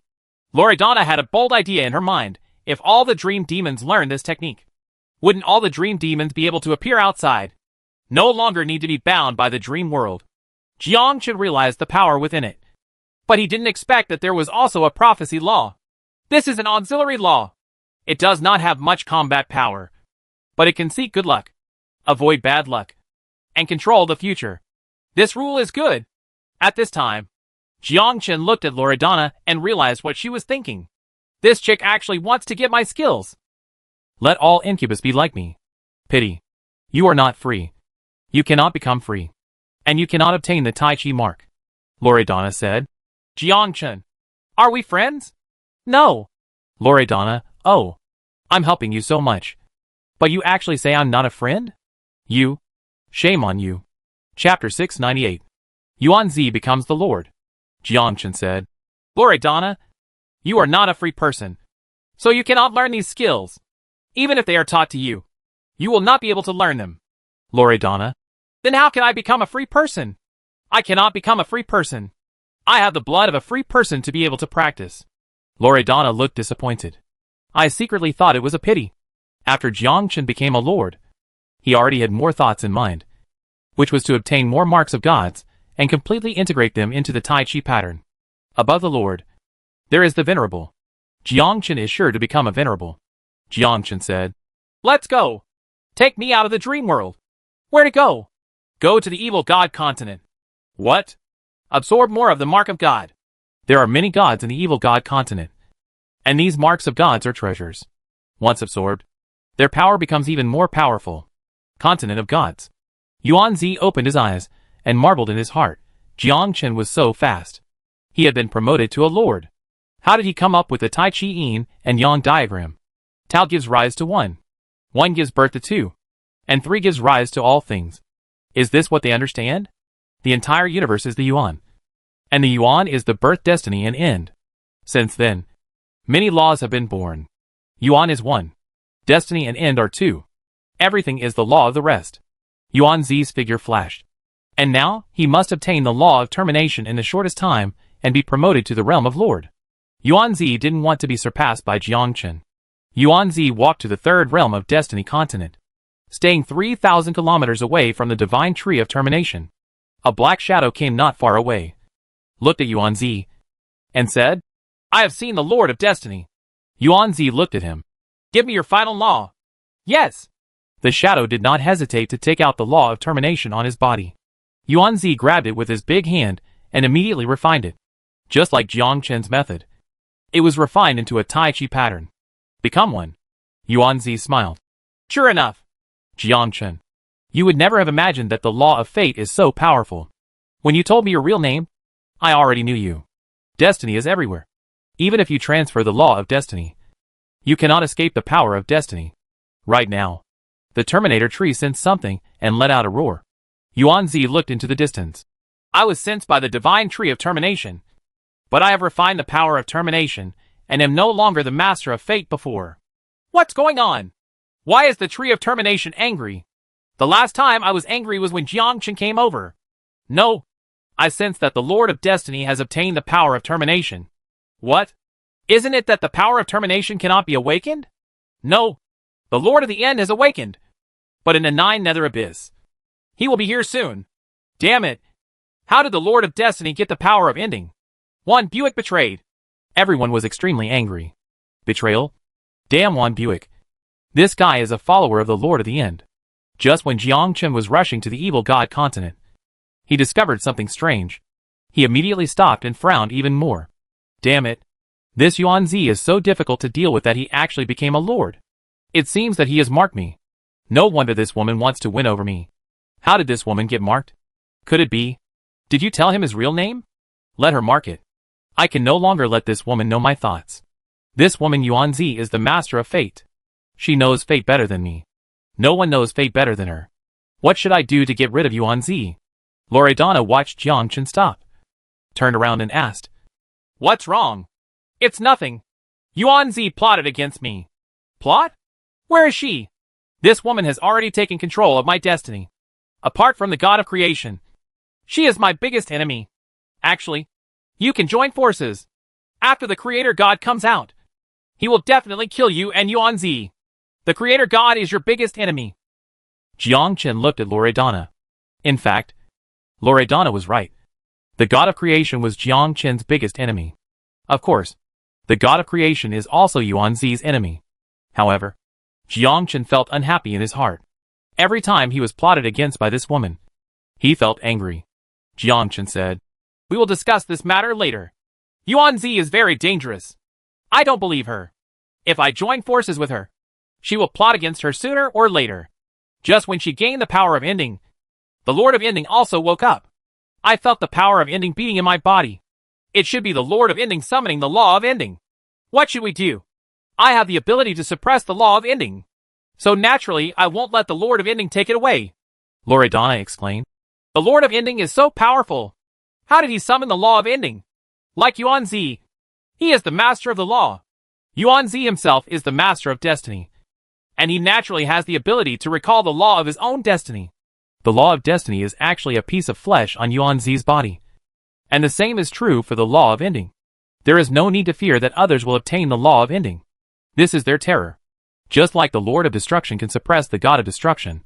Loredana had a bold idea in her mind. If all the dream demons learned this technique, wouldn't all the dream demons be able to appear outside? No longer need to be bound by the dream world. Jiangchen realized the power within it. But he didn't expect that there was also a prophecy law. This is an auxiliary law. It does not have much combat power, but it can seek good luck, avoid bad luck, and control the future. This rule is good. At this time, Jiangchen looked at Loredana and realized what she was thinking. This chick actually wants to get my skills.
Let all incubus be like me. Pity. You are not free. You cannot become free. And you cannot obtain the Tai Chi mark. Loredana said.
Jiangchen, are we friends? No.
Loredana, oh. I'm helping you so much. But you actually say I'm not a friend? You? Shame on you. Chapter 698. Yuan Zi becomes the Lord. Jiangchen said.
Loredana, you are not a free person. So you cannot learn these skills. Even if they are taught to you, you will not be able to learn them.
Loredana.
Then how can I become a free person? I cannot become a free person. I have the blood of a free person to be able to practice.
Loredana looked disappointed. I secretly thought it was a pity. After Jiangchen became a lord, he already had more thoughts in mind, which was to obtain more marks of gods and completely integrate them into the Tai Chi pattern. Above the lord, there is the venerable. Jiangchen is sure to become a venerable. Jiangchen said.
Let's go. Take me out of the dream world. Where to go? Go to the evil god continent. What? Absorb more of the mark of God.
There are many gods in the evil god continent. And these marks of gods are treasures. Once absorbed, their power becomes even more powerful. Continent of gods. Yuan Zi opened his eyes and marveled in his heart. Jiangchen was so fast. He had been promoted to a lord. How did he come up with the Tai Chi Yin and Yang diagram? Tao gives rise to 1. 1 gives birth to 2. And 3 gives rise to all things. Is this what they understand? The entire universe is the Yuan. And the Yuan is the birth, destiny, and end. Since then, many laws have been born. Yuan is one. Destiny and end are two. Everything is the law of the rest. Yuan Zi's figure flashed. And now, he must obtain the law of termination in the shortest time and be promoted to the realm of Lord. Yuan Zi didn't want to be surpassed by Jiangchen. Yuan Zi walked to the third realm of Destiny continent, staying 3,000 kilometers away from the divine tree of termination. A black shadow came not far away, looked at Yuan Zi, and said,
I have seen the Lord of Destiny.
Yuan Zi looked at him.
Give me your final law. Yes.
The shadow did not hesitate to take out the law of termination on his body. Yuan Zi grabbed it with his big hand and immediately refined it. Just like Jiangchen's method. It was refined into a Tai Chi pattern. Become one. Yuan Zi smiled.
Sure enough.
Jiangchen, you would never have imagined that the law of fate is so powerful. When you told me your real name, I already knew you. Destiny is everywhere. Even if you transfer the law of destiny, you cannot escape the power of destiny. Right now, the Terminator tree sensed something and let out a roar. Yuan Zi looked into the distance.
I was sensed by the divine tree of termination, but I have refined the power of termination and am no longer the master of fate before. What's going on? Why is the tree of termination angry? The last time I was angry was when Jiangchen came over. No, I sense that the Lord of Destiny has obtained the power of termination. What? Isn't it that the power of termination cannot be awakened? No, the Lord of the End has awakened, but in the 9 nether abyss. He will be here soon. Damn it. How did the Lord of Destiny get the power of ending? Juan Buick betrayed.
Everyone was extremely angry. Betrayal? Damn Juan Buick. This guy is a follower of the Lord of the End. Just when Jiangchen was rushing to the evil god continent, he discovered something strange. He immediately stopped and frowned even more. Damn it. This Yuan Zi is so difficult to deal with that he actually became a lord. It seems that he has marked me. No wonder this woman wants to win over me. How did this woman get marked? Could it be? Did you tell him his real name? Let her mark it. I can no longer let this woman know my thoughts. This woman Yuan Zi is the master of fate. She knows fate better than me. No one knows fate better than her. What should I do to get rid of Yuan Zi? Loredana watched Jiangchen stop, turned around and asked,
What's wrong? It's nothing. Yuan Zi plotted against me. Plot? Where is she? This woman has already taken control of my destiny. Apart from the god of creation, she is my biggest enemy. Actually, you can join forces. After the creator god comes out, he will definitely kill you and Yuan Zi. The creator god is your biggest enemy.
Jiangchen looked at Loredana. In fact, Loredana was right. The god of creation was Jiangchen's biggest enemy. Of course, the god of creation is also Yuan Zi's enemy. However, Jiangchen felt unhappy in his heart. Every time he was plotted against by this woman, he felt angry. Jiangchen said,
We will discuss this matter later. Yuan Zi is very dangerous. I don't believe her. If I join forces with her, she will plot against her sooner or later. Just when she gained the power of ending, the Lord of Ending also woke up. I felt the power of ending beating in my body. It should be the Lord of Ending summoning the law of ending. What should we do? I have the ability to suppress the law of ending. So naturally, I won't let the Lord of Ending take it away.
Loredana explained.
The Lord of Ending is so powerful. How did he summon the law of ending? Like Yuan Zi, he is the master of the law. Yuan Zi himself is the master of destiny. And he naturally has the ability to recall the law of his own destiny.
The law of destiny is actually a piece of flesh on Yuan Zi's body. And the same is true for the law of ending. There is no need to fear that others will obtain the law of ending. This is their terror. Just like the Lord of Destruction can suppress the God of Destruction.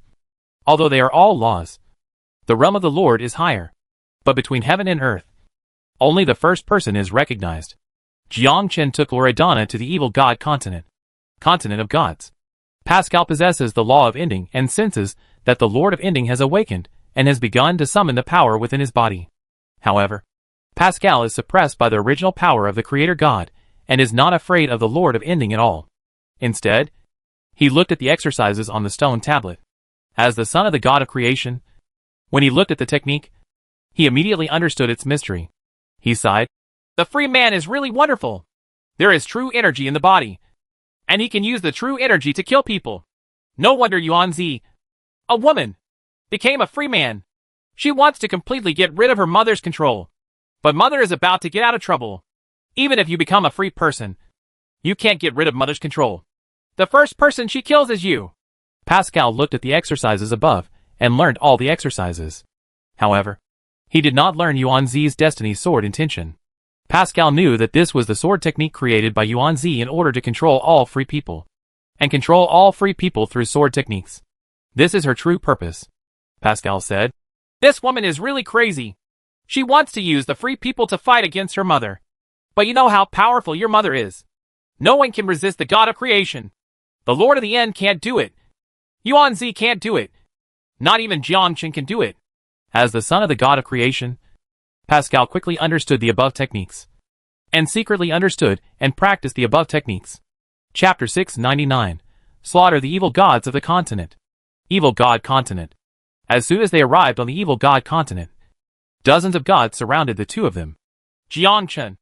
Although they are all laws, the realm of the Lord is higher. But between heaven and earth, only the first person is recognized. Jiangchen took Loredana to the evil god continent. Continent of gods. Pascal possesses the law of ending and senses that the Lord of Ending has awakened and has begun to summon the power within his body. However, Pascal is suppressed by the original power of the Creator God and is not afraid of the Lord of Ending at all. Instead, he looked at the exercises on the stone tablet. As the son of the God of creation, when he looked at the technique, he immediately understood its mystery. He sighed.
The free man is really wonderful. There is true energy in the body, and he can use the true energy to kill people. No wonder Yuan Zi, a woman, became a free man. She wants to completely get rid of her mother's control. But Mother is about to get out of trouble. Even if you become a free person, you can't get rid of Mother's control. The first person she kills is you.
Pascal looked at the exercises above and learned all the exercises. However, he did not learn Yuan Zi's destiny sword intention. Pascal knew that this was the sword technique created by Yuan Zi in order to control all free people. And control all free people through sword techniques. This is her true purpose. Pascal said,
This woman is really crazy. She wants to use the free people to fight against her mother. But you know how powerful your mother is. No one can resist the God of creation. The Lord of the End can't do it. Yuan Zi can't do it. Not even Jiangchen can do it.
As the son of the God of creation, Pascal quickly understood the above techniques. And secretly understood and practiced the above techniques. Chapter 699. Slaughter the evil gods of the continent. Evil God Continent. As soon as they arrived on the evil God continent, dozens of gods surrounded the two of them.
Jiangchen,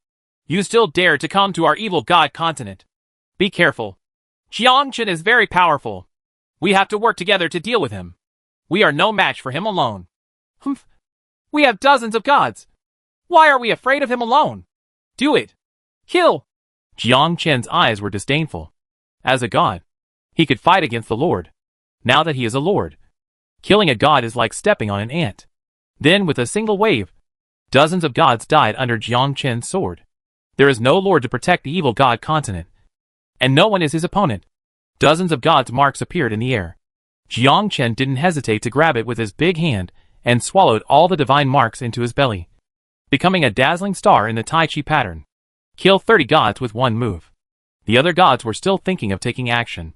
you still dare to come to our evil God continent. Be careful. Jiangchen is very powerful. We have to work together to deal with him. We are no match for him alone. Humph. We have dozens of gods. Why are we afraid of him alone? Do it. Kill.
Jiangchen's eyes were disdainful. As a god, he could fight against the Lord. Now that he is a lord, killing a god is like stepping on an ant. Then with a single wave, dozens of gods died under Jiangchen's sword. There is no lord to protect the evil god continent. And no one is his opponent. Dozens of gods' marks appeared in the air. Jiangchen didn't hesitate to grab it with his big hand and swallowed all the divine marks into his belly, becoming a dazzling star in the Tai Chi pattern. Kill 30 gods with one move. The other gods were still thinking of taking action.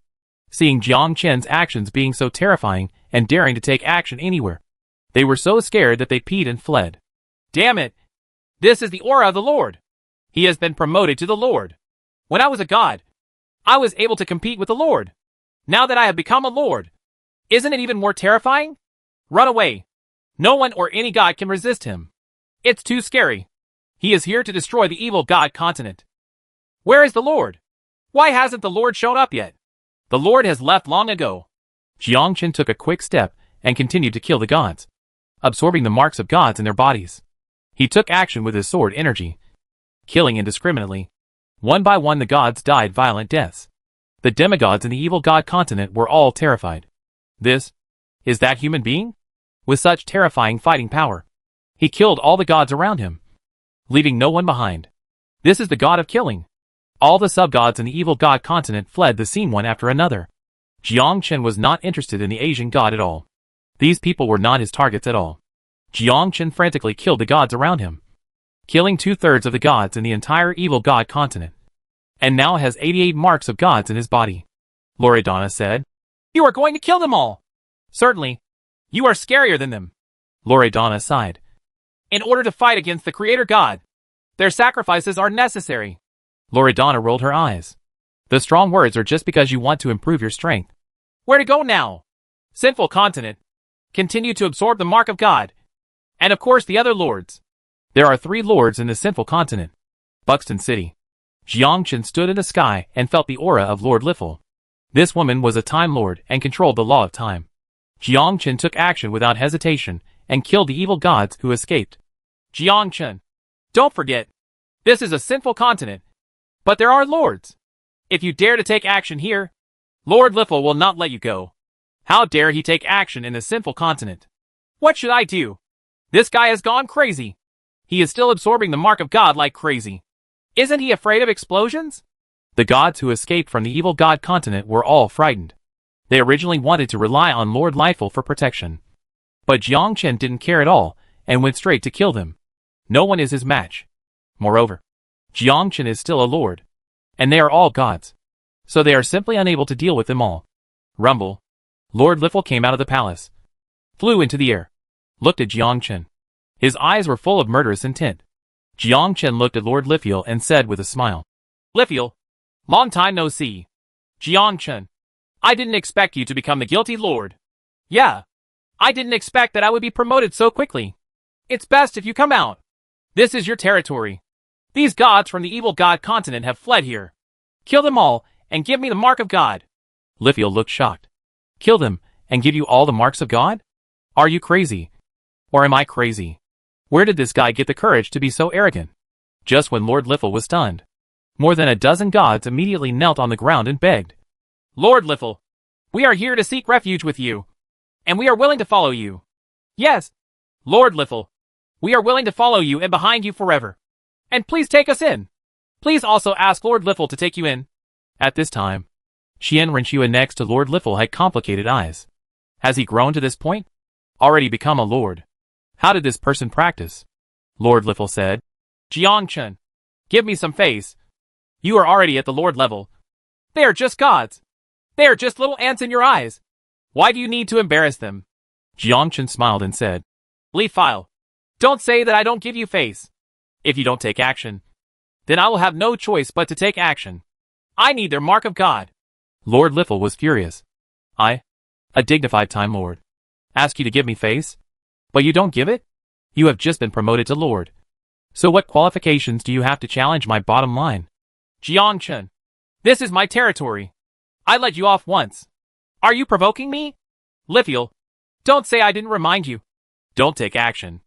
Seeing Jiangchen's actions being so terrifying and daring to take action anywhere, they were so scared that they peed and fled.
Damn it! This is the aura of the Lord. He has been promoted to the Lord. When I was a god, I was able to compete with the Lord. Now that I have become a Lord, isn't it even more terrifying? Run away. No one or any god can resist him. It's too scary. He is here to destroy the evil god continent. Where is the Lord? Why hasn't the Lord shown up yet? The Lord has left long ago.
Jiangchen took a quick step and continued to kill the gods, absorbing the marks of gods in their bodies. He took action with his sword energy, killing indiscriminately. One by one the gods died violent deaths. The demigods in the evil god continent were all terrified. Is that human being? With such terrifying fighting power. He killed all the gods around him, leaving no one behind. This is the god of killing. All the sub-gods in the evil god continent fled the scene one after another. Jiangchen was not interested in the Asian god at all. These people were not his targets at all. Jiangchen frantically killed the gods around him, killing 2/3 of the gods in the entire evil god continent, and now has 88 marks of gods in his body. Loredana said,
You are going to kill them all. Certainly. You are scarier than them.
Loredana sighed.
In order to fight against the Creator God, their sacrifices are necessary.
Loredana rolled her eyes. The strong words are just because you want to improve your strength.
Where to go now? Sinful continent. Continue to absorb the mark of God. And of course the other lords.
There are 3 lords in the sinful continent. Buxton City. Jiangchen stood in the sky and felt the aura of Lord Liffel. This woman was a Time Lord and controlled the law of time. Jiangchen took action without hesitation and killed the evil gods who escaped.
Jiangchen, don't forget, this is a sinful continent. But there are lords. If you dare to take action here, Lord Liffel will not let you go. How dare he take action in the sinful continent? What should I do? This guy has gone crazy. He is still absorbing the mark of God like crazy. Isn't he afraid of explosions?
The gods who escaped from the evil god continent were all frightened. They originally wanted to rely on Lord Liefel for protection. But Jiangchen didn't care at all and went straight to kill them. No one is his match. Moreover, Jiangchen is still a lord, and they are all gods. So they are simply unable to deal with them all. Rumble. Lord Liefel came out of the palace, flew into the air, looked at Jiangchen. His eyes were full of murderous intent. Jiangchen looked at Lord Liefel and said with a smile,
Liefel, long time no see. Jiangchen, I didn't expect you to become the guilty lord. Yeah, I didn't expect that I would be promoted so quickly. It's best if you come out. This is your territory. These gods from the evil god continent have fled here. Kill them all and give me the mark of God.
Liefel looked shocked. Kill them and give you all the marks of God? Are you crazy? Or am I crazy? Where did this guy get the courage to be so arrogant? Just when Lord Liffle was stunned, more than a dozen gods immediately knelt on the ground and begged.
Lord Liffle, we are here to seek refuge with you, and we are willing to follow you. Yes, Lord Liffle, we are willing to follow you and behind you forever. And please take us in. Please also ask Lord Liffle to take you in.
At this time, Qian Renshua next to Lord Liffle had complicated eyes. Has he grown to this point? Already become a lord? How did this person practice? Lord Liffle said.
Jiangchen, give me some face. You are already at the lord level. They are just gods. They are just little ants in your eyes. Why do you need to embarrass them?
Jiangchen smiled and said,
Leaf File, don't say that I don't give you face. If you don't take action, then I will have no choice but to take action. I need their mark of God.
Lord Liffle was furious. I, a dignified Time Lord, ask you to give me face? But you don't give it? You have just been promoted to Lord. So what qualifications do you have to challenge my bottom line?
Jiangchen, this is my territory. I let you off once. Are you provoking me? Lithiel, don't say I didn't remind you.
Don't take action.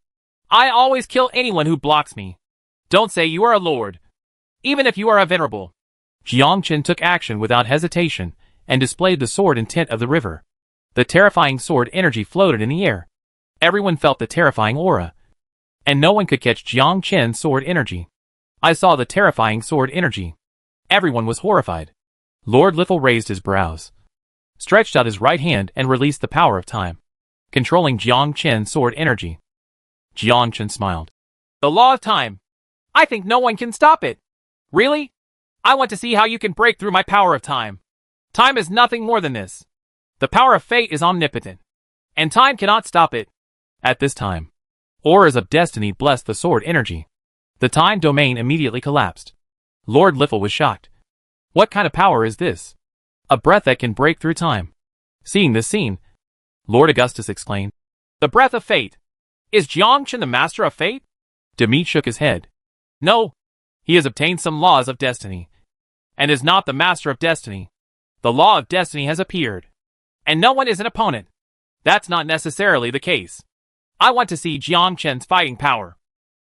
I always kill anyone who blocks me. Don't say you are a lord, even if you are a venerable.
Jiangchen took action without hesitation and displayed the sword intent of the river. The terrifying sword energy floated in the air. Everyone felt the terrifying aura, and no one could catch Jiangchen's sword energy. I saw the terrifying sword energy. Everyone was horrified. Lord Liffle raised his brows, stretched out his right hand and released the power of time, controlling Jiangchen's sword energy. Jiangchen smiled.
The law of time. I think no one can stop it. Really? I want to see how you can break through my power of time. Time is nothing more than this. The power of fate is omnipotent, and time cannot stop it.
At this time, auras of destiny blessed the sword energy. The time domain immediately collapsed. Lord Liffle was shocked. What kind of power is this? A breath that can break through time. Seeing this scene, Lord Augustus exclaimed,
The breath of fate. Is Jiangchen the master of fate?
Demit shook his head.
No. He has obtained some laws of destiny, and is not the master of destiny. The law of destiny has appeared, and no one is an opponent. That's not necessarily the case. I want to see Jiangchen's fighting power.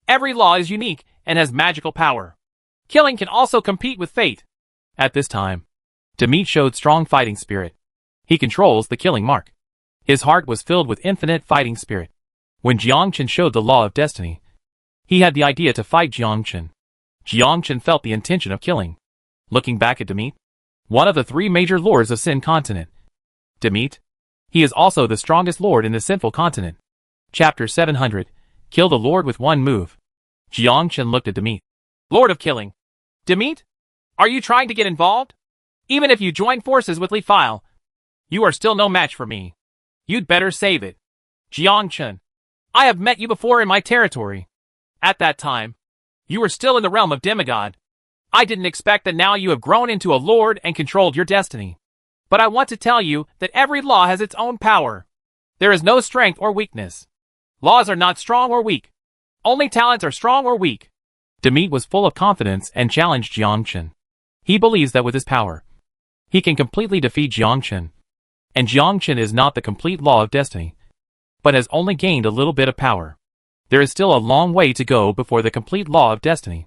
Every law is unique and has magical power. Killing can also compete with fate.
At this time, Demit showed strong fighting spirit. He controls the killing mark. His heart was filled with infinite fighting spirit. When Jiangchen showed the law of destiny, he had the idea to fight Jiangchen. Jiangchen felt the intention of killing. Looking back at Demit, one of the three major lords of Sin Continent. Demit, he is also the strongest lord in the Sinful Continent. Chapter 700, Kill the Lord with one move. Jiangchen looked at Demit.
Lord of Killing. Demit? Are you trying to get involved? Even if you join forces with Li File, you are still no match for me. You'd better save it. Jiangchen, I have met you before in my territory. At that time, you were still in the realm of demigod. I didn't expect that now you have grown into a lord and controlled your destiny. But I want to tell you that every law has its own power. There is no strength or weakness. Laws are not strong or weak. Only talents are strong or weak.
Demit was full of confidence and challenged Jiangchen. He believes that with his power, he can completely defeat Jiangchen. And Jiangchen is not the complete law of destiny, but has only gained a little bit of power. There is still a long way to go before the complete law of destiny.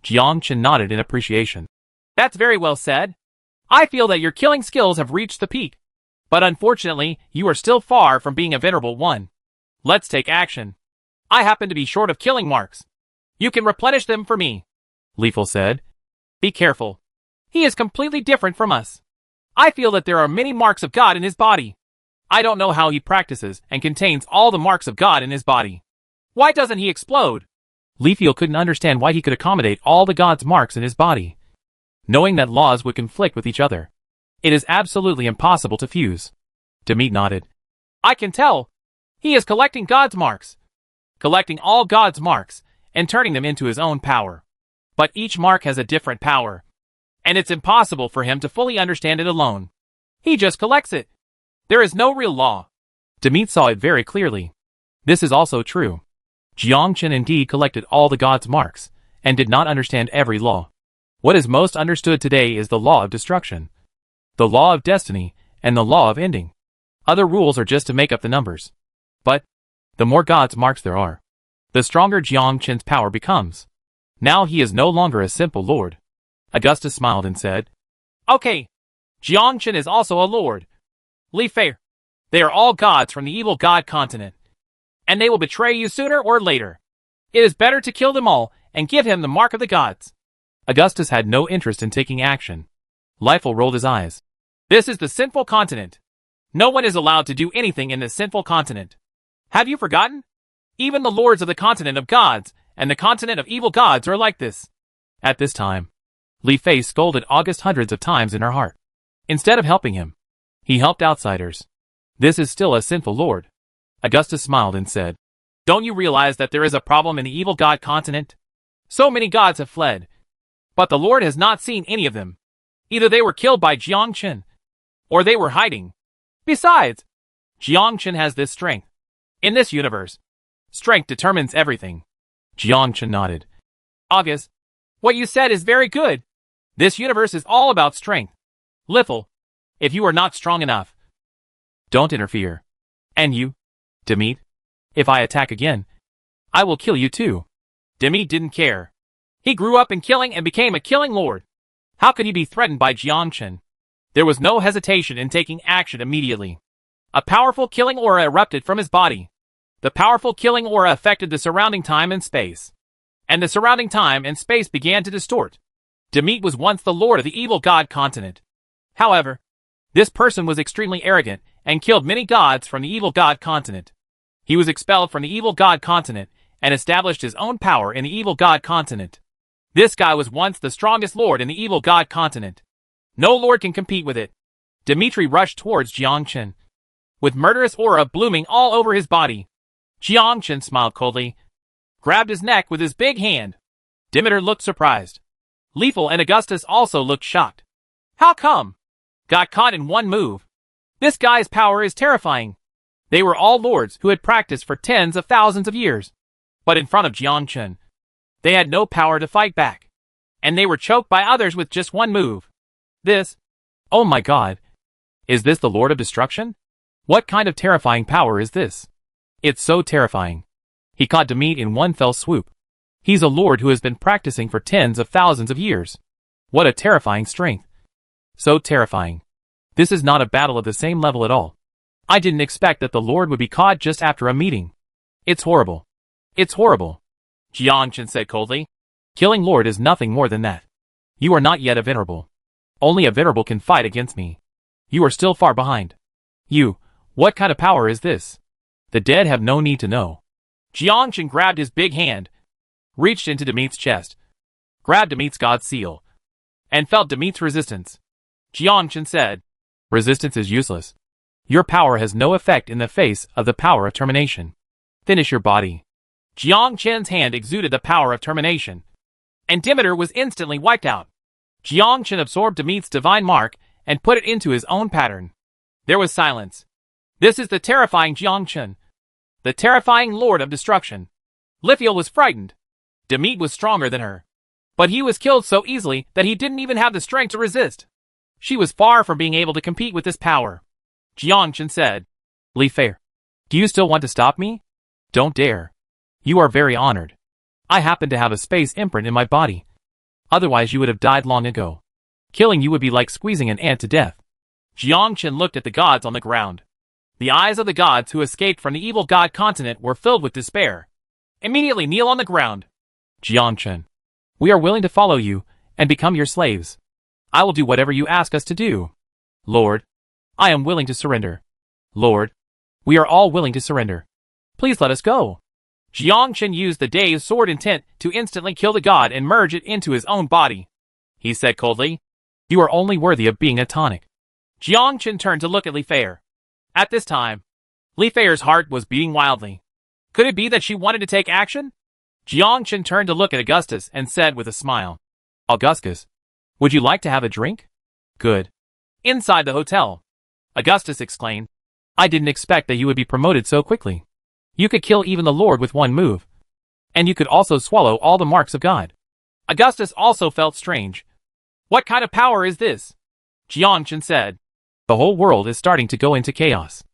Jiangchen nodded in appreciation.
That's very well said. I feel that your killing skills have reached the peak. But unfortunately, you are still far from being a venerable one. Let's take action. I happen to be short of killing marks. You can replenish them for me.
Liefel said.
Be careful. He is completely different from us. I feel that there are many marks of God in his body. I don't know how he practices and contains all the marks of God in his body. Why doesn't he explode?
Liefel couldn't understand why he could accommodate all the God's marks in his body, knowing that laws would conflict with each other. It is absolutely impossible to fuse. Demit nodded.
I can tell. He is collecting God's marks. Collecting all God's marks and turning them into his own power. But each mark has a different power, and it's impossible for him to fully understand it alone. He just collects it. There is no real law.
Demit saw it very clearly. This is also true. Jiangchen indeed collected all the God's marks, and did not understand every law. What is most understood today is the law of destruction, the law of destiny, and the law of ending. Other rules are just to make up the numbers. But, the more God's marks there are, the stronger Jiang Qin's power becomes. Now he is no longer a simple lord. Augustus smiled and said,
Okay, Jiang Qin is also a lord. Li Fei, they are all gods from the evil god continent, and they will betray you sooner or later. It is better to kill them all and give him the mark of the gods.
Augustus had no interest in taking action. Liefel rolled his eyes.
This is the sinful continent. No one is allowed to do anything in this sinful continent. Have you forgotten? Even the lords of the continent of gods and the continent of evil gods are like this.
At this time, Li Fei scolded August hundreds of times in her heart. Instead of helping him, he helped outsiders. This is still a sinful lord. Augustus smiled and said,
Don't you realize that there is a problem in the evil god continent? So many gods have fled, but the Lord has not seen any of them. Either they were killed by Jiang Qin, or they were hiding. Besides, Jiang Qin has this strength. In this universe, strength determines everything.
Jiang Qin nodded.
August, what you said is very good. This universe is all about strength. Liefel, if you are not strong enough,
don't interfere. And you, Demit, if I attack again, I will kill you too.
Demit didn't care. He grew up in killing and became a killing lord. How could he be threatened by Jiang Qin? There was no hesitation in taking action immediately. A powerful killing aura erupted from his body. The powerful killing aura affected the surrounding time and space, and the surrounding time and space began to distort. Demit was once the lord of the evil god continent. However, this person was extremely arrogant and killed many gods from the evil god continent. He was expelled from the evil god continent and established his own power in the evil god continent. This guy was once the strongest lord in the evil god continent. No lord can compete with it. Dimitri rushed towards Jiang Qin, with murderous aura blooming all over his body. Jiang Qin smiled coldly, grabbed his neck with his big hand. Demeter looked surprised. Liefel and Augustus also looked shocked. How come? Got caught in one move. This guy's power is terrifying. They were all lords who had practiced for tens of thousands of years. But in front of Jiang Qin, they had no power to fight back. And they were choked by others with just one move.
Oh my god. Is this the Lord of Destruction? What kind of terrifying power is this? It's so terrifying. He caught Demit in one fell swoop. He's a lord who has been practicing for tens of thousands of years. What a terrifying strength. So terrifying. This is not a battle of the same level at all. I didn't expect that the lord would be caught just after a meeting. It's horrible. It's horrible.
Jiang Qin said coldly.
Killing lord is nothing more than that. You are not yet a venerable. Only a venerable can fight against me. You are still far behind. What kind of power is this? The dead have no need to know.
Jiang Qin grabbed his big hand, reached into Demit's chest, grabbed Demit's god seal, and felt Demit's resistance. Jiang Qin said,
Resistance is useless. Your power has no effect in the face of the power of termination. Finish your body.
Jiang Qin's hand exuded the power of termination, and Demeter was instantly wiped out. Jiang Qin absorbed Demit's divine mark and put it into his own pattern. There was silence. This is the terrifying Jiang Qin, the terrifying Lord of Destruction. Liefel was frightened. Demit was stronger than her, but he was killed so easily that he didn't even have the strength to resist. She was far from being able to compete with this power. Jiang Qin said,
Li Fei, do you still want to stop me? Don't dare. You are very honored. I happen to have a space imprint in my body. Otherwise you would have died long ago. Killing you would be like squeezing an ant to death.
Jiang Qin looked at the gods on the ground. The eyes of the gods who escaped from the evil god continent were filled with despair. Immediately kneel on the ground.
Jiang Qin, we are willing to follow you and become your slaves. I will do whatever you ask us to do. Lord, I am willing to surrender. Lord, we are all willing to surrender. Please let us go.
Jiang Qin used the day's sword intent to instantly kill the god and merge it into his own body. He said coldly,
You are only worthy of being a tonic.
Jiang Qin turned to look at Li Fei. At this time, Li Fei's heart was beating wildly. Could it be that she wanted to take action? Jiang Qin turned to look at Augustus and said with a smile,
Augustus, would you like to have a drink? Good.
Inside the hotel, Augustus exclaimed,
I didn't expect that you would be promoted so quickly. You could kill even the Lord with one move. And you could also swallow all the marks of God.
Augustus also felt strange. What kind of power is this? Jiang Qin said,
The whole world is starting to go into chaos.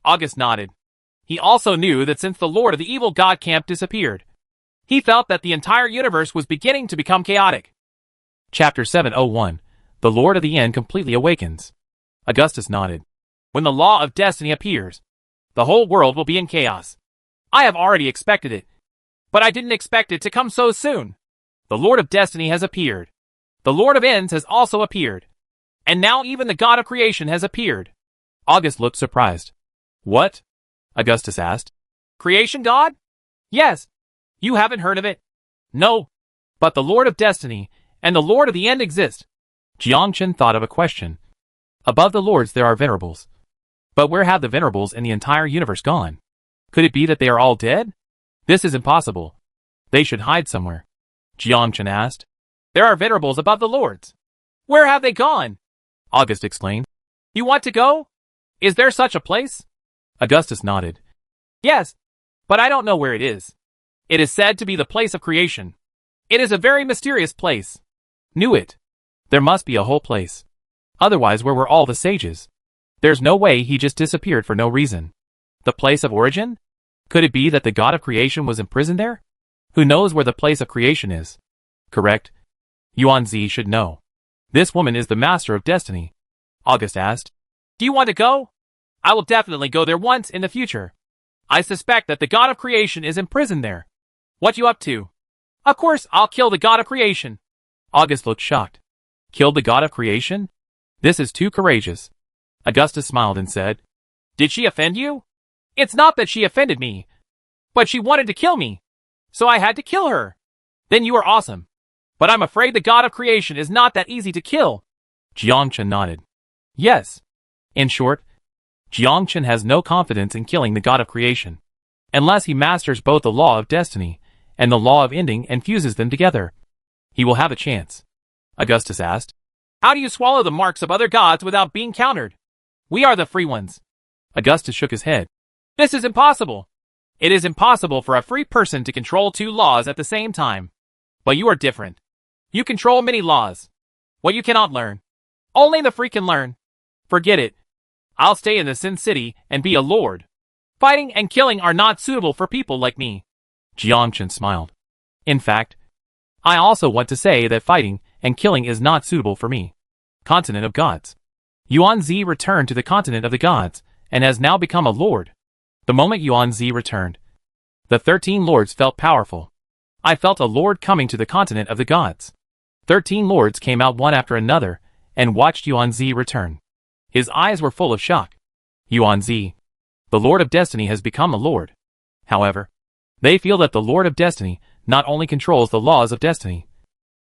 August nodded. He also knew that since the Lord of the Evil God Camp disappeared, He felt that the entire universe was beginning to become chaotic.
Chapter 701. The Lord of the End completely awakens. Augustus nodded.
When the law of destiny appears, the whole world will be in chaos. I have already expected it, but I didn't expect it to come so soon. The Lord of Destiny has appeared. The Lord of Ends has also appeared. And now even the God of Creation has appeared.
August looked surprised. What? Augustus asked.
Creation God? Yes. You haven't heard of it? No. But the Lord of Destiny and the Lord of the End exist.
Jiangchen thought of a question. Above the lords there are venerables. But where have the venerables in the entire universe gone? Could it be that they are all dead? This is impossible. They should hide somewhere. Jiangchen asked.
There are venerables above the lords. Where have they gone?
August explained.
You want to go? Is there such a place?
Augustus nodded.
Yes, but I don't know where it is. It is said to be the place of creation. It is a very mysterious place.
Knew it. There must be a whole place. Otherwise, where were all the sages? There's no way he just disappeared for no reason. The place of origin? Could it be that the God of creation was imprisoned there? Who knows where the place of creation is? Correct. Yuanzi should know. This woman is the master of destiny. August asked.
Do you want to go? I will definitely go there once in the future. I suspect that the God of creation is imprisoned there. What you up to? Of course, I'll kill the God of creation.
August looked shocked. Killed the God of creation? This is too courageous. Augustus smiled and said,
Did she offend you? It's not that she offended me, but she wanted to kill me, so I had to kill her. Then you are awesome. But I'm afraid the God of creation is not that easy to kill.
Jiangchen nodded. Yes. In short, Jiangchen has no confidence in killing the God of creation. Unless he masters both the law of destiny and the law of ending and fuses them together, he will have a chance. Augustus asked.
How do you swallow the marks of other gods without being countered? We are the free ones.
Augustus shook his head.
This is impossible. It is impossible for a free person to control two laws at the same time. But you are different. You control many laws. What you cannot learn. Only the free can learn. Forget it. I'll stay in the Sin City and be a lord. Fighting and killing are not suitable for people like me.
Jiangchen smiled. In fact, I also want to say that fighting and killing is not suitable for me. Continent of Gods. Yuanzi returned to the continent of the gods and has now become a lord. The moment Yuanzi returned, the 13 lords felt powerful. I felt a lord coming to the continent of the gods. 13 lords came out one after another and watched Yuanzi return. His eyes were full of shock. Yuanzi, the Lord of Destiny, has become a lord. However, they feel that the Lord of Destiny not only controls the laws of destiny,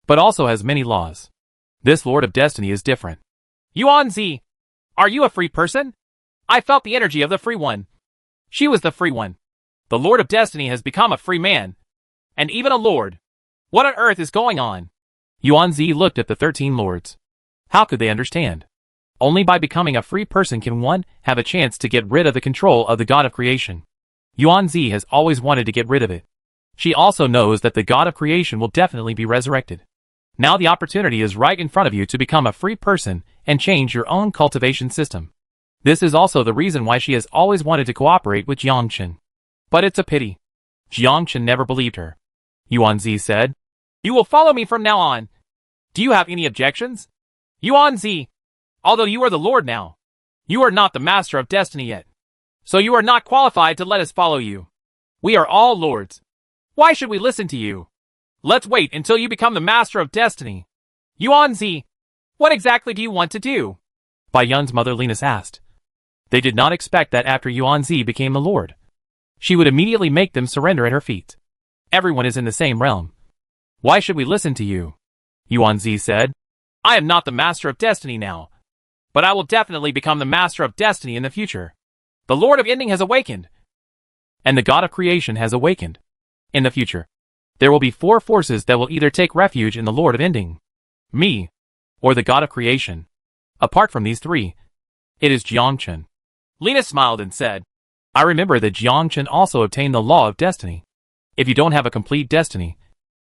but also has many laws. This Lord of Destiny is different.
Yuanzi, are you a free person? I felt the energy of the free one. She was the free one. The Lord of Destiny has become a free man. And even a lord. What on earth is going on?
Yuanzi looked at the 13 lords. How could they understand? Only by becoming a free person can one have a chance to get rid of the control of the God of creation. Yuanzi has always wanted to get rid of it. She also knows that the God of creation will definitely be resurrected. Now the opportunity is right in front of you to become a free person and change your own cultivation system. This is also the reason why she has always wanted to cooperate with Jiangchen. But it's a pity. Jiangchen never believed her. Yuanzi said,
You will follow me from now on. Do you have any objections? Yuanzi, although you are the Lord now, you are not the Master of Destiny yet. So you are not qualified to let us follow you. We are all lords. Why should we listen to you? Let's wait until you become the Master of Destiny. Yuanzi, what exactly do you want to do?
Bai Yun's mother Linus asked. They did not expect that after Yuanzi became the Lord, she would immediately make them surrender at her feet. Everyone is in the same realm. Why should we listen to you? Yuanzi said.
I am not the Master of Destiny now, but I will definitely become the Master of Destiny in the future. The Lord of Ending has awakened.
And the God of Creation has awakened. In the future, there will be 4 forces that will either take refuge in the Lord of Ending, me, or the God of Creation. Apart from these 3, it is Jiangchen.
Lena smiled and said,
I remember that Jiangchen also obtained the law of destiny. If you don't have a complete destiny,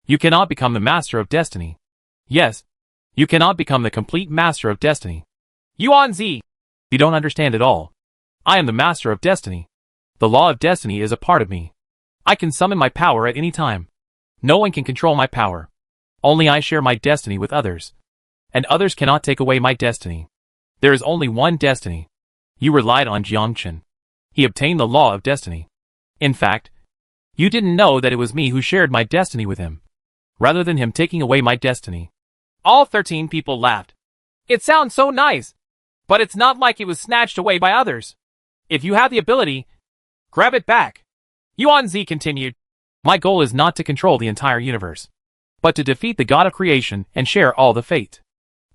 you cannot become the Master of Destiny. Yes, you cannot become the complete Master of Destiny.
Yuanzi,
you don't understand at all. I am the Master of Destiny. The law of destiny is a part of me. I can summon my power at any time. No one can control my power. Only I share my destiny with others. And others cannot take away my destiny. There is only one destiny. You relied on Jiangchen. He obtained the law of destiny. In fact, you didn't know that it was me who shared my destiny with him, rather than him taking away my destiny.
All 13 people laughed. It sounds so nice, but it's not like it was snatched away by others. If you have the ability, grab it back. Yuanzi continued.
My goal is not to control the entire universe, but to defeat the god of creation and share all the fate.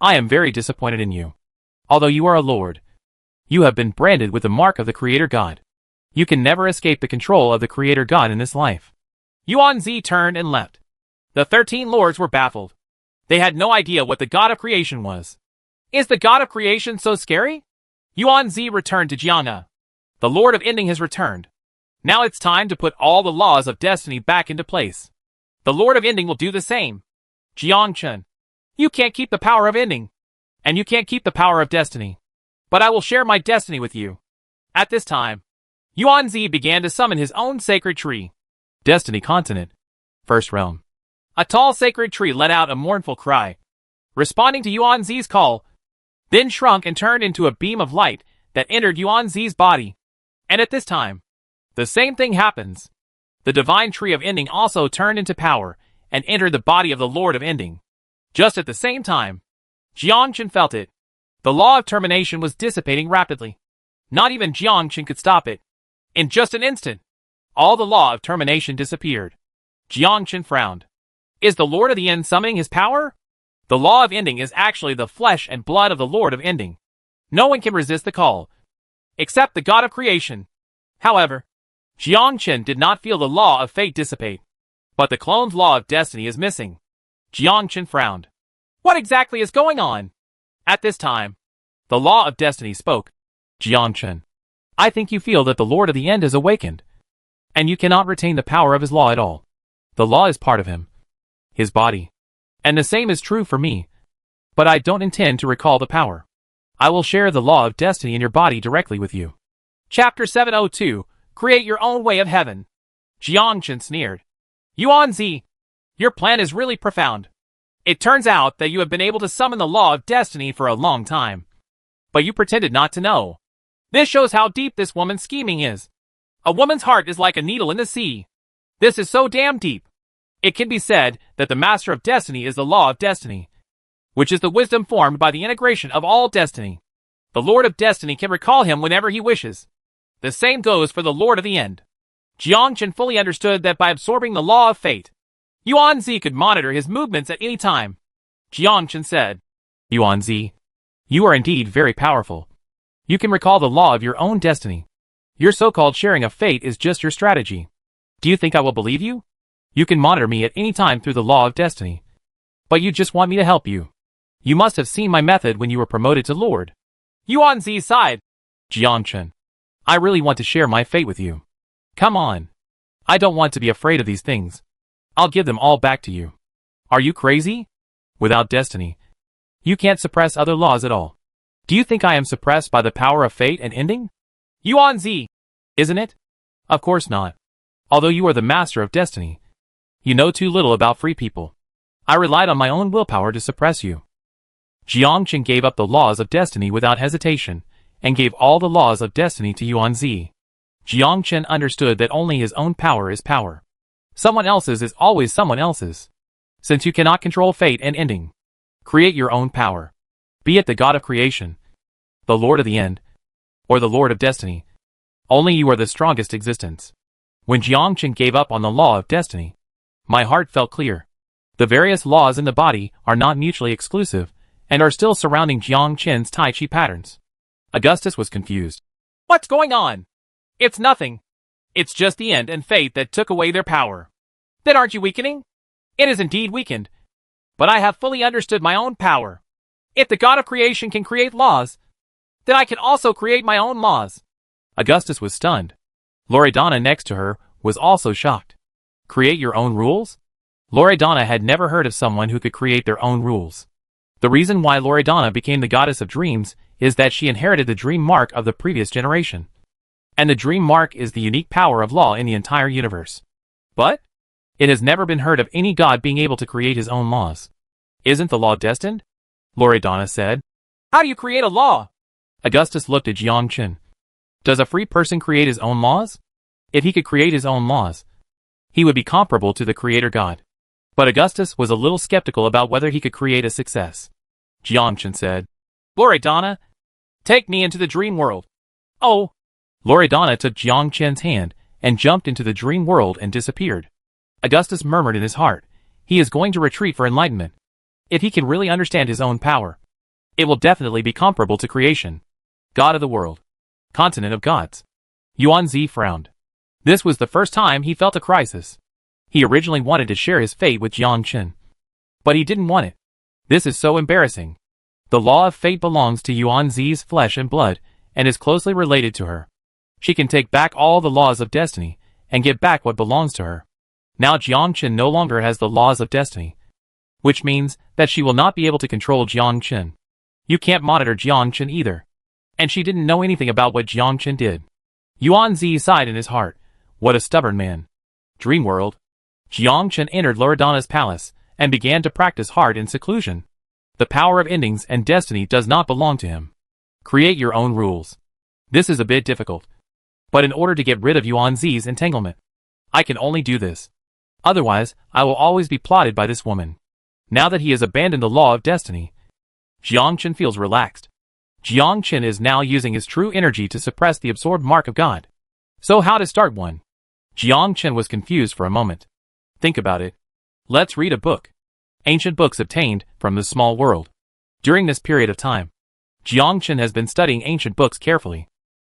I am very disappointed in you. Although you are a lord, you have been branded with the mark of the creator god. You can never escape the control of the creator god in this life.
Yuanzi turned and left. The 13 lords were baffled. They had no idea what the god of creation was. Is the god of creation so scary? Yuanzi returned to Jiang'e. The Lord of Ending has returned. Now it's time to put all the laws of destiny back into place. The Lord of Ending will do the same. Jiangchen, you can't keep the power of ending, and you can't keep the power of destiny. But I will share my destiny with you. At this time, Yuanzi began to summon his own sacred tree.
Destiny Continent. First Realm.
A tall sacred tree let out a mournful cry, responding to Yuanzi's call, then shrunk and turned into a beam of light that entered Yuanzi's body. And at this time, the same thing happens. The divine tree of ending also turned into power and entered the body of the Lord of Ending. Just at the same time, Jiangchen felt it. The law of termination was dissipating rapidly. Not even Jiangchen could stop it. In just an instant, all the law of termination disappeared. Jiangchen frowned. Is the Lord of the End summoning his power? The law of ending is actually the flesh and blood of the Lord of Ending. No one can resist the call, except the god of creation. However, Jiangchen did not feel the law of fate dissipate, but the clone's law of destiny is missing. Jiangchen frowned. What exactly is going on? At this time, the law of destiny spoke.
Jiangchen, I think you feel that the Lord of the End is awakened, and you cannot retain the power of his law at all. The law is part of him, his body, and the same is true for me, but I don't intend to recall the power. I will share the law of destiny in your body directly with you.
Chapter 702, Create Your Own Way of Heaven. Jiangchen sneered. Yuanzi, your plan is really profound. It turns out that you have been able to summon the law of destiny for a long time, but you pretended not to know. This shows how deep this woman's scheming is. A woman's heart is like a needle in the sea. This is so damn deep. It can be said that the master of destiny is the law of destiny, which is the wisdom formed by the integration of all destiny. The Lord of Destiny can recall him whenever he wishes. The same goes for the Lord of the End. Jiangchen fully understood that by absorbing the law of fate, Yuanzi could monitor his movements at any time. Jiangchen said,
Yuanzi, you are indeed very powerful. You can recall the law of your own destiny. Your so-called sharing of fate is just your strategy. Do you think I will believe you? You can monitor me at any time through the law of destiny. But you just want me to help you. You must have seen my method when you were promoted to Lord.
Yuanzi sighed.
Jiangchen, I really want to share my fate with you. Come on. I don't want to be afraid of these things. I'll give them all back to you. Are you crazy? Without destiny, you can't suppress other laws at all. Do you think I am suppressed by the power of fate and ending?
Yuanzi,
isn't it? Of course not. Although you are the master of destiny, you know too little about free people. I relied on my own willpower to suppress you. Jiangchen gave up the laws of destiny without hesitation, and gave all the laws of destiny to Yuanzi. Jiangchen understood that only his own power is power. Someone else's is always someone else's. Since you cannot control fate and ending, create your own power. Be it the god of creation, the Lord of the End, or the Lord of Destiny. Only you are the strongest existence. When Jiangchen gave up on the law of destiny, my heart felt clear. The various laws in the body are not mutually exclusive, and are still surrounding Jiangchen's Tai Chi patterns. Augustus was confused.
What's going on? It's nothing. It's just the end and fate that took away their power. Then aren't you weakening? It is indeed weakened. But I have fully understood my own power. If the god of creation can create laws, then I can also create my own laws.
Augustus was stunned. Loredana next to her was also shocked. Create your own rules? Loredana had never heard of someone who could create their own rules. The reason why Loredana became the goddess of dreams is that she inherited the dream mark of the previous generation. And the dream mark is the unique power of law in the entire universe.
But
It has never been heard of any god being able to create his own laws. Isn't the law destined? Loredana said.
How do you create a law?
Augustus looked at Jiang Chen. Does a free person create his own laws? If he could create his own laws, he would be comparable to the creator god. But Augustus was a little skeptical about whether he could create a success. Jiang Chen said,
Loredana, take me into the dream world.
Oh! Loredana took Jiang Chen's hand and jumped into the dream world and disappeared. Augustus murmured in his heart, he is going to retreat for enlightenment. If he can really understand his own power, it will definitely be comparable to creation. God of the world. Continent of gods. Yuanzi frowned. This was the first time he felt a crisis. He originally wanted to share his fate with Jiang Chen. But he didn't want it. This is so embarrassing. The law of fate belongs to Yuanzi's flesh and blood, and is closely related to her. She can take back all the laws of destiny, and get back what belongs to her. Now Jiang Chen no longer has the laws of destiny, which means that she will not be able to control Jiang Chen. You can't monitor Jiang Chen either. And she didn't know anything about what Jiang Chen did. Yuanzi sighed in his heart. What a stubborn man. Dream world. Jiang Chen entered Loredana's palace, and began to practice hard in seclusion. The power of endings and destiny does not belong to him. Create your own rules. This is a bit difficult. But in order to get rid of Yuanzi's entanglement, I can only do this. Otherwise, I will always be plotted by this woman. Now that he has abandoned the law of destiny, Jiang Chen feels relaxed. Jiang Chen is now using his true energy to suppress the absorbed mark of God. So how to start one? Jiang Chen was confused for a moment. Think about it. Let's read a book. Ancient books obtained from the small world. During this period of time, Jiang Chen has been studying ancient books carefully.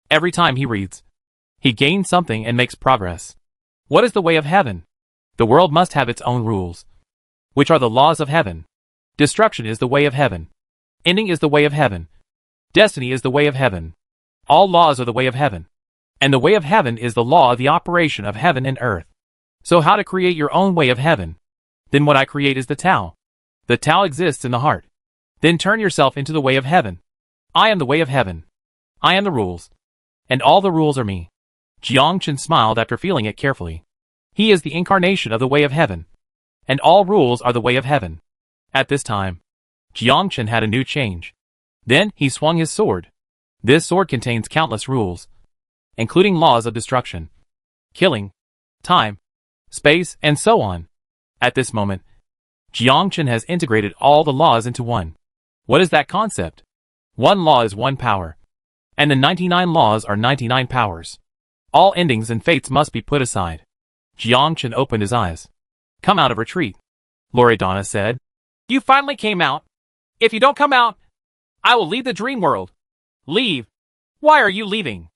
Every time he reads, he gains something and makes progress. What is the way of heaven? The world must have its own rules. Which are the laws of heaven? Destruction is the way of heaven. Ending is the way of heaven. Destiny is the way of heaven. All laws are the way of heaven. And the way of heaven is the law of the operation of heaven and earth. So how to create your own way of heaven? Then what I create is the Tao. The Tao exists in the heart. Then turn yourself into the way of heaven. I am the way of heaven. I am the rules. And all the rules are me. Jiang Chen smiled after feeling it carefully. He is the incarnation of the way of heaven. And all rules are the way of heaven. At this time, Jiang Chen had a new change. Then he swung his sword. This sword contains countless rules, including laws of destruction, killing, time, space, and so on. At this moment, Jiang Chen has integrated all the laws into one. What is that concept? One law is one power, and the 99 laws are 99 powers. All endings and fates must be put aside. Jiang Chen opened his eyes. Come out of retreat, Loredana said.
You finally came out. If you don't come out, I will leave the dream world. Leave. Why are you leaving?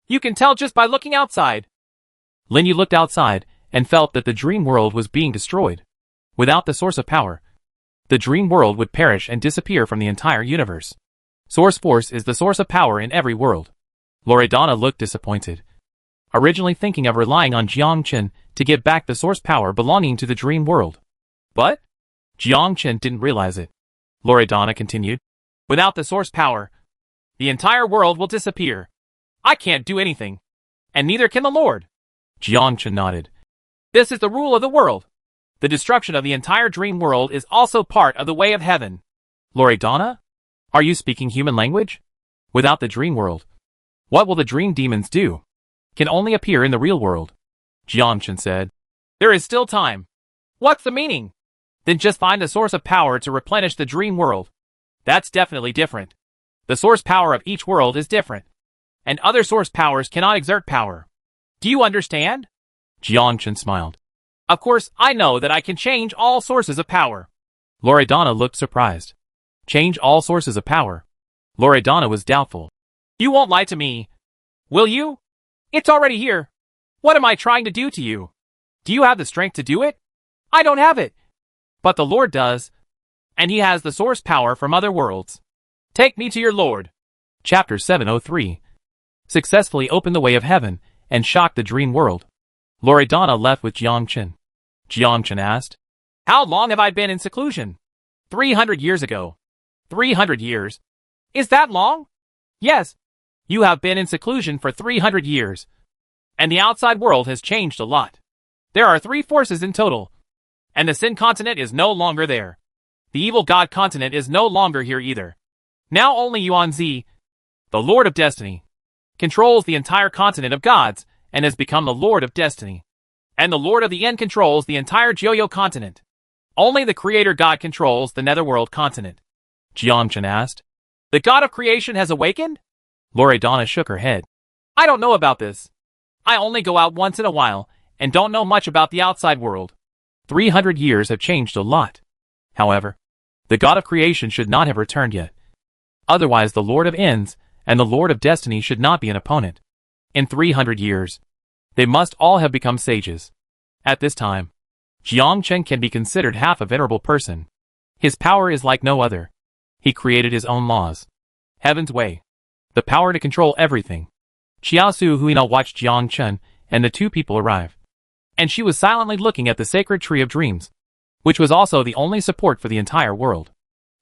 You can tell just by looking outside.
Linyu looked outside and felt that the dream world was being destroyed. Without the source of power, the dream world would perish and disappear from the entire universe. Source force is the source of power in every world. Loredana looked disappointed. Originally thinking of relying on Jiang Chen to get back the source power belonging to the dream world. But Jiang Chen didn't realize it. Loredana continued. Without the source power, the entire world will disappear. I can't do anything. And neither can the Lord. Jiang Chen nodded. This is the rule of the world. The destruction of the entire dream world is also part of the way of heaven. Loredana? Are you speaking human language? Without the dream world, what will the dream demons do? Can only appear in the real world. Jiang Chen said. There is still time. What's the meaning? Then just find a source of power to replenish the dream world. That's definitely different. The source power of each world is different. And other source powers cannot exert power. Do you understand? Jiang Chen smiled. Of course, I know that I can change all sources of power. Loredana looked surprised. Change all sources of power? Loredana was doubtful. You won't lie to me, will you? It's already here. What am I trying to do to you? Do you have the strength to do it? I don't have it. But the Lord does. And he has the source power from other worlds. Take me to your Lord. Chapter 703. Successfully opened the way of heaven and shocked the dream world. Loredana left with Jiang Chen. Jiang Chen asked, How long have I been in seclusion? 300 years ago. 300 years? Is that long? Yes. You have been in seclusion for 300 years. And the outside world has changed a lot.
There are 3 forces in total. And the Sin continent is no longer there. The evil God continent is no longer here either. Now only Yuan Zi, the Lord of Destiny, controls the entire continent of gods and has become the Lord of Destiny. And the Lord of the End controls the entire Joyo continent. Only the Creator God controls the Netherworld continent.
Jiangchen asked.
The God of Creation has awakened?
Loredana shook her head.
I don't know about this. I only go out once in a while and don't know much about the outside world.
300 years have changed a lot. However, the God of Creation should not have returned yet. Otherwise the Lord of Ends and the Lord of Destiny should not be an opponent. In 300 years, they must all have become sages. At this time, Jiangchen can be considered half a venerable person. His power is like no other. He created his own laws. Heaven's way. The power to control everything. Xiaosu Huina watched Jiangchen and the 2 people arrive. And she was silently looking at the sacred tree of dreams, which was also the only support for the entire world.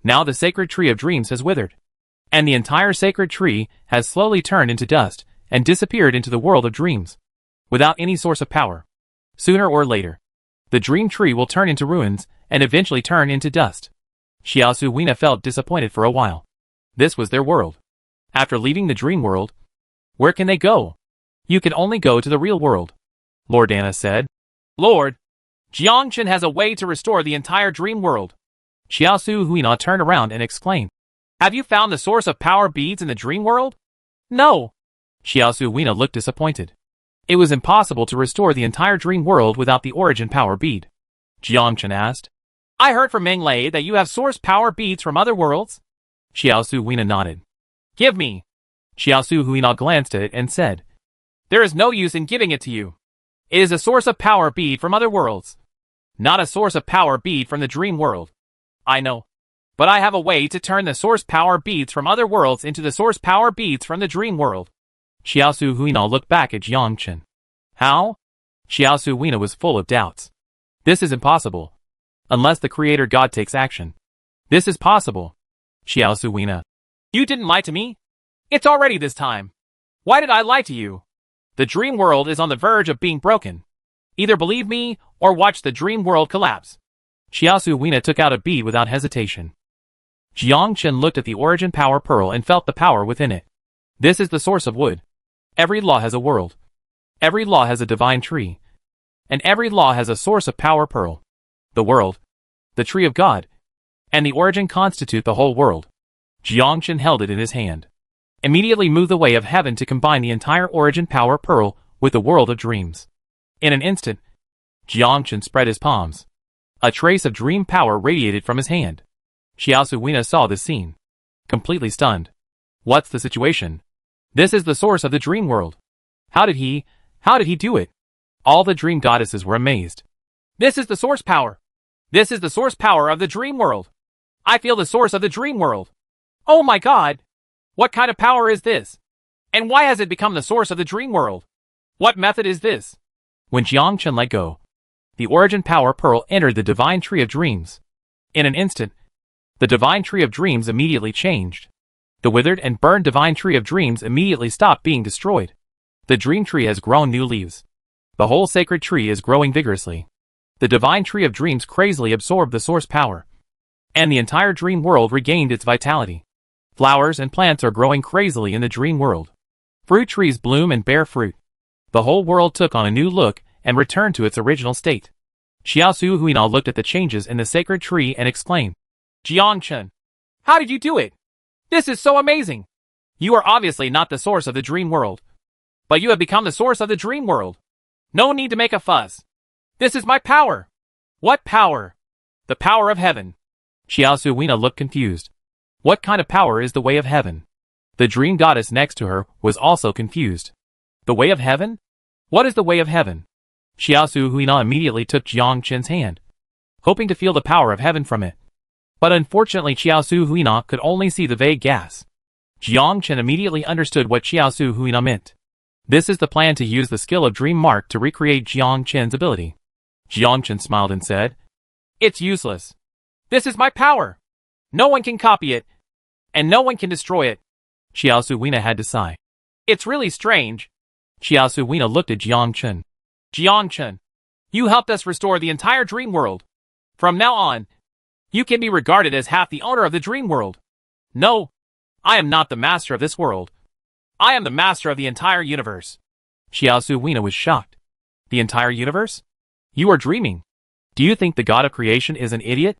Now the sacred tree of dreams has withered. And the entire sacred tree has slowly turned into dust and disappeared into the world of dreams, without any source of power. Sooner or later, the dream tree will turn into ruins and eventually turn into dust. Xiaosu Huina felt disappointed for a while. This was their world. After leaving the dream world, where can they go? You can only go to the real world, Loredana said.
Lord, Jiangchen has a way to restore the entire dream world.
Xiaosu Huina turned around and exclaimed.
Have you found the source of power beads in the dream world? No.
Xiaosu Huina looked disappointed. It was impossible to restore the entire dream world without the origin power bead. Jiangchen asked.
I heard from Meng Lei that you have source power beads from other worlds.
Xiaosu Huina nodded.
Give me.
Xiaosu Huina glanced at it and said.
There is no use in giving it to you. It is a source of power bead from other worlds. Not a source of power bead from the dream world. I know. But I have a way to turn the source power beads from other worlds into the source power beads from the dream world.
Xiaosu Huina looked back at Jiangchen. How? Xiaosu Huina was full of doubts. This is impossible. Unless the Creator God takes action. This is possible. Xiaosu Huina.
You didn't lie to me? It's already this time. Why did I lie to you? The dream world is on the verge of being broken. Either believe me or watch the dream world collapse.
Xiaosu Huina took out a bead without hesitation. Jiangchen looked at the origin power pearl and felt the power within it. This is the source of wood. Every law has a world. Every law has a divine tree. And every law has a source of power pearl. The world, the tree of God, and the origin constitute the whole world. Jiangchen held it in his hand. Immediately moved the way of heaven to combine the entire origin power pearl with the world of dreams. In an instant, Jiangchen spread his palms. A trace of dream power radiated from his hand. Xiaosu Huina saw this scene. Completely stunned. What's the situation? This is the source of the dream world. How did he do it? All the dream goddesses were amazed.
This is the source power. This is the source power of the dream world. I feel the source of the dream world. Oh my god! What kind of power is this? And why has it become the source of the dream world? What method is this?
When Jiangchen let go, the origin power pearl entered the divine tree of dreams. In an instant, the divine tree of dreams immediately changed. The withered and burned divine tree of dreams immediately stopped being destroyed. The dream tree has grown new leaves. The whole sacred tree is growing vigorously. The divine tree of dreams crazily absorbed the source power. And the entire dream world regained its vitality. Flowers and plants are growing crazily in the dream world. Fruit trees bloom and bear fruit. The whole world took on a new look and returned to its original state. Xiaosu Huina looked at the changes in the sacred tree and exclaimed,
Jiangchen, how did you do it? This is so amazing. You are obviously not the source of the dream world. But you have become the source of the dream world. No need to make a fuss. This is my power. What power? The power of heaven.
Xiaosu Huina looked confused. What kind of power is the way of heaven? The dream goddess next to her was also confused. The way of heaven? What is the way of heaven? Xiaosu Huina immediately took Jiangchen's hand, hoping to feel the power of heaven from it. But unfortunately Xiaosu Huina could only see the vague gas. Jiangchen immediately understood what Xiaosu Huina meant. This is the plan to use the skill of Dream Mark to recreate Jiangchen's ability. Jiangchen smiled and said,
It's useless. This is my power. No one can copy it. And no one can destroy it.
Xiaosu Huina had to sigh.
It's really strange.
Xiaosu Huina looked at Jiangchen.
Jiangchen, You helped us restore the entire dream world. From now on, you can be regarded as half the owner of the dream world. No, I am not the master of this world. I am the master of the entire universe.
Xiaosu Weina was shocked. The entire universe? You are dreaming. Do you think the god of creation is an idiot?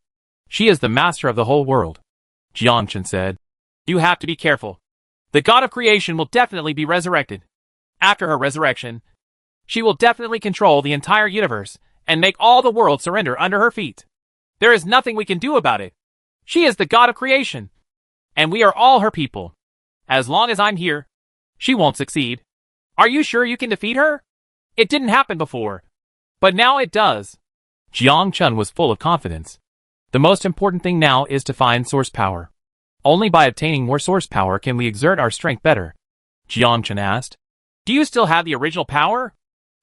She is the master of the whole world. Jiangchen said.
You have to be careful. The god of creation will definitely be resurrected. After her resurrection, she will definitely control the entire universe and make all the world surrender under her feet. There is nothing we can do about it. She is the god of creation, and we are all her people. As long as I'm here, she won't succeed. Are you sure you can defeat her? It didn't happen before, but now it does.
Jiang Chun was full of confidence. The most important thing now is to find source power. Only by obtaining more source power can we exert our strength better. Jiang Chun asked.
Do you still have the original power?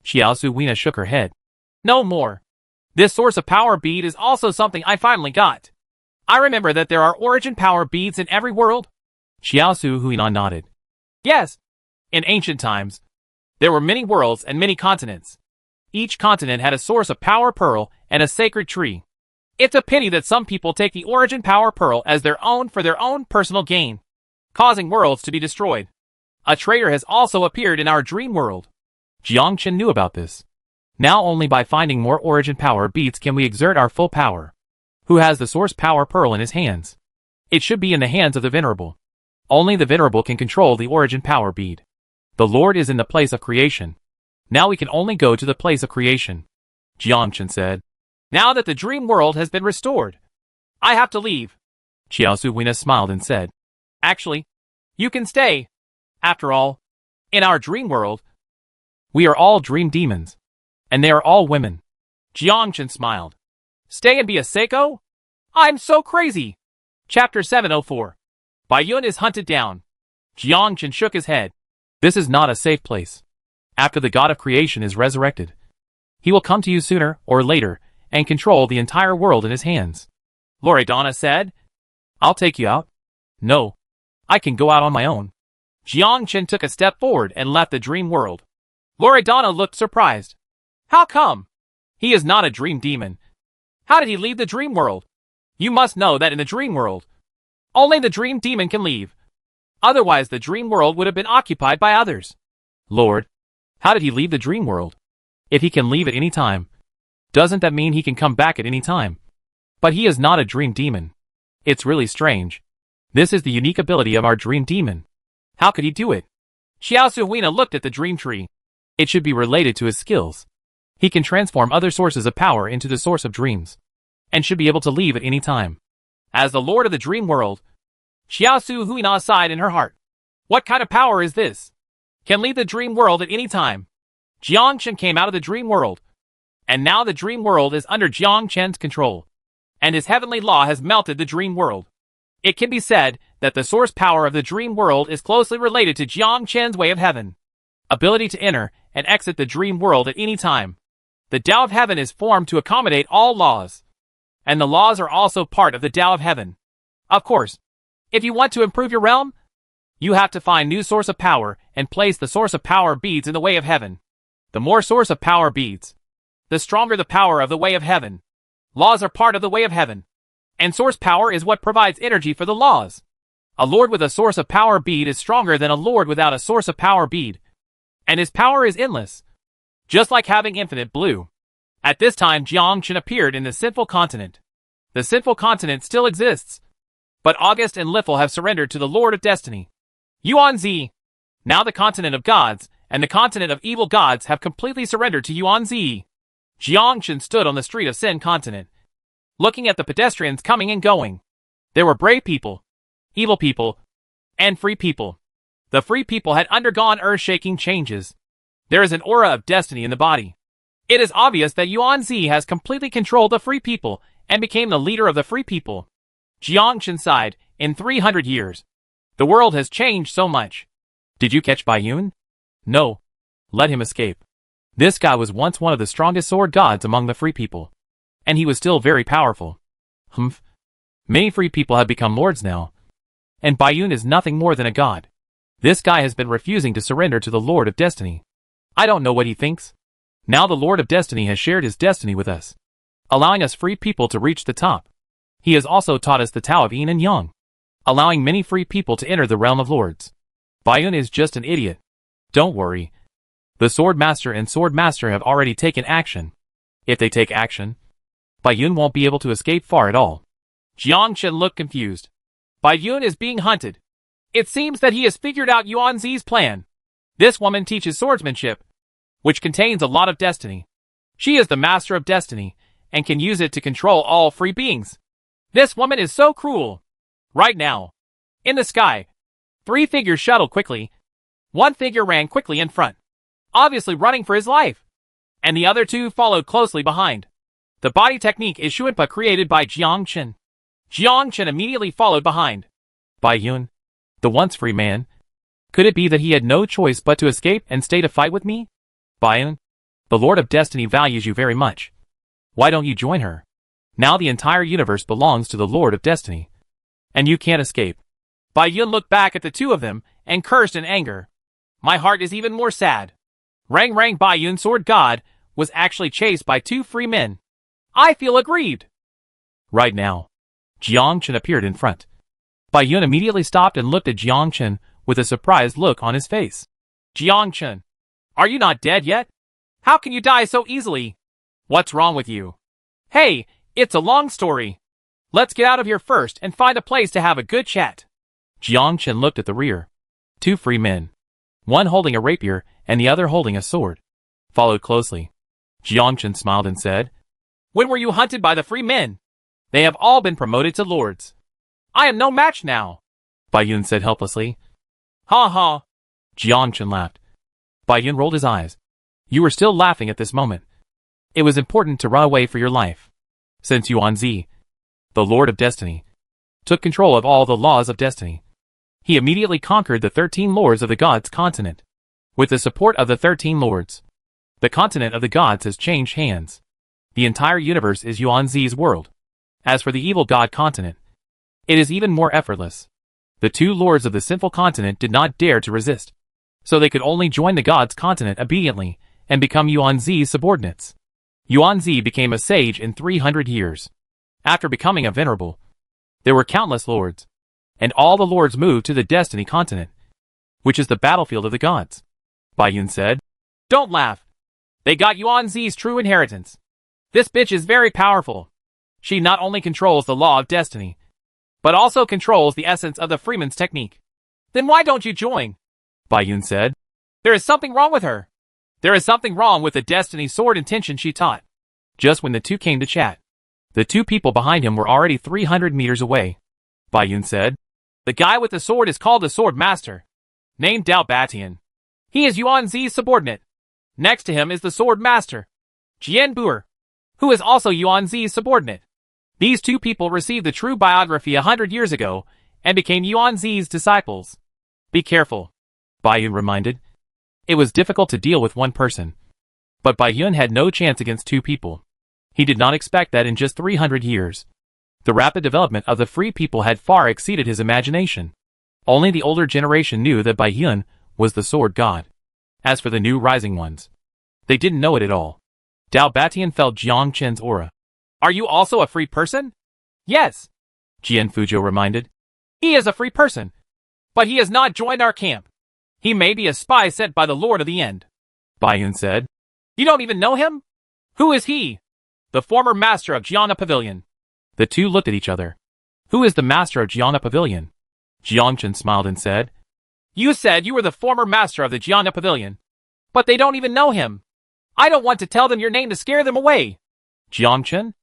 Xiaosu Weina shook her head.
No more. This source of power bead is also something I finally got. I remember that there are origin power beads in every world.
Xiaosu Weina nodded.
Yes. In ancient times, there were many worlds and many continents. Each continent had a source of power pearl and a sacred tree. It's a pity that some people take the origin power pearl as their own for their own personal gain, causing worlds to be destroyed. A traitor has also appeared in our dream world.
Jiangchen knew about this. Now only by finding more origin power beads can we exert our full power. Who has the source power pearl in his hands? It should be in the hands of the Venerable. Only the Venerable can control the origin power bead. The Lord is in the place of creation. Now we can only go to the place of creation. Jiangchen said.
Now that the dream world has been restored, I have to leave.
Xiaosu Weina smiled and said.
Actually, you can stay. After all, in our dream world,
we are all dream demons. And they are all women.
Jiangchen smiled. Stay and be a Seiko? I'm so crazy. Chapter 704. Baiyun is hunted down. Jiangchen shook his head.
This is not a safe place. After the god of creation is resurrected, he will come to you sooner or later and control the entire world in his hands.
Loredana said.
I'll take you out. No, I can go out on my own.
Jiangchen took a step forward and left the dream world. Loredana looked surprised. How come? He is not a dream demon. How did he leave the dream world? You must know that in the dream world, only the dream demon can leave. Otherwise the dream world would have been occupied by others.
Lord, how did he leave the dream world? If he can leave at any time, doesn't that mean he can come back at any time? But he is not a dream demon. It's really strange. This is the unique ability of our dream demon. How could he do it?
Xiaosu Weina looked at the dream tree.
It should be related to his skills. He can transform other sources of power into the source of dreams, and should be able to leave at any time.
As the lord of the dream world, Xiaosu Weina sighed in her heart. What kind of power is this? Can leave the dream world at any time. Jiangchen came out of the dream world, and now the dream world is under Jiangchen's control, and his heavenly law has melted the dream world. It can be said that the source power of the dream world is closely related to Jiangchen's way of heaven. Ability to enter and exit the dream world at any time. The Tao of Heaven is formed to accommodate all laws, and the laws are also part of the Tao of Heaven. Of course, if you want to improve your realm, you have to find new source of power and place the source of power beads in the way of heaven. The more source of power beads, the stronger the power of the way of heaven. Laws are part of the way of heaven, and source power is what provides energy for the laws. A lord with a source of power bead is stronger than a lord without a source of power bead, and his power is endless, just like having infinite blue. At this time Jiangchen appeared in the sinful continent. The sinful continent still exists, but August and Liffel have surrendered to the Lord of Destiny. Yuanzi. Now the continent of gods and the continent of evil gods have completely surrendered to Yuanzi. Jiangchen stood on the street of Sin continent, looking at the pedestrians coming and going. There were brave people, evil people, and free people. The free people had undergone earth-shaking changes. There is an aura of destiny in the body. It is obvious that Yuanzi has completely controlled the free people and became the leader of the free people. Jiangchen sighed. In 300 years, the world has changed so much.
Did you catch Baiyun? No. Let him escape. This guy was once one of the strongest sword gods among the free people, and he was still very powerful. Humph. Many free people have become lords now, and Baiyun is nothing more than a god. This guy has been refusing to surrender to the Lord of Destiny. I don't know what he thinks. Now the Lord of Destiny has shared his destiny with us, allowing us free people to reach the top. He has also taught us the Tao of Yin and Yang, allowing many free people to enter the realm of lords. Bayun is just an idiot. Don't worry. The Sword Master and Sword Master have already taken action. If they take action, Bayun won't be able to escape far at all.
Jiang Chen looked confused. Bayun is being hunted. It seems that he has figured out Yuan Zi's plan. This woman teaches swordsmanship, which contains a lot of destiny. She is the master of destiny, and can use it to control all free beings. This woman is so cruel. Right now, in the sky, 3 figures shuttled quickly. 1 figure ran quickly in front, obviously running for his life, and the other 2 followed closely behind. The body technique is Shuanpa created by Jiang Chen. Jiang Chen immediately followed behind.
Bayun, the once free man. Could it be that he had no choice but to escape and stay to fight with me? Bayun, the Lord of Destiny values you very much. Why don't you join her? Now the entire universe belongs to the Lord of Destiny, and you can't escape.
Bayun looked back at the 2 of them and cursed in anger. My heart is even more sad. Rang Bayun Sword God was actually chased by 2 free men. I feel aggrieved.
Right now, Jiang Chen appeared in front. Bayun immediately stopped and looked at Jiang Chen with a surprised look on his face.
Jiang Chen, are you not dead yet? How can you die so easily? What's wrong with you? Hey, it's a long story. Let's get out of here first and find a place to have a good chat.
Jiang Chen looked at the rear. 2 free men, one holding a rapier and the other holding a sword, followed closely. Jiang Chen smiled and said,
When were you hunted by the free men? They have all been promoted to lords. I am no match now.
Bayun said helplessly.
Ha ha.
Jiang Chen laughed. Bayun rolled his eyes. You were still laughing at this moment. It was important to run away for your life. Since Yuan Zi, the Lord of Destiny, took control of all the laws of destiny, he immediately conquered the 13 lords of the gods' continent. With the support of the 13 lords, the continent of the gods has changed hands. The entire universe is Yuan Zi's world. As for the evil god continent, it is even more effortless. The 2 lords of the sinful continent did not dare to resist, so they could only join the gods' continent obediently and become Yuan Zi's subordinates. Yuan Zi became a sage in 300 years. After becoming a venerable, there were countless lords, and all the lords moved to the Destiny continent, which is the battlefield of the gods. Bayun said,
Don't laugh. They got Yuan Zi's true inheritance. This bitch is very powerful. She not only controls the law of destiny, but also controls the essence of the Freeman's technique. Then why don't you join?
Bayun said.
There is something wrong with her. There is something wrong with the Destiny sword intention she taught.
Just when the 2 came to chat, the 2 people behind him were already 300 meters away. Bayun said,
The guy with the sword is called the Sword Master, named Dao Batian. He is Yuan Zi's subordinate. Next to him is the Sword Master, Jian Buer, who is also Yuan Zi's subordinate. These 2 people received the true biography 100 years ago and became Yuan Zi's disciples. Be careful,
Bayun reminded. It was difficult to deal with one person, but Bayun had no chance against 2 people. He did not expect that in just 300 years. The rapid development of the free people had far exceeded his imagination. Only the older generation knew that Bayun was the sword god. As for the new rising ones, they didn't know it at all. Dao Batian felt Jiang Chen's aura.
Are you also a free person? Yes,
Jian Fuzhou reminded.
He is a free person, but he has not joined our camp. He may be a spy sent by the Lord of the End.
Bayun said.
You don't even know him? Who is he? The former master of Jiana Pavilion.
The 2 looked at each other. Who is the master of Jiana Pavilion? Jiang Chen smiled and said.
You said you were the former master of the Jiana Pavilion, but they don't even know him. I don't want to tell them your name to scare them away.
Jiang Chen?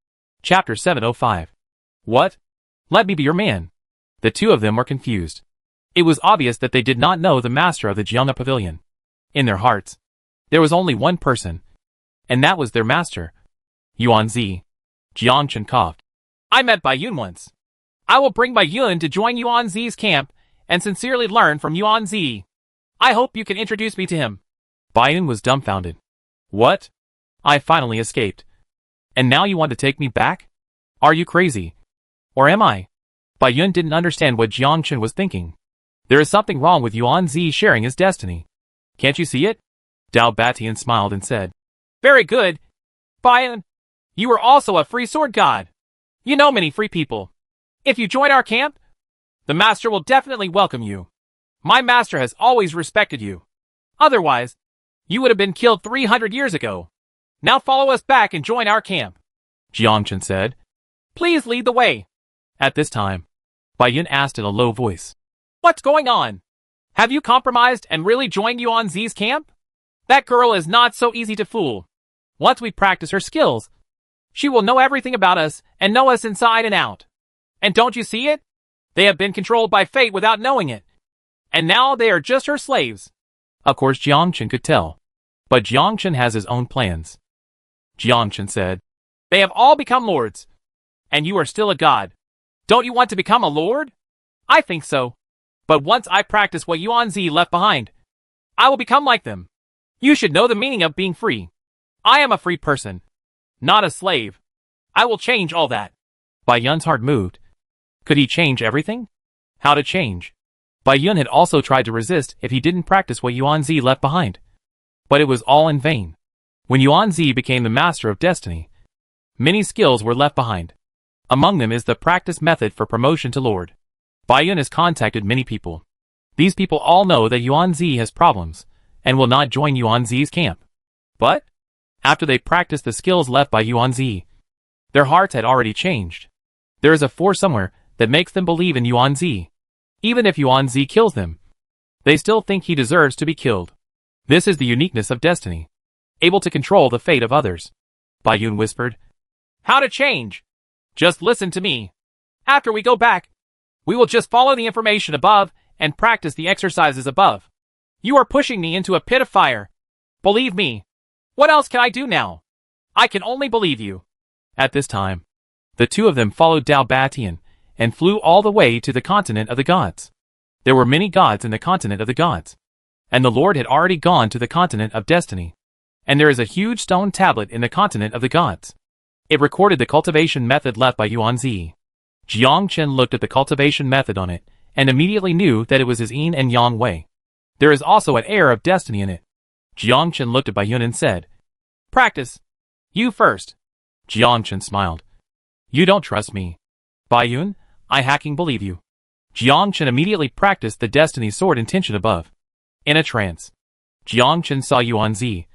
Chapter 705. What? Let me be your man. The 2 of them were confused. It was obvious that they did not know the master of the Jiana Pavilion. In their hearts, there was only one person, and that was their master, Yuan Zi. Jiang Chen coughed.
I met Bayun once. I will bring Bayun to join Yuan Zi's camp and sincerely learn from Yuan Zi. I hope you can introduce me to him.
Bayun was dumbfounded. What? I finally escaped. And now you want to take me back? Are you crazy? Or am I? Bayun didn't understand what Jiang Chen was thinking. There is something wrong with Yuan Zi sharing his destiny. Can't you see it? Dao Batian smiled and said.
Very good. Bayan, you are also a free sword god. You know many free people. If you join our camp, the master will definitely welcome you. My master has always respected you. Otherwise, you would have been killed 300 years ago. Now follow us back and join our camp,
Jiangchen said.
Please lead the way.
At this time, Baiyun asked in a low voice.
What's going on? Have you compromised and really joined Yuan Zi's camp? That girl is not so easy to fool. Once we practice her skills, she will know everything about us and know us inside and out. And don't you see it? They have been controlled by fate without knowing it. And now they are just her slaves.
Of course Jiangchen could tell. But Jiangchen has his own plans. Jiangchen said.
They have all become lords. And you are still a god. Don't you want to become a lord? I think so. But once I practice what Yuan Zi left behind, I will become like them. You should know the meaning of being free. I am a free person, not a slave. I will change all that.
Baiyun's heart moved. Could he change everything? How to change? Baiyun had also tried to resist if he didn't practice what Yuan Zi left behind. But it was all in vain. When Yuan Zi became the master of destiny, many skills were left behind. Among them is the practice method for promotion to lord. Baiyun has contacted many people. These people all know that Yuan Zi has problems, and will not join Yuan Zi's camp. But, after they practiced the skills left by Yuan Zi, their hearts had already changed. There is a force somewhere that makes them believe in Yuan Zi. Even if Yuan Zi kills them, they still think he deserves to be killed. This is the uniqueness of destiny, able to control the fate of others. Baiyun whispered.
How to change? Just listen to me. After we go back, we will just follow the information above and practice the exercises above. You are pushing me into a pit of fire. Believe me. What else can I do now? I can only believe you.
At this time, the two of them followed Dao Batian and flew all the way to the continent of the gods. There were many gods in the continent of the gods, and the Lord had already gone to the continent of destiny. And there is a huge stone tablet in the continent of the gods. It recorded the cultivation method left by Yuan Zi. Jiangchen looked at the cultivation method on it, and immediately knew that it was his yin and yang way. There is also an air of destiny in it. Jiangchen looked at Baiyun and said,
Practice. You first.
Jiangchen smiled. You don't trust me. Baiyun, I hacking believe you. Jiangchen immediately practiced the destiny sword intention above. In a trance, Jiangchen saw Yuan Zi.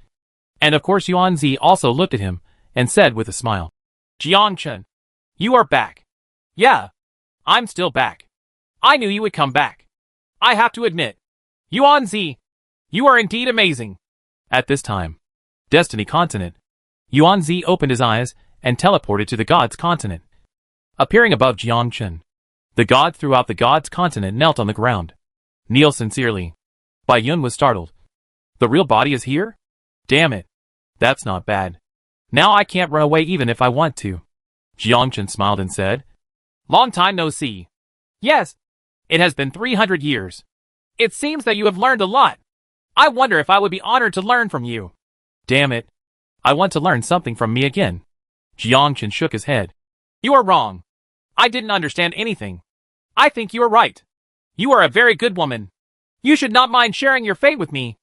And of course Yuan Zi also looked at him, and said with a smile,
Jiangchen, you are back. Yeah, I'm still back. I knew you would come back. I have to admit, Yuan Zi, you are indeed amazing.
At this time, Destiny Continent, Yuan Zi opened his eyes and teleported to the Gods Continent. Appearing above Jiangchen, the god throughout the Gods Continent knelt on the ground. Kneel sincerely. Baiyun was startled. The real body is here? Damn it. That's not bad. Now I can't run away even if I want to. Jiangchen smiled and said,
Long time no see. Yes, it has been 300 years. It seems that you have learned a lot. I wonder if I would be honored to learn from you.
Damn it. I want to learn something from me again. Jiangchen shook his head.
You are wrong. I didn't understand anything. I think you are right. You are a very good woman. You should not mind sharing your fate with me.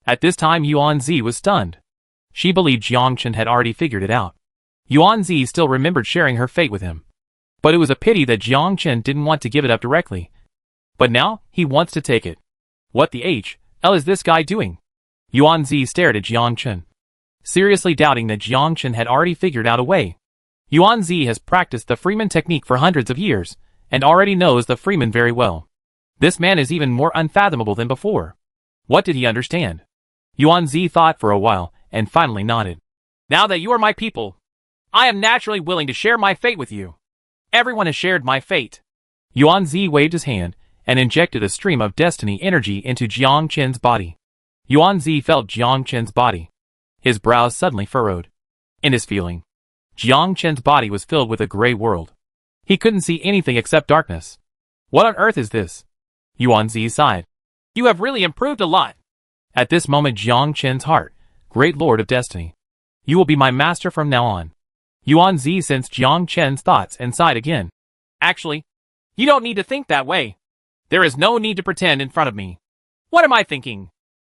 At this time Yuan Zi was stunned. She believed Jiangchen had already figured it out. Yuan Zi still remembered sharing her fate with him. But it was a pity that Jiangchen didn't want to give it up directly. But now, he wants to take it. What the hell is this guy doing? Yuan Zi stared at Jiangchen, seriously doubting that Jiangchen had already figured out a way. Yuan Zi has practiced the Freeman technique for hundreds of years, and already knows the Freeman very well. This man is even more unfathomable than before. What did he understand? Yuan Zi thought for a while, and finally nodded.
Now that you are my people, I am naturally willing to share my fate with you. Everyone has shared my fate.
Yuan Zi waved his hand, and injected a stream of destiny energy into Jiangchen's body. Yuan Zi felt Jiangchen's body. His brows suddenly furrowed. In his feeling, Jiangchen's body was filled with a gray world. He couldn't see anything except darkness. What on earth is this? Yuan Zi sighed.
You have really improved a lot.
At this moment Jiangchen's heart, Great Lord of Destiny. You will be my master from now on. Yuan Zi sensed Jiangchen's thoughts and sighed again.
Actually, you don't need to think that way. There is no need to pretend in front of me. What am I thinking?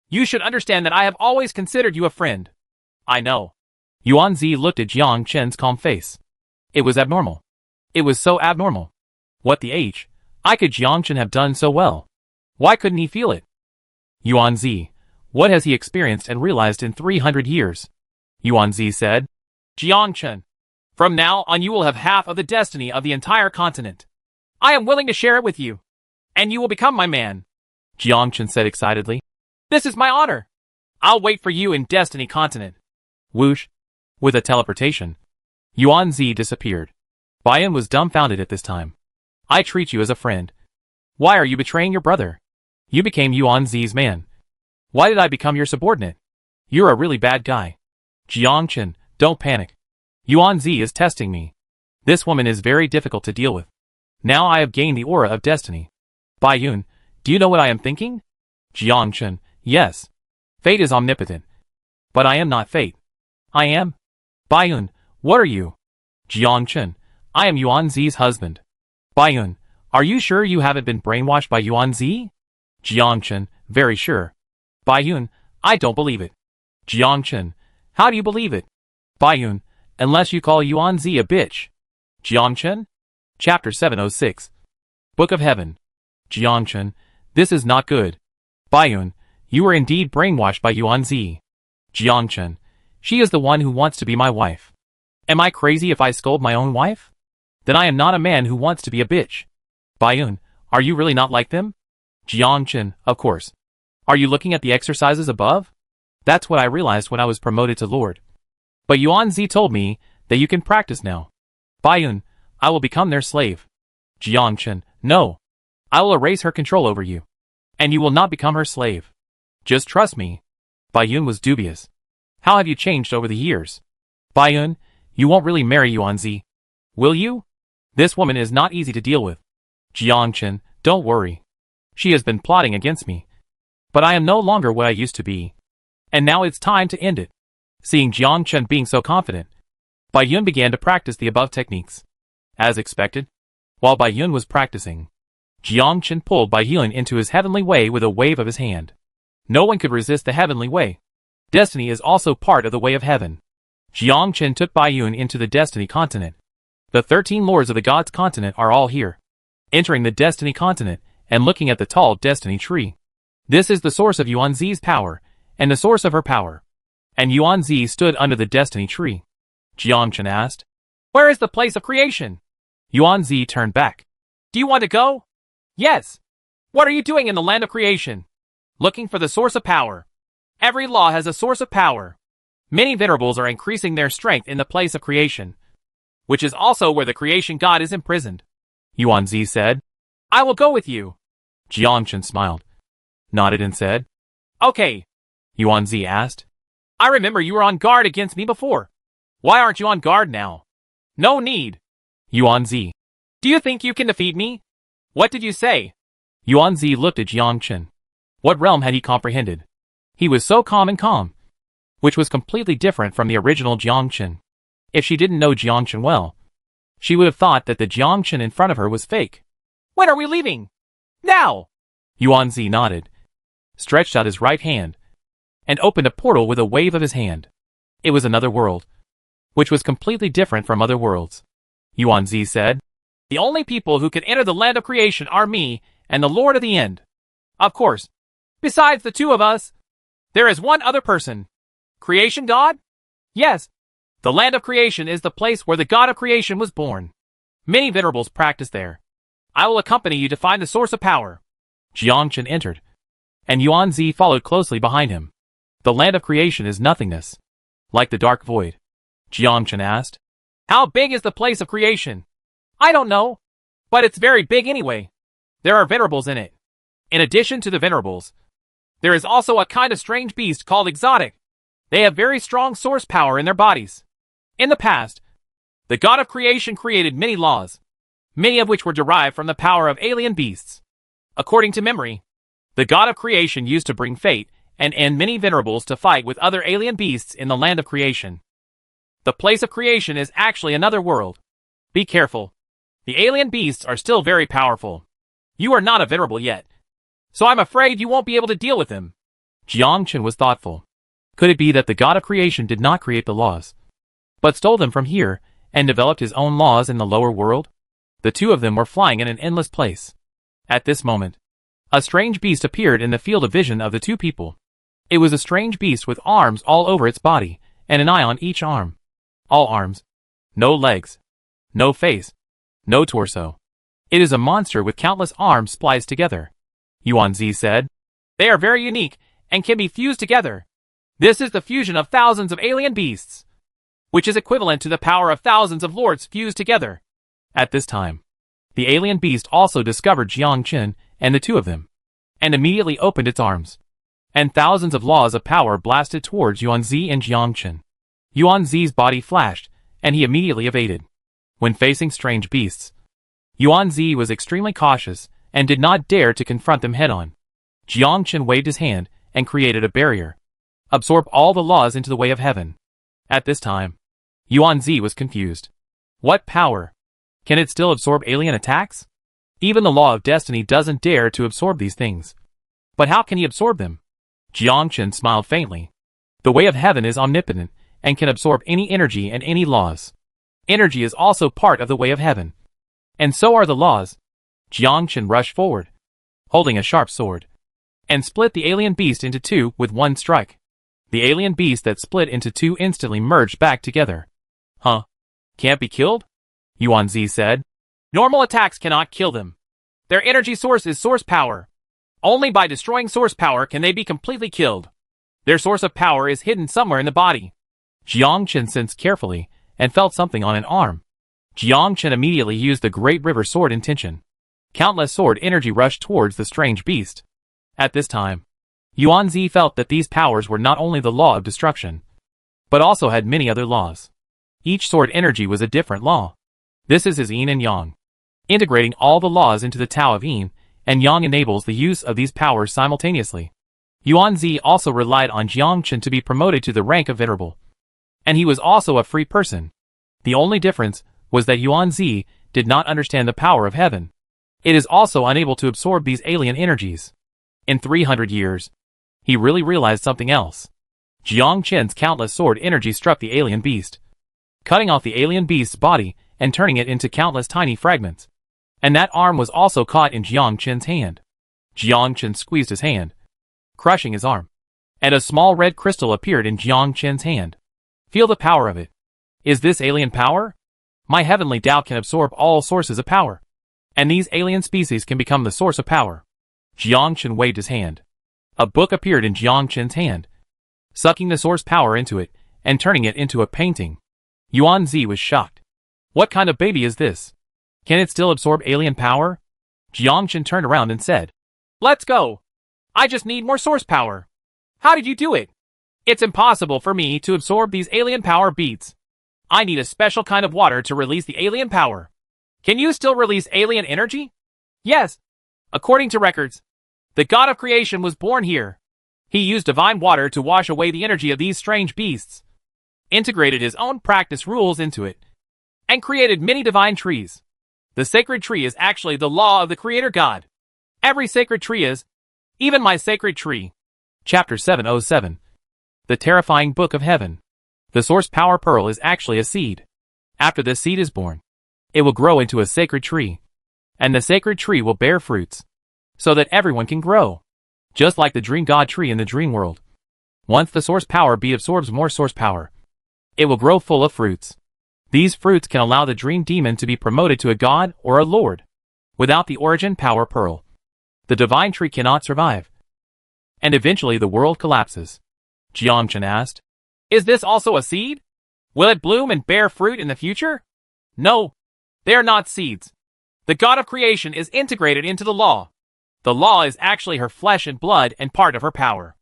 You should understand that I have always considered you a friend. I know.
Yuanzi looked at Jiang Chen's calm face. It was abnormal. It was so abnormal. What the H? I could Jiang Chen have done so well? Why couldn't he feel it? Yuanzi, what has he experienced and realized in 300 years? Yuanzi said.
Jiang Chen, from now on you will have half of the destiny of the entire continent. I am willing to share it with you. And you will become my man.
Jiang Chen said excitedly.
This is my honor. I'll wait for you in Destiny Continent.
Whoosh. With a teleportation, Yuanzi disappeared. Bayan was dumbfounded at this time. I treat you as a friend. Why are you betraying your brother? You became Yuanzi's man. Why did I become your subordinate? You're a really bad guy. Jiang Chen, don't panic. Yuanzi is testing me. This woman is very difficult to deal with. Now I have gained the aura of destiny. Baiyun, do you know what I am thinking? Jiang Chen, yes. Fate is omnipotent. But I am not fate. I am. Baiyun, what are you? Jiang Chen, I am Yuanzi's husband. Baiyun, are you sure you haven't been brainwashed by Yuanzi? Jiang Chen, very sure. Baiyun, I don't believe it. Jiang Chen, how do you believe it? Baiyun, unless you call Yuanzi a bitch. Jiang Chen? Chapter 706. Book of Heaven. Jiang Chen, this is not good. Baiyun, you were indeed brainwashed by Yuanzi. Jiang Chen, she is the one who wants to be my wife. Am I crazy if I scold my own wife? Then I am not a man who wants to be a bitch. Baiyun, are you really not like them? Jiang Chen, of course. Are you looking at the exercises above? That's what I realized when I was promoted to Lord. But Yuanzi told me that you can practice now. Baiyun, I will become their slave. Jiang Chen, no. I will erase her control over you. And you will not become her slave. Just trust me. Baiyun was dubious. How have you changed over the years? Baiyun, you won't really marry Yuanzi. Will you? This woman is not easy to deal with. Jiang Chen, don't worry. She has been plotting against me. But I am no longer what I used to be. And now it's time to end it. Seeing Jiang Chen being so confident, Baiyun began to practice the above techniques. As expected, while Baiyun was practicing, Jiang Chen pulled Baiyun into his heavenly way with a wave of his hand. No one could resist the heavenly way. Destiny is also part of the way of heaven. Jiang Chen took Baiyun into the Destiny Continent. The 13 lords of the Gods Continent are all here. Entering the Destiny Continent and looking at the tall Destiny tree. This is the source of Yuanzi's power, and the source of her power. And Yuanzi stood under the Destiny tree. Jiang Chen asked,
where is the place of creation?
Yuanzi turned back.
Do you want to go? Yes. What are you doing in the land of creation? Looking for the source of power. Every law has a source of power. Many venerables are increasing their strength in the place of creation, which is also where the creation god is imprisoned.
Yuanzi said,
I will go with you.
Jiang Chen smiled, nodded and said,
okay.
Yuanzi asked,
I remember you were on guard against me before. Why aren't you on guard now? No need.
Yuanzi,
do you think you can defeat me? What did you say?
Yuanzi looked at Jiang Chen. What realm had he comprehended? He was so calm, which was completely different from the original Jiang Chen. If she didn't know Jiang Chen well, she would have thought that the Jiang Chen in front of her was fake.
When are we leaving? Now!
Yuanzi nodded, stretched out his right hand, and opened a portal with a wave of his hand. It was another world, which was completely different from other worlds. Yuanzi said,
the only people who can enter the land of creation are me and the Lord of the End. Of course, besides the two of us, there is one other person. Creation God? Yes. The land of creation is the place where the God of creation was born. Many venerables practice there. I will accompany you to find the source of power.
Jiang Chen entered, and Yuanzi followed closely behind him. The land of creation is nothingness, like the dark void. Jiang Chen asked,
how big is the place of creation? I don't know, but it's very big anyway. There are venerables in it. In addition to the venerables, there is also a kind of strange beast called exotic. They have very strong source power in their bodies. In the past, the God of creation created many laws, many of which were derived from the power of alien beasts. According to memory, the God of creation used to bring fate and end many venerables to fight with other alien beasts in the land of creation. The place of creation is actually another world. Be careful. The alien beasts are still very powerful. You are not a venerable yet, so I'm afraid you won't be able to deal with them.
Jiang Chen was thoughtful. Could it be that the God of creation did not create the laws? but stole them from here and developed his own laws in the lower world? The two of them were flying in an endless place. At this moment, a strange beast appeared in the field of vision of the two people. It was a strange beast with arms all over its body and an eye on each arm. All arms. No legs. No face. No torso. It is a monster with countless arms spliced together. Yuan-Zi said.
They are very unique and can be fused together. This is the fusion of thousands of alien beasts, which is equivalent to the power of thousands of lords fused together.
At this time, the alien beast also discovered Jiang Qin and the two of them, and immediately opened its arms. And thousands of laws of power blasted towards Yuan-Zi and Jiang Qin. Yuan-Zi's body flashed, and he immediately evaded. When facing strange beasts, Yuan-Zi was extremely cautious and did not dare to confront them head-on. Jiang Qin waved his hand and created a barrier. Absorb all the laws into the way of heaven. At this time, Yuan-Zi was confused. What power? Can it still absorb alien attacks? Even the law of destiny doesn't dare to absorb these things. But how can he absorb them? Jiang Qin smiled faintly. The way of heaven is omnipotent and can absorb any energy and any laws. Energy is also part of the way of heaven. And so are the laws. Jiang Qin rushed forward, holding a sharp sword, and split the alien beast into two with one strike. The alien beast that split into two instantly merged back together. Huh? Can't be killed? Yuan-Zi said.
Normal attacks cannot kill them. Their energy source is source power. Only by destroying source power can they be completely killed. Their source of power is hidden somewhere in the body.
Jiang Qin sensed carefully and felt something on an arm. Jiang Qin immediately used the Great River Sword intention. Countless sword energy rushed towards the strange beast. At this time, Yuan-Zi felt that these powers were not only the law of destruction, but also had many other laws. Each sword energy was a different law. This is his yin and yang. Integrating all the laws into the Tao of yin and yang enables the use of these powers simultaneously. Yuan-Zi also relied on Jiang Qin to be promoted to the rank of venerable. And he was also a free person. The only difference was that Yuan-Zi did not understand the power of heaven. It is also unable to absorb these alien energies. In 300 years, he really realized something else. Jiang Qin's countless sword energy struck the alien beast, cutting off the alien beast's body and turning it into countless tiny fragments. And that arm was also caught in Jiang Qin's hand. Jiang Qin squeezed his hand, crushing his arm, and a small red crystal appeared in Jiang Qin's hand. Feel the power of it. Is this alien power? My heavenly Tao can absorb all sources of power, and these alien species can become the source of power. Jiang Qin waved his hand. A book appeared in Jiang Qin's hand, sucking the source power into it and turning it into a painting. Yuan-Zi was shocked. What kind of baby is this? Can it still absorb alien power? Jiang Qin turned around and said,
Let's go. I just need more source power. How did you do it? It's impossible for me to absorb these alien power beads. I need a special kind of water to release the alien power. Can you still release alien energy? Yes. According to records, the god of creation was born here. He used divine water to wash away the energy of these strange beasts, integrated his own practice rules into it, and created many divine trees. The sacred tree is actually the law of the creator god. Every sacred tree is, even my sacred tree.
Chapter 707. The Terrifying Book of Heaven. The source power pearl is actually a seed. After the seed is born, it will grow into a sacred tree, and the sacred tree will bear fruits, so that everyone can grow, just like the dream god tree in the dream world. Once the source power bead absorbs more source power, it will grow full of fruits. These fruits can allow the dream demon to be promoted to a god or a lord. Without the origin power pearl, the divine tree cannot survive, and eventually the world collapses. Jiang Qin asked,
Is this also a seed? Will it bloom and bear fruit in the future? No, they are not seeds. The god of creation is integrated into the law. The law is actually her flesh and blood and part of her power.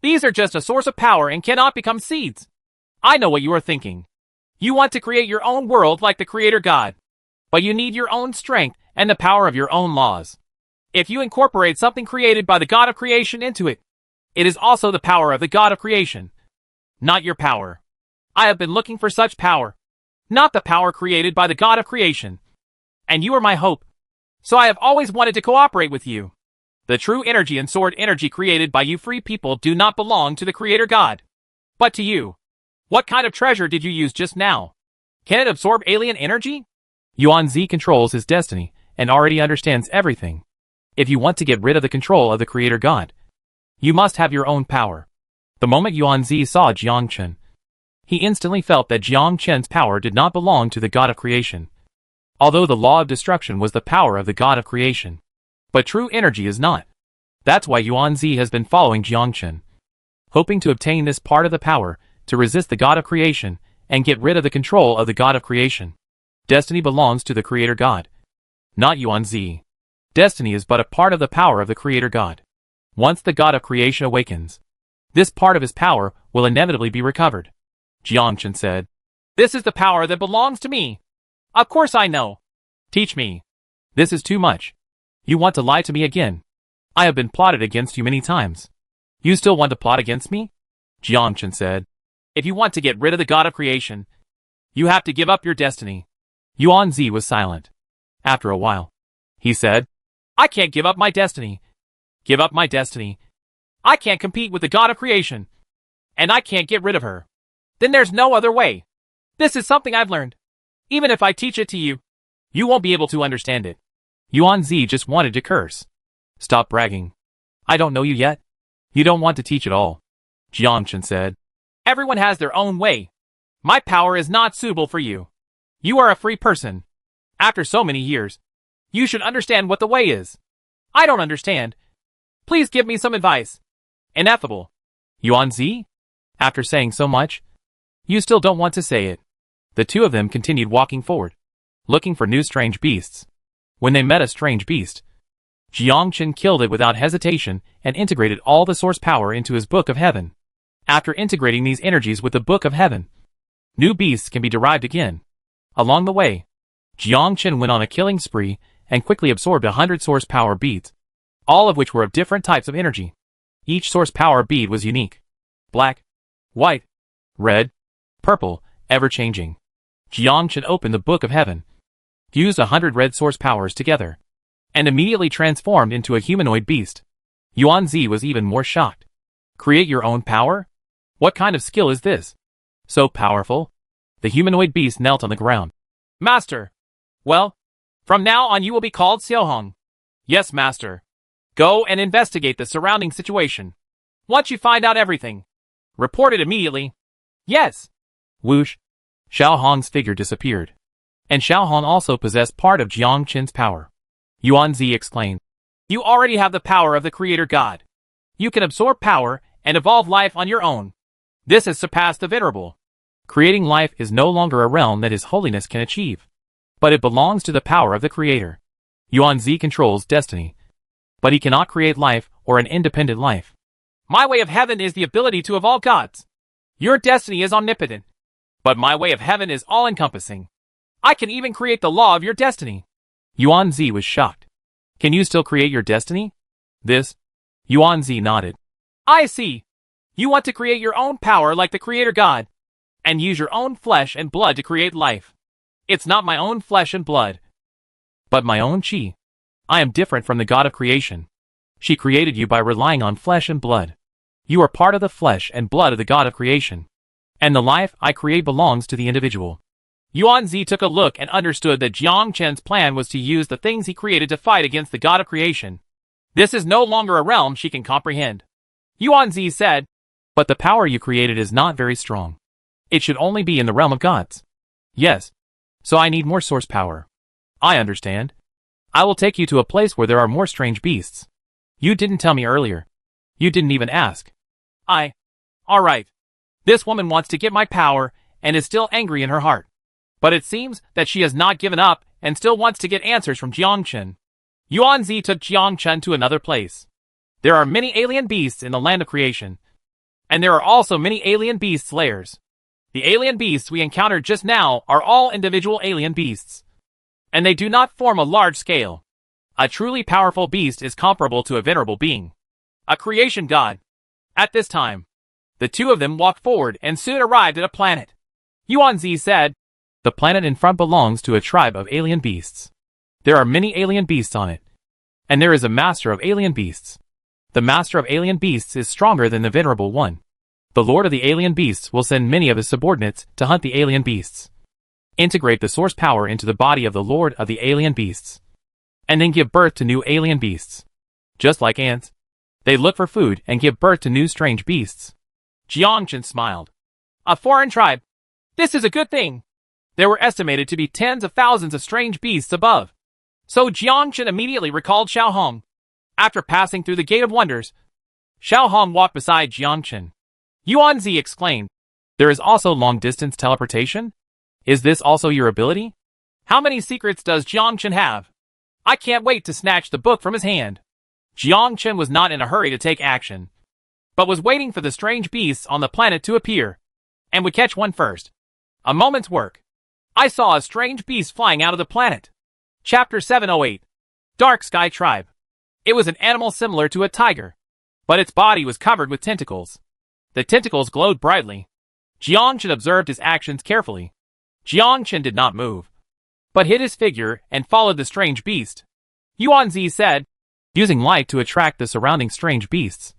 These are just a source of power and cannot become seeds. I know what you are thinking. You want to create your own world like the creator god, but you need your own strength and the power of your own laws. If you incorporate something created by the god of creation into it, it is also the power of the god of creation, not your power. I have been looking for such power, not the power created by the god of creation. And you are my hope. So I have always wanted to cooperate with you. The true energy and sword energy created by you free people do not belong to the creator god, but to you. What kind of treasure did you use just now? Can it absorb alien energy?
Yuan-Zi controls his destiny and already understands everything. If you want to get rid of the control of the Creator God, you must have your own power. The moment Yuan-Zi saw Jiang Chen, he instantly felt that Jiang Chen's power did not belong to the God of creation. Although the law of destruction was the power of the God of creation, but true energy is not. That's why Yuan-Zi has been following Jiang Chen, hoping to obtain this part of the power to resist the God of creation and get rid of the control of the God of creation. Destiny belongs to the Creator God, not Yuan-Zi. Destiny is but a part of the power of the Creator God. Once the God of creation awakens, this part of his power will inevitably be recovered. Jiang Chen said,
This is the power that belongs to me. Of course I know. Teach me.
This is too much. You want to lie to me again. I have been plotted against you many times. You still want to plot against me? Jiang Chen said,
If you want to get rid of the God of creation, you have to give up your destiny.
Yuan-Zi was silent. After a while, he said,
I can't give up my destiny. Give up my destiny. I can't compete with the God of creation. And I can't get rid of her. Then there's no other way. This is something I've learned. Even if I teach it to you, you won't be able to understand it.
Yuan-Zi just wanted to curse. Stop bragging. I don't know you yet. You don't want to teach at all. Jiang Chen said,
Everyone has their own way. My power is not suitable for you. You are a free person. After so many years, you should understand what the way is. I don't understand. Please give me some advice. Ineffable.
Yuan-Zi? After saying so much, you still don't want to say it. The two of them continued walking forward, looking for new strange beasts. When they met a strange beast, Jiang Chen killed it without hesitation and integrated all the source power into his Book of Heaven. After integrating these energies with the Book of Heaven, new beasts can be derived again. Along the way, Jiang Chen went on a killing spree and quickly absorbed 100 source power beads, all of which were of different types of energy. Each source power bead was unique. Black, white, red, purple, ever-changing. Jiang Chen opened the Book of Heaven, fused 100 red source powers together, and immediately transformed into a humanoid beast. Yuan-Zi was even more shocked. Create your own power? What kind of skill is this? So powerful? The humanoid beast knelt on the ground.
Master! Well, from now on you will be called Xiaohong. Yes, Master. Go and investigate the surrounding situation. Once you find out everything, report it immediately. Yes.
Whoosh. Xiaohong's figure disappeared. And Xiaohong also possessed part of Jiang Chen's power. Yuan-Zi exclaimed,
You already have the power of the Creator God. You can absorb power and evolve life on your own. This has surpassed the venerable.
Creating life is no longer a realm that His Holiness can achieve, but it belongs to the power of the Creator. Yuan-Zi controls destiny, but he cannot create life or an independent life.
My way of heaven is the ability to evolve gods. Your destiny is omnipotent, but my way of heaven is all-encompassing. I can even create the law of your destiny.
Yuan-Zi was shocked. Can you still create your destiny? This? Yuan-Zi nodded.
I see. You want to create your own power like the Creator God, and use your own flesh and blood to create life. It's not my own flesh and blood,
but my own chi. I am different from the God of creation. She created you by relying on flesh and blood. You are part of the flesh and blood of the God of creation, and the life I create belongs to the individual.
Yuan-Zi took a look and understood that Jiang Chen's plan was to use the things he created to fight against the God of creation. This is no longer a realm she can comprehend. Yuan-Zi said,
But the power you created is not very strong. It should only be in the realm of gods. Yes. So I need more source power. I understand. I will take you to a place where there are more strange beasts. You didn't tell me earlier. You didn't even ask.
Alright. This woman wants to get my power and is still angry in her heart. But it seems that she has not given up and still wants to get answers from Jiang Chen. Yuan-Zi took Jiang Chen to another place. There are many alien beasts in the land of creation. And there are also many alien beast slayers. The alien beasts we encountered just now are all individual alien beasts. And they do not form a large scale. A truly powerful beast is comparable to a venerable being, a creation god. At this time, the two of them walked forward and soon arrived at a planet. Yuan-Zi said,
The planet in front belongs to a tribe of alien beasts. There are many alien beasts on it. And there is a master of alien beasts. The master of alien beasts is stronger than the venerable one. The Lord of the Alien Beasts will send many of his subordinates to hunt the alien beasts. Integrate the source power into the body of the Lord of the Alien Beasts. And then give birth to new alien beasts. Just like ants, they look for food and give birth to new strange beasts.
Jiangchen smiled. A foreign tribe. This is a good thing. There were estimated to be tens of thousands of strange beasts above. So Jiangchen immediately recalled Xiaohong. After passing through the Gate of Wonders, Xiaohong walked beside Jiangchen. Yuanzi exclaimed,
There is also long-distance teleportation? Is this also your ability?
How many secrets does Jiangchen have? I can't wait to snatch the book from his hand. Jiangchen was not in a hurry to take action, but was waiting for the strange beasts on the planet to appear, and would catch one first. A moment's work. I saw a strange beast flying out of the planet. Chapter 708. Dark Sky Tribe. It was an animal similar to a tiger, but its body was covered with tentacles. The tentacles glowed brightly. Jiangchen observed his actions carefully. Jiangchen did not move, but hid his figure and followed the strange beast. Yuanzi said,
Using light to attract the surrounding strange beasts.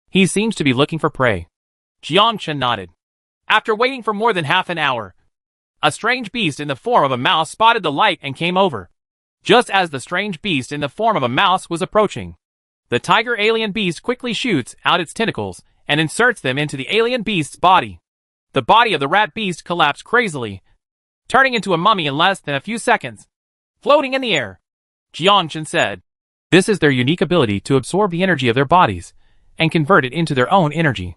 He seems to be looking for prey.
Jiangchen nodded. After waiting for more than half an hour, a strange beast in the form of a mouse spotted the light and came over. Just as the strange beast in the form of a mouse was approaching, the tiger alien beast quickly shoots out its tentacles and inserts them into the alien beast's body. The body of the rat beast collapsed crazily, turning into a mummy in less than a few seconds, floating in the air. Jiangchen said,
This is their unique ability to absorb the energy of their bodies and convert it into their own energy.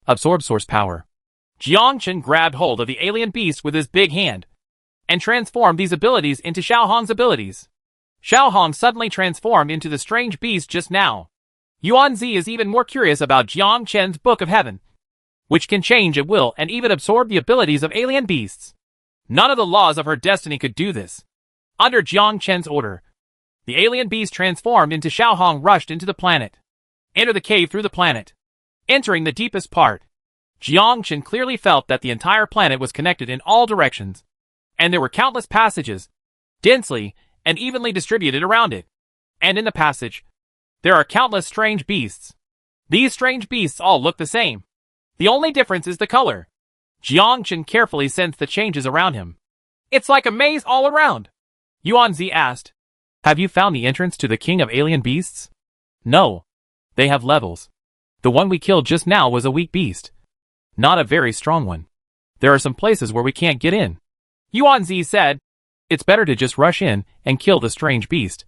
Absorb source power.
Jiangchen grabbed hold of the alien beast with his big hand and transformed these abilities into Xiaohong's abilities. Xiaohong suddenly transformed into the strange beast just now. Yuanzi is even more curious about Jiangchen's Book of Heaven, which can change at will and even absorb the abilities of alien beasts. None of the laws of her destiny could do this. Under Jiangchen's order, the alien beast transformed into Xiaohong rushed into the planet. Enter the cave through the planet. Entering the deepest part, Jiangchen clearly felt that the entire planet was connected in all directions, and there were countless passages, densely and evenly distributed around it. And in the passage, there are countless strange beasts. These strange beasts all look the same. The only difference is the color. Jiangchen carefully sensed the changes around him. It's like a maze all around. Yuanzi asked,
Have you found the entrance to the king of alien beasts? No. They have levels. The one we killed just now was a weak beast. Not a very strong one. There are some places where we can't get in.
Yuanzi said,
It's better to just rush in and kill the strange beast.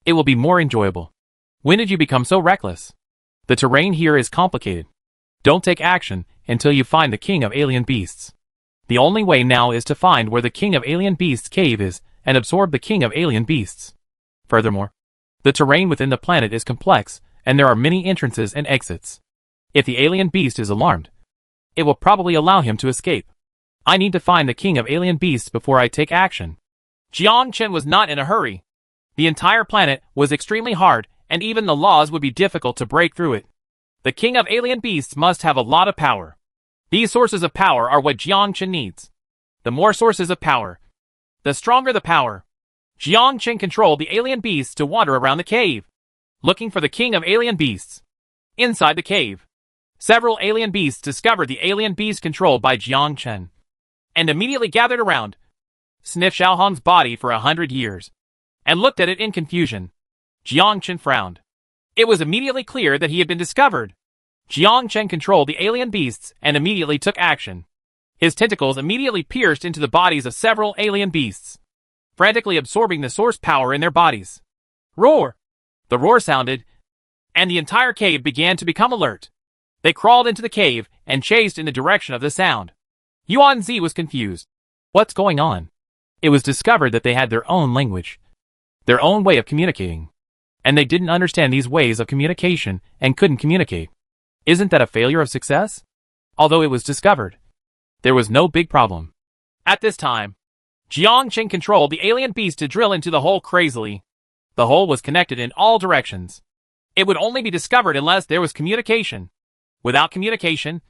It will be more enjoyable. When did you become so reckless? The terrain here is complicated. Don't take action until you find the king of alien beasts. The only way now is to find where the king of alien beasts' cave is and absorb the king of alien beasts. Furthermore, the terrain within the planet is complex and there are many entrances and exits. If the alien beast is alarmed, it will probably allow him to escape. I need to find the king of alien beasts before I take action.
Jiangchen was not in a hurry. The entire planet was extremely hard, and even the laws would be difficult to break through it. The king of alien beasts must have a lot of power. These sources of power are what Jiangchen needs. The more sources of power, the stronger the power. Jiangchen controlled the alien beasts to wander around the cave, looking for the king of alien beasts. Inside the cave, several alien beasts discovered the alien beast controlled by Jiangchen, and immediately gathered around, sniffed Xiaohong's body for 100 years, and looked at it in confusion. Jiangchen frowned. It was immediately clear that he had been discovered. Jiangchen controlled the alien beasts and immediately took action. His tentacles immediately pierced into the bodies of several alien beasts, frantically absorbing the source power in their bodies. Roar! The roar sounded, and the entire cave began to become alert. They crawled into the cave and chased in the direction of the sound. Yuanzi was confused.
What's going on? It was discovered that they had their own language, their own way of communicating, and they didn't understand these ways of communication and couldn't communicate. Isn't that a failure of success? Although it was discovered, there was no big problem.
At this time, Jiangchen controlled the alien beast to drill into the hole crazily. The hole was connected in all directions. It would only be discovered unless there was communication. Without communication,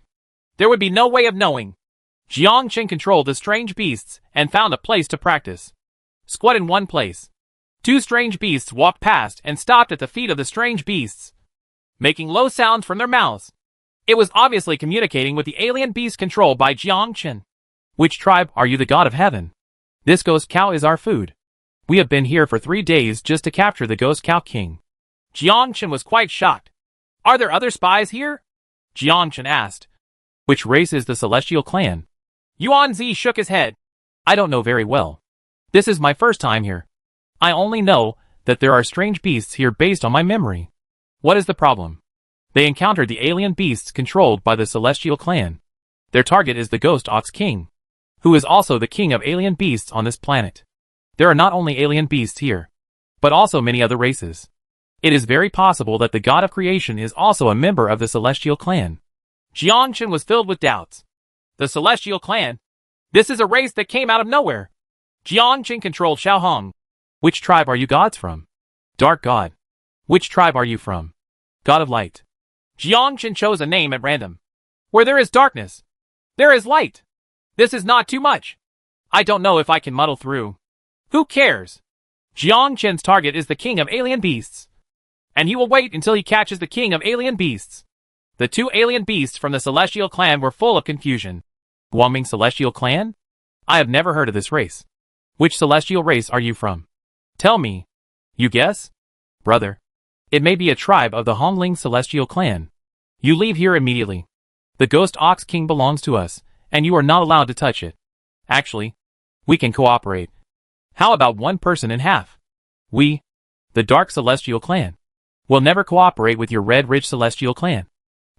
there would be no way of knowing. Jiangchen controlled the strange beasts and found a place to practice. Squat in one place. Two strange beasts walked past and stopped at the feet of the strange beasts, making low sounds from their mouths. It was obviously communicating with the alien beast controlled by Jiang Chen.
Which tribe are you, the god of heaven? This ghost cow is our food. We have been here for 3 days just to capture the ghost cow king.
Jiang Chen was quite shocked. Are there other spies here? Jiang Chen asked.
Which race is the celestial clan?
Yuan Zi shook his head.
I don't know very well. This is my first time here. I only know that there are strange beasts here based on my memory. What is the problem? They encountered the alien beasts controlled by the celestial clan. Their target is the ghost ox king, who is also the king of alien beasts on this planet. There are not only alien beasts here, but also many other races. It is very possible that the god of creation is also a member of the celestial clan.
Jiang Chen was filled with doubts. The celestial clan? This is a race that came out of nowhere. Jiang Chen controlled Xiao Hong.
Which tribe are you gods from? Dark god. Which tribe are you from? God of light.
Jiang Chen chose a name at random. Where there is darkness, there is light. This is not too much. I don't know if I can muddle through. Who cares? Jiang Chen's target is the king of alien beasts. And he will wait until he catches the king of alien beasts. The 2 alien beasts from the celestial clan were full of confusion.
Guangming celestial clan? I have never heard of this race. Which celestial race are you from? Tell me. You guess? Brother. It may be a tribe of the Hongling celestial clan. You leave here immediately. The ghost ox king belongs to us, and you are not allowed to touch it. Actually, we can cooperate. How about 1 person in half? We, the dark celestial clan, will never cooperate with your red ridge celestial clan.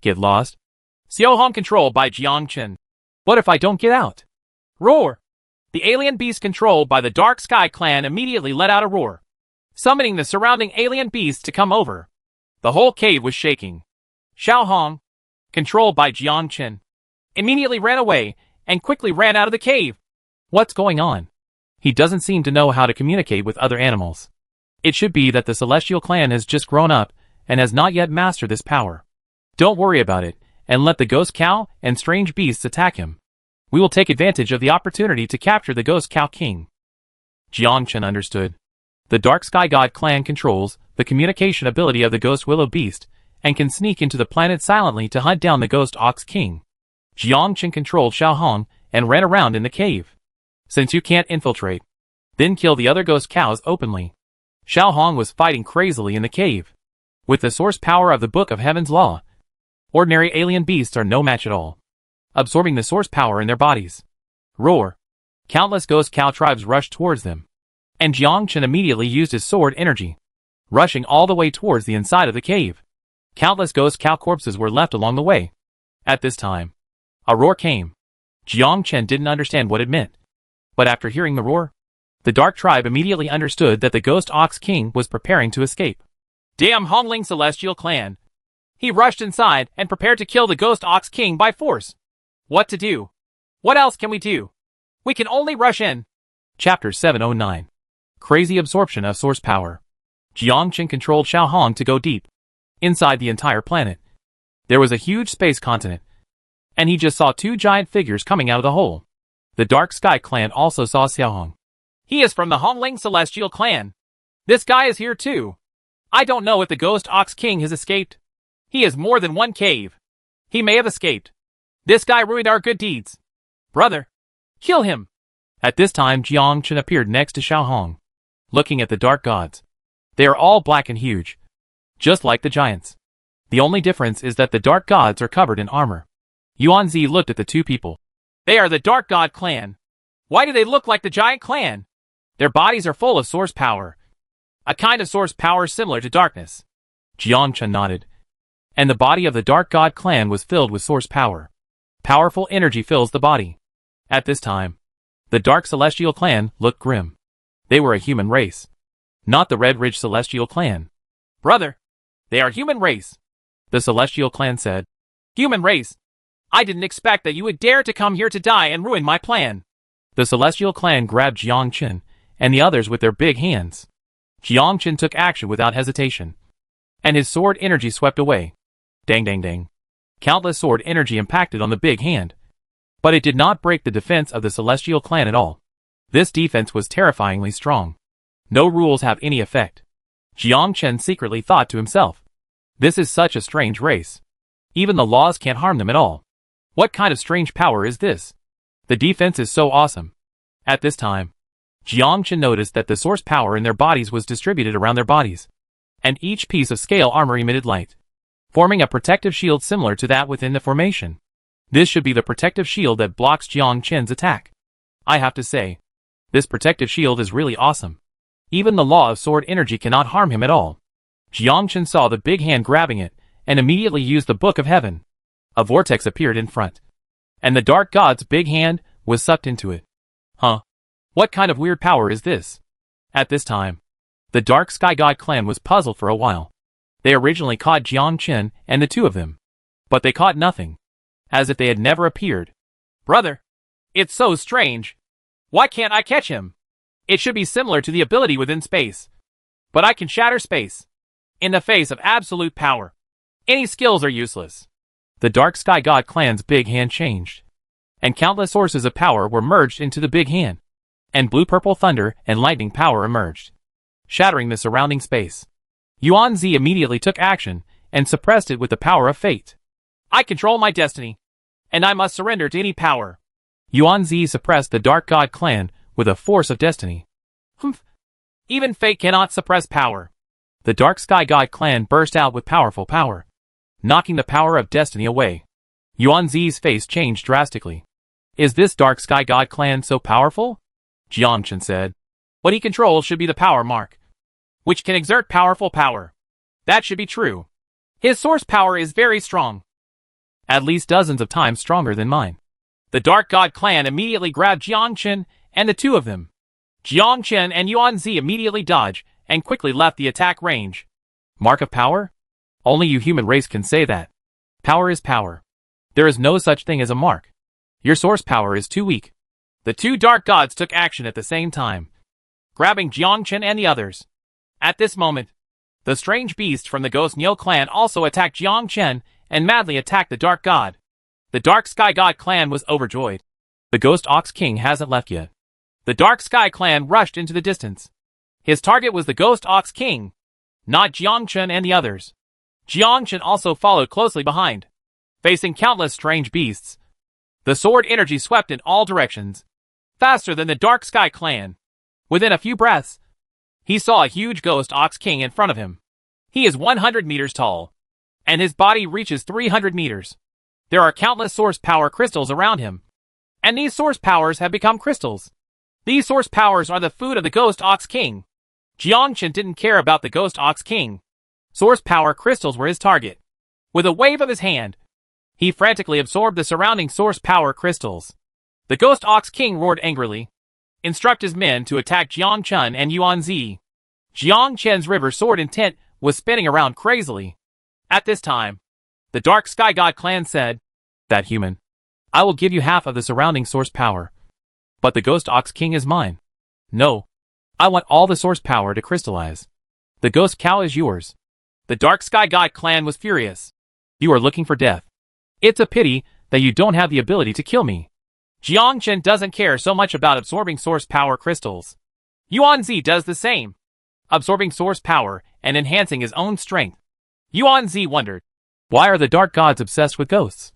Get lost.
Xiao Hong controlled by Jiang Chen.
What if I don't get out?
Roar! The alien beast controlled by the Dark Sky clan immediately let out a roar, summoning the surrounding alien beasts to come over. The whole cave was shaking. Xiao Hong, controlled by Jiang Chen, immediately ran away and quickly ran out of the cave.
What's going on? He doesn't seem to know how to communicate with other animals. It should be that the celestial clan has just grown up and has not yet mastered this power. Don't worry about it, and let the ghost cow and strange beasts attack him. We will take advantage of the opportunity to capture the ghost cow king. Jiang Chen understood. The Dark Sky God clan controls the communication ability of the ghost willow beast and can sneak into the planet silently to hunt down the ghost ox king. Jiang Chen controlled Xiao Hong and ran around in the cave. Since you can't infiltrate, then kill the other ghost cows openly. Xiao Hong was fighting crazily in the cave. With the source power of the Book of Heaven's Law, ordinary alien beasts are no match at all, absorbing the source power in their bodies. Roar! Countless ghost cow tribes rushed towards them, and Jiang Chen immediately used his sword energy, rushing all the way towards the inside of the cave. Countless ghost cow corpses were left along the way. At this time, a roar came. Jiang Chen didn't understand what it meant, but after hearing the roar, the dark tribe immediately understood that the ghost ox king was preparing to escape.
Damn Hongling celestial clan! He rushed inside and prepared to kill the ghost ox king by force. What to do? What else can we do? We can only rush in.
Chapter 709. Crazy absorption of source power. Jiang Chen controlled Xiao Hong to go deep inside the entire planet. There was a huge space continent, and he just saw 2 giant figures coming out of the hole. The Dark Sky clan also saw Xiao Hong.
He is from the Hongling celestial clan. This guy is here too. I don't know if the ghost ox king has escaped. He is more than 1 cave. He may have escaped. This guy ruined our good deeds. Brother, kill him.
At this time, Jiang Chen appeared next to Xiao Hong, looking at the dark gods. They are all black and huge, just like the giants. The only difference is that the dark gods are covered in armor. Yuan Zi looked at the 2 people.
They are the Dark God clan. Why do they look like the giant clan? Their bodies are full of source power, a kind of source power similar to darkness.
Jiang Chen nodded. And the body of the Dark God clan was filled with source power. Powerful energy fills the body. At this time, the Dark Celestial clan looked grim. They were a human race, not the Red Ridge Celestial clan.
Brother, they are human race,
the Celestial clan said.
Human race? I didn't expect that you would dare to come here to die and ruin my plan.
The Celestial clan grabbed Jiang Chen and the others with their big hands. Jiang Chen took action without hesitation, and his sword energy swept away. Dang dang dang. Countless sword energy impacted on the big hand, but it did not break the defense of the Celestial clan at all. This defense was terrifyingly strong. No rules have any effect. Jiang Chen secretly thought to himself, this is such a strange race. Even the laws can't harm them at all. What kind of strange power is this? The defense is so awesome. At this time, Jiangchen noticed that the source power in their bodies was distributed around their bodies, and each piece of scale armor emitted light, forming a protective shield similar to that within the formation. This should be the protective shield that blocks Jiangchen's attack. I have to say, this protective shield is really awesome. Even the law of sword energy cannot harm him at all. Jiangchen saw the big hand grabbing it, and immediately used the Book of Heaven. A vortex appeared in front, and the dark god's big hand was sucked into it. Huh? What kind of weird power is this? At this time, the Dark Sky God clan was puzzled for a while. They originally caught Jiangchen and the two of them, but they caught nothing, as if they had never appeared.
Brother, it's so strange. Why can't I catch him? It should be similar to the ability within space. But I can shatter space. In the face of absolute power, any skills are useless.
The Dark Sky God clan's big hand changed, and countless sources of power were merged into the big hand, and blue-purple thunder and lightning power emerged, shattering the surrounding space. Yuan Zi immediately took action and suppressed it with the power of fate.
I control my destiny, and I must surrender to any power.
Yuan Zi suppressed the Dark God clan with a force of destiny.
Humph. Even fate cannot suppress power.
The Dark Sky God clan burst out with powerful power, knocking the power of destiny away. Yuan Zi's face changed drastically. Is this Dark Sky God clan so powerful? Jiangchen said.
What he controls should be the power mark, which can exert powerful power. That should be true. His source power is very strong.
At least dozens of times stronger than mine.
The Dark God clan immediately grabbed Jiangchen and the two of them. Jiangchen and Yuan Zi immediately dodged and quickly left the attack range.
Mark of power? Only you human race can say that. Power is power. There is no such thing as a mark. Your source power is too weak.
The two dark gods took action at the same time, grabbing Jiangchen and the others. At this moment, the strange beast from the Ghost Neo clan also attacked Jiangchen and madly attacked the Dark God. The Dark Sky God clan was overjoyed.
The Ghost Ox King hasn't left yet.
The Dark Sky clan rushed into the distance. His target was the Ghost Ox King, not Jiangchen and the others. Jiangchen also followed closely behind, facing countless strange beasts. The sword energy swept in all directions, faster than the Dark Sky clan. Within a few breaths, he saw a huge Ghost Ox King in front of him. He is 100 meters tall, and his body reaches 300 meters. There are countless source power crystals around him, and these source powers have become crystals. These source powers are the food of the Ghost Ox King. Jiangchen didn't care about the Ghost Ox King. Source power crystals were his target. With a wave of his hand, he frantically absorbed the surrounding source power crystals. The Ghost Ox King roared angrily. Instruct his men to attack Jiangchen and Yuan Zi. Jiangchen's river sword intent was spinning around crazily. At this time, the Dark Sky God clan said,
That human. I will give you half of the surrounding source power. But the Ghost Ox King is mine. No. I want all the source power to crystallize. The Ghost Cow is yours.
The Dark Sky God clan was furious.
You are looking for death. It's a pity that you don't have the ability to kill me.
Jiangchen doesn't care so much about absorbing source power crystals. Yuan Zi does the same, absorbing source power and enhancing his own strength. Yuan Zi wondered,
why are the dark gods obsessed with ghosts?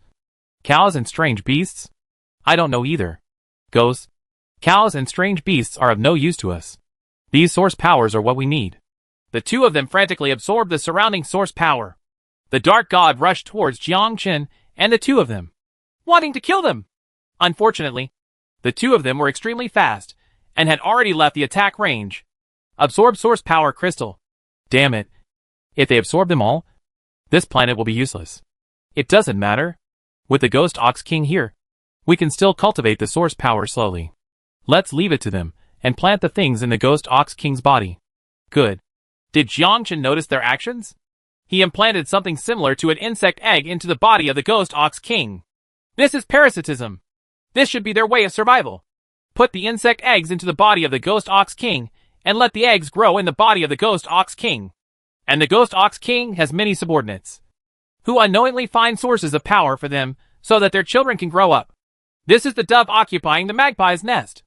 Cows and strange beasts? I don't know either. Ghosts, cows and strange beasts are of no use to us. These source powers are what we need.
The two of them frantically absorbed the surrounding source power. The dark god rushed towards Jiangchen and the two of them, wanting to kill them. Unfortunately, the two of them were extremely fast and had already left the attack range. Absorb source power crystal.
Damn it. If they absorb them all, this planet will be useless. It doesn't matter. With the Ghost Ox King here, we can still cultivate the source power slowly. Let's leave it to them and plant the things in the Ghost Ox King's body. Good.
Did Jiangchen notice their actions? He implanted something similar to an insect egg into the body of the Ghost Ox King. This is parasitism. This should be their way of survival. Put the insect eggs into the body of the Ghost Ox King and let the eggs grow in the body of the Ghost Ox King. And the Ghost Ox King has many subordinates, who unknowingly find sources of power for them so that their children can grow up. This is the dove occupying the magpie's nest.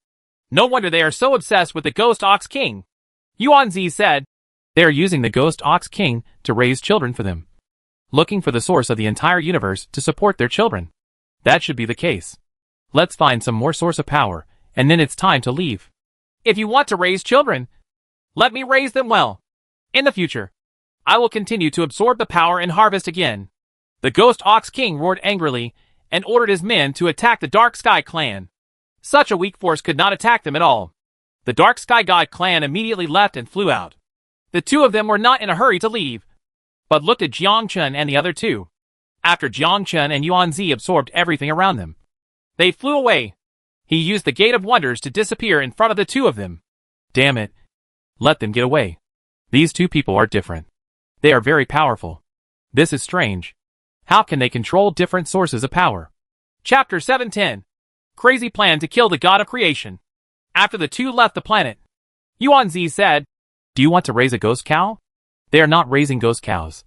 No wonder they are so obsessed with the Ghost Ox King. Yuan Zi said,
they are using the Ghost Ox King to raise children for them. looking for the source of the entire universe to support their children. That should be the case. Let's find some more source of power, and then it's time to leave.
If you want to raise children, let me raise them well. In the future, I will continue to absorb the power and harvest again. The Ghost Ox King roared angrily and ordered his men to attack the Dark Sky Clan. Such a weak force could not attack them at all. The Dark Sky God clan immediately left and flew out. The two of them were not in a hurry to leave, but looked at Jiang Chun and the other two. After Jiang Chun and Yuan Zi absorbed everything around them, they flew away. He used the Gate of Wonders to disappear in front of the two of them.
Damn it. Let them get away. These two people are different. They are very powerful. This is strange. How can they control different sources of power?
Chapter 710. Crazy plan to kill the god of creation. After the two left the planet, Yuan Zi said,
Do you want to raise a ghost cow? They are not raising ghost cows,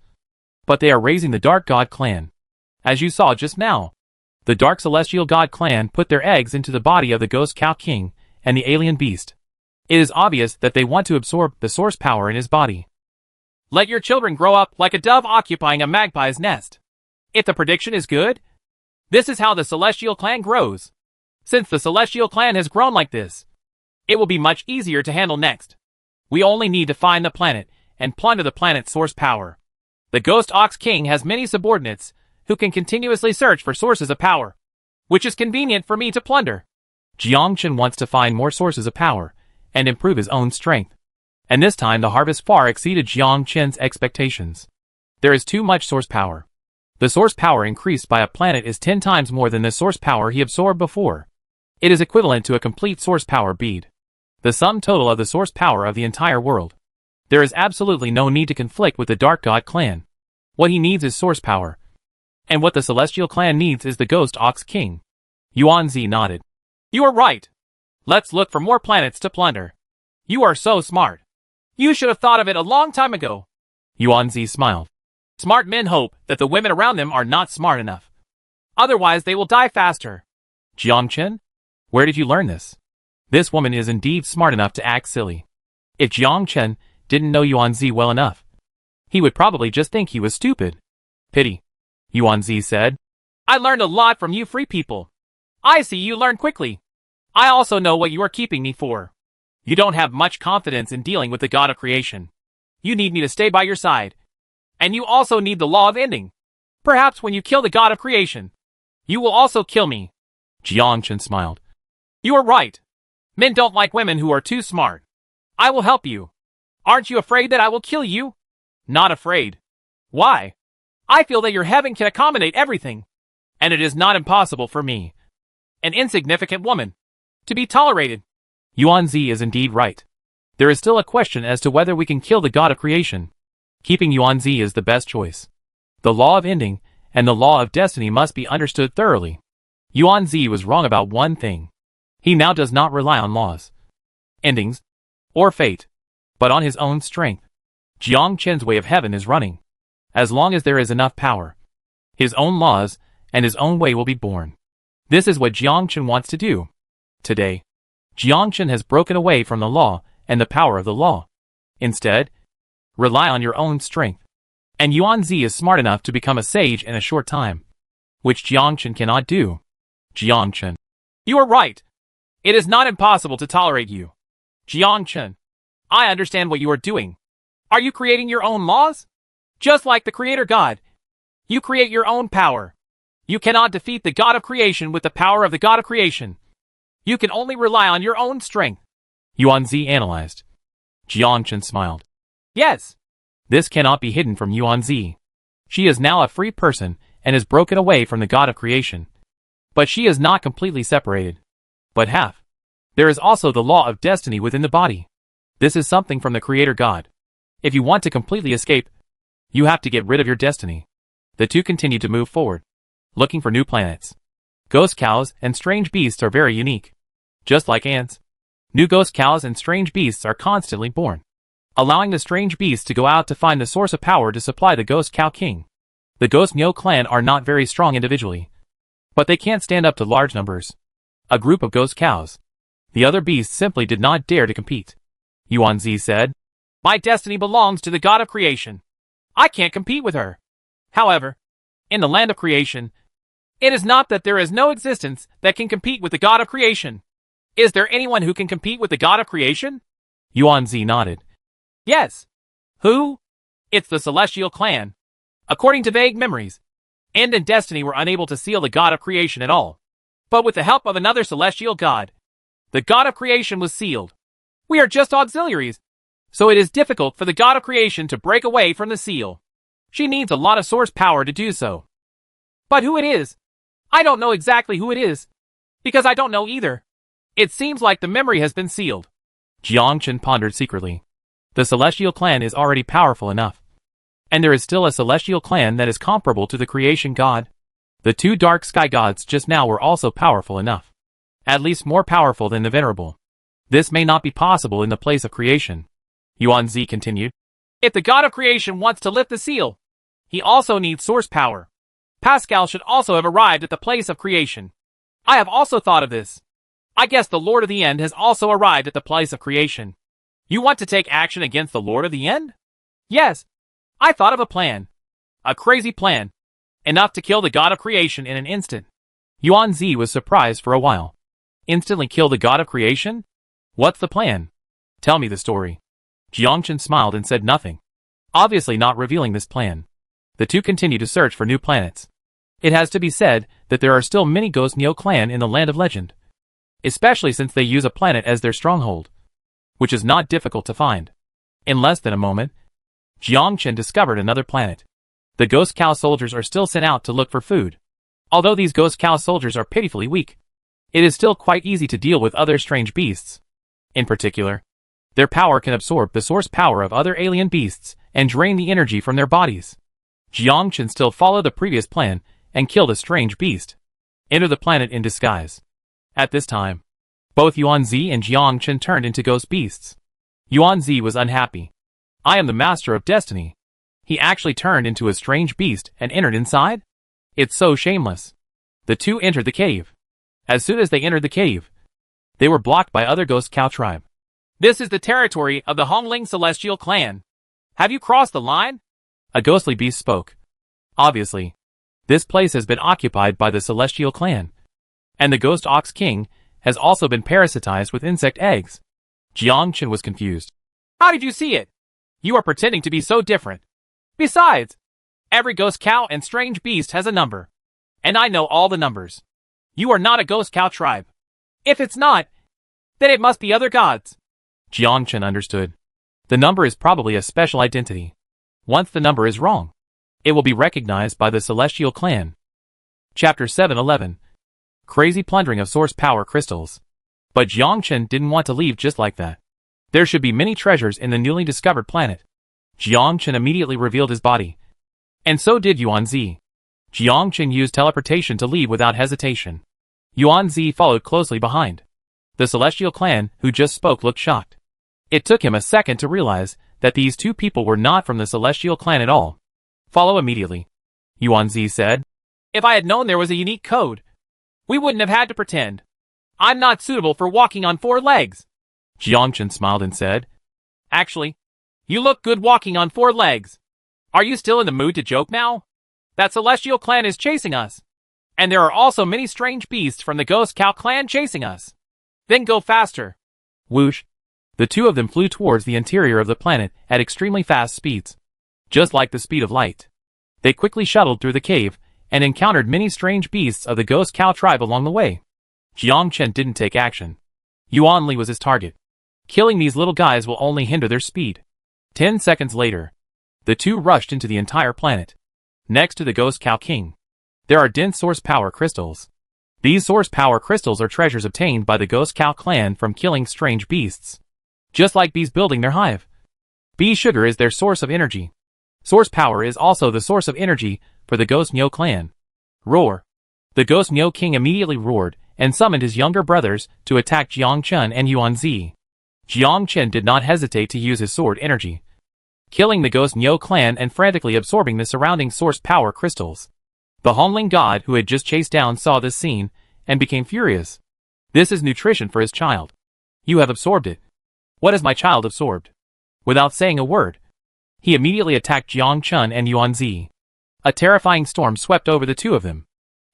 but they are raising the Dark God clan. As you saw just now, the Dark Celestial God clan put their eggs into the body of the Ghost Cow King and the alien beast. It is obvious that they want to absorb the source power in his body.
Let your children grow up like a dove occupying a magpie's nest. If the prediction is good, this is how the Celestial clan grows. Since the Celestial clan has grown like this, it will be much easier to handle next. We only need to find the planet and plunder the planet's source power. The Ghost Ox King has many subordinates who can continuously search for sources of power, which is convenient for me to plunder.
Jiang Chun wants to find more sources of power and improve his own strength. And this time the harvest far exceeded Jiang Chun's expectations. There is too much source power. The source power increased by a planet is 10 times more than the source power he absorbed before. It is equivalent to a complete source power bead. The sum total of the source power of the entire world. There is absolutely no need to conflict with the Dark God clan. What he needs is source power. And what the Celestial clan needs is the Ghost Ox King. Yuan Zi nodded.
You are right. Let's look for more planets to plunder. You are so smart. You should have thought of it a long time ago.
Yuan Zi smiled.
Smart men hope that the women around them are not smart enough. Otherwise they will die faster.
Jiang Chun? Where did you learn this? This woman is indeed smart enough to act silly. If Jiang Chun didn't know Yuan Zi well enough, he would probably just think he was stupid. Pity. Yuan Zi said.
I learned a lot from you free people. I see you learn quickly. I also know what you are keeping me for. You don't have much confidence in dealing with the god of creation. You need me to stay by your side. And you also need the law of ending. Perhaps when you kill the god of creation, you will also kill me.
Jiang Chun smiled.
You are right. Men don't like women who are too smart. I will help you. Aren't you afraid that I will kill you? Not afraid. Why? I feel that your heaven can accommodate everything. And it is not impossible for me, an insignificant woman, to be tolerated.
Yuan Zi is indeed right. There is still a question as to whether we can kill the god of creation. Keeping Yuan Zi is the best choice. The law of ending and the law of destiny must be understood thoroughly. Yuan Zi was wrong about one thing. He now does not rely on laws, endings, or fate, but on his own strength. Jiang Chun's way of heaven is running. As long as there is enough power, his own laws and his own way will be born. This is what Jiang Chun wants to do. Today, Jiang Chun has broken away from the law and the power of the law. Instead, rely on your own strength. And Yuan Zi is smart enough to become a sage in a short time, which Jiang Chun cannot do. Jiang Chun.
You are right. It is not impossible to tolerate you. Jiang Chun, I understand what you are doing. Are you creating your own laws? Just like the Creator God, you create your own power. You cannot defeat the God of creation with the power of the God of creation. You can only rely on your own strength.
Yuan Zi analyzed. Jiang Chun smiled.
Yes.
This cannot be hidden from Yuan Zi. She is now a free person and is broken away from the God of creation. But she is not completely separated, but half. There is also the law of destiny within the body. This is something from the Creator God. If you want to completely escape, you have to get rid of your destiny. The two continue to move forward, looking for new planets. Ghost cows and strange beasts are very unique. Just like ants, new ghost cows and strange beasts are constantly born, allowing the strange beasts to go out to find the source of power to supply the Ghost Cow King. The Ghost Nyo clan are not very strong individually, but they can't stand up to large numbers. A group of ghost cows. The other beasts simply did not dare to compete. Yuan Zi said,
My destiny belongs to the God of creation. I can't compete with her. However, in the land of creation, it is not that there is no existence that can compete with the God of creation. Is there anyone who can compete with the God of creation?
Yuan Zi nodded.
Yes. Who? It's the Celestial Clan. According to vague memories, End and Destiny were unable to seal the God of creation at all. But with the help of another celestial god, the God of creation was sealed. We are just auxiliaries, so it is difficult for the God of creation to break away from the seal. She needs a lot of source power to do so. But who it is? I don't know exactly who it is, because I don't know either. It seems like the memory has been sealed.
Jiang Chen pondered secretly. The Celestial Clan is already powerful enough. And there is still a Celestial Clan that is comparable to the creation god. The two dark sky gods just now were also powerful enough. At least more powerful than the Venerable. This may not be possible in the place of creation. Yuan Zi continued.
If the God of creation wants to lift the seal, he also needs source power. Pascal should also have arrived at the place of creation. I have also thought of this. I guess the Lord of the End has also arrived at the place of creation. You want to take action against the Lord of the End? Yes. I thought of a plan. A crazy plan. Enough to kill the God of creation in an instant.
Yuan Zi was surprised for a while. Instantly kill the God of creation? What's the plan? Tell me the story. Jiang Chen smiled and said nothing. Obviously not revealing this plan. The two continue to search for new planets. It has to be said that there are still many Ghost Neo clan in the land of legend. Especially since they use a planet as their stronghold. Which is not difficult to find. In less than a moment, Jiang Chen discovered another planet. The Ghost Cow soldiers are still sent out to look for food. Although these Ghost Cow soldiers are pitifully weak, it is still quite easy to deal with other strange beasts. In particular, their power can absorb the source power of other alien beasts and drain the energy from their bodies. Jiang Chen still followed the previous plan and killed a strange beast. Enter the planet in disguise. At this time, both Yuan Zi and Jiang Chen turned into ghost beasts. Yuan Zi was unhappy. I am the master of destiny. He actually turned into a strange beast and entered inside? It's so shameless. The two entered the cave. As soon as they entered the cave, they were blocked by other Ghost Cow tribe.
This is the territory of the Hongling Celestial Clan. Have you crossed the line?
A ghostly beast spoke. Obviously, this place has been occupied by the Celestial Clan. And the Ghost Ox King has also been parasitized with insect eggs. Jiang Chen was confused.
How did you see it? You are pretending to be so different. Besides, every ghost cow and strange beast has a number. And I know all the numbers. You are not a Ghost Cow tribe. If it's not, then it must be other gods.
Jiang Chen understood. The number is probably a special identity. Once the number is wrong, it will be recognized by the Celestial Clan. Chapter 7:11. Crazy plundering of source power crystals. But Jiang Chen didn't want to leave just like that. There should be many treasures in the newly discovered planet. Jiang Chen immediately revealed his body. And so did Yuan Zi. Jiang Chen used teleportation to leave without hesitation. Yuan Zi followed closely behind. The Celestial Clan, who just spoke, looked shocked. It took him a second to realize that these two people were not from the Celestial Clan at all. Follow immediately, Yuan Zi said.
If I had known there was a unique code, we wouldn't have had to pretend. I'm not suitable for walking on 4 legs.
Jiang Chen smiled and said,
Actually, you look good walking on 4 legs. Are you still in the mood to joke now? That Celestial Clan is chasing us. And there are also many strange beasts from the Ghost Cow Clan chasing us. Then go faster.
Whoosh. The two of them flew towards the interior of the planet at extremely fast speeds. Just like the speed of light. They quickly shuttled through the cave and encountered many strange beasts of the Ghost Cow tribe along the way. Jiang Chen didn't take action. Yuan Li was his target. Killing these little guys will only hinder their speed. 10 seconds later, the two rushed into the entire planet. Next to the Ghost Cow King, there are dense source power crystals. These source power crystals are treasures obtained by the Ghost Cow Clan from killing strange beasts. Just like bees building their hive. Bee sugar is their source of energy. Source power is also the source of energy for the Ghost Neo Clan. Roar. The Ghost Neo King immediately roared and summoned his younger brothers to attack Jiang Chen and Yuan Zi. Jiang Chen did not hesitate to use his sword energy, killing the Ghost Neo Clan and frantically absorbing the surrounding source power crystals. The Hongling god who had just chased down saw this scene and became furious. This is nutrition for his child. You have absorbed it. What has my child absorbed? Without saying a word, he immediately attacked Jiang Chen and Yuan Zi. A terrifying storm swept over the two of them.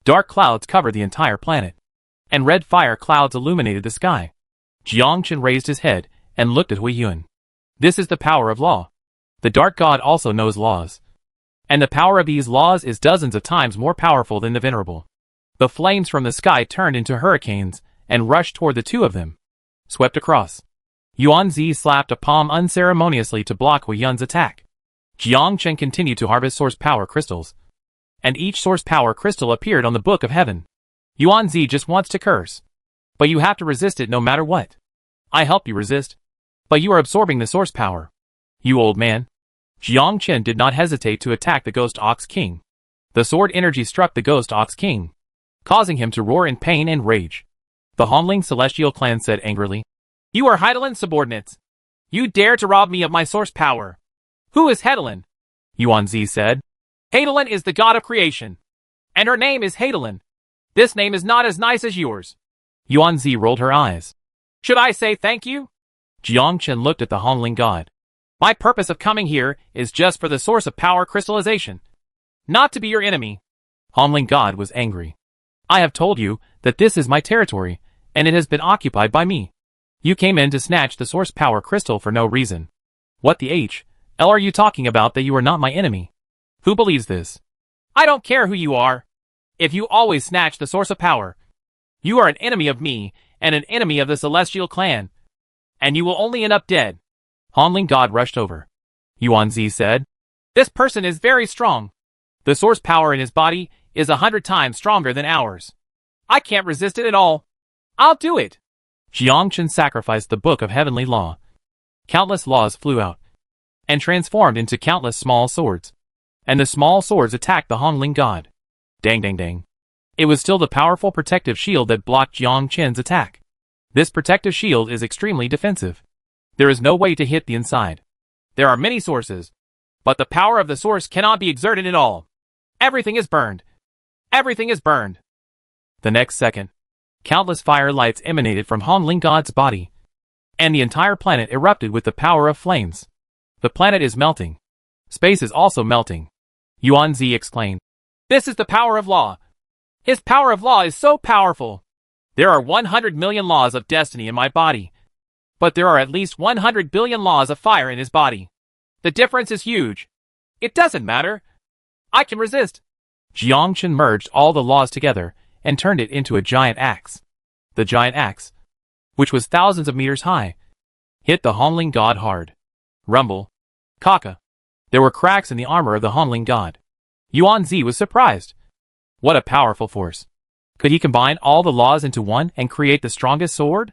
Dark clouds covered the entire planet, and red fire clouds illuminated the sky. Jiangchen raised his head and looked at Hui Yun. This is the power of law. The Dark God also knows laws. And the power of these laws is dozens of times more powerful than the Venerable. The flames from the sky turned into hurricanes and rushed toward the two of them. Swept across. Yuanzi slapped a palm unceremoniously to block Hui Yun's attack. Jiangchen continued to harvest source power crystals, and each source power crystal appeared on the Book of Heaven. Yuanzi just wants to curse, but you have to resist it no matter what. I help you resist, but you are absorbing the source power. You old man. Jiangchen did not hesitate to attack the Ghost Ox King. The sword energy struck the Ghost Ox King, causing him to roar in pain and rage. The Honling Celestial Clan said angrily,
You are Heidelin's subordinates. You dare to rob me of my source power. Who is Heidelin?
Yuanzi said.
Heidelin is the god of creation, and her name is Heidelin. This name is not as nice as yours.
Yuanzi rolled her eyes.
Should I say thank you?
Jiangchen looked at the Honling god.
My purpose of coming here is just for the source of power crystallization, not to be your enemy.
Honling god was angry. I have told you that this is my territory, and it has been occupied by me. You came in to snatch the source power crystal for no reason. What the hell are you talking about that you are not my enemy? Who believes this?
I don't care who you are. If you always snatch the source of power, you are an enemy of me and an enemy of the Celestial Clan, and you will only end up dead.
Honling God rushed over. Yuanzi said,
This person is very strong. The source power in his body is 100 times stronger than ours. I can't resist it at all. I'll do it.
Jiangchen sacrificed the Book of Heavenly Law. Countless laws flew out and transformed into countless small swords. And the small swords attacked the Honling God. Dang dang dang. It was still the powerful protective shield that blocked Jiangchen's attack. This protective shield is extremely defensive. There is no way to hit the inside.
There are many sources, but the power of the source cannot be exerted at all. Everything is burned. Everything is burned.
The next second, countless fire lights emanated from Honling God's body, and the entire planet erupted with the power of flames. The planet is melting. Space is also melting. Yuanzi exclaimed.
This is the power of law. His power of law is so powerful. There are 100 million laws of destiny in my body, but there are at least 100 billion laws of fire in his body. The difference is huge. It doesn't matter. I can resist.
Jiangchen merged all the laws together and turned it into a giant axe. The giant axe, which was thousands of meters high, hit the Honling God hard. Rumble. Kaka. There were cracks in the armor of the Honling God. Yuanzi was surprised. What a powerful force. Could he combine all the laws into one and create the strongest sword?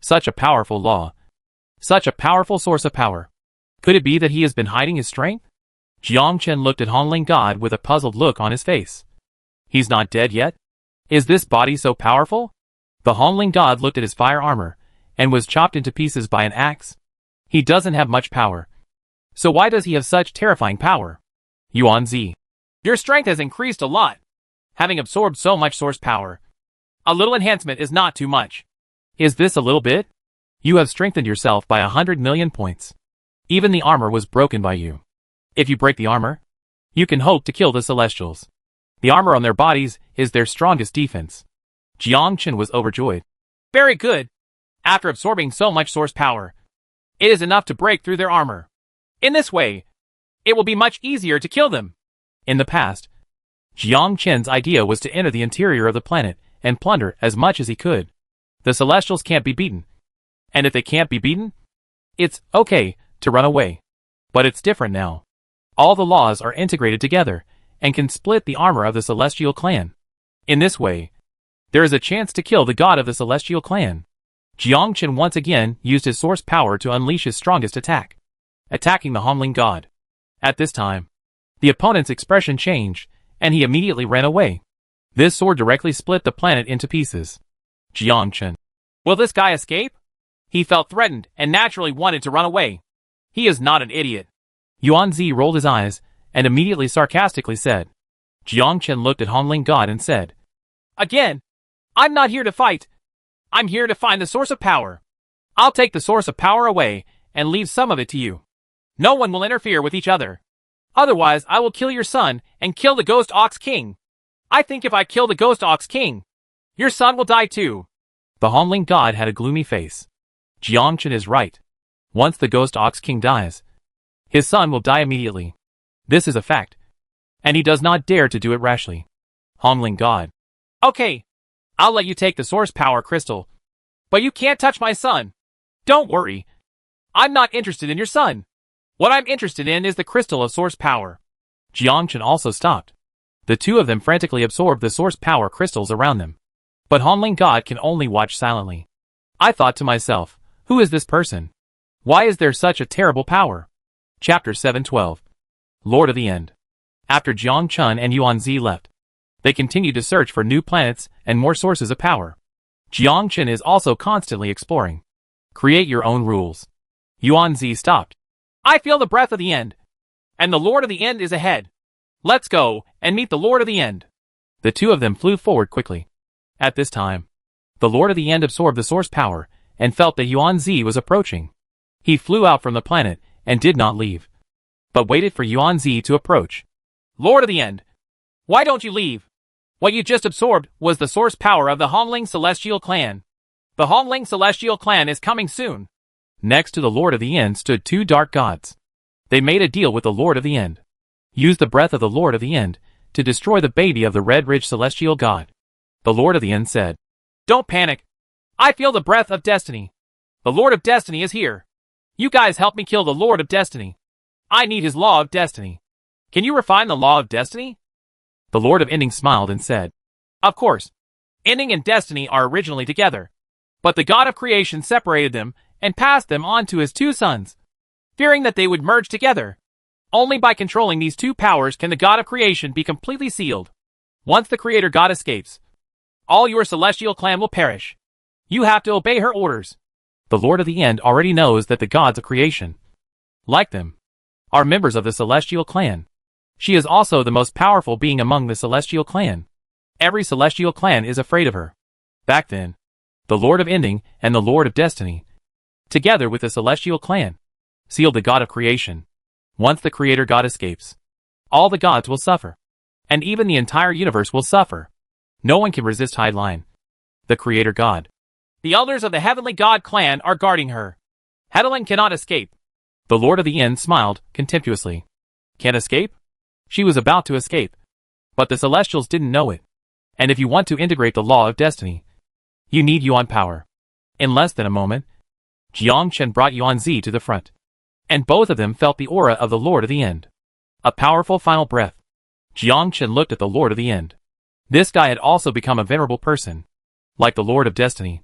Such a powerful law. Such a powerful source of power. Could it be that he has been hiding his strength? Jiangchen looked at Honling God with a puzzled look on his face. He's not dead yet? Is this body so powerful? The Honling God looked at his fire armor and was chopped into pieces by an axe. He doesn't have much power. So why does he have such terrifying power? Yuanzi.
Your strength has increased a lot, having absorbed so much source power. A little enhancement is not too much.
Is this a little bit? You have strengthened yourself by 100 million points. Even the armor was broken by you. If you break the armor, you can hope to kill the Celestials. The armor on their bodies is their strongest defense. Jiangchen was overjoyed.
Very good. After absorbing so much source power, it is enough to break through their armor. In this way, it will be much easier to kill them.
In the past, Jiangchen's idea was to enter the interior of the planet and plunder as much as he could. The Celestials can't be beaten. And if they can't be beaten, it's okay to run away. But it's different now. All the laws are integrated together and can split the armor of the Celestial Clan. In this way, there is a chance to kill the god of the Celestial Clan. Jiangchen once again used his source power to unleash his strongest attack, attacking the Honling God. At this time, the opponent's expression changed, and he immediately ran away. This sword directly split the planet into pieces. Jiangchen.
Will this guy escape? He felt threatened and naturally wanted to run away. He is not an idiot.
Yuanzi rolled his eyes and immediately sarcastically said. Jiangchen looked at Honling God and said,
Again, I'm not here to fight. I'm here to find the source of power. I'll take the source of power away and leave some of it to you. No one will interfere with each other. Otherwise, I will kill your son and kill the Ghost Ox King. I think if I kill the Ghost Ox King, your son will die too.
The Honling god had a gloomy face. Jiangchen is right. Once the Ghost Ox King dies, his son will die immediately. This is a fact. And he does not dare to do it rashly. Honling god.
Okay, I'll let you take the source power crystal. But you can't touch my son. Don't worry. I'm not interested in your son. What I'm interested in is the crystal of source power.
Jiangchen also stopped. The two of them frantically absorbed the source power crystals around them. But Honling god can only watch silently. I thought to myself, who is this person? Why is there such a terrible power? Chapter 712. Lord of the End. After Jiang Chun and Yuan Zi left, they continued to search for new planets and more sources of power. Jiang Chen is also constantly exploring. Create your own rules. Yuan Zi stopped.
I feel the breath of the end. And the Lord of the End is ahead. Let's go and meet the Lord of the End.
The two of them flew forward quickly. At this time, the Lord of the End absorbed the source power and felt that Yuan Zi was approaching. He flew out from the planet and did not leave, but waited for Yuan Zi to approach.
Lord of the End, why don't you leave? What you just absorbed was the source power of the Hongling Celestial Clan. The Hongling Celestial Clan is coming soon.
Next to the Lord of the End stood two dark gods. They made a deal with the Lord of the End. Use the breath of the Lord of the End to destroy the baby of the Red Ridge Celestial God. The Lord of the End said,
Don't panic. I feel the breath of destiny. The Lord of Destiny is here. You guys help me kill the Lord of Destiny. I need his law of destiny. Can you refine the law of destiny?
The Lord of Ending smiled and said,
Of course. Ending and destiny are originally together. But the God of Creation separated them and passed them on to his two sons, fearing that they would merge together. Only by controlling these two powers can the God of Creation be completely sealed. Once the Creator God escapes, all your celestial clan will perish. You have to obey her orders.
The Lord of the End already knows that the gods of creation, like them, are members of the celestial clan. She is also the most powerful being among the celestial clan. Every celestial clan is afraid of her. Back then, the Lord of Ending and the Lord of Destiny, together with the celestial clan, sealed the God of creation. Once the Creator God escapes, all the gods will suffer, and even the entire universe will suffer. No one can resist Heidline, the Creator God.
The elders of the Heavenly God clan are guarding her. Heidline cannot escape.
The Lord of the End smiled contemptuously. Can't escape? She was about to escape. But the Celestials didn't know it. And if you want to integrate the law of destiny, you need Yuan power. In less than a moment, Jiang Chen brought Yuan Zi to the front. And both of them felt the aura of the Lord of the End. A powerful final breath. Jiang Chen looked at the Lord of the End. This guy had also become a venerable person. Like the Lord of Destiny,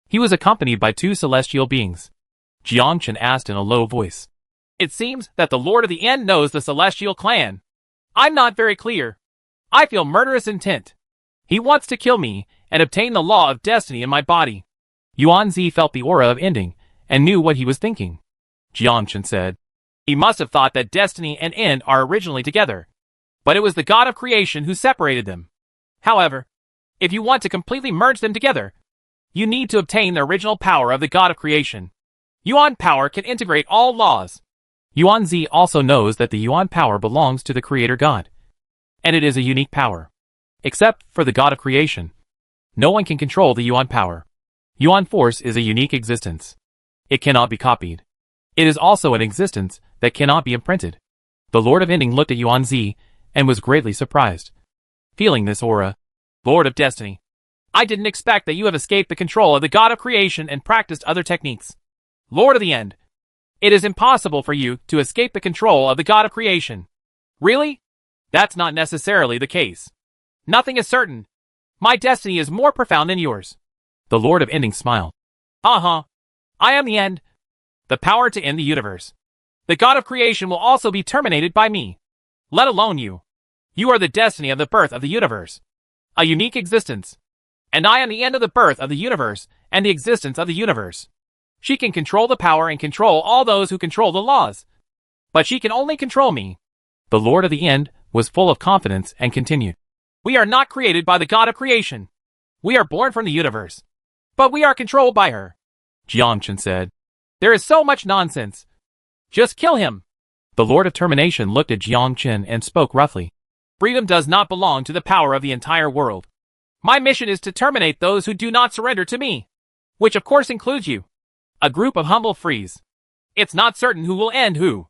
he was accompanied by two celestial beings. Jiang Chen asked in a low voice.
It seems that the Lord of the End knows the celestial clan. I'm not very clear. I feel murderous intent. He wants to kill me and obtain the law of destiny in my body.
Yuan Zi felt the aura of ending and knew what he was thinking. Jiang Chen said,
He must have thought that destiny and end are originally together. But it was the God of creation who separated them. However, if you want to completely merge them together, you need to obtain the original power of the God of creation. Yuan power can integrate all laws.
Yuan Zi also knows that the Yuan power belongs to the Creator God. And it is a unique power. Except for the God of creation, no one can control the Yuan power. Yuan force is a unique existence. It cannot be copied. It is also an existence that cannot be imprinted. The Lord of Ending looked at Yuan Zi and was greatly surprised. Feeling this aura,
Lord of Destiny, I didn't expect that you have escaped the control of the God of creation and practiced other techniques. Lord of the End, it is impossible for you to escape the control of the God of creation. Really? That's not necessarily the case. Nothing is certain. My destiny is more profound than yours.
The Lord of Ending smiled.
I am the end. The power to end the universe. The God of creation will also be terminated by me. Let alone you. You are the destiny of the birth of the universe. A unique existence. And I am the end of the birth of the universe and the existence of the universe. She can control the power and control all those who control the laws. But she can only control me.
The Lord of the End was full of confidence and continued.
We are not created by the God of creation. We are born from the universe. But we are controlled by her.
Jiang Chen said.
There is so much nonsense. Just kill him.
The Lord of Termination looked at Jiang Chen and spoke roughly.
Freedom does not belong to the power of the entire world. My mission is to terminate those who do not surrender to me. Which of course includes you. A group of humble frees. It's not certain who will end who.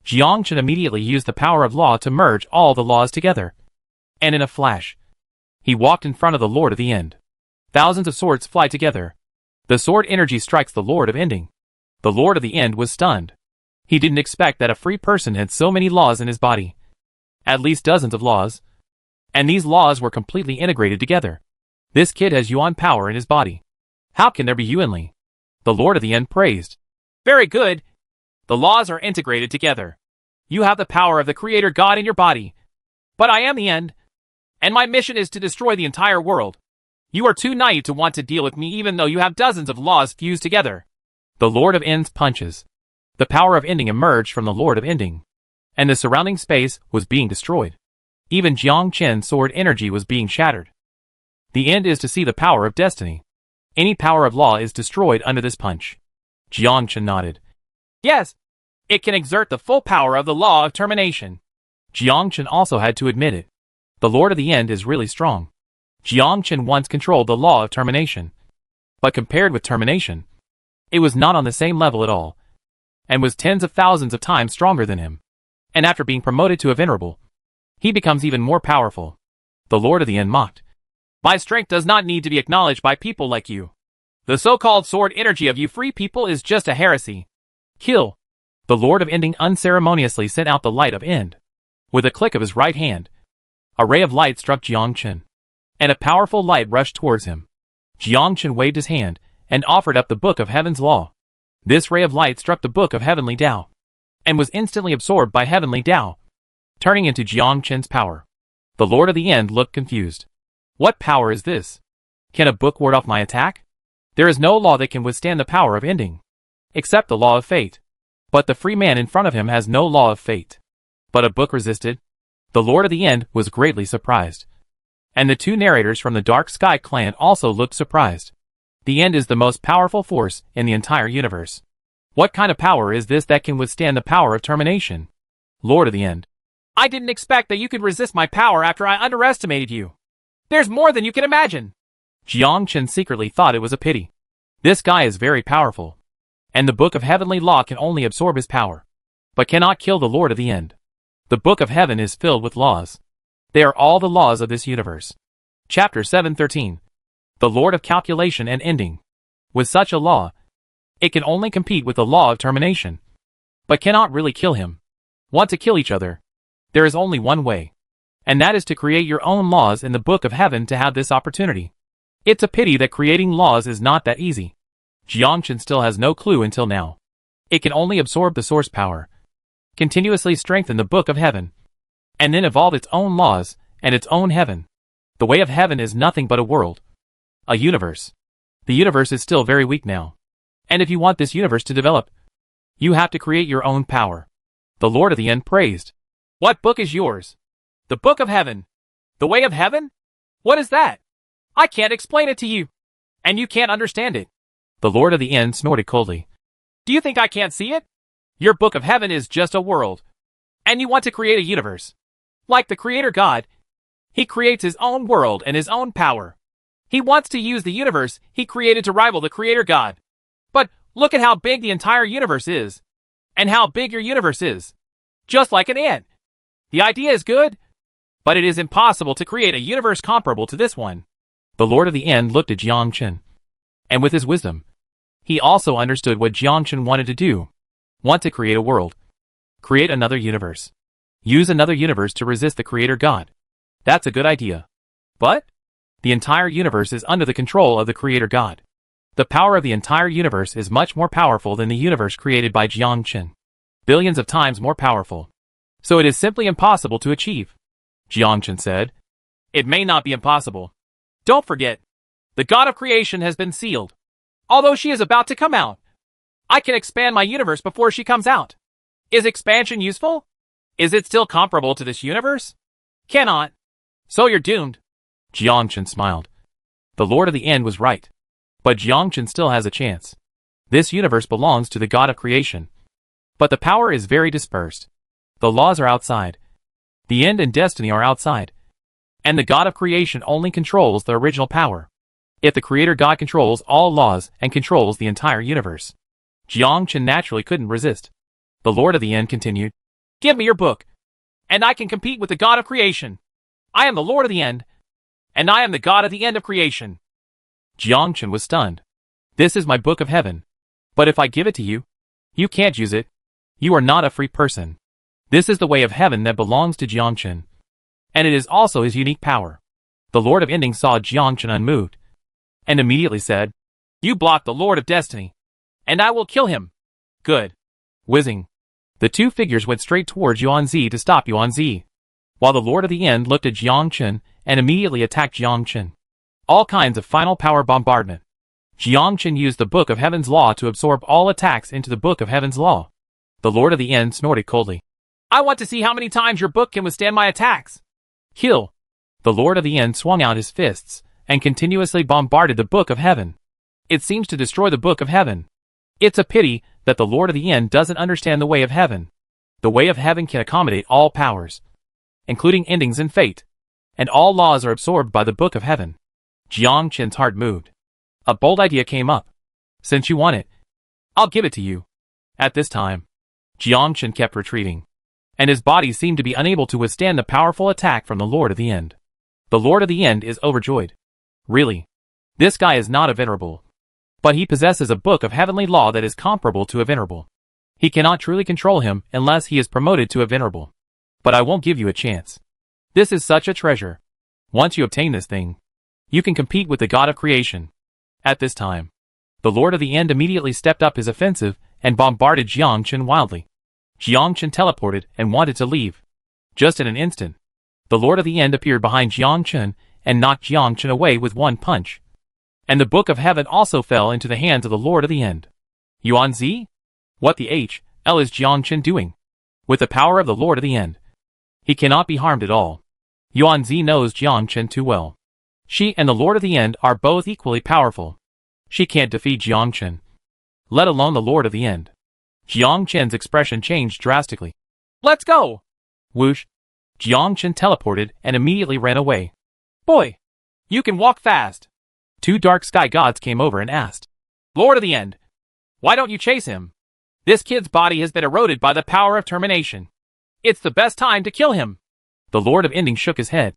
Jiang Chen immediately used the power of law to merge all the laws together. And in a flash, he walked in front of the Lord of the End. Thousands of swords fly together. The sword energy strikes the Lord of Ending. The Lord of the End was stunned. He didn't expect that a free person had so many laws in his body. At least dozens of laws. And these laws were completely integrated together. This kid has Yuan power in his body. How can there be Yuanli? The Lord of the End praised.
Very good. The laws are integrated together. You have the power of the Creator God in your body. But I am the End. And my mission is to destroy the entire world. You are too naive to want to deal with me even though you have dozens of laws fused together.
The Lord of Ends punches. The power of ending emerged from the Lord of Ending. And the surrounding space was being destroyed. Even Jiang Chen's sword energy was being shattered. The end is to see the power of destiny. Any power of law is destroyed under this punch. Jiang Chen nodded.
Yes, it can exert the full power of the law of termination.
Jiang Chen also had to admit it. The Lord of the End is really strong. Jiang Chen once controlled the law of termination. But compared with termination, it was not on the same level at all, and was tens of thousands of times stronger than him. And after being promoted to a venerable, he becomes even more powerful. The Lord of the End mocked.
My strength does not need to be acknowledged by people like you. The so-called sword energy of you free people is just a heresy.
Kill. The Lord of Ending unceremoniously sent out the light of End. With a click of his right hand, a ray of light struck Jiang Chen, and a powerful light rushed towards him. Jiang Chen waved his hand and offered up the Book of Heaven's Law. This ray of light struck the Book of Heavenly Tao, and was instantly absorbed by Heavenly Tao, turning into Jiang Chen's power. The Lord of the End looked confused. What power is this? Can a book ward off my attack? There is no law that can withstand the power of ending, except the law of fate. But the free man in front of him has no law of fate. But a book resisted. The Lord of the End was greatly surprised. And the two narrators from the Dark Sky clan also looked surprised. The End is the most powerful force in the entire universe. What kind of power is this that can withstand the power of termination? Lord of the End.
I didn't expect that you could resist my power after I underestimated you. There's more than you can imagine.
Jiang Chen secretly thought it was a pity. This guy is very powerful. And the Book of Heavenly Law can only absorb his power, but cannot kill the Lord of the End. The Book of Heaven is filled with laws. They are all the laws of this universe. Chapter 713. The Lord of Calculation and Ending. With such a law, it can only compete with the law of termination, but cannot really kill him. Want to kill each other? There is only one way, and that is to create your own laws in the Book of Heaven to have this opportunity. It's a pity that creating laws is not that easy. Jiang Chen still has no clue until now. It can only absorb the source power, continuously strengthen the Book of Heaven, and then evolve its own laws and its own heaven. The way of heaven is nothing but a world, a universe. The universe is still very weak now. And if you want this universe to develop, you have to create your own power. The Lord of the End praised.
What book is yours? The Book of Heaven. The way of heaven? What is that? I can't explain it to you. And you can't understand it.
The Lord of the End snorted coldly.
Do you think I can't see it? Your Book of Heaven is just a world. And you want to create a universe. Like the Creator God, He creates His own world and His own power. He wants to use the universe He created to rival the Creator God. But look at how big the entire universe is. And how big your universe is. Just like an ant. The idea is good, but it is impossible to create a universe comparable to this one.
The Lord of the End looked at Jiang Chen. And with his wisdom, he also understood what Jiang Chen wanted to do. Want to create a world. Create another universe. Use another universe to resist the Creator God. That's a good idea. But the entire universe is under the control of the Creator God. The power of the entire universe is much more powerful than the universe created by Jiang Chen. Billions of times more powerful. So it is simply impossible to achieve. Jiang Chen said.
It may not be impossible. Don't forget, the God of creation has been sealed. Although she is about to come out, I can expand my universe before she comes out. Is expansion useful? Is it still comparable to this universe? Cannot. So you're doomed.
Jiang Chen smiled. The Lord of the End was right. But Jiang Chen still has a chance. This universe belongs to the God of creation. But the power is very dispersed. The laws are outside. The end and destiny are outside. And the God of creation only controls the original power. If the creator God controls all laws and controls the entire universe, Jiangchen naturally couldn't resist. The Lord of the End continued,
Give me your book, and I can compete with the God of creation. I am the Lord of the End, and I am the God of the End of creation.
Jiangchen was stunned. This is my book of heaven. But if I give it to you, you can't use it. You are not a free person. This is the way of heaven that belongs to Jiangchen. And it is also his unique power. The Lord of Ending saw Jiangchen unmoved, and immediately said,
You block the Lord of Destiny, and I will kill him. Good.
Whizzing. The two figures went straight towards Yuanzi to stop Yuanzi, while the Lord of the End looked at Jiangchen and immediately attacked Jiangchen. All kinds of final power bombardment. Jiangchen used the Book of Heaven's Law to absorb all attacks into the Book of Heaven's Law. The Lord of the End snorted coldly.
I want to see how many times your book can withstand my attacks.
Kill. The Lord of the End swung out his fists and continuously bombarded the Book of Heaven. It seems to destroy the Book of Heaven. It's a pity that the Lord of the End doesn't understand the way of heaven. The way of heaven can accommodate all powers, including endings and fate, and all laws are absorbed by the Book of Heaven. Jiangchen's heart moved. A bold idea came up. Since you want it, I'll give it to you. At this time, Jiangchen kept retreating, and his body seemed to be unable to withstand the powerful attack from the Lord of the End. The Lord of the End is overjoyed. Really? This guy is not a venerable, but he possesses a book of heavenly law that is comparable to a venerable. He cannot truly control him unless he is promoted to a venerable. But I won't give you a chance. This is such a treasure. Once you obtain this thing, you can compete with the God of creation. At this time, the Lord of the End immediately stepped up his offensive and bombarded Jiangchen wildly. Jiangchen teleported and wanted to leave. Just in an instant, the Lord of the End appeared behind Jiangchen and knocked Jiangchen away with one punch. And the Book of Heaven also fell into the hands of the Lord of the End. Yuanzi? What the H.L. is Jiangchen doing? With the power of the Lord of the End, he cannot be harmed at all. Yuanzi knows Jiangchen too well. She and the Lord of the End are both equally powerful. She can't defeat Jiangchen, let alone the Lord of the End. Jiangchen's expression changed drastically.
Let's go!
Whoosh! Jiangchen teleported and immediately ran away.
Boy, you can walk fast.
Two dark sky gods came over and asked,
Lord of the End, why don't you chase him? This kid's body has been eroded by the power of termination. It's the best time to kill him.
The Lord of Ending shook his head.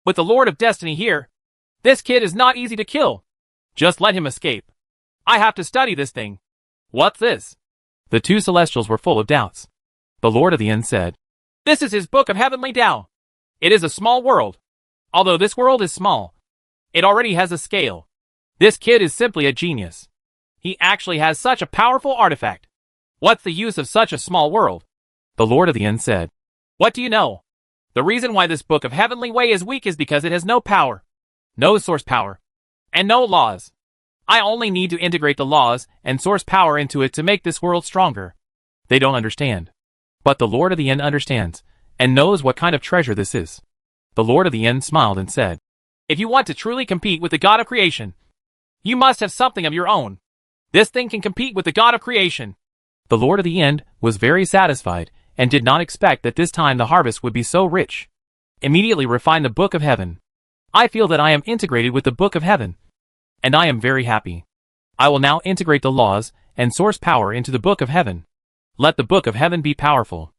With the Lord of Destiny here, this kid is not easy to kill. Just let him escape. I have to study this thing. What's this?
The two celestials were full of doubts. The Lord of the End said,
This is his book of heavenly Tao. It is a small world. Although this world is small, it already has a scale. This kid is simply a genius. He actually has such a powerful artifact. What's the use of such a small world?
The Lord of the End said,
What do you know? The reason why this book of heavenly way is weak is because it has no power, no source power, and no laws. I only need to integrate the laws and source power into it to make this world stronger.
They don't understand. But the Lord of the End understands, and knows what kind of treasure this is. The Lord of the End smiled and said,
If you want to truly compete with the God of creation, you must have something of your own. This thing can compete with the God of creation.
The Lord of the End was very satisfied, and did not expect that this time the harvest would be so rich. Immediately refine the Book of Heaven. I feel that I am integrated with the Book of Heaven, and I am very happy. I will now integrate the laws and source power into the Book of Heaven. Let the Book of Heaven be powerful.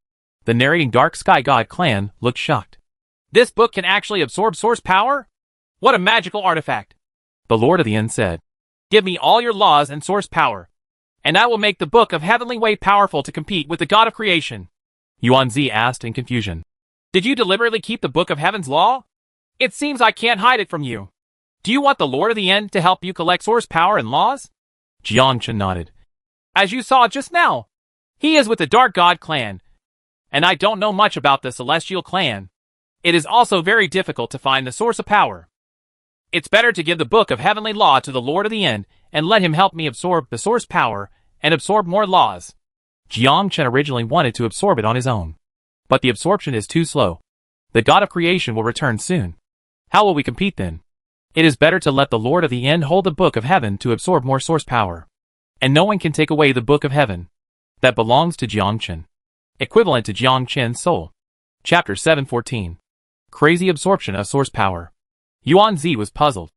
The narrating Dark Sky God clan looked shocked.
This book can actually absorb source power? What a magical artifact.
The Lord of the End said,
Give me all your laws and source power, and I will make the Book of Heavenly Way powerful to compete with the God of creation.
Yuanzi asked in confusion.
Did you deliberately keep the Book of Heaven's Law? It seems I can't hide it from you. Do you want the Lord of the End to help you collect source power and laws?
Jiangchen nodded.
As you saw just now, he is with the Dark God clan, and I don't know much about the Celestial clan. It is also very difficult to find the source of power. It's better to give the Book of Heavenly Law to the Lord of the End and let him help me absorb the source power and absorb more laws.
Jiangchen originally wanted to absorb it on his own, but the absorption is too slow. The God of creation will return soon. How will we compete then? It is better to let the Lord of the End hold the Book of Heaven to absorb more source power. And no one can take away the Book of Heaven. That belongs to Jiangchen. equivalent to Jiang Qin's soul. Chapter 714. Crazy absorption of source power. Yuan Zi was puzzled.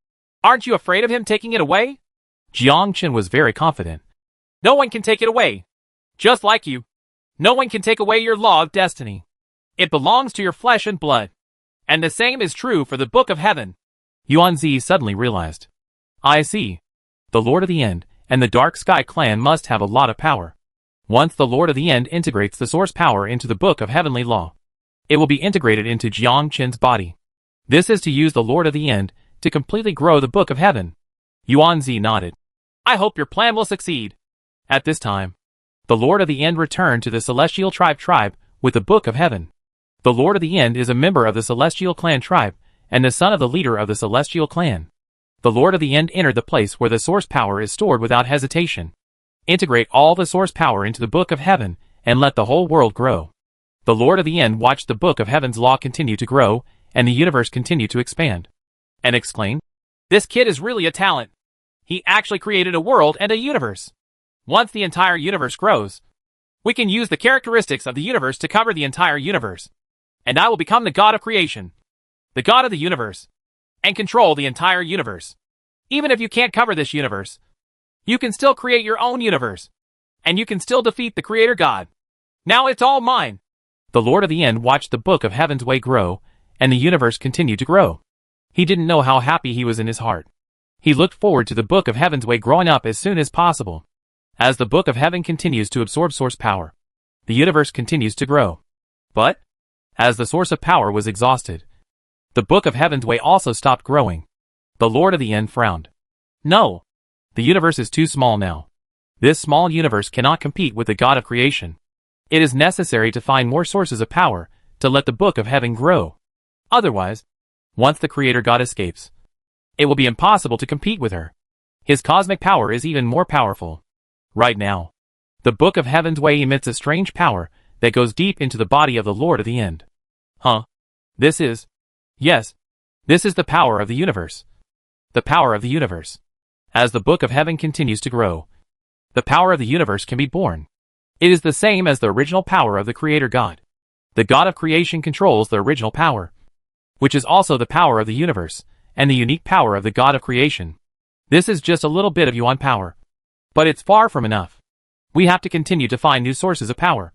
Aren't you afraid of him taking it away?
Jiang Qin was very confident.
No one can take it away. Just like you. No one can take away your law of destiny. It belongs to your flesh and blood. And the same is true for the Book of Heaven.
Yuan Zi suddenly realized. I see. The Lord of the End and the Dark Sky clan must have a lot of power. Once the Lord of the End integrates the source power into the Book of Heavenly Law, it will be integrated into Jiang Qin's body. This is to use the Lord of the End to completely grow the Book of Heaven. Yuan Zi nodded.
I hope your plan will succeed.
At this time, the Lord of the End returned to the Celestial tribe with the Book of Heaven. The Lord of the End is a member of the Celestial Clan tribe and the son of the leader of the Celestial Clan. The Lord of the End entered the place where the source power is stored without hesitation. Integrate all the source power into the Book of Heaven and let the whole world grow. The Lord of the End watched the Book of Heaven's law continue to grow and the universe continue to expand. And exclaimed,
This kid is really a talent. He actually created a world and a universe. Once the entire universe grows, we can use the characteristics of the universe to cover the entire universe. And I will become the God of creation, the God of the universe, and control the entire universe. Even if you can't cover this universe, you can still create your own universe, and you can still defeat the Creator God. Now it's all mine.
The Lord of the End watched the Book of Heaven's way grow, and the universe continued to grow. He didn't know how happy he was in his heart. He looked forward to the Book of Heaven's way growing up as soon as possible. As the Book of Heaven continues to absorb source power, the universe continues to grow. But, as the source of power was exhausted, the Book of Heaven's way also stopped growing. The Lord of the End frowned. No. The universe is too small now. This small universe cannot compete with the God of creation. It is necessary to find more sources of power to let the Book of Heaven grow. Otherwise, once the Creator God escapes, it will be impossible to compete with her. His cosmic power is even more powerful. Right now, the Book of Heaven's way emits a strange power that goes deep into the body of the Lord of the End. Huh? Yes, this is the power of the universe. The power of the universe. As the Book of Heaven continues to grow, the power of the universe can be born. It is the same as the original power of the Creator God. The God of creation controls the original power, which is also the power of the universe, and the unique power of the God of creation. This is just a little bit of Yuan power. But it's far from enough. We have to continue to find new sources of power.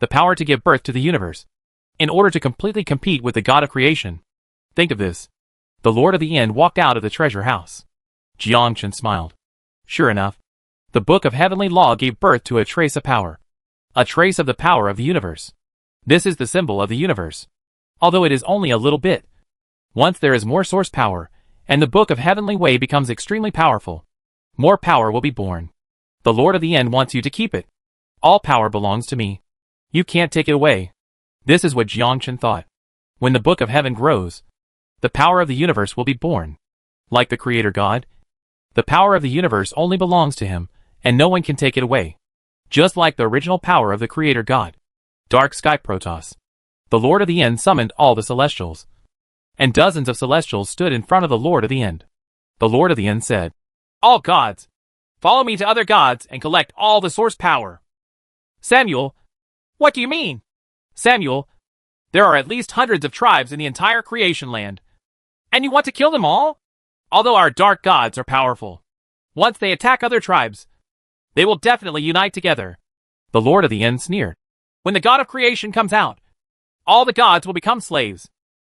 The power to give birth to the universe, in order to completely compete with the God of creation. Think of this. The Lord of the End walked out of the treasure house. Jiang Qin smiled. Sure enough, the Book of Heavenly Law gave birth to a trace of power. A trace of the power of the universe. This is the symbol of the universe. Although it is only a little bit. Once there is more source power, and the Book of Heavenly Way becomes extremely powerful, more power will be born. The Lord of the End wants you to keep it. All power belongs to me. You can't take it away. This is what Jiang Qin thought. When the Book of Heaven grows, the power of the universe will be born. Like the Creator God, the power of the universe only belongs to him, and no one can take it away. Just like the original power of the Creator God. Dark Sky Protoss. The Lord of the End summoned all the Celestials. And dozens of Celestials stood in front of the Lord of the End. The Lord of the End said,
All gods, follow me to other gods and collect all the source power. Samuel, what do you mean? Samuel, there are at least hundreds of tribes in the entire creation land. And you want to kill them all? Although our dark gods are powerful, once they attack other tribes, they will definitely unite together.
The Lord of the End sneered.
When the God of creation comes out, all the gods will become slaves.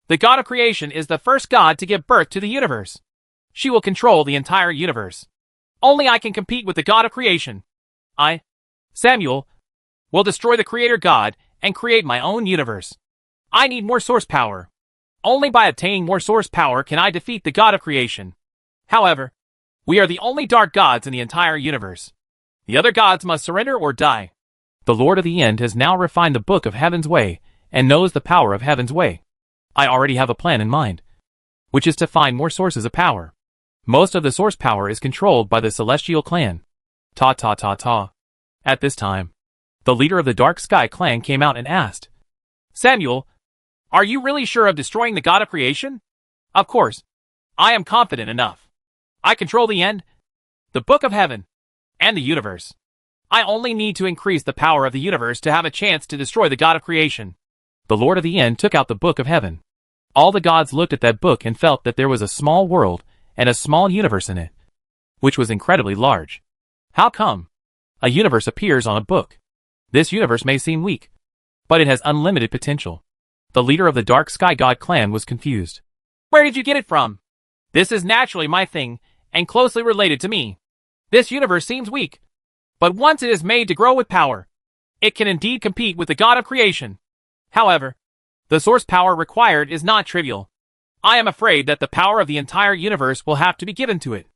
The God of creation is the first God to give birth to the universe. She will control the entire universe. Only I can compete with the God of creation. I, Samuel, will destroy the Creator God and create my own universe. I need more source power. Only by obtaining more source power can I defeat the God of creation. However, we are the only dark gods in the entire universe. The other gods must surrender or die.
The Lord of the End has now refined the Book of Heaven's Way and knows the power of Heaven's Way. I already have a plan in mind, which is to find more sources of power. Most of the source power is controlled by the Celestial Clan. Ta. At this time, the leader of the Dark Sky Clan came out and asked,
Samuel, are you really sure of destroying the God of creation? Of course. I am confident enough. I control the End, the Book of Heaven, and the universe. I only need to increase the power of the universe to have a chance to destroy the God of creation.
The Lord of the End took out the Book of Heaven. All the gods looked at that book and felt that there was a small world and a small universe in it, which was incredibly large. How come? A universe appears on a book. This universe may seem weak, but it has unlimited potential. The leader of the Dark Sky God clan was confused.
Where did you get it from? This is naturally my thing, and closely related to me. This universe seems weak, but once it is made to grow with power, it can indeed compete with the God of creation. However, the source power required is not trivial. I am afraid that the power of the entire universe will have to be given to it.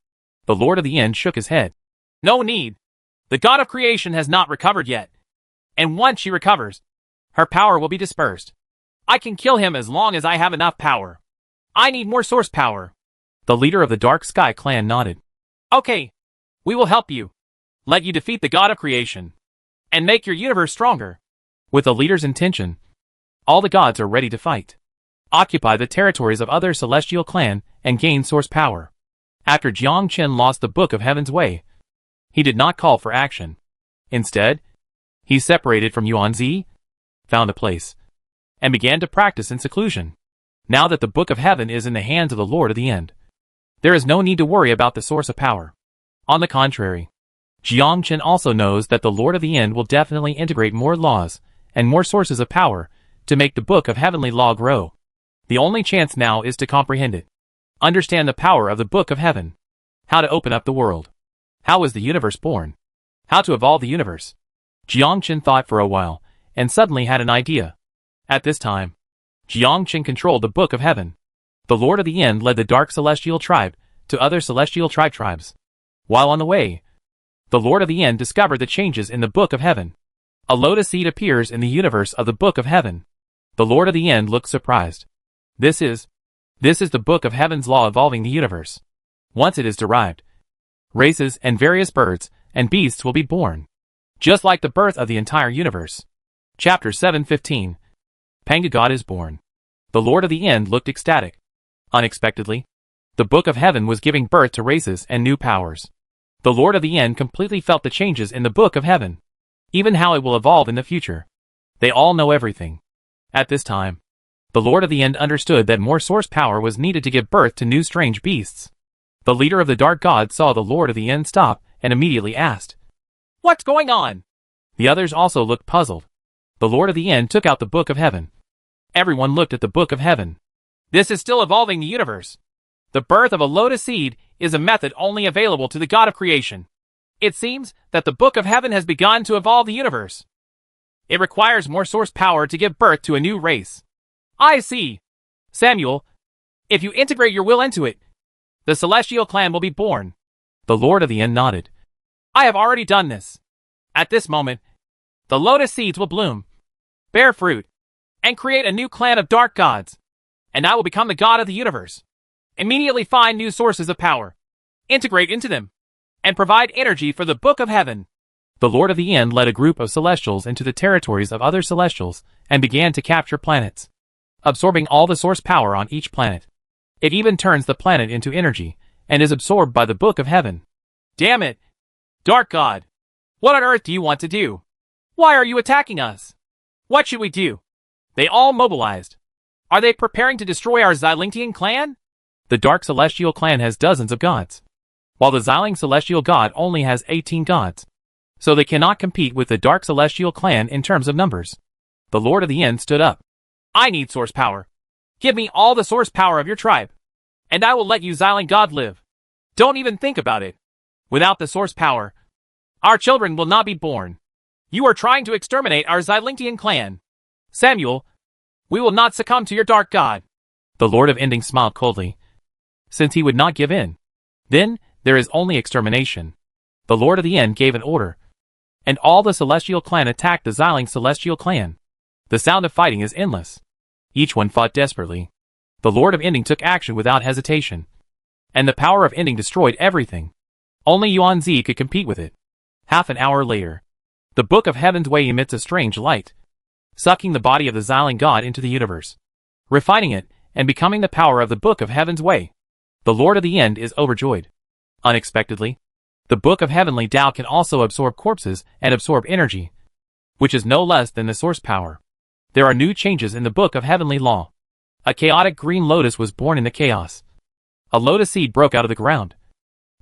The Lord of the End shook his head.
No need. The God of creation has not recovered yet. And once she recovers, her power will be dispersed. I can kill him as long as I have enough power. I need more source power.
The leader of the Dark Sky clan nodded.
Okay. We will help you. Let you defeat the God of creation. And make your universe stronger.
With the leader's intention, all the gods are ready to fight. Occupy the territories of other celestial clan and gain source power. After Jiang Chen lost the Book of Heaven's Way, he did not call for action. Instead, he separated from Yuanzi, found a place, and began to practice in seclusion. Now that the Book of Heaven is in the hands of the Lord of the End, there is no need to worry about the source of power. On the contrary, Jiang Chen also knows that the Lord of the End will definitely integrate more laws and more sources of power to make the Book of Heavenly Law grow. The only chance now is to comprehend it. Understand the power of the Book of Heaven. How to open up the world. How was the universe born? How to evolve the universe. Jiang Chen thought for a while, and suddenly had an idea. At this time, Jiang Chen controlled the Book of Heaven. The Lord of the End led the Dark Celestial Tribe to other Celestial tribes. While on the way, the Lord of the End discovered the changes in the Book of Heaven. A lotus seed appears in the universe of the Book of Heaven. The Lord of the End looked surprised. This is the Book of Heaven's law evolving the universe. Once it is derived, races and various birds and beasts will be born, just like the birth of the entire universe. Chapter 7:15. Panga God is born. The Lord of the End looked ecstatic. Unexpectedly, the Book of Heaven was giving birth to races and new powers. The Lord of the End completely felt the changes in the Book of Heaven, even how it will evolve in the future. They all know everything. At this time, the Lord of the End understood that more source power was needed to give birth to new strange beasts. The leader of the Dark God saw the Lord of the End stop and immediately asked,
"What's going on?"
The others also looked puzzled. The Lord of the End took out the Book of Heaven. Everyone looked at the Book of Heaven.
This is still evolving the universe. The birth of a lotus seed is a method only available to the God of creation. It seems that the Book of Heaven has begun to evolve the universe. It requires more source power to give birth to a new race. I see. Samuel, if you integrate your will into it, the Celestial Clan will be born.
The Lord of the End nodded.
I have already done this. At this moment, the lotus seeds will bloom, bear fruit, and create a new clan of dark gods. And I will become the God of the universe. Immediately find new sources of power, integrate into them, and provide energy for the Book of Heaven.
The Lord of the End led a group of Celestials into the territories of other Celestials and began to capture planets, absorbing all the source power on each planet. It even turns the planet into energy and is absorbed by the Book of Heaven.
Damn it! Dark God! What on earth do you want to do? Why are you attacking us? What should we do? They all mobilized. Are they preparing to destroy our Xylingtian clan?
The Dark Celestial Clan has dozens of gods, while the Xiling Celestial God only has 18 gods. So they cannot compete with the Dark Celestial Clan in terms of numbers. The Lord of the End stood up.
I need source power. Give me all the source power of your tribe, and I will let you Xiling God live. Don't even think about it. Without the source power, our children will not be born. You are trying to exterminate our Xylingtian clan. Samuel, we will not succumb to your dark god.
The Lord of Ending smiled coldly, since he would not give in. Then, there is only extermination. The Lord of the End gave an order, and all the Celestial Clan attacked the Xiling Celestial Clan. The sound of fighting is endless. Each one fought desperately. The Lord of Ending took action without hesitation, and the power of Ending destroyed everything. Only Yuanzi could compete with it. Half an hour later, the Book of Heaven's Way emits a strange light, sucking the body of the Xiling God into the universe, refining it, and becoming the power of the Book of Heaven's Way. The Lord of the End is overjoyed. Unexpectedly, The Book of Heavenly Tao can also absorb corpses and absorb energy, which is no less than the source power. There are new changes in the Book of Heavenly Law. A chaotic green lotus was born in the chaos. A lotus seed broke out of the ground,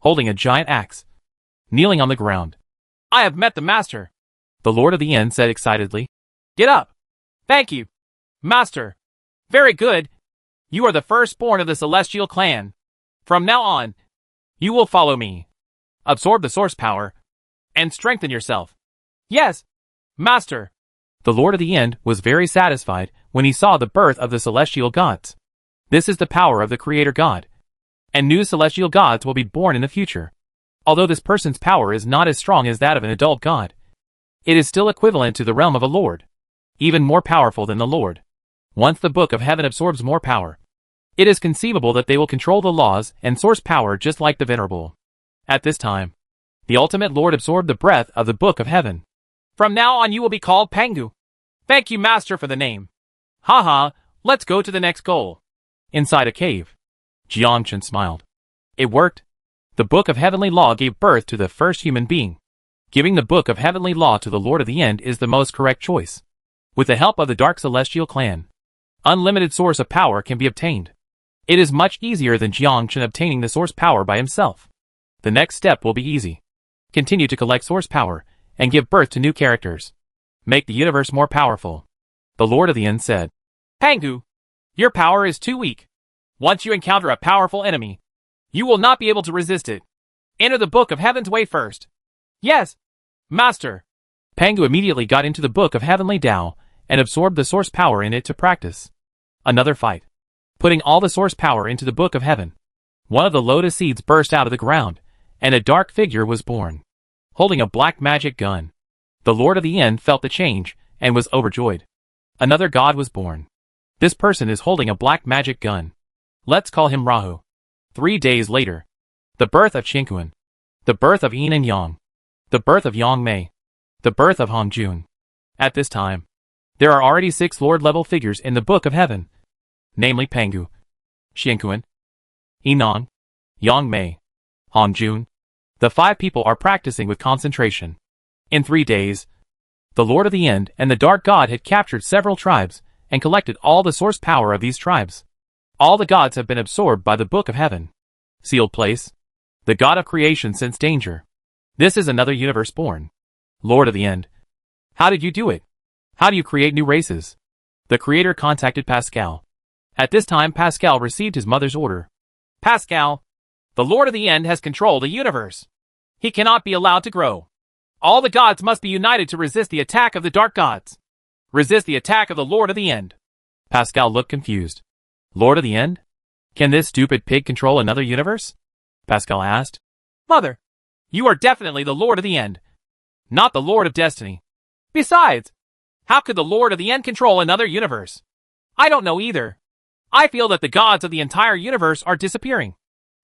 holding a giant axe, kneeling on the ground.
I have met the master,
The Lord of the End said excitedly.
Get up. Thank you, master. Very good. You are the firstborn of the celestial clan. From now on, you will follow me. Absorb the source power and strengthen yourself. Yes, master.
The Lord of the End was very satisfied when he saw the birth of the celestial gods. This is the power of the Creator God, and new celestial gods will be born in the future. Although this person's power is not as strong as that of an adult god, it is still equivalent to the realm of a lord, even more powerful than the Lord. Once the Book of Heaven absorbs more power, it is conceivable that they will control the laws and source power just like the Venerable. At this time, the ultimate Lord absorbed the breath of the Book of Heaven.
From now on you will be called Pangu. Thank you, master, for the name. Haha, let's go to the next goal.
Inside a cave, Jiangchen smiled. It worked. The Book of Heavenly Law gave birth to the first human being. Giving the Book of Heavenly Law to the Lord of the End is the most correct choice. With the help of the Dark Celestial Clan, unlimited source of power can be obtained. It is much easier than Jiangchen obtaining the source power by himself. The next step will be easy. Continue to collect source power and give birth to new characters. Make the universe more powerful. The Lord of the End said.
Pangu, your power is too weak. Once you encounter a powerful enemy, you will not be able to resist it. Enter the Book of Heaven's way first. Yes, master.
Pangu immediately got into the Book of Heavenly Tao and absorbed the source power in it to practice. Another fight. Putting all the source power into the Book of Heaven, one of the lotus seeds burst out of the ground, and a dark figure was born, holding a black magic gun. The Lord of the End felt the change and was overjoyed. Another god was born. This person is holding a black magic gun. Let's call him Rahu. 3 days later, the birth of Qingquan, the birth of Yin and Yang, the birth of Yang Mei, the birth of Hong Jun. At this time, there are already 6 Lord-level figures in the Book of Heaven, namely Pangu, Qingquan, Yinang, Yang Mei, Hong Jun. The 5 people are practicing with concentration. In 3 days, the Lord of the End and the Dark God had captured several tribes and collected all the source power of these tribes. All the gods have been absorbed by the Book of Heaven. Sealed place. The God of creation sensed danger. This is another universe born. Lord of the End. How did you do it? How do you create new races? The Creator contacted Pascal. At this time Pascal received his mother's order.
Pascal, the Lord of the End has controlled the universe. He cannot be allowed to grow. All the gods must be united to resist the attack of the dark gods. Resist the attack of the Lord of the End.
Pascal looked confused. Lord of the End? Can this stupid pig control another universe? Pascal asked.
Mother, you are definitely the Lord of the End, not the Lord of Destiny. Besides, how could the Lord of the End control another universe? I don't know either. I feel that the gods of the entire universe are disappearing.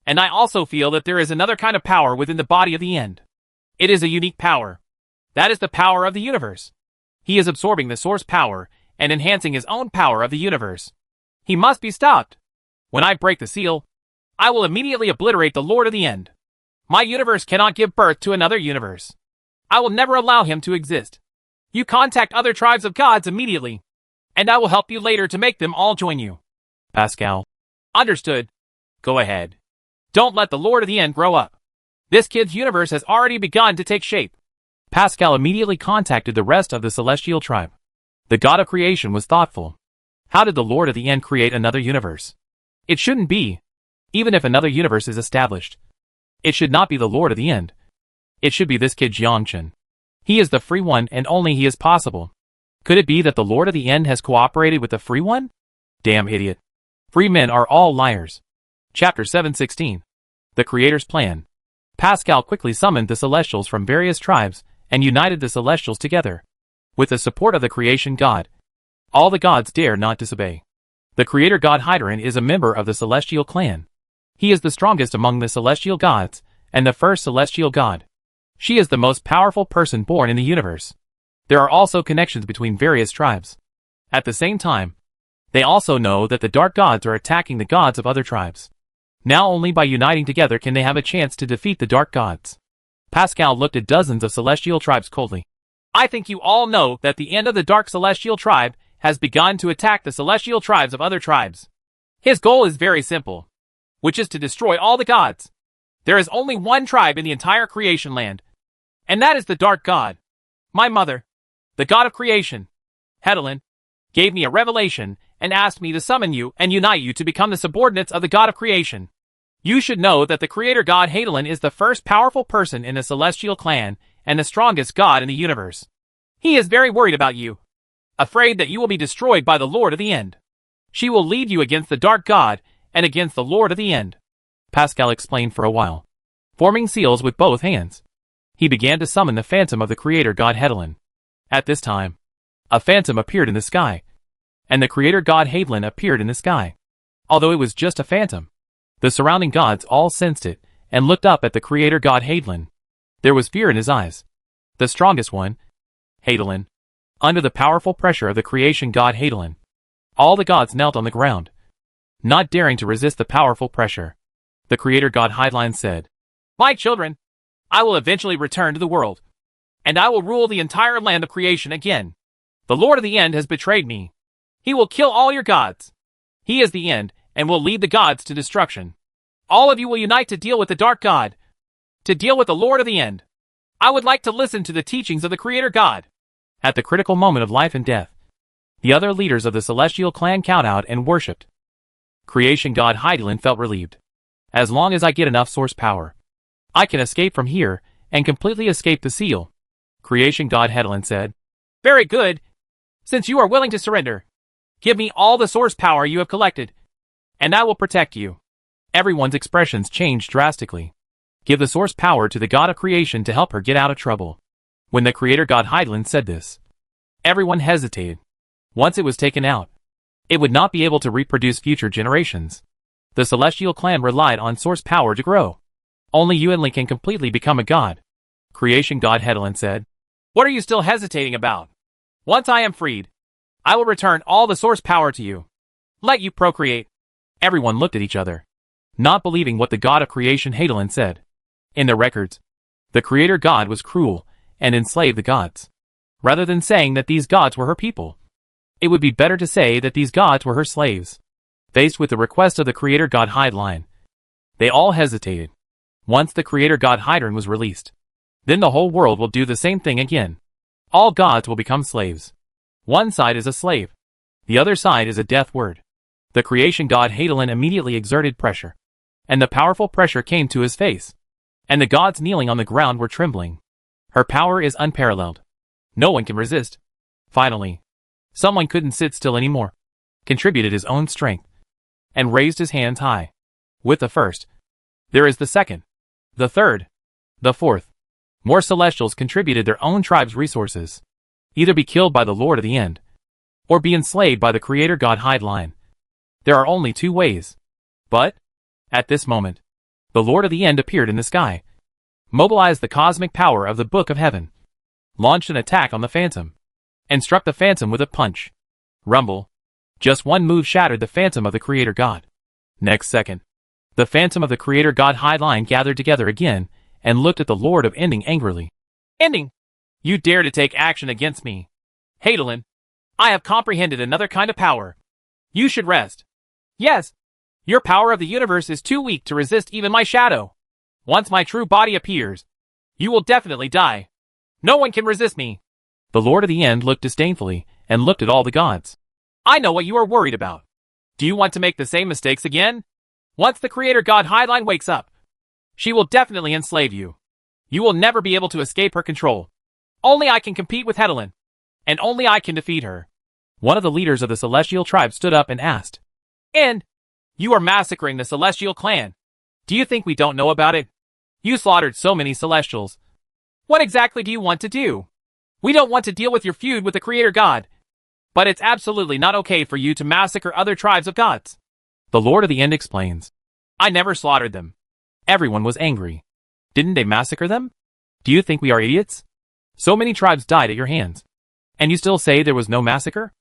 And I also feel that there is another kind of power within the body of the End. It is a unique power. That is the power of the universe. He is absorbing the source power and enhancing his own power of the universe. He must be stopped. When I break the seal, I will immediately obliterate the Lord of the End. My universe cannot give birth to another universe. I will never allow him to exist. You contact other tribes of gods immediately, and I will help you later to make them all join you.
Pascal.
Understood. Go ahead. Don't let the Lord of the End grow up. This kid's universe has already begun to take shape.
Pascal immediately contacted the rest of the celestial tribe. The God of creation was thoughtful. How did the Lord of the End create another universe? It shouldn't be. Even if another universe is established, it should not be the Lord of the End. It should be this kid Jiangchen. He is the free one and only he is possible. Could it be that the Lord of the End has cooperated with the free one? Damn idiot. Free men are all liars. Chapter 716. The Creator's Plan. Pascal quickly summoned the Celestials from various tribes and united the Celestials together. With the support of the Creation God, all the gods dare not disobey. The Creator God Hydron is a member of the Celestial Clan. He is the strongest among the Celestial Gods and the first Celestial God. She is the most powerful person born in the universe. There are also connections between various tribes. At the same time, they also know that the Dark Gods are attacking the gods of other tribes. Now only by uniting together can they have a chance to defeat the Dark Gods. Pascal looked at dozens of celestial tribes coldly.
I think you all know that the end of the Dark Celestial Tribe has begun to attack the celestial tribes of other tribes. His goal is very simple, which is to destroy all the gods. There is only one tribe in the entire creation land, and that is the Dark God. My mother, the God of creation, Hedlin, gave me a revelation and asked me to summon you and unite you to become the subordinates of the God of creation. You should know that the creator god Hedlin is the first powerful person in the celestial clan and the strongest god in the universe. He is very worried about you, afraid that you will be destroyed by the Lord of the End. She will lead you against the Dark God and against the Lord of the End.
Pascal explained for a while, forming seals with both hands. He began to summon the phantom of the creator god Hedlin. At this time, a phantom appeared in the sky, and the creator god Hedlin appeared in the sky. Although it was just a phantom, the surrounding gods all sensed it and looked up at the creator god Hedlin. There was fear in his eyes. The strongest one, Hedlin, under the powerful pressure of the creation god Hedlin. All the gods knelt on the ground, not daring to resist the powerful pressure. The creator god Hedlin said, "My children, I will eventually return to the world, and I will rule the entire land of creation again. The Lord of the End has betrayed me. He will kill all your gods. He is the End and will lead the gods to destruction. All of you will unite to deal with the Dark God, to deal with the Lord of the End. I would like to listen to the teachings of the creator god." At the critical moment of life and death, the other leaders of the celestial clan cowed out and worshipped. Creation god Hedlin felt relieved. As long as I get enough source power, I can escape from here and completely escape the seal. Creation god Hedlin said,
"Very good. Since you are willing to surrender, give me all the source power you have collected, and I will protect you."
Everyone's expressions changed drastically. Give the source power to the god of creation to help her get out of trouble. When the creator god Hedlin said this, everyone hesitated. Once it was taken out, it would not be able to reproduce future generations. The celestial clan relied on source power to grow. Only Yuanli can completely become a god. Creation god Hedlin said,
"What are you still hesitating about? Once I am freed, I will return all the source power to you. Let you procreate."
Everyone looked at each other, not believing what the god of creation Hedlin said. In the records, the creator god was cruel and enslaved the gods. Rather than saying that these gods were her people, it would be better to say that these gods were her slaves. Faced with the request of the creator god Hedlin, they all hesitated. Once the creator god Hedlin was released, then the whole world will do the same thing again. All gods will become slaves. One side is a slave, the other side is a death word. The creation god Hedlin immediately exerted pressure, and the powerful pressure came to his face, and the gods kneeling on the ground were trembling. Her power is unparalleled. No one can resist. Finally, someone couldn't sit still anymore, contributed his own strength, and raised his hands high. With the first, there is the second, the third, the fourth. More celestials contributed their own tribe's resources. Either be killed by the Lord of the End, or be enslaved by the creator god Hedlin. There are only two ways. But, at this moment, the Lord of the End appeared in the sky, mobilized the cosmic power of the Book of Heaven, launched an attack on the phantom, and struck the phantom with a punch. Rumble. Just one move shattered the phantom of the creator god. Next second, the phantom of the creator god Hedlin gathered together again and looked at the Lord of Ending angrily.
"Ending! You dare to take action against me. Hedlin, I have comprehended another kind of power. You should rest. Yes, your power of the universe is too weak to resist even my shadow. Once my true body appears, you will definitely die. No one can resist me."
The Lord of the End looked disdainfully and looked at all the gods.
"I know what you are worried about. Do you want to make the same mistakes again? Once the creator god Hedlin wakes up, she will definitely enslave you. You will never be able to escape her control. Only I can compete with Hedlin, and only I can defeat her."
One of the leaders of the celestial tribe stood up and asked,
"And you are massacring the celestial clan. Do you think we don't know about it? You slaughtered so many celestials. What exactly do you want to do? We don't want to deal with your feud with the creator god, but it's absolutely not okay for you to massacre other tribes of gods."
The Lord of the End explains,
"I never slaughtered them."
Everyone was angry. Didn't they massacre them? Do you think we are idiots? So many tribes died at your hands, and you still say there was no massacre?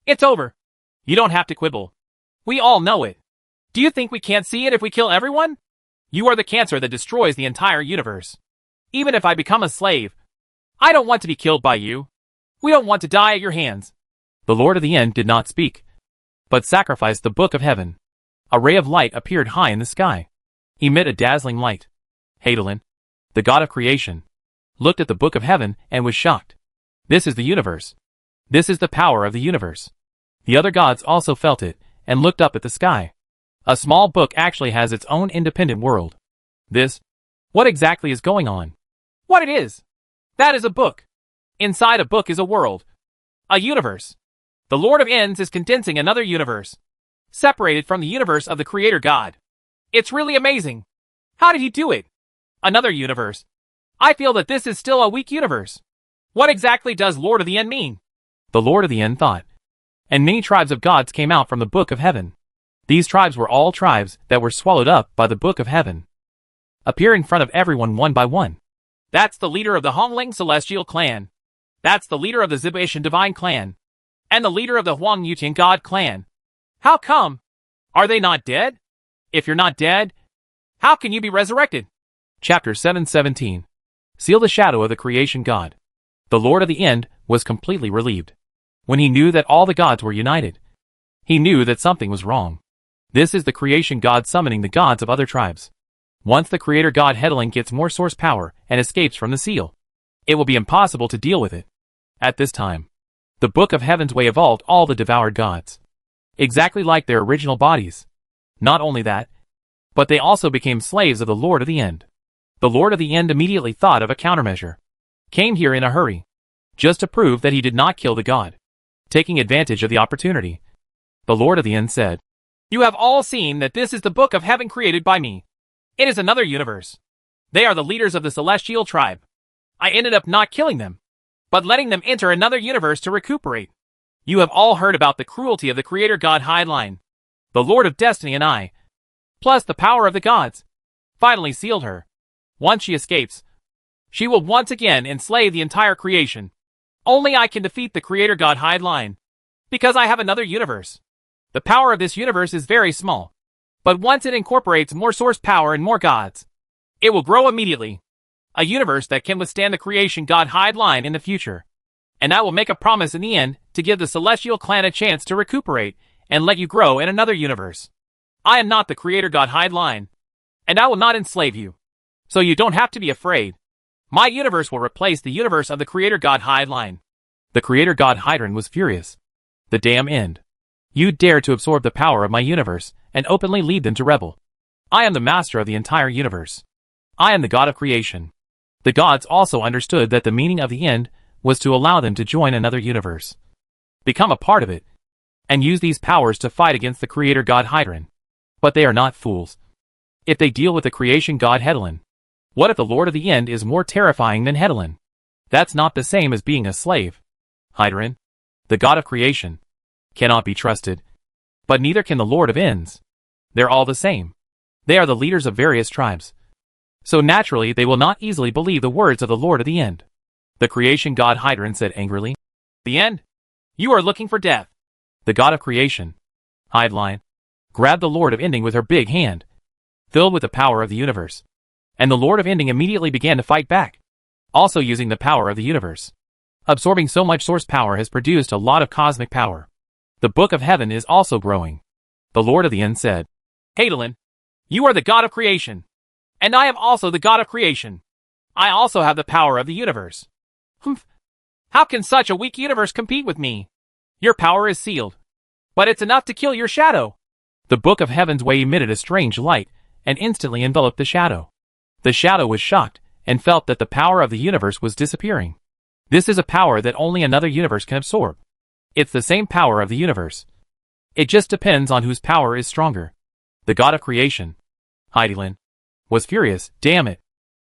It's over. You don't have to quibble. We all know it. Do you think we can't see it if we kill everyone? You are the cancer that destroys the entire universe. Even if I become a slave, I don't want to be killed by you. We don't want to die at your hands.
The Lord of the End did not speak, but sacrificed the Book of Heaven. A ray of light appeared high in the sky. Emit a dazzling light. Hadolin, the god of creation, looked at the Book of Heaven and was shocked. This is the universe. This is the power of the universe. The other gods also felt it and looked up at the sky. A small book actually has its own independent world. What exactly is going on?
What it is? That is a book. Inside a book is a world. A universe. The Lord of Ends is condensing another universe, separated from the universe of the Creator God. It's really amazing. How did he do it? Another universe. I feel that this is still a weak universe. What exactly does Lord of the End mean?
The Lord of the End thought. And many tribes of gods came out from the Book of Heaven. These tribes were all tribes that were swallowed up by the Book of Heaven. Appear in front of everyone one by one.
That's the leader of the Hongling Celestial Clan. That's the leader of the Zibishan Divine Clan. And the leader of the Huang Yuting God Clan. How come? Are they not dead? If you're not dead, how can you be resurrected?
Chapter 7:17. Seal the shadow of the creation god. The Lord of the End was completely relieved. When he knew that all the gods were united, he knew that something was wrong. This is the creation god summoning the gods of other tribes. Once the creator god Hedlin gets more source power and escapes from the seal, it will be impossible to deal with it. At this time, the Book of Heaven's way evolved all the devoured gods, exactly like their original bodies. Not only that, but they also became slaves of the Lord of the End. The Lord of the End immediately thought of a countermeasure. Came here in a hurry, just to prove that he did not kill the god. Taking advantage of the opportunity, the Lord of the End said,
You have all seen that this is the Book of Heaven created by me. It is another universe. They are the leaders of the Celestial Tribe. I ended up not killing them, but letting them enter another universe to recuperate. You have all heard about the cruelty of the Creator God Hideline. The Lord of Destiny and I, plus the power of the gods, finally sealed her. Once she escapes, she will once again enslave the entire creation. Only I can defeat the Creator God Hideline, because I have another universe. The power of this universe is very small, but once it incorporates more source power and more gods, it will grow immediately. A universe that can withstand the creation god Hideline in the future. And I will make a promise in the end to give the Celestial Clan a chance to recuperate and let you grow in another universe. I am not the creator god Hideline, and I will not enslave you. So you don't have to be afraid. My universe will replace the universe of the creator god Hideline.
The creator god Hydron was furious. The damn end. You dare to absorb the power of my universe and openly lead them to rebel. I am the master of the entire universe. I am the god of creation. The gods also understood that the meaning of the end was to allow them to join another universe, become a part of it, and use these powers to fight against the creator god Hydron. But they are not fools. If they deal with the creation god Hedlin, what if the Lord of the End is more terrifying than Hedlin? That's not the same as being a slave. Hydron, the god of creation, cannot be trusted, but neither can the Lord of Ends. They're all the same. They are the leaders of various tribes. So naturally they will not easily believe the words of the Lord of the End. The creation god Hydron said angrily,
The End? You are looking for death.
The god of creation, Hideline, grabbed the Lord of Ending with her big hand, filled with the power of the universe. And the Lord of Ending immediately began to fight back, also using the power of the universe. Absorbing so much source power has produced a lot of cosmic power. The Book of Heaven is also growing. The Lord of the End said,
Hadolin, you are the god of creation. And I am also the god of creation. I also have the power of the universe. Humph. How can such a weak universe compete with me? Your power is sealed, but it's enough to kill your shadow.
The Book of Heaven's way emitted a strange light and instantly enveloped the shadow. The shadow was shocked and felt that the power of the universe was disappearing. This is a power that only another universe can absorb. It's the same power of the universe. It just depends on whose power is stronger. The god of creation, Heidelin, was furious. Damn it.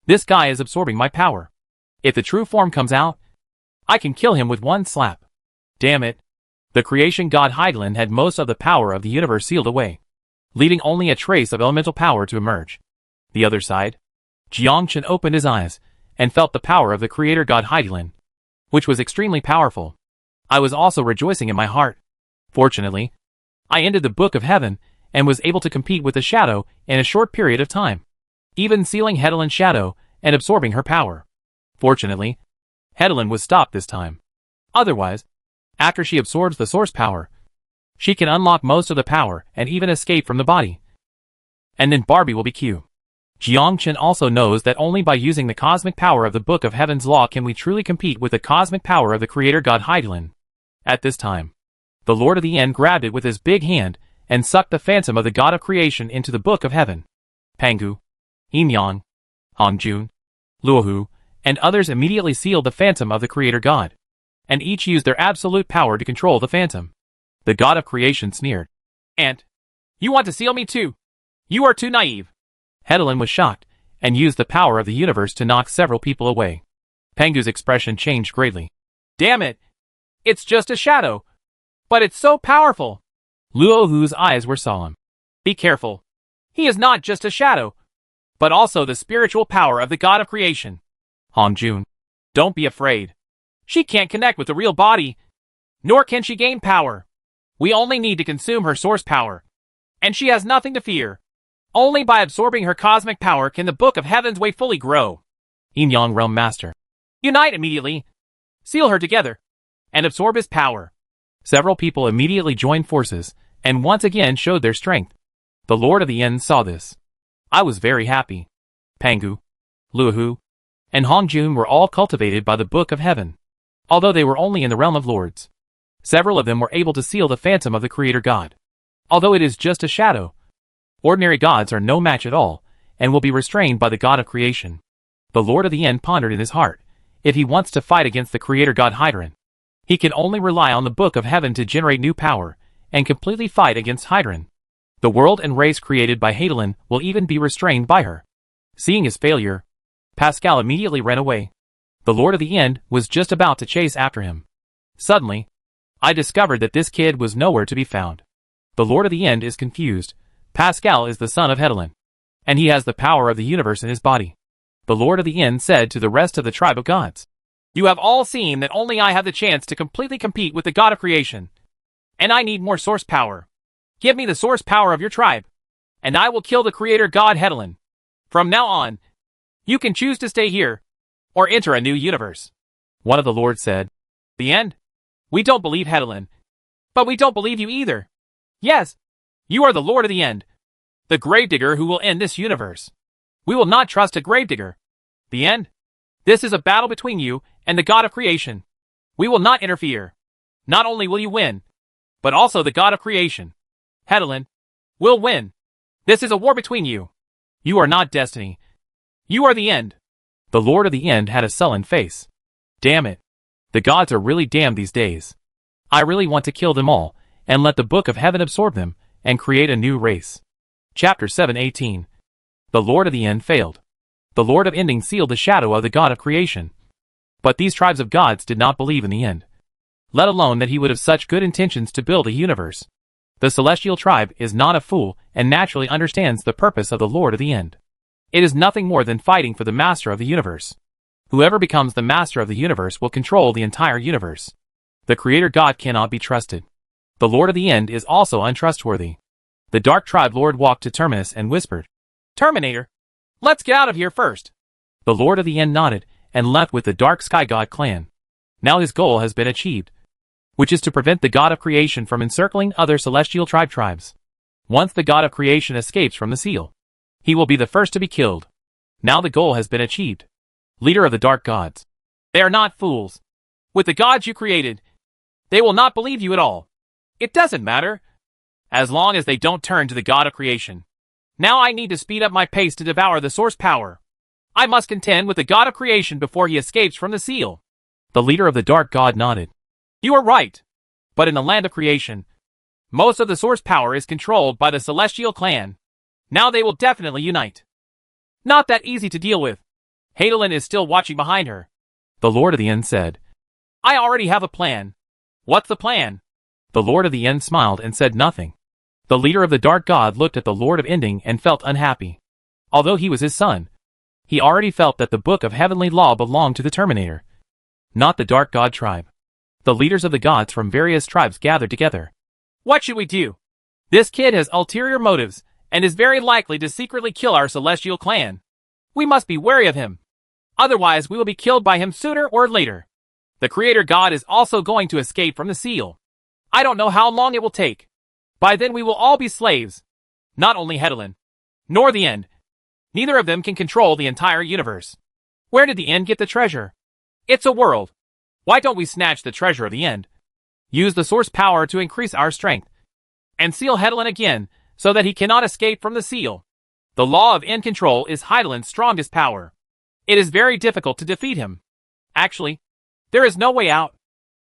This guy is absorbing my power. If the true form comes out, I can kill him with one slap. Damn it. The creation god Heidelin had most of the power of the universe sealed away, leaving only a trace of elemental power to emerge. The other side, Jiangchen opened his eyes and felt the power of the creator god Heidelin, which was extremely powerful. I was also rejoicing in my heart. Fortunately, I ended the Book of Heaven and was able to compete with the shadow in a short period of time, even sealing Heidelin's shadow and absorbing her power. Fortunately, Hedlin was stopped this time. Otherwise, after she absorbs the source power, she can unlock most of the power and even escape from the body. And then Barbie will be Q. Jiangchen also knows that only by using the cosmic power of the Book of Heaven's Law can we truly compete with the cosmic power of the creator god Heidelin. At this time, the Lord of the End grabbed it with his big hand and sucked the phantom of the god of creation into the Book of Heaven. Pangu, Yimyang, Hongjun, Luohu, and others immediately sealed the phantom of the creator god, and each used their absolute power to control the phantom. The god of creation sneered.
"And you want to seal me too? You are too naive."
Hedlin was shocked, and used the power of the universe to knock several people away. Pangu's expression changed greatly.
"Damn it! It's just a shadow. But it's so powerful."
Luohu's eyes were solemn.
"Be careful. He is not just a shadow, but also the spiritual power of the god of creation."
Hongjun.
"Don't be afraid. She can't connect with the real body, nor can she gain power. We only need to consume her source power, and she has nothing to fear. Only by absorbing her cosmic power can the Book of Heaven's Way fully grow."
Yimyang Realm Master.
"Unite immediately. Seal her together, and absorb his power."
Several people immediately joined forces, and once again showed their strength. The Lord of the End saw this. I was very happy. Pangu, Luohu, and Hongjun were all cultivated by the Book of Heaven, although they were only in the realm of lords. Several of them were able to seal the phantom of the creator god. Although it is just a shadow, ordinary gods are no match at all, and will be restrained by the god of creation. The Lord of the End pondered in his heart, if he wants to fight against the creator god Hydron, he can only rely on the Book of Heaven to generate new power, and completely fight against Hydron. The world and race created by Heidelin will even be restrained by her. Seeing his failure, Pascal immediately ran away. The Lord of the End was just about to chase after him. Suddenly, I discovered that this kid was nowhere to be found. The Lord of the End is confused. Pascal is the son of Heidelin, and he has the power of the universe in his body. The Lord of the End said to the rest of the tribe of gods,
"You have all seen that only I have the chance to completely compete with the god of creation, and I need more source power. Give me the source power of your tribe, and I will kill the creator god Heidelin. From now on, you can choose to stay here, or enter a new universe."
One of the lords said,
"The End? We don't believe Heidelin, but we don't believe you either. Yes, you are the Lord of the End, the gravedigger who will end this universe. We will not trust a gravedigger. The End? This is a battle between you and the god of creation. We will not interfere. Not only will you win, but also the god of creation, Heidelin, will win. This is a war between you. You are not destiny. You are the End."
The Lord of the End had a sullen face. Damn it. The gods are really damned these days. I really want to kill them all, and let the Book of Heaven absorb them, and create a new race. Chapter 7:18. The Lord of the End failed. The Lord of Ending sealed the shadow of the god of creation. But these tribes of gods did not believe in the end, let alone that he would have such good intentions to build a universe. The celestial tribe is not a fool and naturally understands the purpose of the Lord of the End. It is nothing more than fighting for the master of the universe. Whoever becomes the master of the universe will control the entire universe. The creator god cannot be trusted. The Lord of the End is also untrustworthy. The dark tribe lord walked to Terminus and whispered,
"Terminator, let's get out of here first."
The Lord of the End nodded and left with the dark sky god clan. Now his goal has been achieved, which is to prevent the god of creation from encircling other celestial tribes. Once the god of creation escapes from the seal, he will be the first to be killed. Now the goal has been achieved. Leader of the dark gods.
They are not fools. With the gods you created, they will not believe you at all. It doesn't matter, as long as they don't turn to the god of creation. Now I need to speed up my pace to devour the source power. I must contend with the god of creation before he escapes from the seal."
The leader of the dark god nodded.
"You are right. But in the land of creation, most of the source power is controlled by the celestial clan. Now they will definitely unite. Not that easy to deal with. Heidelin is still watching behind her."
The Lord of the End said,
"I already have a plan." "What's the plan?"
The Lord of the End smiled and said nothing. The leader of the dark god looked at the Lord of Ending and felt unhappy. Although he was his son, he already felt that the Book of Heavenly Law belonged to the Terminator, not the dark god tribe. The leaders of the gods from various tribes gathered together.
"What should we do? This kid has ulterior motives and is very likely to secretly kill our celestial clan. We must be wary of him." Otherwise, we will be killed by him sooner or later. The Creator God is also going to escape from the seal. I don't know how long it will take. By then we will all be slaves. Not only Hedlin, nor the End. Neither of them can control the entire universe. Where did the End get the treasure? It's a world. Why don't we snatch the treasure of the End? Use the source power to increase our strength. And seal Hedlin again, so that he cannot escape from the seal. The law of End control is Heidelin's strongest power. It is very difficult to defeat him. Actually, there is no way out.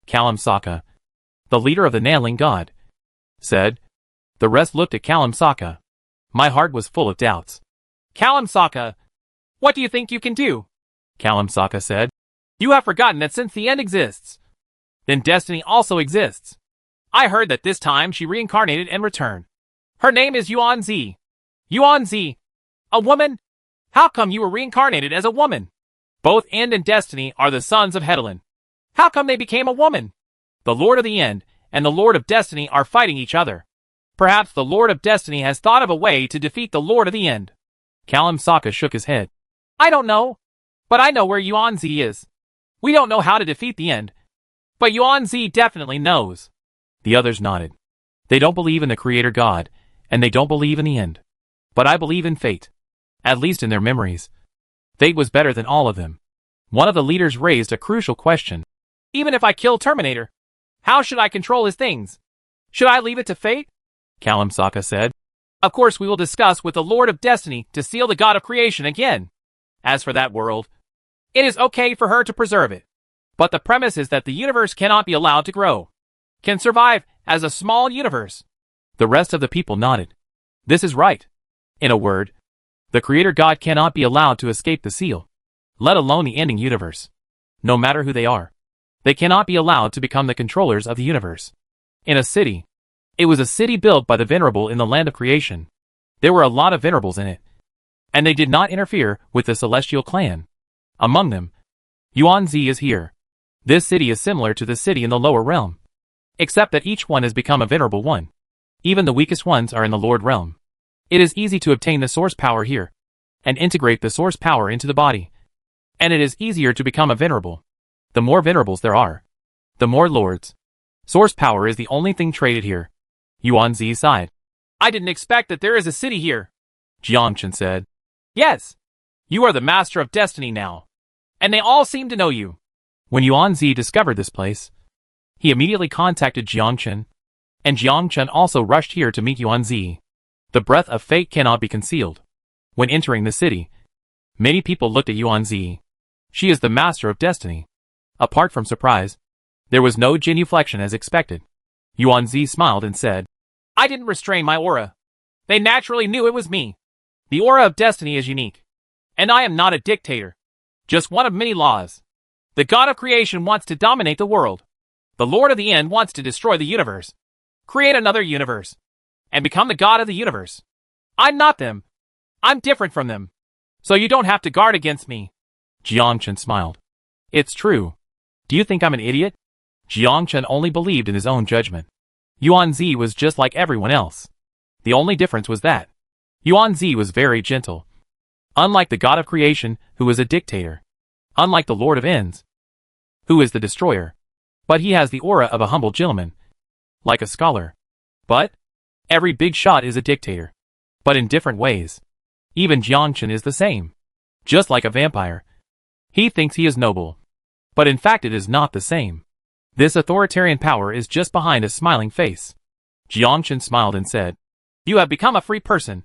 Kalam Saka, the leader of the Nanling God, said. The rest looked at Kalam Saka. My heart was full of doubts.
Kalam Saka, what do you think you can do?
Kalam Saka said.
You have forgotten that since the End exists, then destiny also exists. I heard that this time she reincarnated and returned. Her name is Yuan Zi. Yuan Zi. A woman? How come you were reincarnated as a woman? Both End and Destiny are the sons of Hedlin. How come they became a woman? The Lord of the End and the Lord of Destiny are fighting each other. Perhaps the Lord of Destiny has thought of a way to defeat the Lord of the End.
Kalam Saka shook his head.
I don't know, but I know where Yuan Zi is. We don't know how to defeat the End, but Yuan Zi definitely knows.
The others nodded. They don't believe in the Creator God, and they don't believe in the End. But I believe in fate. At least in their memories. Fate was better than all of them. One of the leaders raised a crucial question.
Even if I kill Terminator, how should I control his things? Should I leave it to fate?
Kalam Saka said.
Of course we will discuss with the Lord of Destiny to seal the God of Creation again. As for that world, it is okay for her to preserve it. But the premise is that the universe cannot be allowed to grow. Can survive as a small universe.
The rest of the people nodded. This is right. In a word, the Creator God cannot be allowed to escape the seal, let alone the ending universe. No matter who they are, they cannot be allowed to become the controllers of the universe. In a city, it was a city built by the Venerable in the land of creation. There were a lot of Venerables in it, and they did not interfere with the Celestial clan. Among them, Yuan Zi is here. This city is similar to the city in the lower realm, except that each one has become a Venerable one. Even the weakest ones are in the Lord realm. It is easy to obtain the source power here, and integrate the source power into the body. And it is easier to become a Venerable. The more Venerables there are, the more Lords. Source power is the only thing traded here. Yuan Zi sighed.
I didn't expect that there is a city here.
Jiangchen said.
Yes. You are the Master of Destiny now. And they all seem to know you.
When Yuan Zi discovered this place, he immediately contacted Jiangchen, and Jiangchen also rushed here to meet Yuan Zi. The breath of fate cannot be concealed. When entering the city, many people looked at Yuan Zi. She is the Master of Destiny. Apart from surprise, there was no genuflection as expected. Yuan Zi smiled and said,
I didn't restrain my aura. They naturally knew it was me. The aura of Destiny is unique. And I am not a dictator. Just one of many laws. The God of Creation wants to dominate the world. The Lord of the End wants to destroy the universe. Create another universe. And become the God of the universe. I'm not them. I'm different from them. So you don't have to guard against me.
Jiangchen smiled. It's true. Do you think I'm an idiot? Jiangchen only believed in his own judgment. Yuan Zi was just like everyone else. The only difference was that Yuan Zi was very gentle. Unlike the God of Creation, who is a dictator. Unlike the Lord of Ends, who is the destroyer. But he has the aura of a humble gentleman. Like a scholar. But every big shot is a dictator. But in different ways. Even Jiangchen is the same. Just like a vampire. He thinks he is noble. But in fact it is not the same. This authoritarian power is just behind a smiling face. Jiangchen smiled and said, You have become a free person.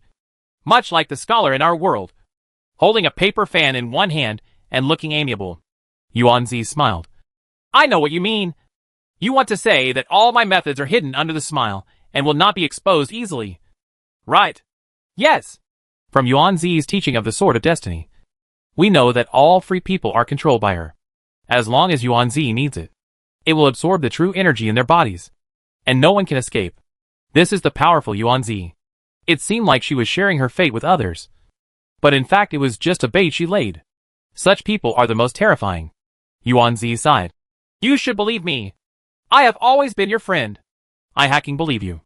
Much like the scholar in our world. Holding a paper fan in one hand and looking amiable. Yuan Zi smiled.
I know what you mean. You want to say that all my methods are hidden under the smile and will not be exposed easily. Right. Yes.
From Yuan Zi's teaching of the Sword of Destiny, we know that all free people are controlled by her. As long as Yuan Zi needs it, it will absorb the true energy in their bodies, and no one can escape. This is the powerful Yuan Zi. It seemed like she was sharing her fate with others, but in fact it was just a bait she laid. Such people are the most terrifying. Yuan Zi sighed.
You should believe me. I have always been your friend.
I hacking believe you.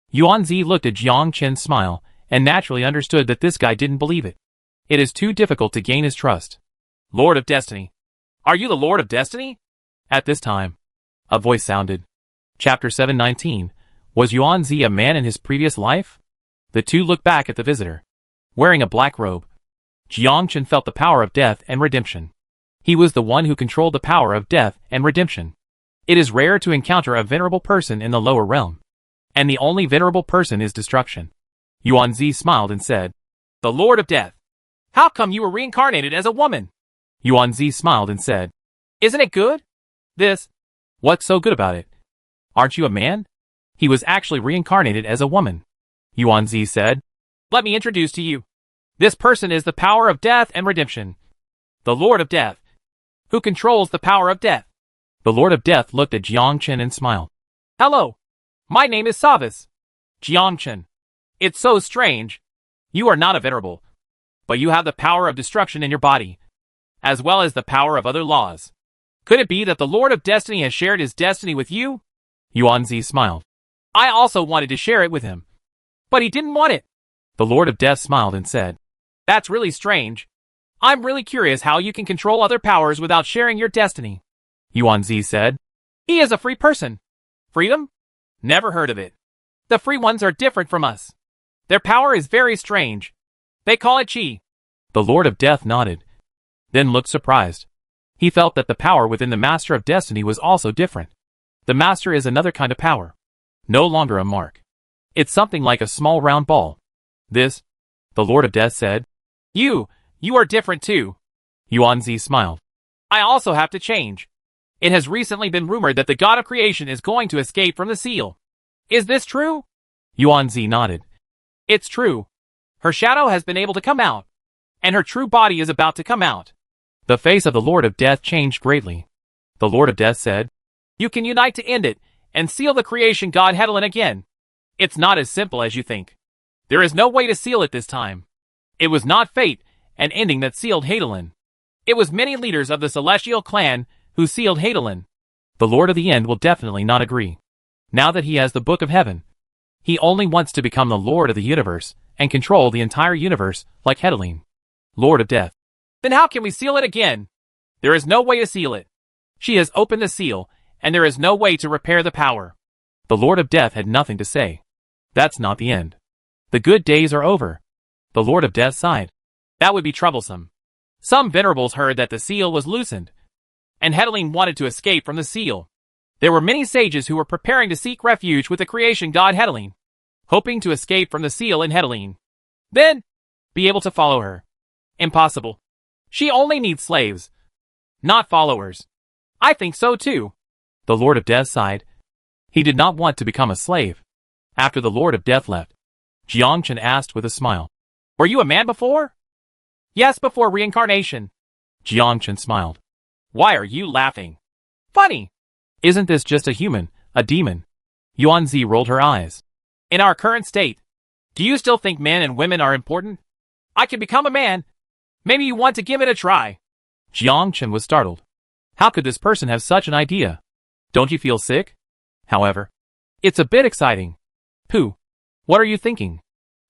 Yuan Zi looked at Jiangchen's smile and naturally understood that this guy didn't believe it. It is too difficult to gain his trust.
Lord of Destiny. Are you the Lord of Destiny?
At this time, a voice sounded. Chapter 719. Was Yuan-Zi a man in his previous life? The two looked back at the visitor. Wearing a black robe, Jiangchen felt the power of death and redemption. He was the one who controlled the power of death and redemption. It is rare to encounter a venerable person in the lower realm. And the only venerable person is destruction. Yuan-Zi smiled and said,
The Lord of Death. How come you were reincarnated as a woman?
Yuan-Zi smiled and said,
Isn't it good? This.
What's so good about it? Aren't you a man? He was actually reincarnated as a woman. Yuan-Zi said,
Let me introduce to you. This person is the power of death and redemption. The Lord of Death. Who controls the power of death?
The Lord of Death looked at Jiangchen and smiled.
Hello. My name is Savis. Jiangchen. It's so strange. You are not a venerable. But you have the power of destruction in your body, as well as the power of other laws. Could it be that the Lord of Destiny has shared his destiny with you?
Yuan-Zi smiled.
I also wanted to share it with him. But he didn't want it.
The Lord of Death smiled and said,
That's really strange. I'm really curious how you can control other powers without sharing your destiny.
Yuan-Zi said,
He is a free person. Freedom? Never heard of it. The free ones are different from us. Their power is very strange. They call it chi.
The Lord of Death nodded, then looked surprised. He felt that the power within the Master of Destiny was also different. The Master is another kind of power. No longer a mark. It's something like a small round ball. This, the Lord of Death said.
You are different too.
Yuan-Zi smiled.
I also have to change. It has recently been rumored that the God of Creation is going to escape from the seal. Is this true?
Yuan-Zi nodded.
It's true. Her shadow has been able to come out, and her true body is about to come out.
The face of the Lord of Death changed greatly. The Lord of Death said,
You can unite to end it, and seal the creation god Hedlin again. It's not as simple as you think. There is no way to seal it this time. It was not fate, an ending that sealed Hedlin. It was many leaders of the celestial clan who sealed Hedlin.
The Lord of the End will definitely not agree. Now that he has the Book of Heaven, he only wants to become the Lord of the universe and control the entire universe like Hedlin, Lord of Death.
Then how can we seal it again? There is no way to seal it. She has opened the seal, and there is no way to repair the power.
The Lord of Death had nothing to say. That's not the end. The good days are over. The Lord of Death sighed.
That would be troublesome. Some venerables heard that the seal was loosened, and Hedlin wanted to escape from the seal. There were many sages who were preparing to seek refuge with the creation god Hedlin, hoping to escape from the seal in Hedlin. Then, be able to follow her. Impossible. She only needs slaves, not followers. I think so too.
The Lord of Death sighed. He did not want to become a slave. After the Lord of Death left, Jiangchen asked with a smile,
Were you a man before? Yes, before reincarnation.
Jiangchen smiled.
Why are you laughing? Funny.
Isn't this just a human, a demon? Yuan-Zi rolled her eyes.
In our current state, do you still think men and women are important? I can become a man. Maybe you want to give it a try.
Jiangchen was startled. How could this person have such an idea? Don't you feel sick? However, it's a bit exciting. Pooh. What are you thinking?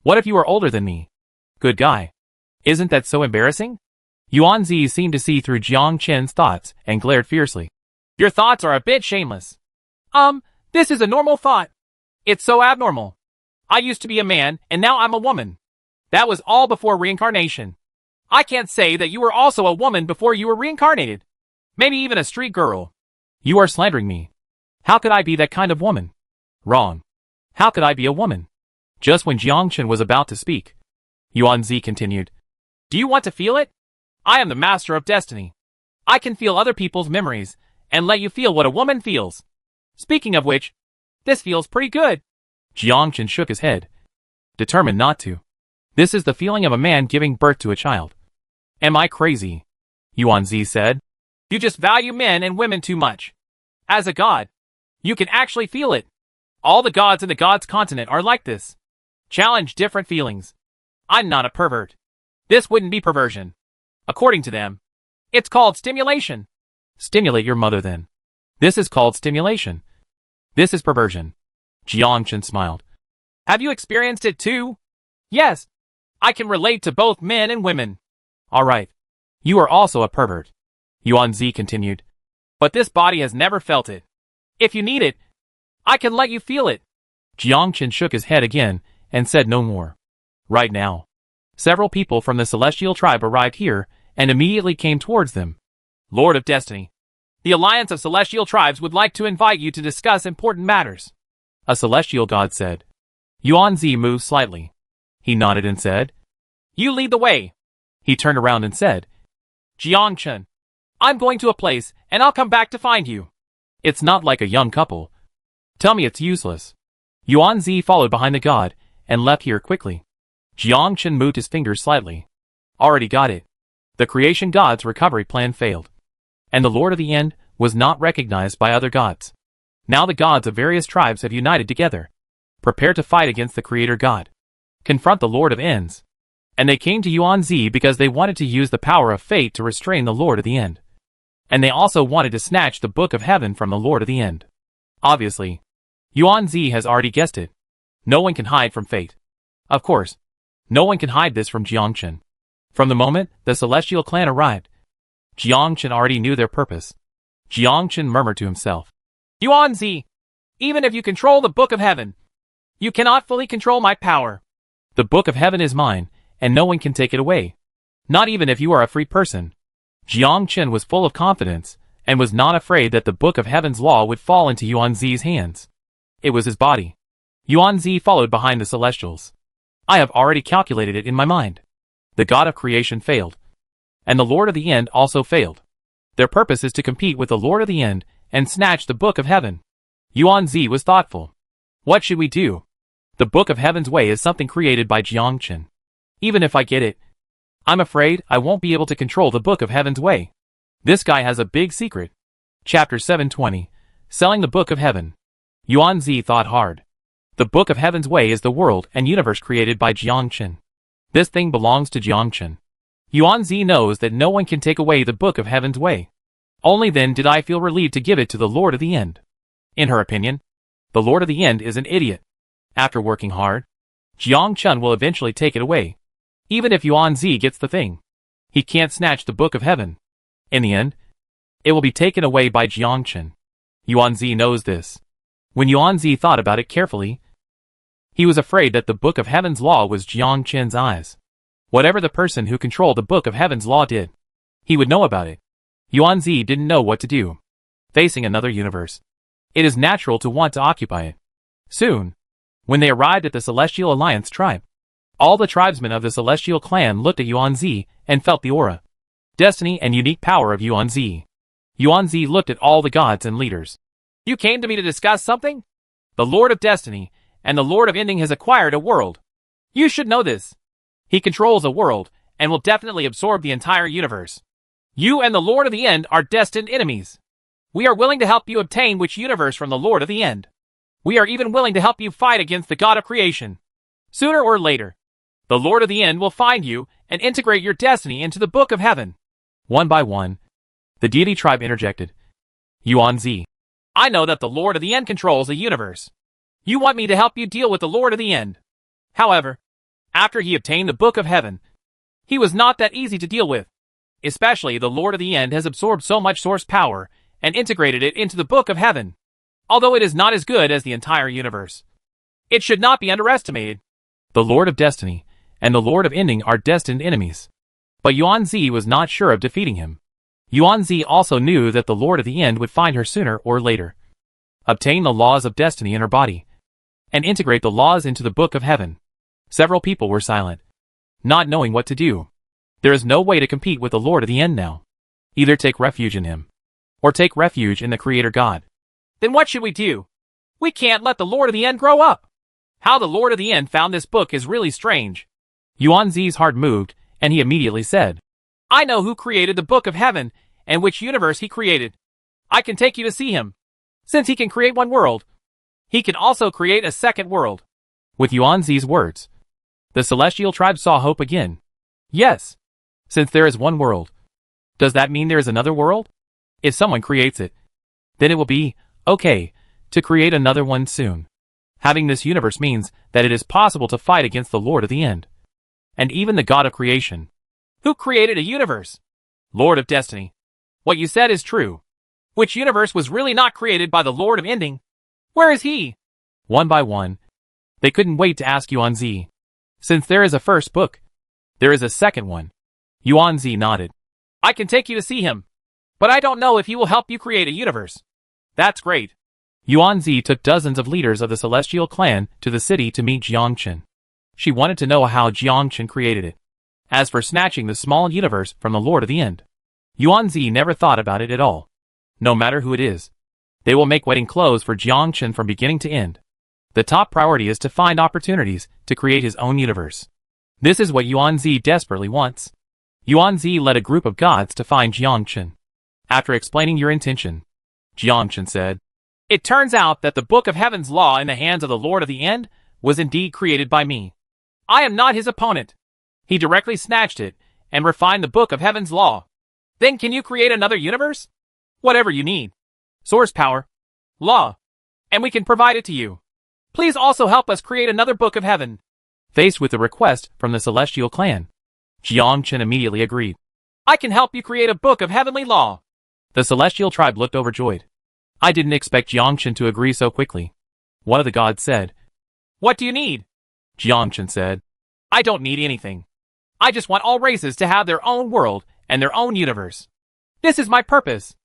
What if you were older than me? Good guy. Isn't that so embarrassing? Yuan-Zi seemed to see through Jiangchen's thoughts and glared fiercely.
Your thoughts are a bit shameless. This is a normal thought. It's so abnormal. I used to be a man, and now I'm a woman. That was all before reincarnation. I can't say that you were also a woman before you were reincarnated. Maybe even a street girl.
You are slandering me. How could I be that kind of woman? Wrong. How could I be a woman? Just when Jiangchen was about to speak, Yuan-Zi continued.
Do you want to feel it? I am the Master of Destiny. I can feel other people's memories, and let you feel what a woman feels. Speaking of which, this feels pretty good.
Jiangchen shook his head, determined not to. This is the feeling of a man giving birth to a child. Am I crazy? Yuan-Zi said.
You just value men and women too much. As a god, you can actually feel it. All the gods in the gods continent are like this. Challenge different feelings. I'm not a pervert. This wouldn't be perversion. According to them, it's called stimulation.
Stimulate your mother then. This is called stimulation. This is perversion. Jiangchen smiled.
Have you experienced it too? Yes. I can relate to both men and women.
All right. You are also a pervert. Yuan Zi continued.
But this body has never felt it. If you need it, I can let you feel it.
Jiangchen shook his head again and said no more. Right now, several people from the Celestial Tribe arrived here and immediately came towards them.
Lord of Destiny, the Alliance of Celestial Tribes would like to invite you to discuss important matters.
A celestial god said. Yuan Zi moved slightly. He nodded and said,
You lead the way.
He turned around and said,
Jiangchen, I'm going to a place and I'll come back to find you.
It's not like a young couple. Tell me it's useless. Yuan Zi followed behind the god and left here quickly. Jiangchen moved his fingers slightly. Already got it. The creation god's recovery plan failed. And the Lord of the End was not recognized by other gods. Now the gods of various tribes have united together. Prepare to fight against the creator god. Confront the Lord of Ends. And they came to Yuan Zi because they wanted to use the power of fate to restrain the Lord of the End. And they also wanted to snatch the Book of Heaven from the Lord of the End. Obviously, Yuan Zi has already guessed it. No one can hide from fate. Of course, no one can hide this from Jiangchen. From the moment the Celestial Clan arrived, Jiangchen already knew their purpose. Jiangchen murmured to himself.
Yuan Zi, even if you control the Book of Heaven, you cannot fully control my power.
The Book of Heaven is mine, and no one can take it away. Not even if you are a free person. Jiangchen was full of confidence, and was not afraid that the Book of Heaven's law would fall into Yuan Zi's hands. It was his body. Yuan Zi followed behind the Celestials. I have already calculated it in my mind. The God of Creation failed. And the Lord of the End also failed. Their purpose is to compete with the Lord of the End and snatch the Book of Heaven. Yuan Zi was thoughtful. What should we do? The Book of Heaven's way is something created by Jiangchen. Even if I get it, I'm afraid I won't be able to control the Book of Heaven's way. This guy has a big secret. Chapter 720. Selling the Book of Heaven. Yuan Zi thought hard. The Book of Heaven's way is the world and universe created by Jiangchen. This thing belongs to Jiangchen. Yuan Zi knows that no one can take away the Book of Heaven's way. Only then did I feel relieved to give it to the Lord of the End. In her opinion, the Lord of the End is an idiot. After working hard, Jiangchen will eventually take it away. Even if Yuan Zi gets the thing, he can't snatch the Book of Heaven. In the end, it will be taken away by Jiangchen. Yuan Zi knows this. When Yuan Zi thought about it carefully, he was afraid that the Book of Heaven's law was Jiangchen's eyes. Whatever the person who controlled the Book of Heaven's law did, he would know about it. Yuan Zi didn't know what to do. Facing another universe, it is natural to want to occupy it. Soon, when they arrived at the Celestial Alliance tribe, all the tribesmen of the Celestial Clan looked at Yuan Zi and felt the aura, destiny and unique power of Yuan Zi. Yuan Zi looked at all the gods and leaders.
You came to me to discuss something? The Lord of Destiny and the Lord of Ending has acquired a world. You should know this. He controls a world and will definitely absorb the entire universe. You and the Lord of the End are destined enemies. We are willing to help you obtain which universe from the Lord of the End. We are even willing to help you fight against the God of Creation. Sooner or later, the Lord of the End will find you and integrate your destiny into the Book of Heaven.
One by one, the deity tribe interjected. Yuan Zi.
I know that the Lord of the End controls a universe. You want me to help you deal with the Lord of the End. However, after he obtained the Book of Heaven, he was not that easy to deal with. Especially the Lord of the End has absorbed so much source power and integrated it into the Book of Heaven. Although it is not as good as the entire universe, it should not be underestimated.
The Lord of Destiny and the Lord of Ending are destined enemies. But Yuan Zi was not sure of defeating him. Yuan Zi also knew that the Lord of the End would find her sooner or later, obtain the laws of destiny in her body, and integrate the laws into the Book of Heaven. Several people were silent, not knowing what to do. There is no way to compete with the Lord of the End now. Either take refuge in him, or take refuge in the Creator God.
Then what should we do? We can't let the Lord of the End grow up. How the Lord of the End found this book is really strange.
Yuan Zi's heart moved, and he immediately said,
I know who created the Book of Heaven, and which universe he created. I can take you to see him. Since he can create one world, he can also create a second world.
With Yuan Zi's words, the Celestial Tribe saw hope again. Yes. Since there is one world, does that mean there is another world? If someone creates it, then it will be okay to create another one soon. Having this universe means that it is possible to fight against the Lord of the End, and even the God of Creation.
Who created a universe? Lord of Destiny. What you said is true. Which universe was really not created by the Lord of Ending? Where is he?
One by one, they couldn't wait to ask Yuan Zi. Since there is a first book, there is a second one. Yuan Zi nodded.
I can take you to see him. But I don't know if he will help you create a universe. That's great.
Yuan Zi took dozens of leaders of the Celestial Clan to the city to meet Jiangchen. She wanted to know how Jiangchen created it. As for snatching the small universe from the Lord of the End, Yuan Zi never thought about it at all. No matter who it is, they will make wedding clothes for Jiangchen from beginning to end. The top priority is to find opportunities to create his own universe. This is what Yuan Zi desperately wants. Yuan Zi led a group of gods to find Jiangchen. After explaining your intention, Jiangchen said,
It turns out that the Book of Heaven's Law in the hands of the Lord of the End was indeed created by me. I am not his opponent. He directly snatched it and refined the Book of Heaven's Law. Then can you create another universe? Whatever you need. Source power. Law. And we can provide it to you. Please also help us create another Book of Heaven.
Faced with the request from the Celestial Clan, Jiangchen immediately agreed.
I can help you create a Book of Heavenly Law.
The Celestial tribe looked overjoyed. I didn't expect Jiangchen to agree so quickly. One of the gods said.
What do you need?
Jiangchen said.
I don't need anything. I just want all races to have their own world and their own universe. This is my purpose.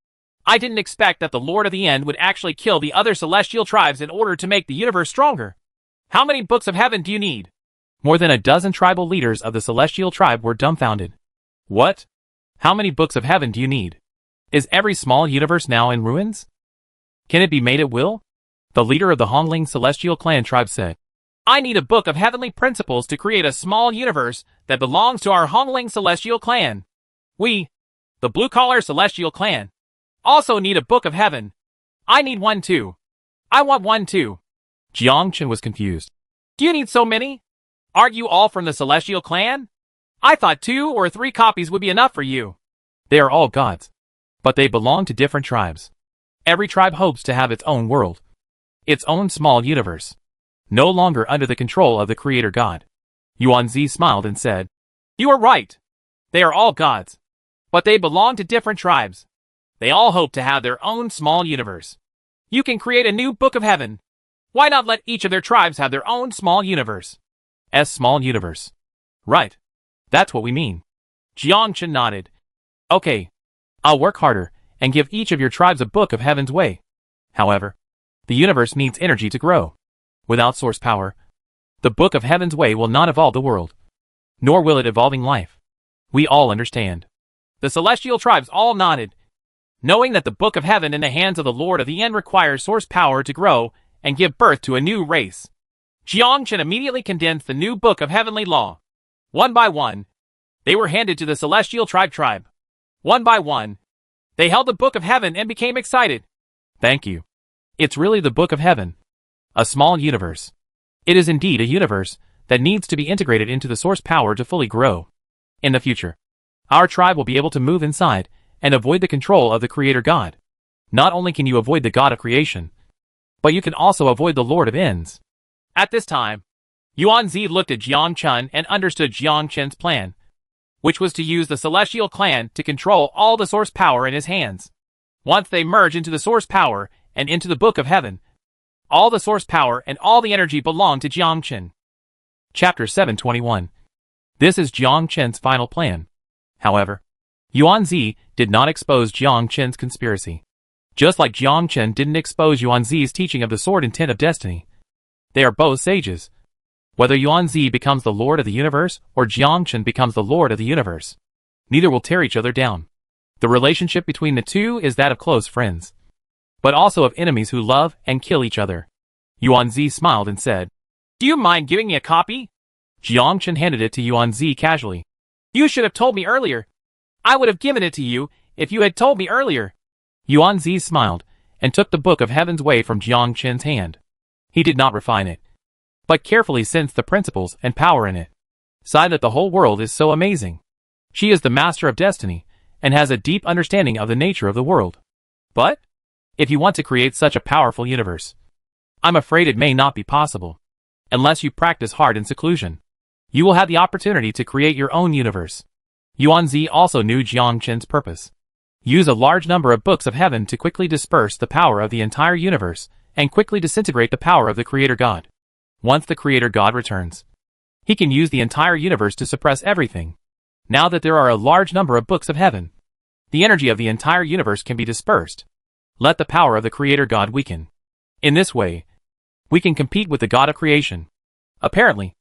I didn't expect that the Lord of the End would actually kill the other celestial tribes in order to make the universe stronger. How many books of heaven do you need?
More than a dozen tribal leaders of the Celestial tribe were dumbfounded. What? How many books of heaven do you need? Is every small universe now in ruins? Can it be made at will? The leader of the Hongling Celestial Clan tribe said.
I need a book of heavenly principles to create a small universe that belongs to our Hongling Celestial Clan. We, the blue-collar Celestial Clan, also need a book of heaven. I need one too. I want one too.
Jiangchen was confused.
Do you need so many? Aren't you all from the Celestial Clan? I thought 2 or 3 copies would be enough for you.
They are all gods, but they belong to different tribes. Every tribe hopes to have its own world, its own small universe, no longer under the control of the Creator God. Yuan Zi smiled and said,
You are right. They are all gods, but they belong to different tribes. They all hope to have their own small universe. You can create a new book of heaven. Why not let each of their tribes have their own small universe?
Small universe. Right. That's what we mean.
Jiangchen nodded.
Okay. I'll work harder and give each of your tribes a book of heaven's way. However, the universe needs energy to grow. Without source power, the book of heaven's way will not evolve the world, nor will it evolving life. We all understand.
The celestial tribes all nodded, knowing that the book of heaven in the hands of the Lord of the End requires source power to grow and give birth to a new race. Jiangchen immediately condensed the new book of heavenly law. One by one, they were handed to the celestial tribe. One by one, they held the book of heaven and became excited.
Thank you. It's really the book of heaven. A small universe. It is indeed a universe that needs to be integrated into the source power to fully grow. In the future, our tribe will be able to move inside and avoid the control of the Creator God. Not only can you avoid the God of creation, but you can also avoid the Lord of Ends.
At this time, Yuan Zi looked at Jiangchen and understood Jiangchen's plan, which was to use the Celestial Clan to control all the source power in his hands. Once they merge into the source power and into the Book of Heaven, all the source power and all the energy belong to Jiangchen.
Chapter 721. This is Jiangchen's final plan. However, Yuan Zi did not expose Jiangchen's conspiracy. Just like Jiangchen didn't expose Yuan Zi's teaching of the sword intent of destiny. They are both sages. Whether Yuan Zi becomes the Lord of the Universe or Jiangchen becomes the Lord of the Universe, neither will tear each other down. The relationship between the two is that of close friends, but also of enemies who love and kill each other. Yuan Zi smiled and said,
Do you mind giving me a copy?
Jiangchen handed it to Yuan Zi casually.
You should have told me earlier. I would have given it to you if you had told me earlier.
Yuan Zi smiled and took the Book of Heaven's Way from Jiangchen's hand. He did not refine it, but carefully sensed the principles and power in it. Sighed that the whole world is so amazing. She is the master of destiny and has a deep understanding of the nature of the world. But, if you want to create such a powerful universe, I'm afraid it may not be possible. Unless you practice hard in seclusion, you will have the opportunity to create your own universe. Yuanzi also knew Jiang Qin's purpose. Use a large number of books of heaven to quickly disperse the power of the entire universe and quickly disintegrate the power of the Creator God. Once the Creator God returns, he can use the entire universe to suppress everything. Now that there are a large number of books of heaven, the energy of the entire universe can be dispersed. Let the power of the Creator God weaken. In this way, we can compete with the God of creation. Apparently,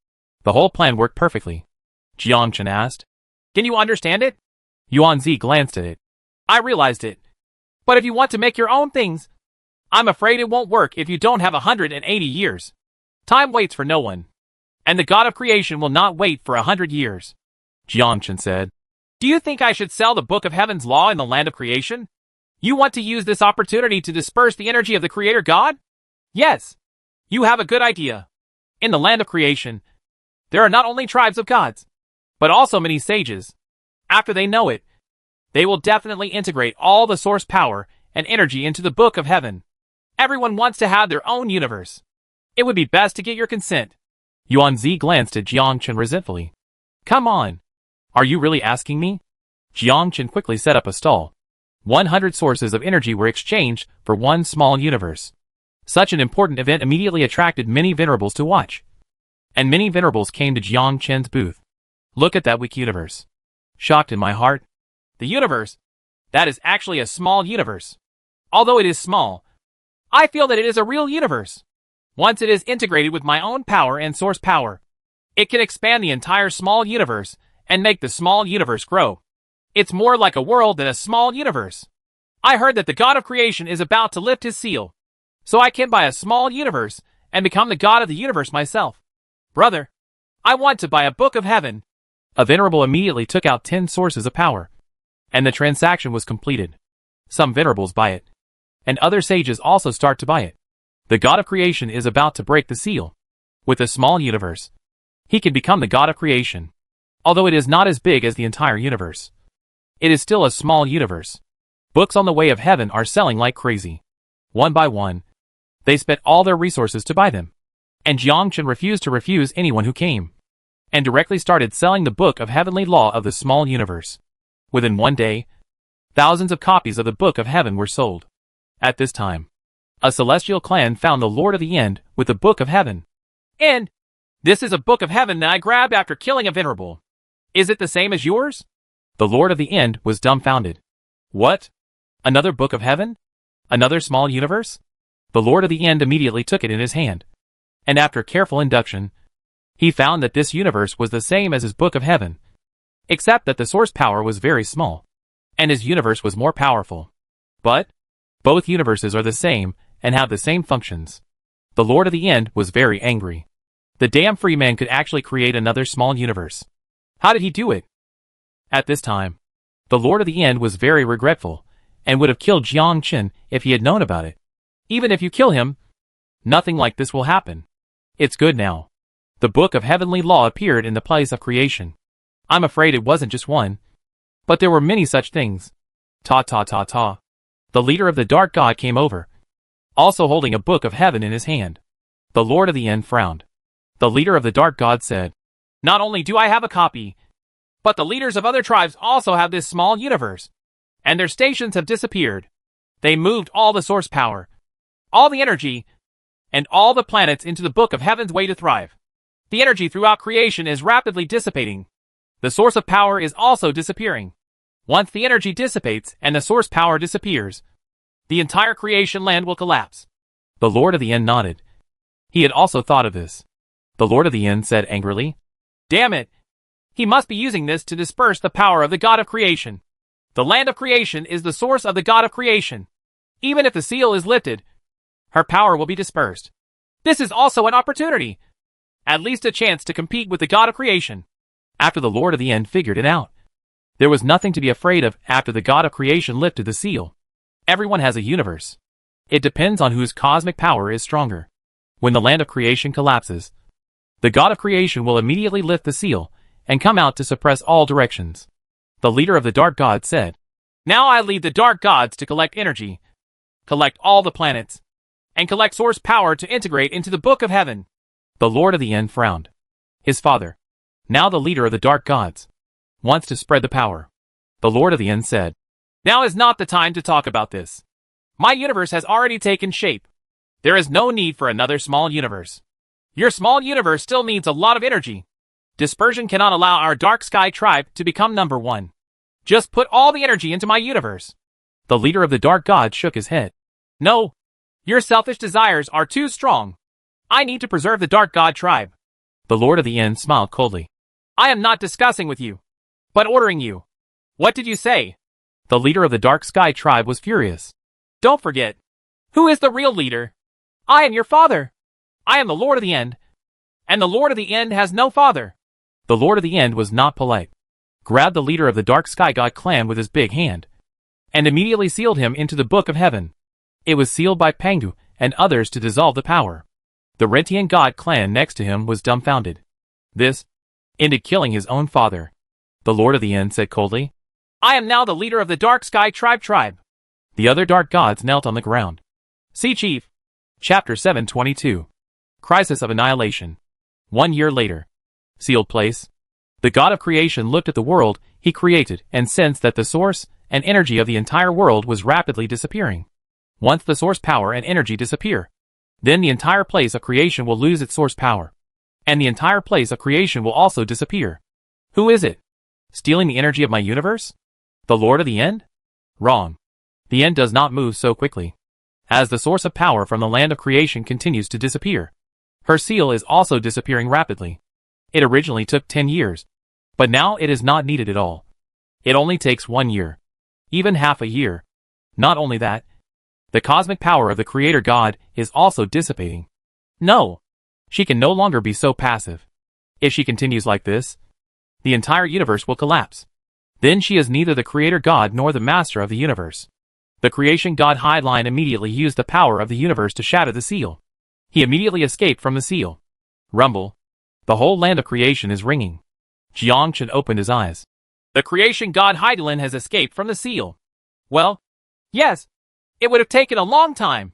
the whole plan worked perfectly. Jiang Qin asked.
Can you understand it?
Yuanzi glanced at it.
I realized it. But if you want to make your own things, I'm afraid it won't work if you don't have 180 years. Time waits for no one. And the God of creation will not wait for 100 years.
Jiang Qin said.
Do you think I should sell the Book of Heaven's law in the land of creation? You want to use this opportunity to disperse the energy of the Creator God? Yes. You have a good idea. In the land of creation, there are not only tribes of gods, but also many sages. After they know it, they will definitely integrate all the source power and energy into the Book of Heaven. Everyone wants to have their own universe. It would be best to get your consent.
Yuanzi glanced at Jiang Qin resentfully. Come on. Are you really asking me? Jiang Qin quickly set up a stall. 100 sources of energy were exchanged for one small universe. Such an important event immediately attracted many venerables to watch. And many venerables came to Jiang Qin's booth. Look at that weak universe. Shocked in my heart.
The universe? That is actually a small universe. Although it is small, I feel that it is a real universe. Once it is integrated with my own power and source power, it can expand the entire small universe and make the small universe grow. It's more like a world than a small universe. I heard that the God of creation is about to lift his seal, so I can buy a small universe and become the God of the universe myself. Brother, I want to buy a Book of Heaven.
A venerable immediately took out 10 sources of power, and the transaction was completed. Some venerables buy it, and other sages also start to buy it. The God of creation is about to break the seal. With a small universe, he can become the God of creation. Although it is not as big as the entire universe, it is still a small universe. Books on the way of heaven are selling like crazy. One by one, they spent all their resources to buy them. And Jiang Qin refused to refuse anyone who came, and directly started selling the Book of Heavenly Law of the small universe. Within one day, thousands of copies of the Book of Heaven were sold. At this time, a celestial clan found the Lord of the End with the Book of Heaven.
And this is a Book of Heaven that I grabbed after killing a venerable. Is it the same as yours?
The Lord of the End was dumbfounded. What? Another Book of Heaven? Another small universe? The Lord of the End immediately took it in his hand, and after careful induction, he found that this universe was the same as his Book of Heaven, except that the source power was very small, and his universe was more powerful. But both universes are the same and have the same functions. The Lord of the End was very angry. The damn free man could actually create another small universe. How did he do it? At this time, the Lord of the End was very regretful, and would have killed Jiang Qin if he had known about it. Even if you kill him, nothing like this will happen. It's good now. The Book of Heavenly Law appeared in the place of creation. I'm afraid it wasn't just one, but there were many such things. Ta. The leader of the Dark God came over, also holding a Book of Heaven in his hand. The Lord of the End frowned. The leader of the Dark God said,
Not only do I have a copy, but the leaders of other tribes also have this small universe, and their stations have disappeared. They moved all the source power, all the energy, and all the planets into the Book of Heaven's way to thrive. The energy throughout creation is rapidly dissipating. The source of power is also disappearing. Once the energy dissipates and the source power disappears, the entire creation land will collapse.
The Lord of the End nodded. He had also thought of this. The Lord of the End said angrily,
Damn it! He must be using this to disperse the power of the God of creation. The land of creation is the source of the God of creation. Even if the seal is lifted, her power will be dispersed. This is also an opportunity. At least a chance to compete with the God of creation.
After the Lord of the End figured it out, there was nothing to be afraid of after the God of creation lifted the seal. Everyone has a universe. It depends on whose cosmic power is stronger. When the land of creation collapses, the God of creation will immediately lift the seal and come out to suppress all directions. The leader of the Dark God said,
Now I lead the Dark Gods to collect energy, collect all the planets, and collect source power to integrate into the Book of Heaven.
The Lord of the End frowned. His father, now the leader of the Dark Gods, wants to spread the power. The Lord of the End said,
Now is not the time to talk about this. My universe has already taken shape. There is no need for another small universe. Your small universe still needs a lot of energy. Dispersion cannot allow our dark sky tribe to become number one. Just put all the energy into my universe.
The leader of the dark god shook his head.
No. Your selfish desires are too strong. I need to preserve the dark god tribe.
The Lord of the End smiled coldly.
I am not discussing with you, but ordering you. What did you say?
The leader of the dark sky tribe was furious.
Don't forget. Who is the real leader? I am your father. I am the Lord of the End. And the Lord of the End has no father.
The Lord of the End was not polite. Grabbed the leader of the dark sky god clan with his big hand, and immediately sealed him into the book of heaven. It was sealed by Pangu and others to dissolve the power. The Rentian god clan next to him was dumbfounded. This ended killing his own father. The Lord of the End said coldly,
I am now the leader of the dark sky tribe.
The other dark gods knelt on the ground. See Chief. Chapter 722. Crisis of Annihilation. 1 year later. Sealed place. The god of creation looked at the world he created and sensed that the source and energy of the entire world was rapidly disappearing. Once the source power and energy disappear, then the entire place of creation will lose its source power. And the entire place of creation will also disappear. Who is it? Stealing the energy of my universe? The Lord of the End? Wrong. The End does not move so quickly. As the source of power from the land of creation continues to disappear, her seal is also disappearing rapidly. It originally took 10 years, but now it is not needed at all. It only takes 1 year. Even half a year. Not only that, the cosmic power of the Creator God is also dissipating. No. She can no longer be so passive. If she continues like this, the entire universe will collapse. Then she is neither the Creator God nor the Master of the universe. The creation god Hideline immediately used the power of the universe to shatter the seal. He immediately escaped from the seal. Rumble. The whole land of creation is ringing. Jiangchen opened his eyes.
The creation god Hideline has escaped from the seal. Well, yes. It would have taken a long time.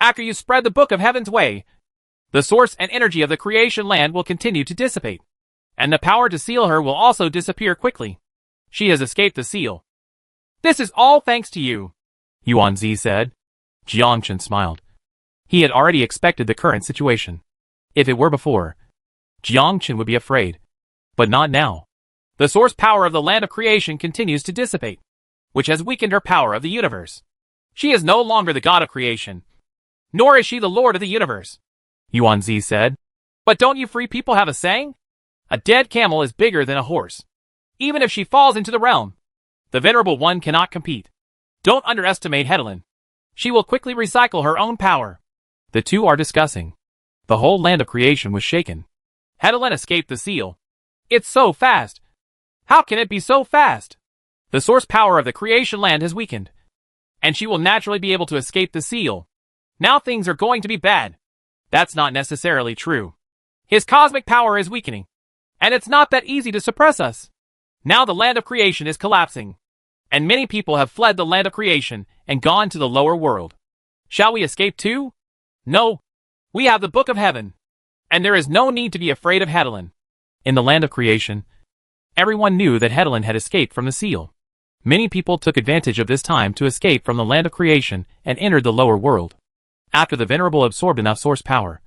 After you spread the book of heaven's way, the source and energy of the creation land will continue to dissipate. And the power to seal her will also disappear quickly. She has escaped the seal. This is all thanks to you,
Yuan Zi said. Jiangchen smiled. He had already expected the current situation. If it were before, Jiangchen would be afraid. But not now.
The source power of the land of creation continues to dissipate, which has weakened her power of the universe. She is no longer the god of creation, nor is she the lord of the universe,
Yuan Zi said.
But don't you free people have a saying? A dead camel is bigger than a horse. Even if she falls into the realm, the Venerable One cannot compete. Don't underestimate Hedlin. She will quickly recycle her own power.
The two are discussing. The whole land of creation was shaken.
Hedlin escaped the seal. It's so fast. How can it be so fast? The source power of the creation land has weakened, and she will naturally be able to escape the seal. Now things are going to be bad. That's not necessarily true. His cosmic power is weakening, and it's not that easy to suppress us. Now the land of creation is collapsing, and many people have fled the land of creation and gone to the lower world. Shall we escape too? No. We have the book of heaven, and there is no need to be afraid of Hedlin.
In the land of creation, everyone knew that Hedlin had escaped from the seal. Many people took advantage of this time to escape from the land of creation and entered the lower world. After the Venerable absorbed enough source power,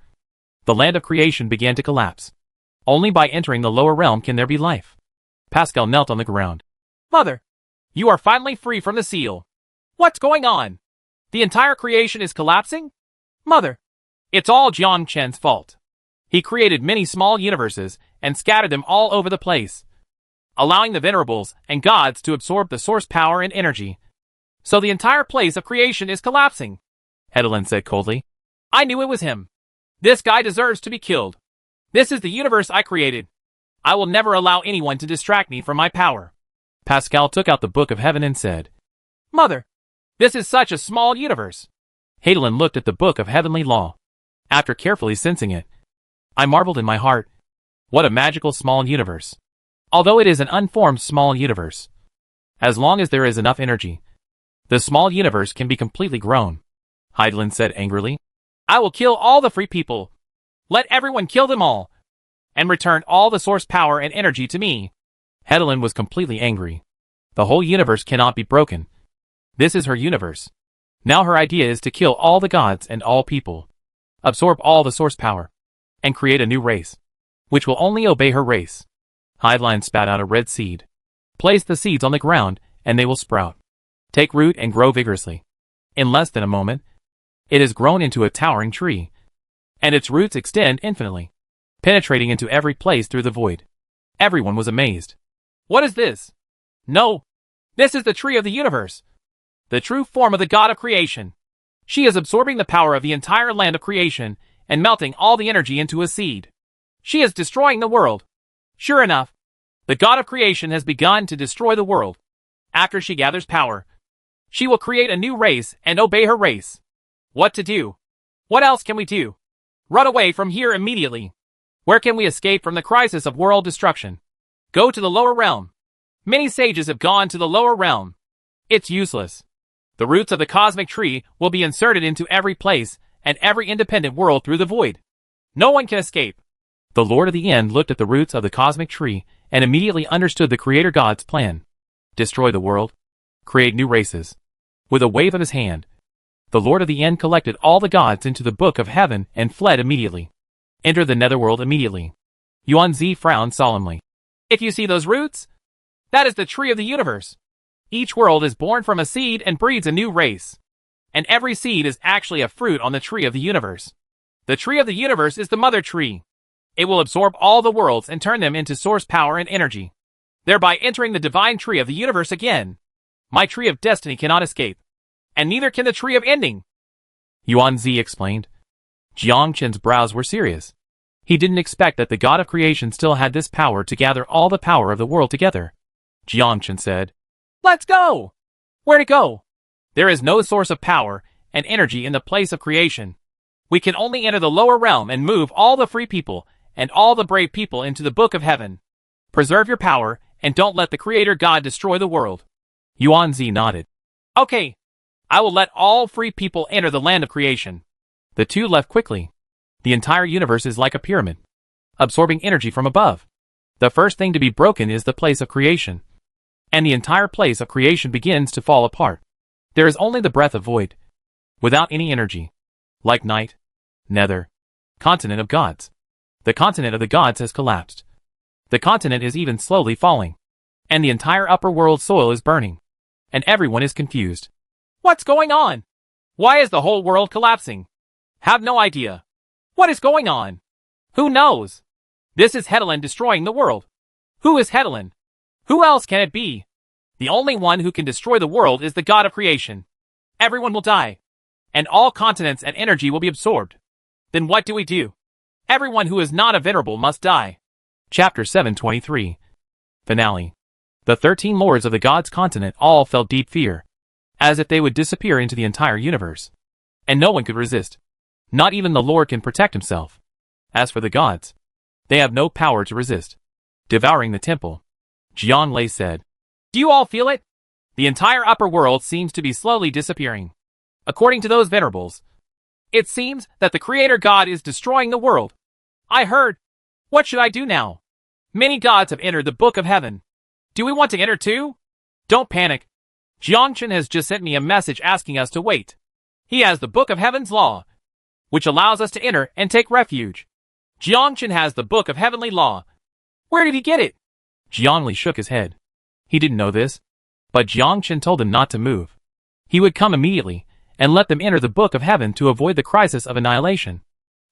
the land of creation began to collapse. Only by entering the lower realm can there be life. Pascal knelt on the ground.
Mother, you are finally free from the seal. What's going on? The entire creation is collapsing? Mother, it's all Jiangchen's fault. He created many small universes and scattered them all over the place, allowing the venerables and gods to absorb the source power and energy. So the entire place of creation is collapsing,
Hedlin said coldly.
I knew it was him. This guy deserves to be killed. This is the universe I created. I will never allow anyone to distract me from my power.
Pascal took out the book of heaven and said,
Mother, this is such a small universe.
Hedlin looked at the book of heavenly law. After carefully sensing it, I marveled in my heart. What a magical small universe. Although it is an unformed small universe, as long as there is enough energy, the small universe can be completely grown. Hedlin said angrily.
I will kill all the free people. Let everyone kill them all, and return all the source power and energy to me.
Hedlin was completely angry. The whole universe cannot be broken. This is her universe. Now her idea is to kill all the gods and all people, absorb all the source power, and create a new race, which will only obey her race. Hedlin spat out a red seed. Place the seeds on the ground, and they will sprout, take root and grow vigorously. In less than a moment, it has grown into a towering tree, and its roots extend infinitely, penetrating into every place through the void. Everyone was amazed.
What is this? No, this is the tree of the universe, the true form of the God of creation. She is absorbing the power of the entire land of creation and melting all the energy into a seed. She is destroying the world. Sure enough, the God of creation has begun to destroy the world. After she gathers power, she will create a new race and obey her race. What to do? What else can we do? Run away from here immediately. Where can we escape from the crisis of world destruction? Go to the lower realm. Many sages have gone to the lower realm. It's useless. The roots of the cosmic tree will be inserted into every place and every independent world through the void. No one can escape.
The Lord of the End looked at the roots of the cosmic tree and immediately understood the Creator God's plan. Destroy the world. Create new races. With a wave of his hand, the Lord of the End collected all the gods into the book of heaven and fled immediately. Enter the netherworld immediately. Yuan-Zi frowned solemnly.
If you see those roots, that is the tree of the universe. Each world is born from a seed and breeds a new race. And every seed is actually a fruit on the tree of the universe. The tree of the universe is the mother tree. It will absorb all the worlds and turn them into source power and energy, thereby entering the divine tree of the universe again. My tree of destiny cannot escape, and neither can the tree of ending,
Yuan-Zi explained. Jiang Chen's brows were serious. He didn't expect that the God of creation still had this power to gather all the power of the world together. Jiang Chen said,
"Let's go!" Where to go? There is no source of power and energy in the place of creation. We can only enter the lower realm and move all the free people and all the brave people into the book of heaven. Preserve your power and don't let the Creator God destroy the world.
Yuan-Zi nodded.
Okay, I will let all free people enter the land of creation.
The two left quickly. The entire universe is like a pyramid, absorbing energy from above. The first thing to be broken is the place of creation, and the entire place of creation begins to fall apart. There is only the breath of void, without any energy, like night, nether, continent of gods. The continent of the gods has collapsed. The continent is even slowly falling, and the entire upper world soil is burning, and everyone is confused.
What's going on? Why is the whole world collapsing? Have no idea. What is going on? Who knows? This is Hedlin destroying the world. Who is Hedlin? Who else can it be? The only one who can destroy the world is the God of creation. Everyone will die, and all continents and energy will be absorbed. Then what do we do? Everyone who is not a venerable must die.
Chapter 723. Finale. The 13 lords of the gods' continent all felt deep fear, as if they would disappear into the entire universe. And no one could resist. Not even the Lord can protect himself. As for the gods, they have no power to resist. Devouring the temple, Jiang Lei said,
"Do you all feel it? The entire upper world seems to be slowly disappearing. According to those venerables, it seems that the Creator God is destroying the world. I heard. What should I do now? Many gods have entered the book of heaven. Do we want to enter too? Don't panic. Jiangchen has just sent me a message asking us to wait. He has the book of heaven's law, which allows us to enter and take refuge. Jiangchen has the book of heavenly law. Where did he get it?"
Jiang Li shook his head. He didn't know this, but Jiang Chen told him not to move. He would come immediately and let them enter the book of heaven to avoid the crisis of annihilation.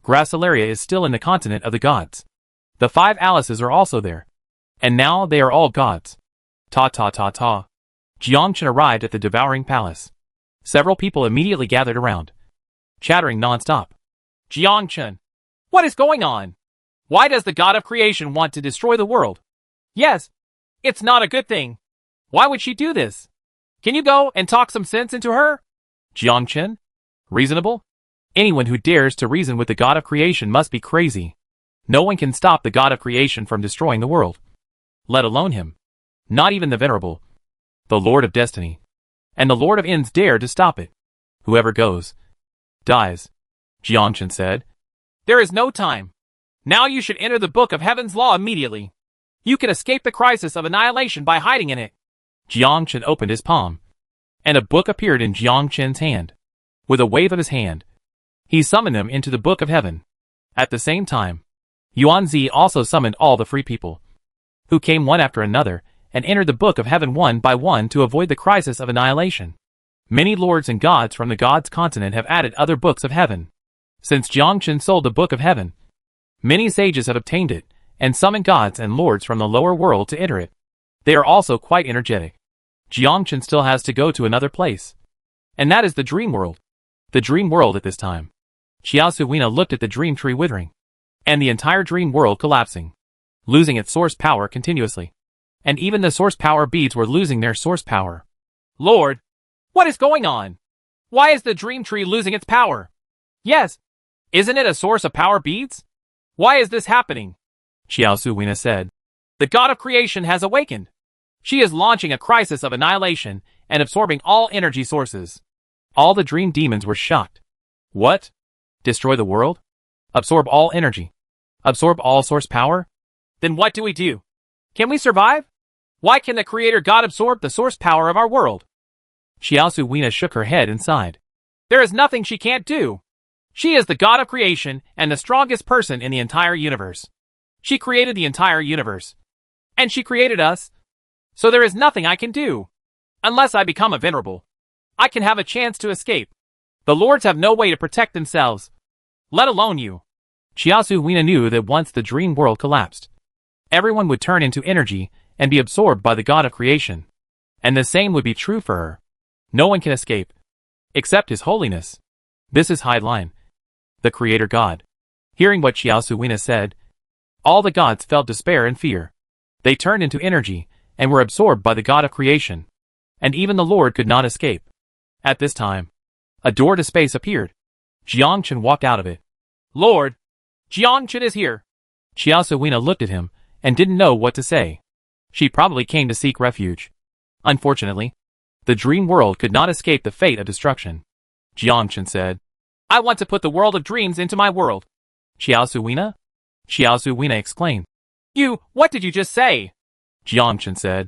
Gracilaria is still in the continent of the gods. The 5 Alices are also there, and now they are all gods. Ta ta ta ta. Jiang Chen arrived at the devouring palace. Several people immediately gathered around, chattering non-stop.
Jiangchen, what is going on? Why does the God of creation want to destroy the world? Yes, it's not a good thing. Why would she do this? Can you go and talk some sense into her?
Jiangchen? Reasonable? Anyone who dares to reason with the God of creation must be crazy. No one can stop the God of creation from destroying the world, let alone him. Not even the venerable, the Lord of Destiny, and the Lord of Ends dare to stop it. Whoever goes, dies, Jiangchen said.
There is no time. Now you should enter the book of heaven's law immediately. You can escape the crisis of annihilation by hiding in it.
Jiang Chen opened his palm, and a book appeared in Jiang Chen's hand. With a wave of his hand, he summoned them into the Book of Heaven. At the same time, Yuanzi also summoned all the free people, who came one after another and entered the Book of Heaven one by one to avoid the crisis of annihilation. Many lords and gods from the gods' continent have added other books of heaven. Since Jiang Chen sold the Book of Heaven, many sages have obtained it and summoned gods and lords from the lower world to enter it. They are also quite energetic. Jiang Chen still has to go to another place, and that is the dream world. The dream world at this time. Xiao Suina looked at the dream tree withering, and the entire dream world collapsing, losing its source power continuously. And even the source power beads were losing their source power.
Lord, what is going on? Why is the dream tree losing its power? Yes, isn't it a source of power beads? Why is this happening?
Xiao Suina said.
The god of creation has awakened. She is launching a crisis of annihilation and absorbing all energy sources.
All the dream demons were shocked. What? Destroy the world? Absorb all energy? Absorb all source power?
Then what do we do? Can we survive? Why can the creator god absorb the source power of our world?
Xiao Suina shook her head and sighed.
There is nothing she can't do. She is the god of creation and the strongest person in the entire universe. She created the entire universe. And she created us. So there is nothing I can do. Unless I become a venerable, I can have a chance to escape. The lords have no way to protect themselves, let alone you.
Xiao Suina knew that once the dream world collapsed, everyone would turn into energy and be absorbed by the god of creation. And the same would be true for her. No one can escape, except His Holiness. This is High Line, the Creator God. Hearing what Xiao Suina said, all the gods felt despair and fear. They turned into energy and were absorbed by the god of creation. And even the Lord could not escape. At this time, a door to space appeared. Jiang Chen walked out of it.
Lord, Jiang Chen is here.
Xiao Suina looked at him and didn't know what to say. She probably came to seek refuge. Unfortunately, the dream world could not escape the fate of destruction. Jiang Chen said,
I want to put the world of dreams into my world.
Xiao Suina? Xiao Suina exclaimed.
What did you just say?
Jiang Chen said.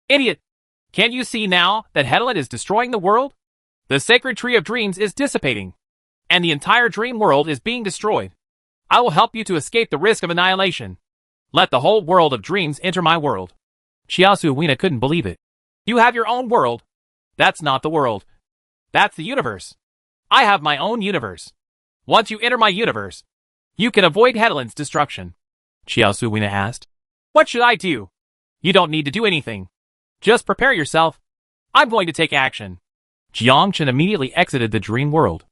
Idiot! Can't you see now that Hedalit is destroying the world? The sacred tree of dreams is dissipating, and the entire dream world is being destroyed. I will help you to escape the risk of annihilation. Let the whole world of dreams enter my world.
Xiao Suina couldn't believe it.
You have your own world. That's not the world. That's the universe. I have my own universe. Once you enter my universe, you can avoid Hedalit's destruction.
Xiao Suina asked.
What should I do? You don't need to do anything. Just prepare yourself. I'm going to take action.
Jiang Chen immediately exited the dream world,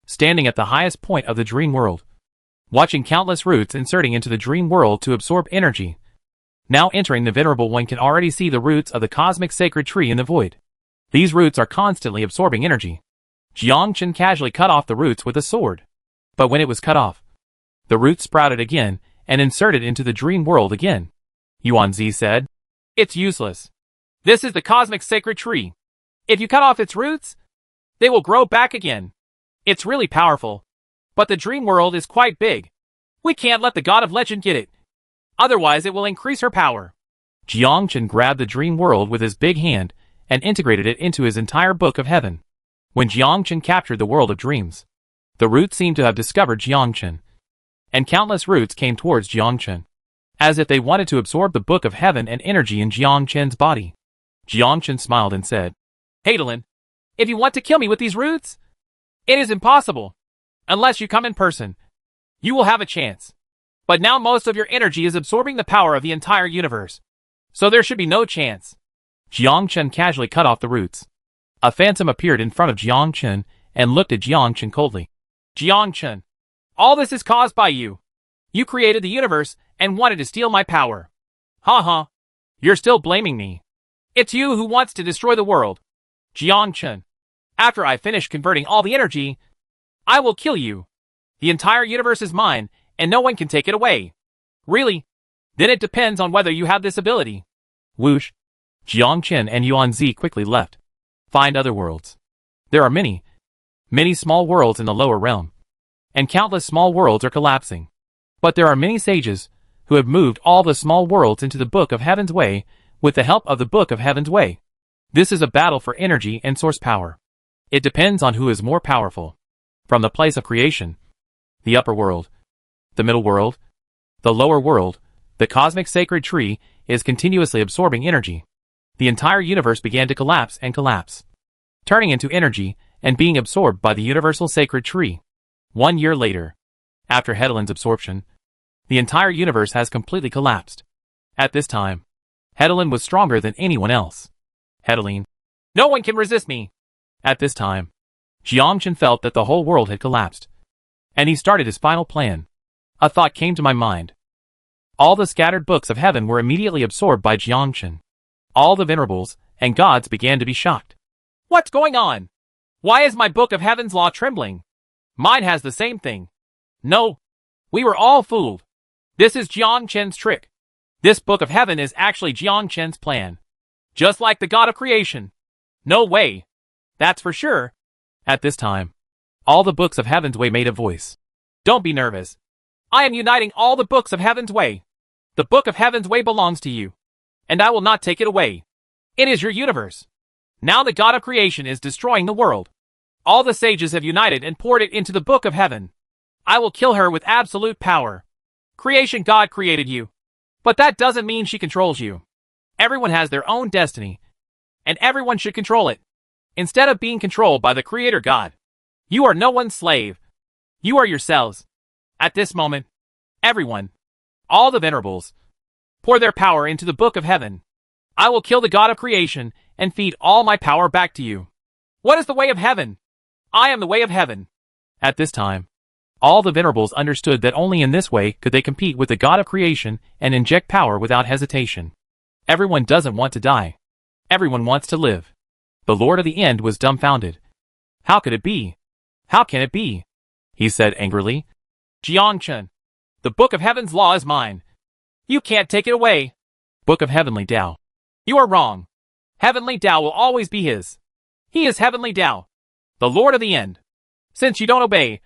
standing at the highest point of the dream world, watching countless roots inserting into the dream world to absorb energy. Now entering the venerable one can already see the roots of the cosmic sacred tree in the void. These roots are constantly absorbing energy. Jiang Chen casually cut off the roots with a sword. But when it was cut off, the roots sprouted again and inserted into the dream world again. Yuanzi said,
It's useless. This is the cosmic sacred tree. If you cut off its roots, they will grow back again. It's really powerful. But the dream world is quite big. We can't let the god of legend get it. Otherwise it will increase her power.
Jiang Chen grabbed the dream world with his big hand and integrated it into his entire book of heaven. When Jiang Chen captured the world of dreams, the roots seemed to have discovered Jiang Chen, and countless roots came towards Jiang Chen, as if they wanted to absorb the book of heaven and energy in Jiang Chen's body. Jiang Chen smiled and said,
Heidelin, if you want to kill me with these roots, it is impossible. Unless you come in person, you will have a chance. But now most of your energy is absorbing the power of the entire universe. So there should be no chance.
Jiang Chen casually cut off the roots. A phantom appeared in front of Jiang Chen and looked at Jiang Chen coldly.
Jiang Chen, all this is caused by you. You created the universe and wanted to steal my power. Ha. You're still blaming me. It's you who wants to destroy the world. Jiang Chen, after I finish converting all the energy, I will kill you. The entire universe is mine, and no one can take it away. Really? Then it depends on whether you have this ability.
Whoosh. Jiang Chen and Yuanzi quickly left. Find other worlds. There are many small worlds in the lower realm, and countless small worlds are collapsing. But there are many sages who have moved all the small worlds into the Book of Heaven's Way with the help of the Book of Heaven's Way. This is a battle for energy and source power. It depends on who is more powerful. From the place of creation, the upper world, the middle world, the lower world, the cosmic sacred tree is continuously absorbing energy. The entire universe began to collapse and collapse, turning into energy and being absorbed by the universal sacred tree. 1 year later, after Hedelin's absorption, the entire universe has completely collapsed. At this time, Hedelin was stronger than anyone else. Hedelin,
no one can resist me.
At this time, Jiangchen felt that the whole world had collapsed, and he started his final plan. A thought came to my mind. All the scattered books of heaven were immediately absorbed by Jiangchen. All the venerables and gods began to be shocked.
What's going on? Why is my Book of Heaven's law trembling? Mine has the same thing. No, we were all fooled. This is Jiangchen's trick. This Book of Heaven is actually Jiangchen's plan. Just like the God of creation. No way. That's for sure.
At this time, all the books of Heaven's Way made a voice.
Don't be nervous. I am uniting all the books of Heaven's Way. The Book of Heaven's Way belongs to you, and I will not take it away. It is your universe. Now the God of creation is destroying the world. All the sages have united and poured it into the Book of Heaven. I will kill her with absolute power. Creation God created you. But that doesn't mean she controls you. Everyone has their own destiny, and everyone should control it, instead of being controlled by the Creator God. You are no one's slave. You are yourselves. At this moment, everyone, all the venerables, pour their power into the Book of Heaven. I will kill the God of creation and feed all my power back to you. What is the way of heaven? I am the way of heaven.
At this time, all the venerables understood that only in this way could they compete with the God of creation and inject power without hesitation. Everyone doesn't want to die. Everyone wants to live. The Lord of the End was dumbfounded. How could it be? How can it be? He said angrily.
Jiangchen, the Book of Heaven's law is mine. You can't take it away.
Book of Heavenly Tao.
You are wrong. Heavenly Tao will always be his. He is Heavenly Tao, the Lord of the End. Since you don't obey,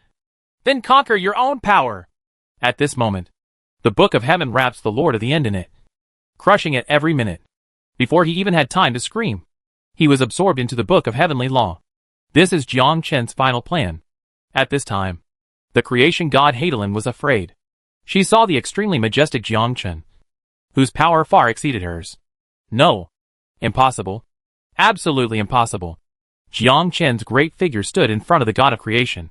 then conquer your own power.
At this moment, the Book of Heaven wraps the Lord of the End in it, crushing it every minute. Before he even had time to scream, he was absorbed into the Book of Heavenly Law. This is Jiangchen's final plan. At this time, the creation god Heidelin was afraid. She saw the extremely majestic Jiangchen, whose power far exceeded hers. No. Impossible. Absolutely impossible. Jiangchen's great figure stood in front of the god of creation,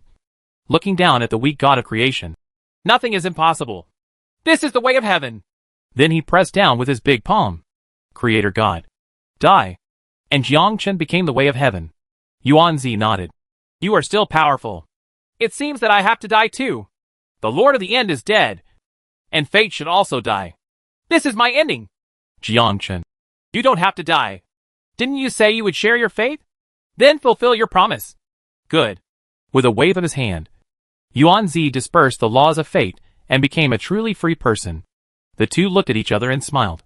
looking down at the weak god of creation.
Nothing is impossible. This is the way of heaven.
Then he pressed down with his big palm. Creator God, die. And Jiangchen became the way of heaven. Yuanzi nodded.
You are still powerful. It seems that I have to die too. The Lord of the End is dead. And fate should also die. This is my ending.
Jiangchen.
You don't have to die. Didn't you say you would share your fate? Then fulfill your promise. Good.
With a wave of his hand, Yuanzi dispersed the laws of fate and became a truly free person. The two looked at each other and smiled.